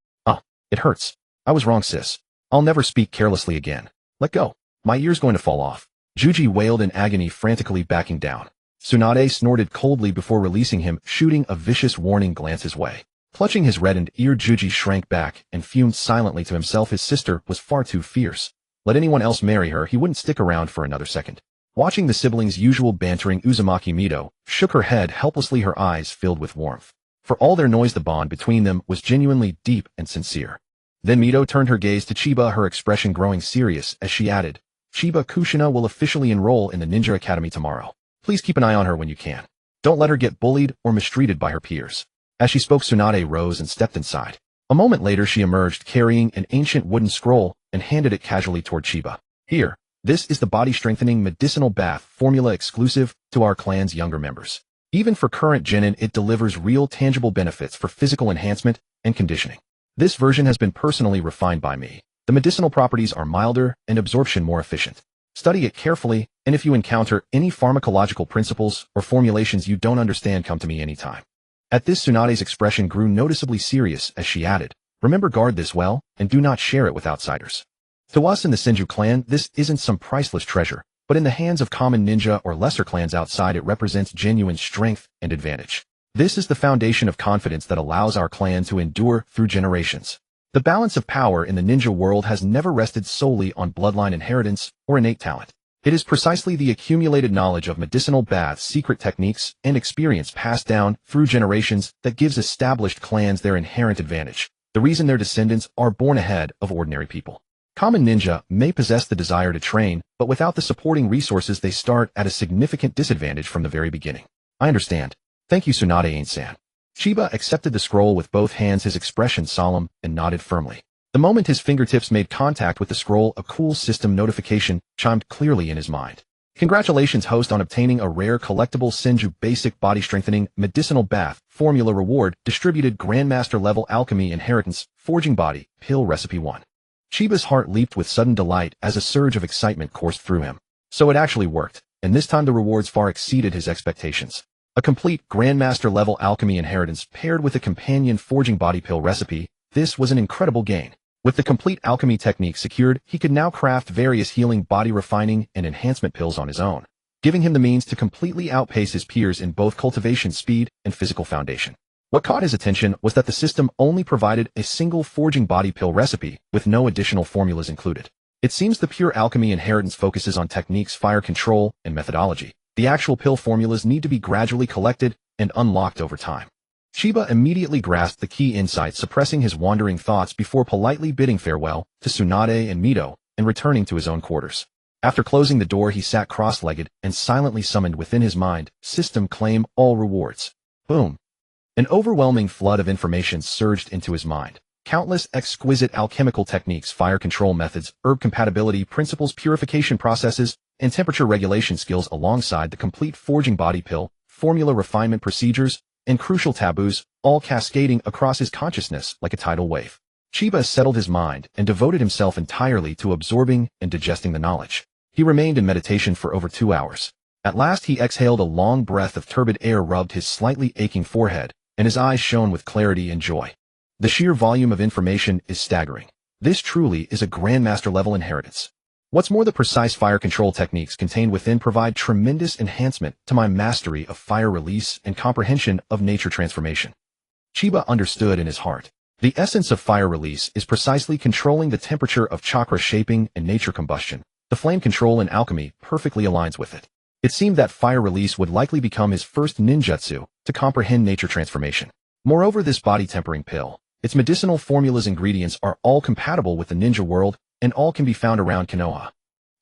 It hurts. I was wrong, sis. I'll never speak carelessly again. Let go. My ear's going to fall off. Juji wailed in agony, frantically backing down. Tsunade snorted coldly before releasing him, shooting a vicious warning glance his way. Clutching his reddened ear, Juji shrank back and fumed silently to himself. His sister was far too fierce. Let anyone else marry her, he wouldn't stick around for another second. Watching the siblings' usual bantering, Uzumaki-Mikoto shook her head helplessly, her eyes filled with warmth. For all their noise, the bond between them was genuinely deep and sincere. Then Mito turned her gaze to Chiba, her expression growing serious as she added, Chiba, Kushina will officially enroll in the Ninja Academy tomorrow. Please keep an eye on her when you can. Don't let her get bullied or mistreated by her peers. As she spoke, Tsunade rose and stepped inside. A moment later, she emerged carrying an ancient wooden scroll and handed it casually toward Chiba. Here, this is the body-strengthening medicinal bath formula exclusive to our clan's younger members. Even for current genin, it delivers real tangible benefits for physical enhancement and conditioning. This version has been personally refined by me. The medicinal properties are milder and absorption more efficient. Study it carefully, and if you encounter any pharmacological principles or formulations you don't understand, come to me anytime. At this, Tsunade's expression grew noticeably serious as she added, remember, guard this well, and do not share it with outsiders. To us in the Senju clan, this isn't some priceless treasure, but in the hands of common ninja or lesser clans outside, it represents genuine strength and advantage. This is the foundation of confidence that allows our clan to endure through generations. The balance of power in the ninja world has never rested solely on bloodline inheritance or innate talent. It is precisely the accumulated knowledge of medicinal baths, secret techniques, and experience passed down through generations that gives established clans their inherent advantage, the reason their descendants are born ahead of ordinary people. Common ninja may possess the desire to train, but without the supporting resources, they start at a significant disadvantage from the very beginning. I understand. Thank you, Tsunade-san. Chiba accepted the scroll with both hands, his expression solemn, and nodded firmly. The moment his fingertips made contact with the scroll, a cool system notification chimed clearly in his mind. Congratulations, host, on obtaining a rare collectible Senju basic body strengthening medicinal bath formula reward, distributed Grandmaster level alchemy inheritance, forging body, pill recipe 1. Chiba's heart leaped with sudden delight as a surge of excitement coursed through him. So it actually worked, and this time the rewards far exceeded his expectations. A complete Grandmaster level alchemy inheritance paired with a companion forging body pill recipe, this was an incredible gain. With the complete alchemy technique secured, he could now craft various healing, body refining, and enhancement pills on his own, giving him the means to completely outpace his peers in both cultivation speed and physical foundation. What caught his attention was that the system only provided a single forging body pill recipe with no additional formulas included. It seems the pure alchemy inheritance focuses on techniques, fire control, and methodology. The actual pill formulas need to be gradually collected and unlocked over time. Chiba immediately grasped the key insight, suppressing his wandering thoughts before politely bidding farewell to Tsunade and Mito and returning to his own quarters. After closing the door, he sat cross-legged and silently summoned within his mind, system claim all rewards. Boom. An overwhelming flood of information surged into his mind. Countless exquisite alchemical techniques, fire control methods, herb compatibility principles, purification processes, and temperature regulation skills, alongside the complete forging body pill, formula refinement procedures, and crucial taboos, all cascading across his consciousness like a tidal wave. Chiba settled his mind and devoted himself entirely to absorbing and digesting the knowledge. He remained in meditation for over 2 hours. At last he exhaled a long breath of turbid air, rubbed his slightly aching forehead, and his eyes shone with clarity and joy. The sheer volume of information is staggering. This truly is a Grandmaster level inheritance. What's more, the precise fire control techniques contained within provide tremendous enhancement to my mastery of fire release and comprehension of nature transformation. Chiba understood in his heart. The essence of fire release is precisely controlling the temperature of chakra shaping and nature combustion. The flame control in alchemy perfectly aligns with it. It seemed that fire release would likely become his first ninjutsu to comprehend nature transformation. Moreover, this body tempering pill, its medicinal formulas, ingredients are all compatible with the ninja world, and all can be found around Konoha.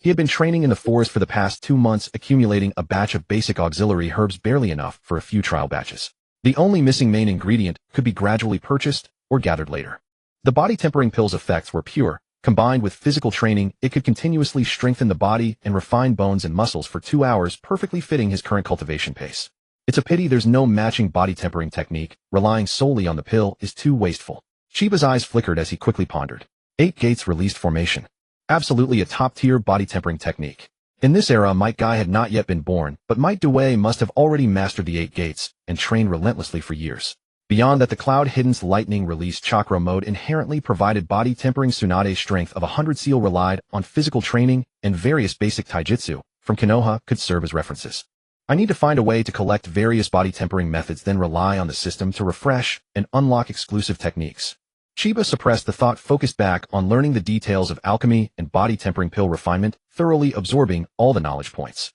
He had been training in the forest for the past 2 months, accumulating a batch of basic auxiliary herbs, barely enough for a few trial batches. The only missing main ingredient could be gradually purchased or gathered later. The body tempering pill's effects were pure. Combined with physical training, it could continuously strengthen the body and refine bones and muscles for 2 hours, perfectly fitting his current cultivation pace. It's a pity there's no matching body tempering technique. Relying solely on the pill is too wasteful. Chiba's eyes flickered as he quickly pondered. 8 gates released formation. Absolutely a top-tier body tempering technique. In this era, Might Guy had not yet been born, but Might Dewey must have already mastered the 8 gates and trained relentlessly for years. Beyond that, the Cloud Hidden's lightning release chakra mode inherently provided body tempering. Tsunade's strength of 100 seal relied on physical training, and various basic taijutsu from Konoha could serve as references. I need to find a way to collect various body tempering methods, then rely on the system to refresh and unlock exclusive techniques. Chiba suppressed the thought, focused back on learning the details of alchemy and body tempering pill refinement, thoroughly absorbing all the knowledge points.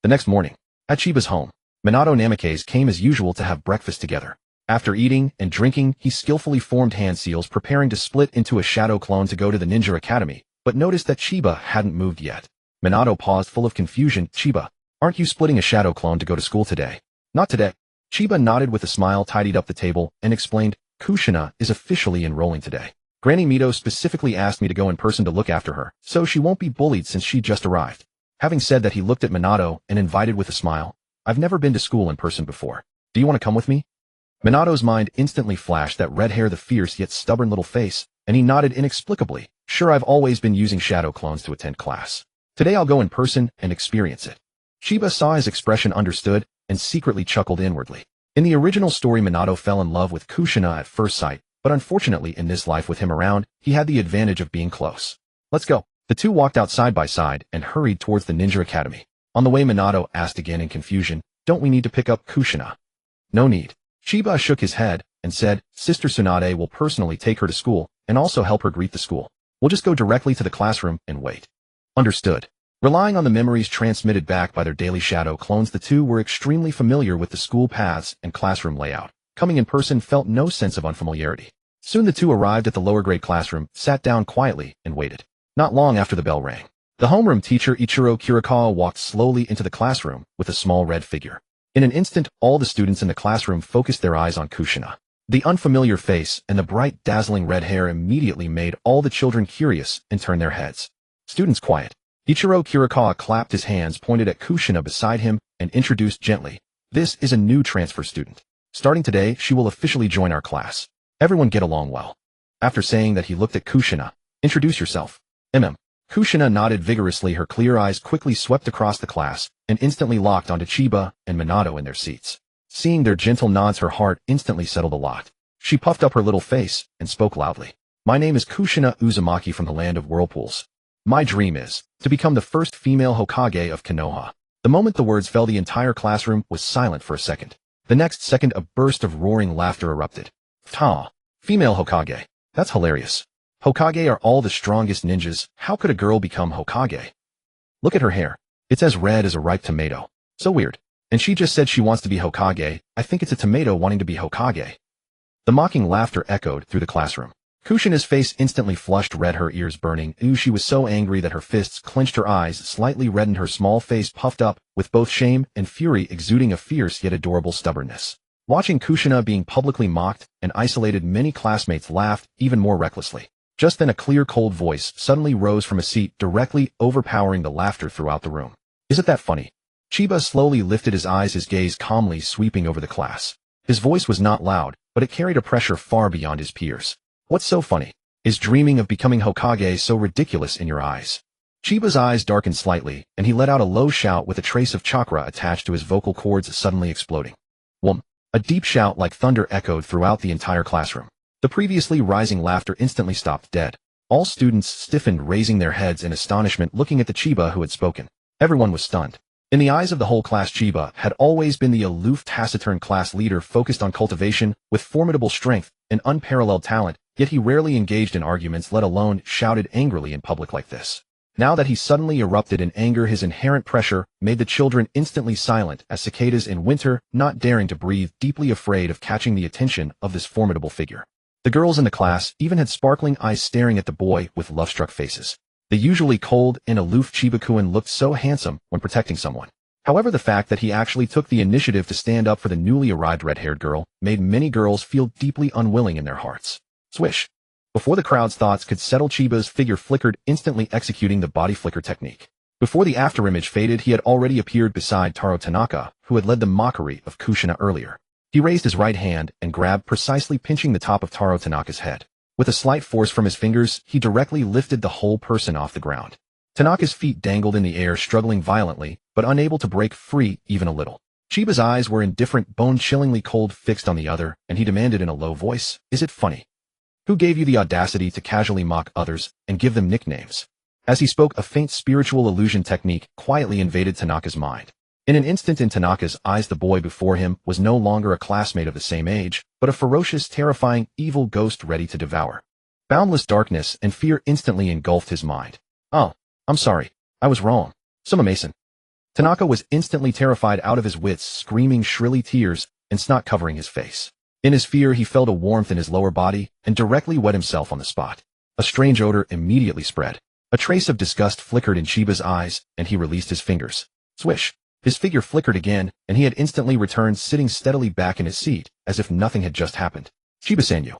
The next morning, at Chiba's home, Minato Namikaze came as usual to have breakfast together. After eating and drinking, he skillfully formed hand seals, preparing to split into a shadow clone to go to the Ninja Academy, but noticed that Chiba hadn't moved yet. Minato paused, full of confusion. Chiba, aren't you splitting a shadow clone to go to school today? Not today. Chiba nodded with a smile, tidied up the table, and explained, Kushina is officially enrolling today. Granny Mito specifically asked me to go in person to look after her, so she won't be bullied since she just arrived. Having said that, he looked at Minato and invited with a smile, I've never been to school in person before. Do you want to come with me? Minato's mind instantly flashed that red hair, the fierce yet stubborn little face, and he nodded inexplicably. Sure, I've always been using shadow clones to attend class. Today I'll go in person and experience it. Chiba saw his expression, understood, and secretly chuckled inwardly. In the original story, Minato fell in love with Kushina at first sight, but unfortunately in this life with him around, he had the advantage of being close. Let's go. The two walked out side by side and hurried towards the Ninja Academy. On the way, Minato asked again in confusion, don't we need to pick up Kushina? No need. Chiba shook his head and said, Sister Tsunade will personally take her to school and also help her greet the school. We'll just go directly to the classroom and wait. Understood. Relying on the memories transmitted back by their daily shadow clones, the two were extremely familiar with the school paths and classroom layout. Coming in person felt no sense of unfamiliarity. Soon the two arrived at the lower grade classroom, sat down quietly, and waited. Not long after the bell rang, the homeroom teacher Ichiro Kirikawa walked slowly into the classroom with a small red figure. In an instant, all the students in the classroom focused their eyes on Kushina. The unfamiliar face and the bright, dazzling red hair immediately made all the children curious and turned their heads. Students, quiet. Ichiro Kirikawa clapped his hands, pointed at Kushina beside him, and introduced gently, this is a new transfer student. Starting today, she will officially join our class. Everyone get along well. After saying that, he looked at Kushina. Introduce yourself. Kushina nodded vigorously. Her clear eyes quickly swept across the class and instantly locked onto Chiba and Minato in their seats. Seeing their gentle nods, her heart instantly settled a lot. She puffed up her little face and spoke loudly. My name is Kushina Uzumaki from the land of whirlpools. My dream is to become the first female Hokage of Konoha. The moment the words fell, the entire classroom was silent for a second. The next second, a burst of roaring laughter erupted. Ta! Female Hokage. That's hilarious. Hokage are all the strongest ninjas. How could a girl become Hokage? Look at her hair. It's as red as a ripe tomato. So weird. And she just said she wants to be Hokage. I think it's a tomato wanting to be Hokage. The mocking laughter echoed through the classroom. Kushina's face instantly flushed red, her ears burning. She was so angry that her fists clenched, her eyes slightly reddened, her small face puffed up with both shame and fury, exuding a fierce yet adorable stubbornness. Watching Kushina being publicly mocked and isolated, many classmates laughed even more recklessly. Just then, a clear, cold voice suddenly rose from a seat, directly overpowering the laughter throughout the room. Isn't that funny? Chiba slowly lifted his eyes, his gaze calmly sweeping over the class. His voice was not loud, but it carried a pressure far beyond his peers. What's so funny? Is dreaming of becoming Hokage so ridiculous in your eyes? Chiba's eyes darkened slightly, and he let out a low shout with a trace of chakra attached to his vocal cords suddenly exploding. Whom! A deep shout like thunder echoed throughout the entire classroom. The previously rising laughter instantly stopped dead. All students stiffened, raising their heads in astonishment, looking at the Chiba who had spoken. Everyone was stunned. In the eyes of the whole class, Chiba had always been the aloof, taciturn class leader focused on cultivation, with formidable strength and unparalleled talent, yet he rarely engaged in arguments, let alone shouted angrily in public like this. Now that he suddenly erupted in anger, his inherent pressure made the children instantly silent as cicadas in winter, not daring to breathe, deeply afraid of catching the attention of this formidable figure. The girls in the class even had sparkling eyes staring at the boy with love-struck faces. The usually cold and aloof Chiba-kun looked so handsome when protecting someone. However, the fact that he actually took the initiative to stand up for the newly arrived red-haired girl made many girls feel deeply unwilling in their hearts. Swish! Before the crowd's thoughts could settle, Chiba's figure flickered, instantly executing the body flicker technique. Before the afterimage faded, he had already appeared beside Taro Tanaka, who had led the mockery of Kushina earlier. He raised his right hand and grabbed, precisely pinching the top of Taro Tanaka's head. With a slight force from his fingers, he directly lifted the whole person off the ground. Tanaka's feet dangled in the air, struggling violently, but unable to break free even a little. Chiba's eyes were indifferent, bone-chillingly cold, fixed on the other, and he demanded in a low voice, "Is it funny? Who gave you the audacity to casually mock others and give them nicknames?" As he spoke, a faint spiritual illusion technique quietly invaded Tanaka's mind. In an instant, in Tanaka's eyes, the boy before him was no longer a classmate of the same age, but a ferocious, terrifying, evil ghost ready to devour. Boundless darkness and fear instantly engulfed his mind. "Oh, I'm sorry. I was wrong. Mason." Tanaka was instantly terrified out of his wits, screaming shrilly, tears and snot covering his face. In his fear, he felt a warmth in his lower body and directly wet himself on the spot. A strange odor immediately spread. A trace of disgust flickered in Chiba's eyes, and he released his fingers. Swish! His figure flickered again, and he had instantly returned, sitting steadily back in his seat, as if nothing had just happened. Chiba Senju.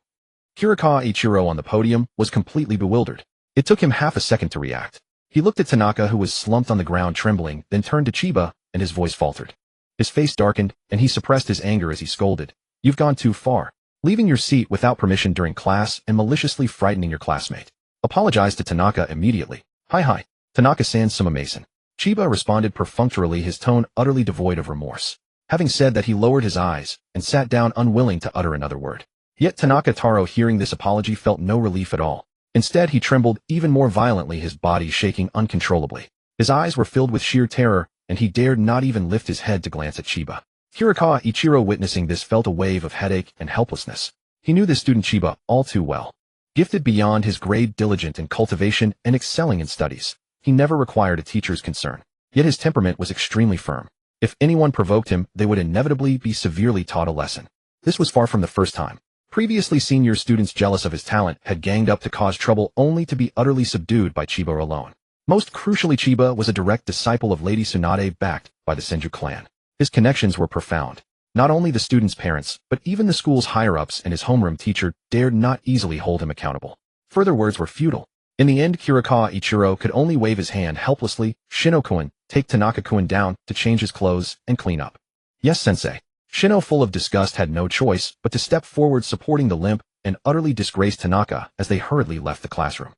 Uchiha on the podium was completely bewildered. It took him half a second to react. He looked at Tanaka, who was slumped on the ground trembling, then turned to Chiba, and his voice faltered. His face darkened, and he suppressed his anger as he scolded. "You've gone too far. Leaving your seat without permission during class and maliciously frightening your classmate. Apologize to Tanaka immediately." Hi. Tanaka-san, Mason. Chiba responded perfunctorily, his tone utterly devoid of remorse. Having said that, he lowered his eyes and sat down, unwilling to utter another word. Yet Tanaka Taro, hearing this apology, felt no relief at all. Instead, he trembled even more violently, his body shaking uncontrollably. His eyes were filled with sheer terror, and he dared not even lift his head to glance at Chiba. Uchiha, witnessing this, felt a wave of headache and helplessness. He knew this student Chiba all too well. Gifted beyond his grade, diligent in cultivation and excelling in studies, he never required a teacher's concern. Yet his temperament was extremely firm. If anyone provoked him, they would inevitably be severely taught a lesson. This was far from the first time. Previously, senior students jealous of his talent had ganged up to cause trouble, only to be utterly subdued by Chiba alone. Most crucially, Chiba was a direct disciple of Lady Tsunade, backed by the Senju clan. His connections were profound. Not only the students' parents, but even the school's higher-ups and his homeroom teacher dared not easily hold him accountable. Further words were futile. In the end, Uchiha could only wave his hand helplessly. "Shino-kun, take Tanaka-kun down to change his clothes and clean up." "Yes, sensei." Shino, full of disgust, had no choice but to step forward, supporting the limp and utterly disgraced Tanaka as they hurriedly left the classroom.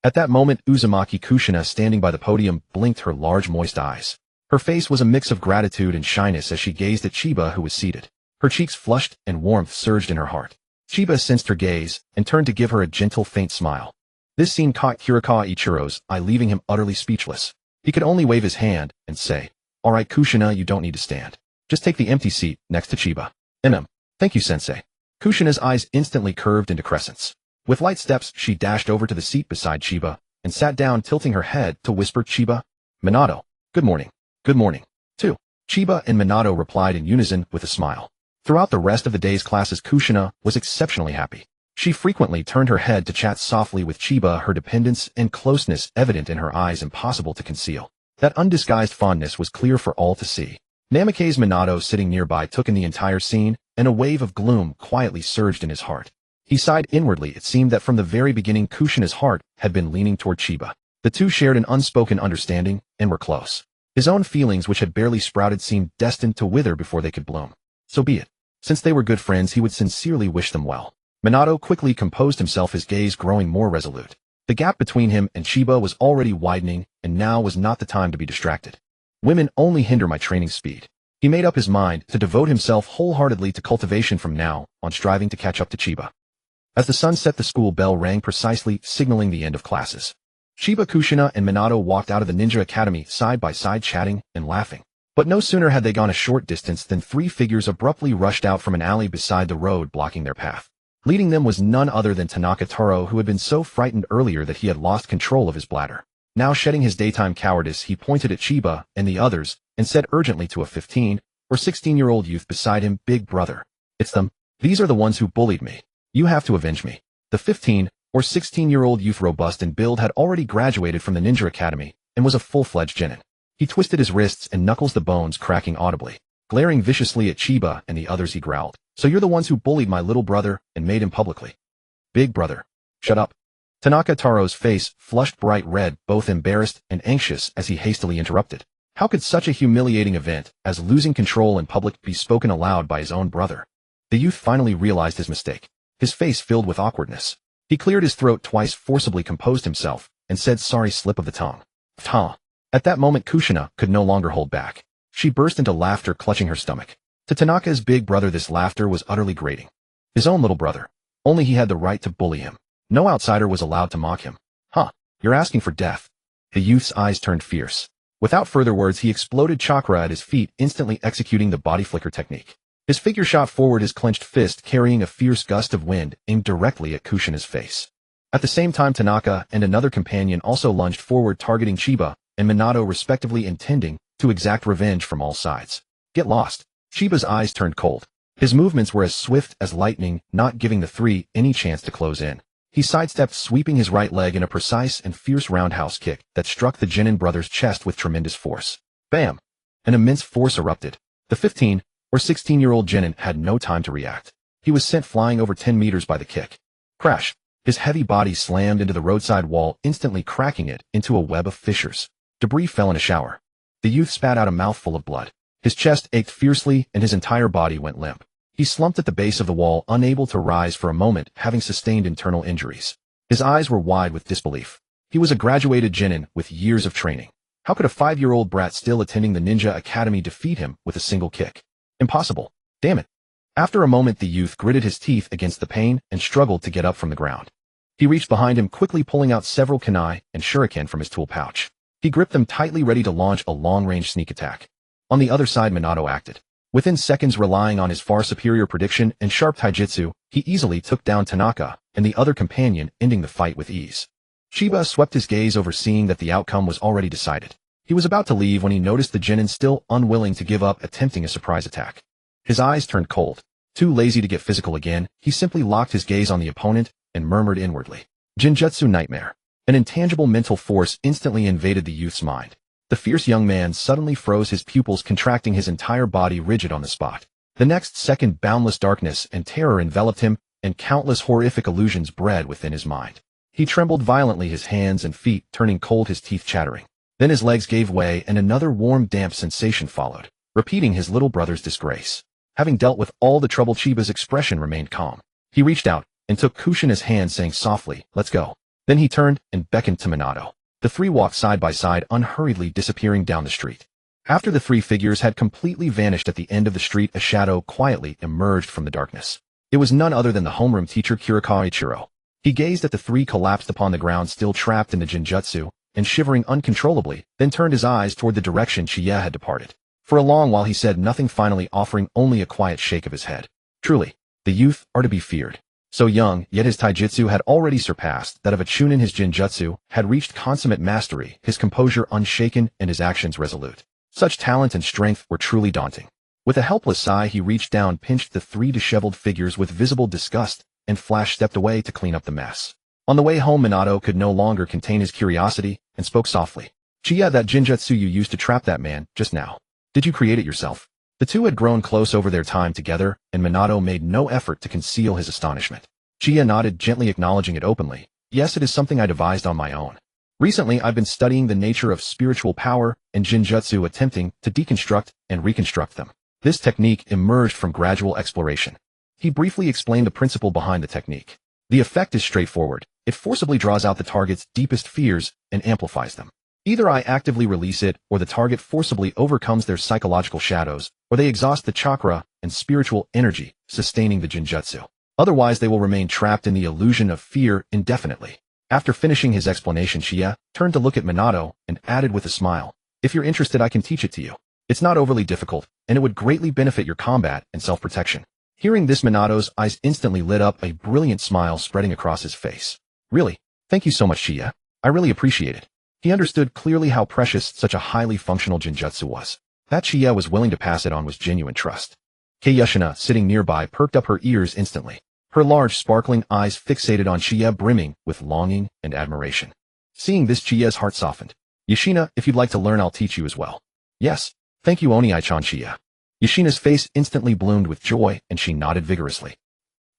At that moment, Uzumaki-Kushina, standing by the podium, blinked her large moist eyes. Her face was a mix of gratitude and shyness as she gazed at Chiba, who was seated. Her cheeks flushed and warmth surged in her heart. Chiba sensed her gaze and turned to give her a gentle, faint smile. This scene caught Uchiha's eye, leaving him utterly speechless. He could only wave his hand and say, "All right, Kushina, you don't need to stand. Just take the empty seat next to Chiba." Thank you, sensei." Kushina's eyes instantly curved into crescents. With light steps, she dashed over to the seat beside Chiba and sat down, tilting her head to whisper, "Chiba, Minato, good morning." "Good morning, too." Chiba and Minato replied in unison with a smile. Throughout the rest of the day's classes, Kushina was exceptionally happy. She frequently turned her head to chat softly with Chiba, her dependence and closeness evident in her eyes, impossible to conceal. That undisguised fondness was clear for all to see. Namake's Minato, sitting nearby, took in the entire scene, and a wave of gloom quietly surged in his heart. He sighed inwardly. It seemed that from the very beginning, Kushina's heart had been leaning toward Chiba. The two shared an unspoken understanding and were close. His own feelings, which had barely sprouted, seemed destined to wither before they could bloom. So be it. Since they were good friends, he would sincerely wish them well. Minato quickly composed himself, his gaze growing more resolute. The gap between him and Chiba was already widening, and now was not the time to be distracted. "Women only hinder my training speed." He made up his mind to devote himself wholeheartedly to cultivation from now on, striving to catch up to Chiba. As the sun set, the school bell rang precisely, signaling the end of classes. Chiba, Kushina, and Minato walked out of the ninja academy side by side, chatting and laughing. But no sooner had they gone a short distance than three figures abruptly rushed out from an alley beside the road, blocking their path. Leading them was none other than Tanaka Taro, who had been so frightened earlier that he had lost control of his bladder. Now, shedding his daytime cowardice, he pointed at Chiba and the others and said urgently to a 15 or 16-year-old youth beside him, "Big brother, it's them. These are the ones who bullied me. You have to avenge me." The 15 or 16-year-old youth, robust in build, had already graduated from the ninja academy and was a full-fledged genin. He twisted his wrists and knuckles, the bones cracking audibly. Glaring viciously at Chiba and the others, he growled, "So you're the ones who bullied my little brother and made him publicly?" "Big brother, shut up." Tanaka Taro's face flushed bright red, both embarrassed and anxious, as he hastily interrupted. How could such a humiliating event as losing control in public be spoken aloud by his own brother? The youth finally realized his mistake. His face filled with awkwardness. He cleared his throat twice, forcibly composed himself, and said, sorry, slip of the tongue. Huh. At that moment Kushina could no longer hold back. She burst into laughter, clutching her stomach. To Tanaka's big brother this laughter was utterly grating. His own little brother. Only he had the right to bully him. No outsider was allowed to mock him. Huh. You're asking for death. The youth's eyes turned fierce. Without further words he exploded chakra at his feet, instantly executing the body flicker technique. His figure shot forward, his clenched fist carrying a fierce gust of wind aimed directly at Kushina's face. At the same time Tanaka and another companion also lunged forward, targeting Chiba and Minato respectively, intending to exact revenge from all sides. Get lost. Chiba's eyes turned cold. His movements were as swift as lightning, not giving the three any chance to close in. He sidestepped, sweeping his right leg in a precise and fierce roundhouse kick that struck the Genin brother's chest with tremendous force. Bam! An immense force erupted. The 15 or 16-year-old Genin had no time to react. He was sent flying over 10 meters by the kick. Crash! His heavy body slammed into the roadside wall, instantly cracking it into a web of fissures. Debris fell in a shower. The youth spat out a mouthful of blood. His chest ached fiercely and his entire body went limp. He slumped at the base of the wall, unable to rise for a moment, having sustained internal injuries. His eyes were wide with disbelief. He was a graduated Genin with years of training. How could a 5-year-old brat still attending the ninja academy defeat him with a single kick? Impossible. Damn it. After a moment the youth gritted his teeth against the pain and struggled to get up from the ground. He reached behind him, quickly pulling out several kunai and shuriken from his tool pouch. He gripped them tightly, ready to launch a long-range sneak attack. On the other side Minato acted. Within seconds, relying on his far superior prediction and sharp taijutsu, he easily took down Tanaka and the other companion, ending the fight with ease. Chiba swept his gaze over, seeing that the outcome was already decided. He was about to leave when he noticed the Genin still unwilling to give up, attempting a surprise attack. His eyes turned cold. Too lazy to get physical again, he simply locked his gaze on the opponent and murmured inwardly. Genjutsu nightmare. An intangible mental force instantly invaded the youth's mind. The fierce young man suddenly froze, his pupils contracting, his entire body rigid on the spot. The next second boundless darkness and terror enveloped him, and countless horrific illusions bred within his mind. He trembled violently, his hands and feet turning cold, his teeth chattering. Then his legs gave way and another warm, damp sensation followed, repeating his little brother's disgrace. Having dealt with all the trouble, Chiba's expression remained calm. He reached out and took Kushina's hand, saying softly, let's go. Then he turned and beckoned to Minato. The three walked side by side, unhurriedly disappearing down the street. After the three figures had completely vanished at the end of the street, a shadow quietly emerged from the darkness. It was none other than the homeroom teacher, Kurikawa Ichiro. He gazed at the three collapsed upon the ground, still trapped in the genjutsu, and shivering uncontrollably, then turned his eyes toward the direction Chiya had departed. For a long while he said nothing, finally offering only a quiet shake of his head. Truly, the youth are to be feared. So young, yet his taijutsu had already surpassed that of a chunin. His genjutsu had reached consummate mastery, his composure unshaken and his actions resolute. Such talent and strength were truly daunting. With a helpless sigh he reached down, pinched the three disheveled figures with visible disgust, and stepped away to clean up the mess. On the way home Minato could no longer contain his curiosity, and spoke softly. Chiya, that genjutsu you used to trap that man, just now. Did you create it yourself? The two had grown close over their time together, and Minato made no effort to conceal his astonishment. Chiya nodded, gently acknowledging it openly. Yes, it is something I devised on my own. Recently I've been studying the nature of spiritual power and genjutsu, attempting to deconstruct and reconstruct them. This technique emerged from gradual exploration. He briefly explained the principle behind the technique. The effect is straightforward. It forcibly draws out the target's deepest fears and amplifies them. Either I actively release it, or the target forcibly overcomes their psychological shadows, or they exhaust the chakra and spiritual energy sustaining the genjutsu. Otherwise they will remain trapped in the illusion of fear indefinitely. After finishing his explanation, Chiya turned to look at Minato and added with a smile, if you're interested I can teach it to you. It's not overly difficult, and it would greatly benefit your combat and self-protection. Hearing this, Minato's eyes instantly lit up, a brilliant smile spreading across his face. Really? Thank you so much, Chiya. I really appreciate it. He understood clearly how precious such a highly functional genjutsu was. That Chiya was willing to pass it on was genuine trust. Kushina, sitting nearby, perked up her ears instantly. Her large sparkling eyes fixated on Chiya, brimming with longing and admiration. Seeing this, Chiya's heart softened. Kushina, if you'd like to learn I'll teach you as well. Yes. Thank you Oni-chan. Chiya. Kushina's face instantly bloomed with joy and she nodded vigorously.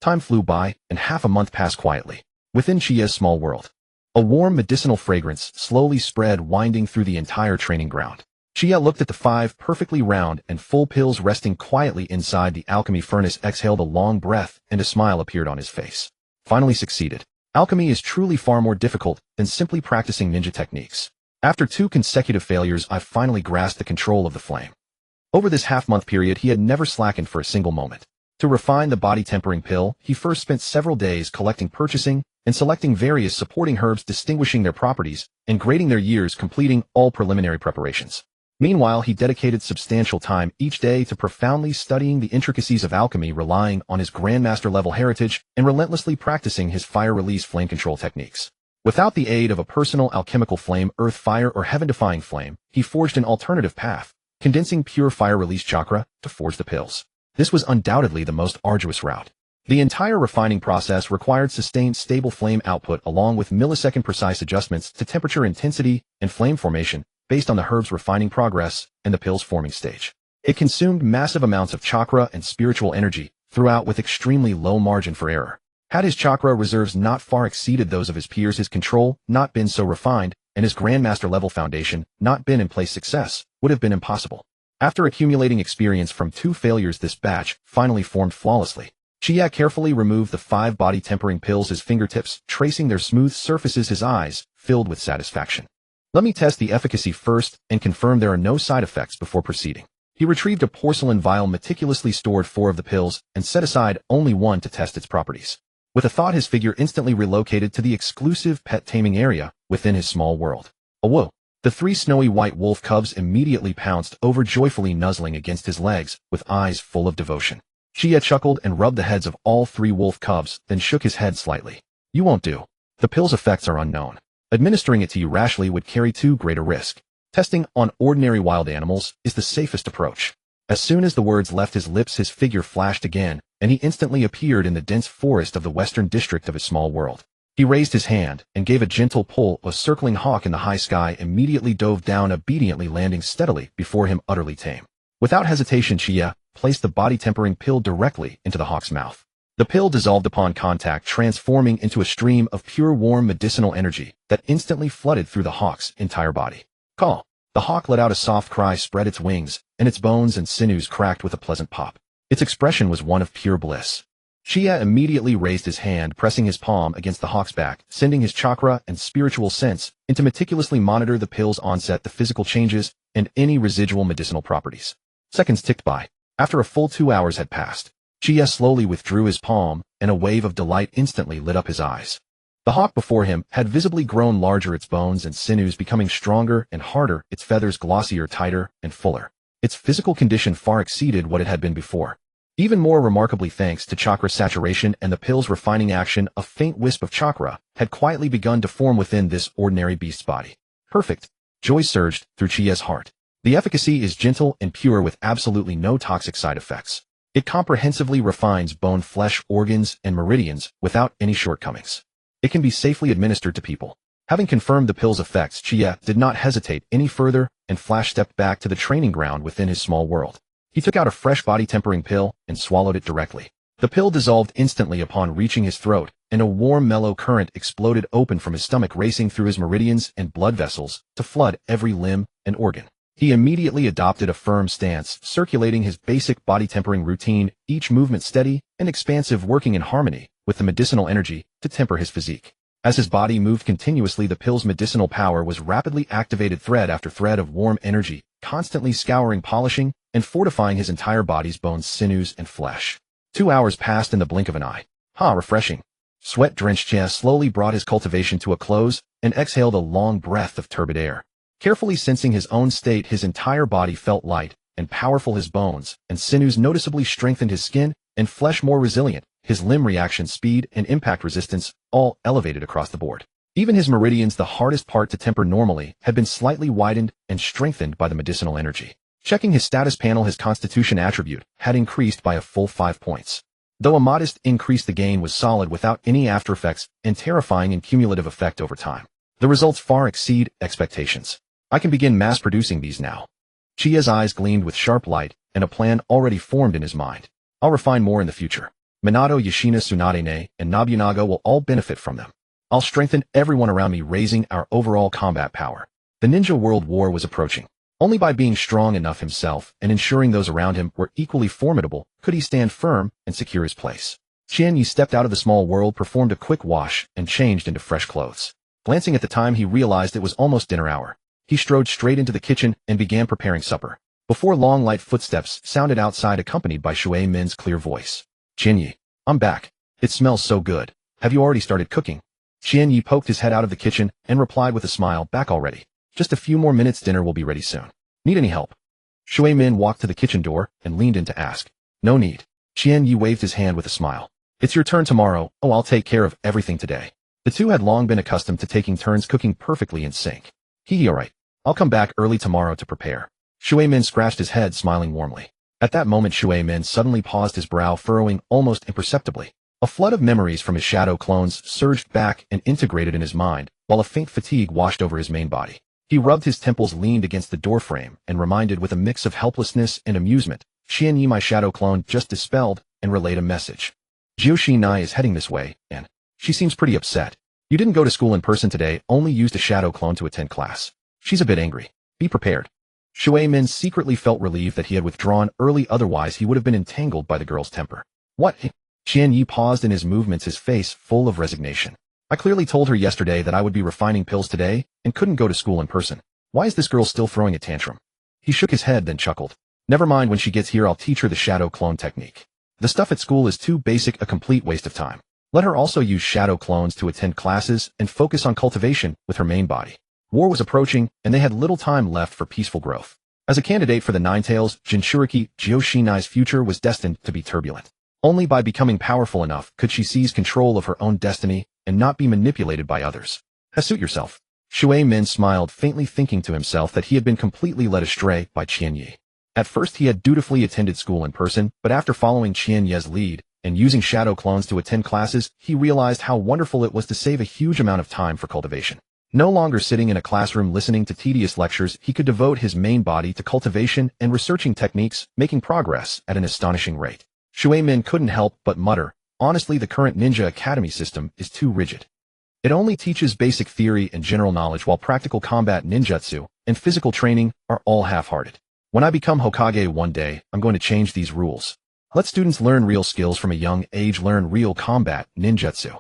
Time flew by and half a month passed quietly. Within Chiya's small world, a warm medicinal fragrance slowly spread, winding through the entire training ground. Chiya looked at the 5 perfectly round and full pills resting quietly inside the alchemy furnace, exhaled a long breath, and a smile appeared on his face. Finally succeeded. Alchemy is truly far more difficult than simply practicing ninja techniques. After 2 consecutive failures, I finally grasped the control of the flame. Over this half-month period, he had never slackened for a single moment. To refine the body-tempering pill, he first spent several days collecting, purchasing, and selecting various supporting herbs, distinguishing their properties, and grading their years, completing all preliminary preparations. Meanwhile, he dedicated substantial time each day to profoundly studying the intricacies of alchemy, relying on his Grandmaster-level heritage and relentlessly practicing his fire-release flame control techniques. Without the aid of a personal alchemical flame, earth fire, or heaven-defying flame, he forged an alternative path, condensing pure fire-release chakra to forge the pills. This was undoubtedly the most arduous route. The entire refining process required sustained stable flame output along with millisecond precise adjustments to temperature, intensity, and flame formation based on the herb's refining progress and the pill's forming stage. It consumed massive amounts of chakra and spiritual energy throughout with extremely low margin for error. Had his chakra reserves not far exceeded those of his peers, his control not been so refined, and his Grandmaster level foundation not been in place, success would have been impossible. After accumulating experience from 2 failures, this batch finally formed flawlessly. Uchiha carefully removed the 5 body-tempering pills, his fingertips tracing their smooth surfaces, his eyes filled with satisfaction. Let me test the efficacy first and confirm there are no side effects before proceeding. He retrieved a porcelain vial, meticulously stored 4 of the pills, and set aside only 1 to test its properties. With a thought, his figure instantly relocated to the exclusive pet taming area within his small world. Whoa! The 3 snowy white wolf cubs immediately pounced over, joyfully nuzzling against his legs with eyes full of devotion. Uchiha chuckled and rubbed the heads of all 3 wolf cubs, then shook his head slightly. You won't do. The pill's effects are unknown. Administering it to you rashly would carry too great a risk. Testing on ordinary wild animals is the safest approach. As soon as the words left his lips, his figure flashed again, and he instantly appeared in the dense forest of the western district of his small world. He raised his hand and gave a gentle pull. A circling hawk in the high sky immediately dove down, obediently landing steadily before him, utterly tame. Without hesitation, Uchiha placed the body-tempering pill directly into the hawk's mouth. The pill dissolved upon contact, transforming into a stream of pure, warm medicinal energy that instantly flooded through the hawk's entire body. Call! The hawk let out a soft cry, spread its wings, and its bones and sinews cracked with a pleasant pop. Its expression was one of pure bliss. Uchiha immediately raised his hand, pressing his palm against the hawk's back, sending his chakra and spiritual sense in to meticulously monitor the pill's onset, the physical changes, and any residual medicinal properties. Seconds ticked by. After a full 2 hours had passed, Uchiha slowly withdrew his palm, and a wave of delight instantly lit up his eyes. The hawk before him had visibly grown larger, its bones and sinews becoming stronger and harder, its feathers glossier, tighter, and fuller. Its physical condition far exceeded what it had been before. Even more remarkably, thanks to chakra saturation and the pill's refining action, a faint wisp of chakra had quietly begun to form within this ordinary beast's body. Perfect! Joy surged through Uchiha's heart. The efficacy is gentle and pure with absolutely no toxic side effects. It comprehensively refines bone, flesh, organs, and meridians without any shortcomings. It can be safely administered to people. Having confirmed the pill's effects, Uchiha did not hesitate any further and flash-stepped back to the training ground within his small world. He took out a fresh body-tempering pill and swallowed it directly. The pill dissolved instantly upon reaching his throat, and a warm, mellow current exploded open from his stomach, racing through his meridians and blood vessels to flood every limb and organ. He immediately adopted a firm stance, circulating his basic body-tempering routine, each movement steady and expansive, working in harmony with the medicinal energy to temper his physique. As his body moved continuously, the pill's medicinal power was rapidly activated, thread after thread of warm energy, constantly scouring, polishing, and fortifying his entire body's bones, sinews, and flesh. 2 hours passed in the blink of an eye. Refreshing. Sweat-drenched Uchiha slowly brought his cultivation to a close and exhaled a long breath of turbid air. Carefully sensing his own state, his entire body felt light and powerful, his bones and sinews noticeably strengthened, his skin and flesh more resilient, his limb reaction speed and impact resistance all elevated across the board. Even his meridians, the hardest part to temper normally, had been slightly widened and strengthened by the medicinal energy. Checking his status panel, his constitution attribute had increased by a full 5 points. Though a modest increase, the gain was solid without any after effects and terrifying and cumulative effect over time. The results far exceed expectations. I can begin mass producing these now. Uchiha's eyes gleamed with sharp light and a plan already formed in his mind. I'll refine more in the future. Minato, Kushina, Tsunade, and Nobunaga will all benefit from them. I'll strengthen everyone around me, raising our overall combat power. The ninja world war was approaching. Only by being strong enough himself and ensuring those around him were equally formidable could he stand firm and secure his place. Qianyi stepped out of the small world, performed a quick wash, and changed into fresh clothes. Glancing at the time, he realized it was almost dinner hour. He strode straight into the kitchen and began preparing supper. Before long, light footsteps sounded outside, accompanied by Shui Min's clear voice. Qianyi, I'm back. It smells so good. Have you already started cooking? Qianyi poked his head out of the kitchen and replied with a smile, back already. Just a few more minutes, dinner will be ready soon. Need any help? Shui Min walked to the kitchen door and leaned in to ask. No need. Qianyi waved his hand with a smile. It's your turn tomorrow. Oh, I'll take care of everything today. The two had long been accustomed to taking turns cooking, perfectly in sync. Alright. I'll come back early tomorrow to prepare. Shui Min scratched his head, smiling warmly. At that moment, Shui Min suddenly paused, his brow furrowing almost imperceptibly. A flood of memories from his shadow clones surged back and integrated in his mind, while a faint fatigue washed over his main body. He rubbed his temples, leaned against the doorframe, and reminded with a mix of helplessness and amusement, Qianyi, my shadow clone, just dispelled, and relayed a message. Kushina is heading this way, and she seems pretty upset. You didn't go to school in person today, only used a shadow clone to attend class. She's a bit angry. Be prepared. Shui Min secretly felt relieved that he had withdrawn early, otherwise he would have been entangled by the girl's temper. What? Qianyi paused in his movements, his face full of resignation. I clearly told her yesterday that I would be refining pills today and couldn't go to school in person. Why is this girl still throwing a tantrum? He shook his head, then chuckled. Never mind, when she gets here I'll teach her the shadow clone technique. The stuff at school is too basic, a complete waste of time. Let her also use shadow clones to attend classes and focus on cultivation with her main body. War was approaching, and they had little time left for peaceful growth. As a candidate for the Nine Tails, Jinchuriki, Kushina's future was destined to be turbulent. Only by becoming powerful enough could she seize control of her own destiny and not be manipulated by others. Suit yourself. Shui Min smiled faintly, thinking to himself that he had been completely led astray by Qianyi. At first he had dutifully attended school in person, but after following Qianyi's lead and using shadow clones to attend classes, he realized how wonderful it was to save a huge amount of time for cultivation. No longer sitting in a classroom listening to tedious lectures, he could devote his main body to cultivation and researching techniques, making progress at an astonishing rate. Shui Min couldn't help but mutter, honestly, the current ninja academy system is too rigid. It only teaches basic theory and general knowledge, while practical combat, ninjutsu, and physical training are all half-hearted. When I become Hokage one day, I'm going to change these rules. Let students learn real skills from a young age, learn real combat, ninjutsu.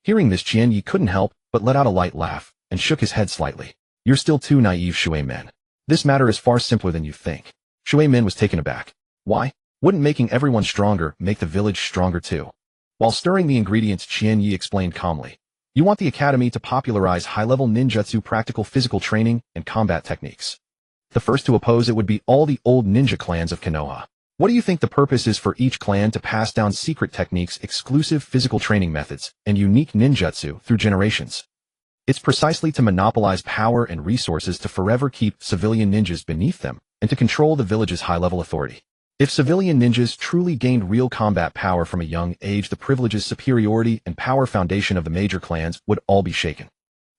Hearing this, Qianyi couldn't help but let out a light laugh and shook his head slightly. You're still too naive, Shui Min. This matter is far simpler than you think. Shui Min was taken aback. Why? Wouldn't making everyone stronger make the village stronger too? While stirring the ingredients, Qianyi explained calmly. You want the academy to popularize high-level ninjutsu, practical physical training, and combat techniques. The first to oppose it would be all the old ninja clans of Konoha. What do you think the purpose is for each clan to pass down secret techniques, exclusive physical training methods, and unique ninjutsu through generations? It's precisely to monopolize power and resources, to forever keep civilian ninjas beneath them, and to control the village's high-level authority. If civilian ninjas truly gained real combat power from a young age, the privileges, superiority, and power foundation of the major clans would all be shaken.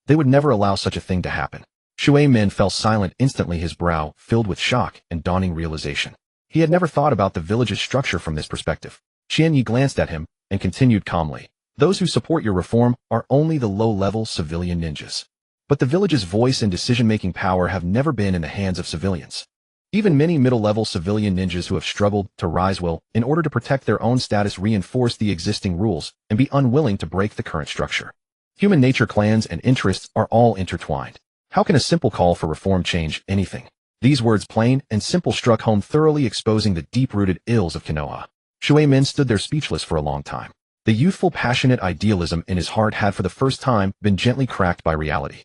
They would never allow such a thing to happen. Shui Min fell silent instantly, his brow filled with shock and dawning realization. He had never thought about the village's structure from this perspective. Qianyi glanced at him and continued calmly. Those who support your reform are only the low-level civilian ninjas. But the village's voice and decision-making power have never been in the hands of civilians. Even many middle-level civilian ninjas who have struggled to rise will, in order to protect their own status, reinforce the existing rules and be unwilling to break the current structure. Human nature, clans, and interests are all intertwined. How can a simple call for reform change anything? These words, plain and simple, struck home, thoroughly exposing the deep-rooted ills of Konoha. Shui Min stood there speechless for a long time. The youthful, passionate idealism in his heart had for the first time been gently cracked by reality.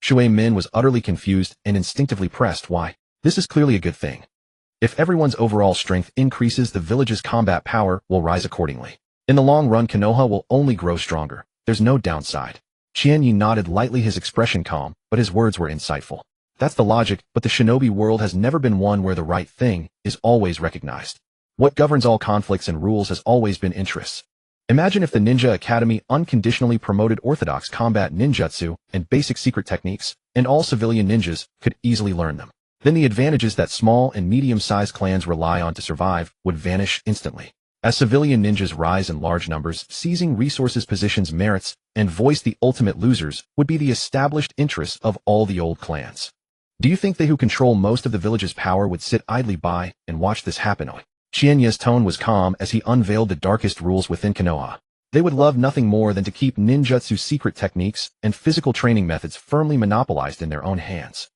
Shui Min was utterly confused and instinctively pressed. Why? This is clearly a good thing. If everyone's overall strength increases, the village's combat power will rise accordingly. In the long run, Konoha will only grow stronger. There's no downside. Qianyi nodded lightly, his expression calm, but his words were insightful. That's the logic, but the shinobi world has never been one where the right thing is always recognized. What governs all conflicts and rules has always been interests. Imagine if the Ninja Academy unconditionally promoted orthodox combat ninjutsu and basic secret techniques, and all civilian ninjas could easily learn them. Then the advantages that small and medium-sized clans rely on to survive would vanish instantly. As civilian ninjas rise in large numbers, seizing resources, positions, merits, and voice, the ultimate losers would be the established interests of all the old clans. Do you think they who control most of the village's power would sit idly by and watch this happen? Qianye's tone was calm as he unveiled the darkest rules within Konoha. They would love nothing more than to keep ninjutsu secret techniques and physical training methods firmly monopolized in their own hands.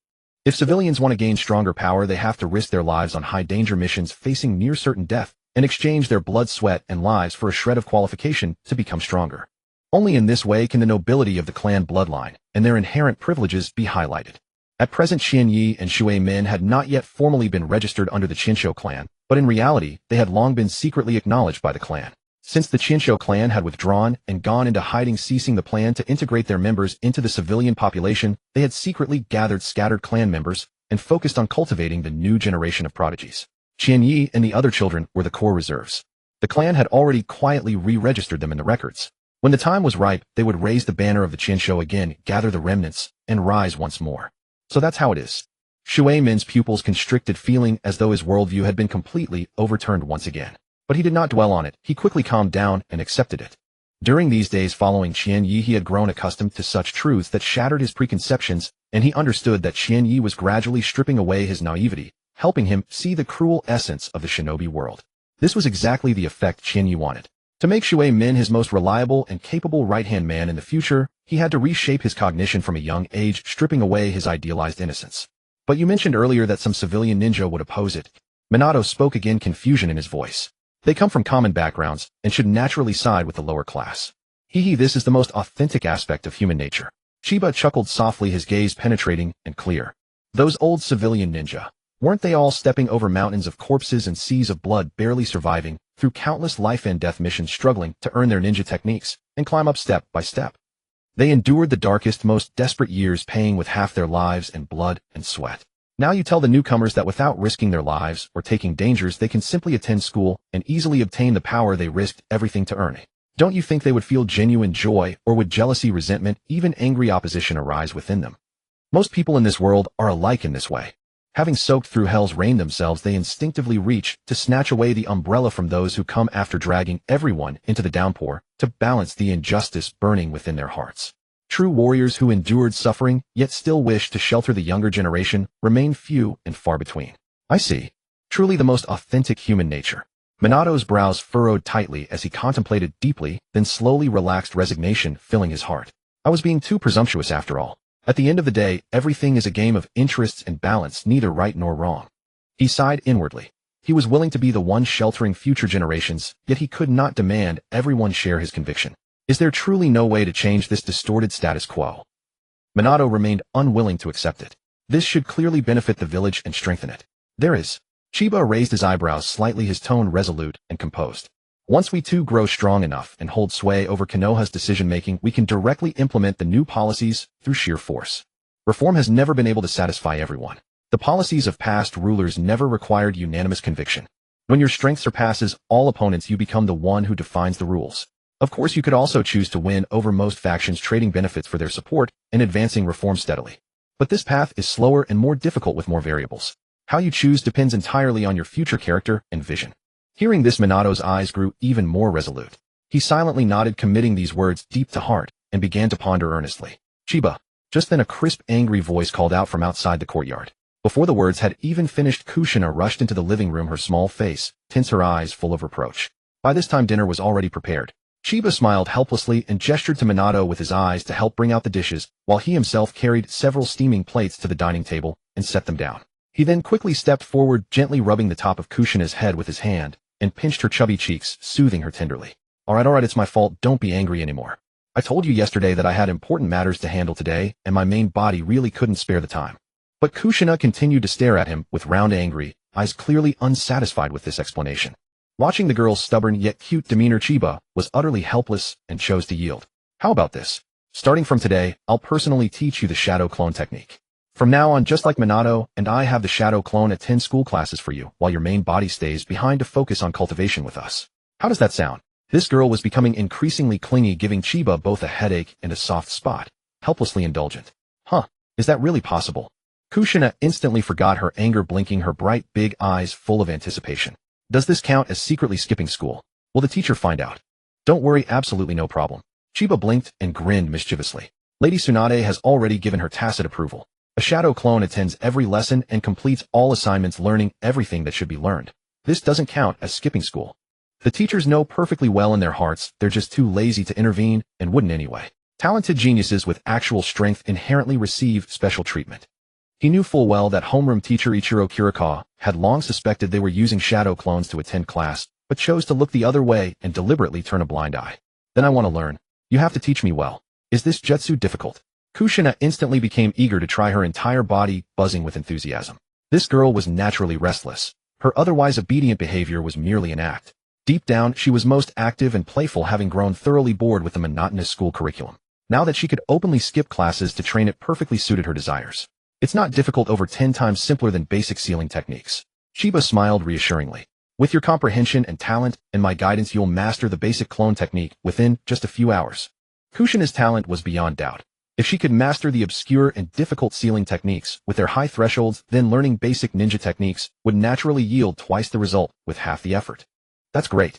If civilians want to gain stronger power, they have to risk their lives on high-danger missions facing near-certain death and exchange their blood, sweat, and lives for a shred of qualification to become stronger. Only in this way can the nobility of the clan bloodline and their inherent privileges be highlighted. At present, Qianyi and Shui men had not yet formally been registered under the Qinsho clan, but in reality, they had long been secretly acknowledged by the clan. Since the Qinsho clan had withdrawn and gone into hiding, ceasing the plan to integrate their members into the civilian population, they had secretly gathered scattered clan members and focused on cultivating the new generation of prodigies. Qianyi and the other children were the core reserves. The clan had already quietly re-registered them in the records. When the time was ripe, they would raise the banner of the Qinsho again, gather the remnants, and rise once more. So that's how it is. Shui Min's pupils constricted, feeling as though his worldview had been completely overturned once again. But he did not dwell on it. He quickly calmed down and accepted it. During these days following Qianyi, he had grown accustomed to such truths that shattered his preconceptions, and he understood that Qianyi was gradually stripping away his naivety, helping him see the cruel essence of the shinobi world. This was exactly the effect Qianyi wanted. To make Shui Min his most reliable and capable right-hand man in the future, he had to reshape his cognition from a young age, stripping away his idealized innocence. But you mentioned earlier that some civilian ninja would oppose it. Minato spoke again, confusion in his voice. They come from common backgrounds and should naturally side with the lower class. This is the most authentic aspect of human nature. Chiba chuckled softly, his gaze penetrating and clear. Those old civilian ninja, weren't they all stepping over mountains of corpses and seas of blood, barely surviving, through countless life and death missions, struggling to earn their ninja techniques and climb up step by step? They endured the darkest, most desperate years, paying with half their lives and blood and sweat. Now you tell the newcomers that without risking their lives or taking dangers, they can simply attend school and easily obtain the power they risked everything to earn. Don't you think they would feel genuine joy, or would jealousy, resentment, even angry opposition arise within them? Most people in this world are alike in this way. Having soaked through hell's rain themselves, they instinctively reach to snatch away the umbrella from those who come after, dragging everyone into the downpour to balance the injustice burning within their hearts. True warriors who endured suffering, yet still wish to shelter the younger generation, remain few and far between. I see. Truly the most authentic human nature. Minato's brows furrowed tightly as he contemplated deeply, then slowly relaxed, resignation filling his heart. I was being too presumptuous after all. At the end of the day, everything is a game of interests and balance, neither right nor wrong. He sighed inwardly. He was willing to be the one sheltering future generations, yet he could not demand everyone share his conviction. Is there truly no way to change this distorted status quo? Minato remained unwilling to accept it. This should clearly benefit the village and strengthen it. There is. Chiba raised his eyebrows slightly, his tone resolute and composed. Once we too grow strong enough and hold sway over Konoha's decision-making, we can directly implement the new policies through sheer force. Reform has never been able to satisfy everyone. The policies of past rulers never required unanimous conviction. When your strength surpasses all opponents, you become the one who defines the rules. Of course, you could also choose to win over most factions, trading benefits for their support and advancing reform steadily. But this path is slower and more difficult with more variables. How you choose depends entirely on your future character and vision. Hearing this, Minato's eyes grew even more resolute. He silently nodded, committing these words deep to heart, and began to ponder earnestly. Chiba. Just then a crisp, angry voice called out from outside the courtyard. Before the words had even finished, Kushina rushed into the living room, her small face tense, her eyes full of reproach. By this time dinner was already prepared. Chiba smiled helplessly and gestured to Minato with his eyes to help bring out the dishes, while he himself carried several steaming plates to the dining table and set them down. He then quickly stepped forward, gently rubbing the top of Kushina's head with his hand, and pinched her chubby cheeks, soothing her tenderly. All right, it's my fault, don't be angry anymore. I told you yesterday that I had important matters to handle today, and my main body really couldn't spare the time. But Kushina continued to stare at him with round, angry eyes, clearly unsatisfied with this explanation. Watching the girl's stubborn yet cute demeanor, Chiba was utterly helpless and chose to yield. How about this? Starting from today, I'll personally teach you the shadow clone technique. From now on, just like Minato and I have the shadow clone attend school classes for you, while your main body stays behind to focus on cultivation with us. How does that sound? This girl was becoming increasingly clingy, giving Chiba both a headache and a soft spot, helplessly indulgent. Is that really possible? Kushina instantly forgot her anger, blinking her bright big eyes full of anticipation. Does this count as secretly skipping school? Will the teacher find out? Don't worry, absolutely no problem. Chiba blinked and grinned mischievously. Lady Tsunade has already given her tacit approval. A shadow clone attends every lesson and completes all assignments, learning everything that should be learned. This doesn't count as skipping school. The teachers know perfectly well in their hearts they're just too lazy to intervene and wouldn't anyway. Talented geniuses with actual strength inherently receive special treatment. He knew full well that homeroom teacher Ichiro Kirikawa had long suspected they were using shadow clones to attend class, but chose to look the other way and deliberately turn a blind eye. Then I want to learn. You have to teach me well. Is this jutsu difficult? Kushina instantly became eager to try, her entire body buzzing with enthusiasm. This girl was naturally restless. Her otherwise obedient behavior was merely an act. Deep down, she was most active and playful, having grown thoroughly bored with the monotonous school curriculum. Now that she could openly skip classes to train, it perfectly suited her desires. It's not difficult, over 10 times simpler than basic sealing techniques. Chiba smiled reassuringly. With your comprehension and talent and my guidance, you'll master the basic clone technique within just a few hours. Kushina's talent was beyond doubt. If she could master the obscure and difficult sealing techniques with their high thresholds, then learning basic ninja techniques would naturally yield twice the result with half the effort. That's great.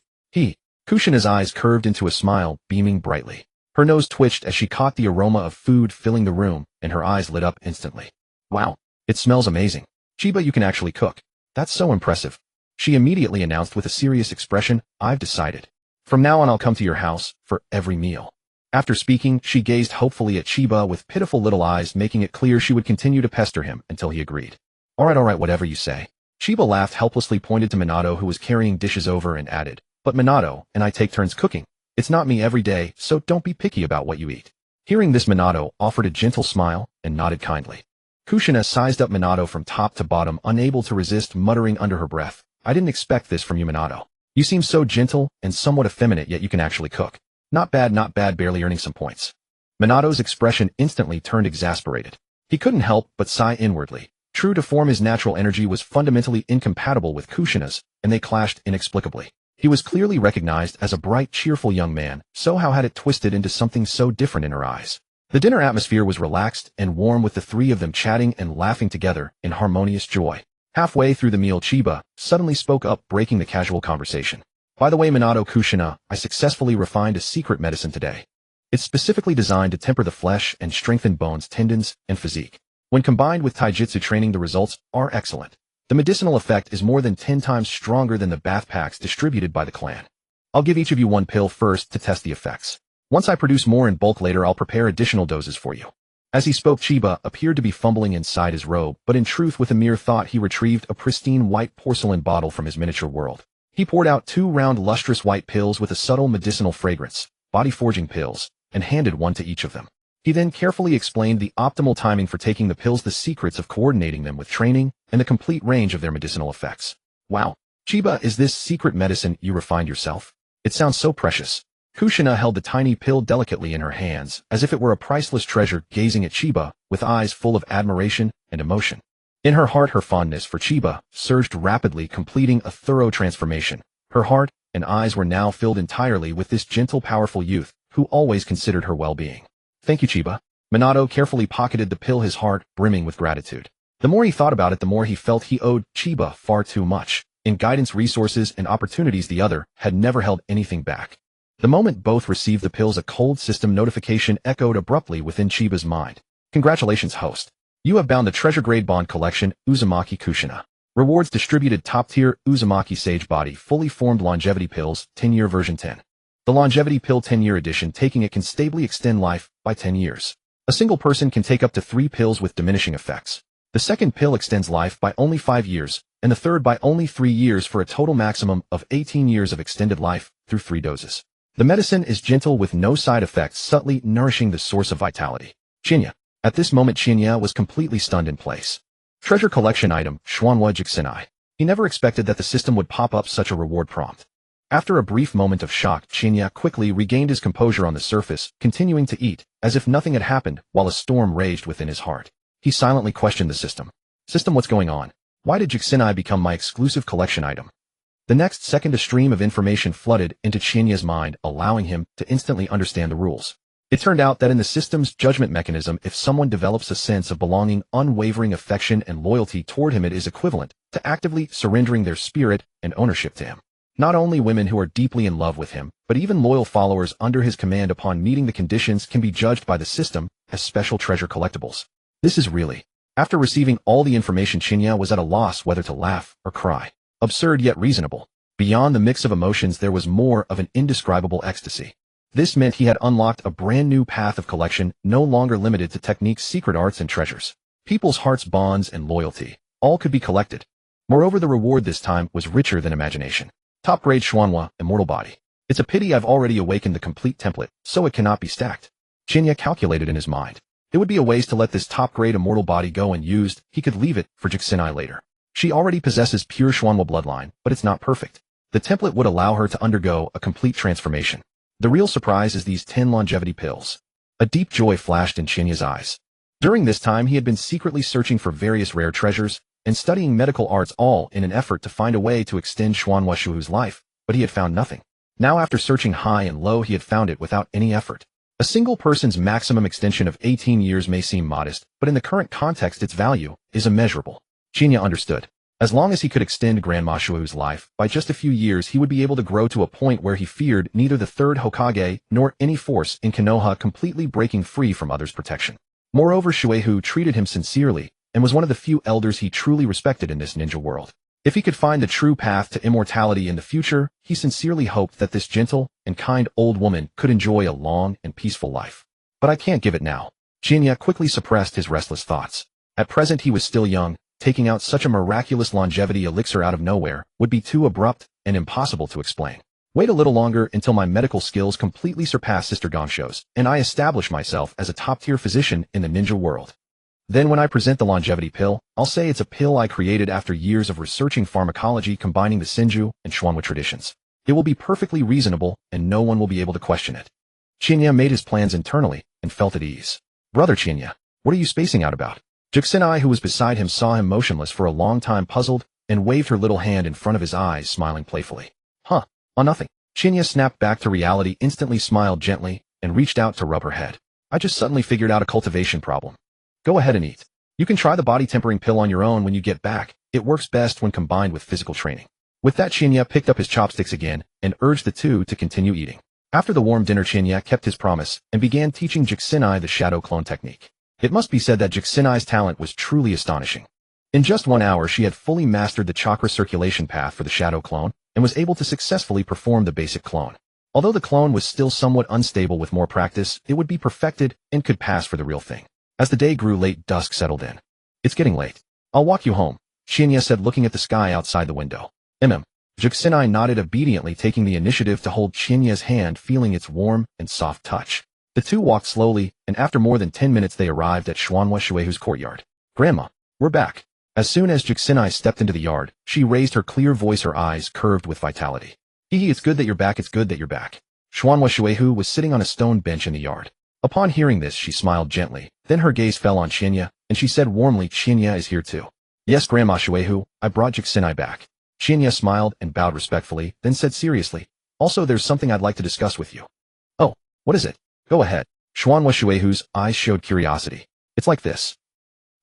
Kushina's eyes curved into a smile, beaming brightly. Her nose twitched as she caught the aroma of food filling the room, and her eyes lit up instantly. Wow, it smells amazing. Chiba, you can actually cook. That's so impressive. She immediately announced with a serious expression, I've decided. From now on I'll come to your house for every meal. After speaking, she gazed hopefully at Chiba with pitiful little eyes, making it clear she would continue to pester him until he agreed. All right, whatever you say. Chiba laughed helplessly, pointed to Minato, who was carrying dishes over, and added, but Minato and I take turns cooking. It's not me every day, so don't be picky about what you eat. Hearing this, Minato offered a gentle smile and nodded kindly. Kushina sized up Minato from top to bottom, unable to resist muttering under her breath, I didn't expect this from you, Minato. You seem so gentle and somewhat effeminate, yet you can actually cook. Not bad, barely earning some points. Minato's expression instantly turned exasperated. He couldn't help but sigh inwardly. True to form, his natural energy was fundamentally incompatible with Kushina's, and they clashed inexplicably. He was clearly recognized as a bright, cheerful young man, so how had it twisted into something so different in her eyes? The dinner atmosphere was relaxed and warm, with the three of them chatting and laughing together in harmonious joy. Halfway through the meal, Chiba suddenly spoke up, breaking the casual conversation. By the way, Minato, Kushina, I successfully refined a secret medicine today. It's specifically designed to temper the flesh and strengthen bones, tendons, and physique. When combined with taijutsu training, the results are excellent. The medicinal effect is more than 10 times stronger than the bath packs distributed by the clan. I'll give each of you one pill first to test the effects. Once I produce more in bulk later, I'll prepare additional doses for you. As he spoke, Chiba appeared to be fumbling inside his robe, but in truth, with a mere thought, he retrieved a pristine white porcelain bottle from his miniature world. He poured out 2 round, lustrous white pills with a subtle medicinal fragrance, body-forging pills, and handed one to each of them. He then carefully explained the optimal timing for taking the pills, the secrets of coordinating them with training, and the complete range of their medicinal effects. Wow. Chiba, is this secret medicine you refined yourself? It sounds so precious. Kushina held the tiny pill delicately in her hands, as if it were a priceless treasure, gazing at Chiba with eyes full of admiration and emotion. In her heart, her fondness for Chiba surged rapidly, completing a thorough transformation. Her heart and eyes were now filled entirely with this gentle, powerful youth who always considered her well-being. Thank you, Chiba. Minato carefully pocketed the pill, his heart brimming with gratitude. The more he thought about it, the more he felt he owed Chiba far too much. In guidance, resources, and opportunities, the other had never held anything back. The moment both received the pills, a cold system notification echoed abruptly within Chiba's mind. Congratulations, host. You have bound the treasure-grade bond collection, Uzumaki-Kushina. Rewards distributed: top-tier Uzumaki Sage Body Fully Formed Longevity Pills, 10-year version 10. The Longevity Pill 10-year edition. Taking it can stably extend life by 10 years. A single person can take up to 3 pills with diminishing effects. The second pill extends life by only 5 years, and the third by only 3 years, for a total maximum of 18 years of extended life through 3 doses. The medicine is gentle with no side effects, subtly nourishing the source of vitality. Chinya. At this moment, Chinya was completely stunned in place. Treasure collection item, Schwanwa Jixinai. He never expected that the system would pop up such a reward prompt. After a brief moment of shock, Chinya quickly regained his composure on the surface, continuing to eat, as if nothing had happened, while a storm raged within his heart. He silently questioned the system. System, what's going on? Why did Jixinai become my exclusive collection item? The next second, a stream of information flooded into Chinya's mind, allowing him to instantly understand the rules. It turned out that in the system's judgment mechanism, if someone develops a sense of belonging, unwavering affection, and loyalty toward him, it is equivalent to actively surrendering their spirit and ownership to him. Not only women who are deeply in love with him, but even loyal followers under his command, upon meeting the conditions, can be judged by the system as special treasure collectibles. This is really... After receiving all the information, Chinya was at a loss whether to laugh or cry. Absurd yet reasonable. Beyond the mix of emotions there was more of an indescribable ecstasy. This meant he had unlocked a brand new path of collection, no longer limited to techniques, secret arts, and treasures. People's hearts, bonds, and loyalty. All could be collected. Moreover, the reward this time was richer than imagination. Top-grade Xuanhua, immortal body. It's a pity I've already awakened the complete template, so it cannot be stacked. Qinya calculated in his mind. It would be a waste to let this top-grade immortal body go unused. He could leave it for Jixinai later. She already possesses pure Xuanhua bloodline, but it's not perfect. The template would allow her to undergo a complete transformation. The real surprise is these 10 longevity pills. A deep joy flashed in Qinya's eyes. During this time he had been secretly searching for various rare treasures and studying medical arts, all in an effort to find a way to extend Xuanhua Shuhu's life, but he had found nothing. Now after searching high and low he had found it without any effort. A single person's maximum extension of 18 years may seem modest, but in the current context its value is immeasurable. Qinya understood. As long as he could extend Grandma Shuhu's life by just a few years, he would be able to grow to a point where he feared neither the third Hokage nor any force in Konoha, completely breaking free from others' protection. Moreover, Shuehu treated him sincerely and was one of the few elders he truly respected in this ninja world. If he could find the true path to immortality in the future, he sincerely hoped that this gentle and kind old woman could enjoy a long and peaceful life. But I can't give it now. Qinya quickly suppressed his restless thoughts. At present he was still young. Taking out such a miraculous longevity elixir out of nowhere would be too abrupt and impossible to explain. Wait a little longer until my medical skills completely surpass Sister Gongsho's, and I establish myself as a top-tier physician in the ninja world. Then when I present the longevity pill, I'll say it's a pill I created after years of researching pharmacology combining the Senju and Xuanhua traditions. It will be perfectly reasonable, and no one will be able to question it. Qinya made his plans internally and felt at ease. Brother Qinya, what are you spacing out about? Jixinai, who was beside him, saw him motionless for a long time, puzzled, and waved her little hand in front of his eyes, smiling playfully. Huh, on nothing. Qinya snapped back to reality, instantly smiled gently, and reached out to rub her head. I just suddenly figured out a cultivation problem. Go ahead and eat. You can try the body tempering pill on your own when you get back. It works best when combined with physical training. With that, Qinya picked up his chopsticks again and urged the two to continue eating. After the warm dinner, Qinya kept his promise and began teaching Jixinai the shadow clone technique. It must be said that Jixinai's talent was truly astonishing. In just 1 hour she had fully mastered the chakra circulation path for the shadow clone and was able to successfully perform the basic clone. Although the clone was still somewhat unstable, with more practice it would be perfected and could pass for the real thing. As the day grew late, dusk settled in. It's getting late. I'll walk you home, Qinya said, looking at the sky outside the window. Jixinai nodded obediently, taking the initiative to hold Qinya's hand, feeling its warm and soft touch. The two walked slowly, and after more than 10 minutes they arrived at Xuanhua Shuehu's courtyard. Grandma, we're back. As soon as Jixinai stepped into the yard, she raised her clear voice, her eyes curved with vitality. Hihi, it's good that you're back, it's good that you're back. Xuanhua Shuehu was sitting on a stone bench in the yard. Upon hearing this she smiled gently, then her gaze fell on Qinya, and she said warmly, Qinya is here too. Yes, Grandma Shuehu, I brought Jixinai back. Qinya smiled and bowed respectfully, then said seriously, also there's something I'd like to discuss with you. Oh, what is it? Go ahead. Xuanhua Shuehu's eyes showed curiosity. It's like this.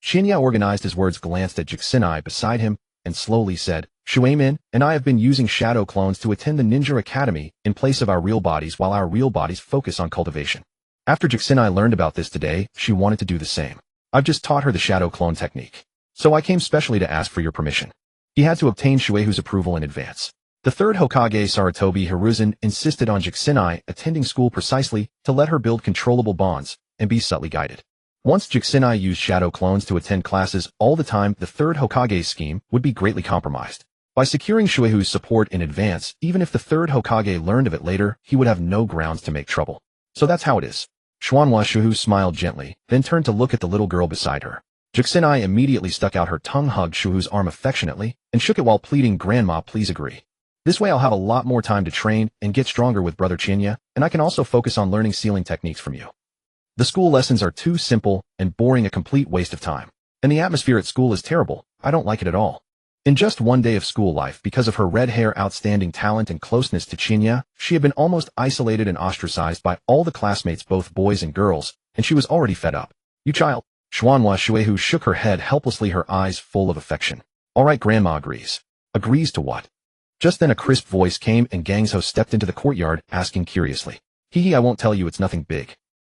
Qinya organized his words, glanced at Jixinai beside him, and slowly said, Shuemin and I have been using shadow clones to attend the Ninja Academy in place of our real bodies, while our real bodies focus on cultivation. After Jixinai learned about this today, she wanted to do the same. I've just taught her the shadow clone technique. So I came specially to ask for your permission. He had to obtain Shuehu's approval in advance. The third Hokage, Sarutobi Hiruzen, insisted on Jixinai attending school precisely to let her build controllable bonds and be subtly guided. Once Jixinai used shadow clones to attend classes all the time, the third Hokage's scheme would be greatly compromised. By securing Shuehu's support in advance, even if the third Hokage learned of it later, he would have no grounds to make trouble. So that's how it is. Xuanhua Shuehu smiled gently, then turned to look at the little girl beside her. Jixinai immediately stuck out her tongue, hugged Shuehu's arm affectionately, and shook it while pleading, Grandma, please agree. This way I'll have a lot more time to train and get stronger with Brother Qinya, and I can also focus on learning sealing techniques from you. The school lessons are too simple and boring, a complete waste of time. And the atmosphere at school is terrible. I don't like it at all. In just 1 day of school life, because of her red hair, outstanding talent, and closeness to Qinya, she had been almost isolated and ostracized by all the classmates, both boys and girls, and she was already fed up. You child. Xuanhua Shuehu shook her head helplessly, her eyes full of affection. All right, Grandma agrees. Agrees to what? Just then a crisp voice came and Gangzhou stepped into the courtyard, asking curiously. Hihi, I won't tell you, it's nothing big.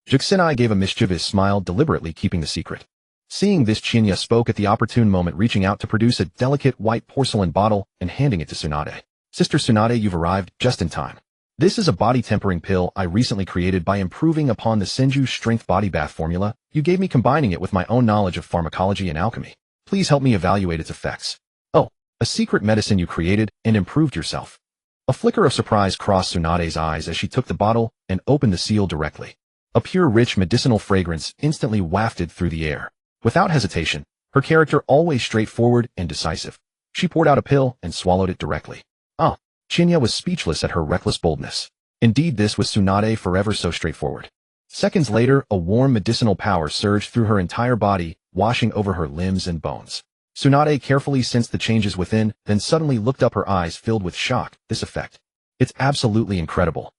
Jixinai gave a mischievous smile, deliberately keeping the secret. Seeing this, Chinya spoke at the opportune moment, reaching out to produce a delicate white porcelain bottle and handing it to Tsunade. Sister Tsunade, you've arrived just in time. This is a body tempering pill I recently created by improving upon the Senju strength body bath formula you gave me, combining it with my own knowledge of pharmacology and alchemy. Please help me evaluate its effects. Oh, a secret medicine you created and improved yourself. A flicker of surprise crossed Tsunade's eyes as she took the bottle and opened the seal directly. A pure, rich medicinal fragrance instantly wafted through the air. Without hesitation, her character always straightforward and decisive, she poured out a pill and swallowed it directly. Ah! Chinya was speechless at her reckless boldness. Indeed, this was Tsunade forever so straightforward. Seconds later, a warm medicinal power surged through her entire body, washing over her limbs and bones. Tsunade carefully sensed the changes within, then suddenly looked up, her eyes filled with shock. This effect. It's absolutely incredible.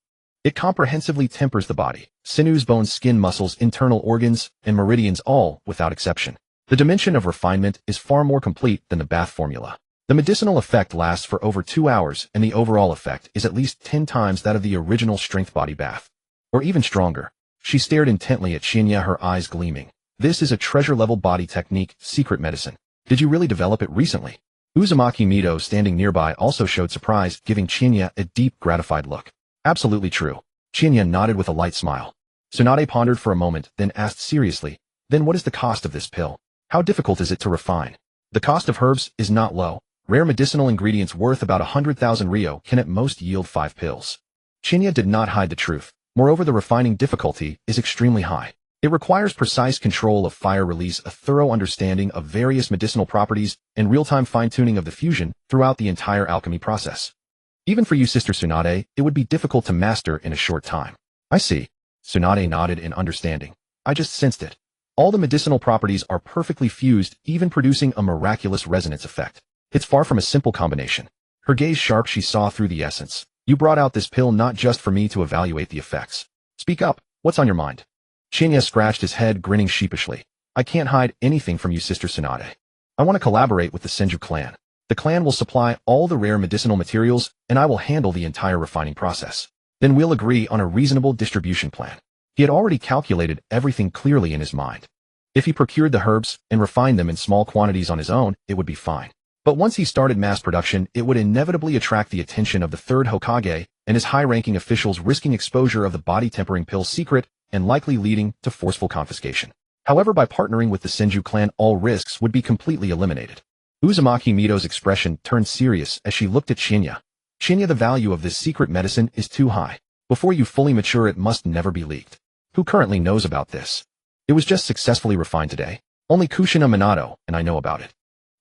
It comprehensively tempers the body, sinews, bones, skin, muscles, internal organs, and meridians, all without exception. The dimension of refinement is far more complete than the bath formula. The medicinal effect lasts for over 2 hours, and the overall effect is at least 10 times that of the original strength body bath. Or even stronger. She stared intently at Chinya, her eyes gleaming. This is a treasure-level body technique, secret medicine. Did you really develop it recently? Uzumaki-Mito, standing nearby, also showed surprise, giving Chinya a deep, gratified look. Absolutely true. Chinya nodded with a light smile. Tsunade pondered for a moment, then asked seriously, then what is the cost of this pill? How difficult is it to refine? The cost of herbs is not low. Rare medicinal ingredients worth about 100,000 ryo can at most yield 5 pills. Chinya did not hide the truth. Moreover, the refining difficulty is extremely high. It requires precise control of fire release, a thorough understanding of various medicinal properties, and real-time fine-tuning of the fusion throughout the entire alchemy process. Even for you, Sister Tsunade, it would be difficult to master in a short time. I see. Tsunade nodded in understanding. I just sensed it. All the medicinal properties are perfectly fused, even producing a miraculous resonance effect. It's far from a simple combination. Her gaze sharp, she saw through the essence. You brought out this pill not just for me to evaluate the effects. Speak up, what's on your mind? Chinya scratched his head, grinning sheepishly. I can't hide anything from you, Sister Tsunade. I want to collaborate with the Senju clan. The clan will supply all the rare medicinal materials, and I will handle the entire refining process. Then we'll agree on a reasonable distribution plan. He had already calculated everything clearly in his mind. If he procured the herbs and refined them in small quantities on his own, it would be fine. But once he started mass production, it would inevitably attract the attention of the third Hokage and his high-ranking officials, risking exposure of the body-tempering pill's secret and likely leading to forceful confiscation. However, by partnering with the Senju clan, all risks would be completely eliminated. Uzumaki-Mito's expression turned serious as she looked at Chinya. Chinya, the value of this secret medicine is too high. Before you fully mature, it must never be leaked. Who currently knows about this? It was just successfully refined today. Only Kushina Minato and I know about it.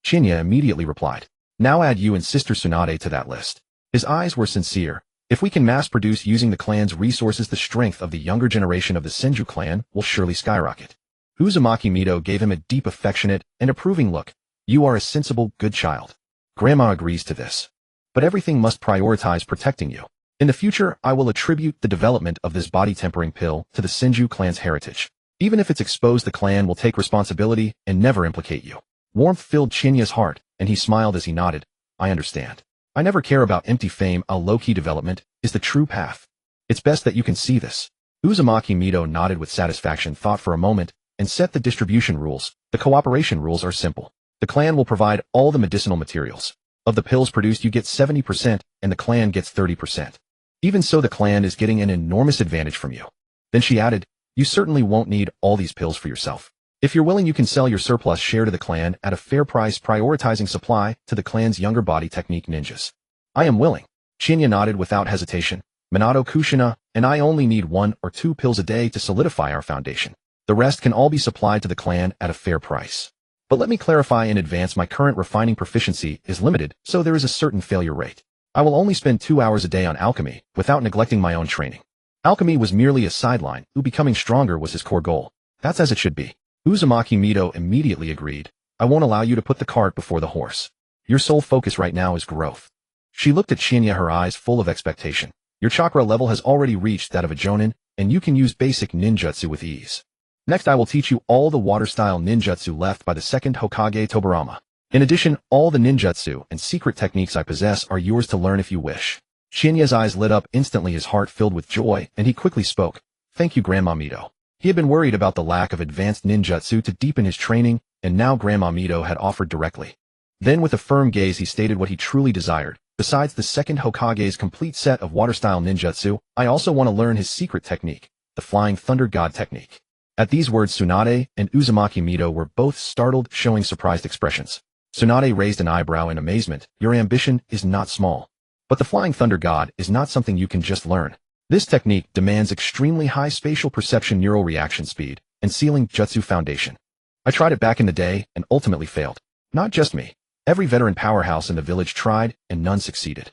Chinya immediately replied. Now add you and Sister Tsunade to that list. His eyes were sincere. If we can mass produce using the clan's resources, the strength of the younger generation of the Senju clan will surely skyrocket. Uzumaki-Mito gave him a deep, affectionate, and approving look. You are a sensible, good child. Grandma agrees to this. But everything must prioritize protecting you. In the future, I will attribute the development of this body-tempering pill to the Senju clan's heritage. Even if it's exposed, the clan will take responsibility and never implicate you. Warmth filled Chinya's heart, and he smiled as he nodded. I understand. I never care about empty fame. A low-key development is the true path. It's best that you can see this. Uzumaki-Mito nodded with satisfaction, thought for a moment, and set the distribution rules. The cooperation rules are simple. The clan will provide all the medicinal materials. Of the pills produced, you get 70%, and the clan gets 30%. Even so, the clan is getting an enormous advantage from you. Then she added, you certainly won't need all these pills for yourself. If you're willing, you can sell your surplus share to the clan at a fair price, prioritizing supply to the clan's younger body technique ninjas. I am willing. Chinya nodded without hesitation. Minato, Kushina, and I only need 1 or 2 pills a day to solidify our foundation. The rest can all be supplied to the clan at a fair price. But let me clarify in advance, my current refining proficiency is limited, so there is a certain failure rate. I will only spend 2 hours a day on alchemy, without neglecting my own training. Alchemy was merely a sideline, becoming stronger was his core goal. That's as it should be. Uzumaki-Mito immediately agreed. I won't allow you to put the cart before the horse. Your sole focus right now is growth. She looked at Chinya, her eyes full of expectation. Your chakra level has already reached that of a jonin, and you can use basic ninjutsu with ease. Next, I will teach you all the water-style ninjutsu left by the second Hokage Tobarama. In addition, all the ninjutsu and secret techniques I possess are yours to learn if you wish. Shinya's eyes lit up instantly, his heart filled with joy, and he quickly spoke. Thank you, Grandma Mito. He had been worried about the lack of advanced ninjutsu to deepen his training, and now Grandma Mito had offered directly. Then with a firm gaze he stated what he truly desired. Besides the second Hokage's complete set of water-style ninjutsu, I also want to learn his secret technique, the Flying Thunder God technique. At these words Tsunade and Uzumaki-Mito were both startled, showing surprised expressions. Tsunade raised an eyebrow in amazement. Your ambition is not small. But the Flying Thunder God is not something you can just learn. This technique demands extremely high spatial perception, neural reaction speed, and sealing jutsu foundation. I tried it back in the day and ultimately failed. Not just me. Every veteran powerhouse in the village tried, and none succeeded.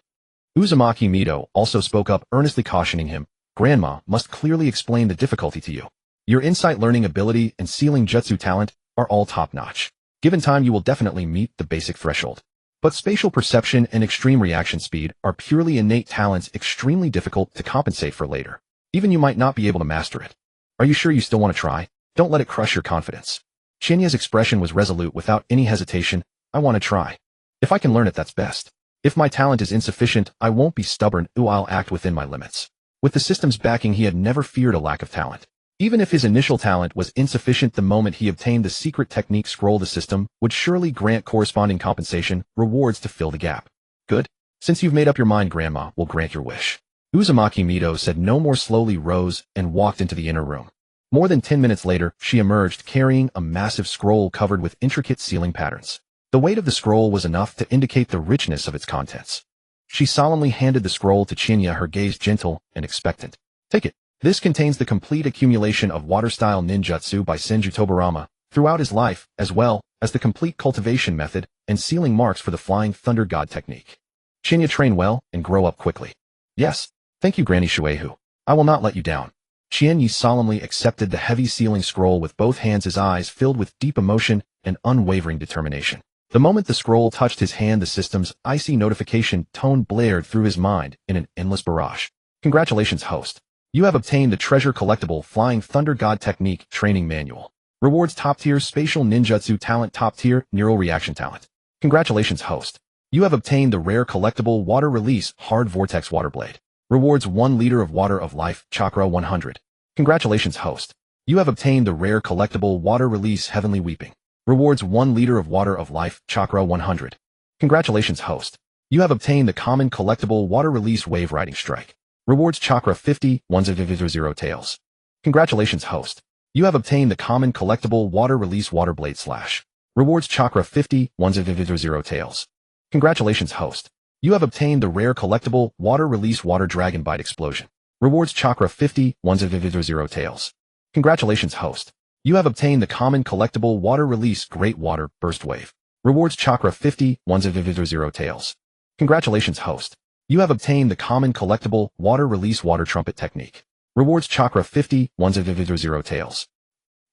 Uzumaki-Mito also spoke up, earnestly cautioning him. Grandma must clearly explain the difficulty to you. Your insight learning ability and sealing jutsu talent are all top-notch. Given time you will definitely meet the basic threshold. But spatial perception and extreme reaction speed are purely innate talents extremely difficult to compensate for later. Even you might not be able to master it. Are you sure you still want to try? Don't let it crush your confidence. Shinya's expression was resolute without any hesitation. I want to try. If I can learn it, that's best. If my talent is insufficient, I won't be stubborn. I'll act within my limits. With the system's backing, he had never feared a lack of talent. Even if his initial talent was insufficient, the moment he obtained the secret technique scroll, the system would surely grant corresponding compensation, rewards to fill the gap. Good. Since you've made up your mind, Grandma will grant your wish. Uzumaki-Mito said no more, slowly rose and walked into the inner room. More than 10 minutes later, she emerged carrying a massive scroll covered with intricate sealing patterns. The weight of the scroll was enough to indicate the richness of its contents. She solemnly handed the scroll to Chinya, her gaze gentle and expectant. Take it. This contains the complete accumulation of water-style ninjutsu by Senju Tobarama throughout his life, as well as the complete cultivation method and sealing marks for the Flying Thunder God technique. Chinya, train well and grow up quickly. Yes. Thank you, Granny Shuehu. I will not let you down. Qianyi solemnly accepted the heavy sealing scroll with both hands, his eyes filled with deep emotion and unwavering determination. The moment the scroll touched his hand, the system's icy notification tone blared through his mind in an endless barrage. Congratulations, host. You have obtained the treasure collectible Flying Thunder God Technique Training Manual. Rewards: top-tier spatial ninjutsu talent, top-tier neural reaction talent. Congratulations, host. You have obtained the rare collectible Water Release Hard Vortex Water Blade. Rewards: 1 liter of water of life, chakra 100. Congratulations, host. You have obtained the rare collectible Water Release Heavenly Weeping. Rewards: 1 liter of water of life, chakra 100. Congratulations, host. You have obtained the common collectible Water Release Wave Riding Strike. Rewards: chakra 50, 100 tails. Congratulations, host. You have obtained the common collectible Water Release Water Blade Slash. Rewards: chakra 50, 100 tails. Congratulations, host. You have obtained the rare collectible Water Release Water Dragon Bite Explosion. Rewards: chakra 50, 100 tails. Congratulations, host. You have obtained the common collectible Water Release Great Water Burst Wave. Rewards: chakra 50, 100 tails. Congratulations, host. You have obtained the common collectible Water Release Water Trumpet Technique. Rewards: chakra 50, 100 tails.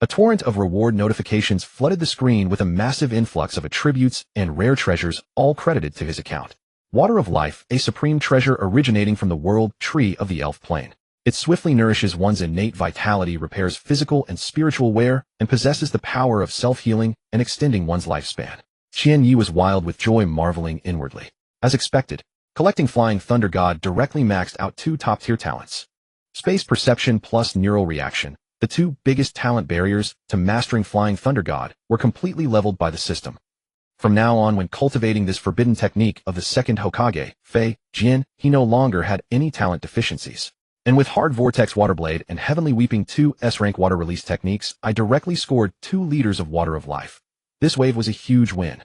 A torrent of reward notifications flooded the screen with a massive influx of attributes and rare treasures, all credited to his account. Water of Life, a supreme treasure originating from the world tree of the elf plane. It swiftly nourishes one's innate vitality, repairs physical and spiritual wear, and possesses the power of self-healing and extending one's lifespan. Qian Yi was wild with joy, marveling inwardly. As expected, collecting Flying Thunder God directly maxed out 2 top-tier talents. Space perception plus neural reaction, the 2 biggest talent barriers to mastering Flying Thunder God, were completely leveled by the system. From now on, when cultivating this forbidden technique of the second Hokage, Fei Jin, he no longer had any talent deficiencies. And with Hard Vortex Water Blade and Heavenly Weeping 2 S-rank water release techniques, I directly scored 2 liters of Water of Life. This wave was a huge win.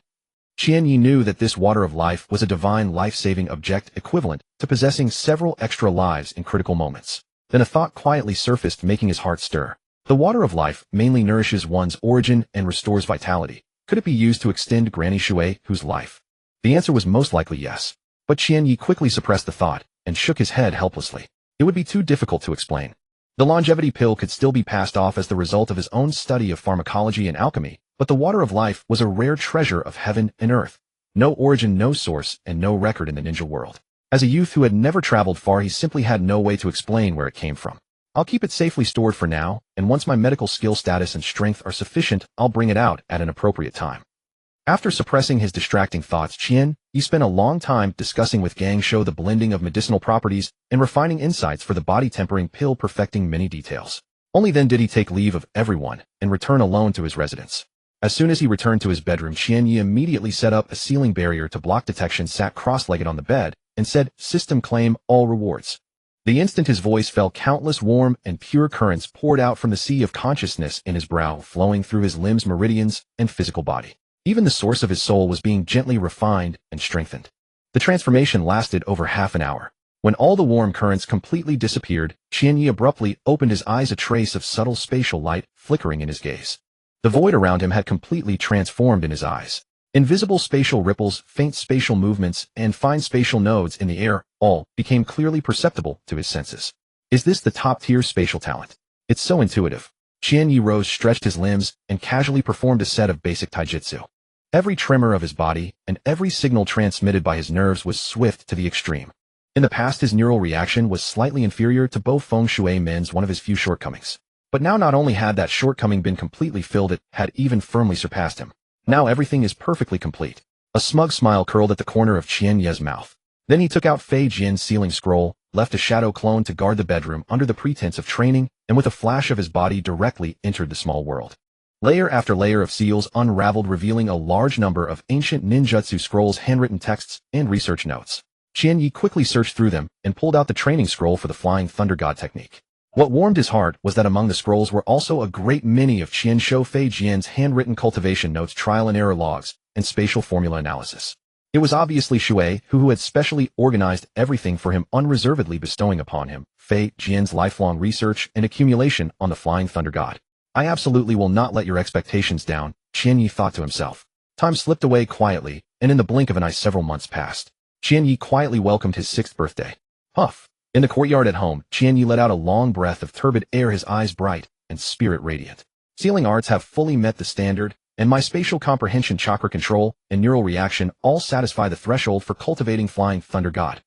Qian Yi knew that this Water of Life was a divine life-saving object equivalent to possessing several extra lives in critical moments. Then a thought quietly surfaced, making his heart stir. The Water of Life mainly nourishes one's origin and restores vitality. Could it be used to extend Granny Shuehu's life? The answer was most likely yes. But Qian Yi quickly suppressed the thought and shook his head helplessly. It would be too difficult to explain. The longevity pill could still be passed off as the result of his own study of pharmacology and alchemy, but the Water of Life was a rare treasure of heaven and earth. No origin, no source, and no record in the ninja world. As a youth who had never traveled far, he simply had no way to explain where it came from. I'll keep it safely stored for now, and once my medical skill status and strength are sufficient, I'll bring it out at an appropriate time. After suppressing his distracting thoughts, Qian Yi spent a long time discussing with Gang Shou the blending of medicinal properties and refining insights for the body tempering pill, perfecting many details. Only then did he take leave of everyone and return alone to his residence. As soon as he returned to his bedroom, Qianyi immediately set up a ceiling barrier to block detection, sat cross-legged on the bed, and said, "System claim all rewards." The instant his voice fell, countless warm and pure currents poured out from the sea of consciousness in his brow, flowing through his limbs, meridians, and physical body. Even the source of his soul was being gently refined and strengthened. The transformation lasted over half an hour. When all the warm currents completely disappeared, Qianyi abruptly opened his eyes, a trace of subtle spatial light flickering in his gaze. The void around him had completely transformed in his eyes. Invisible spatial ripples, faint spatial movements, and fine spatial nodes in the air, all became clearly perceptible to his senses. Is this the top-tier spatial talent? It's so intuitive. Qianyi rose, stretched his limbs, and casually performed a set of basic taijutsu. Every tremor of his body and every signal transmitted by his nerves was swift to the extreme. In the past, his neural reaction was slightly inferior to Bo Feng Shui Min's, one of his few shortcomings. But now not only had that shortcoming been completely filled, it had even firmly surpassed him. Now everything is perfectly complete. A smug smile curled at the corner of Qianyi's mouth. Then he took out Fei Jin's sealing scroll, left a shadow clone to guard the bedroom under the pretense of training, and with a flash of his body directly entered the small world. Layer after layer of seals unraveled, revealing a large number of ancient ninjutsu scrolls, handwritten texts, and research notes. Qianyi quickly searched through them and pulled out the training scroll for the Flying Thunder God technique. What warmed his heart was that among the scrolls were also a great many of Qian Shou Fei Jian's handwritten cultivation notes, trial and error logs, and spatial formula analysis. It was obviously Shui who had specially organized everything for him, unreservedly bestowing upon him Fei Jian's lifelong research and accumulation on the Flying Thunder God. I absolutely will not let your expectations down, Qianyi thought to himself. Time slipped away quietly, and in the blink of an eye several months passed. Qianyi quietly welcomed his 6th birthday. Huff! In the courtyard at home, Qianyi let out a long breath of turbid air, his eyes bright and spirit radiant. Sealing arts have fully met the standard, and my spatial comprehension, chakra control, and neural reaction all satisfy the threshold for cultivating Flying Thunder God.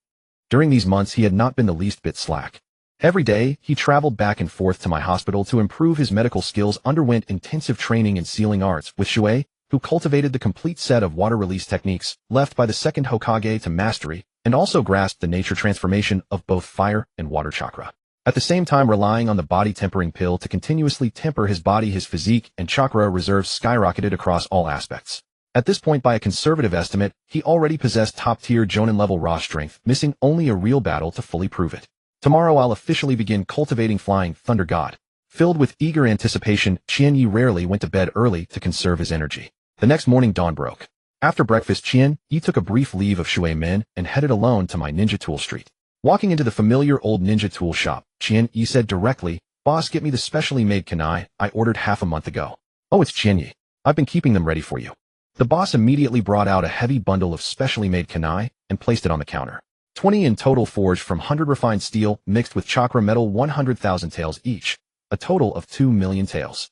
During these months, he had not been the least bit slack. Every day, he traveled back and forth to my hospital to improve his medical skills, underwent intensive training in sealing arts with Shui, who cultivated the complete set of water release techniques left by the second Hokage to mastery, and also grasped the nature transformation of both fire and water chakra. At the same time, relying on the body tempering pill to continuously temper his body, his physique and chakra reserves skyrocketed across all aspects. At this point, by a conservative estimate, he already possessed top-tier Jonin-level raw strength, missing only a real battle to fully prove it. Tomorrow I'll officially begin cultivating Flying Thunder God. Filled with eager anticipation, Qianyi rarely went to bed early to conserve his energy. The next morning dawn broke. After breakfast, Qianyi took a brief leave of Shui Min and headed alone to my ninja tool street. Walking into the familiar old ninja tool shop, Qianyi said directly, "Boss, get me the specially made kunai I ordered half a month ago." "Oh, it's Qianyi. I've been keeping them ready for you." The boss immediately brought out a heavy bundle of specially made kunai and placed it on the counter. 20 in total, forged from 100 refined steel mixed with chakra metal, 100,000 taels each, a total of 2 million taels.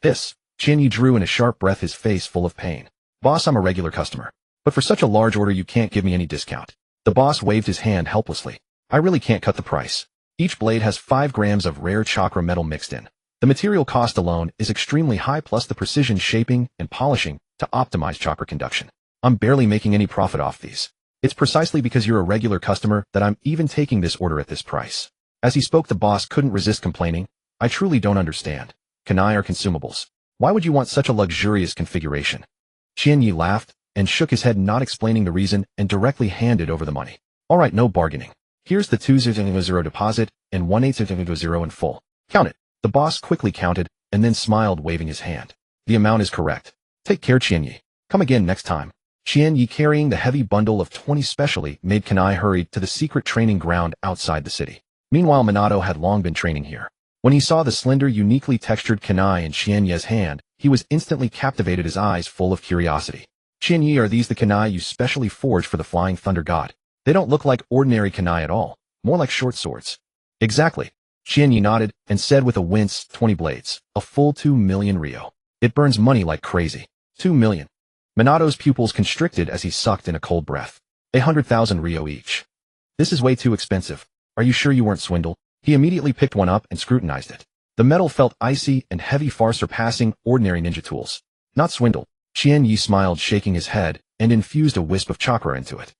This, Qianyi drew in a sharp breath, his face full of pain. "Boss, I'm a regular customer. But for such a large order you can't give me any discount." The boss waved his hand helplessly. "I really can't cut the price. Each blade has 5 grams of rare chakra metal mixed in. The material cost alone is extremely high, plus the precision shaping and polishing to optimize chakra conduction. I'm barely making any profit off these. It's precisely because you're a regular customer that I'm even taking this order at this price." As he spoke, the boss couldn't resist complaining. "I truly don't understand. Kunai are consumables. Why would you want such a luxurious configuration?" Qianyi laughed and shook his head, not explaining the reason, and directly handed over the money. "All right, no bargaining. Here's the 200 deposit and 180 in full. Count it." The boss quickly counted and then smiled, waving his hand. "The amount is correct. Take care, Qianyi. Come again next time." Qianyi, carrying the heavy bundle of 20 specially made kunai, hurried to the secret training ground outside the city. Meanwhile, Minato had long been training here. When he saw the slender, uniquely textured kunai in Qianyi's hand, he was instantly captivated, his eyes full of curiosity. "Qianyi, are these the kunai you specially forged for the Flying Thunder God? They don't look like ordinary kunai at all, more like short swords." "Exactly." Qianyi nodded and said with a wince, 20 blades, a full 2 million ryo. It burns money like crazy. 2 million. Minato's pupils constricted as he sucked in a cold breath. 100,000 ryo each. This is way too expensive. Are you sure you weren't swindled? He immediately picked one up and scrutinized it. The metal felt icy and heavy, far surpassing ordinary ninja tools. "Not swindled." Qianyi smiled, shaking his head, and infused a wisp of chakra into it.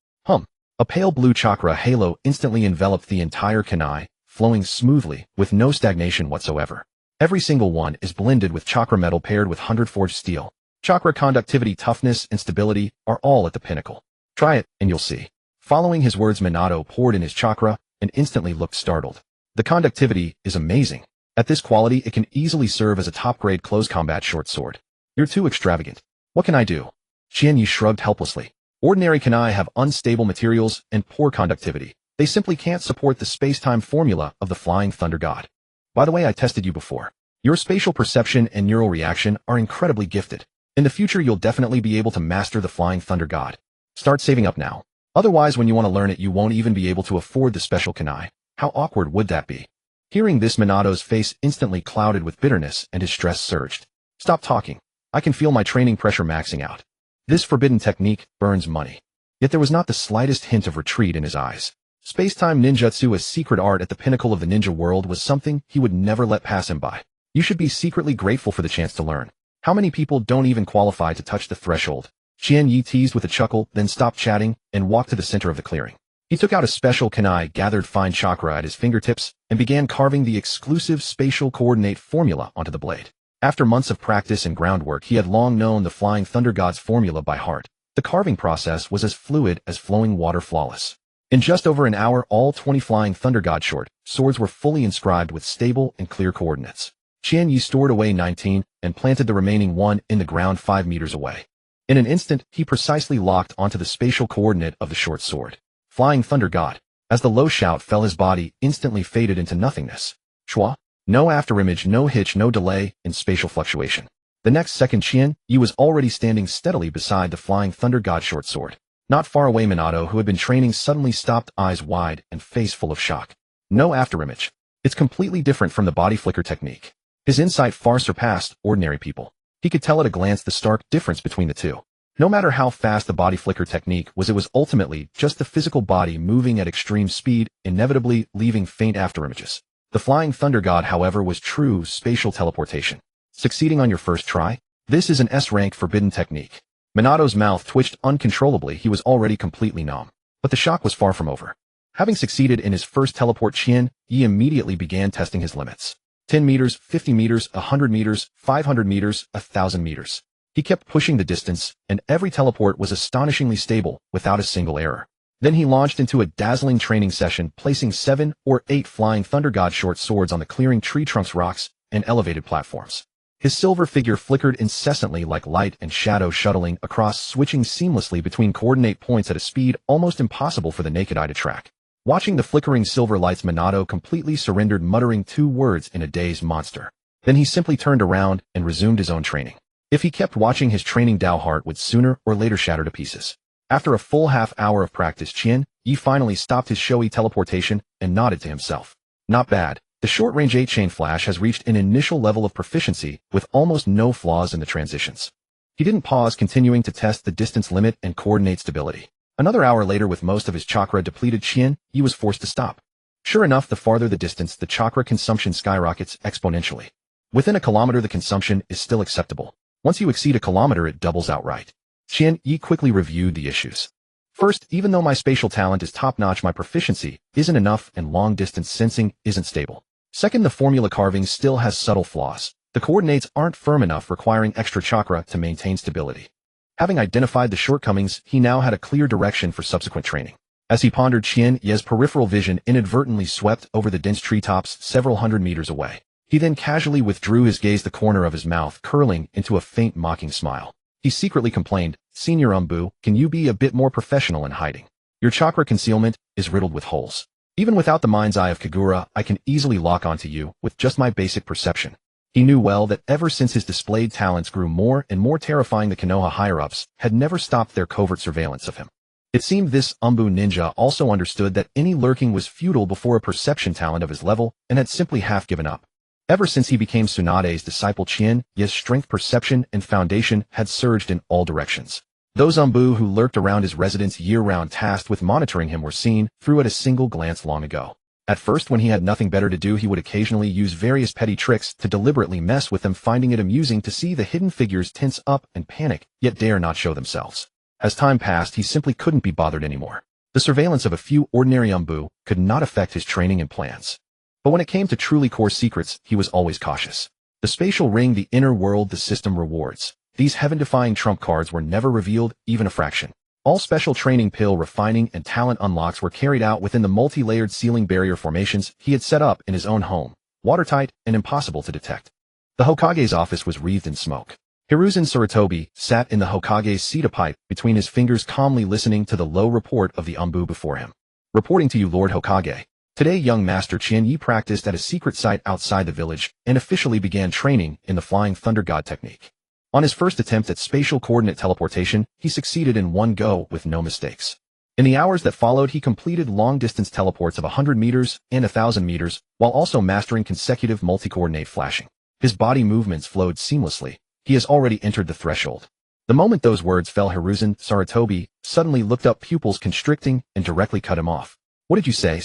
A pale blue chakra halo instantly enveloped the entire kunai, flowing smoothly, with no stagnation whatsoever. Every single one is blended with chakra metal paired with 100 forged steel. Chakra conductivity, toughness, and stability are all at the pinnacle. Try it, and you'll see. Following his words, Minato poured in his chakra and instantly looked startled. The conductivity is amazing. At this quality, it can easily serve as a top-grade close combat short sword. You're too extravagant. What can I do? Qianyi shrugged helplessly. Ordinary kunai have unstable materials and poor conductivity. They simply can't support the space-time formula of the Flying Thunder God. By the way, I tested you before. Your spatial perception and neural reaction are incredibly gifted. In the future, you'll definitely be able to master the Flying Thunder God. Start saving up now. Otherwise, when you want to learn it, you won't even be able to afford the special kunai. How awkward would that be? Hearing this, Minato's face instantly clouded with bitterness and his stress surged. Stop talking. I can feel my training pressure maxing out. This forbidden technique burns money. Yet there was not the slightest hint of retreat in his eyes. Space-time ninjutsu, a secret art at the pinnacle of the ninja world, was something he would never let pass him by. You should be secretly grateful for the chance to learn. How many people don't even qualify to touch the threshold? Qianyi teased with a chuckle, then stopped chatting and walked to the center of the clearing. He took out a special kunai, gathered fine chakra at his fingertips, and began carving the exclusive spatial coordinate formula onto the blade. After months of practice and groundwork, he had long known the Flying Thunder God's formula by heart. The carving process was as fluid as flowing water, flawless. In just over an hour, all 20 Flying Thunder God short swords were fully inscribed with stable and clear coordinates. Qianyi stored away 19 and planted the remaining one in the ground 5 meters away. In an instant, he precisely locked onto the spatial coordinate of the short sword. Flying Thunder God. As the low shout fell, his body instantly faded into nothingness. Chua. No afterimage, no hitch, no delay in spatial fluctuation. The next second, Qianyi was already standing steadily beside the Flying Thunder God short sword. Not far away, Minato, who had been training, suddenly stopped, eyes wide and face full of shock. No afterimage. It's completely different from the body flicker technique. His insight far surpassed ordinary people. He could tell at a glance the stark difference between the two. No matter how fast the body flicker technique was, it was ultimately just the physical body moving at extreme speed, inevitably leaving faint afterimages. The Flying Thunder God, however, was true spatial teleportation. Succeeding on your first try? This is an S-rank forbidden technique. Minato's mouth twitched uncontrollably. He was already completely numb. But the shock was far from over. Having succeeded in his first teleport, Qianyi immediately began testing his limits. 10 meters, 50 meters, 100 meters, 500 meters, 1,000 meters. He kept pushing the distance, and every teleport was astonishingly stable, without a single error. Then he launched into a dazzling training session, placing 7 or 8 Flying Thunder God short swords on the clearing tree trunks, rocks, and elevated platforms. His silver figure flickered incessantly like light and shadow, shuttling across, switching seamlessly between coordinate points at a speed almost impossible for the naked eye to track. Watching the flickering silver lights, Minato completely surrendered, muttering 2 words in a dazed monster. Then he simply turned around and resumed his own training. If he kept watching, his training Dao heart would sooner or later shatter to pieces. After a full half-hour of practice, Qianyi finally stopped his showy teleportation and nodded to himself. Not bad. The short-range 8-chain flash has reached an initial level of proficiency with almost no flaws in the transitions. He didn't pause, continuing to test the distance limit and coordinate stability. Another hour later, with most of his chakra depleted, Qianyi was forced to stop. Sure enough, the farther the distance, the chakra consumption skyrockets exponentially. Within a kilometer, the consumption is still acceptable. Once you exceed a kilometer, it doubles outright. Qianyi quickly reviewed the issues. First, even though my spatial talent is top-notch, my proficiency isn't enough and long-distance sensing isn't stable. Second, the formula carving still has subtle flaws. The coordinates aren't firm enough, requiring extra chakra to maintain stability. Having identified the shortcomings, he now had a clear direction for subsequent training. As he pondered, Qianyi's peripheral vision inadvertently swept over the dense treetops several hundred meters away. He then casually withdrew his gaze, the corner of his mouth curling into a faint mocking smile. He secretly complained, "Senior Umbu, can you be a bit more professional in hiding? Your chakra concealment is riddled with holes. Even without the mind's eye of Kagura, I can easily lock onto you with just my basic perception." He knew well that ever since his displayed talents grew more and more terrifying, the Konoha higher-ups had never stopped their covert surveillance of him. It seemed this Umbu ninja also understood that any lurking was futile before a perception talent of his level and had simply half given up. Ever since he became Tsunade's disciple, Qianyi's strength, perception, and foundation had surged in all directions. Those Umbu who lurked around his residence year-round, tasked with monitoring him, were seen through at a single glance long ago. At first, when he had nothing better to do, he would occasionally use various petty tricks to deliberately mess with them, finding it amusing to see the hidden figures tense up and panic, yet dare not show themselves. As time passed, he simply couldn't be bothered anymore. The surveillance of a few ordinary Umbu could not affect his training and plans. But when it came to truly core secrets, he was always cautious. The spatial ring, the inner world, the system rewards. These heaven-defying trump cards were never revealed, even a fraction. All special training, pill refining, and talent unlocks were carried out within the multi-layered ceiling barrier formations he had set up in his own home, watertight and impossible to detect. The Hokage's office was wreathed in smoke. Hiruzen Sarutobi sat in the Hokage's seat, a pipe between his fingers, calmly listening to the low report of the Umbu before him. Reporting to you, Lord Hokage. Today, young Master Qianyi practiced at a secret site outside the village and officially began training in the Flying Thunder God technique. On his first attempt at spatial coordinate teleportation, he succeeded in one go with no mistakes. In the hours that followed, he completed long-distance teleports of 100 meters and 1,000 meters, while also mastering consecutive multi-coordinate flashing. His body movements flowed seamlessly. He has already entered the threshold. The moment those words fell, Hiruzen Sarutobi suddenly looked up, pupils constricting, and directly cut him off. What did you say?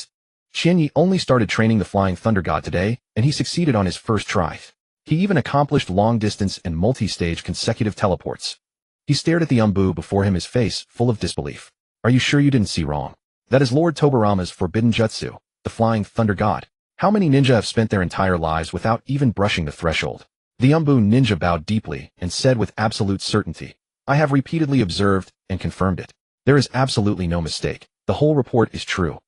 Qianyi only started training the Flying Thunder God today, and he succeeded on his first try. He even accomplished long-distance and multi-stage consecutive teleports. He stared at the Umbu before him, his face full of disbelief. Are you sure you didn't see wrong? That is Lord Tobarama's forbidden jutsu, the Flying Thunder God. How many ninja have spent their entire lives without even brushing the threshold? The Umbu ninja bowed deeply and said with absolute certainty, I have repeatedly observed and confirmed it. There is absolutely no mistake. The whole report is true.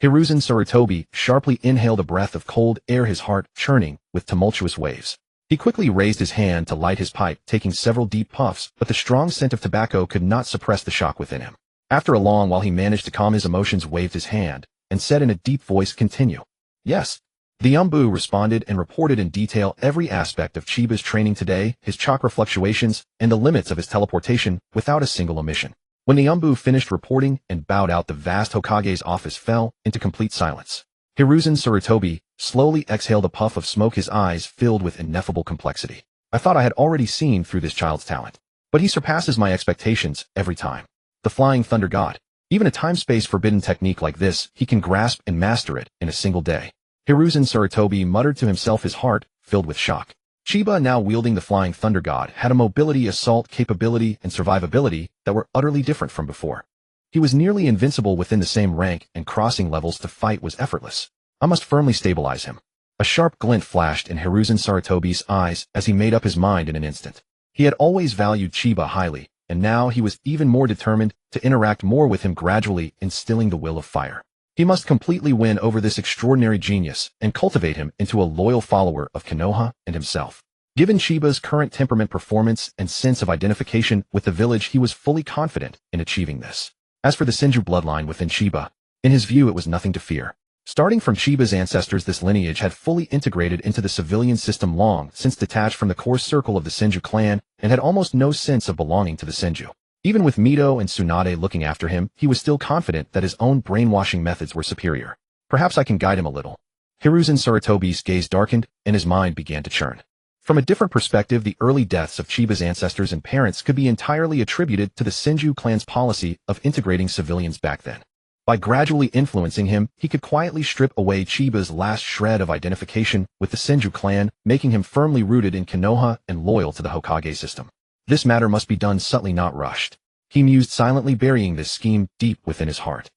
Hiruzen Sarutobi sharply inhaled a breath of cold air, his heart churning with tumultuous waves. He quickly raised his hand to light his pipe, taking several deep puffs, but the strong scent of tobacco could not suppress the shock within him. After a long while, he managed to calm his emotions, waved his hand, and said in a deep voice, continue. Yes. The Umbu responded and reported in detail every aspect of Chiba's training today, his chakra fluctuations, and the limits of his teleportation, without a single omission. When the Umbu finished reporting and bowed out, the vast Hokage's office fell into complete silence. Hiruzen Sarutobi slowly exhaled a puff of smoke, his eyes filled with ineffable complexity. I thought I had already seen through this child's talent, but he surpasses my expectations every time. The Flying Thunder God. Even a time-space forbidden technique like this, he can grasp and master it in a single day. Hiruzen Sarutobi muttered to himself, his heart filled with shock. Chiba, now wielding the Flying Thunder God, had a mobility, assault capability, and survivability that were utterly different from before. He was nearly invincible within the same rank, and crossing levels to fight was effortless. I must firmly stabilize him. A sharp glint flashed in Hiruzen Sarutobi's eyes as he made up his mind in an instant. He had always valued Chiba highly, and now he was even more determined to interact more with him, gradually instilling the will of fire. He must completely win over this extraordinary genius and cultivate him into a loyal follower of Konoha and himself. Given Chiba's current temperament, performance, and sense of identification with the village, he was fully confident in achieving this. As for the Senju bloodline within Chiba, in his view it was nothing to fear. Starting from Chiba's ancestors, this lineage had fully integrated into the civilian system, long since detached from the core circle of the Senju clan, and had almost no sense of belonging to the Senju. Even with Mito and Tsunade looking after him, he was still confident that his own brainwashing methods were superior. Perhaps I can guide him a little. Hiruzen Sarutobi's gaze darkened, and his mind began to churn. From a different perspective, the early deaths of Chiba's ancestors and parents could be entirely attributed to the Senju clan's policy of integrating civilians back then. By gradually influencing him, he could quietly strip away Chiba's last shred of identification with the Senju clan, making him firmly rooted in Konoha and loyal to the Hokage system. This matter must be done subtly, not rushed. He mused silently, burying this scheme deep within his heart.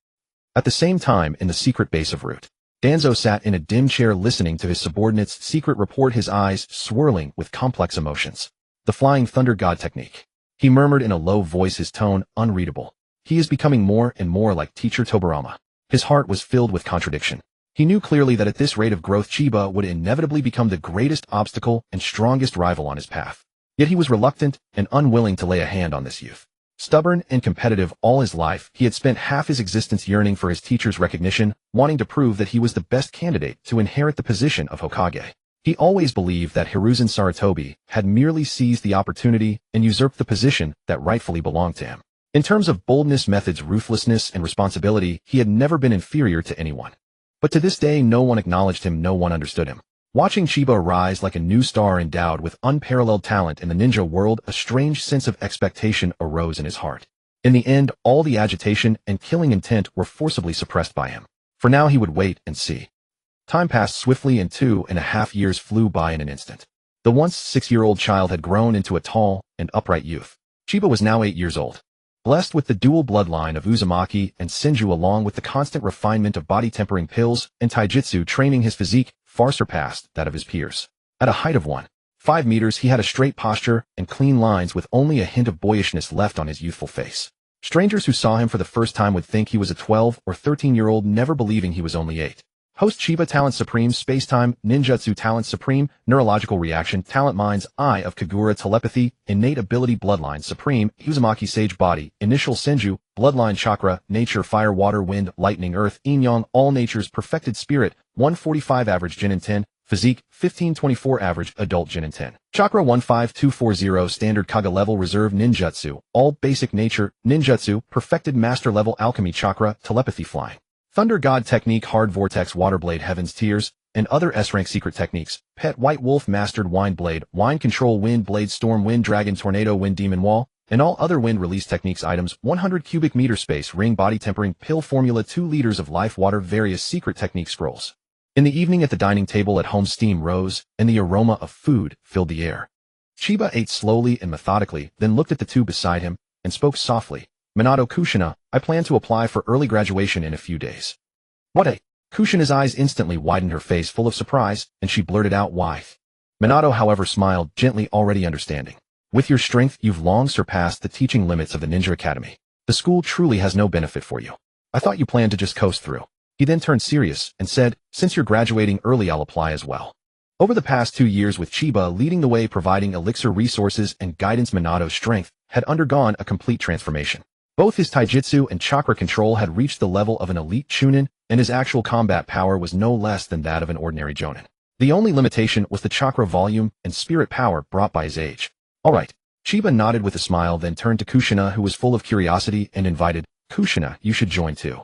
At the same time, in the secret base of Root, Danzo sat in a dim chair listening to his subordinate's secret report, his eyes swirling with complex emotions. The Flying Thunder God technique. He murmured in a low voice, his tone unreadable. He is becoming more and more like Teacher Tobarama. His heart was filled with contradiction. He knew clearly that at this rate of growth, Chiba would inevitably become the greatest obstacle and strongest rival on his path. Yet he was reluctant and unwilling to lay a hand on this youth. Stubborn and competitive all his life, he had spent half his existence yearning for his teacher's recognition, wanting to prove that he was the best candidate to inherit the position of Hokage. He always believed that Hiruzen Sarutobi had merely seized the opportunity and usurped the position that rightfully belonged to him. In terms of boldness, methods, ruthlessness, and responsibility, he had never been inferior to anyone. But to this day, no one acknowledged him, no one understood him. Watching Chiba rise like a new star endowed with unparalleled talent in the ninja world, a strange sense of expectation arose in his heart. In the end, all the agitation and killing intent were forcibly suppressed by him. For now he would wait and see. Time passed swiftly, and 2.5 years flew by in an instant. The once 6-year-old child had grown into a tall and upright youth. Chiba was now 8 years old. Blessed with the dual bloodline of Uzumaki and Senju along with the constant refinement of body-tempering pills and taijutsu training, his physique far surpassed that of his peers. At a height of 1.5 meters, he had a straight posture and clean lines with only a hint of boyishness left on his youthful face. Strangers who saw him for the first time would think he was a 12 or 13-year-old, never believing he was only 8. Host Chiba Talent Supreme Spacetime Ninjutsu Talent Supreme Neurological Reaction Talent Mind's Eye of Kagura Telepathy Innate Ability Bloodline Supreme Uzumaki Sage Body Initial Senju Bloodline Chakra Nature Fire Water Wind Lightning Earth Yin Yang All Nature's Perfected Spirit 145 Average Jinin 10 Physique 1524 Average Adult Jinin 10 Chakra 15240 Standard Kaga Level Reserve Ninjutsu All Basic Nature Ninjutsu Perfected Master Level Alchemy Chakra Telepathy Flying Thunder God Technique Hard Vortex Waterblade Heaven's Tears and other S-Rank Secret Techniques Pet White Wolf Mastered Wind Blade Wind Control Wind Blade Storm Wind Dragon Tornado Wind Demon Wall and all other wind release techniques items 100 cubic meter space ring body tempering pill formula 2 liters of life water various secret technique scrolls. In the evening at the dining table at home, steam rose and the aroma of food filled the air. Chiba ate slowly and methodically, then looked at the two beside him and spoke softly. Minato Kushina, I plan to apply for early graduation in a few days. What a... Kushina's eyes instantly widened, her face full of surprise, and she blurted out, why? Minato, however, smiled gently, already understanding. With your strength, you've long surpassed the teaching limits of the Ninja Academy. The school truly has no benefit for you. I thought you planned to just coast through. He then turned serious and said, since you're graduating early, I'll apply as well. Over the past 2 years with Chiba leading the way providing elixir resources and guidance, Minato's strength had undergone a complete transformation. Both his taijutsu and chakra control had reached the level of an elite chunin, and his actual combat power was no less than that of an ordinary jonin. The only limitation was the chakra volume and spirit power brought by his age. All right. Chiba nodded with a smile, then turned to Kushina, who was full of curiosity, and invited, Kushina, you should join too.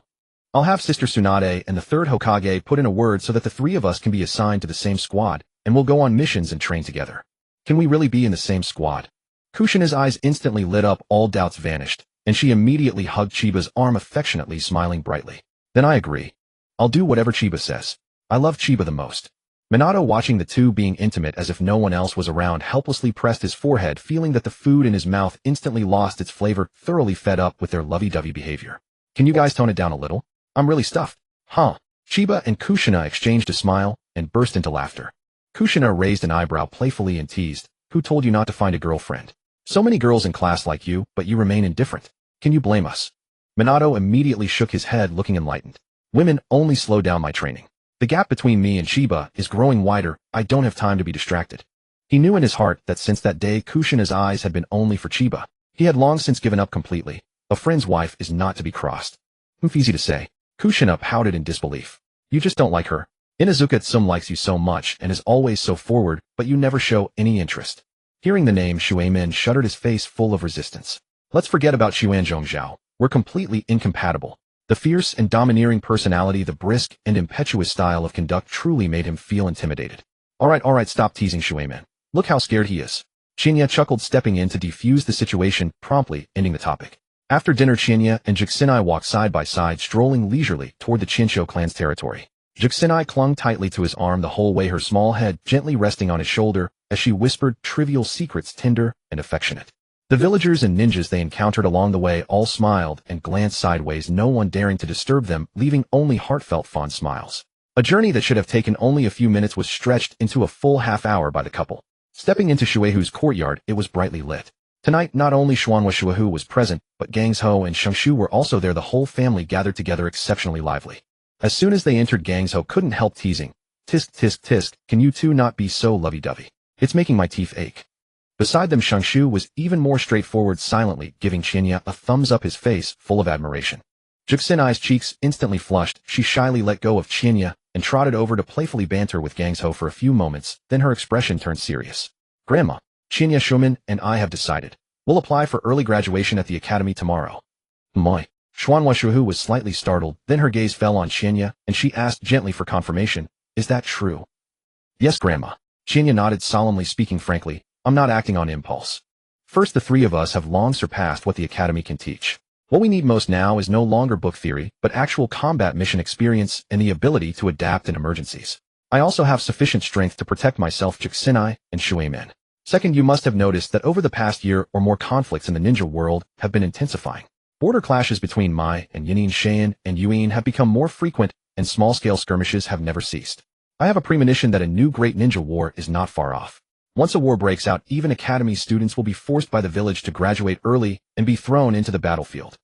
I'll have Sister Tsunade and the third Hokage put in a word so that the 3 of us can be assigned to the same squad, and we'll go on missions and train together. Can we really be in the same squad? Kushina's eyes instantly lit up, all doubts vanished, and she immediately hugged Chiba's arm affectionately, smiling brightly. Then I agree. I'll do whatever Chiba says. I love Chiba the most. Minato, watching the two being intimate as if no one else was around, helplessly pressed his forehead, feeling that the food in his mouth instantly lost its flavor, thoroughly fed up with their lovey-dovey behavior. Can you guys tone it down a little? I'm really stuffed. Huh? Chiba and Kushina exchanged a smile and burst into laughter. Kushina raised an eyebrow playfully and teased, who told you not to find a girlfriend? So many girls in class like you, but you remain indifferent. Can you blame us? Minato immediately shook his head, looking enlightened. Women only slow down my training. The gap between me and Chiba is growing wider. I don't have time to be distracted. He knew in his heart that since that day Kushina's eyes had been only for Chiba. He had long since given up completely. A friend's wife is not to be crossed. Easy to say. Kushina pouted in disbelief. You just don't like her. Inazuka-tsum likes you so much and is always so forward, but you never show any interest. Hearing the name, Shuemin shuddered, his face full of resistance. Let's forget about Xuanzhongzhao. We're completely incompatible. The fierce and domineering personality, the brisk and impetuous style of conduct truly made him feel intimidated. All right, stop teasing Shuemin. Look how scared he is. Chinya chuckled, stepping in to defuse the situation, promptly ending the topic. After dinner, Chinya and Juxinai walked side by side, strolling leisurely toward the Chinsho clan's territory. Juxinai clung tightly to his arm the whole way, her small head gently resting on his shoulder as she whispered trivial secrets, tender and affectionate. The villagers and ninjas they encountered along the way all smiled and glanced sideways, no one daring to disturb them, leaving only heartfelt fond smiles. A journey that should have taken only a few minutes was stretched into a full half-hour by the couple. Stepping into Shuehu's courtyard, it was brightly lit. Tonight, not only Xuanhua Shuehu was present, but Gangzhou and Shengshu were also there, the whole family gathered together, exceptionally lively. As soon as they entered, Gangzhou couldn't help teasing. Tisk, tisk, tisk, can you two not be so lovey-dovey? It's making my teeth ache. Beside them, Shengshu was even more straightforward, silently giving Chinya a thumbs up, his face full of admiration. Juxinai's cheeks instantly flushed. She shyly let go of Chinya and trotted over to playfully banter with Gangzhou for a few moments, then her expression turned serious. Grandma, Chinya, Shumin, and I have decided. We'll apply for early graduation at the academy tomorrow. Moi. Xuanhua Shuehu was slightly startled, then her gaze fell on Chinya, and she asked gently for confirmation, is that true? Yes, Grandma. Chinya nodded solemnly, speaking frankly, I'm not acting on impulse. First, the 3 of us have long surpassed what the academy can teach. What we need most now is no longer book theory, but actual combat mission experience and the ability to adapt in emergencies. I also have sufficient strength to protect myself, Juxinai and Shuemin. Second, you must have noticed that over the past year or more, conflicts in the ninja world have been intensifying. Border clashes between Mai and Yanin Shan and Yuin have become more frequent, and small-scale skirmishes have never ceased. I have a premonition that a new great ninja war is not far off. Once a war breaks out, even academy students will be forced by the village to graduate early and be thrown into the battlefield.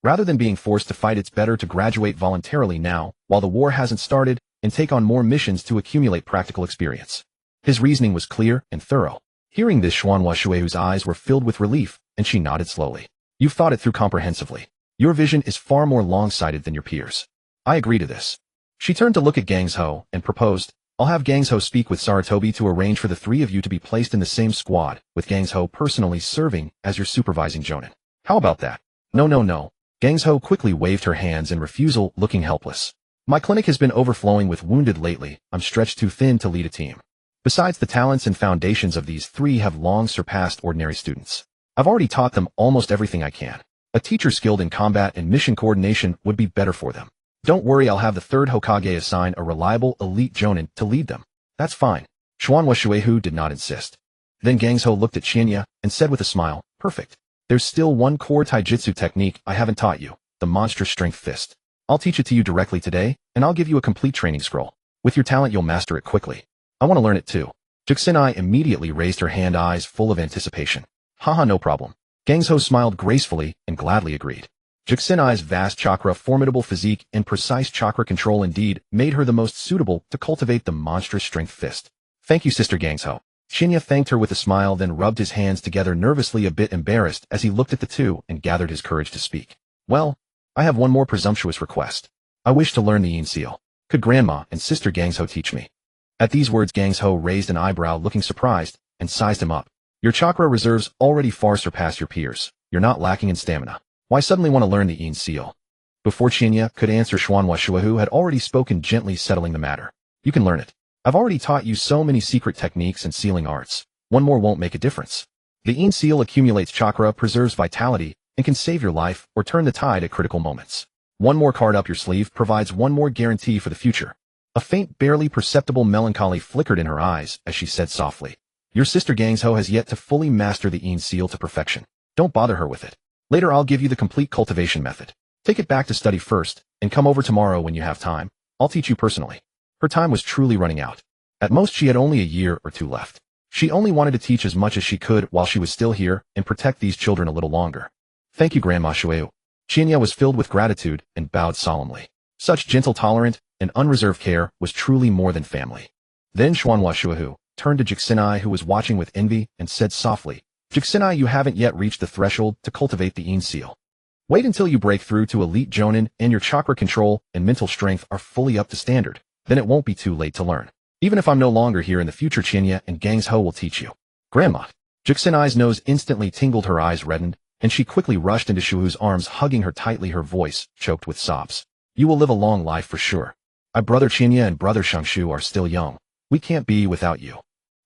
Rather than being forced to fight, it's better to graduate voluntarily now, while the war hasn't started, and take on more missions to accumulate practical experience. His reasoning was clear and thorough. Hearing this, Xuanhua Shuehu's eyes were filled with relief, and she nodded slowly. You've thought it through comprehensively. Your vision is far more long-sighted than your peers. I agree to this. She turned to look at Gangsho and proposed, I'll have Gangsho speak with Sarutobi to arrange for the three of you to be placed in the same squad, with Gangsho personally serving as your supervising jonin. How about that? No. Gangsho quickly waved her hands in refusal, looking helpless. My clinic has been overflowing with wounded lately. I'm stretched too thin to lead a team. Besides, the talents and foundations of these three have long surpassed ordinary students. I've already taught them almost everything I can. A teacher skilled in combat and mission coordination would be better for them. Don't worry, I'll have the third Hokage assign a reliable elite jonin to lead them. That's fine. Xuanhua Shuehu did not insist. Then Gangsho looked at Qianya and said with a smile, perfect. There's still one core taijutsu technique I haven't taught you, the monstrous strength fist. I'll teach it to you directly today, and I'll give you a complete training scroll. With your talent, you'll master it quickly. I want to learn it too. Juxinai immediately raised her hand, eyes full of anticipation. Haha, no problem. Gangsho smiled gracefully and gladly agreed. Juxinai's vast chakra, formidable physique, and precise chakra control indeed made her the most suitable to cultivate the monstrous strength fist. Thank you, Sister Gangsho. Qianya thanked her with a smile, then rubbed his hands together nervously, a bit embarrassed as he looked at the two and gathered his courage to speak. Well, I have one more presumptuous request. I wish to learn the Yin Seal. Could Grandma and Sister Gangsho teach me? At these words, Gangsho raised an eyebrow, looking surprised, and sized him up. Your chakra reserves already far surpass your peers. You're not lacking in stamina. Why suddenly want to learn the Yin Seal? Before Qianya could answer, Xuanhua Shuehu had already spoken, gently settling the matter. You can learn it. I've already taught you so many secret techniques and sealing arts. One more won't make a difference. The Yin Seal accumulates chakra, preserves vitality, and can save your life or turn the tide at critical moments. One more card up your sleeve provides one more guarantee for the future. A faint, barely perceptible melancholy flickered in her eyes as she said softly, your sister Gangsho has yet to fully master the Yin Seal to perfection. Don't bother her with it. Later I'll give you the complete cultivation method. Take it back to study first, and come over tomorrow when you have time. I'll teach you personally. Her time was truly running out. At most she had only a year or two left. She only wanted to teach as much as she could while she was still here and protect these children a little longer. Thank you, Grandma Shuehu. Qianya was filled with gratitude and bowed solemnly. Such gentle, tolerant, and unreserved care was truly more than family. Then Xuanhua Shuehu turned to Juxinai, who was watching with envy, and said softly, Juxinai, you haven't yet reached the threshold to cultivate the Yin Seal. Wait until you break through to elite jonin and your chakra control and mental strength are fully up to standard. Then it won't be too late to learn. Even if I'm no longer here in the future, Qianya and Gangsho will teach you. Grandma. Juxinai's nose instantly tingled, her eyes reddened, and she quickly rushed into Shuhu's arms, hugging her tightly, her voice choked with sobs. You will live a long life for sure. My brother Qianya and brother Shangshu are still young. We can't be without you.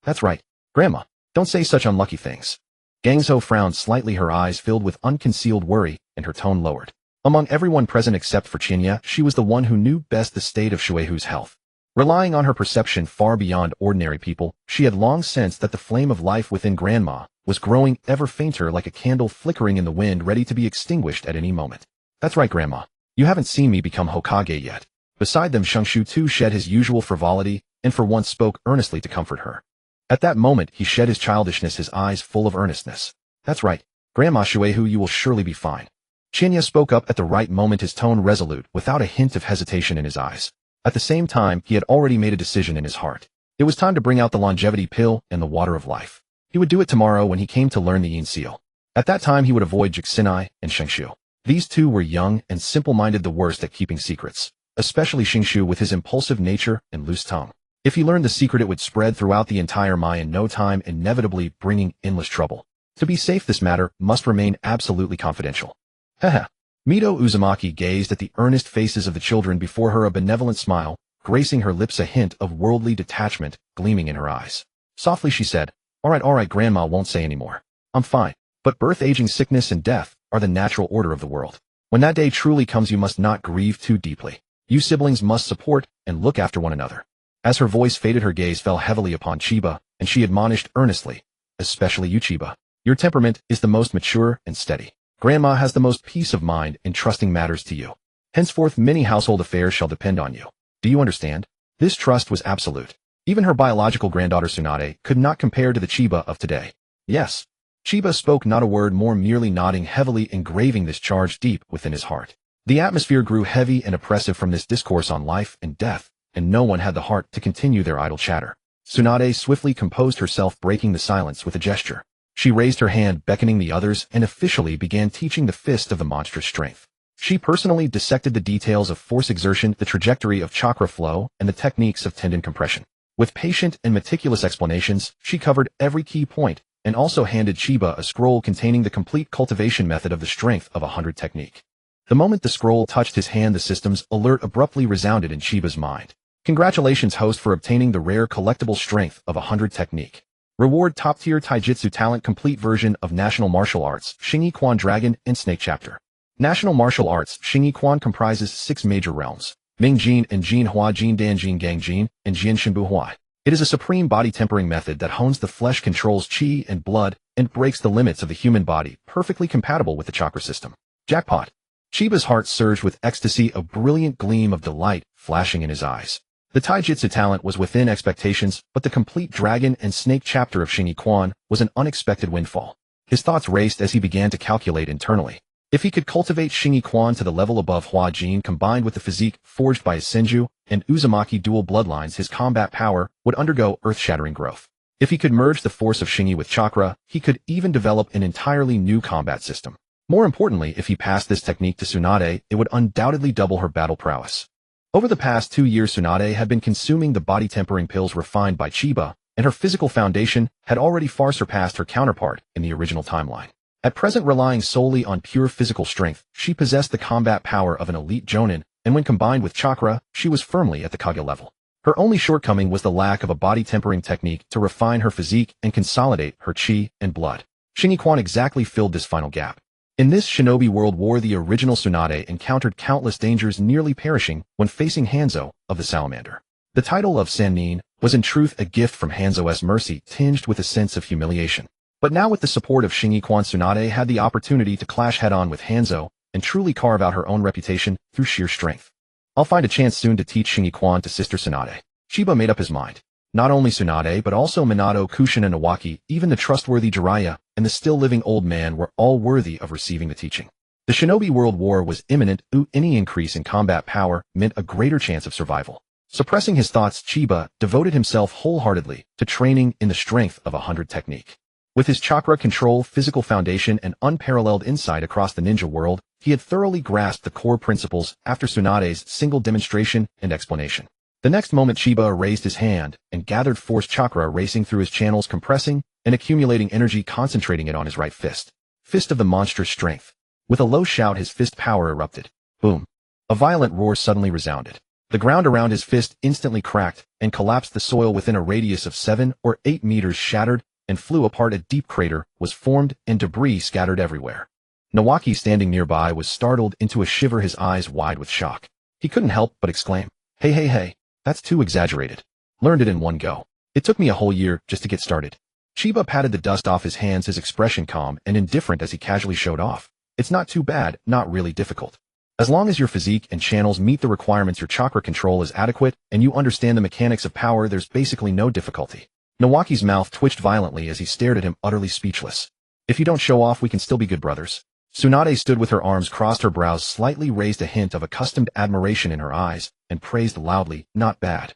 That's right, Grandma. Don't say such unlucky things. Gangsho frowned slightly, her eyes filled with unconcealed worry, and her tone lowered. Among everyone present except for Qianya, she was the one who knew best the state of Shuehu's health. Relying on her perception far beyond ordinary people, she had long sensed that the flame of life within Grandma was growing ever fainter, like a candle flickering in the wind, ready to be extinguished at any moment. That's right, Grandma. You haven't seen me become Hokage yet. Beside them, Shangshu too shed his usual frivolity, and for once spoke earnestly to comfort her. At that moment, he shed his childishness, his eyes full of earnestness. That's right, Grandma Shuehu, you will surely be fine. Qianya spoke up at the right moment, his tone resolute, without a hint of hesitation in his eyes. At the same time, he had already made a decision in his heart. It was time to bring out the longevity pill and the water of life. He would do it tomorrow when he came to learn the Yin Seal. At that time, he would avoid Juxinai and Shangshu. These two were young and simple-minded, the worst at keeping secrets, especially Shangshu with his impulsive nature and loose tongue. If he learned the secret, it would spread throughout the entire Mai in no time, inevitably bringing endless trouble. To be safe, this matter must remain absolutely confidential. Haha. Mito Uzumaki gazed at the earnest faces of the children before her, a benevolent smile, gracing her lips, a hint of worldly detachment gleaming in her eyes. Softly she said, all right, Grandma won't say any more. I'm fine. But birth, aging, sickness, and death are the natural order of the world. When that day truly comes, you must not grieve too deeply. You siblings must support and look after one another. As her voice faded, her gaze fell heavily upon Chiba, and she admonished earnestly, especially you, Chiba. Your temperament is the most mature and steady. Grandma has the most peace of mind in trusting matters to you. Henceforth many household affairs shall depend on you. Do you understand? This trust was absolute. Even her biological granddaughter Tsunade could not compare to the Chiba of today. Yes. Chiba spoke not a word more, merely nodding heavily, engraving this charge deep within his heart. The atmosphere grew heavy and oppressive from this discourse on life and death, and no one had the heart to continue their idle chatter. Tsunade swiftly composed herself, breaking the silence with a gesture. She raised her hand, beckoning the others, and officially began teaching the fist of the monstrous strength. She personally dissected the details of force exertion, the trajectory of chakra flow, and the techniques of tendon compression. With patient and meticulous explanations, she covered every key point, and also handed Chiba a scroll containing the complete cultivation method of the strength of 100 technique. The moment the scroll touched his hand, the system's alert abruptly resounded in Chiba's mind. Congratulations, host, for obtaining the rare collectible strength of 100 technique. Reward top-tier taijutsu talent, complete version of National Martial Arts, Shingi Quan Dragon and Snake Chapter. National Martial Arts, Shingi Quan comprises 6 major realms: Ming Jin and Jin Hua, Jin Dan Jin Gang Jin, and Jin Shinbu Hua. It is a supreme body tempering method that hones the flesh, controls chi and blood, and breaks the limits of the human body, perfectly compatible with the chakra system. Jackpot! Chiba's heart surged with ecstasy, a brilliant gleam of delight flashing in his eyes. The taijutsu talent was within expectations, but the complete dragon and snake chapter of Shingi Quan was an unexpected windfall. His thoughts raced as he began to calculate internally. If he could cultivate Shingi Quan to the level above Hua Jin, combined with the physique forged by his Senju and Uzumaki dual bloodlines, his combat power would undergo earth-shattering growth. If he could merge the force of Shingi with chakra, he could even develop an entirely new combat system. More importantly, if he passed this technique to Tsunade, it would undoubtedly double her battle prowess. Over the past 2 years, Tsunade had been consuming the body-tempering pills refined by Chiba, and her physical foundation had already far surpassed her counterpart in the original timeline. At present, relying solely on pure physical strength, she possessed the combat power of an elite jonin, and when combined with chakra, she was firmly at the Kage level. Her only shortcoming was the lack of a body-tempering technique to refine her physique and consolidate her chi and blood. Shingi Quan exactly filled this final gap. In this shinobi world war, the original Tsunade encountered countless dangers, nearly perishing when facing Hanzo of the Salamander. The title of Sannin was in truth a gift from Hanzo's mercy, tinged with a sense of humiliation. But now, with the support of Shingi Quan, Tsunade had the opportunity to clash head-on with Hanzo and truly carve out her own reputation through sheer strength. I'll find a chance soon to teach Shingi Quan to Sister Tsunade. Chiba made up his mind. Not only Tsunade, but also Minato, Kushina, Nawaki, even the trustworthy Jiraiya, and the still-living old man were all worthy of receiving the teaching. The shinobi world war was imminent. Any increase in combat power meant a greater chance of survival. Suppressing his thoughts, Chiba devoted himself wholeheartedly to training in the strength of 100 technique. With his chakra control, physical foundation, and unparalleled insight across the ninja world, he had thoroughly grasped the core principles after Tsunade's single demonstration and explanation. The next moment, Chiba raised his hand and gathered force chakra racing through his channels, compressing and accumulating energy, concentrating it on his right fist. Fist of the monstrous strength. With a low shout, his fist power erupted. Boom. A violent roar suddenly resounded. The ground around his fist instantly cracked and collapsed. The soil within a radius of 7 or 8 meters shattered and flew apart. A deep crater was formed and debris scattered everywhere. Nawaki, standing nearby, was startled into a shiver, his eyes wide with shock. He couldn't help but exclaim, Hey, that's too exaggerated. Learned it in one go. It took me a whole year just to get started. Chiba patted the dust off his hands, his expression calm and indifferent as he casually showed off. It's not too bad, not really difficult. As long as your physique and channels meet the requirements, your chakra control is adequate, and you understand the mechanics of power, there's basically no difficulty. Nawaki's mouth twitched violently as he stared at him, utterly speechless. If you don't show off, we can still be good brothers. Tsunade stood with her arms crossed, her brows slightly raised, a hint of accustomed admiration in her eyes, and praised loudly, Not bad.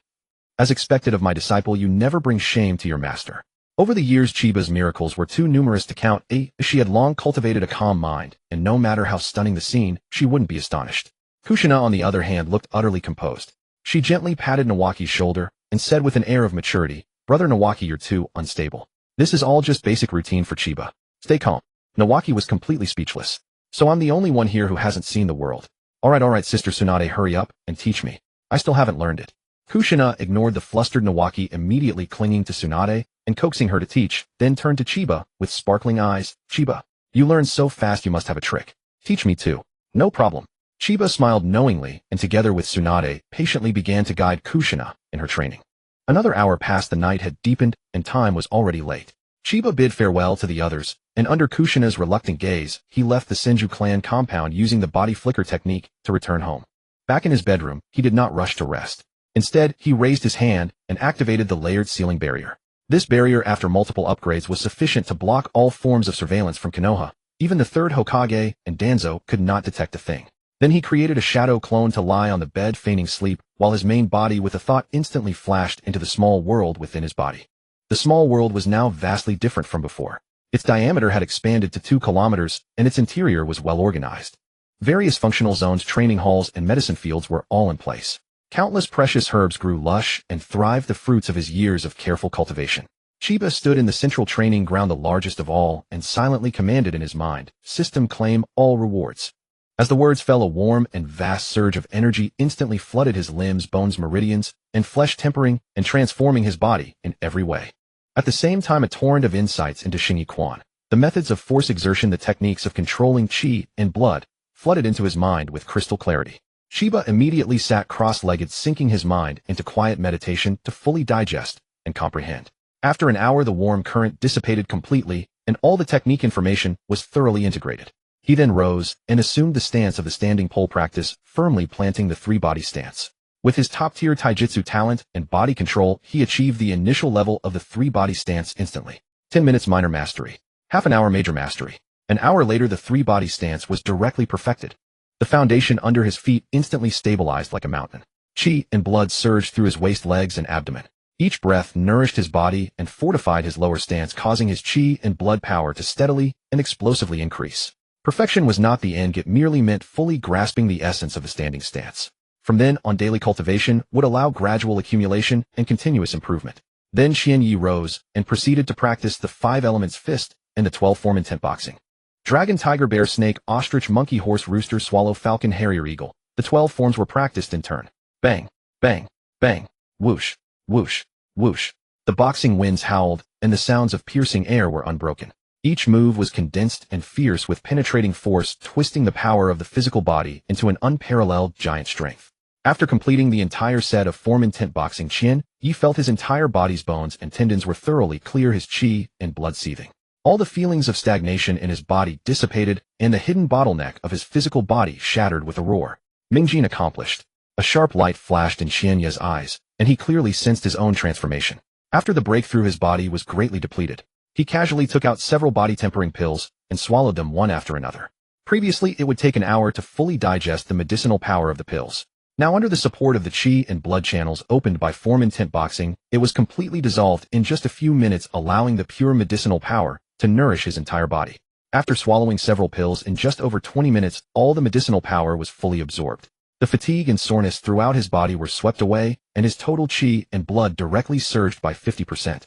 As expected of my disciple, you never bring shame to your master. Over the years, Chiba's miracles were too numerous to count. She had long cultivated a calm mind, and no matter how stunning the scene, she wouldn't be astonished. Kushina, on the other hand, looked utterly composed. She gently patted Nawaki's shoulder and said with an air of maturity, Brother Nawaki, you're too unstable. This is all just basic routine for Chiba. Stay calm. Nawaki was completely speechless. So I'm the only one here who hasn't seen the world. Alright, Sister Tsunade, hurry up and teach me. I still haven't learned it. Kushina ignored the flustered Nawaki, immediately clinging to Tsunade and coaxing her to teach, then turned to Chiba with sparkling eyes. Chiba, you learn so fast, you must have a trick. Teach me too. No problem. Chiba smiled knowingly and together with Tsunade patiently began to guide Kushina in her training. Another hour passed, the night had deepened and time was already late. Chiba bid farewell to the others, and under Kushina's reluctant gaze, he left the Senju clan compound using the body flicker technique to return home. Back in his bedroom, he did not rush to rest. Instead, he raised his hand and activated the layered ceiling barrier. This barrier, after multiple upgrades, was sufficient to block all forms of surveillance from Konoha. Even the third Hokage and Danzo could not detect a thing. Then he created a shadow clone to lie on the bed feigning sleep, while his main body with a thought instantly flashed into the small world within his body. The small world was now vastly different from before. Its diameter had expanded to 2 kilometers, and its interior was well organized. Various functional zones, training halls, and medicine fields were all in place. Countless precious herbs grew lush and thrived, the fruits of his years of careful cultivation. Chiba stood in the central training ground, the largest of all, and silently commanded in his mind, "System claim all rewards." As the words fell, a warm and vast surge of energy instantly flooded his limbs, bones, meridians, and flesh, tempering and transforming his body in every way. At the same time, a torrent of insights into Shinyi Quan, the methods of force exertion, the techniques of controlling chi and blood, flooded into his mind with crystal clarity. Chiba immediately sat cross-legged, sinking his mind into quiet meditation to fully digest and comprehend. After an hour, the warm current dissipated completely, and all the technique information was thoroughly integrated. He then rose and assumed the stance of the standing pole practice, firmly planting the 3-body stance. With his top-tier taijutsu talent and body control, he achieved the initial level of the 3-body stance instantly. 10 minutes minor mastery. Half an hour major mastery. An hour later, the 3-body stance was directly perfected. The foundation under his feet instantly stabilized like a mountain. Chi and blood surged through his waist, legs, and abdomen. Each breath nourished his body and fortified his lower stance, causing his chi and blood power to steadily and explosively increase. Perfection was not the end, it merely meant fully grasping the essence of the standing stance. From then on, daily cultivation would allow gradual accumulation and continuous improvement. Then Xianyi rose and proceeded to practice the 5 elements fist and the 12-form intent boxing. Dragon, tiger, bear, snake, ostrich, monkey, horse, rooster, swallow, falcon, harrier, eagle. The 12 forms were practiced in turn. Bang, bang, bang, whoosh, whoosh, whoosh. The boxing winds howled, and the sounds of piercing air were unbroken. Each move was condensed and fierce, with penetrating force, twisting the power of the physical body into an unparalleled giant strength. After completing the entire set of form intent boxing, Qian-Yi felt his entire body's bones and tendons were thoroughly clear, his chi and blood seething. All the feelings of stagnation in his body dissipated, and the hidden bottleneck of his physical body shattered with a roar. Mingjin accomplished. A sharp light flashed in Qian-Yi's eyes, and he clearly sensed his own transformation. After the breakthrough, his body was greatly depleted. He casually took out several body-tempering pills and swallowed them one after another. Previously, it would take an hour to fully digest the medicinal power of the pills. Now, under the support of the chi and blood channels opened by form intent boxing, it was completely dissolved in just a few minutes, allowing the pure medicinal power to nourish his entire body. After swallowing several pills in just over 20 minutes, all the medicinal power was fully absorbed. The fatigue and soreness throughout his body were swept away, and his total chi and blood directly surged by 50%.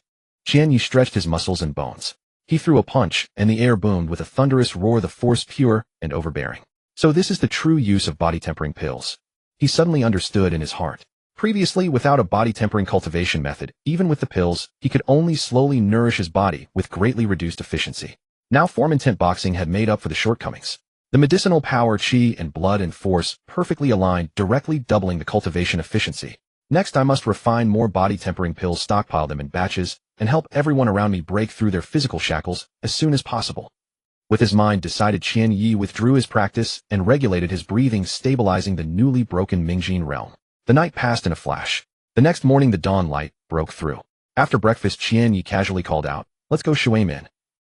Qian-Yi stretched his muscles and bones. He threw a punch, and the air boomed with a thunderous roar, the force pure and overbearing. So this is the true use of body-tempering pills. He suddenly understood in his heart. Previously, without a body-tempering cultivation method, even with the pills, he could only slowly nourish his body with greatly reduced efficiency. Now form intent boxing had made up for the shortcomings. The medicinal power, chi and blood and force, perfectly aligned, directly doubling the cultivation efficiency. Next, I must refine more body-tempering pills, stockpile them in batches, and help everyone around me break through their physical shackles as soon as possible. With his mind decided, Qian-Yi withdrew his practice and regulated his breathing, stabilizing the newly broken Mingjin realm. The night passed in a flash. The next morning, the dawn light broke through. After breakfast, Qian-Yi casually called out, "Let's go Shuaimin."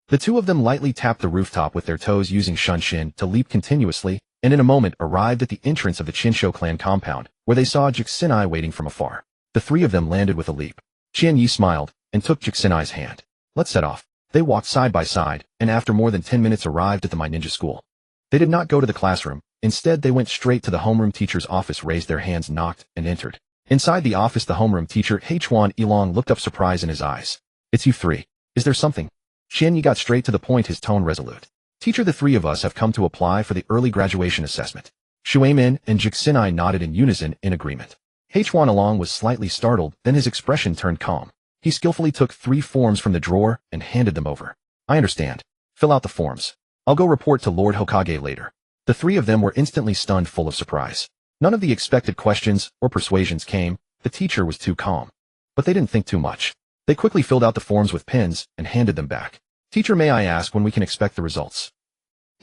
The two of them lightly tapped the rooftop with their toes, using Shunshin to leap continuously, and in a moment arrived at the entrance of the Chinsho clan compound, where they saw Jixinai waiting from afar. The three of them landed with a leap. Qian-Yi smiled and took Jixinai's hand. "Let's set off." They walked side by side, and after more than 10 minutes arrived at the My Ninja School. They did not go to the classroom. Instead, they went straight to the homeroom teacher's office, raised their hands, knocked, and entered. Inside the office, the homeroom teacher, Huan Ilong, looked up, surprise in his eyes. "It's you three. Is there something?" Qian-Yi got straight to the point, his tone resolute. "Teacher, the three of us have come to apply for the early graduation assessment." Shuaimin and Jixinai nodded in unison in agreement. Huan Ilong was slightly startled, then his expression turned calm. He skillfully took 3 forms from the drawer and handed them over. "I understand. Fill out the forms. I'll go report to Lord Hokage later." The three of them were instantly stunned, full of surprise. None of the expected questions or persuasions came. The teacher was too calm. But they didn't think too much. They quickly filled out the forms with pins and handed them back. Teacher, may I ask when we can expect the results?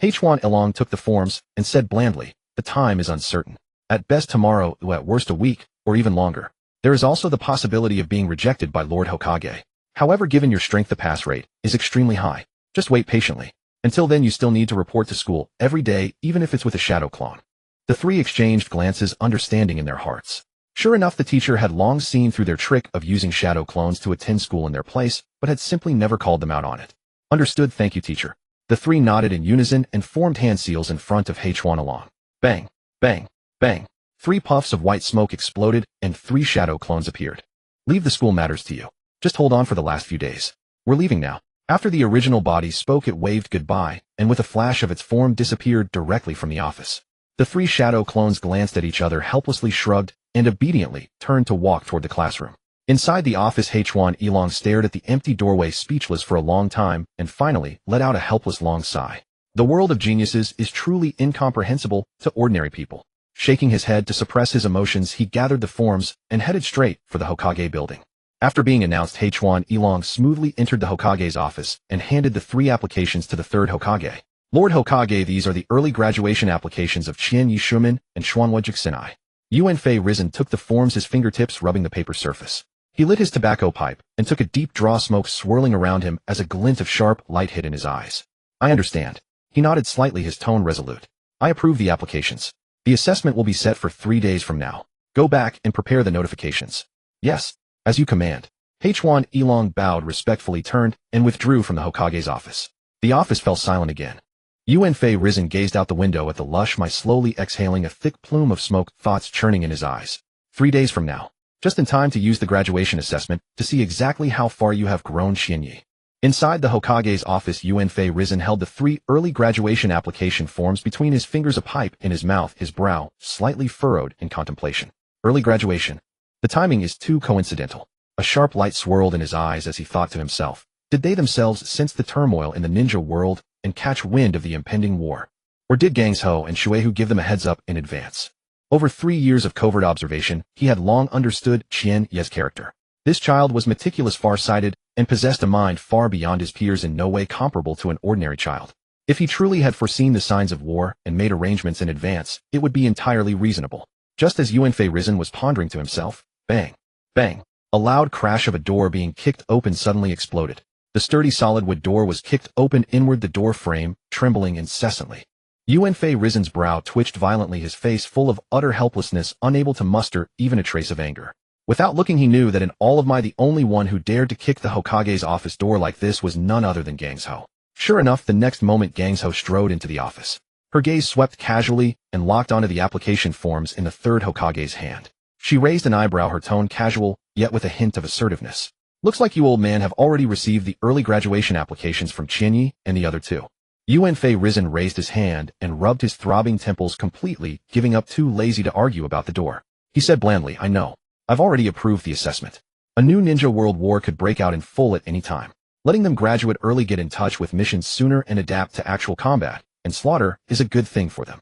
H1 Elong took the forms and said blandly, the time is uncertain. At best tomorrow, at worst a week, or even longer. There is also the possibility of being rejected by Lord Hokage. However, given your strength, the pass rate is extremely high. Just wait patiently. Until then, you still need to report to school every day, even if it's with a shadow clone. The three exchanged glances, understanding in their hearts. Sure enough, the teacher had long seen through their trick of using shadow clones to attend school in their place, but had simply never called them out on it. Understood, thank you, teacher. The three nodded in unison and formed hand seals in front of H1 Elong. Bang, bang, bang. 3 puffs of white smoke exploded, and 3 shadow clones appeared. Leave the school matters to you. Just hold on for the last few days. We're leaving now. After the original body spoke, it waved goodbye, and with a flash of its form disappeared directly from the office. The 3 shadow clones glanced at each other, helplessly shrugged, and obediently turned to walk toward the classroom. Inside the office, H1 Elong stared at the empty doorway, speechless for a long time, and finally let out a helpless long sigh. The world of geniuses is truly incomprehensible to ordinary people. Shaking his head to suppress his emotions, he gathered the forms and headed straight for the Hokage building. After being announced, H1 Elong smoothly entered the Hokage's office and handed the 3 applications to the 3rd Hokage. Lord Hokage, these are the early graduation applications of Qian Yi Shumin and Xuanwujik Sinai. Yuanfei Risen took the forms, his fingertips rubbing the paper surface. He lit his tobacco pipe and took a deep draw, smoke swirling around him as a glint of sharp light hit in his eyes. I understand. He nodded slightly, his tone resolute. I approve the applications. The assessment will be set for 3 days from now. Go back and prepare the notifications. Yes, as you command. H1 Elong bowed respectfully, turned, and withdrew from the Hokage's office. The office fell silent again. Yuanfei Risen gazed out the window at the lush Mai, slowly exhaling a thick plume of smoke, thoughts churning in his eyes. 3 days from now. Just in time to use the graduation assessment to see exactly how far you have grown, Qianyi. Inside the Hokage's office, Yuanfei Risen held the 3 early graduation application forms between his fingers, a pipe in his mouth, his brow slightly furrowed in contemplation. Early graduation. The timing is too coincidental. A sharp light swirled in his eyes as he thought to himself. Did they themselves sense the turmoil in the ninja world and catch wind of the impending war? Or did Gangzhou and Shuehu give them a heads up in advance? Over 3 years of covert observation, he had long understood Qian Ye's character. This child was meticulous, far-sighted, and possessed a mind far beyond his peers, in no way comparable to an ordinary child. If he truly had foreseen the signs of war and made arrangements in advance, it would be entirely reasonable. Just as Yuanfei Risen was pondering to himself, bang, bang, a loud crash of a door being kicked open suddenly exploded. The sturdy solid wood door was kicked open inward, the door frame trembling incessantly. Yuanfei Risen's brow twitched violently, his face full of utter helplessness, unable to muster even a trace of anger. Without looking, he knew that in all of Mai, the only one who dared to kick the Hokage's office door like this was none other than Gangzhou. Sure enough, the next moment Gangzhou strode into the office. Her gaze swept casually and locked onto the application forms in the 3rd Hokage's hand. She raised an eyebrow, her tone casual, yet with a hint of assertiveness. Looks like you, old man, have already received the early graduation applications from Qianyi and the other 2. Yuanfei Risen raised his hand and rubbed his throbbing temples, completely giving up, too lazy to argue about the door. He said blandly, I know. I've already approved the assessment. A new ninja world war could break out in full at any time. Letting them graduate early, get in touch with missions sooner, and adapt to actual combat and slaughter is a good thing for them.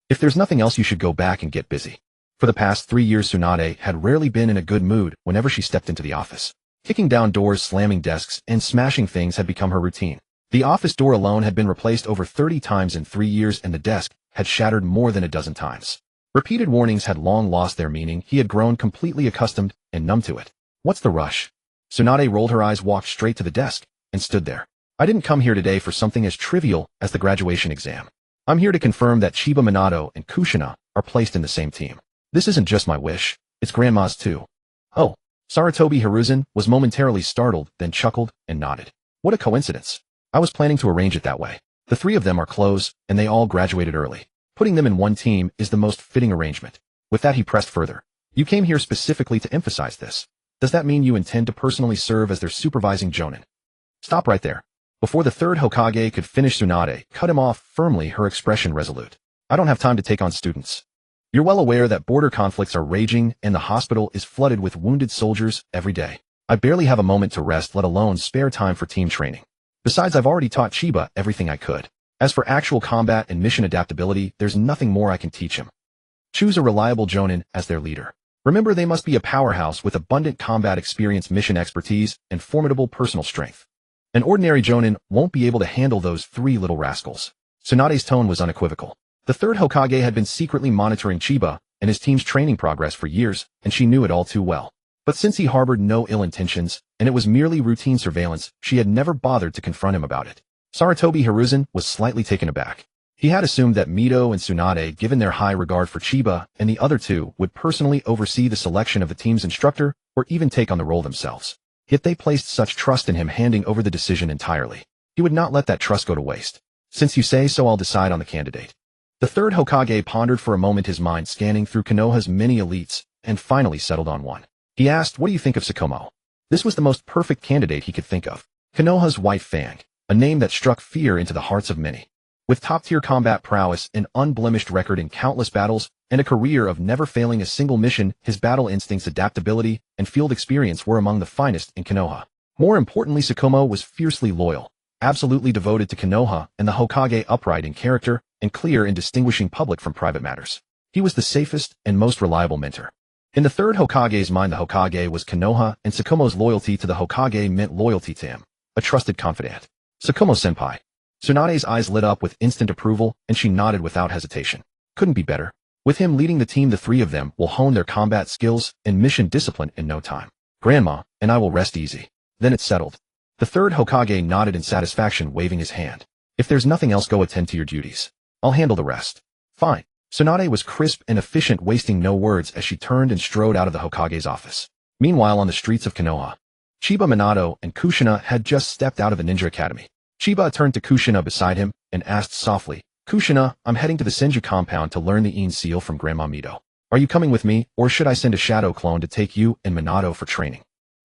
If there's nothing else, you should go back and get busy. For the past 3 years, Tsunade had rarely been in a good mood whenever she stepped into the office. Kicking down doors, slamming desks, and smashing things had become her routine. The office door alone had been replaced over 30 times in 3 years, and the desk had shattered more than a dozen times. Repeated warnings had long lost their meaning. He had grown completely accustomed and numb to it. What's the rush? Tsunade rolled her eyes, walked straight to the desk, and stood there. I didn't come here today for something as trivial as the graduation exam. I'm here to confirm that Chiba Minato and Kushina are placed in the same team. This isn't just my wish, it's Grandma's too. Oh, Sarutobi Hiruzen was momentarily startled, then chuckled and nodded. What a coincidence. I was planning to arrange it that way. The 3 of them are close, and they all graduated early. Putting them in one team is the most fitting arrangement. With that, he pressed further. You came here specifically to emphasize this. Does that mean you intend to personally serve as their supervising jonin? Stop right there. Before the 3rd Hokage could finish, Tsunade cut him off firmly, her expression resolute. I don't have time to take on students. You're well aware that border conflicts are raging and the hospital is flooded with wounded soldiers every day. I barely have a moment to rest, let alone spare time for team training. Besides, I've already taught Chiba everything I could. As for actual combat and mission adaptability, there's nothing more I can teach him. Choose a reliable jonin as their leader. Remember, they must be a powerhouse with abundant combat experience, mission expertise, and formidable personal strength. An ordinary Jonin won't be able to handle those three little rascals. Tsunade's tone was unequivocal. The third Hokage had been secretly monitoring Chiba and his team's training progress for years, and she knew it all too well. But since he harbored no ill intentions, and it was merely routine surveillance, she had never bothered to confront him about it. Sarutobi Hiruzen was slightly taken aback. He had assumed that Mito and Tsunade, given their high regard for Chiba and the other two, would personally oversee the selection of the team's instructor or even take on the role themselves. Yet they placed such trust in him, handing over the decision entirely. He would not let that trust go to waste. Since you say so, I'll decide on the candidate. The third Hokage pondered for a moment, his mind scanning through Konoha's many elites, and finally settled on one. He asked, "What do you think of Tsukumo?" This was the most perfect candidate he could think of. Konoha's White Fang, a name that struck fear into the hearts of many. With top-tier combat prowess, an unblemished record in countless battles, and a career of never failing a single mission, his battle instincts, adaptability, and field experience were among the finest in Konoha. More importantly, Tsukumo was fiercely loyal, absolutely devoted to Konoha and the Hokage, upright in character, and clear in distinguishing public from private matters. He was the safest and most reliable mentor. In the third Hokage's mind, the Hokage was Konoha, and Tsukumo's loyalty to the Hokage meant loyalty to him, a trusted confidant. "Tsukumo-senpai." Tsunade's eyes lit up with instant approval, and she nodded without hesitation. Couldn't be better. With him leading the team, the three of them will hone their combat skills and mission discipline in no time. Grandma and I will rest easy. Then it's settled. The third Hokage nodded in satisfaction, waving his hand. "If there's nothing else, go attend to your duties. I'll handle the rest." "Fine." Tsunade was crisp and efficient, wasting no words as she turned and strode out of the Hokage's office. Meanwhile, on the streets of Konoha, Chiba, Minato, and Kushina had just stepped out of the ninja academy. Chiba turned to Kushina beside him and asked softly, "Kushina, I'm heading to the Senju compound to learn the Ine seal from Grandma Mito. Are you coming with me, or should I send a shadow clone to take you and Minato for training?"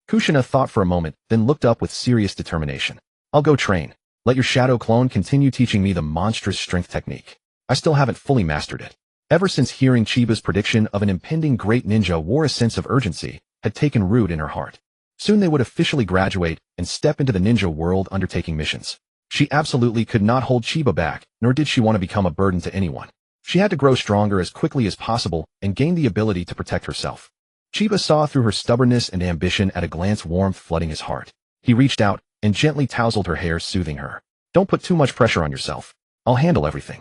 Kushina thought for a moment, then looked up with serious determination. "I'll go train. Let your shadow clone continue teaching me the monstrous strength technique. I still haven't fully mastered it." Ever since hearing Chiba's prediction of an impending great ninja war, a sense of urgency had taken root in her heart. Soon they would officially graduate and step into the ninja world, undertaking missions. She absolutely could not hold Chiba back, nor did she want to become a burden to anyone. She had to grow stronger as quickly as possible and gain the ability to protect herself. Chiba saw through her stubbornness and ambition at a glance, warmth flooding his heart. He reached out and gently tousled her hair, soothing her. "Don't put too much pressure on yourself. I'll handle everything."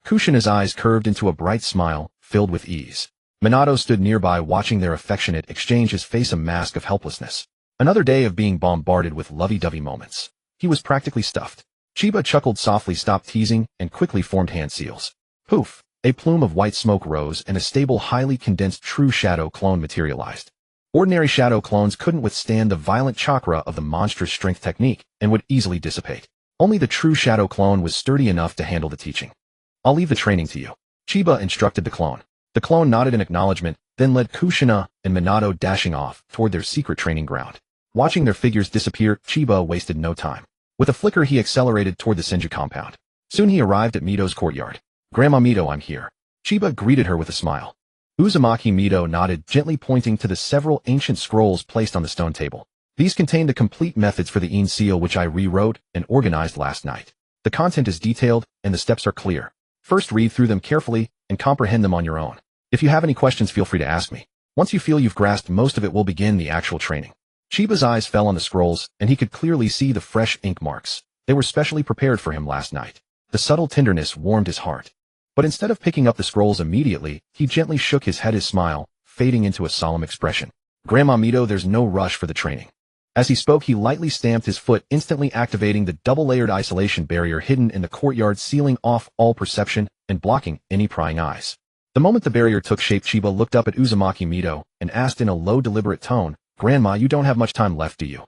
Kushina's eyes curved into a bright smile, filled with ease. Minato stood nearby, watching their affectionate exchange, his face a mask of helplessness. Another day of being bombarded with lovey-dovey moments. He was practically stuffed. Chiba chuckled softly, stopped teasing, and quickly formed hand seals. Poof! A plume of white smoke rose, and a stable, highly condensed true shadow clone materialized. Ordinary shadow clones couldn't withstand the violent chakra of the monstrous strength technique and would easily dissipate. Only the true shadow clone was sturdy enough to handle the teaching. "I'll leave the training to you," Chiba instructed the clone. The clone nodded in acknowledgement, then led Kushina and Minato dashing off toward their secret training ground. Watching their figures disappear, Chiba wasted no time. With a flicker, he accelerated toward the Senju compound. Soon he arrived at Mito's courtyard. "Grandma Mito, I'm here." Chiba greeted her with a smile. Uzumaki-Mito nodded, gently pointing to the several ancient scrolls placed on the stone table. "These contain the complete methods for the Ine seal, which I rewrote and organized last night. The content is detailed, and the steps are clear. First, read through them carefully and comprehend them on your own. If you have any questions, feel free to ask me. Once you feel you've grasped most of it, we'll begin the actual training." Chiba's eyes fell on the scrolls, and he could clearly see the fresh ink marks. They were specially prepared for him last night. The subtle tenderness warmed his heart. But instead of picking up the scrolls immediately, he gently shook his head, his smile fading into a solemn expression. "Grandma Mito, there's no rush for the training." As he spoke, he lightly stamped his foot, instantly activating the double-layered isolation barrier hidden in the courtyard, sealing off all perception and blocking any prying eyes. The moment the barrier took shape, Chiba looked up at Uzumaki-Mito and asked in a low, deliberate tone, "Grandma, you don't have much time left, do you?"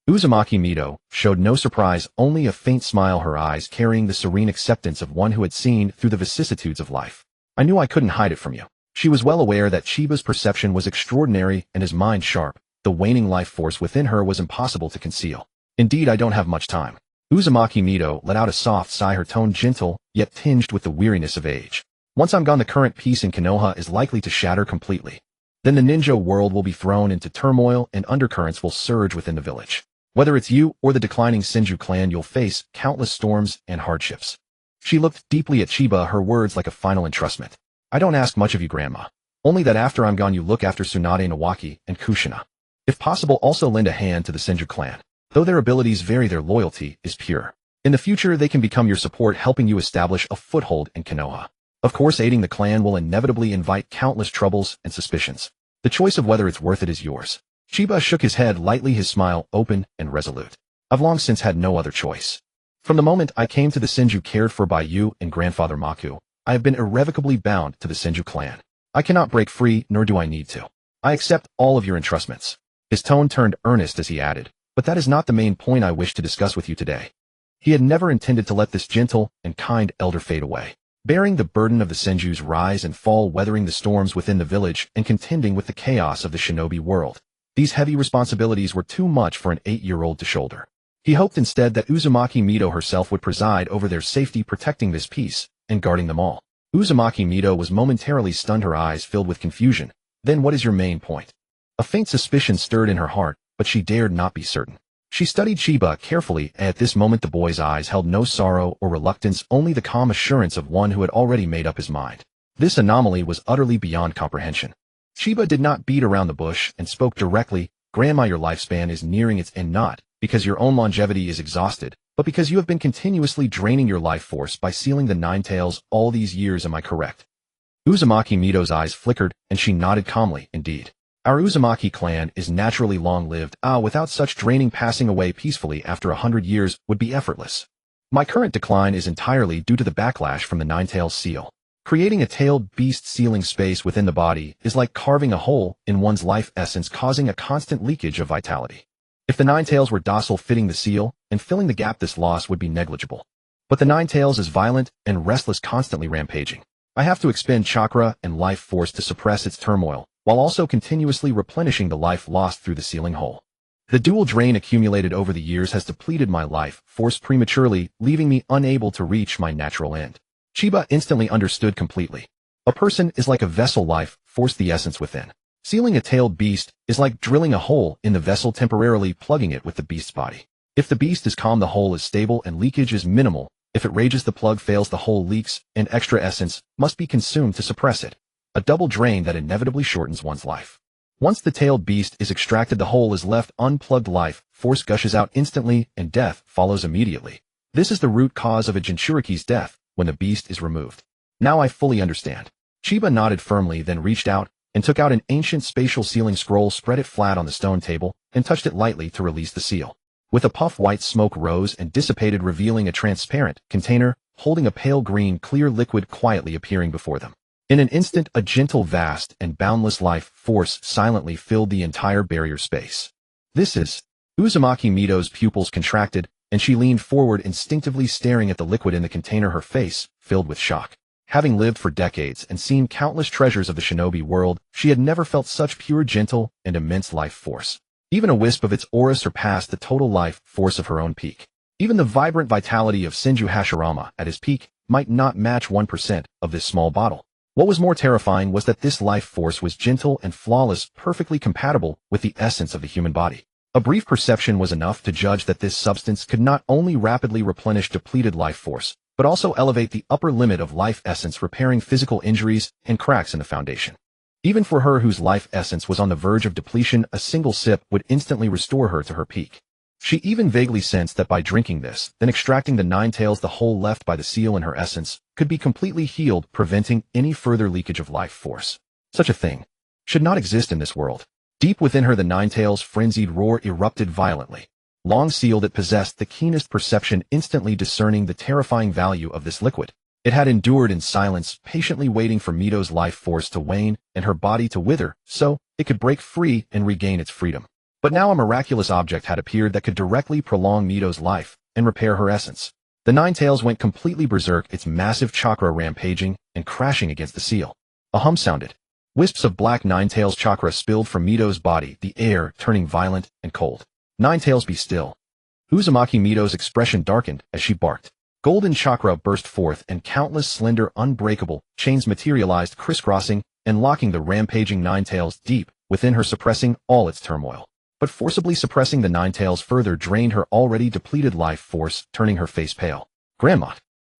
Uzumaki-Mito showed no surprise, only a faint smile, her eyes carrying the serene acceptance of one who had seen through the vicissitudes of life. "I knew I couldn't hide it from you." She was well aware that Chiba's perception was extraordinary and his mind sharp. The waning life force within her was impossible to conceal. "Indeed, I don't have much time." Uzumaki-Mito let out a soft sigh, her tone gentle, yet tinged with the weariness of age. "Once I'm gone, the current peace in Konoha is likely to shatter completely. Then the ninja world will be thrown into turmoil and undercurrents will surge within the village. Whether it's you or the declining Senju clan, you'll face countless storms and hardships." She looked deeply at Chiba, her words like a final entrustment. "I don't ask much of you, Grandma. Only that after I'm gone you look after Tsunade Nawaki and Kushina. If possible also lend a hand to the Senju clan. Though their abilities vary, their loyalty is pure. In the future they can become your support, helping you establish a foothold in Konoha. Of course, aiding the clan will inevitably invite countless troubles and suspicions. The choice of whether it's worth it is yours. Chiba shook his head lightly, his smile open and resolute. I've long since had no other choice. From the moment I came to the Senju cared for by you and grandfather Maku, I have been irrevocably bound to the Senju clan. I cannot break free, nor do I need to. I accept all of your entrustments. His tone turned earnest as he added, but that is not the main point I wish to discuss with you today. He had never intended to let this gentle and kind elder fade away. Bearing the burden of the Senju's rise and fall, weathering the storms within the village, and contending with the chaos of the shinobi world. These heavy responsibilities were too much for an 8-year-old to shoulder. He hoped instead that Uzumaki-Mito herself would preside over their safety, protecting this peace and guarding them all. Uzumaki-Mito was momentarily stunned, her eyes filled with confusion. Then what is your main point? A faint suspicion stirred in her heart, but she dared not be certain. She studied Chiba carefully, and at this moment the boy's eyes held no sorrow or reluctance, only the calm assurance of one who had already made up his mind. This anomaly was utterly beyond comprehension. Chiba did not beat around the bush and spoke directly. Grandma, your lifespan is nearing its end, not because your own longevity is exhausted, but because you have been continuously draining your life force by sealing the Nine Tails all these years. Am I correct? Uzumaki-Mito's eyes flickered, and she nodded calmly. Indeed. Our Uzumaki clan is naturally long-lived. Without such draining, passing away peacefully after 100 years would be effortless. My current decline is entirely due to the backlash from the Nine-Tails seal. Creating a tailed beast sealing space within the body is like carving a hole in one's life essence, causing a constant leakage of vitality. If the Nine Tails were docile, fitting the seal and filling the gap, this loss would be negligible. But the Nine Tails is violent and restless, constantly rampaging. I have to expend chakra and life force to suppress its turmoil, while also continuously replenishing the life lost through the sealing hole. The dual drain accumulated over the years has depleted my life force prematurely, leaving me unable to reach my natural end. Chiba instantly understood completely. A person is like a vessel, life force, the essence within. Sealing a tailed beast is like drilling a hole in the vessel, temporarily plugging it with the beast's body. If the beast is calm, the hole is stable and leakage is minimal. If it rages, the plug fails, the hole leaks, and extra essence must be consumed to suppress it. A double drain that inevitably shortens one's life. Once the tailed beast is extracted, the hole is left unplugged, life force gushes out instantly, and death follows immediately. This is the root cause of a Jinchuriki's death, when the beast is removed. Now I fully understand. Chiba nodded firmly, then reached out and took out an ancient spatial sealing scroll, spread it flat on the stone table, and touched it lightly to release the seal. With a puff, white smoke rose and dissipated, revealing a transparent container holding a pale green clear liquid quietly appearing before them. In an instant, a gentle, vast, and boundless life force silently filled the entire barrier space. This is... Uzumaki-Mito's pupils contracted, and she leaned forward, instinctively staring at the liquid in the container, her face filled with shock. Having lived for decades and seen countless treasures of the shinobi world, she had never felt such pure, gentle, and immense life force. Even a wisp of its aura surpassed the total life force of her own peak. Even the vibrant vitality of Senju Hashirama at his peak might not match 1% of this small bottle. What was more terrifying was that this life force was gentle and flawless, perfectly compatible with the essence of the human body. A brief perception was enough to judge that this substance could not only rapidly replenish depleted life force, but also elevate the upper limit of life essence, repairing physical injuries and cracks in the foundation. Even for her, whose life essence was on the verge of depletion, a single sip would instantly restore her to her peak. She even vaguely sensed that by drinking this, then extracting the Nine Tails, the hole left by the seal in her essence could be completely healed, preventing any further leakage of life force. Such a thing should not exist in this world. Deep within her, the Nine Tails' frenzied roar erupted violently. Long Seal, that possessed the keenest perception, instantly discerning the terrifying value of this liquid. It had endured in silence, patiently waiting for Mito's life force to wane and her body to wither, so it could break free and regain its freedom. But now a miraculous object had appeared that could directly prolong Mito's life and repair her essence. The Nine Tails went completely berserk, its massive chakra rampaging and crashing against the seal. A hum sounded. Wisps of black Nine Tails chakra spilled from Mito's body, the air turning violent and cold. Nine Tails, be still. Uzumaki-Mito's expression darkened as she barked. Golden chakra burst forth, and countless slender, unbreakable chains materialized, crisscrossing and locking the rampaging Nine Tails deep within her, suppressing all its turmoil. But forcibly suppressing the Nine Tails further drained her already depleted life force, turning her face pale. Grandma.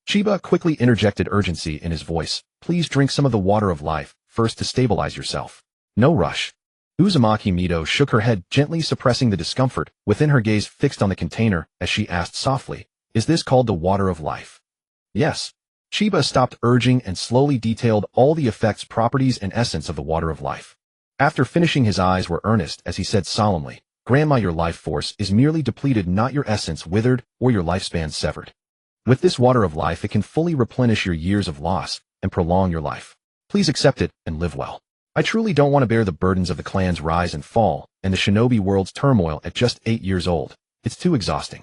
Chiba quickly interjected urgency in his voice. Please drink some of the water of life first to stabilize yourself. No rush. Uzumaki-Mito shook her head, gently suppressing the discomfort, within her gaze fixed on the container, as she asked softly, "Is this called the water of life?" "Yes." Chiba stopped urging and slowly detailed all the effects, properties, and essence of the water of life. After finishing, his eyes were earnest as he said solemnly, "Grandma, your life force is merely depleted, not your essence withered or your lifespan severed. With this water of life, it can fully replenish your years of loss and prolong your life. Please accept it and live well. I truly don't want to bear the burdens of the clan's rise and fall and the shinobi world's turmoil at just 8 years old. It's too exhausting."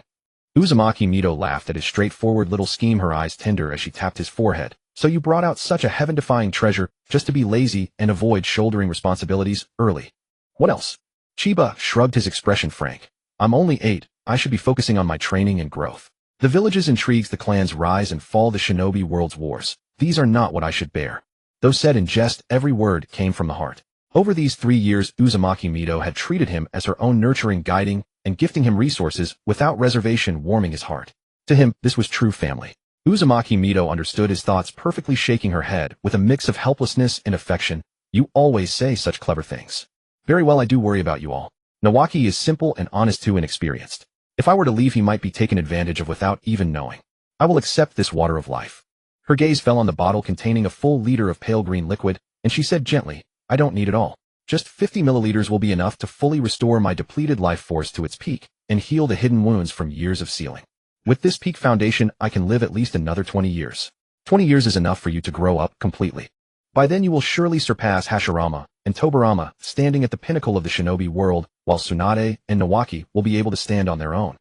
Uzumaki-Mito laughed at his straightforward little scheme, her eyes tender as she tapped his forehead. "So you brought out such a heaven-defying treasure just to be lazy and avoid shouldering responsibilities early. What else?" Chiba shrugged, his expression frank. "I'm only 8. I should be focusing on my training and growth. The village's intrigues, the clan's rise and fall, the shinobi world's wars. These are not what I should bear." Though said in jest, every word came from the heart. Over these 3 years, Uzumaki-Mito had treated him as her own, nurturing, guiding, and gifting him resources without reservation, warming his heart. To him, this was true family. Uzumaki-Mito understood his thoughts perfectly, shaking her head with a mix of helplessness and affection. "You always say such clever things." "Very well, I do worry about you all. Nawaki is simple and honest, too inexperienced. If I were to leave, he might be taken advantage of without even knowing. I will accept this water of life." Her gaze fell on the bottle containing a full liter of pale green liquid, and she said gently, "I don't need it all. Just 50 milliliters will be enough to fully restore my depleted life force to its peak and heal the hidden wounds from years of sealing. With this peak foundation, I can live at least another 20 years. 20 years is enough for you to grow up completely. By then you will surely surpass Hashirama and Tobirama, standing at the pinnacle of the shinobi world, while Tsunade and Nawaki will be able to stand on their own.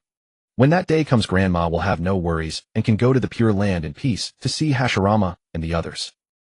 When that day comes, Grandma will have no worries and can go to the Pure Land in peace to see Hashirama and the others."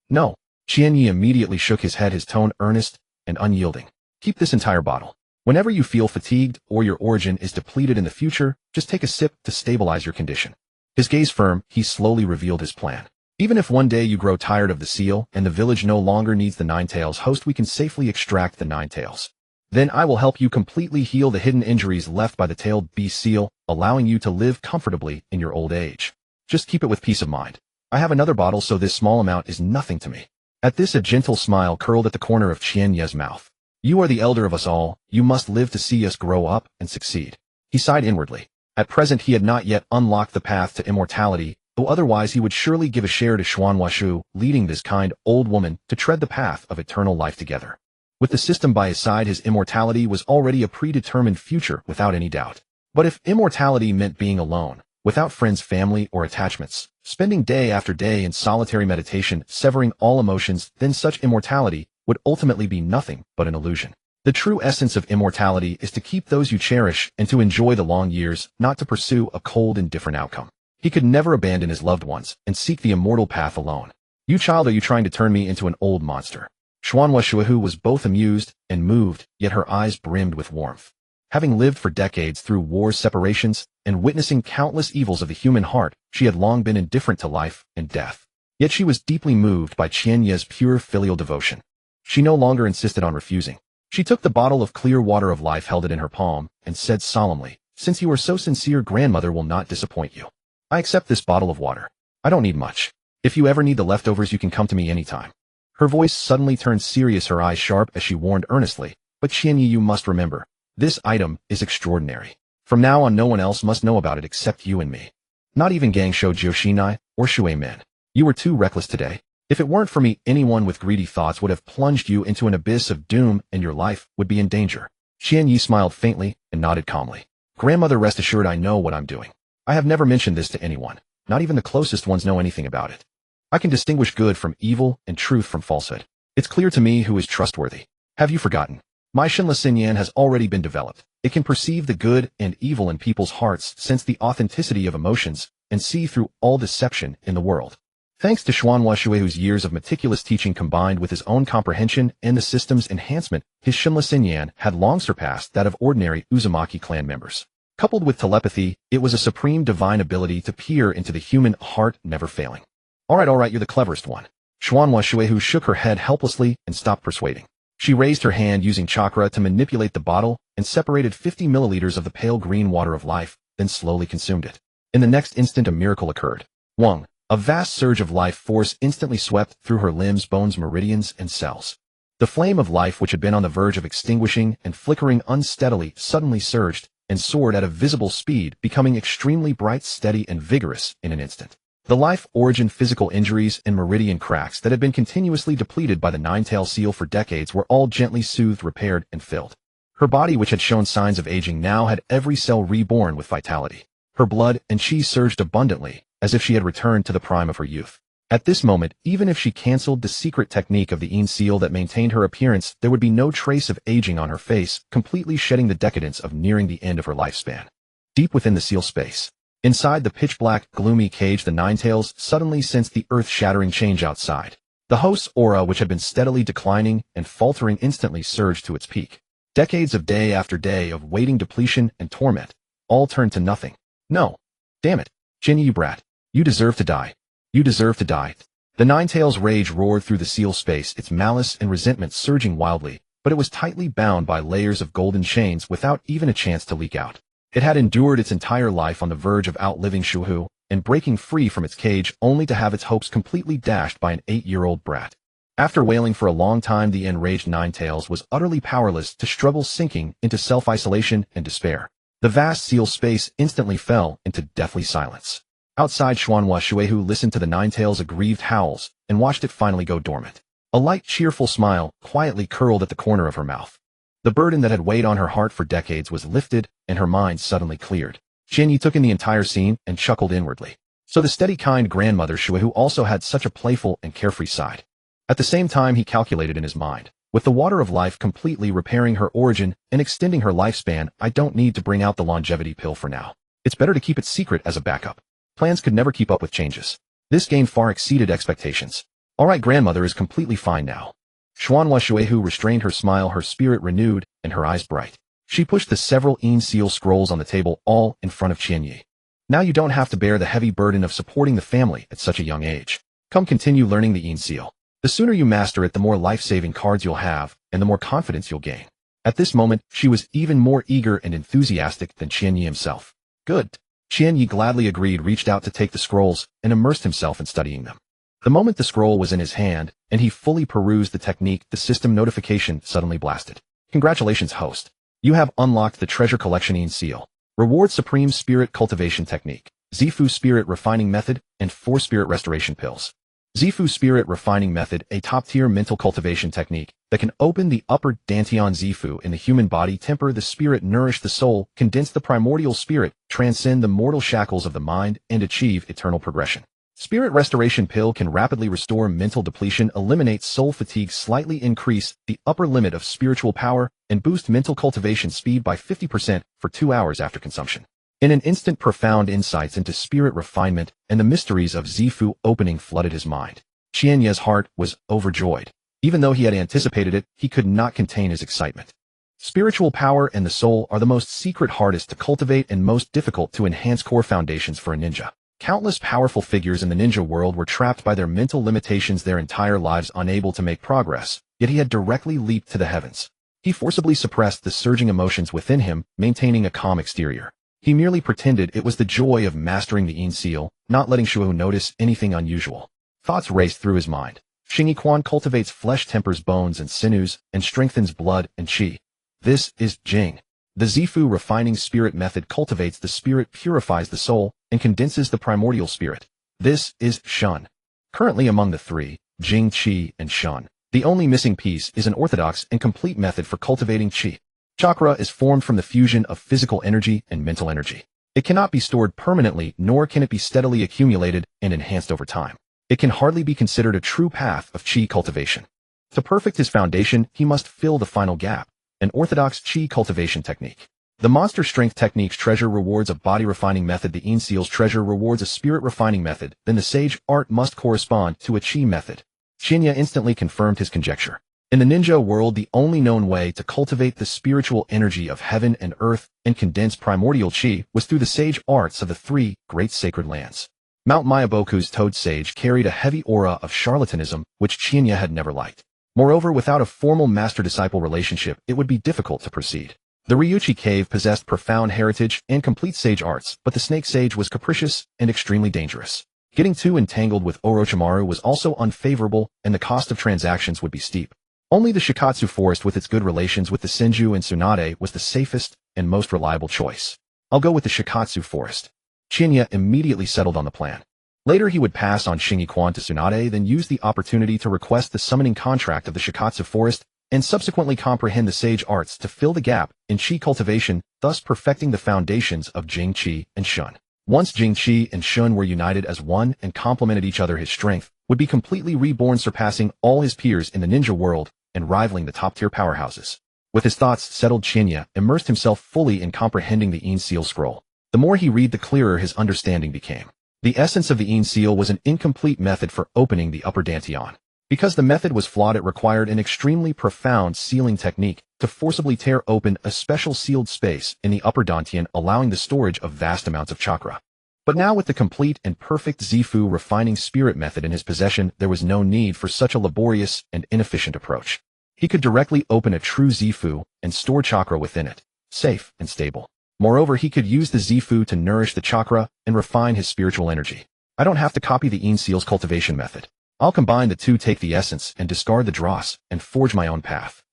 "No." Qianyi immediately shook his head, his tone earnest and unyielding. "Keep this entire bottle. Whenever you feel fatigued or your origin is depleted in the future, just take a sip to stabilize your condition." His gaze firm, he slowly revealed his plan. "Even if one day you grow tired of the seal and the village no longer needs the Nine Tails host, we can safely extract the Nine Tails. Then I will help you completely heal the hidden injuries left by the tailed beast seal, allowing you to live comfortably in your old age. Just keep it with peace of mind. I have another bottle, so this small amount is nothing to me." At this, a gentle smile curled at the corner of Qianye's mouth. "You are the elder of us all. You must live to see us grow up and succeed." He sighed inwardly. At present, he had not yet unlocked the path to immortality, though otherwise he would surely give a share to Xuanwashu, leading this kind old woman to tread the path of eternal life together. With the system by his side, his immortality was already a predetermined future without any doubt. But if immortality meant being alone, without friends, family, or attachments, spending day after day in solitary meditation, severing all emotions, then such immortality would ultimately be nothing but an illusion. The true essence of immortality is to keep those you cherish and to enjoy the long years, not to pursue a cold, indifferent outcome. He could never abandon his loved ones and seek the immortal path alone. "You child, are you trying to turn me into an old monster?" Xuanwashu was both amused and moved, yet her eyes brimmed with warmth. Having lived for decades through wars, separations, and witnessing countless evils of the human heart, she had long been indifferent to life and death. Yet she was deeply moved by Qianye's pure filial devotion. She no longer insisted on refusing. She took the bottle of clear water of life, held it in her palm, and said solemnly, "Since you are so sincere, Grandmother will not disappoint you. I accept this bottle of water. I don't need much. If you ever need the leftovers, you can come to me anytime." Her voice suddenly turned serious, her eyes sharp as she warned earnestly, "But Qianyi, you must remember, this item is extraordinary. From now on, no one else must know about it except you and me. Not even Gangsho Joshinai or Shui Men. You were too reckless today. If it weren't for me, anyone with greedy thoughts would have plunged you into an abyss of doom and your life would be in danger." Qianyi smiled faintly and nodded calmly. "Grandmother, rest assured I know what I'm doing. I have never mentioned this to anyone. Not even the closest ones know anything about it. I can distinguish good from evil and truth from falsehood. It's clear to me who is trustworthy. Have you forgotten? My Shinla Xinyan has already been developed. It can perceive the good and evil in people's hearts, sense the authenticity of emotions, and see through all deception in the world. Thanks to Xuanwashue's years of meticulous teaching combined with his own comprehension and the system's enhancement, his Shinla Xinyan had long surpassed that of ordinary Uzumaki clan members. Coupled with telepathy, it was a supreme divine ability to peer into the human heart, never failing. All right, you're the cleverest one." Xuanwashu shook her head helplessly and stopped persuading. She raised her hand using chakra to manipulate the bottle and separated 50 milliliters of the pale green water of life, then slowly consumed it. In the next instant, a miracle occurred. Wang, A vast surge of life force instantly swept through her limbs, bones, meridians, and cells. The flame of life, which had been on the verge of extinguishing and flickering unsteadily, suddenly surged and soared at a visible speed, becoming extremely bright, steady, and vigorous in an instant. The life origin physical injuries and meridian cracks that had been continuously depleted by the nine-tailed seal for decades were all gently soothed, repaired, and filled. Her body, which had shown signs of aging, now had every cell reborn with vitality. Her blood and chi surged abundantly, as if she had returned to the prime of her youth. At this moment, even if she cancelled the secret technique of the Yin seal that maintained her appearance, there would be no trace of aging on her face, completely shedding the decadence of nearing the end of her lifespan. Deep within the seal space, inside the pitch-black, gloomy cage, the nine-tails suddenly sensed the earth-shattering change outside. The host's aura, which had been steadily declining and faltering, instantly surged to its peak. Decades of day after day of waiting, depletion, and torment, all turned to nothing. No. Damn it. Jin, you brat. You deserve to die. You deserve to die. The nine-tails' rage roared through the seal space, its malice and resentment surging wildly, but it was tightly bound by layers of golden chains without even a chance to leak out. It had endured its entire life on the verge of outliving Shuhu and breaking free from its cage, only to have its hopes completely dashed by an 8-year-old brat. After wailing for a long time, the enraged nine-tails was utterly powerless to struggle, sinking into self-isolation and despair. The vast seal space instantly fell into deathly silence. Outside, Xuanhua Shuehu listened to the nine-tails' aggrieved howls and watched it finally go dormant. A light, cheerful smile quietly curled at the corner of her mouth. The burden that had weighed on her heart for decades was lifted, and her mind suddenly cleared. Qianyi took in the entire scene and chuckled inwardly. So the steady, kind grandmother Shuehu also had such a playful and carefree side. At the same time, he calculated in his mind, with the water of life completely repairing her origin and extending her lifespan, I don't need to bring out the longevity pill for now. It's better to keep it secret as a backup. Plans could never keep up with changes. This game far exceeded expectations. All right, grandmother is completely fine now. Xuanhua Shuehu restrained her smile, her spirit renewed, and her eyes bright. She pushed the several Yin seal scrolls on the table, all in front of Qianyi. Now you don't have to bear the heavy burden of supporting the family at such a young age. Come, continue learning the Yin seal. The sooner you master it, the more life-saving cards you'll have, and the more confidence you'll gain. At this moment, she was even more eager and enthusiastic than Qianyi himself. Good. Qianyi gladly agreed, reached out to take the scrolls, and immersed himself in studying them. The moment the scroll was in his hand, and he fully perused the technique, the system notification suddenly blasted. Congratulations, host. You have unlocked the treasure collection Yin seal. Reward Supreme Spirit Cultivation Technique, Zifu Spirit Refining Method, and 4 Spirit Restoration Pills. Zifu Spirit Refining Method, a top-tier mental cultivation technique that can open the upper dantian Zifu in the human body, temper the spirit, nourish the soul, condense the primordial spirit, transcend the mortal shackles of the mind, and achieve eternal progression. Spirit Restoration Pill can rapidly restore mental depletion, eliminate soul fatigue, slightly increase the upper limit of spiritual power, and boost mental cultivation speed by 50% for 2 hours after consumption. In an instant, profound insights into spirit refinement and the mysteries of Zifu opening flooded his mind. Qianyi's heart was overjoyed. Even though he had anticipated it, he could not contain his excitement. Spiritual power and the soul are the most secret, hardest to cultivate, and most difficult to enhance core foundations for a ninja. Countless powerful figures in the ninja world were trapped by their mental limitations their entire lives, unable to make progress, yet he had directly leaped to the heavens. He forcibly suppressed the surging emotions within him, maintaining a calm exterior. He merely pretended it was the joy of mastering the Yin seal, not letting Shuhu notice anything unusual. Thoughts raced through his mind. Xingyi Quan cultivates flesh, tempers bones and sinews, and strengthens blood and qi. This is Jing. The Zifu refining spirit method cultivates the spirit, purifies the soul, and condenses the primordial spirit. This is Shun. Currently among the three, Jing, Qi, and Shun, the only missing piece is an orthodox and complete method for cultivating qi. Chakra is formed from the fusion of physical energy and mental energy. It cannot be stored permanently, nor can it be steadily accumulated and enhanced over time. It can hardly be considered a true path of qi cultivation. To perfect his foundation, he must fill the final gap, an orthodox qi cultivation technique. The monster strength technique's treasure rewards a body refining method, the Yin seal's treasure rewards a spirit refining method, then the sage art must correspond to a qi method. Qianyi instantly confirmed his conjecture. In the ninja world, the only known way to cultivate the spiritual energy of heaven and earth and condense primordial qi was through the sage arts of the 3 great sacred lands. Mount Miyaboku's toad sage carried a heavy aura of charlatanism, which Qianyi had never liked. Moreover, without a formal master-disciple relationship, it would be difficult to proceed. The Ryuchi cave possessed profound heritage and complete sage arts, but the snake sage was capricious and extremely dangerous. Getting too entangled with Orochimaru was also unfavorable, and the cost of transactions would be steep. Only the Shikatsu forest with its good relations with the Senju and Tsunade was the safest and most reliable choice. I'll go with the Shikatsu forest. Chinya immediately settled on the plan. Later he would pass on Shingi Quan to Tsunade, then use the opportunity to request the summoning contract of the Shikatsu forest, and subsequently comprehend the sage arts to fill the gap in Qi cultivation, thus perfecting the foundations of Jing Qi and Shun. Once Jing Qi and Shun were united as one and complemented each other, his strength would be completely reborn, surpassing all his peers in the ninja world and rivaling the top-tier powerhouses. With his thoughts settled, Chinya immersed himself fully in comprehending the Yin Seal scroll. The more he read, the clearer his understanding became. The essence of the Yin Seal was an incomplete method for opening the upper dantian. Because the method was flawed, it required an extremely profound sealing technique to forcibly tear open a special sealed space in the upper dantian, allowing the storage of vast amounts of chakra. But now with the complete and perfect Zifu refining spirit method in his possession, there was no need for such a laborious and inefficient approach. He could directly open a true Zifu and store chakra within it, safe and stable. Moreover, he could use the Zifu to nourish the chakra and refine his spiritual energy. I don't have to copy the Yin Seal's cultivation method. I'll combine the two, take the essence and discard the dross, and forge my own path.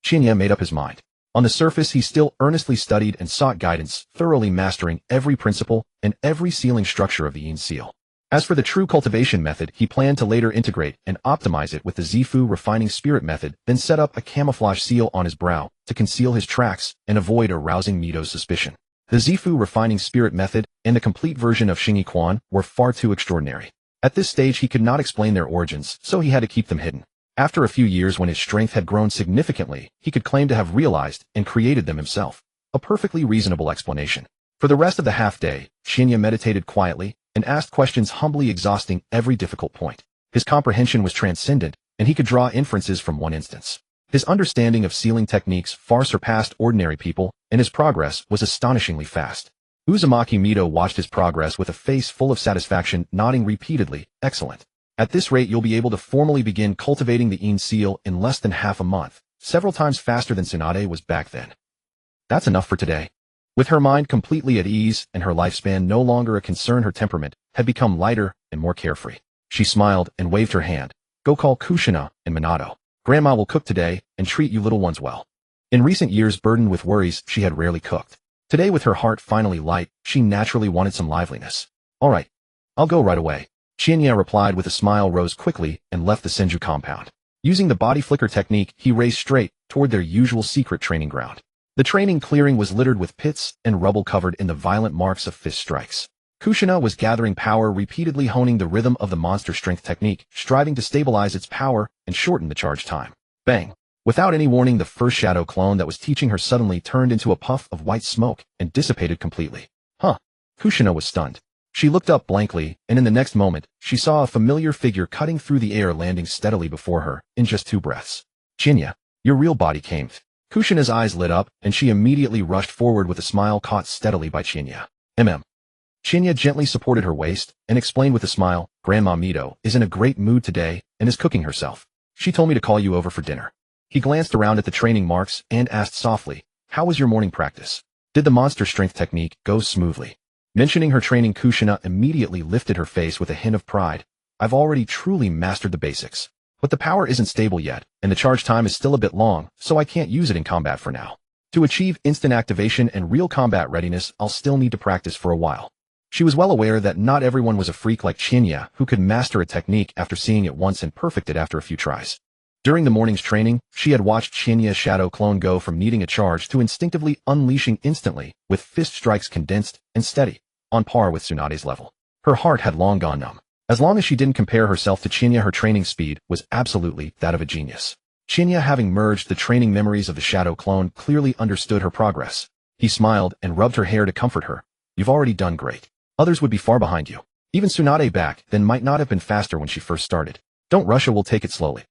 Chinya made up his mind. On the surface, he still earnestly studied and sought guidance, thoroughly mastering every principle and every sealing structure of the Yin Seal. As for the true cultivation method, he planned to later integrate and optimize it with the Zifu refining spirit method, then set up a camouflage seal on his brow to conceal his tracks and avoid arousing Mito's suspicion. The Zifu refining spirit method and the complete version of Shingi Quan were far too extraordinary. At this stage, he could not explain their origins, so he had to keep them hidden. After a few years, when his strength had grown significantly, he could claim to have realized and created them himself. A perfectly reasonable explanation. For the rest of the half-day, Chinya meditated quietly and asked questions, humbly exhausting every difficult point. His comprehension was transcendent, and he could draw inferences from one instance. His understanding of sealing techniques far surpassed ordinary people, and his progress was astonishingly fast. Uzumaki-Mito watched his progress with a face full of satisfaction, nodding repeatedly. Excellent. At this rate, you'll be able to formally begin cultivating the Yin Seal in less than half a month, several times faster than Tsunade was back then. That's enough for today. With her mind completely at ease and her lifespan no longer a concern, her temperament had become lighter and more carefree. She smiled and waved her hand. Go call Kushina and Minato. Grandma will cook today and treat you little ones well. In recent years, burdened with worries, she had rarely cooked. Today, with her heart finally light, she naturally wanted some liveliness. All right. I'll go right away. Chinya replied with a smile, rose quickly, and left the Senju compound. Using the body flicker technique, he raced straight toward their usual secret training ground. The training clearing was littered with pits and rubble covered in the violent marks of fist strikes. Kushina was gathering power, repeatedly honing the rhythm of the monster strength technique, striving to stabilize its power and shorten the charge time. Bang! Without any warning, the first shadow clone that was teaching her suddenly turned into a puff of white smoke and dissipated completely. Huh! Kushina was stunned. She looked up blankly, and in the next moment, she saw a familiar figure cutting through the air, landing steadily before her in just 2 breaths. Chinya, your real body came. Kushina's eyes lit up, and she immediately rushed forward with a smile caught steadily by Chinya. Chinya gently supported her waist and explained with a smile, Grandma Mito is in a great mood today and is cooking herself. She told me to call you over for dinner. He glanced around at the training marks and asked softly, how was your morning practice? Did the monster strength technique go smoothly? Mentioning her training, Kushina immediately lifted her face with a hint of pride. I've already truly mastered the basics. But the power isn't stable yet, and the charge time is still a bit long, so I can't use it in combat for now. To achieve instant activation and real combat readiness, I'll still need to practice for a while. She was well aware that not everyone was a freak like Chinya who could master a technique after seeing it once and perfect it after a few tries. During the morning's training, she had watched Chinya's shadow clone go from needing a charge to instinctively unleashing instantly, with fist strikes condensed and steady, on par with Tsunade's level. Her heart had long gone numb. As long as she didn't compare herself to Chinya, her training speed was absolutely that of a genius. Chinya, having merged the training memories of the shadow clone, clearly understood her progress. He smiled and rubbed her hair to comfort her. You've already done great. Others would be far behind you. Even Tsunade back then might not have been faster when she first started. Don't rush, we'll take it slowly.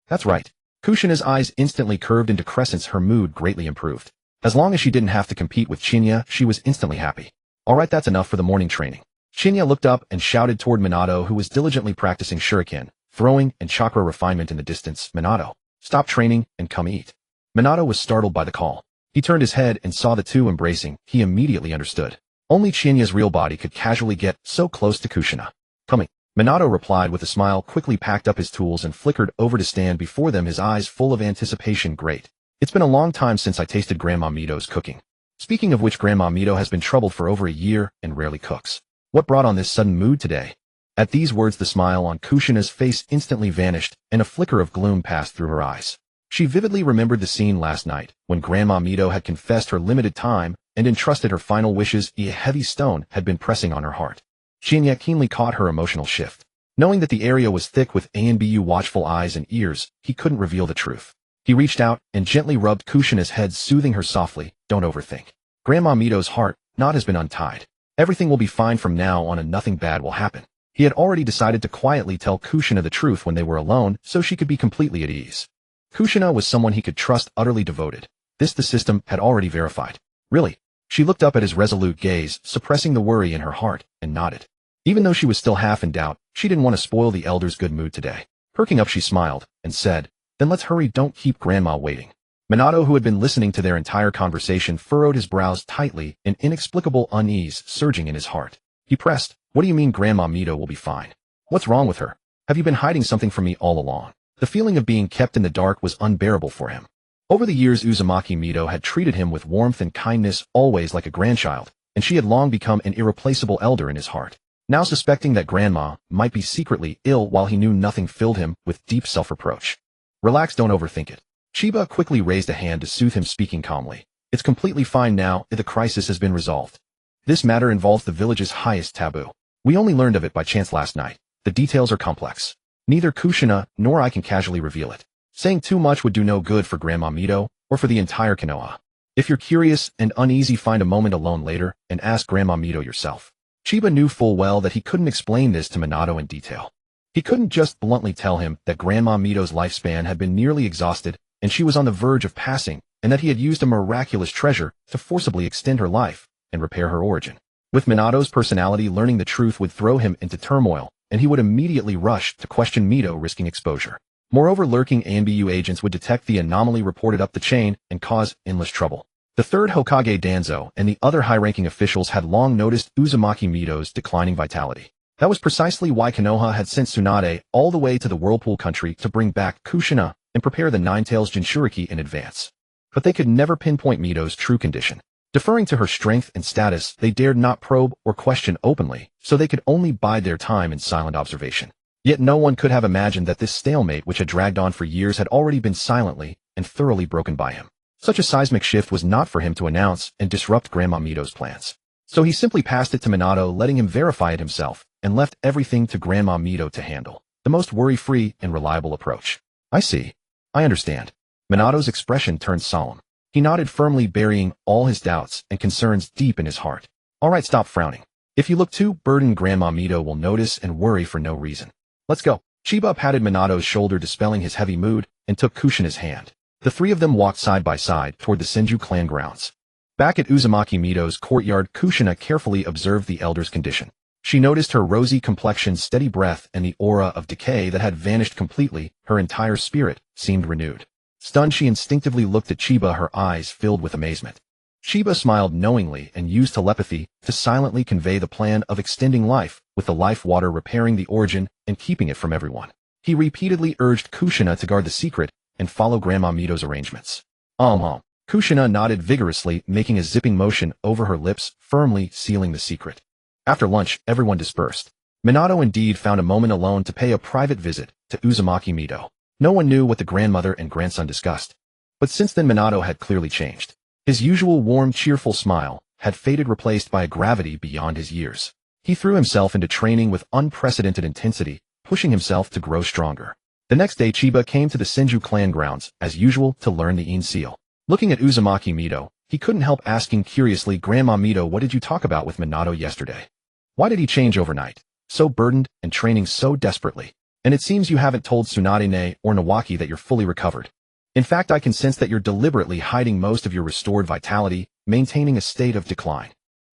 That's right. Kushina's eyes instantly curved into crescents, her mood greatly improved. As long as she didn't have to compete with Chinya, she was instantly happy. Alright, that's enough for the morning training. Chinya looked up and shouted toward Minato, who was diligently practicing shuriken, throwing, and chakra refinement in the distance. Minato, stop training and come eat. Minato was startled by the call. He turned his head and saw the two embracing. He immediately understood. Only Chinya's real body could casually get so close to Kushina. Come Minato replied with a smile, quickly packed up his tools and flickered over to stand before them, his eyes full of anticipation. Great. It's been a long time since I tasted Grandma Mito's cooking. Speaking of which, Grandma Mito has been troubled for over a year and rarely cooks. What brought on this sudden mood today? At these words, the smile on Kushina's face instantly vanished, and a flicker of gloom passed through her eyes. She vividly remembered the scene last night, when Grandma Mito had confessed her limited time and entrusted her final wishes. A heavy stone had been pressing on her heart. She and yet keenly caught her emotional shift. Knowing that the area was thick with Anbu watchful eyes and ears, he couldn't reveal the truth. He reached out and gently rubbed Kushina's head, soothing her softly. Don't overthink. Grandma Mito's heart knot has been untied. Everything will be fine from now on and nothing bad will happen. He had already decided to quietly tell Kushina the truth when they were alone, so she could be completely at ease. Kushina was someone he could trust, utterly devoted. This the system had already verified. Really? She looked up at his resolute gaze, suppressing the worry in her heart, and nodded. Even though she was still half in doubt, she didn't want to spoil the elder's good mood today. Perking up, she smiled, and said, Then let's hurry, don't keep Grandma waiting. Minato, who had been listening to their entire conversation, furrowed his brows tightly, an inexplicable unease surging in his heart. He pressed, What do you mean Grandma Mito will be fine? What's wrong with her? Have you been hiding something from me all along? The feeling of being kept in the dark was unbearable for him. Over the years, Uzumaki-Mito had treated him with warmth and kindness, always like a grandchild, and she had long become an irreplaceable elder in his heart. Now suspecting that Grandma might be secretly ill while he knew nothing filled him with deep self-reproach. Relax, don't overthink it. Chiba quickly raised a hand to soothe him, speaking calmly. It's completely fine now, the crisis has been resolved. This matter involves the village's highest taboo. We only learned of it by chance last night. The details are complex. Neither Kushina nor I can casually reveal it. Saying too much would do no good for Grandma Mito or for the entire Konoha. If you're curious and uneasy, find a moment alone later and ask Grandma Mito yourself. Chiba knew full well that he couldn't explain this to Minato in detail. He couldn't just bluntly tell him that Grandma Mito's lifespan had been nearly exhausted and she was on the verge of passing, and that he had used a miraculous treasure to forcibly extend her life and repair her origin. With Minato's personality, learning the truth would throw him into turmoil, and he would immediately rush to question Mito, risking exposure. Moreover, lurking ANBU agents would detect the anomaly reported up the chain and cause endless trouble. The third Hokage Danzo and the other high-ranking officials had long noticed Uzumaki-Mito's declining vitality. That was precisely why Konoha had sent Tsunade all the way to the Whirlpool country to bring back Kushina and prepare the Nine-Tails Jinchuriki in advance. But they could never pinpoint Mito's true condition. Deferring to her strength and status, they dared not probe or question openly, so they could only bide their time in silent observation. Yet no one could have imagined that this stalemate, which had dragged on for years, had already been silently and thoroughly broken by him. Such a seismic shift was not for him to announce and disrupt Grandma Mito's plans. So he simply passed it to Minato, letting him verify it himself, and left everything to Grandma Mito to handle. The most worry-free and reliable approach. I see. I understand. Minato's expression turned solemn. He nodded firmly, burying all his doubts and concerns deep in his heart. All right, stop frowning. If you look too burdened, Grandma Mito will notice and worry for no reason. Let's go. Chiba patted Minato's shoulder, dispelling his heavy mood, and took Kushina's hand. The three of them walked side by side toward the Senju clan grounds. Back at Uzumaki-Mito's courtyard, Kushina carefully observed the elder's condition. She noticed her rosy complexion, steady breath, and the aura of decay that had vanished completely. Her entire spirit seemed renewed. Stunned, she instinctively looked at Chiba, her eyes filled with amazement. Chiba smiled knowingly and used telepathy to silently convey the plan of extending life, with the life water repairing the origin and keeping it from everyone. He repeatedly urged Kushina to guard the secret and follow Grandma Mito's arrangements. Kushina nodded vigorously, making a zipping motion over her lips, firmly sealing the secret. After lunch, everyone dispersed. Minato indeed found a moment alone to pay a private visit to Uzumaki-Mito. No one knew what the grandmother and grandson discussed. But since then, Minato had clearly changed. His usual warm, cheerful smile had faded, replaced by a gravity beyond his years. He threw himself into training with unprecedented intensity, pushing himself to grow stronger. The next day, Chiba came to the Senju clan grounds, as usual, to learn the Ine seal. Looking at Uzumaki-Mito, he couldn't help asking curiously, Grandma Mito, what did you talk about with Minato yesterday? Why did he change overnight? So burdened and training so desperately. And it seems you haven't told Tsunade or Nawaki that you're fully recovered. In fact, I can sense that you're deliberately hiding most of your restored vitality, maintaining a state of decline.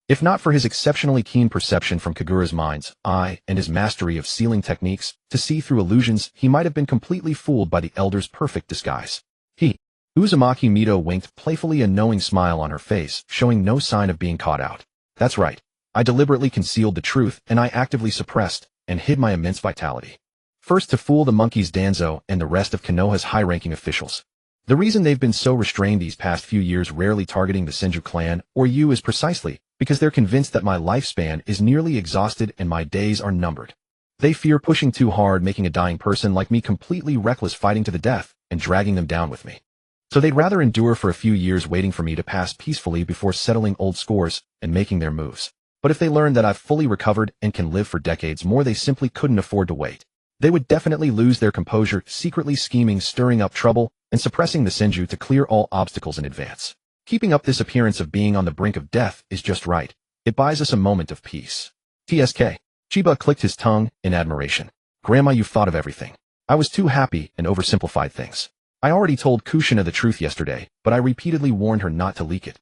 If not for his exceptionally keen perception from Kagura's mind's eye and his mastery of sealing techniques to see through illusions, he might have been completely fooled by the elder's perfect disguise. Uzumaki-Mito winked playfully, a knowing smile on her face, showing no sign of being caught out. That's right. I deliberately concealed the truth, and I actively suppressed and hid my immense vitality. First to fool the monkeys Danzo and the rest of Konoha's high-ranking officials. The reason they've been so restrained these past few years rarely targeting the Senju clan or you is precisely because they're convinced that my lifespan is nearly exhausted and my days are numbered. They fear pushing too hard, making a dying person like me completely reckless fighting to the death and dragging them down with me. So they'd rather endure for a few years waiting for me to pass peacefully before settling old scores and making their moves. But if they learn that I've fully recovered and can live for decades more, they simply couldn't afford to wait. They would definitely lose their composure, secretly scheming, stirring up trouble, and suppressing the Senju to clear all obstacles in advance. Keeping up this appearance of being on the brink of death is just right. It buys us a moment of peace. TSK. Chiba clicked his tongue in admiration. Grandma, you've thought of everything. I was too happy and oversimplified things. I already told Kushina the truth yesterday, but I repeatedly warned her not to leak it.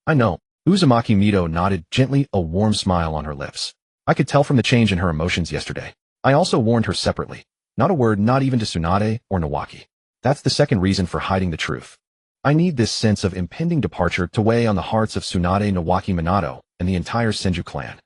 I know. Uzumaki-Mito nodded gently, a warm smile on her lips. I could tell from the change in her emotions yesterday. I also warned her separately. Not a word, not even to Tsunade or Nawaki. That's the second reason for hiding the truth. I need this sense of impending departure to weigh on the hearts of Tsunade, Nawaki, Minato, and the entire Senju clan.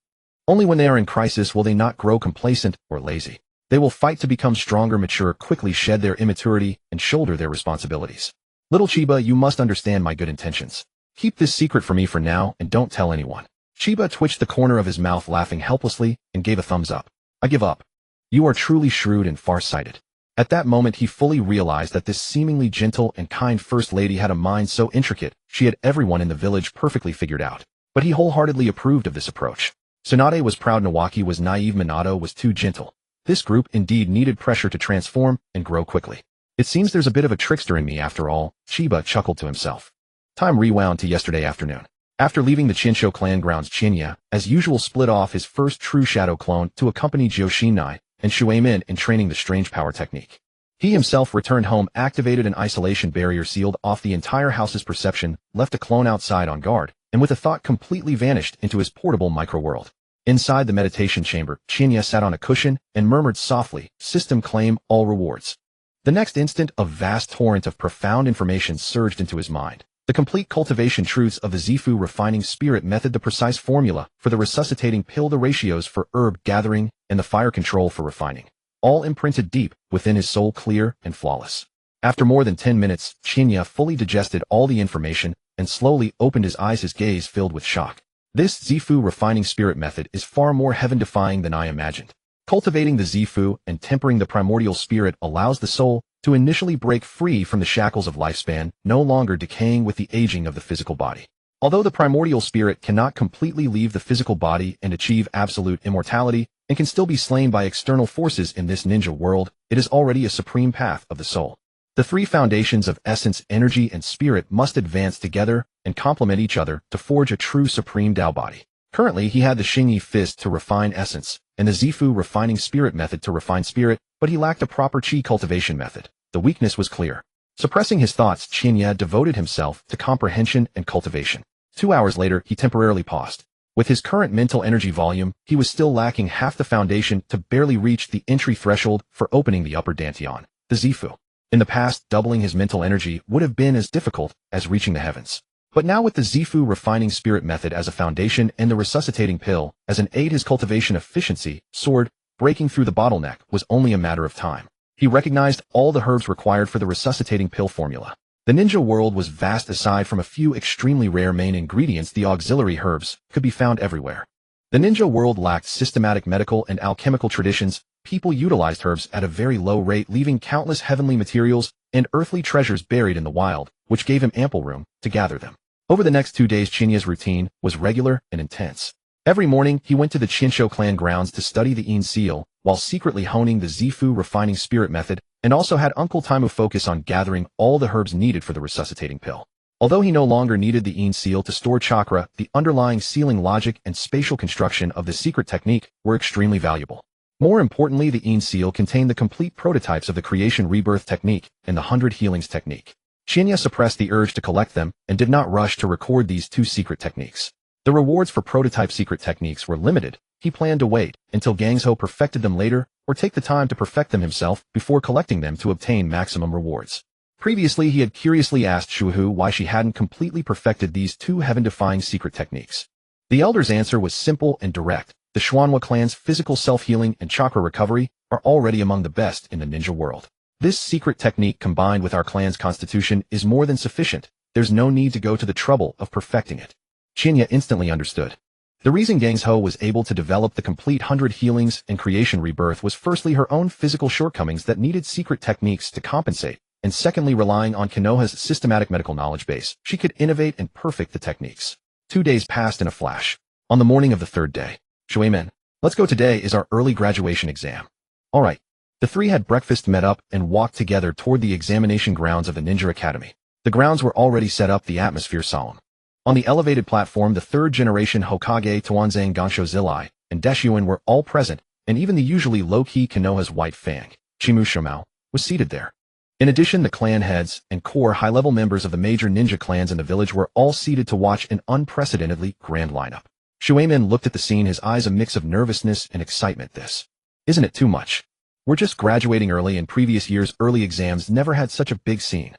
Only when they are in crisis will they not grow complacent or lazy. They will fight to become stronger, mature, quickly shed their immaturity, and shoulder their responsibilities. Little Chiba, you must understand my good intentions. Keep this secret for me for now and don't tell anyone. Chiba twitched the corner of his mouth, laughing helplessly, and gave a thumbs up. I give up. You are truly shrewd and far-sighted. At that moment he fully realized that this seemingly gentle and kind first lady had a mind so intricate she had everyone in the village perfectly figured out. But he wholeheartedly approved of this approach. Tsunade was proud, Nawaki was naive, Minato was too gentle. This group indeed needed pressure to transform and grow quickly. It seems there's a bit of a trickster in me after all, Chiba chuckled to himself. Time rewound to yesterday afternoon. After leaving the Chinsho clan grounds, Chinya, as usual, split off his first true shadow clone to accompany Joshinai and Shuemin in training the strange power technique. He himself returned home, activated an isolation barrier, sealed off the entire house's perception, left a clone outside on guard, and with a thought completely vanished into his portable micro-world. Inside the meditation chamber, Chinya sat on a cushion and murmured softly, "System claim all rewards." The next instant, a vast torrent of profound information surged into his mind. The complete cultivation truths of the Zifu refining spirit method, the precise formula for the resuscitating pill, the ratios for herb gathering, and the fire control for refining. All imprinted deep within his soul, clear and flawless. After more than 10 minutes, Chinya fully digested all the information and slowly opened his eyes, his gaze filled with shock. This Zifu refining spirit method is far more heaven-defying than I imagined. Cultivating the Zifu and tempering the primordial spirit allows the soul to initially break free from the shackles of lifespan, no longer decaying with the aging of the physical body. Although the primordial spirit cannot completely leave the physical body and achieve absolute immortality, and can still be slain by external forces in this ninja world, it is already a supreme path of the soul. The three foundations of essence, energy, and spirit must advance together and complement each other to forge a true supreme Tao body. Currently, he had the Xingyi fist to refine essence, and the Zifu refining spirit method to refine spirit, but he lacked a proper chi cultivation method. The weakness was clear. Suppressing his thoughts, Chinya devoted himself to comprehension and cultivation. 2 hours later, he temporarily paused. With his current mental energy volume, he was still lacking half the foundation to barely reach the entry threshold for opening the upper dantian, the Zifu. In the past, doubling his mental energy would have been as difficult as reaching the heavens. But now with the Zifu refining spirit method as a foundation and the resuscitating pill as an aid, his cultivation efficiency soared. Breaking through the bottleneck was only a matter of time. He recognized all the herbs required for the resuscitating pill formula. The ninja world was vast. Aside from a few extremely rare main ingredients, the auxiliary herbs could be found everywhere. The ninja world lacked systematic medical and alchemical traditions. People utilized herbs at a very low rate, leaving countless heavenly materials and earthly treasures buried in the wild, which gave him ample room to gather them. Over the next 2 days, Chinya's routine was regular and intense. Every morning, he went to the Chinsho clan grounds to study the Yin seal, while secretly honing the Zifu refining spirit method, and also had Uncle Taimu focus on gathering all the herbs needed for the resuscitating pill. Although he no longer needed the Yin seal to store chakra, the underlying sealing logic and spatial construction of the secret technique were extremely valuable. More importantly, the Yin seal contained the complete prototypes of the creation rebirth technique and the 100 healings technique. Chinya suppressed the urge to collect them and did not rush to record these two secret techniques. The rewards for prototype secret techniques were limited. He planned to wait until Gangzhou perfected them later, or take the time to perfect them himself before collecting them to obtain maximum rewards. Previously, he had curiously asked Shuhu why she hadn't completely perfected these two heaven-defying secret techniques. The elder's answer was simple and direct. the Xuanhua clan's physical self-healing and chakra recovery are already among the best in the ninja world. This secret technique combined with our clan's constitution is more than sufficient. There's no need to go to the trouble of perfecting it. Qinya instantly understood. The reason Gangsho was able to develop the complete 100 healings and creation rebirth was firstly her own physical shortcomings that needed secret techniques to compensate, and secondly relying on Konoha's systematic medical knowledge base, she could innovate and perfect the techniques. 2 days passed in a flash. On the morning of the third day, Shuimen, let's go, today is our early graduation exam. Alright. The three had breakfast, met up, and walked together toward the examination grounds of the Ninja Academy. The grounds were already set up, the atmosphere solemn. On the elevated platform, the third-generation Hokage Tuanzang Gansho Zilai and Deshuin were all present, and even the usually low-key Konoha's White Fang, Chimu Shimao, was seated there. In addition, the clan heads and core high-level members of the major ninja clans in the village were all seated to watch an unprecedentedly grand lineup. Shuimen looked at the scene, his eyes a mix of nervousness and excitement. This isn't it too much? We're just graduating early, and previous year's early exams never had such a big scene.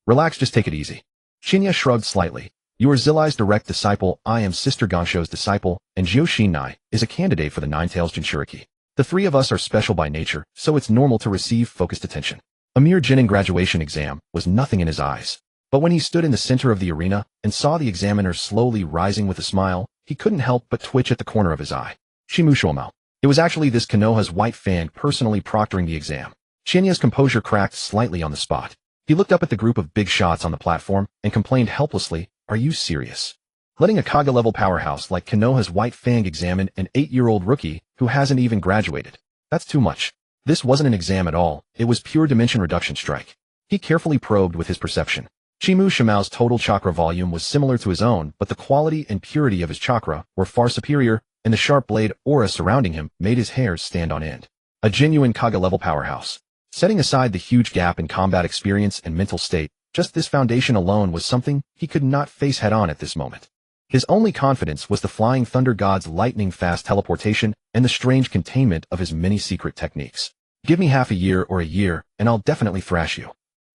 Relax, just take it easy. Shinya shrugged slightly. You are Zilai's direct disciple, I am Sister Gansho's disciple, and Jiu Shinai is a candidate for the Nine-Tails Jinchuriki. The three of us are special by nature, so it's normal to receive focused attention. A mere Jinin graduation exam was nothing in his eyes. But when he stood in the center of the arena and saw the examiner slowly rising with a smile, he couldn't help but twitch at the corner of his eye. Shimu Shomao. It was actually this Konoha's White Fang personally proctoring the exam. Shinya's composure cracked slightly on the spot. He looked up at the group of big shots on the platform and complained helplessly, are you serious? Letting a Kage-level powerhouse like Konoha's White Fang examine an 8-year-old rookie who hasn't even graduated? That's too much. This wasn't an exam at all, it was pure dimension reduction strike. He carefully probed with his perception. Chimu Shimao's total chakra volume was similar to his own, but the quality and purity of his chakra were far superior, and the sharp blade aura surrounding him made his hairs stand on end. A genuine Kage-level powerhouse. Setting aside the huge gap in combat experience and mental state, just this foundation alone was something he could not face head-on at this moment. His only confidence was the Flying Thunder God's lightning-fast teleportation and the strange containment of his many secret techniques. Give me half a year or a year, and I'll definitely thrash you.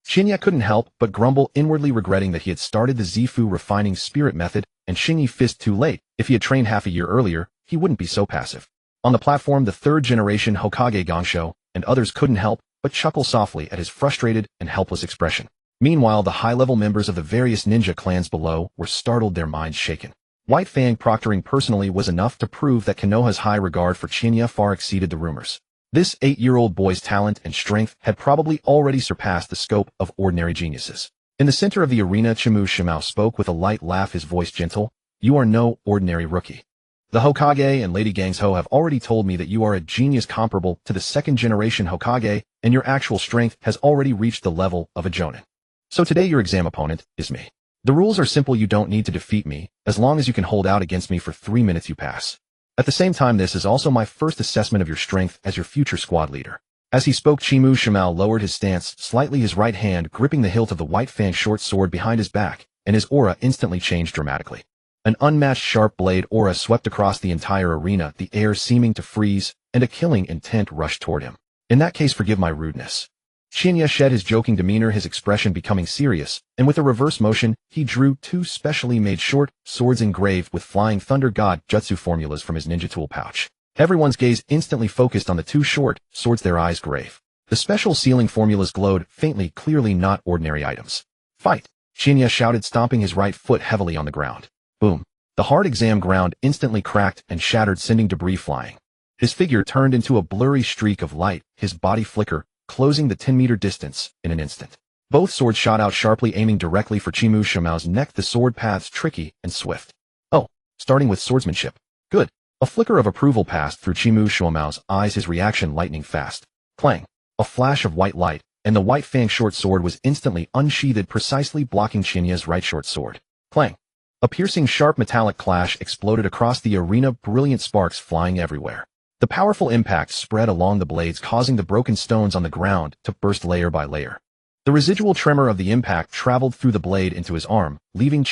Shinya couldn't help but grumble, inwardly regretting that he had started the Zifu refining spirit method and Shinyi Fist too late. If he had trained half a year earlier, he wouldn't be so passive. On the platform, the third-generation Hokage Gansho and others couldn't help but chuckle softly at his frustrated and helpless expression. Meanwhile, the high-level members of the various ninja clans below were startled, their minds shaken. White Fang proctoring personally was enough to prove that Konoha's high regard for Shinya far exceeded the rumors. This 8-year-old boy's talent and strength had probably already surpassed the scope of ordinary geniuses. In the center of the arena, Chimu Shimao spoke with a light laugh, his voice gentle. You are no ordinary rookie. The Hokage and Lady Gangsho have already told me that you are a genius comparable to the second-generation Hokage, and your actual strength has already reached the level of a Jonin. So today your exam opponent is me. The rules are simple, you don't need to defeat me, as long as you can hold out against me for 3 minutes you pass. At the same time, this is also my first assessment of your strength as your future squad leader. As he spoke, Chimu Shimao lowered his stance slightly, his right hand gripping the hilt of the White Fang short sword behind his back, and his aura instantly changed dramatically. An unmatched sharp blade aura swept across the entire arena, the air seeming to freeze, and a killing intent rushed toward him. In that case, forgive my rudeness. Shinya shed his joking demeanor, his expression becoming serious, and with a reverse motion, he drew 2 specially made short swords engraved with Flying Thunder God jutsu formulas from his ninja tool pouch. Everyone's gaze instantly focused on the 2 short swords, their eyes grave. The special sealing formulas glowed faintly, clearly not ordinary items. Fight! Shinya shouted, stomping his right foot heavily on the ground. Boom. The hard exam ground instantly cracked and shattered, sending debris flying. His figure turned into a blurry streak of light, his body flicker, closing the 10-meter distance in an instant. Both swords shot out sharply, aiming directly for Chimu Shimao's neck, the sword paths tricky and swift. Oh, starting with swordsmanship. Good. A flicker of approval passed through Chimu Shimao's eyes, his reaction lightning fast. Clang. A flash of white light, and the White Fang short sword was instantly unsheathed, precisely blocking Shinya's right short sword. Clang. A piercing sharp metallic clash exploded across the arena, brilliant sparks flying everywhere. The powerful impact spread along the blades, causing the broken stones on the ground to burst layer by layer. The residual tremor of the impact traveled through the blade into his arm, leaving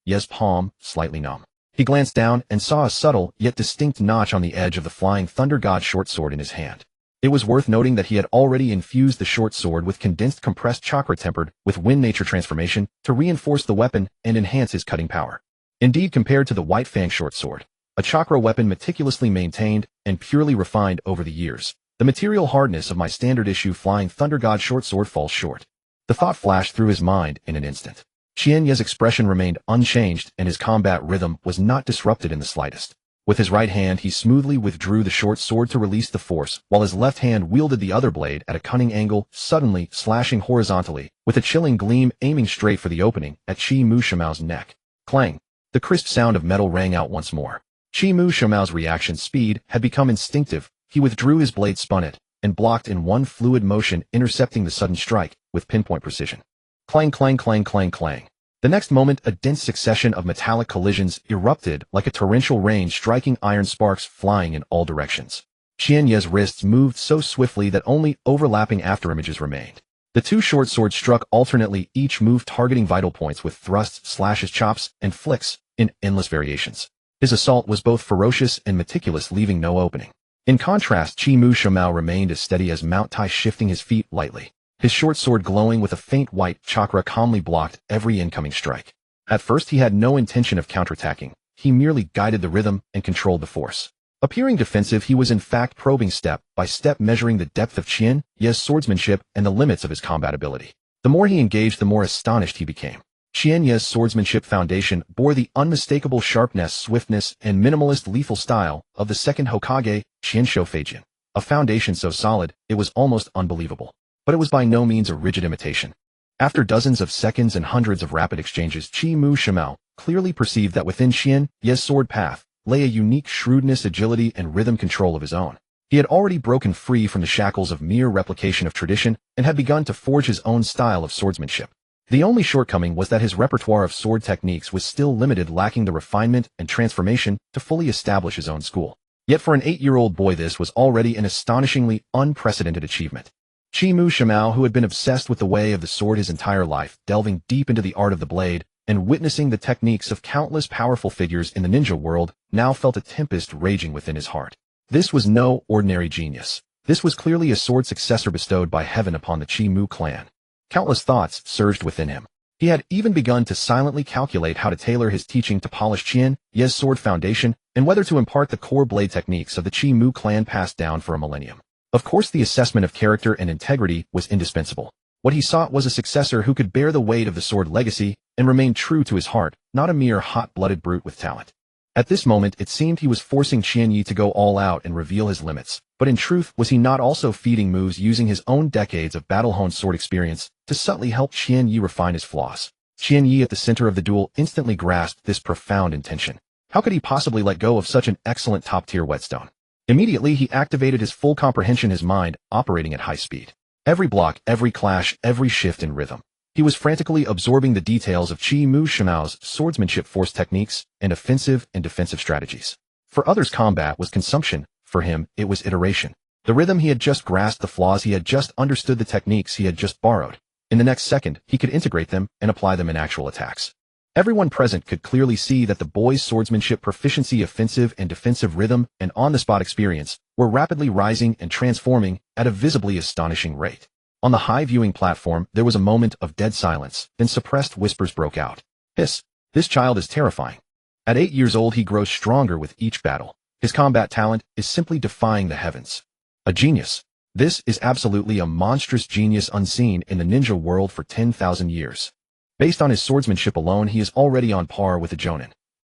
Ye's palm slightly numb. He glanced down and saw a subtle yet distinct notch on the edge of the Flying Thunder God short sword in his hand. It was worth noting that he had already infused the short sword with condensed compressed chakra tempered with wind nature transformation to reinforce the weapon and enhance his cutting power. Indeed, compared to the White Fang short sword, a chakra weapon meticulously maintained and purely refined over the years. The material hardness of my standard issue Flying Thunder God short sword falls short. The thought flashed through his mind in an instant. Qian Ye's expression remained unchanged and his combat rhythm was not disrupted in the slightest. With his right hand he smoothly withdrew the short sword to release the force, while his left hand wielded the other blade at a cunning angle, suddenly slashing horizontally, with a chilling gleam aiming straight for the opening at Qi Mu Shimao's neck. Clang! The crisp sound of metal rang out once more. Qi Mu Shimao's reaction speed had become instinctive. He withdrew his blade, spun it, and blocked in one fluid motion, intercepting the sudden strike with pinpoint precision. Clang, clang, clang, clang, clang. The next moment, a dense succession of metallic collisions erupted like a torrential rain, striking iron sparks flying in all directions. Qian Ye's wrists moved so swiftly that only overlapping afterimages remained. The two short swords struck alternately, each move targeting vital points with thrusts, slashes, chops, and flicks in endless variations. His assault was both ferocious and meticulous, leaving no opening. In contrast, Qi Mu Shimao remained as steady as Mount Tai, shifting his feet lightly. His short sword glowing with a faint white chakra calmly blocked every incoming strike. At first he had no intention of counterattacking. He merely guided the rhythm and controlled the force. Appearing defensive, he was in fact probing step by step, measuring the depth of Qian Ye's swordsmanship and the limits of his combat ability. The more he engaged, the more astonished he became. Qian Ye's swordsmanship foundation bore the unmistakable sharpness, swiftness, and minimalist lethal style of the second Hokage, Qian Shoufeijian. A foundation so solid, it was almost unbelievable. But it was by no means a rigid imitation. After dozens of seconds and hundreds of rapid exchanges, Qi Mu Shimao clearly perceived that within Qian Ye's sword path lay a unique shrewdness, agility, and rhythm control of his own. He had already broken free from the shackles of mere replication of tradition and had begun to forge his own style of swordsmanship. The only shortcoming was that his repertoire of sword techniques was still limited, lacking the refinement and transformation to fully establish his own school. Yet for an 8-year-old boy this was already an astonishingly unprecedented achievement. Qi Mu Shimao, who had been obsessed with the way of the sword his entire life, delving deep into the art of the blade and witnessing the techniques of countless powerful figures in the ninja world, now felt a tempest raging within his heart. This was no ordinary genius. This was clearly a sword successor bestowed by heaven upon the Qi Mu clan. Countless thoughts surged within him. He had even begun to silently calculate how to tailor his teaching to polish Qian Ye's sword foundation and whether to impart the core blade techniques of the Qi Mu clan passed down for a millennium. Of course, the assessment of character and integrity was indispensable. What he sought was a successor who could bear the weight of the sword legacy and remain true to his heart, not a mere hot-blooded brute with talent. At this moment, it seemed he was forcing Qian Yi to go all out and reveal his limits. But in truth, was he not also feeding moves, using his own decades of battle-honed sword experience to subtly help Qian Yi refine his flaws? Qian Yi, at the center of the duel, instantly grasped this profound intention. How could he possibly let go of such an excellent top-tier whetstone? Immediately, he activated his full comprehension, his mind operating at high speed. Every block, every clash, every shift in rhythm. He was frantically absorbing the details of Qi Mu Shimao's swordsmanship, force techniques, and offensive and defensive strategies. For others, combat was consumption. For him, it was iteration. The rhythm he had just grasped, the flaws he had just understood, the techniques he had just borrowed. In the next second, he could integrate them and apply them in actual attacks. Everyone present could clearly see that the boy's swordsmanship proficiency, offensive and defensive rhythm, and on-the-spot experience were rapidly rising and transforming at a visibly astonishing rate. On the high viewing platform, there was a moment of dead silence, then suppressed whispers broke out. Hiss! This child is terrifying. At 8 years old, he grows stronger with each battle. His combat talent is simply defying the heavens. A genius. This is absolutely a monstrous genius, unseen in the ninja world for 10,000 years. Based on his swordsmanship alone, he is already on par with a Jonin.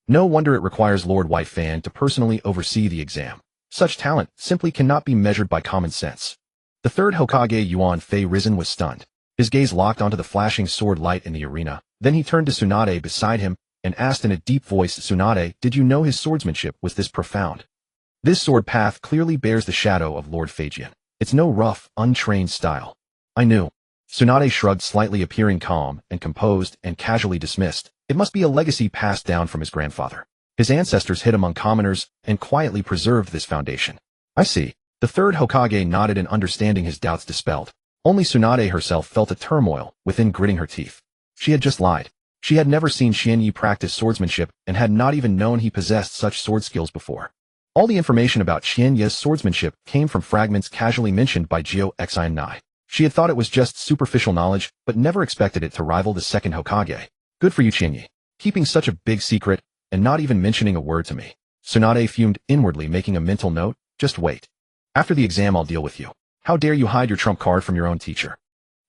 No wonder it requires Lord White Fan to personally oversee the exam. Such talent simply cannot be measured by common sense. The third Hokage, Yuan Fei Risen, was stunned. His gaze locked onto the flashing sword light in the arena. Then he turned to Tsunade beside him and asked in a deep voice, "Tsunade, did you know his swordsmanship was this profound? This sword path clearly bears the shadow of Lord Feijian. It's no rough, untrained style." "I knew." Tsunade shrugged slightly, appearing calm and composed and casually dismissed. "It must be a legacy passed down from his grandfather. His ancestors hid among commoners and quietly preserved this foundation." "I see." The third Hokage nodded, and understanding his doubts dispelled. Only Tsunade herself felt a turmoil within, gritting her teeth. She had just lied. She had never seen Qian Yi practice swordsmanship and had not even known he possessed such sword skills before. All the information about Qian Yi's swordsmanship came from fragments casually mentioned by Gyo Xian Nai. She had thought it was just superficial knowledge, but never expected it to rival the second Hokage. "Good for you, Qian Yi. Keeping such a big secret and not even mentioning a word to me." Tsunade fumed inwardly, making a mental note. Just wait. After the exam I'll deal with you. How dare you hide your trump card from your own teacher?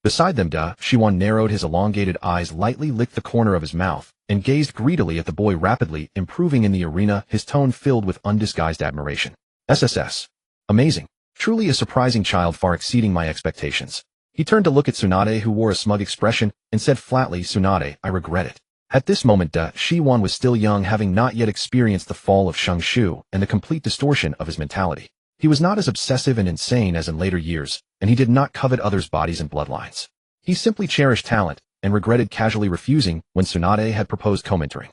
Beside them, Shiwan narrowed his elongated eyes, lightly licked the corner of his mouth, and gazed greedily at the boy, rapidly improving in the arena, his tone filled with undisguised admiration. SSS. Amazing. Truly a surprising child, far exceeding my expectations. He turned to look at Tsunade, who wore a smug expression, and said flatly, Tsunade, I regret it. At this moment, Shiwan was still young, having not yet experienced the fall of Shengshu and the complete distortion of his mentality. He was not as obsessive and insane as in later years, and he did not covet others' bodies and bloodlines. He simply cherished talent, and regretted casually refusing when Tsunade had proposed co-mentoring.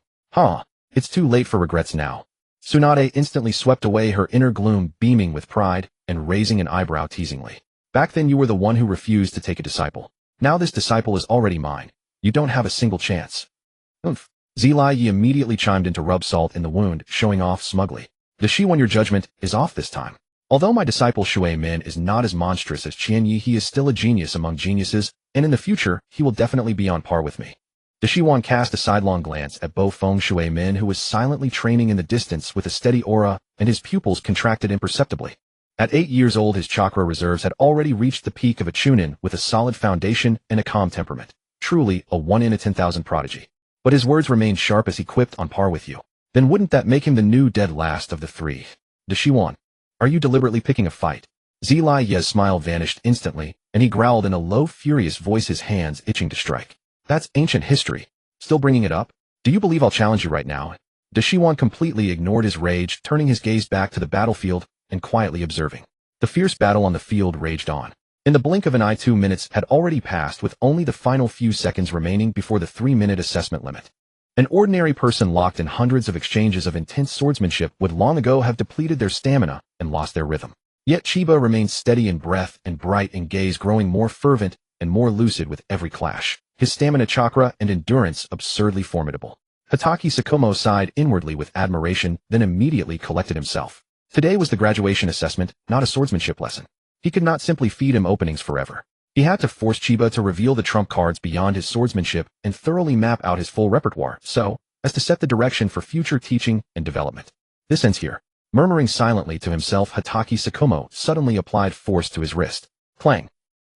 It's too late for regrets now. Tsunade instantly swept away her inner gloom, beaming with pride, and raising an eyebrow teasingly. Back then you were the one who refused to take a disciple. Now this disciple is already mine. You don't have a single chance. Zilai Yi immediately chimed in to rub salt in the wound, showing off smugly. Shiwan, your judgment is off this time. Although my disciple Shui Min is not as monstrous as Qian Yi, he is still a genius among geniuses, and in the future, he will definitely be on par with me. Shiwan cast a sidelong glance at Bo Feng Shui Min, who was silently training in the distance with a steady aura, and his pupils contracted imperceptibly. At 8 years old, his chakra reserves had already reached the peak of a Chunin with a solid foundation and a calm temperament. Truly a 1 in a 10,000 prodigy. But his words remained sharp as he quipped, on par with you. Then wouldn't that make him the new dead last of the three? Shiwan, are you deliberately picking a fight? Zilai Ye's smile vanished instantly, and he growled in a low, furious voice, his hands itching to strike. That's ancient history. Still bringing it up? Do you believe I'll challenge you right now? Shiwan completely ignored his rage, turning his gaze back to the battlefield and quietly observing. The fierce battle on the field raged on. In the blink of an eye, 2 minutes had already passed, with only the final few seconds remaining before the 3-minute assessment limit. An ordinary person locked in hundreds of exchanges of intense swordsmanship would long ago have depleted their stamina and lost their rhythm. Yet Chiba remained steady in breath and bright in gaze, growing more fervent and more lucid with every clash, his stamina, chakra, and endurance absurdly formidable. Hatake Sakomo sighed inwardly with admiration, then immediately collected himself. Today was the graduation assessment, not a swordsmanship lesson. He could not simply feed him openings forever. He had to force Chiba to reveal the trump cards beyond his swordsmanship and thoroughly map out his full repertoire, so as to set the direction for future teaching and development. This ends here. Murmuring silently to himself, Hatake Sakomo suddenly applied force to his wrist. Clang!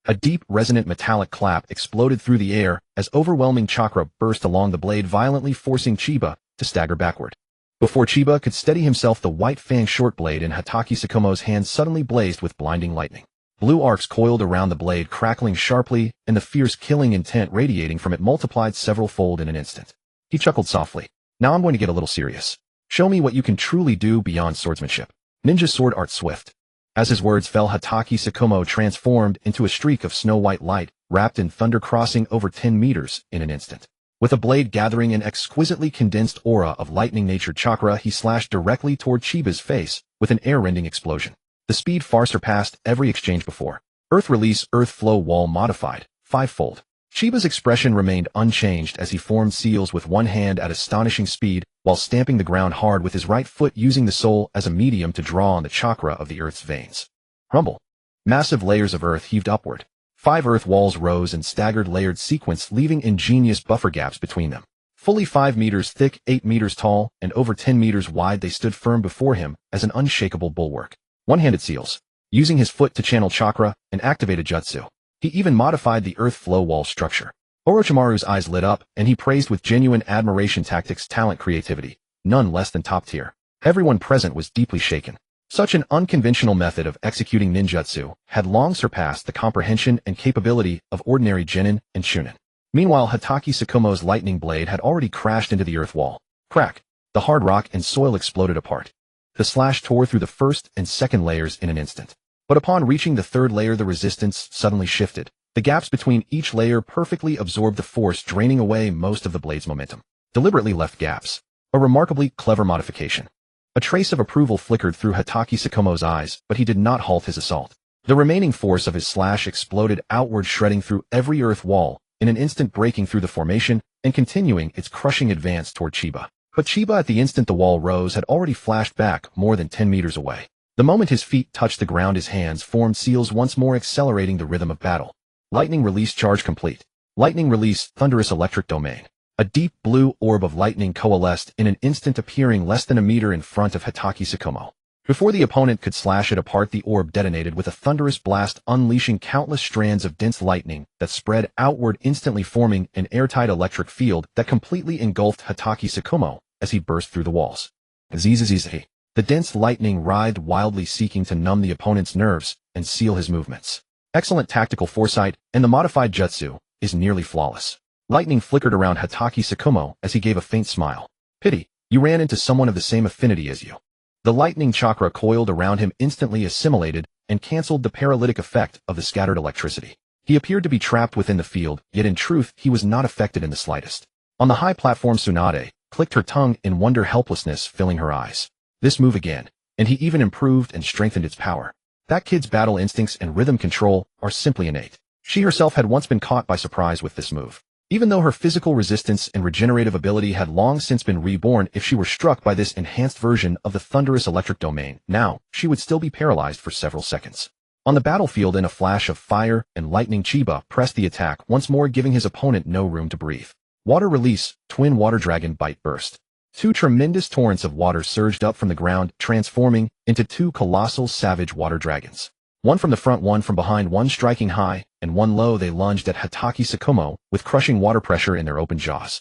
A deep, resonant metallic clap exploded through the air as overwhelming chakra burst along the blade, violently forcing Chiba to stagger backward. Before Chiba could steady himself, the white fang short blade in Hatake Sakomo's hand suddenly blazed with blinding lightning. Blue arcs coiled around the blade, crackling sharply, and the fierce killing intent radiating from it multiplied several-fold in an instant. He chuckled softly. Now I'm going to get a little serious. Show me what you can truly do beyond swordsmanship. Ninja sword art swift. As his words fell, Hatake Sakomo transformed into a streak of snow-white light, wrapped in thunder, crossing over 10 meters in an instant. With a blade gathering an exquisitely condensed aura of lightning-natured chakra, he slashed directly toward Chiba's face with an air-rending explosion. The speed far surpassed every exchange before. Earth release, earth flow wall modified, 5-fold. Chiba's expression remained unchanged as he formed seals with one hand at astonishing speed, while stamping the ground hard with his right foot, using the sole as a medium to draw on the chakra of the earth's veins. Rumble. Massive layers of earth heaved upward. 5 earth walls rose in staggered layered sequence, leaving ingenious buffer gaps between them. Fully 5 meters thick, 8 meters tall, and over 10 meters wide, they stood firm before him as an unshakable bulwark. One-handed seals. Using his foot to channel chakra and activate a jutsu. He even modified the earth flow wall structure. Orochimaru's eyes lit up, and he praised with genuine admiration tactics, talent, creativity, none less than top tier. Everyone present was deeply shaken. Such an unconventional method of executing ninjutsu had long surpassed the comprehension and capability of ordinary genin and shunin. Meanwhile, Hatake Sakomo's lightning blade had already crashed into the earth wall. Crack! The hard rock and soil exploded apart. The slash tore through the first and second layers in an instant. But upon reaching the third layer, the resistance suddenly shifted. The gaps between each layer perfectly absorbed the force, draining away most of the blade's momentum. Deliberately left gaps. A remarkably clever modification. A trace of approval flickered through Hatake Sakomo's eyes, but he did not halt his assault. The remaining force of his slash exploded outward, shredding through every earth wall, in an instant breaking through the formation and continuing its crushing advance toward Chiba. But Chiba, at the instant the wall rose, had already flashed back more than 10 meters away. The moment his feet touched the ground, his hands formed seals, once more accelerating the rhythm of battle. Lightning release, charge complete. Lightning release, thunderous electric domain. A deep blue orb of lightning coalesced in an instant, appearing less than a meter in front of Hatake Tsukumo. Before the opponent could slash it apart, the orb detonated with a thunderous blast, unleashing countless strands of dense lightning that spread outward, instantly forming an airtight electric field that completely engulfed Hatake Tsukumo as he burst through the walls. Zzzz. The dense lightning writhed wildly, seeking to numb the opponent's nerves and seal his movements. Excellent tactical foresight, and the modified jutsu is nearly flawless. Lightning flickered around Hatake Tsukumo as he gave a faint smile. Pity, you ran into someone of the same affinity as you. The lightning chakra coiled around him, instantly assimilated and cancelled the paralytic effect of the scattered electricity. He appeared to be trapped within the field, yet in truth he was not affected in the slightest. On the high platform, Tsunade clicked her tongue in wonder, helplessness filling her eyes. This move again, and he even improved and strengthened its power. That kid's battle instincts and rhythm control are simply innate. She herself had once been caught by surprise with this move. Even though her physical resistance and regenerative ability had long since been reborn, if she were struck by this enhanced version of the thunderous electric domain, now she would still be paralyzed for several seconds. On the battlefield, in a flash of fire and lightning, Chiba pressed the attack once more, giving his opponent no room to breathe. Water release, twin water dragon bite burst. Two tremendous torrents of water surged up from the ground, transforming into two colossal savage water dragons. One from the front, one from behind, one striking high and one low. They lunged at Hatake Tsukumo with crushing water pressure in their open jaws.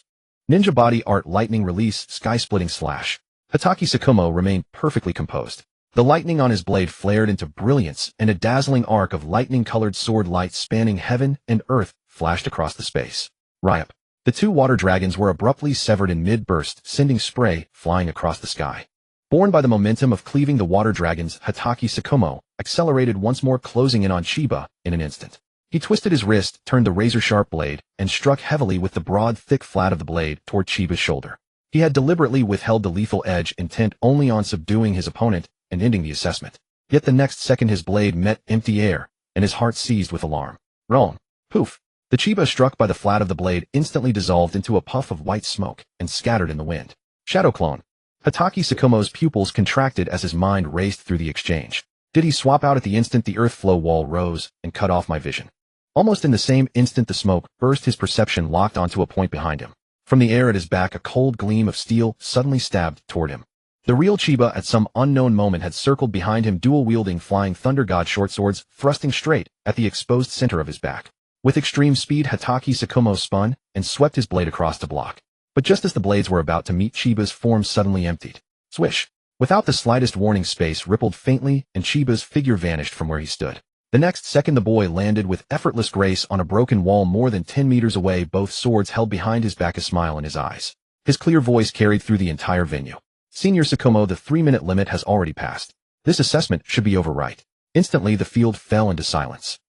Ninja body art, lightning release, sky-splitting slash. Hatake Tsukumo remained perfectly composed. The lightning on his blade flared into brilliance, and a dazzling arc of lightning-colored sword light spanning heaven and earth flashed across the space. Ryup. The two water dragons were abruptly severed in mid-burst, sending spray flying across the sky. Borne by the momentum of cleaving, the water dragons, Hatake Tsukumo accelerated once more, closing in on Chiba in an instant. He twisted his wrist, turned the razor-sharp blade, and struck heavily with the broad, thick flat of the blade toward Chiba's shoulder. He had deliberately withheld the lethal edge, intent only on subduing his opponent and ending the assessment. Yet the next second his blade met empty air, and his heart seized with alarm. Wrong. Poof. The Chiba struck by the flat of the blade instantly dissolved into a puff of white smoke and scattered in the wind. Shadow clone. Hatake Tsukumo's pupils contracted as his mind raced through the exchange. Did he swap out? At the instant the earth flow wall rose and cut off my vision. Almost in the same instant the smoke burst, his perception locked onto a point behind him. From the air at his back, a cold gleam of steel suddenly stabbed toward him. The real Chiba at some unknown moment had circled behind him, dual-wielding flying thunder god short swords, thrusting straight at the exposed center of his back. With extreme speed, Hatake Tsukumo spun and swept his blade across the block. But just as the blades were about to meet, Chiba's form suddenly emptied. Swish! Without the slightest warning, space rippled faintly and Chiba's figure vanished from where he stood. The next second the boy landed with effortless grace on a broken wall more than 10 meters away, both swords held behind his back, a smile in his eyes. His clear voice carried through the entire venue. Senior Tsukumo, the 3-minute limit has already passed. This assessment should be over right. Instantly the field fell into silence.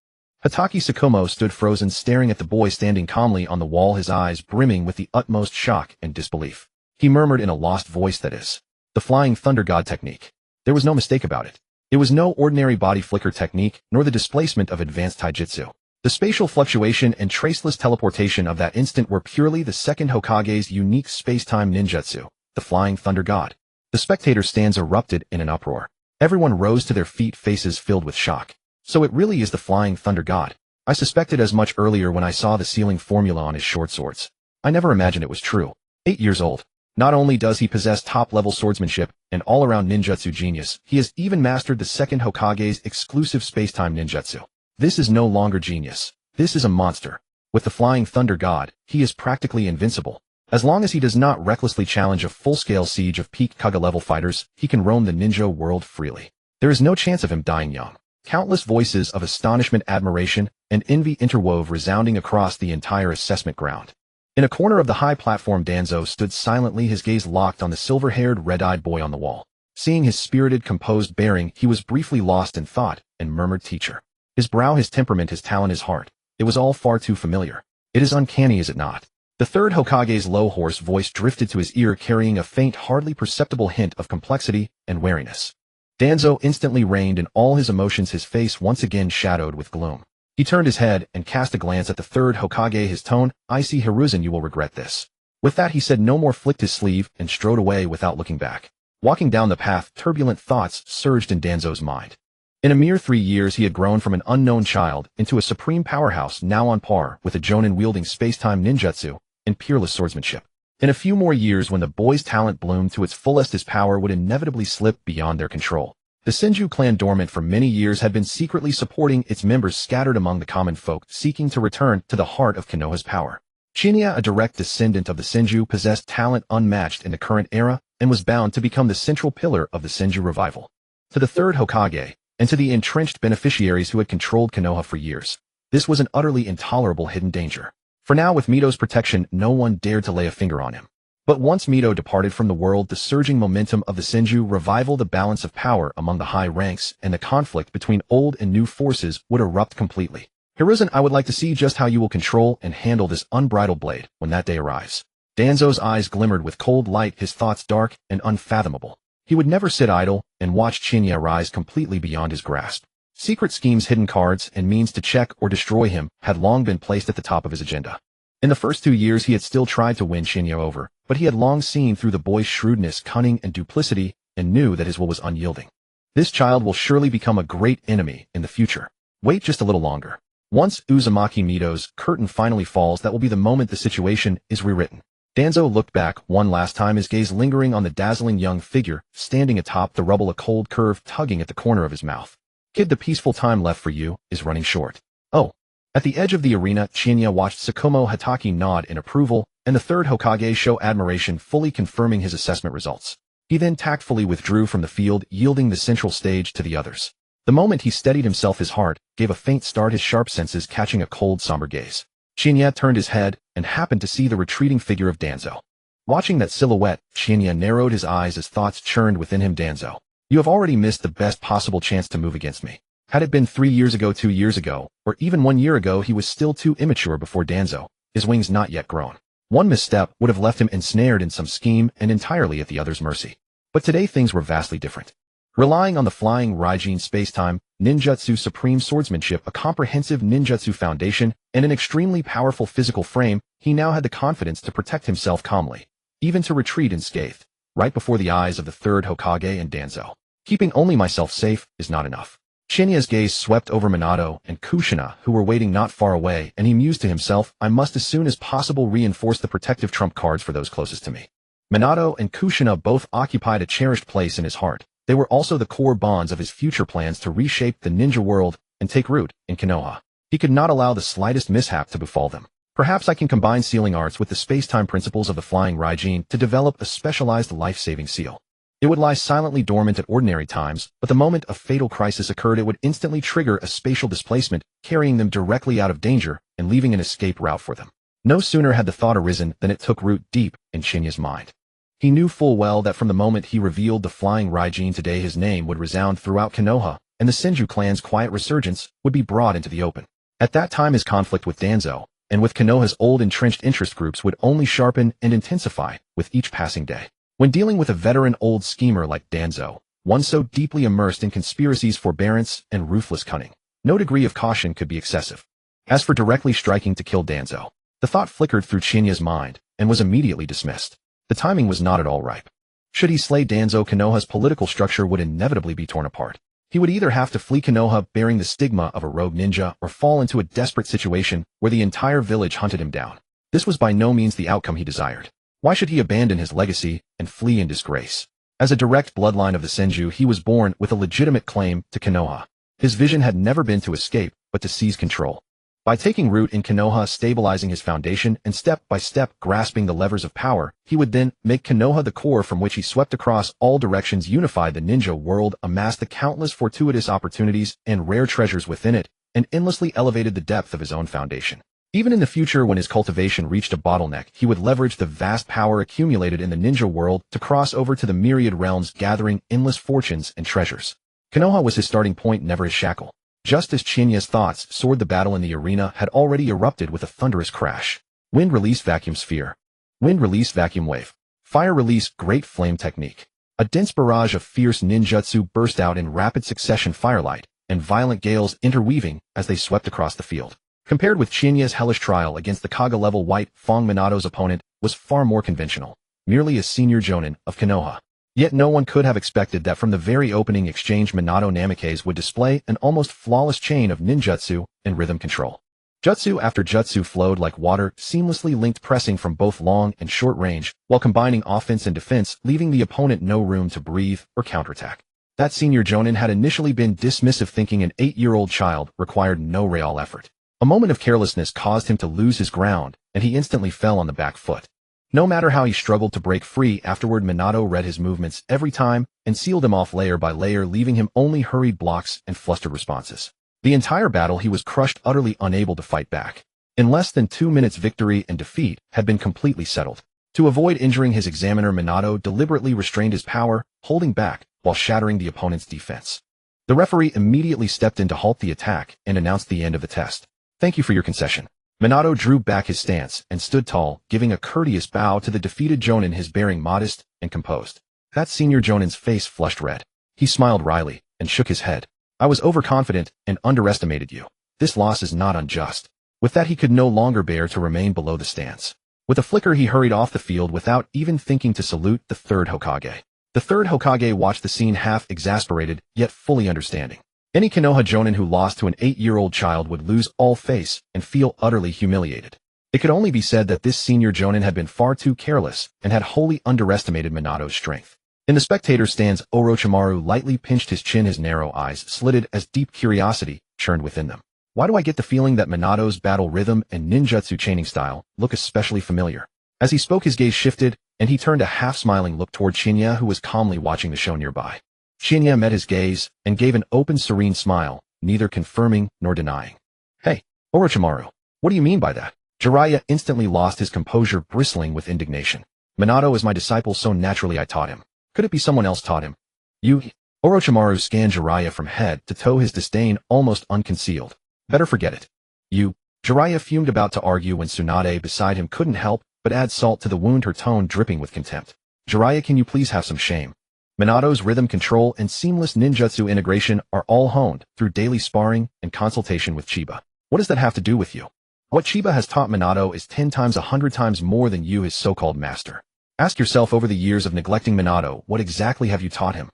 Hatake Tsukumo stood frozen, staring at the boy standing calmly on the wall, his eyes brimming with the utmost shock and disbelief. He murmured in a lost voice, "That is the flying thunder god technique." There was no mistake about it. It was no ordinary body flicker technique, nor the displacement of advanced taijutsu. The spatial fluctuation and traceless teleportation of that instant were purely the second Hokage's unique space-time ninjutsu, the flying thunder god. The spectator stands erupted in an uproar. Everyone rose to their feet, faces filled with shock. So it really is the flying thunder god. I suspected as much earlier when I saw the sealing formula on his short swords. I never imagined it was true. 8 years old. Not only does he possess top-level swordsmanship and all-around ninjutsu genius, he has even mastered the second Hokage's exclusive space-time ninjutsu. This is no longer genius. This is a monster. With the flying thunder god, he is practically invincible. As long as he does not recklessly challenge a full-scale siege of peak Kaga-level fighters, he can roam the ninja world freely. There is no chance of him dying young. Countless voices of astonishment, admiration, and envy interwove, resounding across the entire assessment ground. In a corner of the high platform, Danzo stood silently, his gaze locked on the silver-haired, red-eyed boy on the wall. Seeing his spirited, composed bearing, he was briefly lost in thought and murmured, "Teacher." His brow, his temperament, his talent, his heart. It was all far too familiar. It is uncanny, is it not? The third Hokage's low, hoarse voice drifted to his ear, carrying a faint, hardly perceptible hint of complexity and wariness. Danzo instantly reined in all his emotions, his face once again shadowed with gloom. He turned his head and cast a glance at the third Hokage, his tone, "I see, Hiruzen, you will regret this." With that he said no more, flicked his sleeve, and strode away without looking back. Walking down the path, turbulent thoughts surged in Danzo's mind. In a mere 3 years he had grown from an unknown child into a supreme powerhouse, now on par with a jonin wielding space-time ninjutsu and peerless swordsmanship. In a few more years, when the boy's talent bloomed to its fullest, his power would inevitably slip beyond their control. The Senju clan, dormant for many years, had been secretly supporting its members scattered among the common folk, seeking to return to the heart of Konoha's power. Chinya, a direct descendant of the Senju, possessed talent unmatched in the current era and was bound to become the central pillar of the Senju revival. To the third Hokage, and to the entrenched beneficiaries who had controlled Konoha for years, this was an utterly intolerable hidden danger. For now, with Mito's protection, no one dared to lay a finger on him. But once Mito departed from the world, the surging momentum of the Senju revival, the balance of power among the high ranks, and the conflict between old and new forces would erupt completely. Hiruzen, I would like to see just how you will control and handle this unbridled blade when that day arrives. Danzo's eyes glimmered with cold light, his thoughts dark and unfathomable. He would never sit idle and watch Chinya rise completely beyond his grasp. Secret schemes, hidden cards, and means to check or destroy him had long been placed at the top of his agenda. In the first 2 years, he had still tried to win Chinya over, but he had long seen through the boy's shrewdness, cunning, and duplicity, and knew that his will was unyielding. This child will surely become a great enemy in the future. Wait just a little longer. Once Uzumaki-Mito's curtain finally falls, that will be the moment the situation is rewritten. Danzo looked back one last time, his gaze lingering on the dazzling young figure standing atop the rubble, a cold curve tugging at the corner of his mouth. Kid, the peaceful time left for you is running short. Oh. At the edge of the arena, Chinya watched Tsukumo Hatake nod in approval, and the third Hokage show admiration, fully confirming his assessment results. He then tactfully withdrew from the field, yielding the central stage to the others. The moment he steadied himself, his heart gave a faint start, his sharp senses catching a cold, somber gaze. Chinya turned his head and happened to see the retreating figure of Danzo. Watching that silhouette, Chinya narrowed his eyes as thoughts churned within him. Danzo, you have already missed the best possible chance to move against me. Had it been 3 years ago, 2 years ago, or even 1 year ago, he was still too immature before Danzo, his wings not yet grown. One misstep would have left him ensnared in some scheme and entirely at the other's mercy. But today things were vastly different. Relying on the flying Raijin space-time, ninjutsu, supreme swordsmanship, a comprehensive ninjutsu foundation, and an extremely powerful physical frame, he now had the confidence to protect himself calmly, even to retreat unscathed, right before the eyes of the third Hokage and Danzo. Keeping only myself safe is not enough. Shinya's gaze swept over Minato and Kushina, who were waiting not far away, and he mused to himself, I must as soon as possible reinforce the protective trump cards for those closest to me. Minato and Kushina both occupied a cherished place in his heart. They were also the core bonds of his future plans to reshape the ninja world and take root in Konoha. He could not allow the slightest mishap to befall them. Perhaps I can combine sealing arts with the space-time principles of the flying Raijin to develop a specialized life-saving seal. It would lie silently dormant at ordinary times, but the moment a fatal crisis occurred, it would instantly trigger a spatial displacement, carrying them directly out of danger and leaving an escape route for them. No sooner had the thought arisen than it took root deep in Shinya's mind. He knew full well that from the moment he revealed the flying Raijin today, his name would resound throughout Konoha, and the Senju clan's quiet resurgence would be brought into the open. At that time, his conflict with Danzo, and with Konoha's old entrenched interest groups, would only sharpen and intensify with each passing day. When dealing with a veteran old schemer like Danzo, one so deeply immersed in conspiracies, forbearance, and ruthless cunning, no degree of caution could be excessive. As for directly striking to kill Danzo, the thought flickered through Chinya's mind and was immediately dismissed. The timing was not at all ripe. Should he slay Danzo, Konoha's political structure would inevitably be torn apart. He would either have to flee Konoha bearing the stigma of a rogue ninja, or fall into a desperate situation where the entire village hunted him down. This was by no means the outcome he desired. Why should he abandon his legacy and flee in disgrace? As a direct bloodline of the Senju, he was born with a legitimate claim to Konoha. His vision had never been to escape, but to seize control. By taking root in Konoha, stabilizing his foundation, and step by step grasping the levers of power, he would then make Konoha the core from which he swept across all directions, unify the ninja world, amass the countless fortuitous opportunities and rare treasures within it, and endlessly elevated the depth of his own foundation. Even in the future, when his cultivation reached a bottleneck, he would leverage the vast power accumulated in the ninja world to cross over to the myriad realms, gathering endless fortunes and treasures. Konoha was his starting point, never his shackle. Just as Chinya's thoughts soared, the battle in the arena had already erupted with a thunderous crash. Wind release vacuum sphere. Wind release vacuum wave. Fire release great flame technique. A dense barrage of fierce ninjutsu burst out in rapid succession, firelight and violent gales interweaving as they swept across the field. Compared with Chinya's hellish trial against the Kaga-level White Fang, Minato's opponent was far more conventional, merely a senior jonin of Konoha. Yet no one could have expected that from the very opening exchange Minato Namikaze would display an almost flawless chain of ninjutsu and rhythm control. Jutsu after jutsu flowed like water, seamlessly linked, pressing from both long and short range, while combining offense and defense, leaving the opponent no room to breathe or counterattack. That senior jonin had initially been dismissive, thinking an 8-year-old child required no real effort. A moment of carelessness caused him to lose his ground, and he instantly fell on the back foot. No matter how he struggled to break free afterward, Minato read his movements every time and sealed him off layer by layer, leaving him only hurried blocks and flustered responses. The entire battle he was crushed, utterly unable to fight back. In less than 2 minutes, victory and defeat had been completely settled. To avoid injuring his examiner, Minato deliberately restrained his power, holding back while shattering the opponent's defense. The referee immediately stepped in to halt the attack and announced the end of the test. "Thank you for your concession." Minato drew back his stance and stood tall, giving a courteous bow to the defeated jonin, his bearing modest and composed. That senior jonin's face flushed red. He smiled wryly and shook his head. "I was overconfident and underestimated you. This loss is not unjust." With that, he could no longer bear to remain below the stands. With a flicker, he hurried off the field without even thinking to salute the third Hokage. The third Hokage watched the scene, half exasperated, yet fully understanding. Any Konoha jonin who lost to an 8-year-old child would lose all face and feel utterly humiliated. It could only be said that this senior jonin had been far too careless and had wholly underestimated Minato's strength. In the spectator stands, Orochimaru lightly pinched his chin, his narrow eyes slitted as deep curiosity churned within them. Why do I get the feeling that Minato's battle rhythm and ninjutsu chaining style look especially familiar? As he spoke, his gaze shifted, and he turned a half-smiling look toward Shinya, who was calmly watching the show nearby. Shinya met his gaze and gave an open, serene smile, neither confirming nor denying. "Hey, Orochimaru, what do you mean by that?" Jiraiya instantly lost his composure, bristling with indignation. "Minato is my disciple, so naturally I taught him. Could it be someone else taught him?" "You?" Orochimaru scanned Jiraiya from head to toe, his disdain almost unconcealed. "Better forget it." "You?" Jiraiya fumed, about to argue when Tsunade beside him couldn't help but add salt to the wound, her tone dripping with contempt. "Jiraiya, can you please have some shame? Minato's rhythm control and seamless ninjutsu integration are all honed through daily sparring and consultation with Chiba. What does that have to do with you? What Chiba has taught Minato is 10 times, 100 times more than you, his so-called master. Ask yourself, over the years of neglecting Minato, what exactly have you taught him?"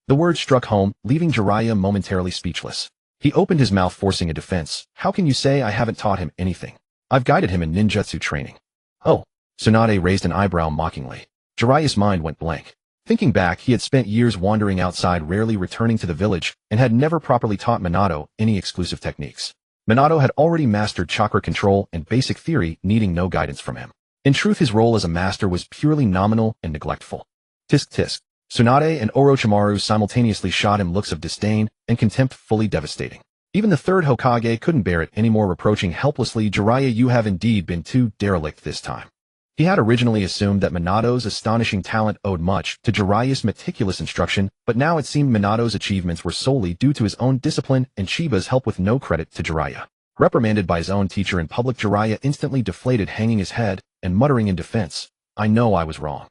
The words struck home, leaving Jiraiya momentarily speechless. He opened his mouth, forcing a defense. "How can you say I haven't taught him anything? I've guided him in ninjutsu training." "Oh." Tsunade raised an eyebrow mockingly. Jiraiya's mind went blank. Thinking back, he had spent years wandering outside, rarely returning to the village, and had never properly taught Minato any exclusive techniques. Minato had already mastered chakra control and basic theory, needing no guidance from him. In truth, his role as a master was purely nominal and neglectful. Tisk tisk. Tsunade and Orochimaru simultaneously shot him looks of disdain and contempt, fully devastating. Even the third Hokage couldn't bear it anymore, reproaching helplessly, "Jiraiya, you have indeed been too derelict this time." He had originally assumed that Minato's astonishing talent owed much to Jiraiya's meticulous instruction, but now it seemed Minato's achievements were solely due to his own discipline and Chiba's help, with no credit to Jiraiya. Reprimanded by his own teacher in public, Jiraiya instantly deflated, hanging his head and muttering in defense, "I know I was wrong.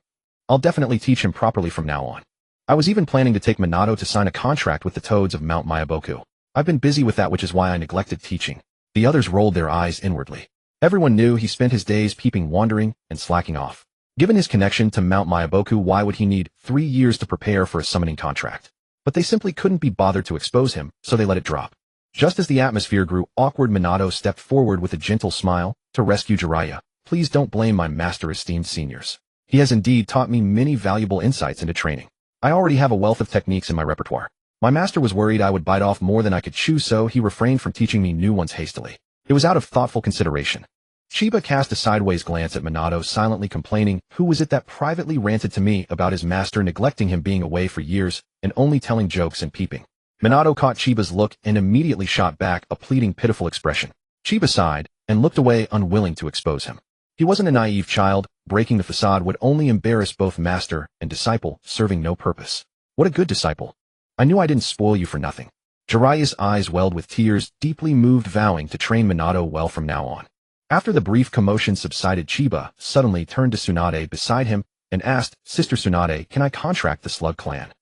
I'll definitely teach him properly from now on. I was even planning to take Minato to sign a contract with the Toads of Mount Myaboku. I've been busy with that, which is why I neglected teaching." The others rolled their eyes inwardly. Everyone knew he spent his days peeping, wandering, and slacking off. Given his connection to Mount Myaboku, why would he need 3 years to prepare for a summoning contract? But they simply couldn't be bothered to expose him, so they let it drop. Just as the atmosphere grew awkward, Minato stepped forward with a gentle smile to rescue Jiraiya. "Please don't blame my master, esteemed seniors. He has indeed taught me many valuable insights into training. I already have a wealth of techniques in my repertoire. My master was worried I would bite off more than I could chew, so he refrained from teaching me new ones hastily. It was out of thoughtful consideration." Chiba cast a sideways glance at Minato, silently complaining, "Who was it that privately ranted to me about his master neglecting him, being away for years and only telling jokes and peeping?" Minato caught Chiba's look and immediately shot back a pleading, pitiful expression. Chiba sighed and looked away, unwilling to expose him. He wasn't a naive child. Breaking the facade would only embarrass both master and disciple, serving no purpose. What a good disciple. I knew I didn't spoil you for nothing. Jiraiya's eyes welled with tears, deeply moved, vowing to train Minato well from now on. After the brief commotion subsided, Chiba suddenly turned to Tsunade beside him and asked, "Sister Tsunade, can I contract the Slug clan?"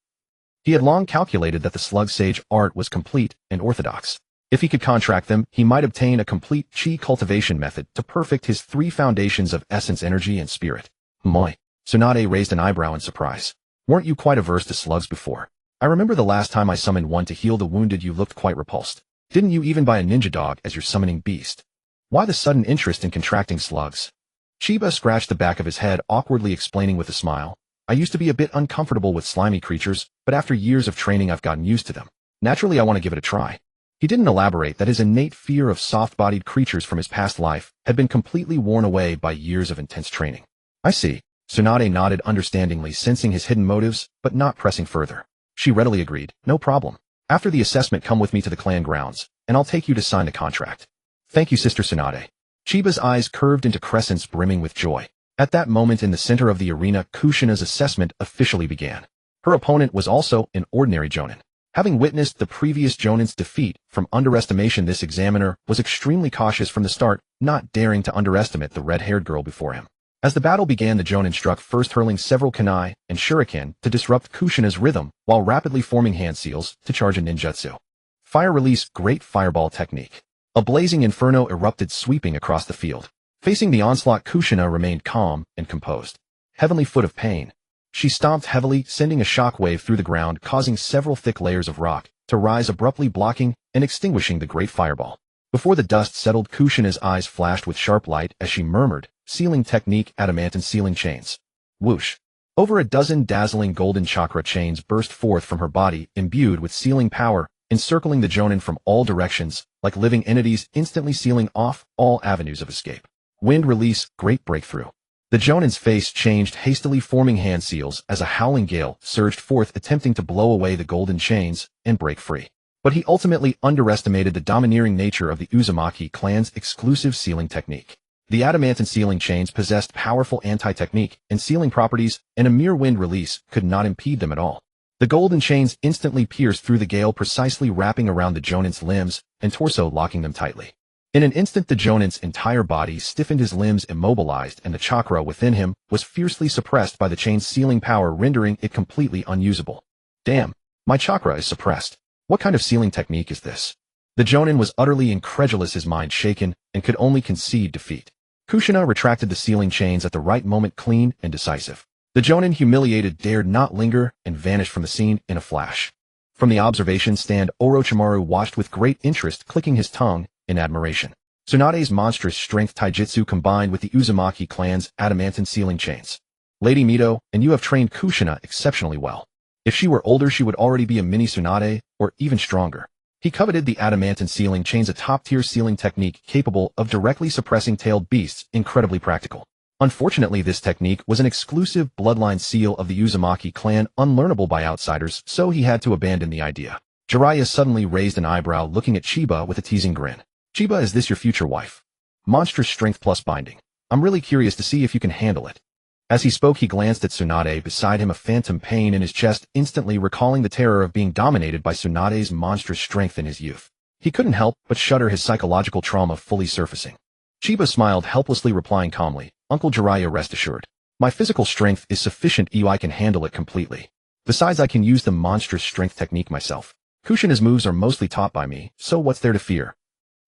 He had long calculated that the Slug Sage art was complete and orthodox. If he could contract them, he might obtain a complete chi cultivation method to perfect his 3 foundations of essence, energy, and spirit. Moi. Tsunade raised an eyebrow in surprise. "Weren't you quite averse to slugs before? I remember the last time I summoned one to heal the wounded, you looked quite repulsed. Didn't you even buy a ninja dog as your summoning beast?" Why the sudden interest in contracting slugs? Chiba scratched the back of his head, awkwardly explaining with a smile. I used to be a bit uncomfortable with slimy creatures, but after years of training I've gotten used to them. Naturally I want to give it a try. He didn't elaborate that his innate fear of soft-bodied creatures from his past life had been completely worn away by years of intense training. I see. Tsunade nodded understandingly, sensing his hidden motives, but not pressing further. She readily agreed, no problem. After the assessment, come with me to the clan grounds, and I'll take you to sign the contract. Thank you, Sister Tsunade. Chiba's eyes curved into crescents, brimming with joy. At that moment in the center of the arena, Kushina's assessment officially began. Her opponent was also an ordinary jonin. Having witnessed the previous jonin's defeat from underestimation, this examiner was extremely cautious from the start, not daring to underestimate the red-haired girl before him. As the battle began, the jonin struck first, hurling several kunai and shuriken to disrupt Kushina's rhythm, while rapidly forming hand seals to charge a ninjutsu. Fire release, great fireball technique. A blazing inferno erupted, sweeping across the field. Facing the onslaught, Kushina remained calm and composed. Heavenly Foot of Pain. She stomped heavily, sending a shockwave through the ground, causing several thick layers of rock to rise, abruptly blocking and extinguishing the great fireball. Before the dust settled, Kushina's eyes flashed with sharp light as she murmured, sealing technique, adamant and sealing chains. Whoosh. Over a dozen dazzling golden chakra chains burst forth from her body, imbued with sealing power, encircling the jonin from all directions, like living entities, instantly sealing off all avenues of escape. Wind release, great breakthrough. The jonin's face changed, hastily forming hand seals as a howling gale surged forth, attempting to blow away the golden chains and break free. But he ultimately underestimated the domineering nature of the Uzumaki clan's exclusive sealing technique. The adamantine sealing chains possessed powerful anti-technique and sealing properties, and a mere wind release could not impede them at all. The golden chains instantly pierced through the gale, precisely wrapping around the jonin's limbs and torso, locking them tightly. In an instant, the jonin's entire body stiffened, his limbs immobilized, and the chakra within him was fiercely suppressed by the chain's sealing power, rendering it completely unusable. Damn, my chakra is suppressed. What kind of sealing technique is this? The jonin was utterly incredulous, his mind shaken, and could only concede defeat. Kushina retracted the sealing chains at the right moment, clean and decisive. The jonin, humiliated, dared not linger and vanished from the scene in a flash. From the observation stand, Orochimaru watched with great interest, clicking his tongue in admiration. Tsunade's monstrous strength taijutsu combined with the Uzumaki clan's adamantine sealing chains. Lady Mito, and you have trained Kushina exceptionally well. If she were older, she would already be a mini Tsunade, or even stronger. He coveted the adamantine sealing chains, a top-tier sealing technique capable of directly suppressing tailed beasts, incredibly practical. Unfortunately, this technique was an exclusive bloodline seal of the Uzumaki clan, unlearnable by outsiders, so he had to abandon the idea. Jiraiya suddenly raised an eyebrow, looking at Chiba with a teasing grin. Chiba, is this your future wife? Monstrous strength plus binding. I'm really curious to see if you can handle it. As he spoke, he glanced at Tsunade beside him, a phantom pain in his chest, instantly recalling the terror of being dominated by Tsunade's monstrous strength in his youth. He couldn't help but shudder, his psychological trauma fully surfacing. Chiba smiled helplessly, replying calmly, Uncle Jiraiya, rest assured. My physical strength is sufficient, I can handle it completely. Besides, I can use the monstrous strength technique myself. Kushina's moves are mostly taught by me, so what's there to fear?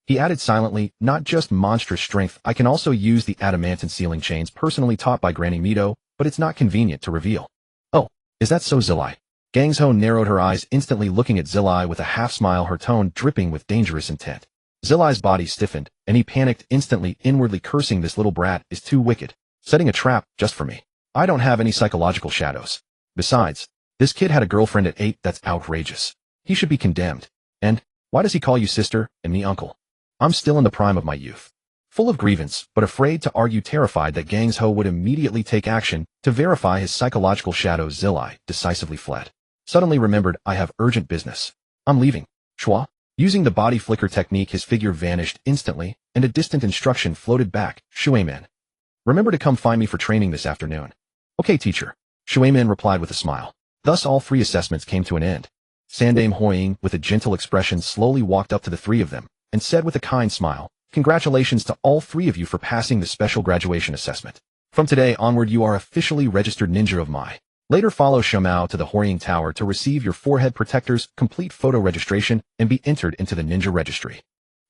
He added silently, not just monstrous strength, I can also use the adamantine sealing chains personally taught by Granny Mito, but it's not convenient to reveal. Oh, is that so, Zillai? Gangzhou narrowed her eyes, instantly looking at Zillai with a half-smile, her tone dripping with dangerous intent. Zillai's body stiffened, and he panicked instantly, inwardly cursing, this little brat is too wicked, setting a trap just for me. I don't have any psychological shadows. Besides, this kid had a girlfriend at 8, that's outrageous. He should be condemned. And, why does he call you sister, and me uncle? I'm still in the prime of my youth. Full of grievance, but afraid to argue, terrified that Gangzhou would immediately take action to verify his psychological shadows, Zillai decisively fled. Suddenly remembered, I have urgent business. I'm leaving. Schwa? Using the body flicker technique, his figure vanished instantly, and a distant instruction floated back, Shueiman. Remember to come find me for training this afternoon. Okay, teacher. Shueiman replied with a smile. Thus all 3 assessments came to an end. Sandame Hoying, with a gentle expression, slowly walked up to the 3 of them, and said with a kind smile, congratulations to all 3 of you for passing the special graduation assessment. From today onward, you are officially registered ninja of Mai. Later follow Shamao to the Hoying Tower to receive your forehead protector's complete photo registration and be entered into the ninja registry.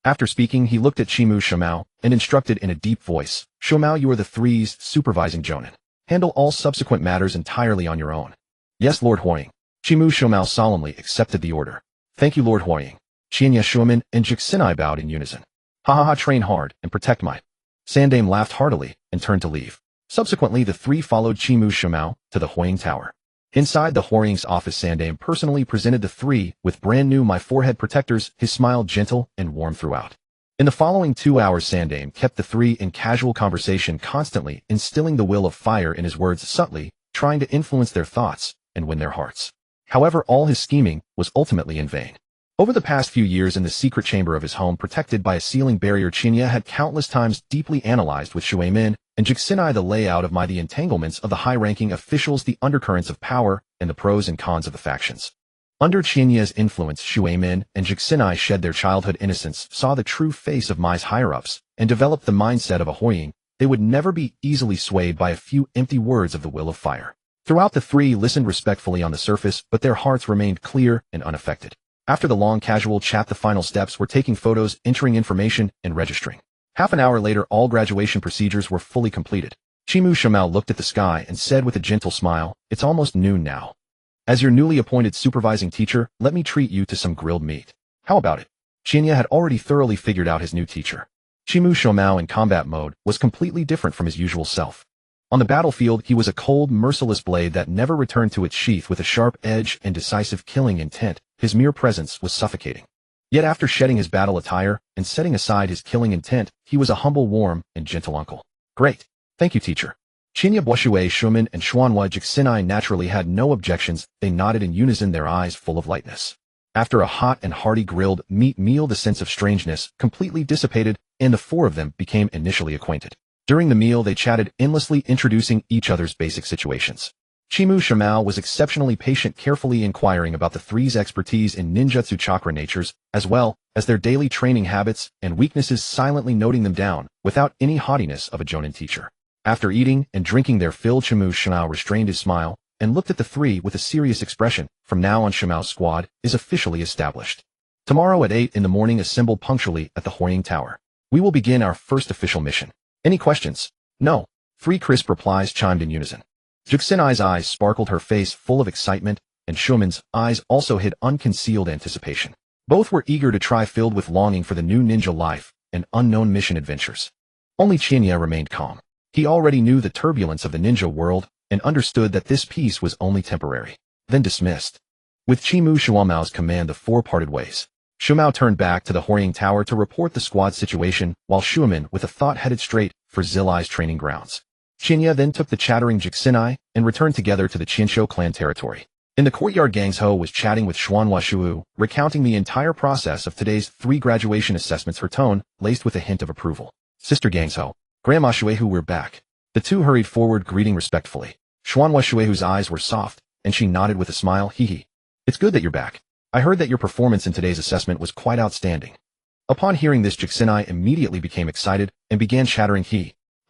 After speaking, he looked at Chimu Shamao and instructed in a deep voice, Shamao, you are the 3's supervising jonin. Handle all subsequent matters entirely on your own. Yes, Lord Hoying. Chimu Shamao solemnly accepted the order. Thank you, Lord Hoying. Qianya Shueman and Jixinai bowed in unison. Ha ha ha, train hard and protect my... Sandaime laughed heartily and turned to leave. Subsequently, the three followed Chimu Shumao to the Huiying Tower. Inside the Huiying's office, Sandaime personally presented the three with brand new My Forehead protectors, his smile gentle and warm throughout. In the following 2 hours, Sandaime kept the three in casual conversation, constantly instilling the will of fire in his words, subtly trying to influence their thoughts and win their hearts. However, all his scheming was ultimately in vain. Over the past few years, in the secret chamber of his home, protected by a ceiling barrier, Chinya had countless times deeply analyzed with Shuemin and Jixinai the layout of the entanglements of the high-ranking officials, the undercurrents of power, and the pros and cons of the factions. Under Chinya's influence, Shuemin and Jixinai shed their childhood innocence, saw the true face of Mai's higher-ups, and developed the mindset of a Huiying. They would never be easily swayed by a few empty words of the will of fire. Throughout, the three listened respectfully on the surface, but their hearts remained clear and unaffected. After the long casual chat, the final steps were taking photos, entering information, and registering. Half an hour later, all graduation procedures were fully completed. Chimu Shumao looked at the sky and said with a gentle smile, "It's almost noon now. As your newly appointed supervising teacher, let me treat you to some grilled meat. How about it?" Chinya had already thoroughly figured out his new teacher. Chimu Shumao in combat mode was completely different from his usual self. On the battlefield, he was a cold, merciless blade that never returned to its sheath with a sharp edge and decisive killing intent. His mere presence was suffocating. Yet after shedding his battle attire and setting aside his killing intent, he was a humble, warm, and gentle uncle. "Great. Thank you, teacher." Chinya Boshue Shumin and Xuanhua Jixinai naturally had no objections. They nodded in unison, their eyes full of lightness. After a hot and hearty grilled meat meal, the sense of strangeness completely dissipated, and the four of them became initially acquainted. During the meal, they chatted endlessly, introducing each other's basic situations. Chimu Shumao was exceptionally patient, carefully inquiring about the three's expertise in ninjutsu chakra natures, as well as their daily training habits and weaknesses, silently noting them down, without any haughtiness of a jonin teacher. After eating and drinking their fill, Chimu Shumao restrained his smile and looked at the three with a serious expression. "From now on, Shumao's squad is officially established. Tomorrow at 8 in the morning, assemble punctually at the Huiying Tower. We will begin our first official mission. Any questions?" "No." 3 crisp replies chimed in unison. Jixinai's eyes sparkled, her face full of excitement, and Shumin's eyes also hid unconcealed anticipation. Both were eager to try, filled with longing for the new ninja life and unknown mission adventures. Only Chinya remained calm. He already knew the turbulence of the ninja world and understood that this peace was only temporary. Then dismissed. With Chimu Shumao's command, the four parted ways. Shumao turned back to the Huiying Tower to report the squad situation, while Xuemin with a thought headed straight for Zilai's training grounds. Chinya then took the chattering Jixinai and returned together to the Qinsho clan territory. In the courtyard, Gangsho was chatting with Xuanhua Shu, recounting the entire process of today's 3 graduation assessments, her tone laced with a hint of approval. "Sister Gangsho, Grandma Shuehu, we're back." The two hurried forward, greeting respectfully. Xuanhua Shuehu's eyes were soft, and she nodded with a smile. "Hee. It's good that you're back. I heard that your performance in today's assessment was quite outstanding." Upon hearing this, Jixinai immediately became excited and began chattering.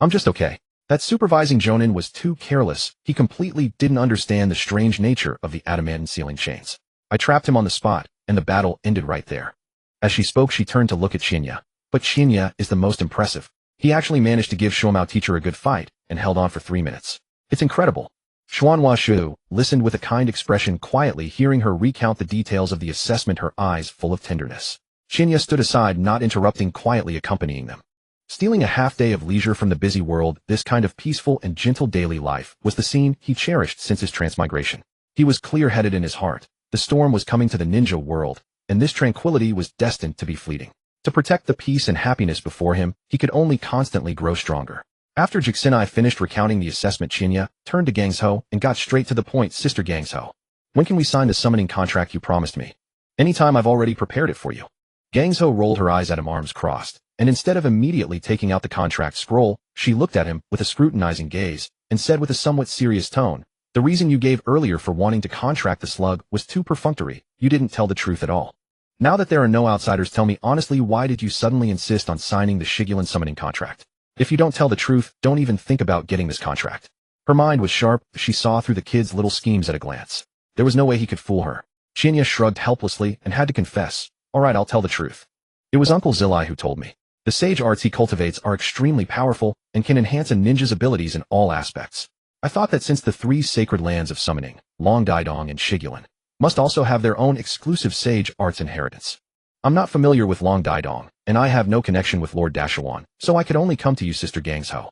"I'm just okay. That supervising jonin was too careless. He completely didn't understand the strange nature of the adamantine ceiling chains. I trapped him on the spot, and the battle ended right there." As she spoke, she turned to look at Chinya. "But Chinya is the most impressive. He actually managed to give Shumao teacher a good fight and held on for 3 minutes. It's incredible." Xuanhua Shu listened with a kind expression, quietly hearing her recount the details of the assessment, her eyes full of tenderness. Chinya stood aside, not interrupting, quietly accompanying them. Stealing a half-day of leisure from the busy world, this kind of peaceful and gentle daily life was the scene he cherished since his transmigration. He was clear-headed in his heart. The storm was coming to the ninja world, and this tranquility was destined to be fleeting. To protect the peace and happiness before him, he could only constantly grow stronger. After Jixinai finished recounting the assessment, Chinya turned to Gangsho and got straight to the point. "Sister Gangsho, when can we sign the summoning contract you promised me?" "Anytime. I've already prepared it for you." Gangsho rolled her eyes at him, arms crossed, and instead of immediately taking out the contract scroll, she looked at him with a scrutinizing gaze and said with a somewhat serious tone, "The reason you gave earlier for wanting to contract the slug was too perfunctory. You didn't tell the truth at all. Now that there are no outsiders, tell me honestly, why did you suddenly insist on signing the Shigulan summoning contract? If you don't tell the truth, don't even think about getting this contract." Her mind was sharp. She saw through the kid's little schemes at a glance. There was no way he could fool her. Chinya shrugged helplessly and had to confess, "All right, I'll tell the truth. It was Uncle Zilai who told me. The sage arts he cultivates are extremely powerful and can enhance a ninja's abilities in all aspects. I thought that since the 3 sacred lands of summoning, Long Daidong and Shigulan, must also have their own exclusive sage arts inheritance, I'm not familiar with Long Daidong, and I have no connection with Lord Dashawan, so I could only come to you, Sister Gangsho.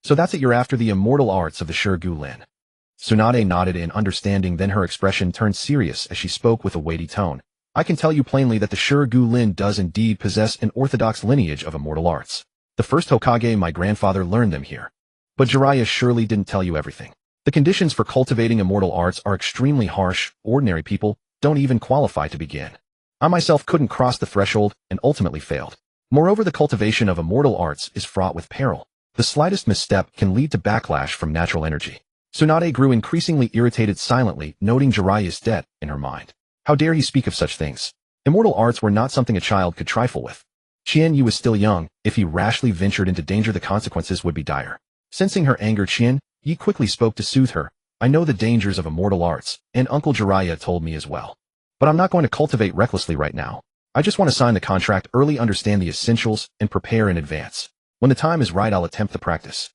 So that's it, you're after the immortal arts of the Shirgu Lin. Tsunade nodded in understanding, then her expression turned serious as she spoke with a weighty tone. I can tell you plainly that the Shirgu Lin does indeed possess an orthodox lineage of immortal arts. The first Hokage, my grandfather, learned them here. But Jiraiya surely didn't tell you everything. The conditions for cultivating immortal arts are extremely harsh. Ordinary people don't even qualify to begin. I myself couldn't cross the threshold and ultimately failed. Moreover, the cultivation of immortal arts is fraught with peril. The slightest misstep can lead to backlash from natural energy. Tsunade grew increasingly irritated, silently noting Jiraiya's debt in her mind. How dare he speak of such things? Immortal arts were not something a child could trifle with. Qian Yi was still young. If he rashly ventured into danger, the consequences would be dire. Sensing her anger, Qian Yi quickly spoke to soothe her. I know the dangers of immortal arts, and Uncle Jiraiya told me as well. But I'm not going to cultivate recklessly right now. I just want to sign the contract early, understand the essentials, and prepare in advance. When the time is right, I'll attempt the practice.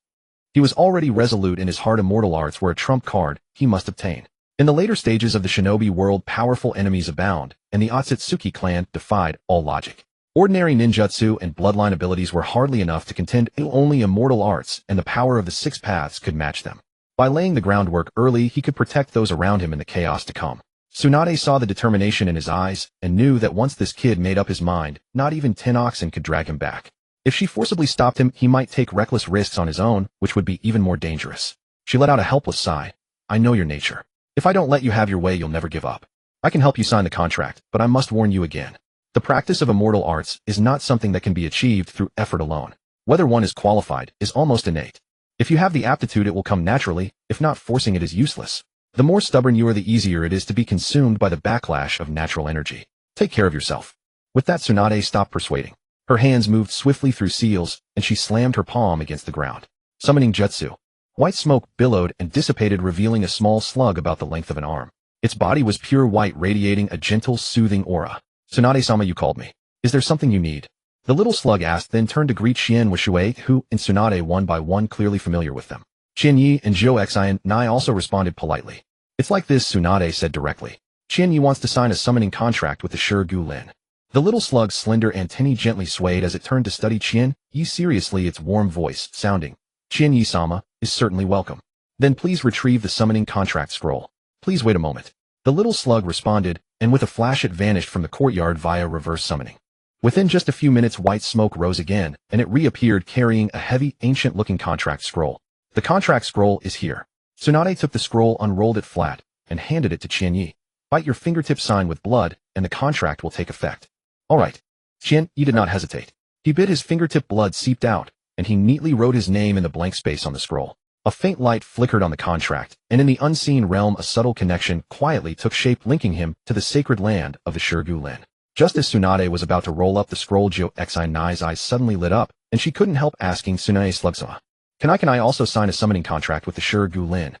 He was already resolute in his heart. Immortal arts were a trump card he must obtain. In the later stages of the shinobi world, powerful enemies abound, and the Otsutsuki clan defied all logic. Ordinary ninjutsu and bloodline abilities were hardly enough to contend. Only immortal arts and the power of the six paths could match them. By laying the groundwork early, he could protect those around him in the chaos to come. Tsunade saw the determination in his eyes and knew that once this kid made up his mind, not even 10 oxen could drag him back. If she forcibly stopped him, he might take reckless risks on his own, which would be even more dangerous. She let out a helpless sigh. I know your nature. If I don't let you have your way, you'll never give up. I can help you sign the contract, but I must warn you again. The practice of immortal arts is not something that can be achieved through effort alone. Whether one is qualified is almost innate. If you have the aptitude, it will come naturally. If not, forcing it is useless. The more stubborn you are, the easier it is to be consumed by the backlash of natural energy. Take care of yourself. With that, Tsunade stopped persuading. Her hands moved swiftly through seals, and she slammed her palm against the ground. Summoning jutsu. White smoke billowed and dissipated, revealing a small slug about the length of an arm. Its body was pure white, radiating a gentle, soothing aura. Tsunade-sama, you called me. Is there something you need? The little slug asked, then turned to greet Qian Wishui, who, and Tsunade one by one, clearly familiar with them. Qian Yi and Zhou Xian Nai also responded politely. It's like this, Tsunade said directly. Qian Yi wants to sign a summoning contract with the Shirgu Lin. The little slug's slender antennae gently swayed as it turned to study Qian Yi seriously, its warm voice sounding. Qian Yi-sama is certainly welcome. Then please retrieve the summoning contract scroll. Please wait a moment. The little slug responded, and with a flash it vanished from the courtyard via reverse summoning. Within just a few minutes, white smoke rose again, and it reappeared carrying a heavy, ancient-looking contract scroll. The contract scroll is here. Tsunade took the scroll, unrolled it flat, and handed it to Qian Yi. Bite your fingertip, sign with blood, and the contract will take effect. All right. Qian Yi did not hesitate. He bit his fingertip, blood seeped out, and he neatly wrote his name in the blank space on the scroll. A faint light flickered on the contract, and in the unseen realm a subtle connection quietly took shape, linking him to the sacred land of the Shirgu Lin. Just as Tsunade was about to roll up the scroll, Zhou Xianai's eyes suddenly lit up, and she couldn't help asking Tsunade Slugsama. Can I also sign a summoning contract with the Shirgu Lin?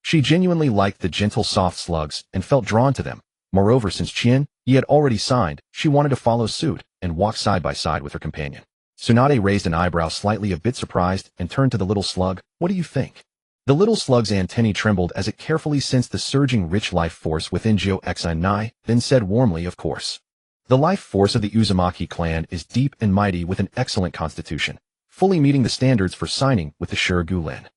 She genuinely liked the gentle, soft slugs and felt drawn to them. Moreover, since Qian Yi had already signed, she wanted to follow suit and walk side by side with her companion. Tsunade raised an eyebrow, slightly a bit surprised, and turned to the little slug. What do you think? The little slug's antennae trembled as it carefully sensed the surging rich life force within Zhou Xianai, then said warmly, of course. The life force of the Uzumaki clan is deep and mighty with an excellent constitution, fully meeting the standards for signing with the Shirgu Lin.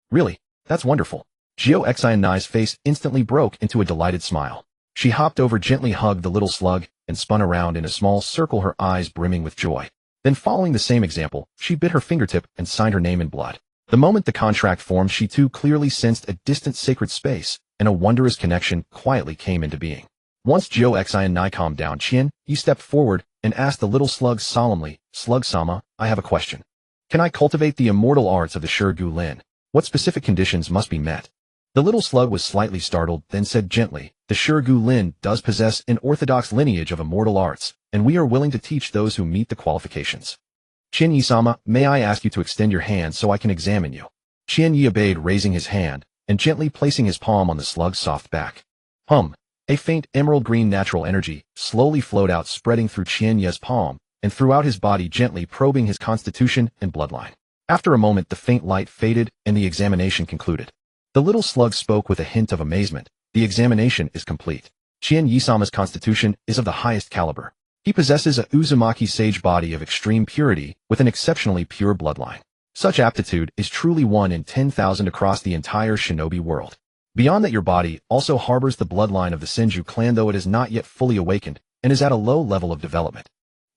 Really? That's wonderful. Zhou Xianai's face instantly broke into a delighted smile. She hopped over, gently hugged the little slug, and spun around in a small circle, her eyes brimming with joy. Then, following the same example, she bit her fingertip and signed her name in blood. The moment the contract formed, she too clearly sensed a distant sacred space, and a wondrous connection quietly came into being. Once Zhou Xianai calmed down, Qian Yi stepped forward and asked the little slug solemnly, Slug-sama, I have a question. Can I cultivate the immortal arts of the Shirgu Lin? What specific conditions must be met? The little slug was slightly startled, then said gently, the Shirgu Lin does possess an orthodox lineage of immortal arts, and we are willing to teach those who meet the qualifications. Qian Yi-sama, may I ask you to extend your hand so I can examine you? Qian Yi obeyed, raising his hand, and gently placing his palm on the slug's soft back. A faint emerald green natural energy slowly flowed out, spreading through Qian Yi's palm, and throughout his body, gently probing his constitution and bloodline. After a moment, the faint light faded, and the examination concluded. The little slug spoke with a hint of amazement. The examination is complete. Qian Yi-sama's constitution is of the highest caliber. He possesses a Uzumaki sage body of extreme purity with an exceptionally pure bloodline. Such aptitude is truly 1 in 10,000 across the entire shinobi world. Beyond that, your body also harbors the bloodline of the Senju clan, though it is not yet fully awakened and is at a low level of development.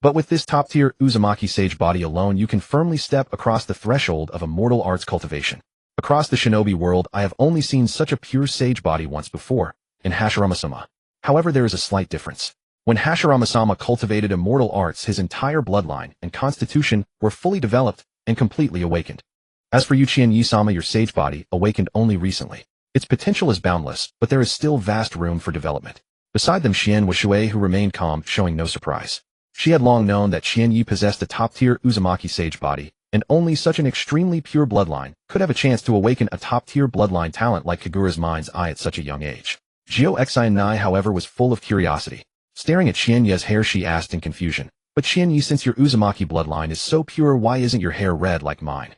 But with this top-tier Uzumaki sage body alone, you can firmly step across the threshold of immortal arts cultivation. Across the shinobi world, I have only seen such a pure sage body once before, in Hashirama-sama. However, there is a slight difference. When Hashirama-sama cultivated immortal arts, his entire bloodline and constitution were fully developed and completely awakened. As for Uchiha-sama, your sage body awakened only recently. Its potential is boundless, but there is still vast room for development. Beside them, Shien was Shuei, who remained calm, showing no surprise. She had long known that Shien possessed a top-tier Uzumaki sage body, and only such an extremely pure bloodline could have a chance to awaken a top-tier bloodline talent like Kagura's mind's eye at such a young age. Jio Xinai, however, was full of curiosity. Staring at Xianya's hair, she asked in confusion, "But Xianyi, since your Uzumaki bloodline is so pure, why isn't your hair red like mine?"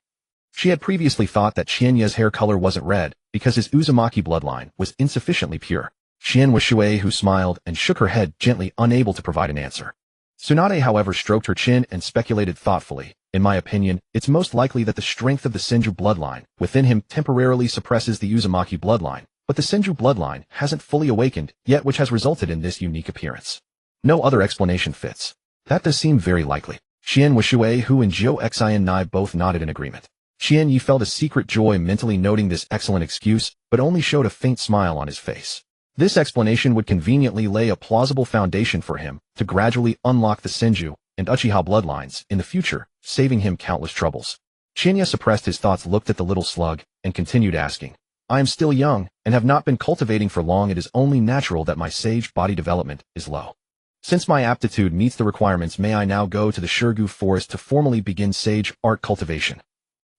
She had previously thought that Xianya's hair color wasn't red because his Uzumaki bloodline was insufficiently pure. Shien was Shuei, who smiled and shook her head gently, unable to provide an answer. Tsunade, however, stroked her chin and speculated thoughtfully, "In my opinion, it's most likely that the strength of the Senju bloodline within him temporarily suppresses the Uzumaki bloodline, but the Senju bloodline hasn't fully awakened yet, which has resulted in this unique appearance. No other explanation fits." "That does seem very likely." Shien was Shuei, who and Jio Xinai both nodded in agreement. Xianyi felt a secret joy mentally noting this excellent excuse, but only showed a faint smile on his face. This explanation would conveniently lay a plausible foundation for him to gradually unlock the Senju and Uchiha bloodlines in the future, saving him countless troubles. Shinya suppressed his thoughts, looked at the little slug, and continued asking, "I am still young, and have not been cultivating for long. It is only natural that my sage body development is low. Since my aptitude meets the requirements, may I now go to the Shirgu Forest to formally begin sage art cultivation?"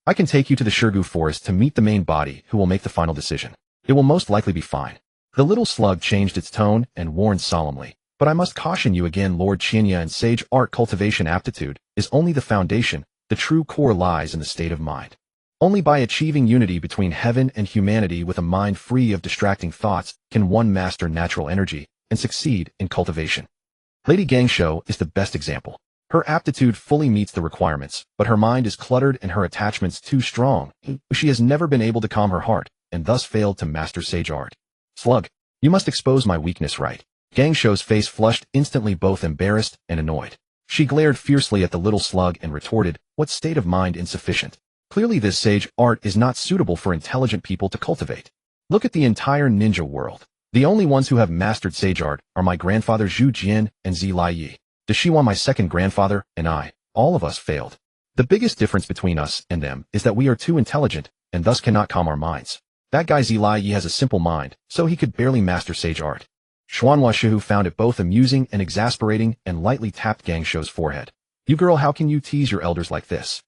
"I can take you to the Shirgu Forest to meet the main body, who will make the final decision. It will most likely be fine." The little slug changed its tone and warned solemnly, "But I must caution you again, Lord Chinya, and sage art cultivation aptitude is only the foundation. The true core lies in the state of mind. Only by achieving unity between heaven and humanity with a mind free of distracting thoughts can one master natural energy and succeed in cultivation. Lady Gangsho is the best example. Her aptitude fully meets the requirements, but her mind is cluttered and her attachments too strong. She has never been able to calm her heart, and thus failed to master sage art." "Slug, you must expose my weakness, right?" Gangsho's face flushed instantly, both embarrassed and annoyed. She glared fiercely at the little slug and retorted, "What state of mind insufficient? Clearly this sage art is not suitable for intelligent people to cultivate. Look at the entire ninja world. The only ones who have mastered sage art are my grandfather Zhu Jian and Zilai Yi. Deshiwan, my second grandfather, and I. All of us failed. The biggest difference between us and them is that we are too intelligent, and thus cannot calm our minds. That guy Zilai Yi has a simple mind, so he could barely master sage art." Xuanhua Shihu found it both amusing and exasperating and lightly tapped Gangsho's forehead. "You girl, how can you tease your elders like this?"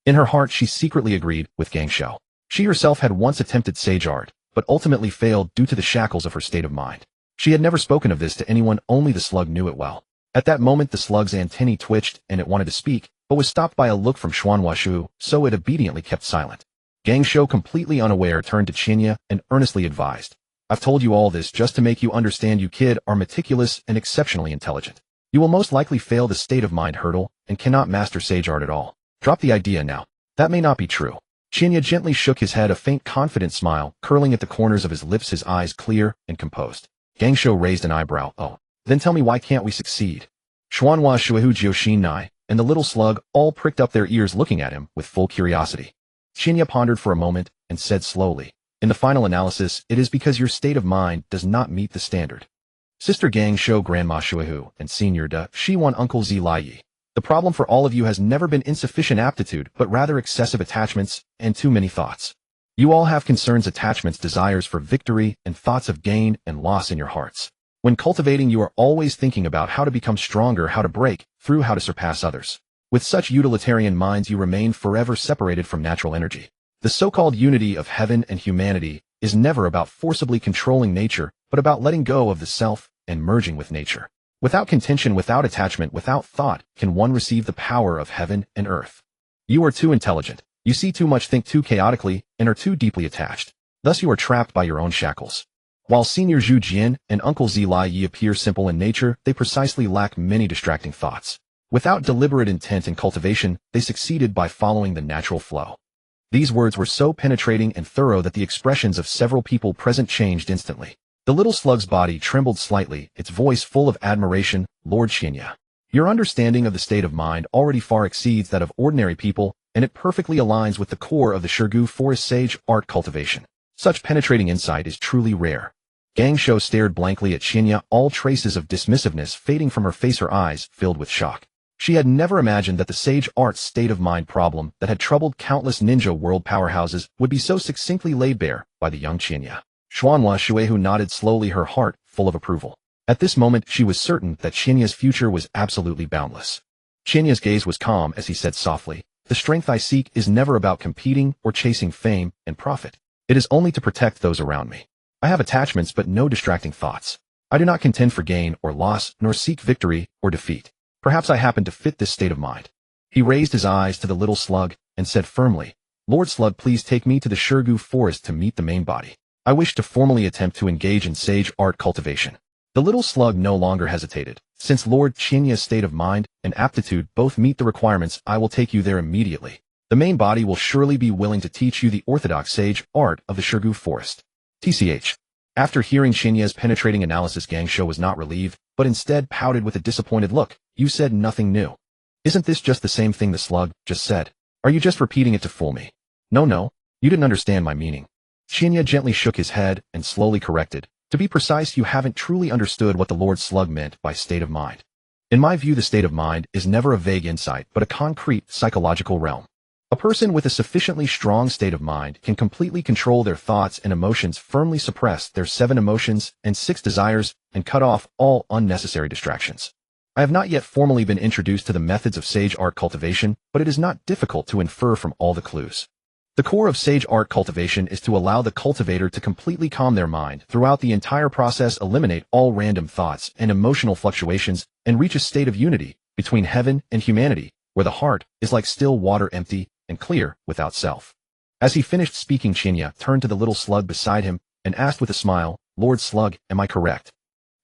In her heart, she secretly agreed with Gangsho. She herself had once attempted sage art, but ultimately failed due to the shackles of her state of mind. She had never spoken of this to anyone, only the slug knew it well. At that moment, the slug's antennae twitched and it wanted to speak, but was stopped by a look from Xuanhua Shihu, so it obediently kept silent. Gangsho, completely unaware, turned to Chinya and earnestly advised, "I've told you all this just to make you understand you kid are meticulous and exceptionally intelligent. You will most likely fail the state of mind hurdle and cannot master sage art at all. Drop the idea now. That may not be true." Chinya gently shook his head, a faint confident smile curling at the corners of his lips, his eyes clear and composed. Gangsho raised an eyebrow. "Oh, then tell me, why can't we succeed?" Xuanhua Shuehu Jioshinai and the little slug all pricked up their ears, looking at him with full curiosity. Chinya pondered for a moment and said slowly, "In the final analysis, it is because your state of mind does not meet the standard. Sister Gangsho, Grandma Shuehu, and Senior Da Shiwan, Uncle Zilai Yi. The problem for all of you has never been insufficient aptitude, but rather excessive attachments and too many thoughts. You all have concerns, attachments, desires for victory, and thoughts of gain and loss in your hearts. When cultivating, you are always thinking about how to become stronger, how to break through, how to surpass others. With such utilitarian minds, you remain forever separated from natural energy. The so-called unity of heaven and humanity is never about forcibly controlling nature, but about letting go of the self and merging with nature. Without contention, without attachment, without thought, can one receive the power of heaven and earth. You are too intelligent. You see too much, think too chaotically, and are too deeply attached. Thus you are trapped by your own shackles. While Senior Zhu Jian and Uncle Zilai Yi appear simple in nature, they precisely lack many distracting thoughts. Without deliberate intent and cultivation, they succeeded by following the natural flow. These words were so penetrating and thorough that the expressions of several people present changed instantly. The little slug's body trembled slightly, its voice full of admiration. Lord Qinya, your understanding of the state of mind already far exceeds that of ordinary people, and it perfectly aligns with the core of the Shirgu Forest Sage art cultivation. Such penetrating insight is truly rare. Gang Shou stared blankly at Qinya, all traces of dismissiveness fading from her face, her eyes filled with shock. She had never imagined that the sage art's state of mind problem that had troubled countless ninja world powerhouses would be so succinctly laid bare by the young Qinya. Xuanhua Shuehu nodded slowly, her heart full of approval. At this moment, she was certain that Qinya's future was absolutely boundless. Qinya's gaze was calm as he said softly, "The strength I seek is never about competing or chasing fame and profit. It is only to protect those around me. I have attachments but no distracting thoughts. I do not contend for gain or loss, nor seek victory or defeat. Perhaps I happen to fit this state of mind." He raised his eyes to the little slug and said firmly, "Lord Slug, please take me to the Shirgu Forest to meet the main body. I wish to formally attempt to engage in sage art cultivation." The little slug no longer hesitated. "Since Lord Qinya's state of mind and aptitude both meet the requirements, I will take you there immediately. The main body will surely be willing to teach you the orthodox sage art of the Shirgu Forest." TCH. After hearing Qinya's penetrating analysis, Gang Shou was not relieved, but instead pouted with a disappointed look. "You said nothing new. Isn't this just the same thing the slug just said? Are you just repeating it to fool me?" No, you didn't understand my meaning." Qinya gently shook his head and slowly corrected, "To be precise, you haven't truly understood what the Lord Slug meant by state of mind. In my view, the state of mind is never a vague insight but a concrete psychological realm. A person with a sufficiently strong state of mind can completely control their thoughts and emotions, firmly suppress their 7 emotions and 6 desires, and cut off all unnecessary distractions. I have not yet formally been introduced to the methods of sage art cultivation, but it is not difficult to infer from all the clues. The core of sage art cultivation is to allow the cultivator to completely calm their mind throughout the entire process, eliminate all random thoughts and emotional fluctuations, and reach a state of unity between heaven and humanity, where the heart is like still water, empty and clear without self." As he finished speaking, Qinya turned to the little slug beside him and asked with a smile, "Lord Slug, am I correct?"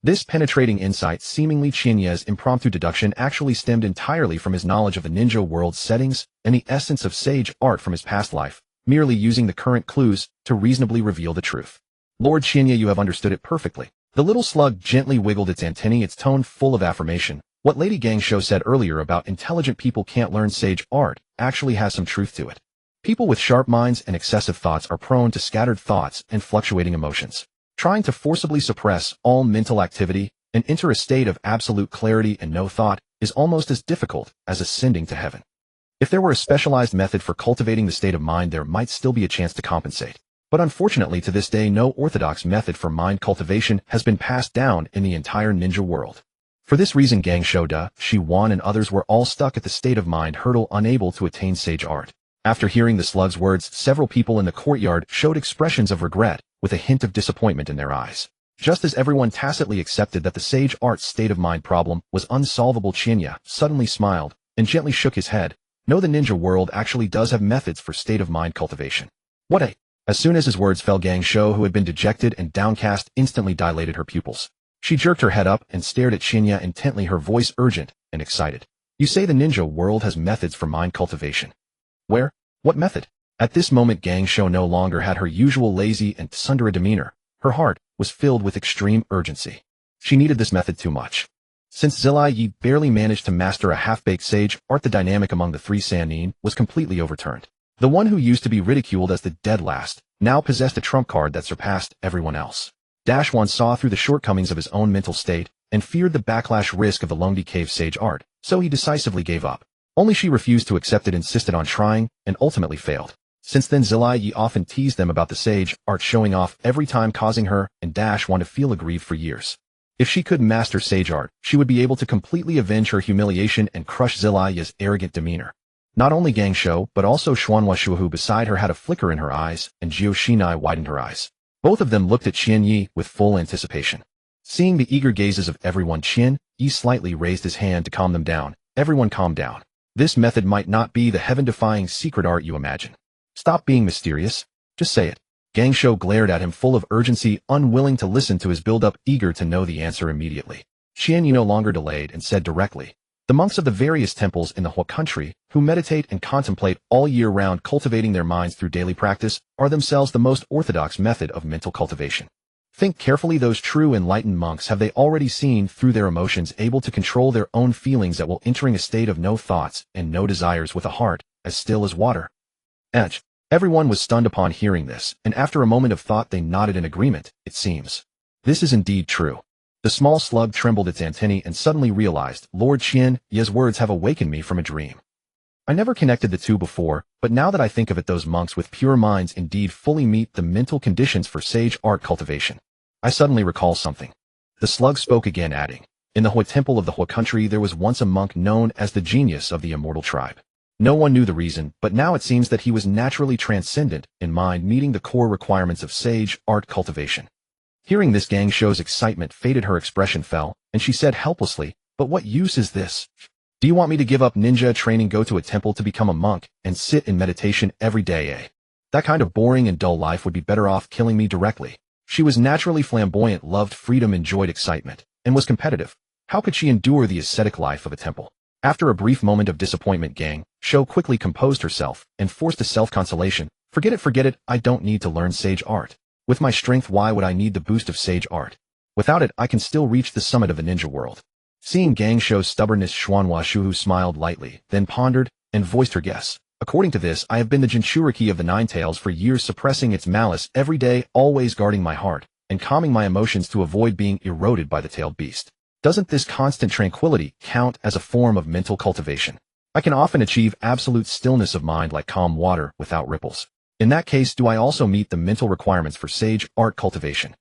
This penetrating insight, seemingly Qinya's impromptu deduction, actually stemmed entirely from his knowledge of the ninja world's settings and the essence of sage art from his past life, merely using the current clues to reasonably reveal the truth. "Lord Qinya, you have understood it perfectly." The little slug gently wiggled its antennae, its tone full of affirmation. "What Lady Gang Shou said earlier about intelligent people can't learn sage art actually has some truth to it. People with sharp minds and excessive thoughts are prone to scattered thoughts and fluctuating emotions. Trying to forcibly suppress all mental activity and enter a state of absolute clarity and no thought is almost as difficult as ascending to heaven. If there were a specialized method for cultivating the state of mind, there might still be a chance to compensate. But unfortunately, to this day, no orthodox method for mind cultivation has been passed down in the entire ninja world. For this reason, Gang Shou, Shi Wan, and others were all stuck at the state of mind hurdle, unable to attain sage art. After hearing the slug's words, several people in the courtyard showed expressions of regret, with a hint of disappointment in their eyes. Just as everyone tacitly accepted that the sage art's state of mind problem was unsolvable, Qinya suddenly smiled and gently shook his head. "No, the ninja world actually does have methods for state of mind cultivation." "What a—" As soon as his words fell, Gang Shou, who had been dejected and downcast, instantly dilated her pupils. She jerked her head up and stared at Qinya intently, her voice urgent and excited. "You say the ninja world has methods for mind cultivation? Where? What method?" At this moment, Gang Shou no longer had her usual lazy and tsundere demeanor. Her heart was filled with extreme urgency. She needed this method too much. Since Zilai Yi barely managed to master a half-baked sage art, the dynamic among the 3 Sannin was completely overturned. The one who used to be ridiculed as the dead last now possessed a trump card that surpassed everyone else. One saw through the shortcomings of his own mental state and feared the backlash risk of the Longdi Cave sage art, so he decisively gave up. Only she refused to accept it, insisted on trying, and ultimately failed. Since then, Zilai Yi often teased them about the sage art showing off every time, causing her and One to feel aggrieved for years. If she could master sage art, she would be able to completely avenge her humiliation and crush Zilai Yi's arrogant demeanor. Not only Gang Shou, but also Xuanhua Shuhu beside her had a flicker in her eyes, and Jiu Shinai widened her eyes. Both of them looked at Qian Yi with full anticipation. Seeing the eager gazes of everyone, Qian Yi slightly raised his hand to calm them down. "Everyone calm down. This method might not be the heaven-defying secret art you imagine. Stop being mysterious. Just say it." Gang Shou glared at him full of urgency, unwilling to listen to his build-up, eager to know the answer immediately. Qian Yi no longer delayed and said directly, "The monks of the various temples in the Hua country, who meditate and contemplate all year round, cultivating their minds through daily practice, are themselves the most orthodox method of mental cultivation. Think carefully, those true enlightened monks, have they already seen through their emotions, able to control their own feelings at will, entering a state of no thoughts and no desires, with a heart as still as water?" Edge. Everyone was stunned upon hearing this, and after a moment of thought they nodded in agreement. It seems this is indeed true. The small slug trembled its antennae and suddenly realized, Lord Qian Ye's words have awakened me from a dream. I never connected the two before, but now that I think of it, those monks with pure minds indeed fully meet the mental conditions for sage art cultivation. I suddenly recall something. The slug spoke again, adding, "In the Hua temple of the Hua country there was once a monk known as the genius of the immortal tribe. No one knew the reason, but now it seems that he was naturally transcendent in mind, meeting the core requirements of sage art cultivation." Hearing this, Gang Shou's excitement faded, her expression fell, and she said helplessly, "But what use is this? Do you want me to give up ninja training, go to a temple to become a monk, and sit in meditation every day, eh? That kind of boring and dull life would be better off killing me directly." She was naturally flamboyant, loved freedom, enjoyed excitement, and was competitive. How could she endure the ascetic life of a temple? After a brief moment of disappointment, Gang Shou quickly composed herself and forced a self-consolation. Forget it, I don't need to learn sage art. With my strength, why would I need the boost of sage art? Without it, I can still reach the summit of the ninja world." Seeing Gang Shou's stubbornness, Xuanhua smiled lightly, then pondered, and voiced her guess. "According to this, I have been the Jinchuriki of the Nine Tails for years, suppressing its malice every day, always guarding my heart, and calming my emotions to avoid being eroded by the tailed beast. Doesn't this constant tranquility count as a form of mental cultivation? I can often achieve absolute stillness of mind like calm water without ripples. In that case, do I also meet the mental requirements for sage art cultivation?"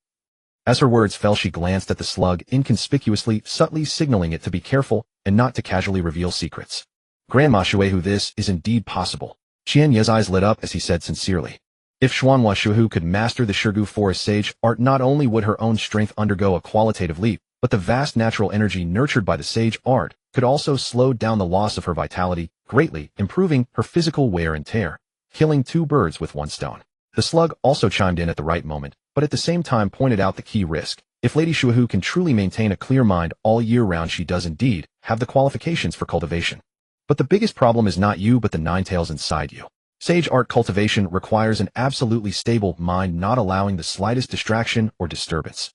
As her words fell, she glanced at the slug inconspicuously, subtly signaling it to be careful and not to casually reveal secrets. "Grandma Shuehu, this is indeed possible." Qian Ye's eyes lit up as he said sincerely, "If Xuanhua Shuehu could master the Shirgu forest sage art, not only would her own strength undergo a qualitative leap, but the vast natural energy nurtured by the sage art could also slow down the loss of her vitality, greatly improving her physical wear and tear, killing two birds with one stone." The slug also chimed in at the right moment, but at the same time pointed out the key risk. If Lady Shuehu can truly maintain a clear mind all year round, she does indeed have the qualifications for cultivation. But the biggest problem is not you but the nine tails inside you. Sage art cultivation requires an absolutely stable mind, not allowing the slightest distraction or disturbance.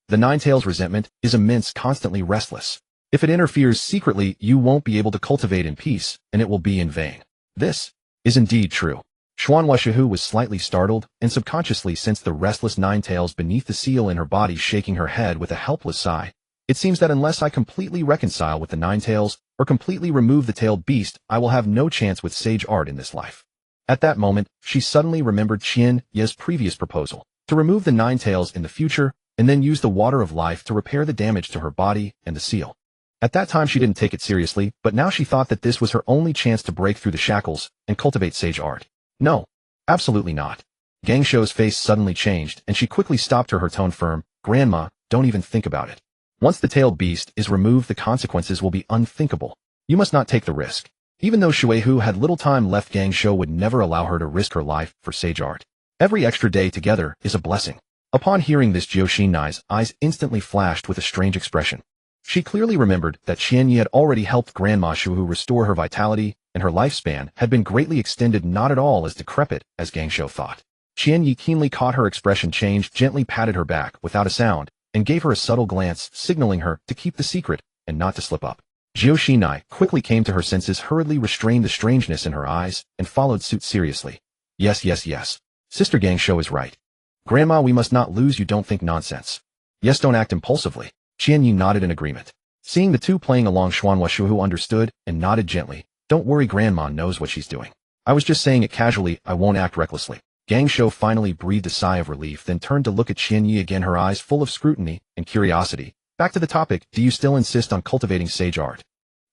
The nine tails' resentment is immense, constantly restless. If it interferes secretly, you won't be able to cultivate in peace, and it will be in vain. This is indeed true. Xuanhua Shuehu was slightly startled, and subconsciously sensed the restless nine tails beneath the seal in her body, shaking her head with a helpless sigh. "It seems that unless I completely reconcile with the nine tails, or completely remove the tailed beast, I will have no chance with sage art in this life." At that moment, she suddenly remembered Qian Ye's previous proposal, to remove the nine tails in the future, and then use the water of life to repair the damage to her body and the seal. At that time she didn't take it seriously, but now she thought that this was her only chance to break through the shackles and cultivate sage art. No, absolutely not. Gang Shou's face suddenly changed, and she quickly stopped her tone firm. "Grandma, don't even think about it. Once the tailed beast is removed, the consequences will be unthinkable. You must not take the risk." Even though Shuehu had little time left, Gang Shou would never allow her to risk her life for sage art. Every extra day together is a blessing. Upon hearing this, Jiuxinai's eyes instantly flashed with a strange expression. She clearly remembered that Qian Yi had already helped Grandma Shuehu restore her vitality, and her lifespan had been greatly extended, not at all as decrepit as Gang Shou thought. Qian Yi keenly caught her expression change, gently patted her back without a sound, and gave her a subtle glance, signaling her to keep the secret and not to slip up. Jiuxinai quickly came to her senses, hurriedly restrained the strangeness in her eyes, and followed suit seriously. Yes. Sister Gang Shou is right. Grandma, we must not lose you. Don't think nonsense. Yes, don't act impulsively." Qian Yi nodded in agreement. Seeing the two playing along, Xuanhua Shuehu understood and nodded gently. "Don't worry, Grandma knows what she's doing. I was just saying it casually, I won't act recklessly." Gang Shou finally breathed a sigh of relief, then turned to look at Qian Yi again, her eyes full of scrutiny and curiosity. "Back to the topic, do you still insist on cultivating sage art?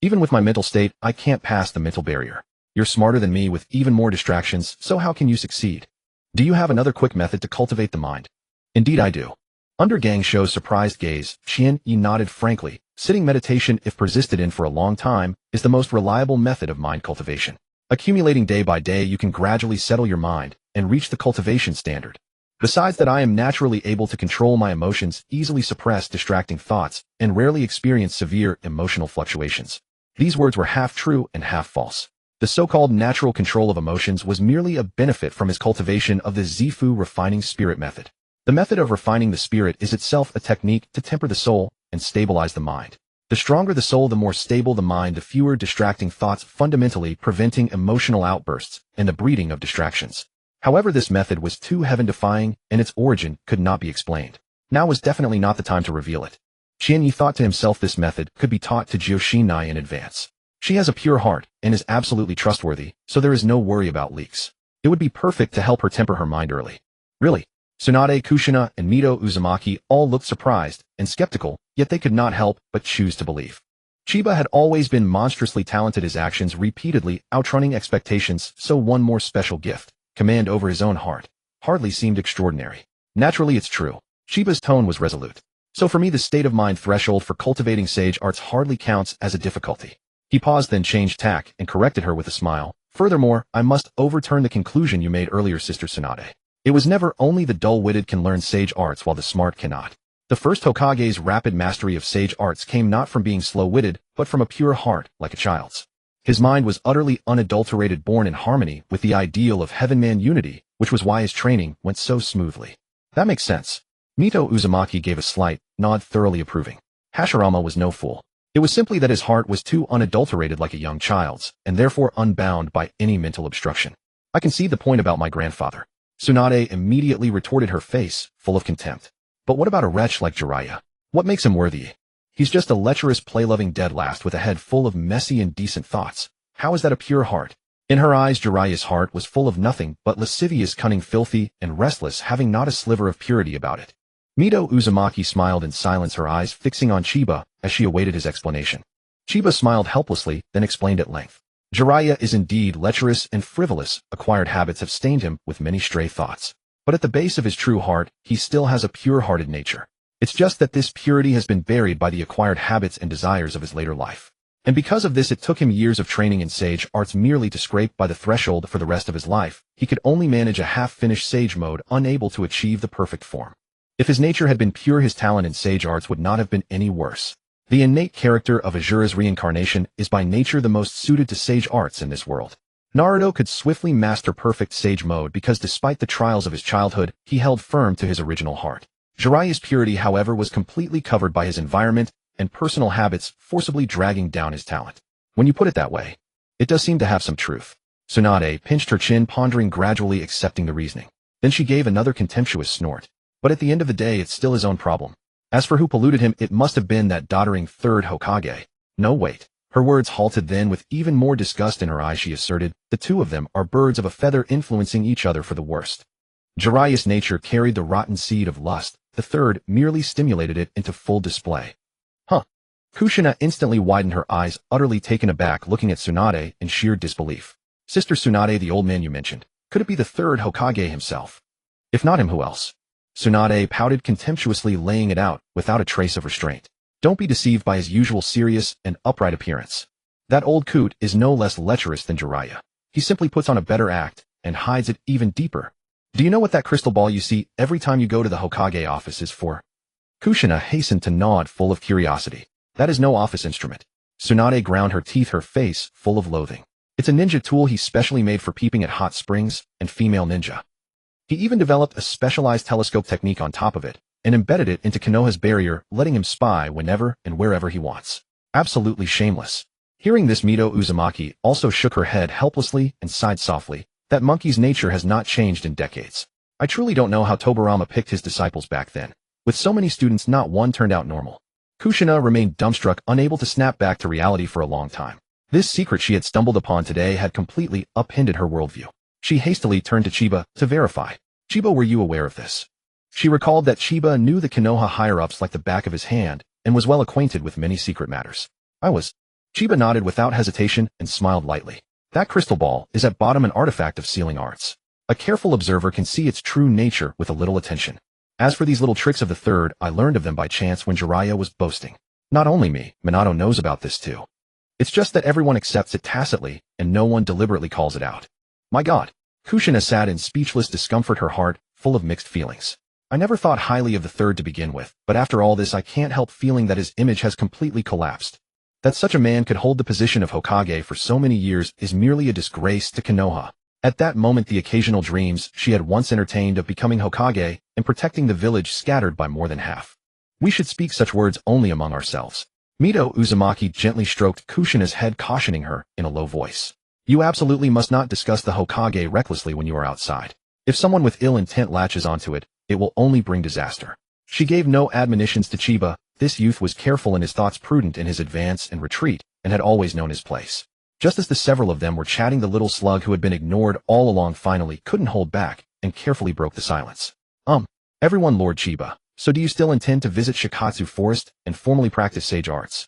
Even with my mental state, I can't pass the mental barrier. You're smarter than me with even more distractions, so how can you succeed? Do you have another quick method to cultivate the mind?" "Indeed I do." Under Gang Shou's surprised gaze, Qian Yi nodded frankly. "Sitting meditation, if persisted in for a long time, is the most reliable method of mind cultivation. Accumulating day by day, you can gradually settle your mind and reach the cultivation standard. Besides that, I am naturally able to control my emotions, easily suppress distracting thoughts, and rarely experience severe emotional fluctuations. These words were half true and half false. The so-called natural control of emotions was merely a benefit from his cultivation of the Zifu refining spirit method. The method of refining the spirit is itself a technique to temper the soul and stabilize the mind. The stronger the soul, the more stable the mind, the fewer distracting thoughts, fundamentally preventing emotional outbursts and the breeding of distractions. However, this method was too heaven-defying, and its origin could not be explained. Now was definitely not the time to reveal it. Qianyi thought to himself this method could be taught to Joshinai in advance. She has a pure heart and is absolutely trustworthy, so there is no worry about leaks. It would be perfect to help her temper her mind early. Really? Tsunade, Kushina, and Mito Uzumaki all looked surprised and skeptical, yet they could not help but choose to believe. Chiba had always been monstrously talented, his actions repeatedly outrunning expectations, so one more special gift, command over his own heart, hardly seemed extraordinary. Naturally, it's true. Chiba's tone was resolute. So for me, the state of mind threshold for cultivating sage arts hardly counts as a difficulty. He paused, then changed tack and corrected her with a smile. Furthermore, I must overturn the conclusion you made earlier, Sister Tsunade. It was never only the dull-witted can learn sage arts while the smart cannot. The first Hokage's rapid mastery of sage arts came not from being slow-witted, but from a pure heart, like a child's. His mind was utterly unadulterated, born in harmony with the ideal of heaven-man unity, which was why his training went so smoothly. That makes sense. Mito Uzumaki gave a slight nod, thoroughly approving. Hashirama was no fool. It was simply that his heart was too unadulterated, like a young child's, and therefore unbound by any mental obstruction. I can see the point about my grandfather. Tsunade immediately retorted, her face full of contempt. But what about a wretch like Jiraiya? What makes him worthy? He's just a lecherous, play-loving deadlast with a head full of messy, indecent thoughts. How is that a pure heart? In her eyes, Jiraiya's heart was full of nothing but lascivious, cunning, filthy, and restless, having not a sliver of purity about it. Mito Uzumaki smiled in silence, her eyes fixing on Chiba as she awaited his explanation. Chiba smiled helplessly, then explained at length. Jiraiya is indeed lecherous and frivolous. Acquired habits have stained him with many stray thoughts. But at the base of his true heart, he still has a pure-hearted nature. It's just that this purity has been buried by the acquired habits and desires of his later life. And because of this, it took him years of training in sage arts merely to scrape by the threshold. For the rest of his life, he could only manage a half-finished sage mode, unable to achieve the perfect form. If his nature had been pure, his talent in sage arts would not have been any worse. The innate character of Asura's reincarnation is by nature the most suited to sage arts in this world. Naruto could swiftly master perfect sage mode because despite the trials of his childhood, he held firm to his original heart. Jiraiya's purity, however, was completely covered by his environment and personal habits, forcibly dragging down his talent. When you put it that way, it does seem to have some truth. Tsunade pinched her chin, pondering, gradually accepting the reasoning. Then she gave another contemptuous snort. But at the end of the day, it's still his own problem. As for who polluted him, it must have been that doddering third Hokage. No, wait. Her words halted, then with even more disgust in her eyes she asserted, the two of them are birds of a feather, influencing each other for the worst. Jiraiya's nature carried the rotten seed of lust, the third merely stimulated it into full display. Huh. Kushina instantly widened her eyes, utterly taken aback, looking at Tsunade in sheer disbelief. Sister Tsunade, the old man you mentioned, could it be the third Hokage himself? If not him, who else? Tsunade pouted contemptuously, laying it out without a trace of restraint. Don't be deceived by his usual serious and upright appearance. That old coot is no less lecherous than Jiraiya. He simply puts on a better act and hides it even deeper. Do you know what that crystal ball you see every time you go to the Hokage office is for? Kushina hastened to nod, full of curiosity. That is no office instrument. Tsunade ground her teeth, her face full of loathing. It's a ninja tool he specially made for peeping at hot springs and female ninja. He even developed a specialized telescope technique on top of it, and embedded it into Konoha's barrier, letting him spy whenever and wherever he wants. Absolutely shameless. Hearing this, Mito Uzumaki also shook her head helplessly and sighed softly. That monkey's nature has not changed in decades. I truly don't know how Tobirama picked his disciples back then. With so many students, not one turned out normal. Kushina remained dumbstruck, unable to snap back to reality for a long time. This secret she had stumbled upon today had completely upended her worldview. She hastily turned to Chiba to verify. Chiba, were you aware of this? She recalled that Chiba knew the Konoha higher-ups like the back of his hand and was well acquainted with many secret matters. I was. Chiba nodded without hesitation and smiled lightly. That crystal ball is at bottom an artifact of sealing arts. A careful observer can see its true nature with a little attention. As for these little tricks of the third, I learned of them by chance when Jiraiya was boasting. Not only me, Minato knows about this too. It's just that everyone accepts it tacitly and no one deliberately calls it out. My God. Kushina sat in speechless discomfort, her heart full of mixed feelings. I never thought highly of the third to begin with, but after all this I can't help feeling that his image has completely collapsed. That such a man could hold the position of Hokage for so many years is merely a disgrace to Konoha. At that moment the occasional dreams she had once entertained of becoming Hokage and protecting the village scattered by more than half. We should speak such words only among ourselves. Mito Uzumaki gently stroked Kushina's head, cautioning her in a low voice. You absolutely must not discuss the Hokage recklessly when you are outside. If someone with ill intent latches onto it, it will only bring disaster. She gave no admonitions to Chiba. This youth was careful in his thoughts, prudent in his advance and retreat, and had always known his place. Just as the several of them were chatting, the little slug who had been ignored all along finally couldn't hold back and carefully broke the silence. Everyone, Lord Chiba. So do you still intend to visit Shikatsu Forest and formally practice sage arts?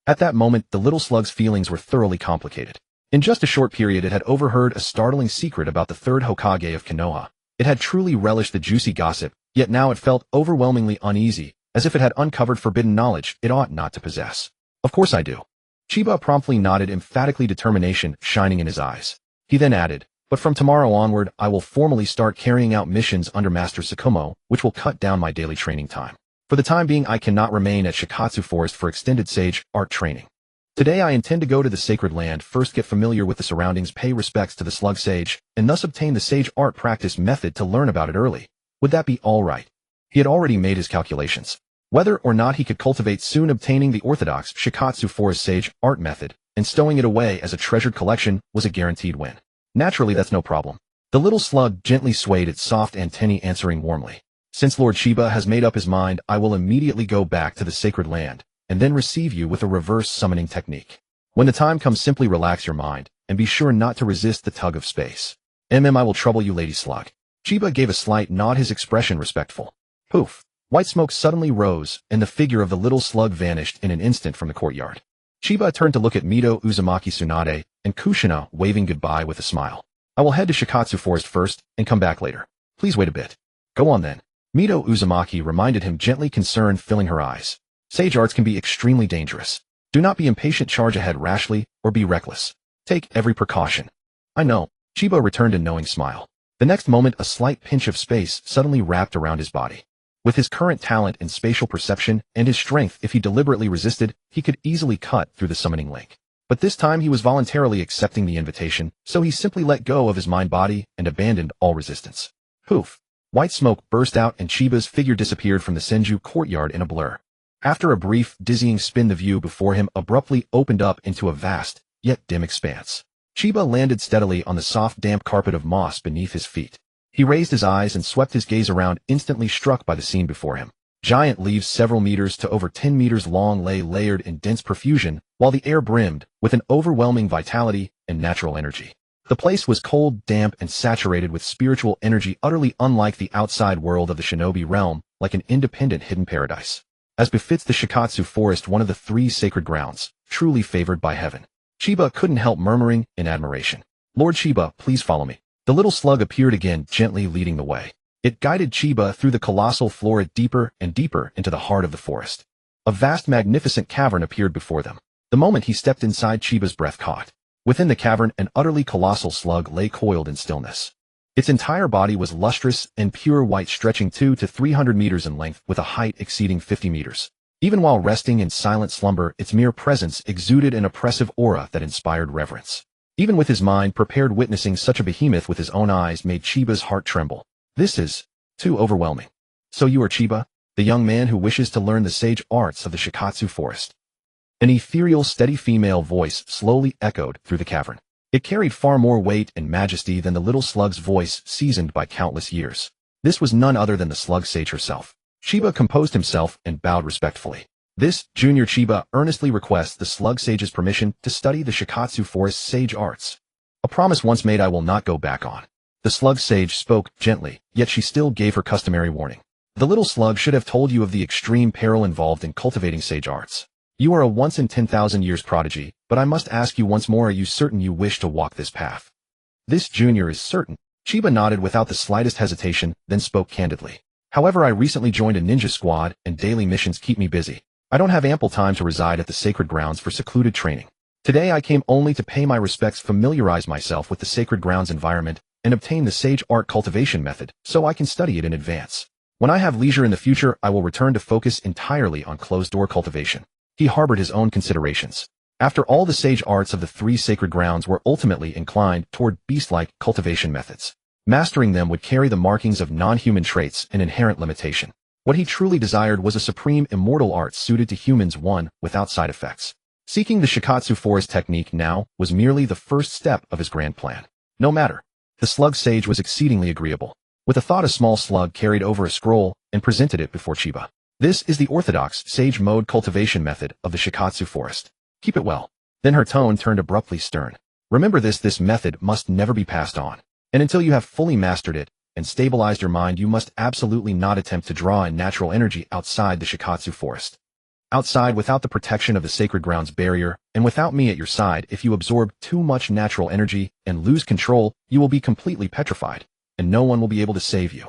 At that moment, the little slug's feelings were thoroughly complicated. In just a short period it had overheard a startling secret about the third Hokage of Konoha. It had truly relished the juicy gossip, yet now it felt overwhelmingly uneasy, as if it had uncovered forbidden knowledge it ought not to possess. Of course I do. Chiba promptly nodded, emphatically, determination shining in his eyes. He then added, but from tomorrow onward I will formally start carrying out missions under Master Tsukumo, which will cut down my daily training time. For the time being I cannot remain at Shikatsu Forest for extended sage art training. Today I intend to go to the sacred land, first get familiar with the surroundings, pay respects to the slug sage, and thus obtain the sage art practice method to learn about it early. Would that be all right? He had already made his calculations. Whether or not he could cultivate soon obtaining the orthodox Shikatsu Forest sage art method and stowing it away as a treasured collection was a guaranteed win. Naturally that's no problem. The little slug gently swayed its soft antennae, answering warmly. Since Lord Chiba has made up his mind, I will immediately go back to the sacred land, and then receive you with a reverse summoning technique. When the time comes, simply relax your mind, and be sure not to resist the tug of space. I will trouble you, Lady Slug. Chiba gave a slight nod, his expression respectful. Poof! White smoke suddenly rose, and the figure of the little slug vanished in an instant from the courtyard. Chiba turned to look at Mito Uzumaki Tsunade and Kushina, waving goodbye with a smile. I will head to Shikatsu Forest first, and come back later. Please wait a bit. Go on then. Mito Uzumaki reminded him gently, concern filling her eyes. Sage arts can be extremely dangerous. Do not be impatient, charge ahead rashly, or be reckless. Take every precaution. I know. Chiba returned a knowing smile. The next moment a slight pinch of space suddenly wrapped around his body. With his current talent in spatial perception and his strength, if he deliberately resisted, he could easily cut through the summoning link. But this time he was voluntarily accepting the invitation, so he simply let go of his mind-body and abandoned all resistance. Poof! White smoke burst out and Chiba's figure disappeared from the Senju courtyard in a blur. After a brief, dizzying spin, the view before him abruptly opened up into a vast, yet dim expanse. Chiba landed steadily on the soft, damp carpet of moss beneath his feet. He raised his eyes and swept his gaze around, instantly struck by the scene before him. Giant leaves several meters to over 10 meters long lay layered in dense profusion, while the air brimmed with an overwhelming vitality and natural energy. The place was cold, damp, and saturated with spiritual energy, utterly unlike the outside world of the shinobi realm, like an independent hidden paradise. As befits the Shikatsu Forest, one of the 3 sacred grounds, truly favored by heaven. Chiba couldn't help murmuring in admiration. Lord Chiba, please follow me. The little slug appeared again, gently leading the way. It guided Chiba through the colossal flora deeper and deeper into the heart of the forest. A vast, magnificent cavern appeared before them. The moment he stepped inside, Chiba's breath caught. Within the cavern, an utterly colossal slug lay coiled in stillness. Its entire body was lustrous and pure white, stretching 200 to 300 meters in length with a height exceeding 50 meters. Even while resting in silent slumber, its mere presence exuded an oppressive aura that inspired reverence. Even with his mind prepared, witnessing such a behemoth with his own eyes made Chiba's heart tremble. This is too overwhelming. So you are Chiba, the young man who wishes to learn the sage arts of the Shikatsu Forest. An ethereal, steady female voice slowly echoed through the cavern. It carried far more weight and majesty than the little slug's voice, seasoned by countless years. This was none other than the slug sage herself. Chiba composed himself and bowed respectfully. This, Junior Chiba, earnestly requests the slug sage's permission to study the Shikatsu Forest sage arts. A promise once made I will not go back on. The slug sage spoke gently, yet she still gave her customary warning. The little slug should have told you of the extreme peril involved in cultivating sage arts. You are a once in 10,000 years prodigy, but I must ask you once more, are you certain you wish to walk this path? This Junior is certain. Chiba nodded without the slightest hesitation, then spoke candidly. However, I recently joined a ninja squad, and daily missions keep me busy. I don't have ample time to reside at the sacred grounds for secluded training. Today I came only to pay my respects, familiarize myself with the sacred grounds environment, and obtain the sage art cultivation method so I can study it in advance. When I have leisure in the future, I will return to focus entirely on closed-door cultivation. He harbored his own considerations. After all, the sage arts of the three sacred grounds were ultimately inclined toward beast-like cultivation methods. Mastering them would carry the markings of non-human traits and inherent limitation. What he truly desired was a supreme immortal art suited to humans, one without side effects. Seeking the Shikatsu forest technique now was merely the first step of his grand plan. No matter. The slug sage was exceedingly agreeable. With a thought, a small slug carried over a scroll and presented it before Chiba. This is the orthodox sage mode cultivation method of the Shikatsu forest. Keep it well. Then her tone turned abruptly stern. Remember this method must never be passed on. And until you have fully mastered it and stabilized your mind, you must absolutely not attempt to draw in natural energy outside the Shikatsu forest. Outside, without the protection of the sacred grounds barrier, and without me at your side, if you absorb too much natural energy and lose control, you will be completely petrified, and no one will be able to save you.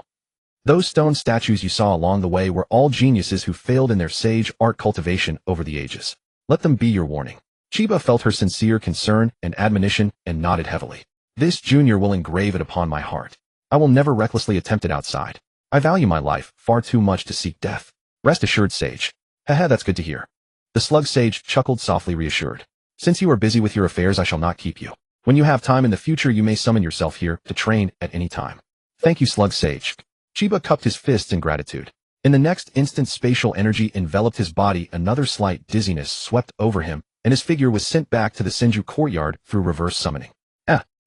Those stone statues you saw along the way were all geniuses who failed in their sage art cultivation over the ages. Let them be your warning. Chiba felt her sincere concern and admonition and nodded heavily. This junior will engrave it upon my heart. I will never recklessly attempt it outside. I value my life far too much to seek death. Rest assured, sage. Haha, that's good to hear. The slug sage chuckled softly, reassured. Since you are busy with your affairs, I shall not keep you. When you have time in the future, you may summon yourself here to train at any time. Thank you, slug sage. Chiba cupped his fists in gratitude. In the next instant, spatial energy enveloped his body, another slight dizziness swept over him, and his figure was sent back to the Senju courtyard through reverse summoning.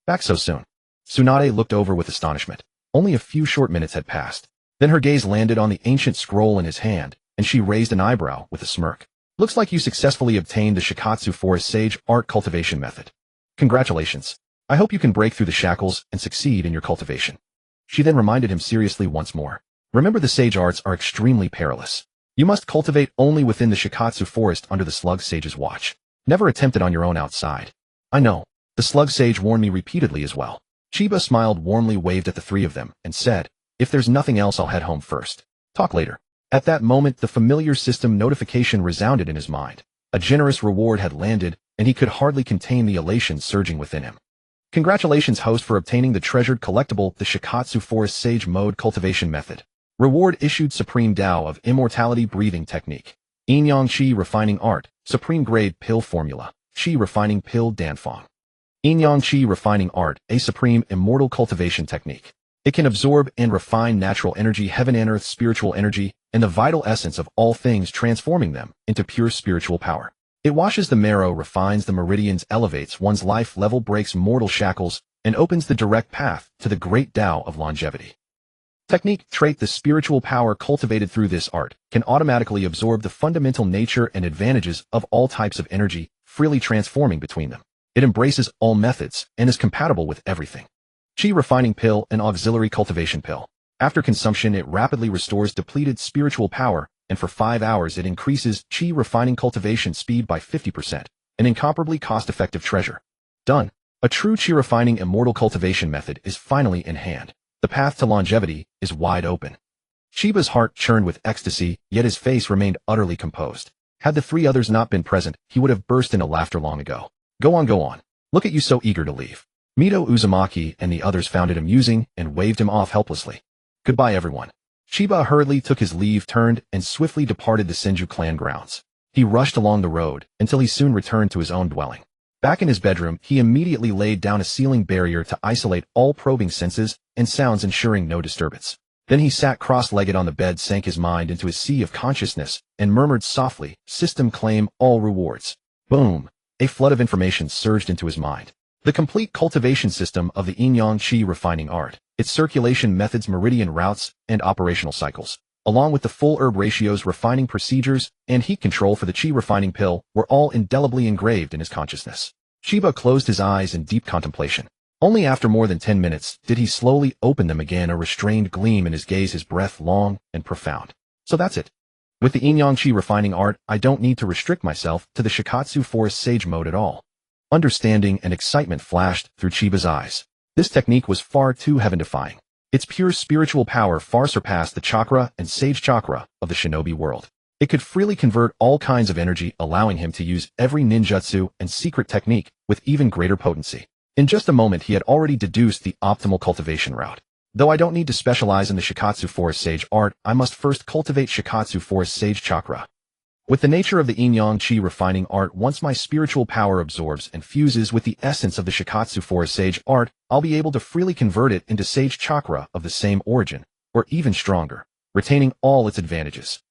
Back so soon. Tsunade looked over with astonishment. Only a few short minutes had passed. Then her gaze landed on the ancient scroll in his hand, and she raised an eyebrow with a smirk. Looks like you successfully obtained the Shikatsu forest sage art cultivation method. Congratulations. I hope you can break through the shackles and succeed in your cultivation. She then reminded him seriously once more. Remember, the sage arts are extremely perilous. You must cultivate only within the Shikatsu forest under the slug sage's watch. Never attempt it on your own outside. I know. The slug sage warned me repeatedly as well. Chiba smiled warmly, waved at the three of them, and said, if there's nothing else, I'll head home first. Talk later. At that moment, the familiar system notification resounded in his mind. A generous reward had landed, and he could hardly contain the elation surging within him. Congratulations, host, for obtaining the treasured collectible, the Shikatsu forest sage mode cultivation method. Reward issued: Supreme Tao of Immortality Breathing Technique. Yin-Yang Qi Refining Art. Supreme Grade Pill Formula. Qi Refining Pill Danfang. Yin-Yang Qi Refining Art, a supreme immortal cultivation technique. It can absorb and refine natural energy, heaven and earth spiritual energy, and the vital essence of all things, transforming them into pure spiritual power. It washes the marrow, refines the meridians, elevates one's life level, breaks mortal shackles, and opens the direct path to the great Tao of longevity. Technique trait: the spiritual power cultivated through this art can automatically absorb the fundamental nature and advantages of all types of energy, freely transforming between them. It embraces all methods and is compatible with everything. Qi Refining Pill, an auxiliary cultivation pill. After consumption, it rapidly restores depleted spiritual power, and for 5 hours it increases Qi refining cultivation speed by 50%, an incomparably cost-effective treasure. Done. A true Qi refining immortal cultivation method is finally in hand. The path to longevity is wide open. Chiba's heart churned with ecstasy, yet his face remained utterly composed. Had the three others not been present, he would have burst into laughter long ago. Go on. Look at you, so eager to leave. Mito, Uzumaki, and the others found it amusing and waved him off helplessly. Goodbye, everyone. Chiba hurriedly took his leave, turned, and swiftly departed the Senju clan grounds. He rushed along the road until he soon returned to his own dwelling. Back in his bedroom, he immediately laid down a ceiling barrier to isolate all probing senses and sounds, ensuring no disturbance. Then he sat cross-legged on the bed, sank his mind into his sea of consciousness, and murmured softly, "System claim all rewards." Boom! A flood of information surged into his mind. The complete cultivation system of the Yin-Yang Qi refining art, its circulation methods, meridian routes, and operational cycles, along with the full herb ratios, refining procedures, and heat control for the Qi refining pill, were all indelibly engraved in his consciousness. Chiba closed his eyes in deep contemplation. Only after more than 10 minutes did he slowly open them again, a restrained gleam in his gaze, his breath long and profound. So that's it. With the Yin-Yang Qi refining art, I don't need to restrict myself to the Shikatsu forest sage mode at all. Understanding and excitement flashed through Chiba's eyes. This technique was far too heaven-defying. Its pure spiritual power far surpassed the chakra and sage chakra of the shinobi world. It could freely convert all kinds of energy, allowing him to use every ninjutsu and secret technique with even greater potency. In just a moment he had already deduced the optimal cultivation route. Though I don't need to specialize in the Shikatsu Forest Sage art, I must first cultivate Shikatsu Forest Sage chakra. With the nature of the Yin-Yang Qi refining art, once my spiritual power absorbs and fuses with the essence of the Shikatsu Forest Sage art, I'll be able to freely convert it into Sage chakra of the same origin, or even stronger, retaining all its advantages.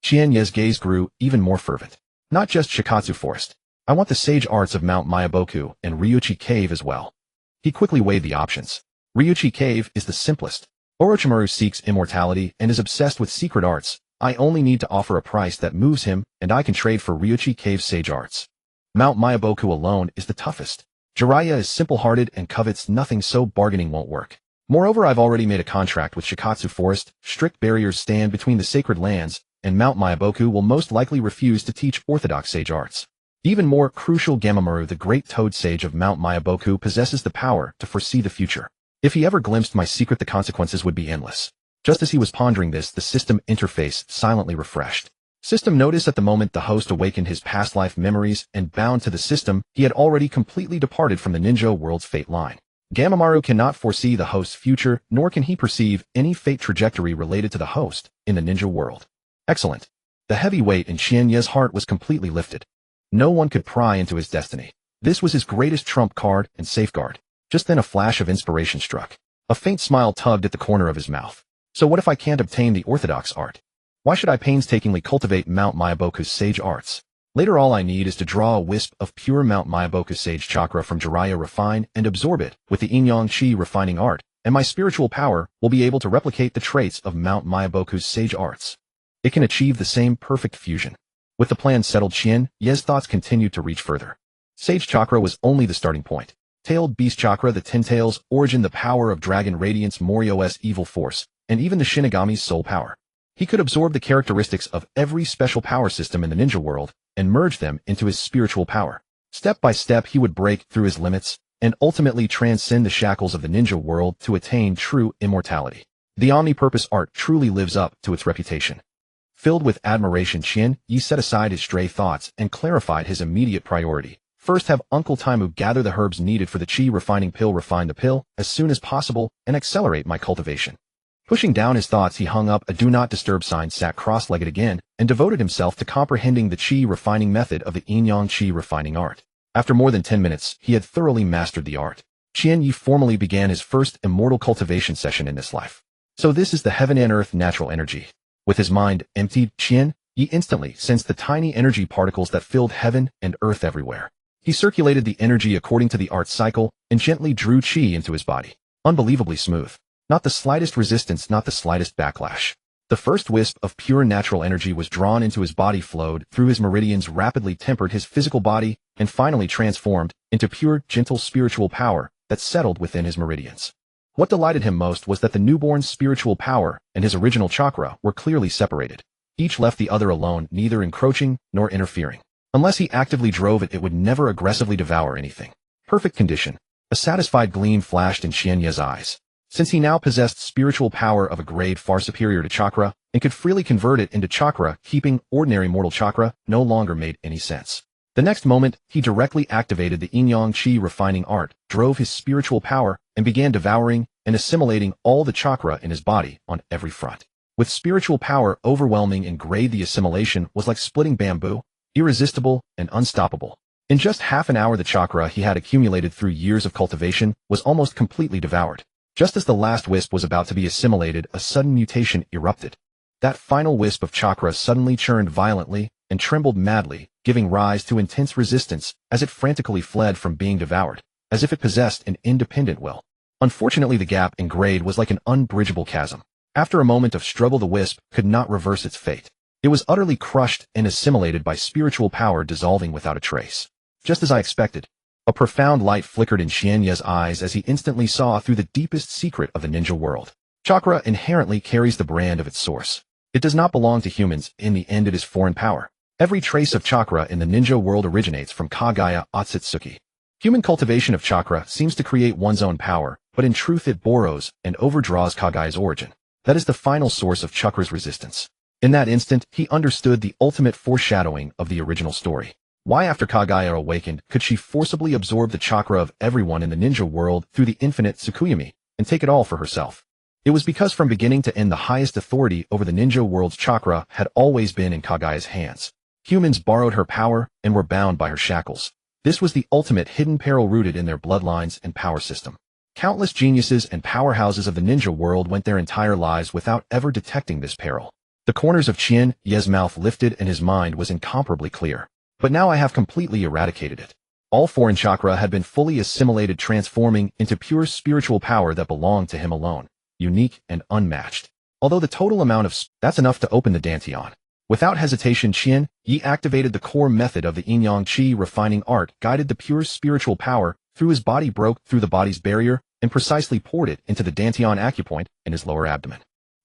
Qian Ye's gaze grew even more fervent. Not just Shikatsu Forest. I want the sage arts of Mount Myaboku and Ryuchi Cave as well. He quickly weighed the options. Ryuchi Cave is the simplest. Orochimaru seeks immortality and is obsessed with secret arts. I only need to offer a price that moves him, and I can trade for Ryuchi Cave sage arts. Mount Myaboku alone is the toughest. Jiraiya is simple-hearted and covets nothing, so bargaining won't work. Moreover, I've already made a contract with Shikatsu Forest. Strict barriers stand between the sacred lands, and Mount Myaboku will most likely refuse to teach orthodox sage arts. Even more crucial, Gamamaru, the great toad sage of Mount Myaboku, possesses the power to foresee the future. If he ever glimpsed my secret, the consequences would be endless. Just as he was pondering this, the system interface silently refreshed. System noticed at the moment the host awakened his past life memories, and bound to the system, he had already completely departed from the ninja world's fate line. Gamamaru cannot foresee the host's future, nor can he perceive any fate trajectory related to the host in the ninja world. Excellent. The heavy weight in Qian Ye's heart was completely lifted. No one could pry into his destiny. This was his greatest trump card and safeguard. Just then a flash of inspiration struck. A faint smile tugged at the corner of his mouth. So what if I can't obtain the orthodox art? Why should I painstakingly cultivate Mount Myaboku's sage arts? Later all I need is to draw a wisp of pure Mount Myaboku sage chakra from Jiraiya, refine and absorb it with the Yin-Yang Qi refining art, and my spiritual power will be able to replicate the traits of Mount Myaboku's sage arts. It can achieve the same perfect fusion. With the plan settled, Qian Ye's thoughts continued to reach further. Sage chakra was only the starting point. Tailed beast chakra, the Ten Tails, origin, the power of dragon radiance, Morio's evil force, and even the Shinigami's soul power. He could absorb the characteristics of every special power system in the ninja world and merge them into his spiritual power. Step by step he would break through his limits and ultimately transcend the shackles of the ninja world to attain true immortality. The omnipurpose art truly lives up to its reputation. Filled with admiration, Qian Ye set aside his stray thoughts and clarified his immediate priority. First, have Uncle Taimu gather the herbs needed for the Qi refining pill, refine the pill as soon as possible, and accelerate my cultivation. Pushing down his thoughts, he hung up a do not disturb sign, sat cross-legged again, and devoted himself to comprehending the Qi refining method of the Yin-Yang Qi refining art. After more than 10 minutes, he had thoroughly mastered the art. Qian Ye formally began his first immortal cultivation session in this life. So this is the heaven and earth natural energy. With his mind emptied, Qian Ye instantly sensed the tiny energy particles that filled heaven and earth everywhere. He circulated the energy according to the art cycle and gently drew Qi into his body. Unbelievably smooth. Not the slightest resistance, not the slightest backlash. The first wisp of pure natural energy was drawn into his body, flowed through his meridians, rapidly tempered his physical body, and finally transformed into pure, gentle spiritual power that settled within his meridians. What delighted him most was that the newborn spiritual power and his original chakra were clearly separated. Each left the other alone, neither encroaching nor interfering. Unless he actively drove it, it would never aggressively devour anything. Perfect condition. A satisfied gleam flashed in Qian Ye's eyes. Since he now possessed spiritual power of a grade far superior to chakra, and could freely convert it into chakra, keeping ordinary mortal chakra no longer made any sense. The next moment, he directly activated the Yin-Yang Qi refining art, drove his spiritual power, and began devouring and assimilating all the chakra in his body on every front. With spiritual power overwhelming in grade, the assimilation was like splitting bamboo, irresistible and unstoppable. In just half an hour, the chakra he had accumulated through years of cultivation was almost completely devoured. Just as the last wisp was about to be assimilated, a sudden mutation erupted. That final wisp of chakra suddenly churned violently and trembled madly, giving rise to intense resistance as it frantically fled from being devoured, as if it possessed an independent will. Unfortunately, the gap in grade was like an unbridgeable chasm. After a moment of struggle, the wisp could not reverse its fate. It was utterly crushed and assimilated by spiritual power, dissolving without a trace. Just as I expected, a profound light flickered in Qian Ye's eyes as he instantly saw through the deepest secret of the ninja world. Chakra inherently carries the brand of its source. It does not belong to humans. In the end, it is foreign power. Every trace of chakra in the ninja world originates from Kagaya Otsutsuki. Human cultivation of chakra seems to create one's own power, but in truth it borrows and overdraws Kagaya's origin. That is the final source of chakra's resistance. In that instant, he understood the ultimate foreshadowing of the original story. Why after Kagaya awakened could she forcibly absorb the chakra of everyone in the ninja world through the infinite Tsukuyami and take it all for herself? It was because from beginning to end the highest authority over the ninja world's chakra had always been in Kagaya's hands. Humans borrowed her power and were bound by her shackles. This was the ultimate hidden peril rooted in their bloodlines and power system. Countless geniuses and powerhouses of the ninja world went their entire lives without ever detecting this peril. The corners of Qian Ye's mouth lifted and his mind was incomparably clear. But now I have completely eradicated it. All foreign chakra had been fully assimilated, transforming into pure spiritual power that belonged to him alone, unique and unmatched. Although the total amount of that's enough to open the Dantian. Without hesitation, Qian Yi activated the core method of the Yin-Yang Qi refining art, guided the pure spiritual power through his body, broke through the body's barrier, and precisely poured it into the Dantian acupoint in his lower abdomen.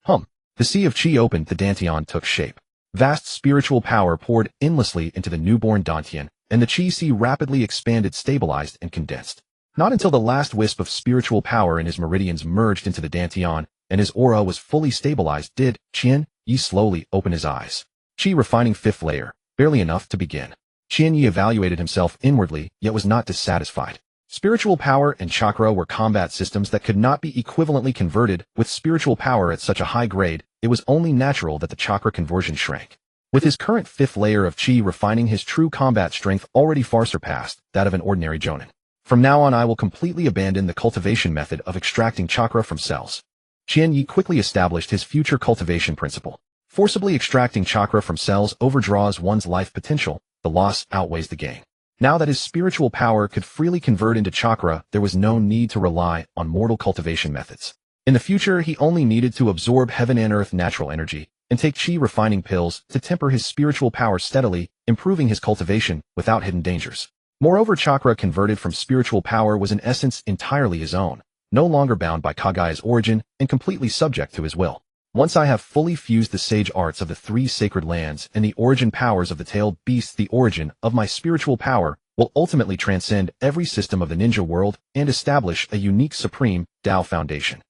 The sea of Qi opened, the Dantian took shape. Vast spiritual power poured endlessly into the newborn Dantian, and the Qi sea rapidly expanded, stabilized, and condensed. Not until the last wisp of spiritual power in his meridians merged into the Dantian, and his aura was fully stabilized, did Qian Yi slowly open his eyes. Qi refining fifth layer, barely enough to begin. Qian Yi evaluated himself inwardly, yet was not dissatisfied. Spiritual power and chakra were combat systems that could not be equivalently converted. With spiritual power at such a high grade, it was only natural that the chakra conversion shrank. With his current fifth layer of Qi refining, his true combat strength already far surpassed that of an ordinary jonin. From now on I will completely abandon the cultivation method of extracting chakra from cells. Qian Yi quickly established his future cultivation principle. Forcibly extracting chakra from cells overdraws one's life potential, the loss outweighs the gain. Now that his spiritual power could freely convert into chakra, there was no need to rely on mortal cultivation methods. In the future, he only needed to absorb heaven and earth natural energy, and take Qi refining pills to temper his spiritual power steadily, improving his cultivation without hidden dangers. Moreover, chakra converted from spiritual power was in essence entirely his own, no longer bound by Kagaya's origin and completely subject to his will. Once I have fully fused the sage arts of the three sacred lands and the origin powers of the tailed beasts, the origin of my spiritual power will ultimately transcend every system of the ninja world and establish a unique supreme Tao foundation.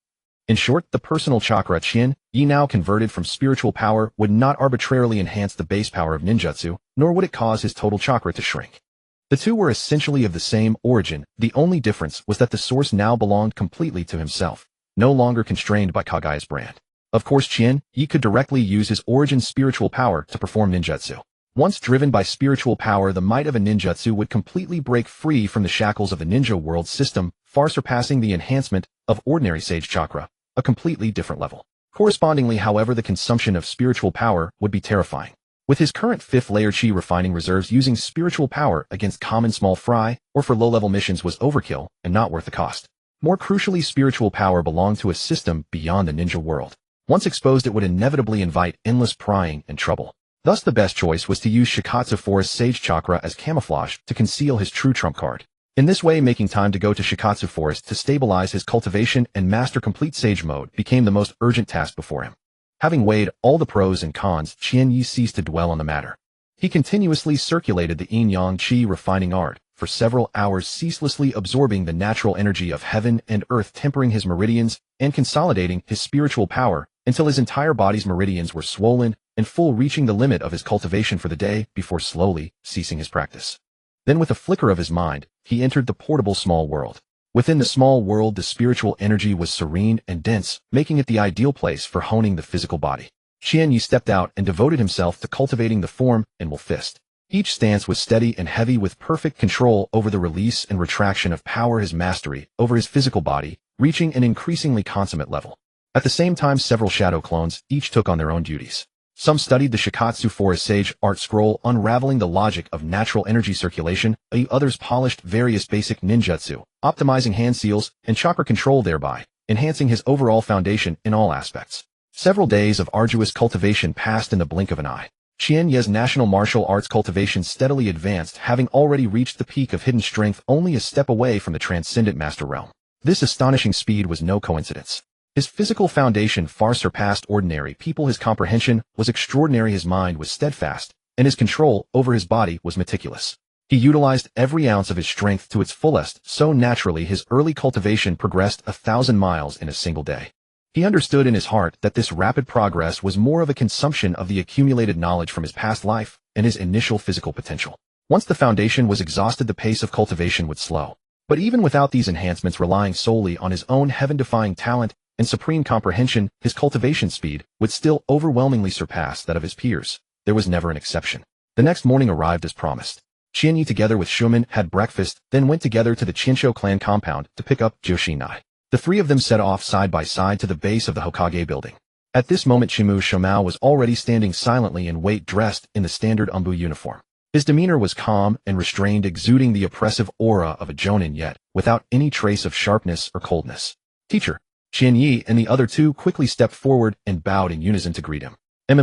In short, the personal chakra Qian Yi now converted from spiritual power would not arbitrarily enhance the base power of ninjutsu, nor would it cause his total chakra to shrink. The two were essentially of the same origin. The only difference was that the source now belonged completely to himself, no longer constrained by Kagaya's brand. Of course, Qian Yi could directly use his origin spiritual power to perform ninjutsu. Once driven by spiritual power, the might of a ninjutsu would completely break free from the shackles of the ninja world system, far surpassing the enhancement of ordinary sage chakra, a completely different level. Correspondingly, however, the consumption of spiritual power would be terrifying. With his current fifth layer Qi refining reserves, using spiritual power against common small fry or for low-level missions was overkill and not worth the cost. More crucially, spiritual power belonged to a system beyond the ninja world. Once exposed, it would inevitably invite endless prying and trouble. Thus, the best choice was to use Shikatsu Forest Sage Chakra as camouflage to conceal his true trump card. In this way, making time to go to Shikatsu Forest to stabilize his cultivation and master complete Sage mode became the most urgent task before him. Having weighed all the pros and cons, Qian Yi ceased to dwell on the matter. He continuously circulated the Yin-Yang Qi refining art for several hours, ceaselessly absorbing the natural energy of heaven and earth, tempering his meridians and consolidating his spiritual power until his entire body's meridians were swollen and full, reaching the limit of his cultivation for the day before slowly ceasing his practice. Then, with a flicker of his mind, he entered the portable small world. Within the small world, the spiritual energy was serene and dense, making it the ideal place for honing the physical body. Qian Yi stepped out and devoted himself to cultivating the form and will fist. Each stance was steady and heavy, with perfect control over the release and retraction of power, his mastery over his physical body, reaching an increasingly consummate level. At the same time, several shadow clones each took on their own duties. Some studied the Shikatsu Forest Sage art scroll, unraveling the logic of natural energy circulation, others polished various basic ninjutsu, optimizing hand seals and chakra control, thereby enhancing his overall foundation in all aspects. Several days of arduous cultivation passed in the blink of an eye. Qian Yi's national martial arts cultivation steadily advanced, having already reached the peak of hidden strength, only a step away from the transcendent master realm. This astonishing speed was no coincidence. His physical foundation far surpassed ordinary people. His comprehension was extraordinary, his mind was steadfast, and his control over his body was meticulous. He utilized every ounce of his strength to its fullest, so naturally his early cultivation progressed 1,000 miles in a single day. He understood in his heart that this rapid progress was more of a consumption of the accumulated knowledge from his past life and his initial physical potential. Once the foundation was exhausted, the pace of cultivation would slow. But even without these enhancements, relying solely on his own heaven-defying talent and supreme comprehension, his cultivation speed would still overwhelmingly surpass that of his peers. There was never an exception. The next morning arrived as promised. Qianyi together with Shumen had breakfast, then went together to the Qinsho clan compound to pick up Joshinai. The three of them set off side by side to the base of the Hokage building. At this moment Shimu Shomao was already standing silently in wait, dressed in the standard Umbu uniform. His demeanor was calm and restrained, exuding the oppressive aura of a jonin, yet without any trace of sharpness or coldness. Teacher. Qianyi and the other two quickly stepped forward and bowed in unison to greet him.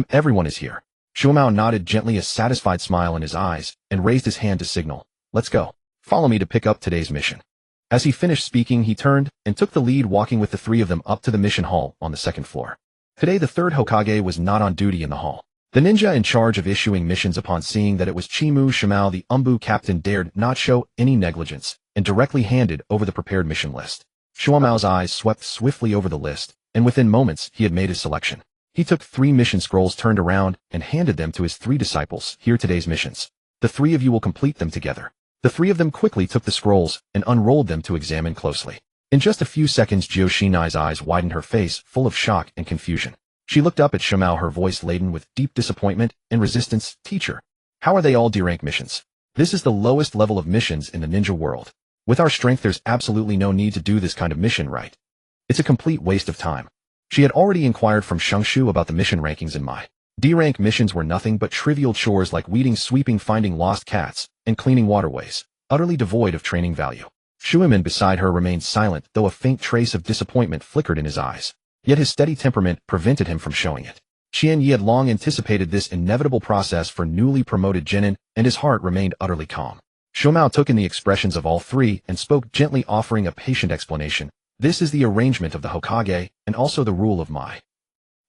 Everyone is here. Shumao nodded gently, a satisfied smile in his eyes, and raised his hand to signal. Let's go. Follow me to pick up today's mission. As he finished speaking, he turned and took the lead, walking with the three of them up to the mission hall on the second floor. Today the third Hokage was not on duty in the hall. The ninja in charge of issuing missions, upon seeing that it was Chimu Shimao the Umbu captain, dared not show any negligence and directly handed over the prepared mission list. Shuamao's eyes swept swiftly over the list, and within moments he had made his selection. He took 3 mission scrolls, turned around, and handed them to his 3 disciples. Here today's missions. The 3 of you will complete them together. The 3 of them quickly took the scrolls and unrolled them to examine closely. In just a few seconds, Joshinai's eyes widened, her face full of shock and confusion. She looked up at Shimao, her voice laden with deep disappointment and resistance. Teacher, how are they all D-rank missions? This is the lowest level of missions in the ninja world. With our strength, there's absolutely no need to do this kind of mission, right? It's a complete waste of time. She had already inquired from Shengshu about the mission rankings, and my D-rank missions were nothing but trivial chores like weeding, sweeping, finding lost cats, and cleaning waterways, utterly devoid of training value. Shuiman beside her remained silent, though a faint trace of disappointment flickered in his eyes. Yet his steady temperament prevented him from showing it. Qianyi had long anticipated this inevitable process for newly promoted genin, and his heart remained utterly calm. Shumao took in the expressions of all 3 and spoke gently, offering a patient explanation. This is the arrangement of the Hokage, and also the rule of Mai.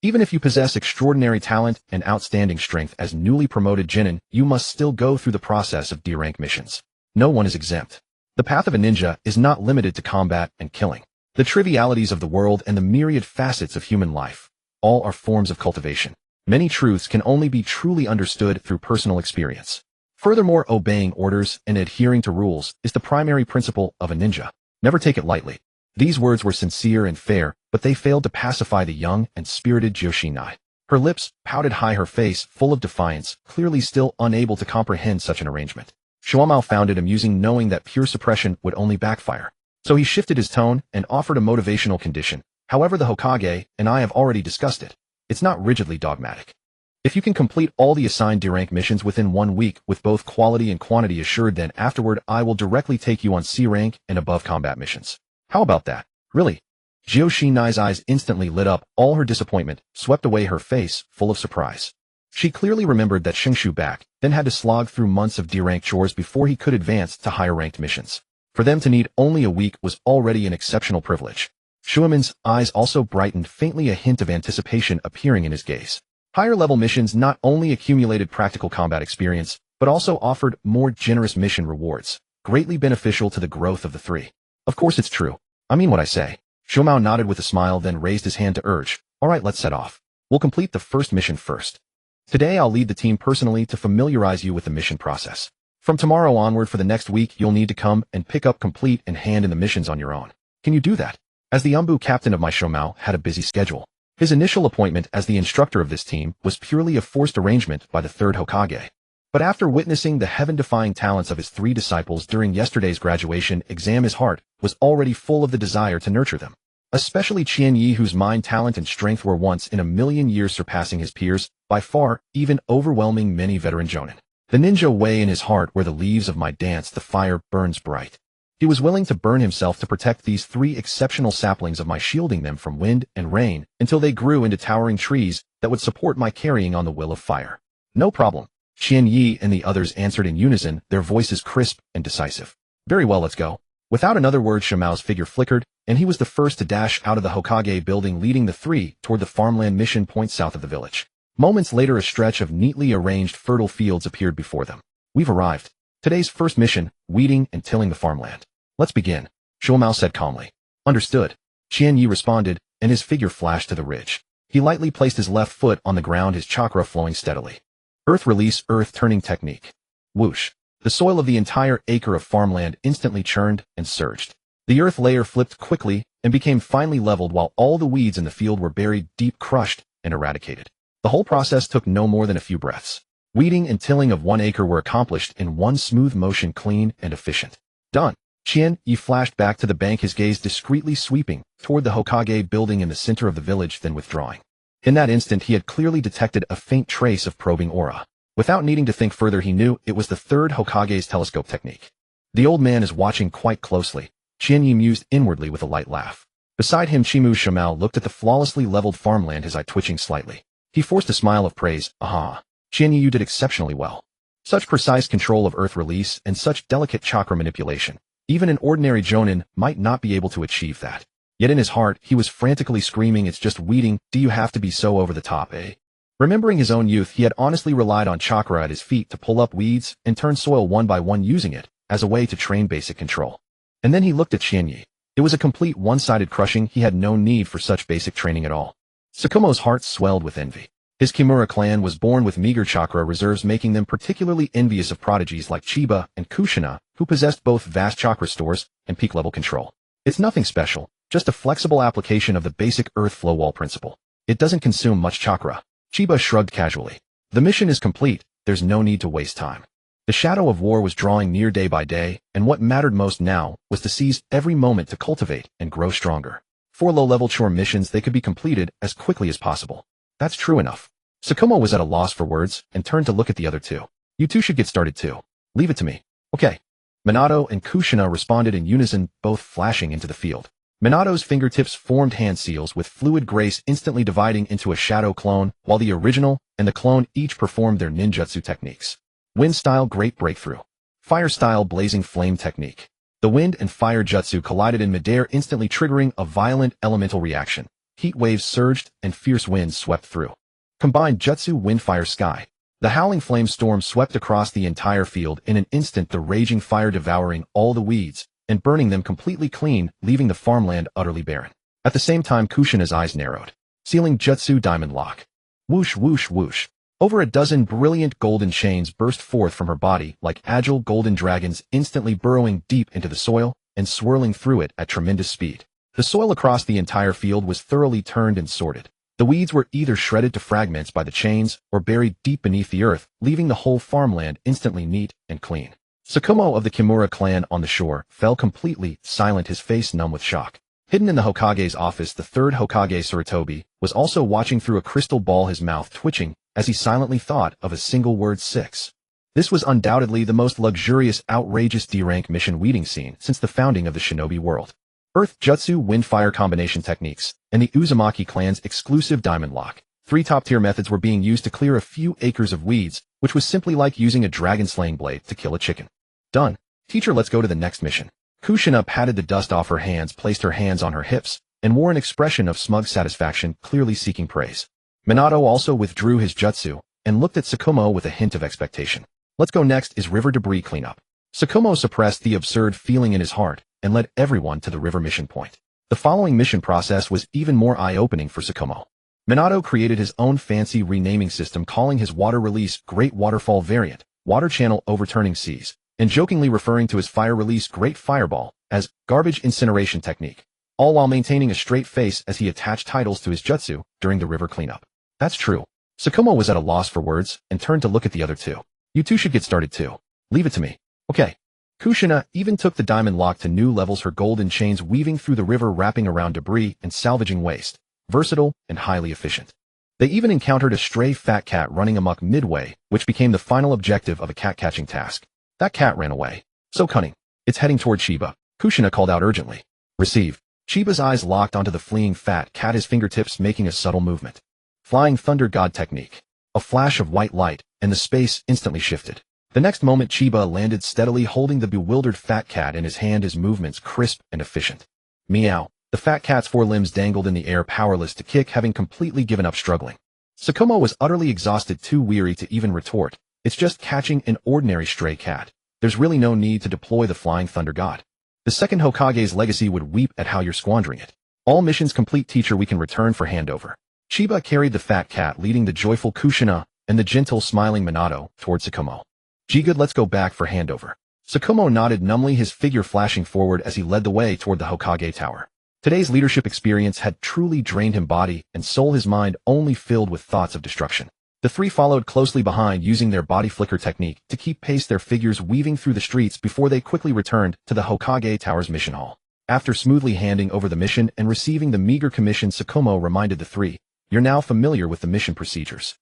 Even if you possess extraordinary talent and outstanding strength as newly promoted genin, you must still go through the process of D-rank missions. No one is exempt. The path of a ninja is not limited to combat and killing. The trivialities of the world and the myriad facets of human life, all are forms of cultivation. Many truths can only be truly understood through personal experience. Furthermore, obeying orders and adhering to rules is the primary principle of a ninja. Never take it lightly. These words were sincere and fair, but they failed to pacify the young and spirited Joshinai. Her lips pouted high, her face full of defiance, clearly still unable to comprehend such an arrangement. Shuamao found it amusing, knowing that pure suppression would only backfire. So he shifted his tone and offered a motivational condition. However, the Hokage and I have already discussed it. It's not rigidly dogmatic. If you can complete all the assigned D-rank missions within 1 week with both quality and quantity assured, then afterward I will directly take you on C-rank and above combat missions. How about that? Really? Joshinai's eyes instantly lit up, all her disappointment swept away, her face full of surprise. She clearly remembered that Shengshu back then had to slog through months of D-rank chores before he could advance to higher-ranked missions. For them to need only a week was already an exceptional privilege. Shuiman's eyes also brightened, faintly a hint of anticipation appearing in his gaze. Higher-level missions not only accumulated practical combat experience, but also offered more generous mission rewards, greatly beneficial to the growth of the 3. Of course it's true. I mean what I say. Shumao nodded with a smile, then raised his hand to urge. All right, let's set off. We'll complete the first mission first. Today I'll lead the team personally to familiarize you with the mission process. From tomorrow onward for the next week, you'll need to come and pick up, complete, and hand in the missions on your own. Can you do that? As the Umbu captain of my Shomao had a busy schedule. His initial appointment as the instructor of this team was purely a forced arrangement by the 3rd Hokage. But after witnessing the heaven-defying talents of his 3 disciples during yesterday's graduation exam, his heart was already full of the desire to nurture them. Especially Qianyi, whose mind, talent, and strength were once in a million years surpassing his peers, by far, even overwhelming many veteran jonin. The ninja way in his heart, where the leaves of my dance the fire burns bright. He was willing to burn himself to protect these 3 exceptional saplings of my, shielding them from wind and rain until they grew into towering trees that would support my carrying on the will of fire. No problem. Qianyi and the others answered in unison, their voices crisp and decisive. Very well, let's go. Without another word, Shimao's figure flickered, and he was the first to dash out of the Hokage building, leading the 3 toward the farmland mission point south of the village. Moments later, a stretch of neatly arranged fertile fields appeared before them. We've arrived. Today's first mission, weeding and tilling the farmland. Let's begin, Shuamao said calmly. Understood. Qianyi responded, and his figure flashed to the ridge. He lightly placed his left foot on the ground, his chakra flowing steadily. Earth release, earth turning technique. Whoosh. The soil of the entire acre of farmland instantly churned and surged. The earth layer flipped quickly and became finely leveled while all the weeds in the field were buried deep, crushed, and eradicated. The whole process took no more than a few breaths. Weeding and tilling of 1 acre were accomplished in one smooth motion, clean and efficient. Done. Qian Yi flashed back to the bank, his gaze discreetly sweeping toward the Hokage building in the center of the village, then withdrawing. In that instant, he had clearly detected a faint trace of probing aura. Without needing to think further, he knew it was the third Hokage's telescope technique. The old man is watching quite closely, Qian Yi mused inwardly with a light laugh. Beside him, Chimu Shamal looked at the flawlessly leveled farmland, his eye twitching slightly. He forced a smile of praise. Aha. Qian Yi, you did exceptionally well. Such precise control of earth release and such delicate chakra manipulation. Even an ordinary jonin might not be able to achieve that. Yet in his heart, he was frantically screaming, it's just weeding, do you have to be so over the top, eh? Remembering his own youth, he had honestly relied on chakra at his feet to pull up weeds and turn soil one by one, using it as a way to train basic control. And then he looked at Qian Yi. It was a complete one-sided crushing. He had no need for such basic training at all. Tsukumo's heart swelled with envy. His Kimura clan was born with meager chakra reserves, making them particularly envious of prodigies like Chiba and Kushina, who possessed both vast chakra stores and peak-level control. It's nothing special, just a flexible application of the basic earth flow wall principle. It doesn't consume much chakra. Chiba shrugged casually. The mission is complete, there's no need to waste time. The shadow of war was drawing near day by day, and what mattered most now was to seize every moment to cultivate and grow stronger. 4 low-level chore missions, they could be completed as quickly as possible. That's true enough. Tsukumo was at a loss for words and turned to look at the other two. You two should get started too. Leave it to me. Okay. Minato and Kushina responded in unison, both flashing into the field. Minato's fingertips formed hand seals with fluid grace, instantly dividing into a shadow clone, while the original and the clone each performed their ninjutsu techniques. Wind style, great breakthrough. Fire style, blazing flame technique. The wind and fire jutsu collided in midair, instantly triggering a violent elemental reaction. Heat waves surged and fierce winds swept through. Combined jutsu, wind, fire, sky. The howling flame storm swept across the entire field in an instant, the raging fire devouring all the weeds and burning them completely clean, leaving the farmland utterly barren. At the same time, Kushina's eyes narrowed. Sealing jutsu, diamond lock. Whoosh, whoosh, whoosh. Over a dozen brilliant golden chains burst forth from her body like agile golden dragons, instantly burrowing deep into the soil and swirling through it at tremendous speed. The soil across the entire field was thoroughly turned and sorted. The weeds were either shredded to fragments by the chains or buried deep beneath the earth, leaving the whole farmland instantly neat and clean. Tsukumo of the Kimura clan on the shore fell completely silent, his face numb with shock. Hidden in the Hokage's office, the third Hokage, Sarutobi, was also watching through a crystal ball, his mouth twitching as he silently thought of a single word: 6. This was undoubtedly the most luxurious, outrageous D-rank mission weeding scene since the founding of the shinobi world. Earth jutsu, wind-fire combination techniques, and the Uzumaki clan's exclusive diamond lock. 3 top-tier methods were being used to clear a few acres of weeds, which was simply like using a dragon-slaying blade to kill a chicken. Done. Teacher, let's go to the next mission. Kushina patted the dust off her hands, placed her hands on her hips, and wore an expression of smug satisfaction, clearly seeking praise. Minato also withdrew his jutsu and looked at Tsukumo with a hint of expectation. Let's go. Next is river debris cleanup. Tsukumo suppressed the absurd feeling in his heart and led everyone to the river mission point. The following mission process was even more eye-opening for Tsukumo. Minato created his own fancy renaming system, calling his water release Great Waterfall variant Water Channel Overturning Seas, and jokingly referring to his fire release Great Fireball as Garbage Incineration Technique, all while maintaining a straight face as he attached titles to his jutsu during the river cleanup. That's true. Tsukumo was at a loss for words and turned to look at the other two. You two should get started too. Leave it to me. Okay. Kushina even took the diamond lock to new levels, her golden chains weaving through the river, wrapping around debris and salvaging waste. Versatile and highly efficient. They even encountered a stray fat cat running amok midway, which became the final objective of a cat-catching task. That cat ran away. So cunning. It's heading toward Chiba. Kushina called out urgently. Receive. Chiba's eyes locked onto the fleeing fat cat, his fingertips making a subtle movement. Flying Thunder God technique. A flash of white light, and the space instantly shifted. The next moment, Chiba landed steadily, holding the bewildered fat cat in his hand, his movements crisp and efficient. Meow. The fat cat's 4 limbs dangled in the air, powerless to kick, having completely given up struggling. Tsukumo was utterly exhausted, too weary to even retort. It's just catching an ordinary stray cat. There's really no need to deploy the Flying Thunder God. The second Hokage's legacy would weep at how you're squandering it. All missions complete, teacher, we can return for handover. Chiba carried the fat cat, leading the joyful Kushina and the gentle, smiling Minato toward Tsukumo. Good, let's go back for handover. Tsukumo nodded numbly, his figure flashing forward as he led the way toward the Hokage Tower. Today's leadership experience had truly drained him body and soul, his mind only filled with thoughts of destruction. The three followed closely behind, using their body flicker technique to keep pace, their figures weaving through the streets before they quickly returned to the Hokage Tower's mission hall. After smoothly handing over the mission and receiving the meager commission, Tsukumo reminded the three, "You're now familiar with the mission procedures.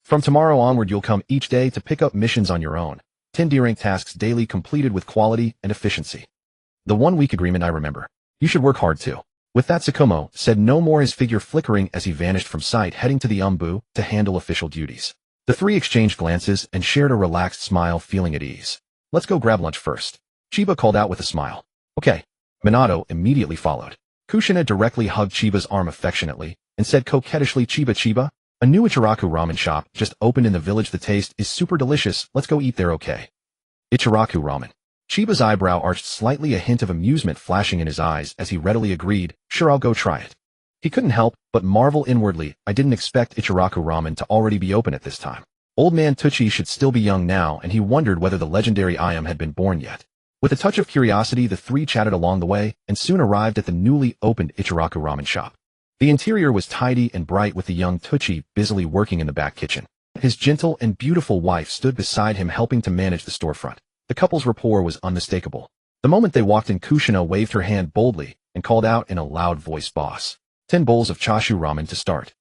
From tomorrow onward, you'll come each day to pick up missions on your own. 10 D-rank tasks daily, completed with quality and efficiency. The 1-week agreement, I remember. You should work hard too." With that, Tsukumo said no more, his figure flickering as he vanished from sight, heading to the Umbu to handle official duties. The three exchanged glances and shared a relaxed smile, feeling at ease. "Let's go grab lunch first," Chiba called out with a smile. "Okay." Minato immediately followed. Kushina directly hugged Chiba's arm affectionately and said coquettishly, Chiba, a new Ichiraku ramen shop just opened in the village. The taste is super delicious. Let's go eat there, okay?" Ichiraku ramen. Chiba's eyebrow arched slightly, a hint of amusement flashing in his eyes as he readily agreed, "Sure, I'll go try it." He couldn't help but marvel inwardly, I didn't expect Ichiraku ramen to already be open at this time. Old man Tucci should still be young now, and he wondered whether the legendary Iam had been born yet. With a touch of curiosity, the three chatted along the way and soon arrived at the newly opened Ichiraku ramen shop. The interior was tidy and bright, with the young Tucci busily working in the back kitchen. His gentle and beautiful wife stood beside him, helping to manage the storefront. The couple's rapport was unmistakable. The moment they walked in, Kushina waved her hand boldly and called out in a loud voice, "Boss. 10 bowls of chashu ramen to start."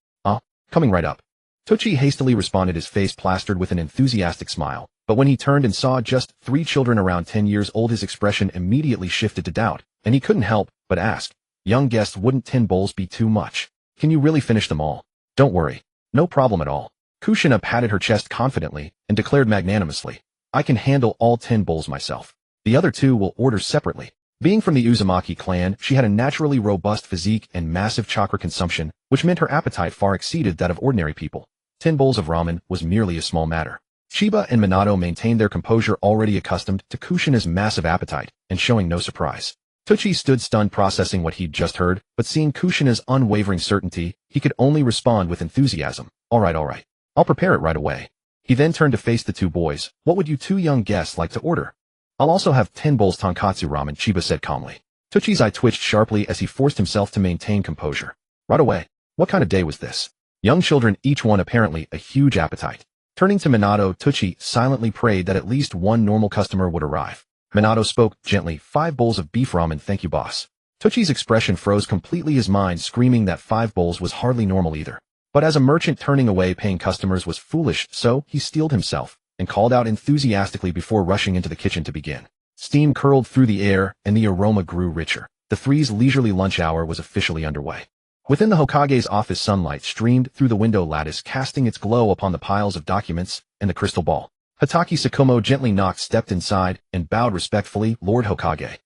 Coming right up." Tucci hastily responded, his face plastered with an enthusiastic smile, but when he turned and saw just 3 children around 10 years old, his expression immediately shifted to doubt, and he couldn't help but ask, "Young guest, wouldn't 10 bowls be too much? Can you really finish them all?" "Don't worry. No problem at all." Kushina patted her chest confidently and declared magnanimously, "I can handle all 10 bowls myself. The other 2 will order separately." Being from the Uzumaki clan, she had a naturally robust physique and massive chakra consumption, which meant her appetite far exceeded that of ordinary people. 10 bowls of ramen was merely a small matter. Chiba and Minato maintained their composure, already accustomed to Kushina's massive appetite and showing no surprise. Tucci stood stunned, processing what he'd just heard, but seeing Kushina's unwavering certainty, he could only respond with enthusiasm, All right. I'll prepare it right away." He then turned to face the 2 boys. "What would you 2 young guests like to order?" "I'll also have 10 bowls tonkatsu ramen," Chiba said calmly. Tucci's eye twitched sharply as he forced himself to maintain composure. Right away. What kind of day was this? Young children, each one apparently a huge appetite. Turning to Minato, Tucci silently prayed that at least one normal customer would arrive. Minato spoke gently, 5 bowls of beef ramen, thank you, boss." Tucci's expression froze completely, his mind screaming that 5 bowls was hardly normal either. But as a merchant, turning away paying customers was foolish, so he steeled himself and called out enthusiastically before rushing into the kitchen to begin. Steam curled through the air and the aroma grew richer. The three's leisurely lunch hour was officially underway. Within the Hokage's office, sunlight streamed through the window lattice, casting its glow upon the piles of documents and the crystal ball. Hatake Tsukumo gently knocked, stepped inside, and bowed respectfully, "Lord Hokage."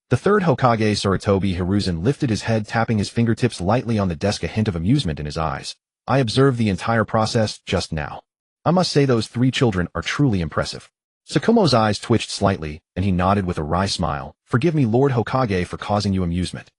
The third Hokage, Sarutobi Hiruzen, lifted his head, tapping his fingertips lightly on the desk, a hint of amusement in his eyes. "I observed the entire process just now. I must say those 3 children are truly impressive." Tsukumo's eyes twitched slightly, and he nodded with a wry smile. "Forgive me, Lord Hokage, for causing you amusement.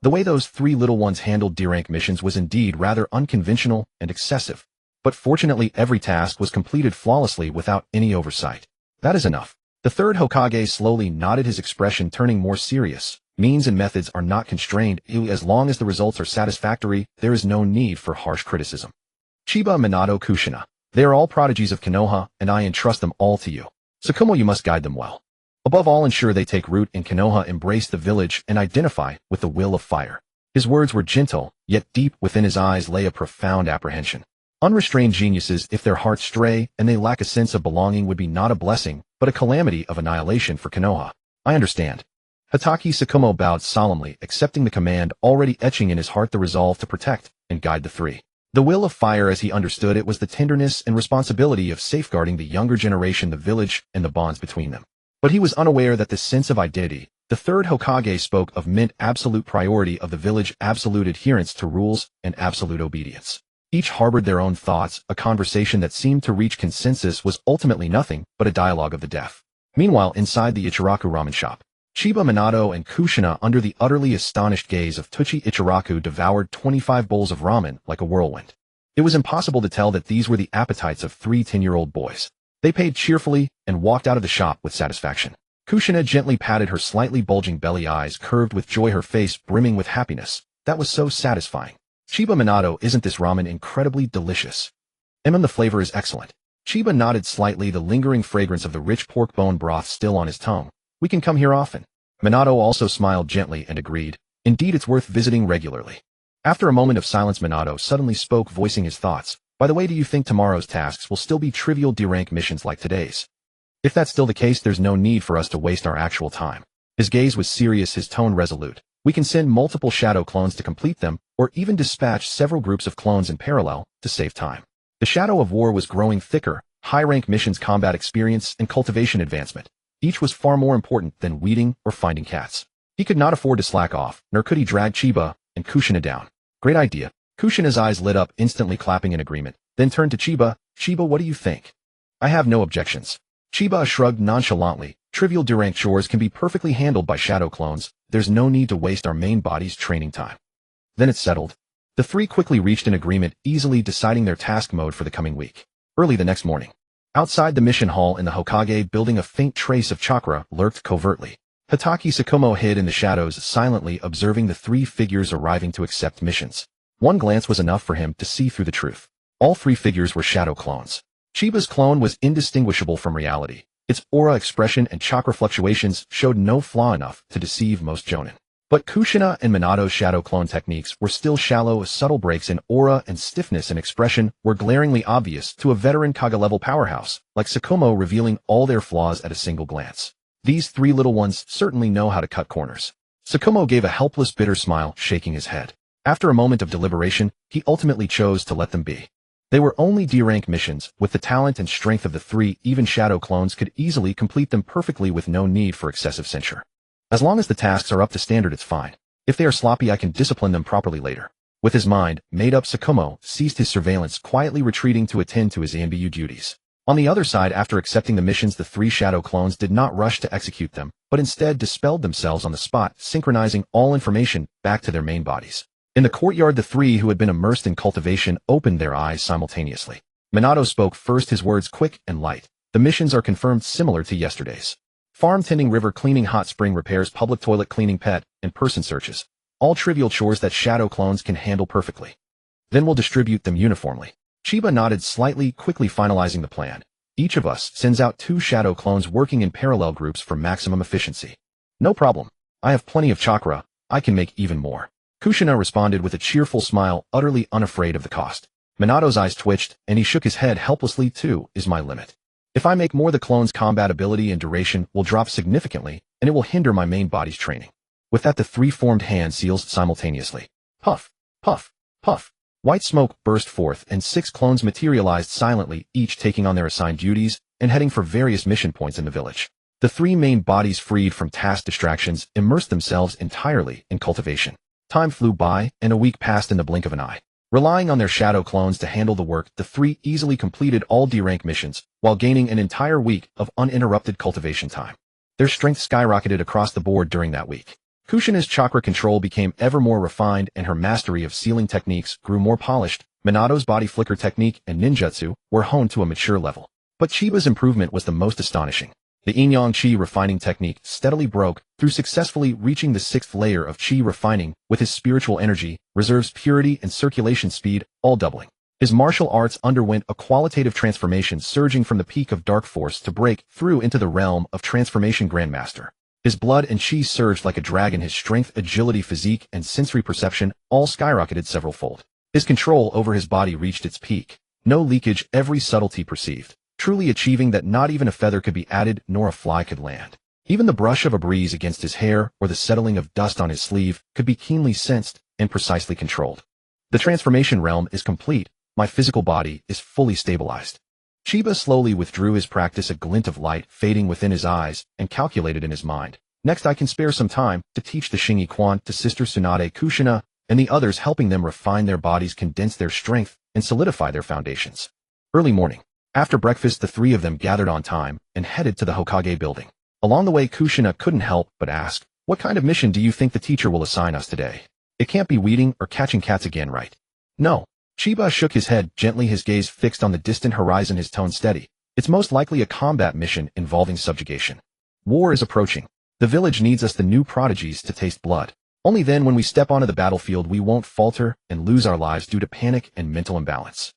The way those 3 little ones handled D-rank missions was indeed rather unconventional and excessive. But fortunately, every task was completed flawlessly without any oversight. That is enough." The third Hokage slowly nodded, his expression turning more serious. "Means and methods are not constrained. As long as the results are satisfactory, there is no need for harsh criticism." Chiba, Minato, Kushina. They are all prodigies of Konoha, and I entrust them all to you. Tsukumo, you must guide them well. Above all, ensure they take root in Konoha, embrace the village, and identify with the will of fire. His words were gentle, yet deep within his eyes lay a profound apprehension. Unrestrained geniuses, if their hearts stray and they lack a sense of belonging, would be not a blessing, but a calamity of annihilation for Konoha. "I understand." Hatake Tsukumo bowed solemnly, accepting the command, already etching in his heart the resolve to protect and guide the 3. The will of fire, as he understood it, was the tenderness and responsibility of safeguarding the younger generation, the village, and the bonds between them. But he was unaware that this sense of identity the third Hokage spoke of meant absolute priority of the village, absolute adherence to rules, and absolute obedience. Each harbored their own thoughts. A conversation that seemed to reach consensus was ultimately nothing but a dialogue of the deaf. Meanwhile, inside the Ichiraku ramen shop, Chiba, Minato, and Kushina, under the utterly astonished gaze of Tucci Ichiraku, devoured 25 bowls of ramen like a whirlwind. It was impossible to tell that these were the appetites of 3 10-year-old boys. They paid cheerfully and walked out of the shop with satisfaction. Kushina gently patted her slightly bulging belly, eyes curved with joy, her face brimming with happiness. That was so satisfying. Chiba Minato, isn't this ramen incredibly delicious? The flavor is excellent. Chiba nodded slightly, the lingering fragrance of the rich pork bone broth still on his tongue. We can come here often. Minato also smiled gently and agreed. Indeed, it's worth visiting regularly. After a moment of silence, Minato suddenly spoke, voicing his thoughts. By the way, do you think tomorrow's tasks will still be trivial D-rank missions like today's? If that's still the case, there's no need for us to waste our actual time. His gaze was serious, his tone resolute. We can send multiple shadow clones to complete them, or even dispatch several groups of clones in parallel to save time. The shadow of war was growing thicker, high-rank missions, combat experience, and cultivation advancement. Each was far more important than weeding or finding cats. He could not afford to slack off, nor could he drag Chiba and Kushina down. Great idea. Kushina's eyes lit up, instantly clapping in agreement, then turned to Chiba. Chiba, what do you think? I have no objections. Chiba shrugged nonchalantly. Trivial D-rank chores can be perfectly handled by shadow clones. There's no need to waste our main body's training time. Then it's settled. The three quickly reached an agreement, easily deciding their task mode for the coming week. Early the next morning, outside the mission hall in the Hokage building, a faint trace of chakra lurked covertly. Hatake Tsukumo hid in the shadows, silently observing the three figures arriving to accept missions. One glance was enough for him to see through the truth. All three figures were shadow clones. Chiba's clone was indistinguishable from reality. Its aura, expression, and chakra fluctuations showed no flaw enough to deceive most jonin. But Kushina and Minato's shadow clone techniques were still shallow. Subtle breaks in aura and stiffness and expression were glaringly obvious to a veteran Kage-level powerhouse like Tsukumo, revealing all their flaws at a single glance. These three little ones certainly know how to cut corners. Tsukumo gave a helpless, bitter smile, shaking his head. After a moment of deliberation, he ultimately chose to let them be. They were only D-rank missions. With the talent and strength of the three, even shadow clones could easily complete them perfectly with no need for excessive censure. As long as the tasks are up to standard, it's fine. If they are sloppy, I can discipline them properly later. With his mind made up, Tsukumo ceased his surveillance, quietly retreating to attend to his ANBU duties. On the other side, after accepting the missions, the three shadow clones did not rush to execute them, but instead dispelled themselves on the spot, synchronizing all information back to their main bodies. In the courtyard, the three who had been immersed in cultivation opened their eyes simultaneously. Minato spoke first, his words quick and light. The missions are confirmed, similar to yesterday's. Farm tending, river cleaning, hot spring repairs, public toilet cleaning, pet and person searches. All trivial chores that shadow clones can handle perfectly. Then we'll distribute them uniformly. Chiba nodded slightly, quickly finalizing the plan. Each of us sends out 2 shadow clones working in parallel groups for maximum efficiency. No problem. I have plenty of chakra. I can make even more. Kushina responded with a cheerful smile, utterly unafraid of the cost. Minato's eyes twitched, and he shook his head helplessly. 2 is my limit. If I make more, the clone's combat ability and duration will drop significantly, and it will hinder my main body's training. With that, the 3 formed hand seals simultaneously. Puff, puff, puff. White smoke burst forth, and 6 clones materialized silently, each taking on their assigned duties and heading for various mission points in the village. The 3 main bodies, freed from task distractions, immersed themselves entirely in cultivation. Time flew by, and a week passed in the blink of an eye. Relying on their shadow clones to handle the work, the 3 easily completed all D-rank missions, while gaining an entire week of uninterrupted cultivation time. Their strength skyrocketed across the board during that week. Kushina's chakra control became ever more refined, and her mastery of sealing techniques grew more polished. Minato's body flicker technique and ninjutsu were honed to a mature level. But Chiba's improvement was the most astonishing. The yin-yang chi refining technique steadily broke through, successfully reaching the 6th layer of chi refining, with his spiritual energy, reserves, purity, and circulation speed all doubling. His martial arts underwent a qualitative transformation, surging from the peak of dark force to break through into the realm of transformation grandmaster. His blood and chi surged like a dragon, his strength, agility, physique, and sensory perception all skyrocketed several-fold. His control over his body reached its peak. No leakage, every subtlety perceived. Truly achieving that not even a feather could be added, nor a fly could land. Even the brush of a breeze against his hair or the settling of dust on his sleeve could be keenly sensed and precisely controlled. The transformation realm is complete. My physical body is fully stabilized. Chiba slowly withdrew his practice, a glint of light fading within his eyes, and calculated in his mind. Next, I can spare some time to teach the Shingi Quan to Sister Tsunade, Kushina, and the others, helping them refine their bodies, condense their strength, and solidify their foundations. Early morning. After breakfast, the 3 of them gathered on time and headed to the Hokage building. Along the way, Kushina couldn't help but ask, "What kind of mission do you think the teacher will assign us today? It can't be weeding or catching cats again, right?" "No." Chiba shook his head gently, his gaze fixed on the distant horizon, his tone steady. It's most likely a combat mission involving subjugation. War is approaching. The village needs us the new prodigies to taste blood. Only then when we step onto the battlefield we won't falter and lose our lives due to panic and mental imbalance.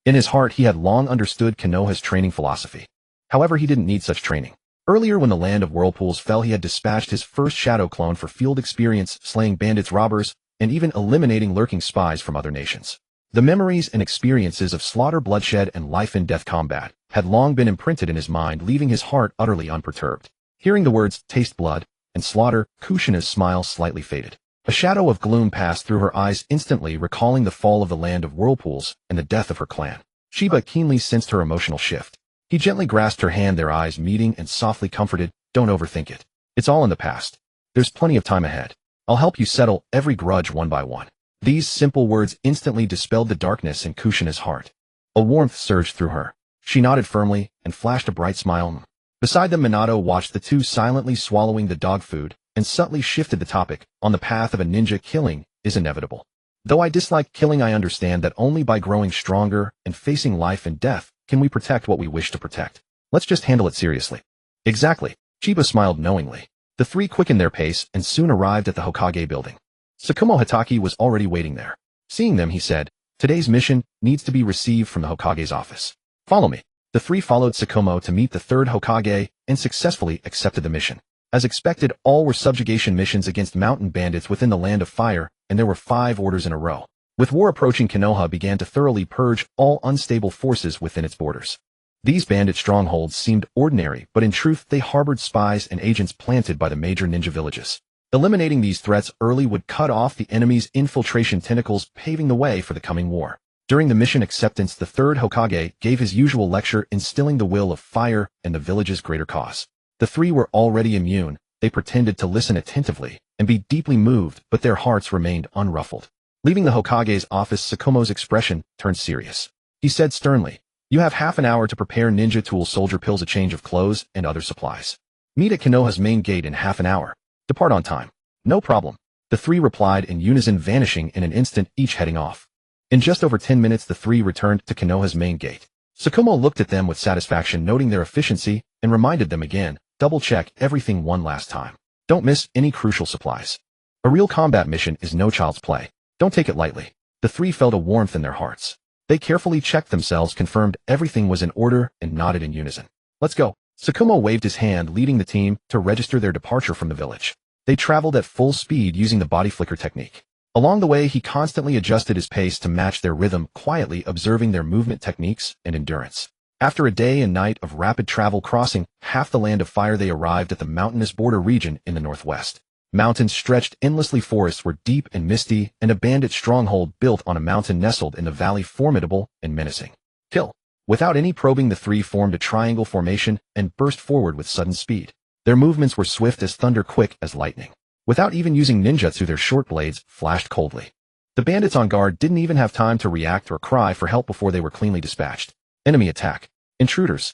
In his heart he had long understood Konoha's training philosophy. However, he didn't need such training. Earlier when the land of whirlpools fell, he had dispatched his first shadow clone for field experience, slaying bandits, robbers, and even eliminating lurking spies from other nations. The memories and experiences of slaughter, bloodshed, and life-and-death combat had long been imprinted in his mind, leaving his heart utterly unperturbed. Hearing the words, taste blood, and slaughter, Kushina's smile slightly faded. A shadow of gloom passed through her eyes, instantly recalling the fall of the land of whirlpools and the death of her clan. Chiba keenly sensed her emotional shift. He gently grasped her hand, their eyes meeting, and softly comforted, "Don't overthink it. It's all in the past. There's plenty of time ahead. I'll help you settle every grudge one by one." These simple words instantly dispelled the darkness in Kushina's heart. A warmth surged through her. She nodded firmly and flashed a bright smile. Beside them, Minato watched the two silently swallowing the dog food and subtly shifted the topic. "On the path of a ninja, killing is inevitable. Though I dislike killing, I understand that only by growing stronger and facing life and death can we protect what we wish to protect. Let's just handle it seriously." "Exactly." Chiba smiled knowingly. The three quickened their pace and soon arrived at the Hokage building. Tsukumo Hitaki was already waiting there. Seeing them, he said, "Today's mission needs to be received from the Hokage's office. Follow me." The three followed Tsukumo to meet the third Hokage and successfully accepted the mission. As expected, all were subjugation missions against mountain bandits within the Land of Fire, and there were 5 orders in a row. With war approaching, Konoha began to thoroughly purge all unstable forces within its borders. These bandit strongholds seemed ordinary, but in truth they harbored spies and agents planted by the major ninja villages. Eliminating these threats early would cut off the enemy's infiltration tentacles, paving the way for the coming war. During the mission acceptance, the third Hokage gave his usual lecture, instilling the will of fire and the village's greater cause. The three were already immune. They pretended to listen attentively and be deeply moved, but their hearts remained unruffled. Leaving the Hokage's office, Tsukumo's expression turned serious. He said sternly, "You have half an hour to prepare ninja tools, soldier pills, a change of clothes, and other supplies. Meet at Konoha's main gate in half an hour. Depart on time." "No problem." The three replied in unison, vanishing in an instant, each heading off. In just over 10 minutes, the three returned to Konoha's main gate. Tsukumo looked at them with satisfaction, noting their efficiency, and reminded them again, "Double-check everything one last time. Don't miss any crucial supplies. A real combat mission is no child's play. Don't take it lightly." The three felt a warmth in their hearts. They carefully checked themselves, confirmed everything was in order, and nodded in unison. "Let's go." Tsukumo waved his hand, leading the team to register their departure from the village. They traveled at full speed using the body flicker technique. Along the way, he constantly adjusted his pace to match their rhythm, quietly observing their movement techniques and endurance. After a day and night of rapid travel, crossing half the Land of Fire, they arrived at the mountainous border region in the northwest. Mountains stretched endlessly, forests were deep and misty, and a bandit stronghold built on a mountain nestled in the valley, formidable and menacing. "Kill." Without any probing, the three formed a triangle formation and burst forward with sudden speed. Their movements were swift as thunder, quick as lightning. Without even using ninjutsu, their short blades flashed coldly. The bandits on guard didn't even have time to react or cry for help before they were cleanly dispatched. Enemy attack. Intruders.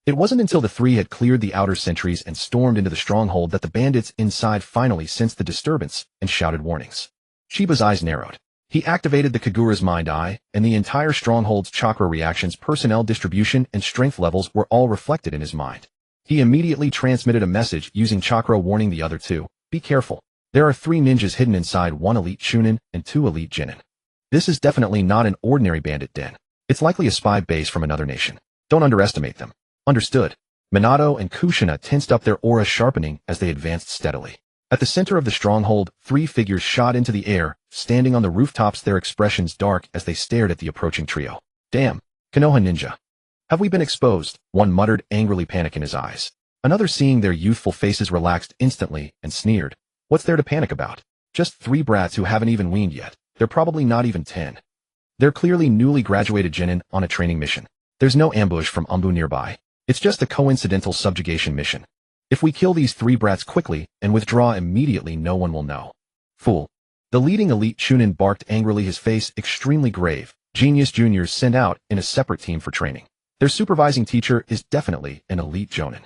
It wasn't until the three had cleared the outer sentries and stormed into the stronghold that the bandits inside finally sensed the disturbance and shouted warnings. Chiba's eyes narrowed. He activated the Kagura's mind eye, and the entire stronghold's chakra reactions, personnel distribution, and strength levels were all reflected in his mind. He immediately transmitted a message using chakra, warning the other two. "Be careful. There are 3 ninjas hidden inside, 1 elite chunin and 2 elite genin. This is definitely not an ordinary bandit den. It's likely a spy base from another nation. Don't underestimate them." "Understood." Minato and Kushina tensed up, their aura sharpening as they advanced steadily. At the center of the stronghold, 3 figures shot into the air, standing on the rooftops, their expressions dark as they stared at the approaching trio. "Damn, Konoha ninja. Have we been exposed?" one muttered, angrily, panic in his eyes. Another, seeing their youthful faces, relaxed instantly and sneered. "What's there to panic about? Just 3 brats who haven't even weaned yet. They're probably not even 10. They're clearly newly graduated genin on a training mission. There's no ambush from Umbu nearby. It's just a coincidental subjugation mission. If we kill these 3 brats quickly and withdraw immediately, no one will know." "Fool." The leading elite chunin barked angrily, his face extremely grave. "Genius juniors sent out in a separate team for training. Their supervising teacher is definitely an elite jonin.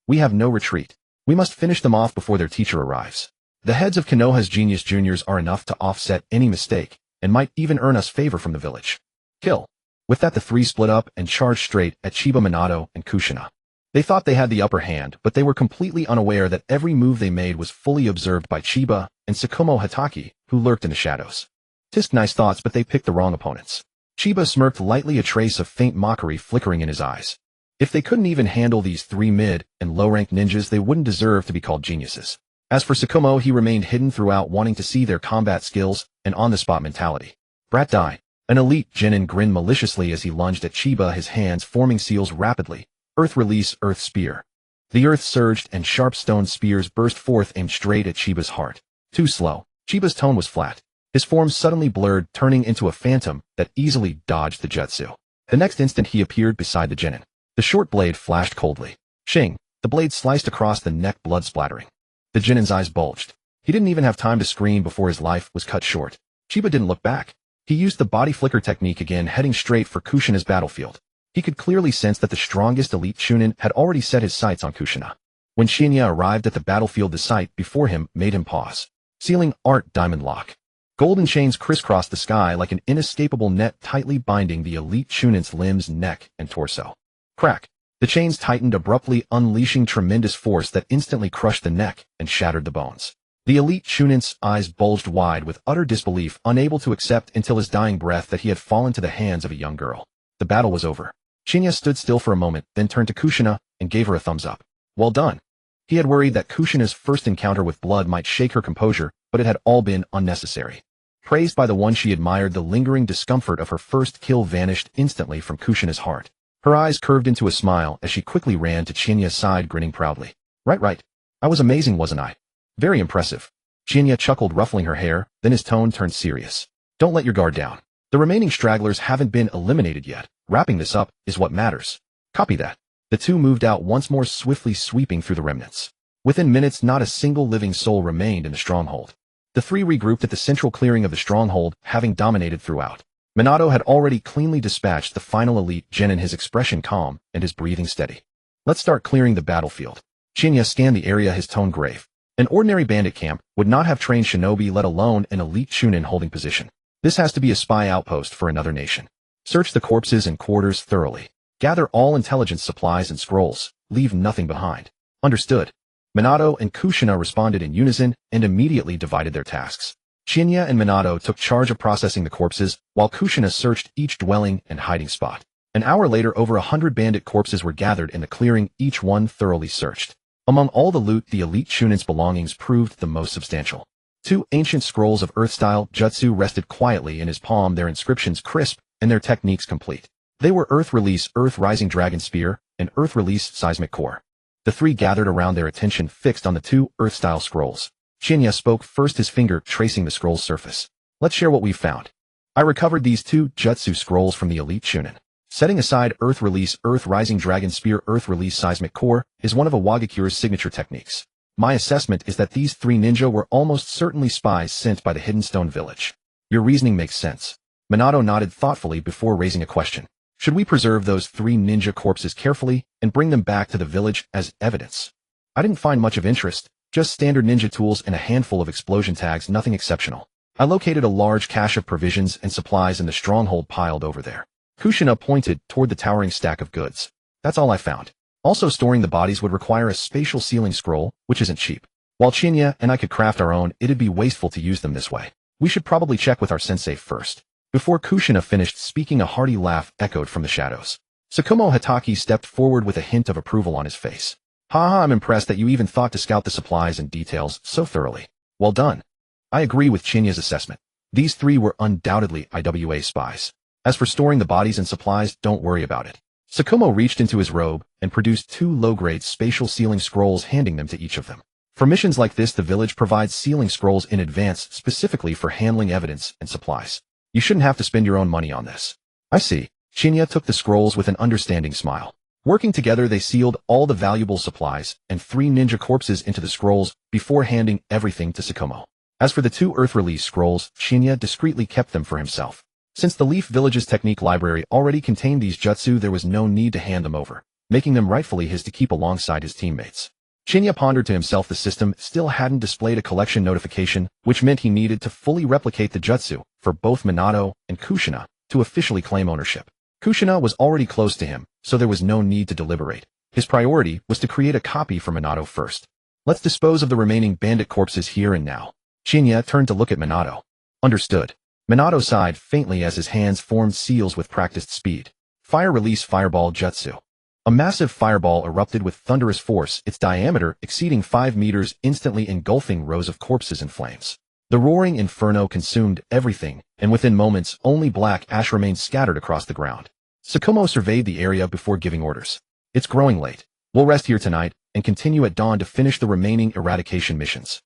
We have no retreat. We must finish them off before their teacher arrives. The heads of Konoha's genius juniors are enough to offset any mistake, and might even earn us favor from the village." "Kill." With that, the three split up and charged straight at Chiba, Minato, and Kushina. They thought they had the upper hand, but they were completely unaware that every move they made was fully observed by Chiba and Tsukumo Hatake, who lurked in the shadows. Tisk, nice thoughts, but they picked the wrong opponents. Chiba smirked lightly, a trace of faint mockery flickering in his eyes. If they couldn't even handle these three mid and low-ranked ninjas, they wouldn't deserve to be called geniuses. As for Tsukumo, he remained hidden throughout, wanting to see their combat skills and on-the-spot mentality. Brat die. An elite genin grinned maliciously as he lunged at Chiba, his hands forming seals rapidly. Earth release, earth spear. The earth surged and sharp stone spears burst forth, aimed straight at Chiba's heart. Too slow. Chiba's tone was flat. His form suddenly blurred, turning into a phantom that easily dodged the jutsu. The next instant he appeared beside the genin. The short blade flashed coldly. Shing! The blade sliced across the neck, blood splattering. The genin's eyes bulged. He didn't even have time to scream before his life was cut short. Chiba didn't look back. He used the body flicker technique again, heading straight for Kushina's battlefield. He could clearly sense that the strongest elite chunin had already set his sights on Kushina. When Shinya arrived at the battlefield, the sight before him made him pause. Sealing art diamond lock. Golden chains crisscrossed the sky like an inescapable net, tightly binding the elite chunin's limbs, neck, and torso. Crack. The chains tightened abruptly, unleashing tremendous force that instantly crushed the neck and shattered the bones. The elite chunin's eyes bulged wide with utter disbelief, unable to accept until his dying breath that he had fallen to the hands of a young girl. The battle was over. Shinya stood still for a moment, then turned to Kushina and gave her a thumbs up. Well done. He had worried that Kushina's first encounter with blood might shake her composure, but it had all been unnecessary. Praised by the one she admired, the lingering discomfort of her first kill vanished instantly from Kushina's heart. Her eyes curved into a smile as she quickly ran to Shinya's side, grinning proudly. Right. I was amazing, wasn't I? Very impressive. Shinya chuckled, ruffling her hair, then his tone turned serious. Don't let your guard down. The remaining stragglers haven't been eliminated yet. Wrapping this up is what matters. Copy that. The two moved out once more, swiftly sweeping through the remnants. Within minutes, not a single living soul remained in the stronghold. The three regrouped at the central clearing of the stronghold, having dominated throughout. Minato had already cleanly dispatched the final elite genin, his expression calm and his breathing steady. Let's start clearing the battlefield. Shinya scanned the area, his tone grave. An ordinary bandit camp would not have trained shinobi, let alone an elite chunin holding position. This has to be a spy outpost for another nation. Search the corpses and quarters thoroughly. Gather all intelligence supplies and scrolls. Leave nothing behind. Understood. Minato and Kushina responded in unison and immediately divided their tasks. Shinya and Minato took charge of processing the corpses, while Kushina searched each dwelling and hiding spot. An hour later, over 100 bandit corpses were gathered in the clearing, each one thoroughly searched. Among all the loot, the elite chunin's belongings proved the most substantial. 2 ancient scrolls of earth-style jutsu rested quietly in his palm, their inscriptions crisp and their techniques complete. They were Earth Release, Earth Rising Dragon Spear, and Earth Release Seismic Core. The three gathered around, their attention fixed on the 2 earth-style scrolls. Shinya spoke first, his finger tracing the scroll's surface. Let's share what we've found. I recovered these 2 jutsu scrolls from the elite chunin. Setting aside Earth Release, Earth Rising Dragon Spear, Earth Release Seismic Core is one of Awagakure's signature techniques. My assessment is that these 3 ninja were almost certainly spies sent by the Hidden Stone Village. Your reasoning makes sense. Minato nodded thoughtfully before raising a question. Should we preserve those 3 ninja corpses carefully and bring them back to the village as evidence? I didn't find much of interest, just standard ninja tools and a handful of explosion tags, nothing exceptional. I located a large cache of provisions and supplies in the stronghold piled over there. Kushina pointed toward the towering stack of goods. That's all I found. Also, storing the bodies would require a spatial sealing scroll, which isn't cheap. While Shinya and I could craft our own, it'd be wasteful to use them this way. We should probably check with our sensei first. Before Kushina finished speaking, a hearty laugh echoed from the shadows. Tsukumo Hatake stepped forward with a hint of approval on his face. Haha, I'm impressed that you even thought to scout the supplies and details so thoroughly. Well done. I agree with Shinya's assessment. These 3 were undoubtedly IWA spies. As for storing the bodies and supplies, don't worry about it. Tsukumo reached into his robe and produced 2 low-grade spatial sealing scrolls, handing them to each of them. For missions like this, the village provides sealing scrolls in advance specifically for handling evidence and supplies. You shouldn't have to spend your own money on this. I see. Shinya took the scrolls with an understanding smile. Working together, they sealed all the valuable supplies and 3 ninja corpses into the scrolls before handing everything to Tsukumo. As for the 2 Earth Release scrolls, Shinya discreetly kept them for himself. Since the Leaf Village's technique library already contained these jutsu, there was no need to hand them over, making them rightfully his to keep alongside his teammates. Shinya pondered to himself. The system still hadn't displayed a collection notification, which meant he needed to fully replicate the jutsu for both Minato and Kushina to officially claim ownership. Kushina was already close to him, so there was no need to deliberate. His priority was to create a copy for Minato first. Let's dispose of the remaining bandit corpses here and now. Chinya turned to look at Minato. Understood. Minato sighed faintly as his hands formed seals with practiced speed. Fire release fireball jutsu. A massive fireball erupted with thunderous force, its diameter exceeding 5 meters, instantly engulfing rows of corpses in flames. The roaring inferno consumed everything, and within moments only black ash remained scattered across the ground. Tsukumo surveyed the area before giving orders. It's growing late. We'll rest here tonight, and continue at dawn to finish the remaining eradication missions.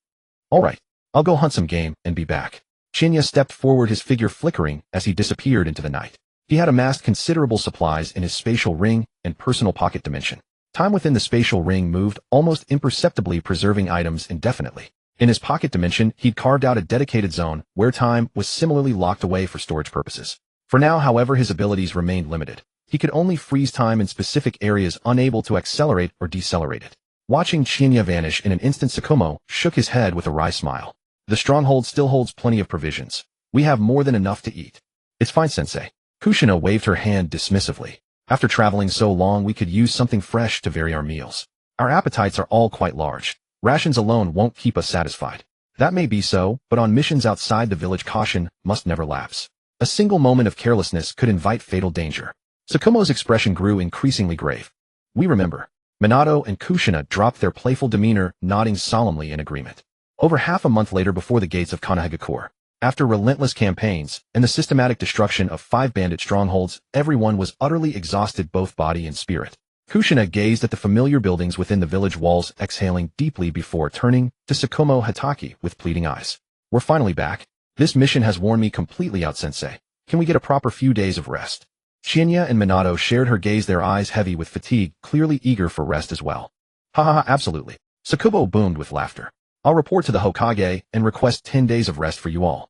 Alright, I'll go hunt some game, and be back. Chinya stepped forward, his figure flickering as he disappeared into the night. He had amassed considerable supplies in his spatial ring and personal pocket dimension. Time within the spatial ring moved almost imperceptibly, preserving items indefinitely. In his pocket dimension, he'd carved out a dedicated zone where time was similarly locked away for storage purposes. For now, however, his abilities remained limited. He could only freeze time in specific areas, unable to accelerate or decelerate it. Watching Chinya vanish in an instant, Tsukumo shook his head with a wry smile. The stronghold still holds plenty of provisions. We have more than enough to eat. It's fine, sensei. Kushina waved her hand dismissively. After traveling so long, we could use something fresh to vary our meals. Our appetites are all quite large. Rations alone won't keep us satisfied. That may be so, but on missions outside the village, caution must never lapse. A single moment of carelessness could invite fatal danger. Tsukumo's expression grew increasingly grave. We remember. Minato and Kushina dropped their playful demeanor, nodding solemnly in agreement. Over half a month later, before the gates of Konohagakure, after relentless campaigns and the systematic destruction of 5 bandit strongholds, everyone was utterly exhausted, both body and spirit. Kushina gazed at the familiar buildings within the village walls, exhaling deeply before turning to Tsukumo Hatake with pleading eyes. We're finally back. This mission has worn me completely out, sensei. Can we get a proper few days of rest? Chinya and Minato shared her gaze, their eyes heavy with fatigue, clearly eager for rest as well. Ha ha ha, absolutely. Tsukumo boomed with laughter. I'll report to the Hokage and request 10 days of rest for you all.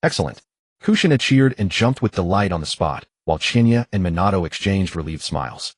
Excellent. Kushina cheered and jumped with delight on the spot, while Chinya and Minato exchanged relieved smiles.